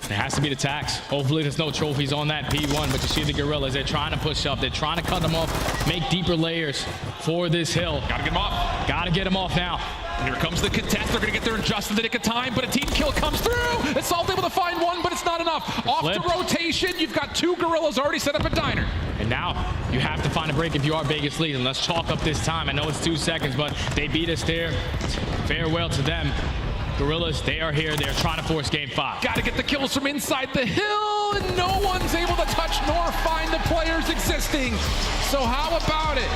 It has to be the tax. Hopefully there's no trophies on that P1, but you see the Guerrillas, they're trying to push up. They're trying to cut them off, make deeper layers for this hill. Gotta get them off. Gotta get them off now. Here comes the contest. They're gonna get there in just in the nick of time, but a team kill comes through. Assault able to find one, but it's not enough. Off the rotation, you've got 2 Guerrillas already set up a diner. And now you have to find a break if you are Vegas Legion. Let's chalk up this time. I know it's 2 seconds, but they beat us there. Farewell to them. Guerrillas, they are here. They're trying to force game 5. Got to get the kills from inside the hill, and no one's able to touch nor find the players existing. So how about it?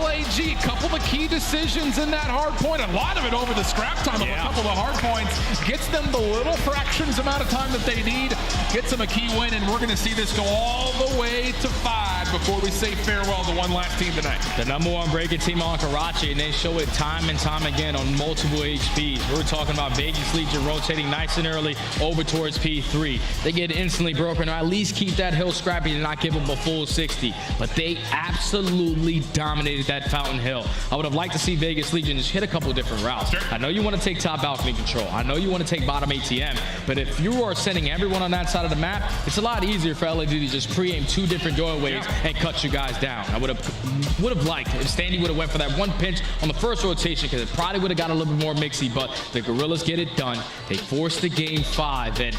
LAG, couple of key decisions in that hard point. A lot of it over the scrap time of a couple of hard points. Gets them the little fractions amount of time that they need. Gets them a key win, and we're going to see this go all the way to 5 before we say farewell to one last team tonight. The #1 breaking team on Karachi, and they show it time and time again on multiple HPs. We're talking about Vegas Legion rotating nice and early over towards P3. They get instantly broken, or at least keep that hill scrappy and not give them a full 60. But they absolutely dominated that Fountain Hill. I would have liked to see Vegas Legion just hit a couple of different routes. Sure. I know you want to take top balcony control. I know you want to take bottom ATM. But if you are sending everyone on that side of the map, it's a lot easier for LAD to just pre-aim 2 different doorways and cut you guys down. I would have liked if Standy would have went for that 1 pinch on the first rotation, because it probably would have got a little bit more mixy. But the Guerrillas get it done. They force the game 5, and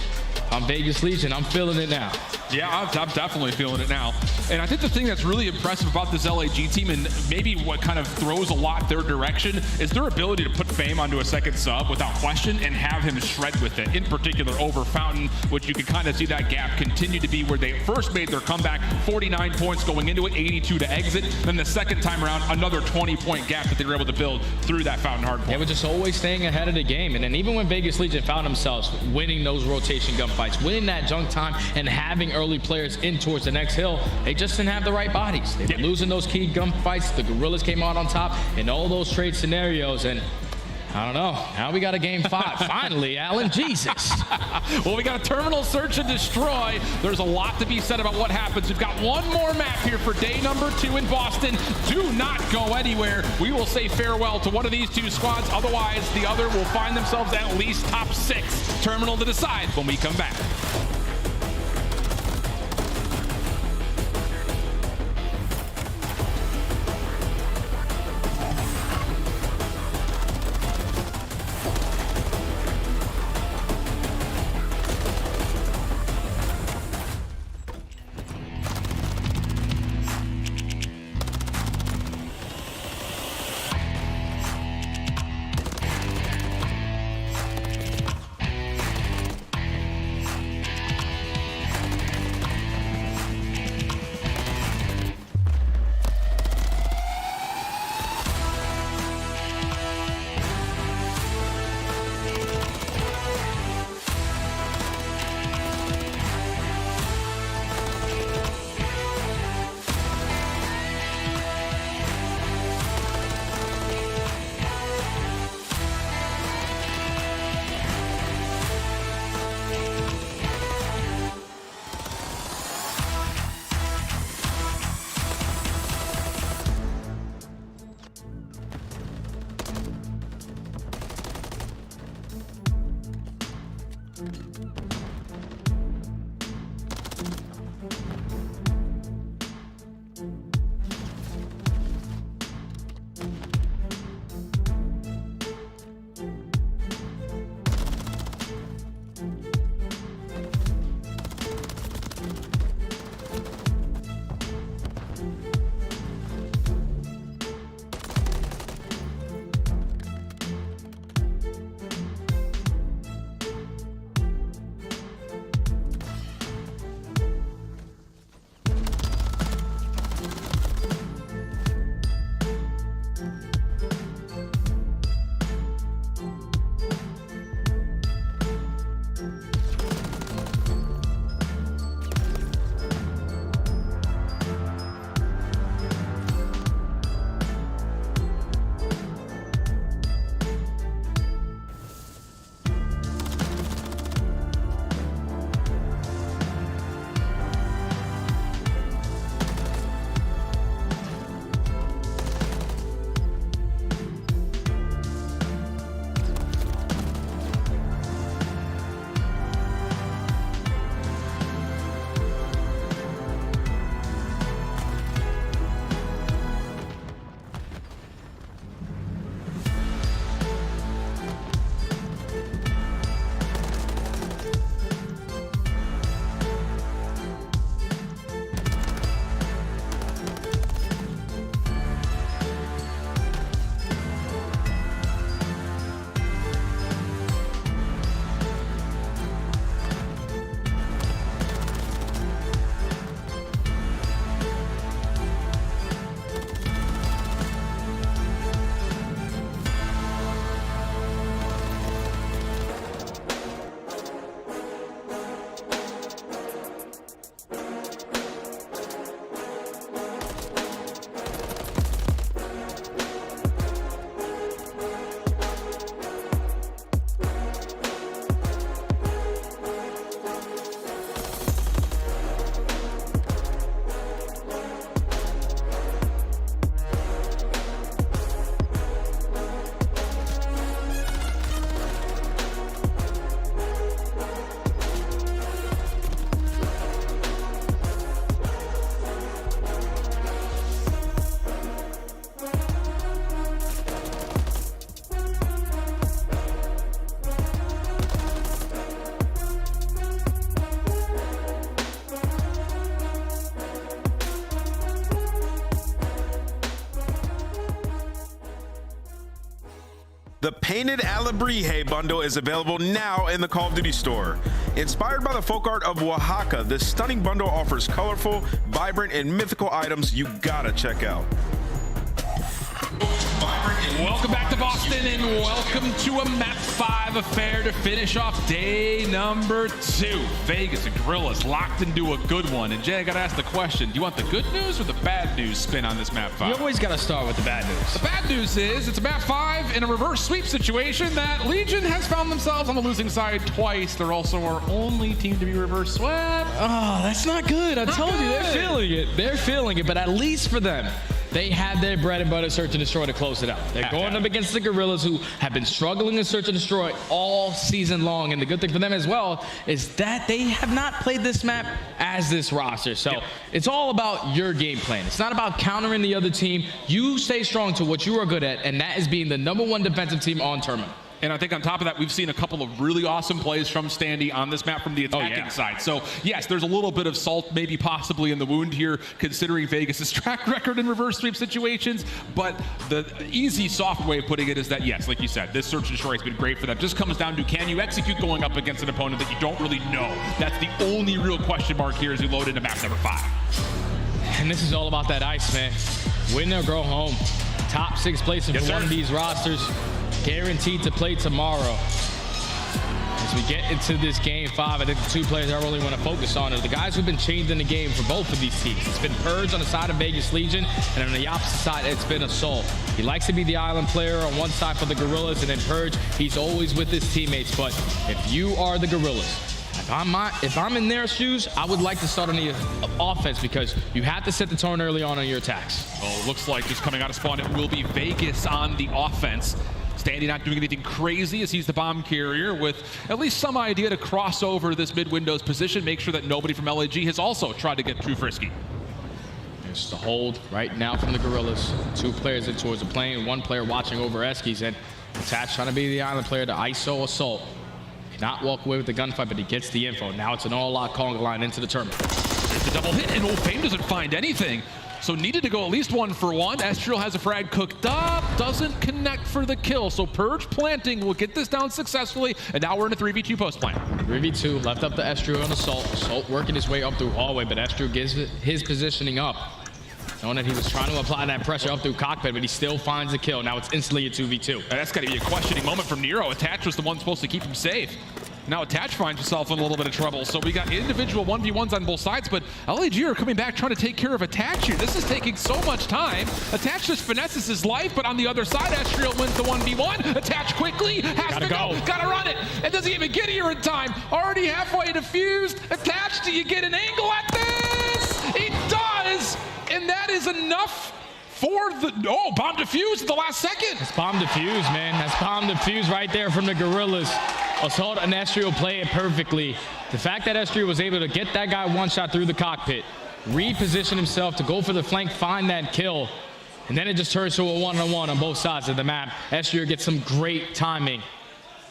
I'm Vegas Legion. I'm feeling it now. Yeah, I'm definitely feeling it now. And I think the thing that's really impressive about this LAG team, and maybe what kind of throws a lot their direction, is their ability to put Fame onto a second sub without question and have him shred with it, in particular over Fountain, which you can kind of see that gap continue to be where they first made their comeback, 49 points going into it, 82 to exit. Then the second time around, another 20-point gap that they were able to build through that Fountain hard point. They were just always staying ahead of the game. And then even when Vegas Legion found themselves winning those rotation gunfights, winning that junk time, and having early players in towards the next hill, they just didn't have the right bodies. They were losing those key gunfights. The Guerrillas came out on top in all those trade scenarios, and I don't know. Now we got a game 5. Finally, Alan. Jesus. Well, we got a terminal search and destroy. There's a lot to be said about what happens. We've got one more map here for day number 2 in Boston. Do not go anywhere. We will say farewell to one of these 2 squads. Otherwise, the other will find themselves at least top 6. Terminal to decide when we come back. The Painted aBeZy bundle is available now in the Call of Duty store. Inspired by the folk art of Oaxaca, this stunning bundle offers colorful, vibrant, and mythical items you gotta check out. Welcome back to Boston and welcome to a Map 5 affair to finish off day number 2. Vegas and Guerrillas locked into a good one. And Jay, I gotta ask the question, do you want the good news or the bad news spin on this Map 5? You always gotta start with the bad news. The bad news is it's a Map 5 in a reverse sweep situation that Legion has found themselves on the losing side twice. They're also our only team to be reverse swept. Oh, that's not good. I told you, they're feeling it. They're feeling it, but at least for them, they have their bread and butter search and destroy to close it out. They're going up against the Guerrillas, who have been struggling in search and destroy all season long. And the good thing for them as well is that they have not played this map as this roster. So it's all about your game plan. It's not about countering the other team. You stay strong to what you are good at, and that is being the #1 defensive team on tournament. And I think on top of that, we've seen a couple of really awesome plays from Standy on this map from the attacking side. So yes, there's a little bit of salt maybe possibly in the wound here, considering Vegas' track record in reverse sweep situations. But the easy, soft way of putting it is that, yes, like you said, this search and destroy has been great for them. Just comes down to, can you execute going up against an opponent that you don't really know? That's the only real question mark here as we load into map number 5. And this is all about that ice, man. Win or go home. Top 6 placing for one of these rosters. Guaranteed to play tomorrow. As we get into this game 5, I think the 2 players I really want to focus on are the guys who've been changing the game for both of these teams. It's been Purge on the side of Vegas Legion, and on the opposite side, it's been Assault. He likes to be the island player on one side for the Guerrillas, and then Purge, he's always with his teammates. But if you are the Guerrillas, if I'm in their shoes, I would like to start on the offense because you have to set the tone early on your attacks. Well, it looks like just coming out of spawn, it will be Vegas on the offense. Standy not doing anything crazy as he's the bomb carrier with at least some idea to cross over this mid-windows position, make sure that nobody from LAG has also tried to get too frisky. It's the hold right now from the Guerrillas. 2 players in towards the plane, 1 player watching over Eskies, and Attach trying to be the island player to ISO Assault. Cannot walk away with the gunfight, but he gets the info. Now it's an all-out calling line into the terminal. There's the double hit, and Old Fame doesn't find anything. So needed to go at least 1 for 1. Estriel has a frag cooked up, doesn't connect for the kill. So Purge planting will get this down successfully, and now we're in a 3v2 post plant. 3v2, left up to Estriel on Assault. Assault working his way up through hallway, but Estriel gives his positioning up. Knowing that he was trying to apply that pressure up through cockpit, but he still finds the kill. Now it's instantly a 2v2. And that's got to be a questioning moment from Nero. Attach was the one supposed to keep him safe. Now Attach finds himself in a little bit of trouble. So we got individual 1v1s on both sides, but LAG are coming back trying to take care of Attach here. This is taking so much time. Attach just finesses his life, but on the other side, Estriel wins the 1v1. Attach quickly, has to go, gotta run it. And doesn't even get here in time. Already halfway defused. Attach, do you get an angle at this? He does, and that is enough for the, bomb defused at the last second. It's bomb defused, man. That's bomb defused right there from the Guerrillas. Assault and Estriel play it perfectly. The fact that Estriel was able to get that guy 1 shot through the cockpit, reposition himself to go for the flank, find that kill, and then it just turns to a 1-on-1 on both sides of the map. Estriel gets some great timing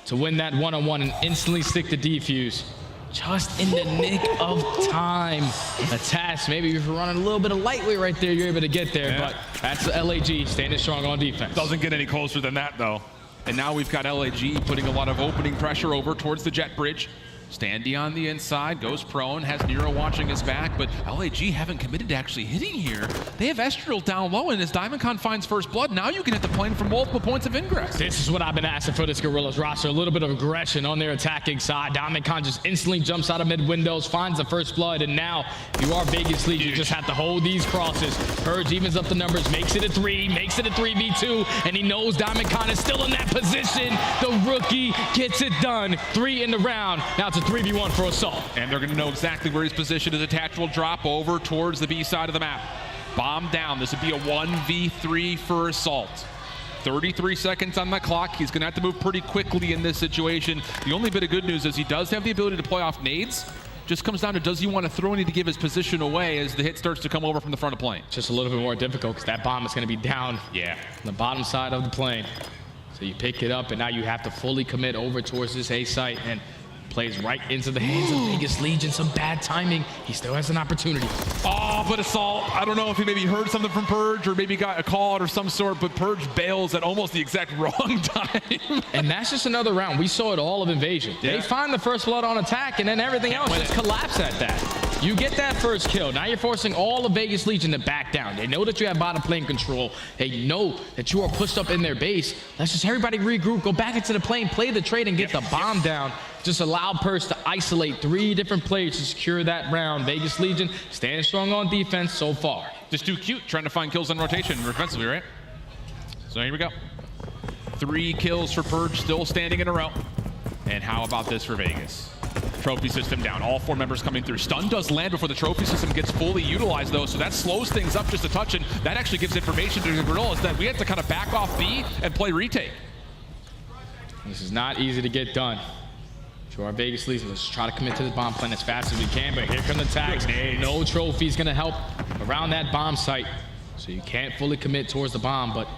to win that 1-on-1 and instantly stick the defuse. Just in the nick of time. Attach, maybe if you're running a little bit of lightweight right there, you're able to get there, but that's the LAG standing strong on defense. Doesn't get any closer than that, though. And now we've got LAG putting a lot of opening pressure over towards the jet bridge. Standy on the inside, goes prone, has Nero watching his back, but LAG haven't committed to actually hitting here. They have Estriel down low, and as Diamondcon finds first blood, now you can hit the plane from multiple points of ingress. This is what I've been asking for this Guerrillas roster, a little bit of aggression on their attacking side. Diamondcon just instantly jumps out of mid windows, finds the first blood, and now if you are Vegas League, you just have to hold these crosses. Purge evens up the numbers, makes it a 3, makes it a 3v2, and he knows Diamondcon is still in that position. The rookie gets it done. 3 in the round. Now it's a 3v1 for Assault. And they're going to know exactly where his position is. Attach will drop over towards the B side of the map. Bomb down. This would be a 1v3 for Assault. 33 seconds on the clock. He's going to have to move pretty quickly in this situation. The only bit of good news is he does have the ability to play off nades. Just comes down to, does he want to throw any to give his position away as the hit starts to come over from the front of plane? Just a little bit more difficult because that bomb is going to be down on the bottom side of the plane. So you pick it up, and now you have to fully commit over towards this A site. And Plays right into the hands of Vegas Legion. Some bad timing. He still has an opportunity. Oh, but Assault, I don't know if he maybe heard something from Purge or maybe got a call out of some sort, but Purge bails at almost the exact wrong time. And that's just another round. We saw it all of Invasion. Yeah. They find the first blood on attack, and then everything else just collapse at that. You get that first kill. Now you're forcing all of Vegas Legion to back down. They know that you have bottom plane control. They know that you are pushed up in their base. Let's just everybody regroup, go back into the plane, play the trade, and get the bomb down. Just allow Purge to isolate 3 different players to secure that round. Vegas Legion standing strong on defense so far. Just too cute, trying to find kills on rotation defensively, right? So here we go. 3 kills for Purge, still standing in a row. And how about this for Vegas? Trophy system down, all 4 members coming through. Stun does land before the trophy system gets fully utilized though, so that slows things up just a touch, and that actually gives information to the Guerrillas that we have to kind of back off B and play retake. This is not easy to get done. To our Vegas Legion, let's try to commit to the bomb plan as fast as we can, but here come the tags. No trophy's gonna help around that bomb site, so you can't fully commit towards the bomb, but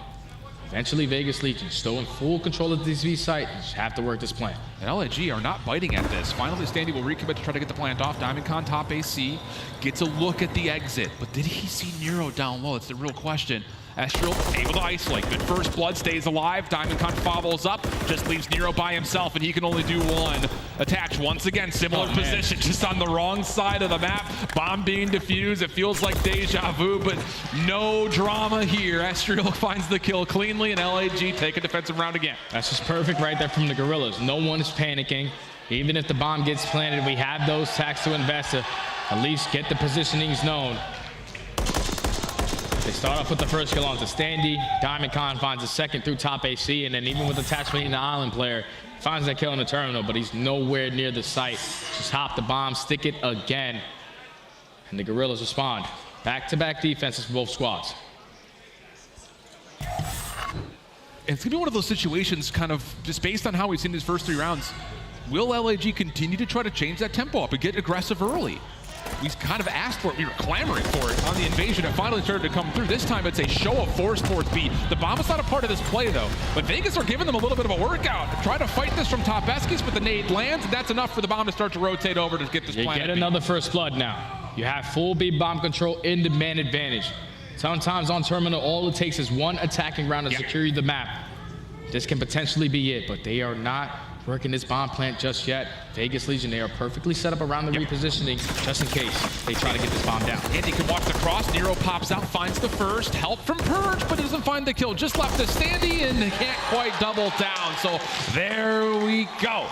eventually Vegas Legion still in full control of this V site. You just have to work this plan. And LAG are not biting at this. Finally, Standy will recommit to try to get the plant off. DiamondCon top AC gets a look at the exit, but did he see Nero down low? That's the real question. Estriel able to isolate. Good first blood, stays alive. DiamondCon follows up, just leaves Nero by himself, and he can only do one. Attach once again, similar position, just on the wrong side of the map. Bomb being defused. It feels like deja vu, but no drama here. Estriel finds the kill cleanly, and LAG take a defensive round again. That's just perfect right there from the Guerrillas. No one is panicking. Even if the bomb gets planted, we have those tags to invest to at least get the positionings known. They start off with the first kill onto Standy. DiamondCon finds the second through top AC, and then even with attachment in the island player, finds that kill in the terminal, but he's nowhere near the site. Just hop the bomb, stick it again, and the Guerrillas respond. Back-to-back defenses for both squads. It's gonna be one of those situations kind of just based on how we've seen these first 3 rounds. Will LAG continue to try to change that tempo up and get aggressive early? We kind of asked for it. We were clamoring for it on the invasion. It finally started to come through. This time it's a show of force towards B. The bomb is not a part of this play though, but Vegas are giving them a little bit of a workout. Try to fight this from top Eskies, but the nade lands, and that's enough for the bomb to start to rotate over to get this planet. You get another first blood now. You have full B bomb control in the man advantage. Sometimes on terminal, all it takes is one attacking round to secure the map. This can potentially be it, but they are not working this bomb plant just yet. Vegas Legion, they are perfectly set up around the repositioning just in case they try to get this bomb down. Andy can watch the cross. Nero pops out, finds the first. Help from Purge, but doesn't find the kill. Just left to Standy and can't quite double down. So there we go.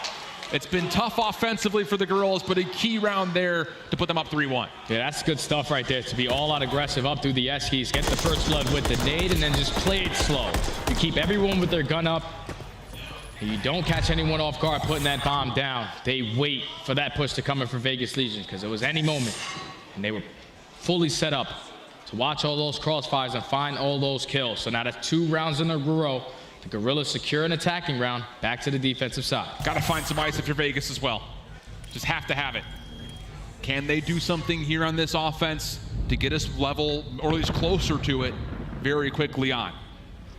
It's been tough offensively for the Guerrillas, but a key round there to put them up 3-1. Yeah, that's good stuff right there, to be all out aggressive up through the Eskies, get the first blood with the nade, and then just play it slow. You keep everyone with their gun up, and you don't catch anyone off guard putting that bomb down. They wait for that push to come in for Vegas Legion, because it was any moment, and they were fully set up to watch all those crossfires and find all those kills. So now that's 2 rounds in a row. The Guerrillas secure an attacking round, back to the defensive side. Got to find some ice if you're Vegas as well. Just have to have it. Can they do something here on this offense to get us level, or at least closer to it, very quickly on?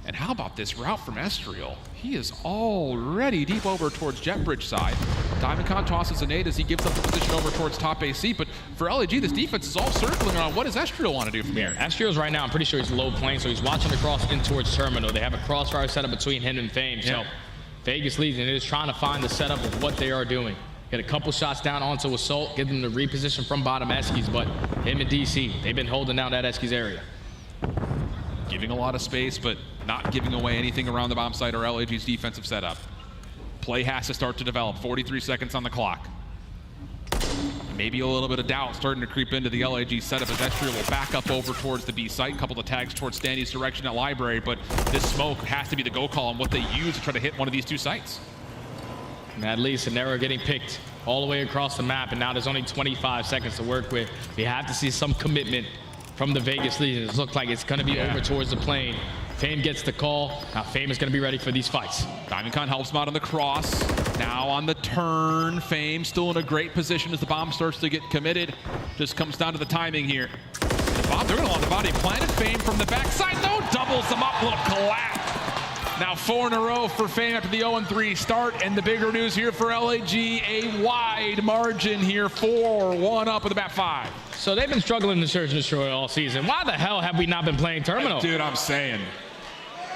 And how about this route from Estriel? He is already deep over towards Jetbridge side. DiamondCon tosses a nade as he gives up the position over towards top AC, but for LAG, this defense is all circling around. What does Estriel want to do from here? Estriel's right now, I'm pretty sure he's low plane, so he's watching the cross in towards terminal. They have a crossfire setup between him and Fame, so Vegas Legion is trying to find the setup of what they are doing. Get a couple shots down onto Assault, give them the reposition from bottom Eskies, but him and DC, they've been holding down that Eskies area. Giving a lot of space, but not giving away anything around the bomb site or LAG's defensive setup. Play has to start to develop. 43 seconds on the clock. Maybe a little bit of doubt starting to creep into the LAG setup as Estriel will back up over towards the B site. Couple of tags towards Standy's direction at Library, but this smoke has to be the go call on what they use to try to hit one of these 2 sites. And at least an arrow getting picked all the way across the map, and now there's only 25 seconds to work with. We have to see some commitment from the Vegas Legion. It looks like it's going to be over towards the plane. Fame gets the call. Now Fame is going to be ready for these fights. DiamondCon helps him out on the cross. Now on the turn, Fame still in a great position as the bomb starts to get committed. Just comes down to the timing here. The bomb, they're going to want the body planted. Fame from the backside though, doubles them up, little collapse. Now 4 in a row for FaZe after the 0-3 start, and the bigger news here for LAG, a wide margin here, 4-1 up with about 5. So they've been struggling to search and destroy all season. Why the hell have we not been playing Terminal? Dude, I'm saying.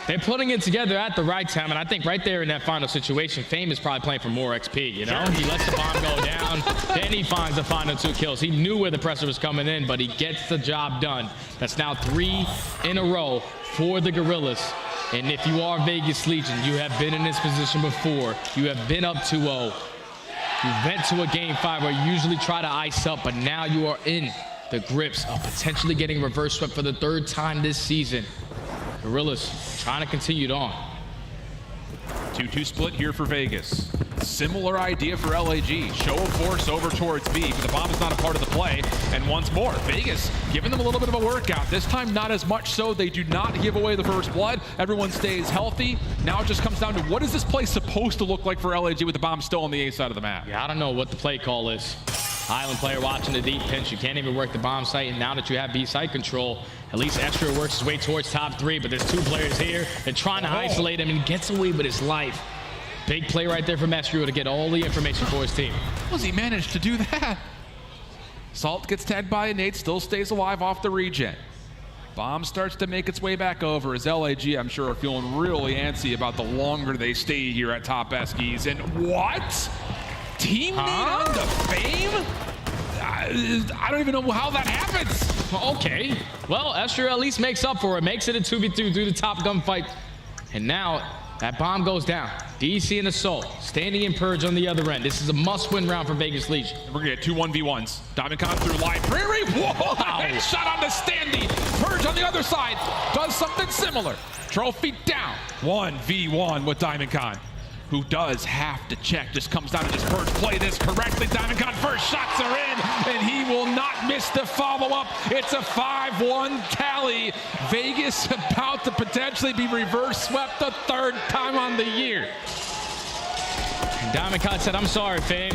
They're putting it together at the right time, and I think right there in that final situation, Fame is probably playing for more XP, you know? He lets the bomb go down, then he finds the final 2 kills. He knew where the pressure was coming in, but he gets the job done. That's now 3 in a row for the Guerrillas. And if you are Vegas Legion, you have been in this position before. You have been up 2-0. You went to a game 5 where you usually try to ice up, but now you are in the grips of potentially getting reverse swept for the 3rd time this season. Guerrillas trying to continue it on. 2-2 split here for Vegas. Similar idea for LAG. Show of force over towards B, but the bomb is not a part of the play. And once more, Vegas giving them a little bit of a workout. This time, not as much so. They do not give away the first blood. Everyone stays healthy. Now it just comes down to what is this play supposed to look like for LAG with the bomb still on the A side of the map? Yeah, I don't know what the play call is. Island player watching the deep pinch. You can't even work the bomb site, and now that you have B site control, at least Estria works his way towards top 3, but there's 2 players here. They're trying to isolate him, and he gets away with his life. Big play right there from Estria to get all the information for his team. How does he manage to do that? Salt gets tagged by a nade, still stays alive off the regen. Bomb starts to make its way back over as LAG, I'm sure, are feeling really antsy about the longer they stay here at top Eskies. And what? Team lead on the Fame? I don't even know how that happens. Okay. Well, Estria at least makes up for it. Makes it a 2v2 through the top gunfight. And now that bomb goes down. DC and Assault standing in Purge on the other end. This is a must-win round for Vegas Legion. We're gonna get 2 1v1s. Diamondcon through Library. Whoa! Headshot on the standee. Purge on the other side does something similar. Trophy down. 1v1 with Diamondcon, who does have to check. Just comes down to this Purge. Play this correctly. Diamondcon first shots are in, and he will not miss the follow-up. It's a 5-1 tally. Vegas about to potentially be reverse swept the 3rd time on the year. Diamondcon said, I'm sorry, Fame.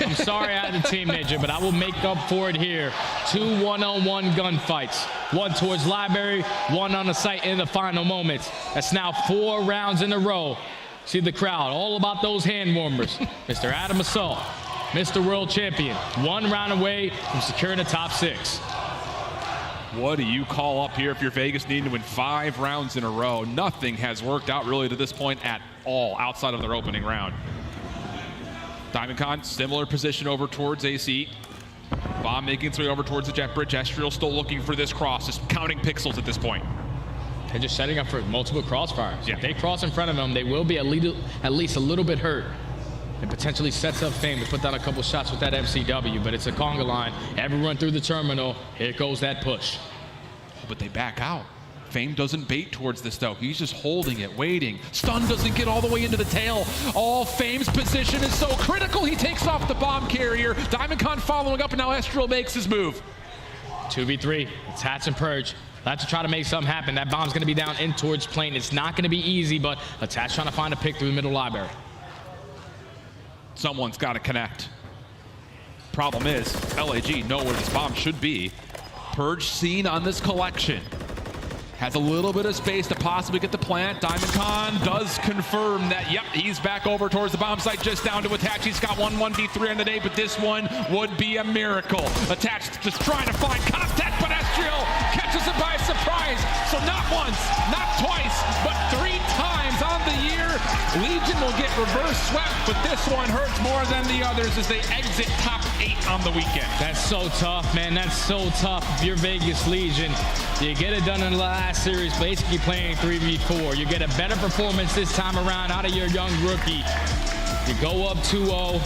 I'm sorry I had the team major, but I will make up for it here. 2 one-on-one gunfights. 1 towards Library, 1 on the site in the final moments. That's now 4 rounds in a row. See the crowd, all about those hand warmers. Mr. Adam Assault, Mr. World Champion, 1 round away from securing the top 6. What do you call up here if you're Vegas needing to win 5 rounds in a row? Nothing has worked out really to this point at all outside of their opening round. Diamondcon, similar position over towards AC. Bomb making its way over towards the jet bridge. Estriel still looking for this cross, just counting pixels at this point. They're just setting up for multiple crossfires. Yeah. If they cross in front of them, they will be at least a little bit hurt. It potentially sets up Fame to put down a couple shots with that MCW, but it's a conga line. Everyone through the terminal. Here goes that push. But they back out. Fame doesn't bait towards this though. He's just holding it, waiting. Stun doesn't get all the way into the tail. All Fame's position is so critical. He takes off the bomb carrier. Diamondcon following up, and now Estriel makes his move. 2v3. It's Hatch and Purge. Let's try to make something happen. That bomb's going to be down in towards plane. It's not going to be easy, but Attach trying to find a pick through the middle library. Someone's got to connect. Problem is, LAG know where this bomb should be. Purge seen on this collection. Has a little bit of space to possibly get the plant. Diamondcon does confirm that, yep, he's back over towards the bomb site, just down to Attach. He's got 1-1v3 on the day, but this one would be a miracle. Attach just trying to find contact, but Estriel catches it by surprise. So not once, not twice, but 3 times on the year. Legion will get reverse swept, but this one hurts more than the others as they exit top 8 on the weekend. That's so tough, man. That's so tough. If you're Vegas Legion, you get it done in the last series, basically playing 3v4. You get a better performance this time around out of your young rookie. You go up 2-0.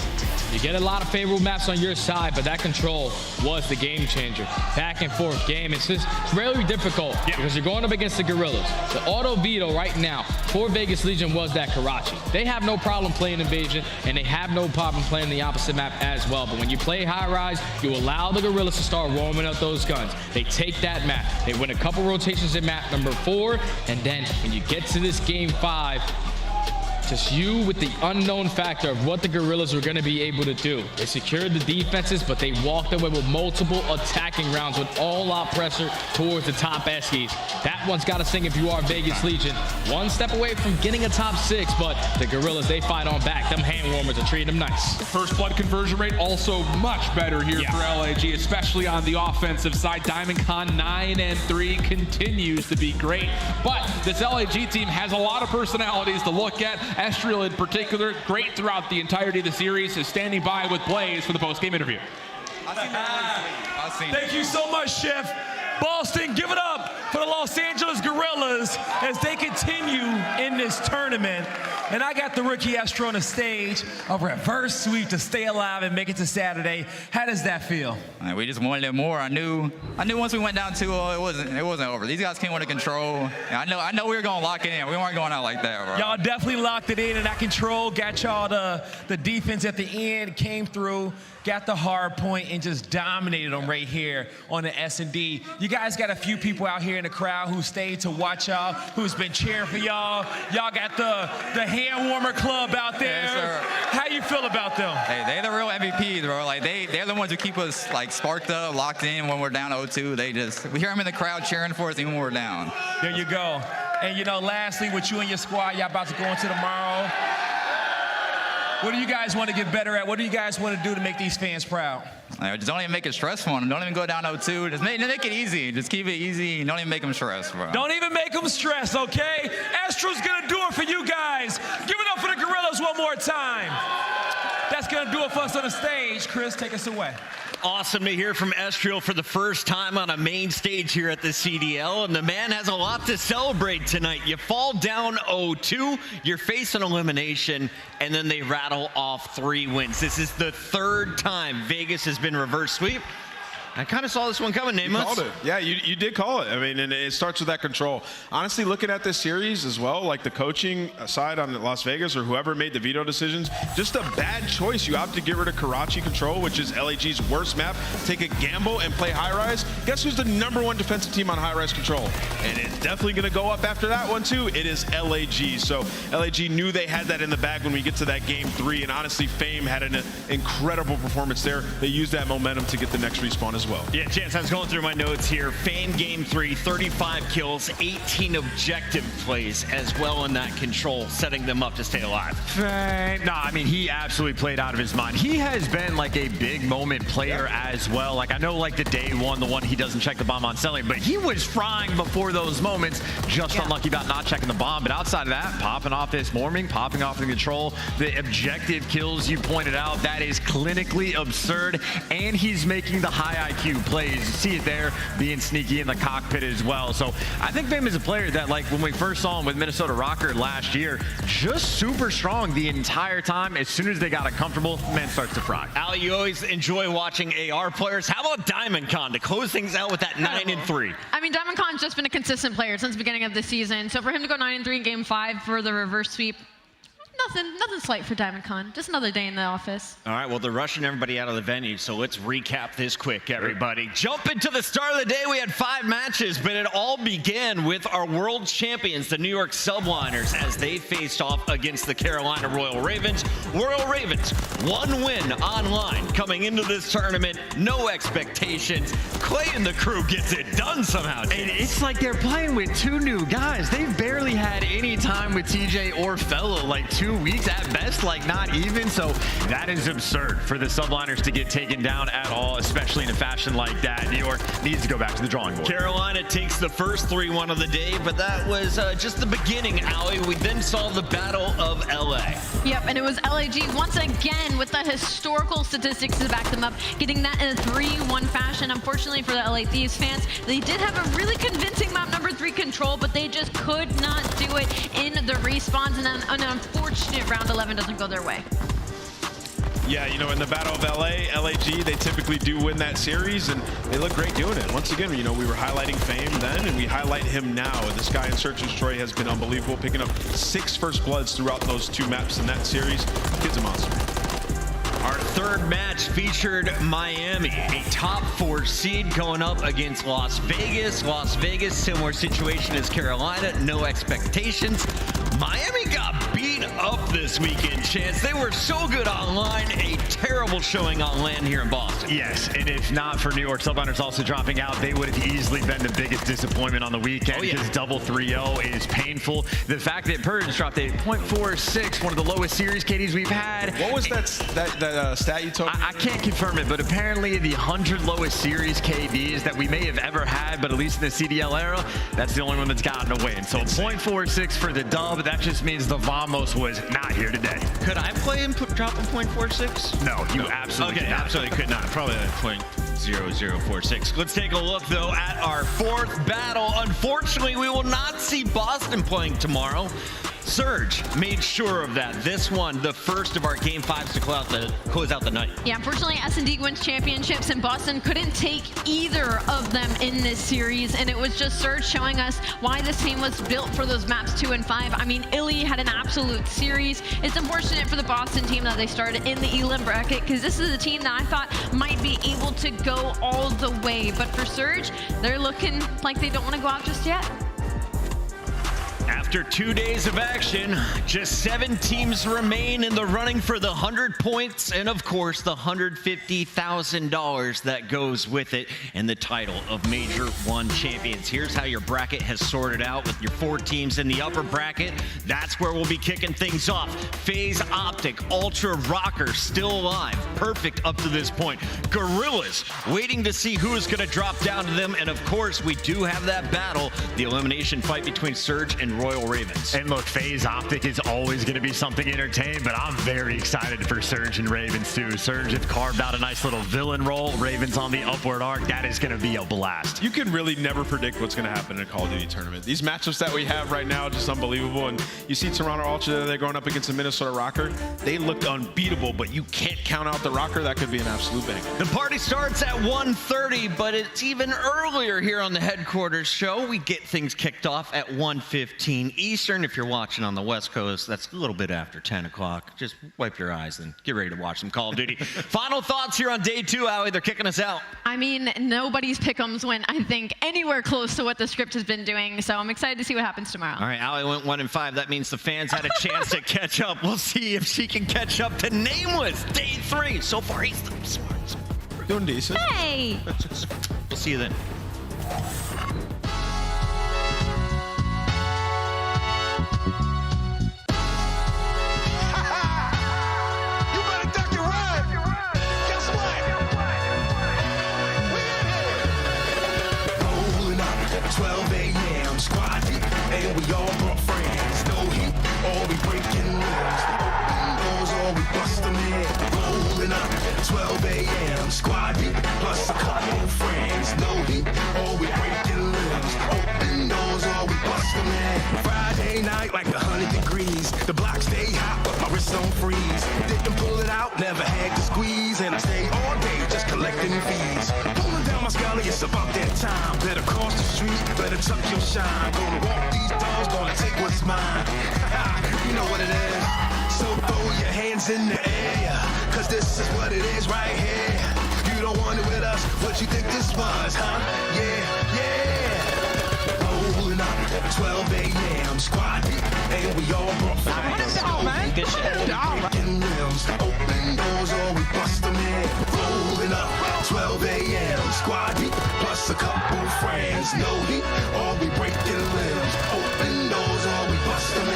You get a lot of favorable maps on your side, but that control was the game changer. Back and forth game. It's really difficult because you're going up against the Guerrillas. The auto veto right now for Vegas Legion was that Karachi. They have no problem playing Invasion, and they have no problem playing the opposite map as well. But when you play high rise, you allow the Guerrillas to start roaming up those guns. They take that map. They win a couple rotations in map number 4, and then when you get to this game 5, Just you with the unknown factor of what the Guerrillas were going to be able to do. They secured the defenses, but they walked away with multiple attacking rounds with all-out pressure towards the top Eskies. That one's got to sing if you are Vegas Legion. One step away from getting a top 6, but the Guerrillas, they fight on back. Them hand warmers are treating them nice. First blood conversion rate also much better here for LAG, especially on the offensive side. DiamondCon 9-3 continues to be great, but this LAG team has a lot of personalities to look at. Estriel in particular, great throughout the entirety of the series, is standing by with Blaze for the post-game interview. Thank you so much, Chef. Boston, give it up for the Los Angeles Guerrillas as they continue in this tournament. And I got the rookie Astro on the stage, a reverse sweep to stay alive and make it to Saturday. How does that feel? We just wanted it more. I knew once we went down 2-0, it wasn't over. These guys came under control. I know we were going to lock it in. We weren't going out like that, bro. Y'all definitely locked it in, and that control got y'all the defense at the end, came through, got the hard point, and just dominated them right here on the S&D. You guys got a few people out here in the crowd who stayed to watch y'all, who's been cheering for y'all. Y'all got the hand warmer club out there. Yes, how you feel about them? Hey, they're the real MVPs, bro. Like they're the ones who keep us like sparked up, locked in when we're down 0-2. We hear them in the crowd cheering for us even when we're down. There you go. And you know, lastly, with you and your squad, y'all about to go into tomorrow. What do you guys want to get better at? What do you guys want to do to make these fans proud? Just don't even make it stressful. Don't even go down 0-2. Just make it easy. Just keep it easy. Don't even make them stress, bro. Don't even make them stress, okay? Astro's going to do it for you guys. Give it up for the Guerrillas one more time. That's going to do it for us on the stage. Chris, take us away. Awesome to hear from Estriel for the first time on a main stage here at the CDL, and the man has a lot to celebrate tonight. You fall down 0-2, you're facing elimination, and then they rattle off 3 wins. This is the 3rd time Vegas has been reverse sweep. I kind of saw this one coming, Nameless. You called it. Yeah, you did call it. I mean, and it starts with that control. Honestly, looking at this series as well, like the coaching side on Las Vegas or whoever made the veto decisions, just a bad choice. You opted to get rid of Karachi Control, which is LAG's worst map, take a gamble and play high-rise. Guess who's the #1 defensive team on high-rise control? And it's definitely going to go up after that one, too. It is LAG. So LAG knew they had that in the bag when we get to that game 3. And honestly, Fame had an incredible performance there. They used that momentum to get the next respawn as well. Yeah, Chance, I was going through my notes here. Fame game 3, 35 kills, 18 objective plays as well in that control, setting them up to stay alive. Fame, no, I mean, he absolutely played out of his mind. He has been like a big moment player as well. Like, I know like the day one, the one he doesn't check the bomb on Cellium, but he was frying before those moments. Just unlucky about not checking the bomb. But outside of that, popping off this morning, popping off the control, the objective kills you pointed out, that is clinically absurd. And he's making the high IQ plays. You see it there, being sneaky in the cockpit as well. So I think Fame is a player that, like, when we first saw him with Minnesota Røkkr last year, just super strong the entire time. As soon as they got it comfortable, man starts to fry. Ali, you always enjoy watching AR players. How about DiamondCon to close things out with that 9-3? I mean, DiamondCon's just been a consistent player since the beginning of the season. So for him to go 9-3 in game 5 for the reverse sweep, nothing slight for DiamondCon. Just another day in the office. All right, well, they're rushing everybody out of the venue, so let's recap this quick, everybody. Jump into the start of the day. We had 5 matches, but it all began with our world champions, the New York Subliners, as they faced off against the Carolina Royal Ravens. Royal Ravens, 1 win online coming into this tournament. No expectations. Clay and the crew gets it done somehow. And it's like they're playing with 2 new guys. They've barely had any time with TJ or Fellow, like 2 weeks at best, like not even. So that is absurd for the Subliners to get taken down at all, especially in a fashion like that. New York needs to go back to the drawing board. Carolina takes the first 3-1 of the day, but that was just the beginning, Ali. We then saw the Battle of LA. Yep, and it was LAG once again with the historical statistics to back them up, getting that in a 3-1 fashion. Unfortunately for the LA Thieves fans, they did have a really convincing map number 3 control, but they just could not do it in the respawns, and then an unfortunate round 11 doesn't go their way. Yeah, you know, in the Battle of LAG, they typically do win that series, and they look great doing it. Once again, you know, we were highlighting Fame then, and we highlight him now. This guy in Search and Destroy has been unbelievable, picking up 6 first bloods throughout those 2 maps in that series. The kid's a monster. Our third match featured Miami, a top 4 seed going up against Las Vegas. Las Vegas, similar situation as Carolina, no expectations. Miami got beat up this weekend, Chance. They were so good online, a terrible showing on land here in Boston. Yes, and if not for New York Subliners also dropping out, they would have easily been the biggest disappointment on the weekend because double 3-0 is painful. The fact that Purge dropped a .46, one of the lowest series KDs we've had. What was that stat you told me? I can't confirm it, but apparently the 100 lowest series KDs that we may have ever had, but at least in the CDL era, that's the only one that's gotten a win. So .46 for the dub, that just means the Vamos was not here today. Could I play and drop a .46? No, you absolutely could not. Absolutely could not. Probably a .0046. Let's take a look, though, at our 4th battle. Unfortunately, we will not see Boston playing tomorrow. Surge made sure of that. This one, the first of our Game 5s to close out the night. Yeah, unfortunately, S&D wins championships, and Boston couldn't take either of them in this series, and it was just Surge showing us why this team was built for those maps 2 and 5. I mean, Illey had an absolute series. It's unfortunate for the Boston team that they started in the Elim bracket, because this is a team that I thought might be able to go all the way, but for Surge, they're looking like they don't want to go out just yet. After 2 days of action, just 7 teams remain in the running for the 100 points and, of course, the $150,000 that goes with it and the title of Major 1 champions. Here's how your bracket has sorted out with your 4 teams in the upper bracket. That's where we'll be kicking things off. FaZe, OpTic, Ultra, Røkkr still alive. Perfect up to this point. Guerrillas waiting to see who is going to drop down to them. And, of course, we do have that battle, the elimination fight between Surge and Royal Ravens. And look, FaZe OpTic is always going to be something entertaining, but I'm very excited for Surge and Ravens too. Surge have carved out a nice little villain role. Ravens on the upward arc. That is going to be a blast. You can really never predict what's going to happen in a Call of Duty tournament. These matchups that we have right now are just unbelievable. And you see Toronto Ultra, they're going up against the Minnesota Røkkr. They looked unbeatable, but you can't count out the Røkkr. That could be an absolute bang. The party starts at 1:30, but it's even earlier here on the headquarters show. We get things kicked off at 1:15 Eastern. If you're watching on the West Coast, that's a little bit after 10 o'clock. Just wipe your eyes and get ready to watch some Call of Duty. Final thoughts here on day 2, Allie. They're kicking us out. I mean, nobody's pick'ems went, I think, anywhere close to what the script has been doing, so I'm excited to see what happens tomorrow. All right, Allie went 1 and 5. That means the fans had a chance to catch up. We'll see if she can catch up to Nameless. Day 3. So far, he's the smart. We're doing decent. Hey! We'll see you then. And we all brought friends, no heat, all we breaking rules. Open doors, all we bust them in. Rolling up, 12 a.m. squad beat, plus a couple friends, no heat, all we breaking rules. Open doors, all we bust them in. Friday night, like 100 degrees. The block stay hot, but my wrist don't freeze. Didn't pull it out, never had to squeeze, and I stay all day just collecting fees. Pulling down my scully, it's about that time. Better cross the street, better tuck your shine. Gonna walk these dogs, gonna take what's mine. You know what it is. So throw your hands in the air, cause this is what it is right here. You don't want it with us, what you think this was, huh? Yeah, yeah. Rolling up, 12 a.m. squad beat, and we all brought friends. Good shit. Breaking rims, open doors, or we bust them in. Rolling up, 12 a.m. squad beat, plus a couple friends. No heat, or we breaking limbs. Open doors, or we bust them in.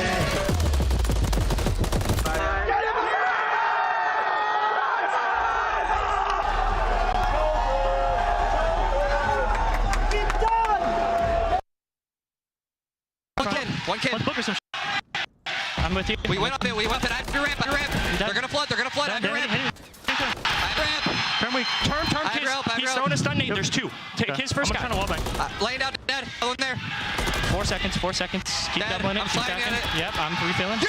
One kid. I'm with you. We went up there. We went up there. After ramp. They're gonna flood. After ramp. Turn, kids. He's throwing a stun nade. There's 2. Take his first guy. Laying down dead. Go in there. 4 seconds. Keep Dead. doubling it. I'm sliding at it. Yep, I'm refilling.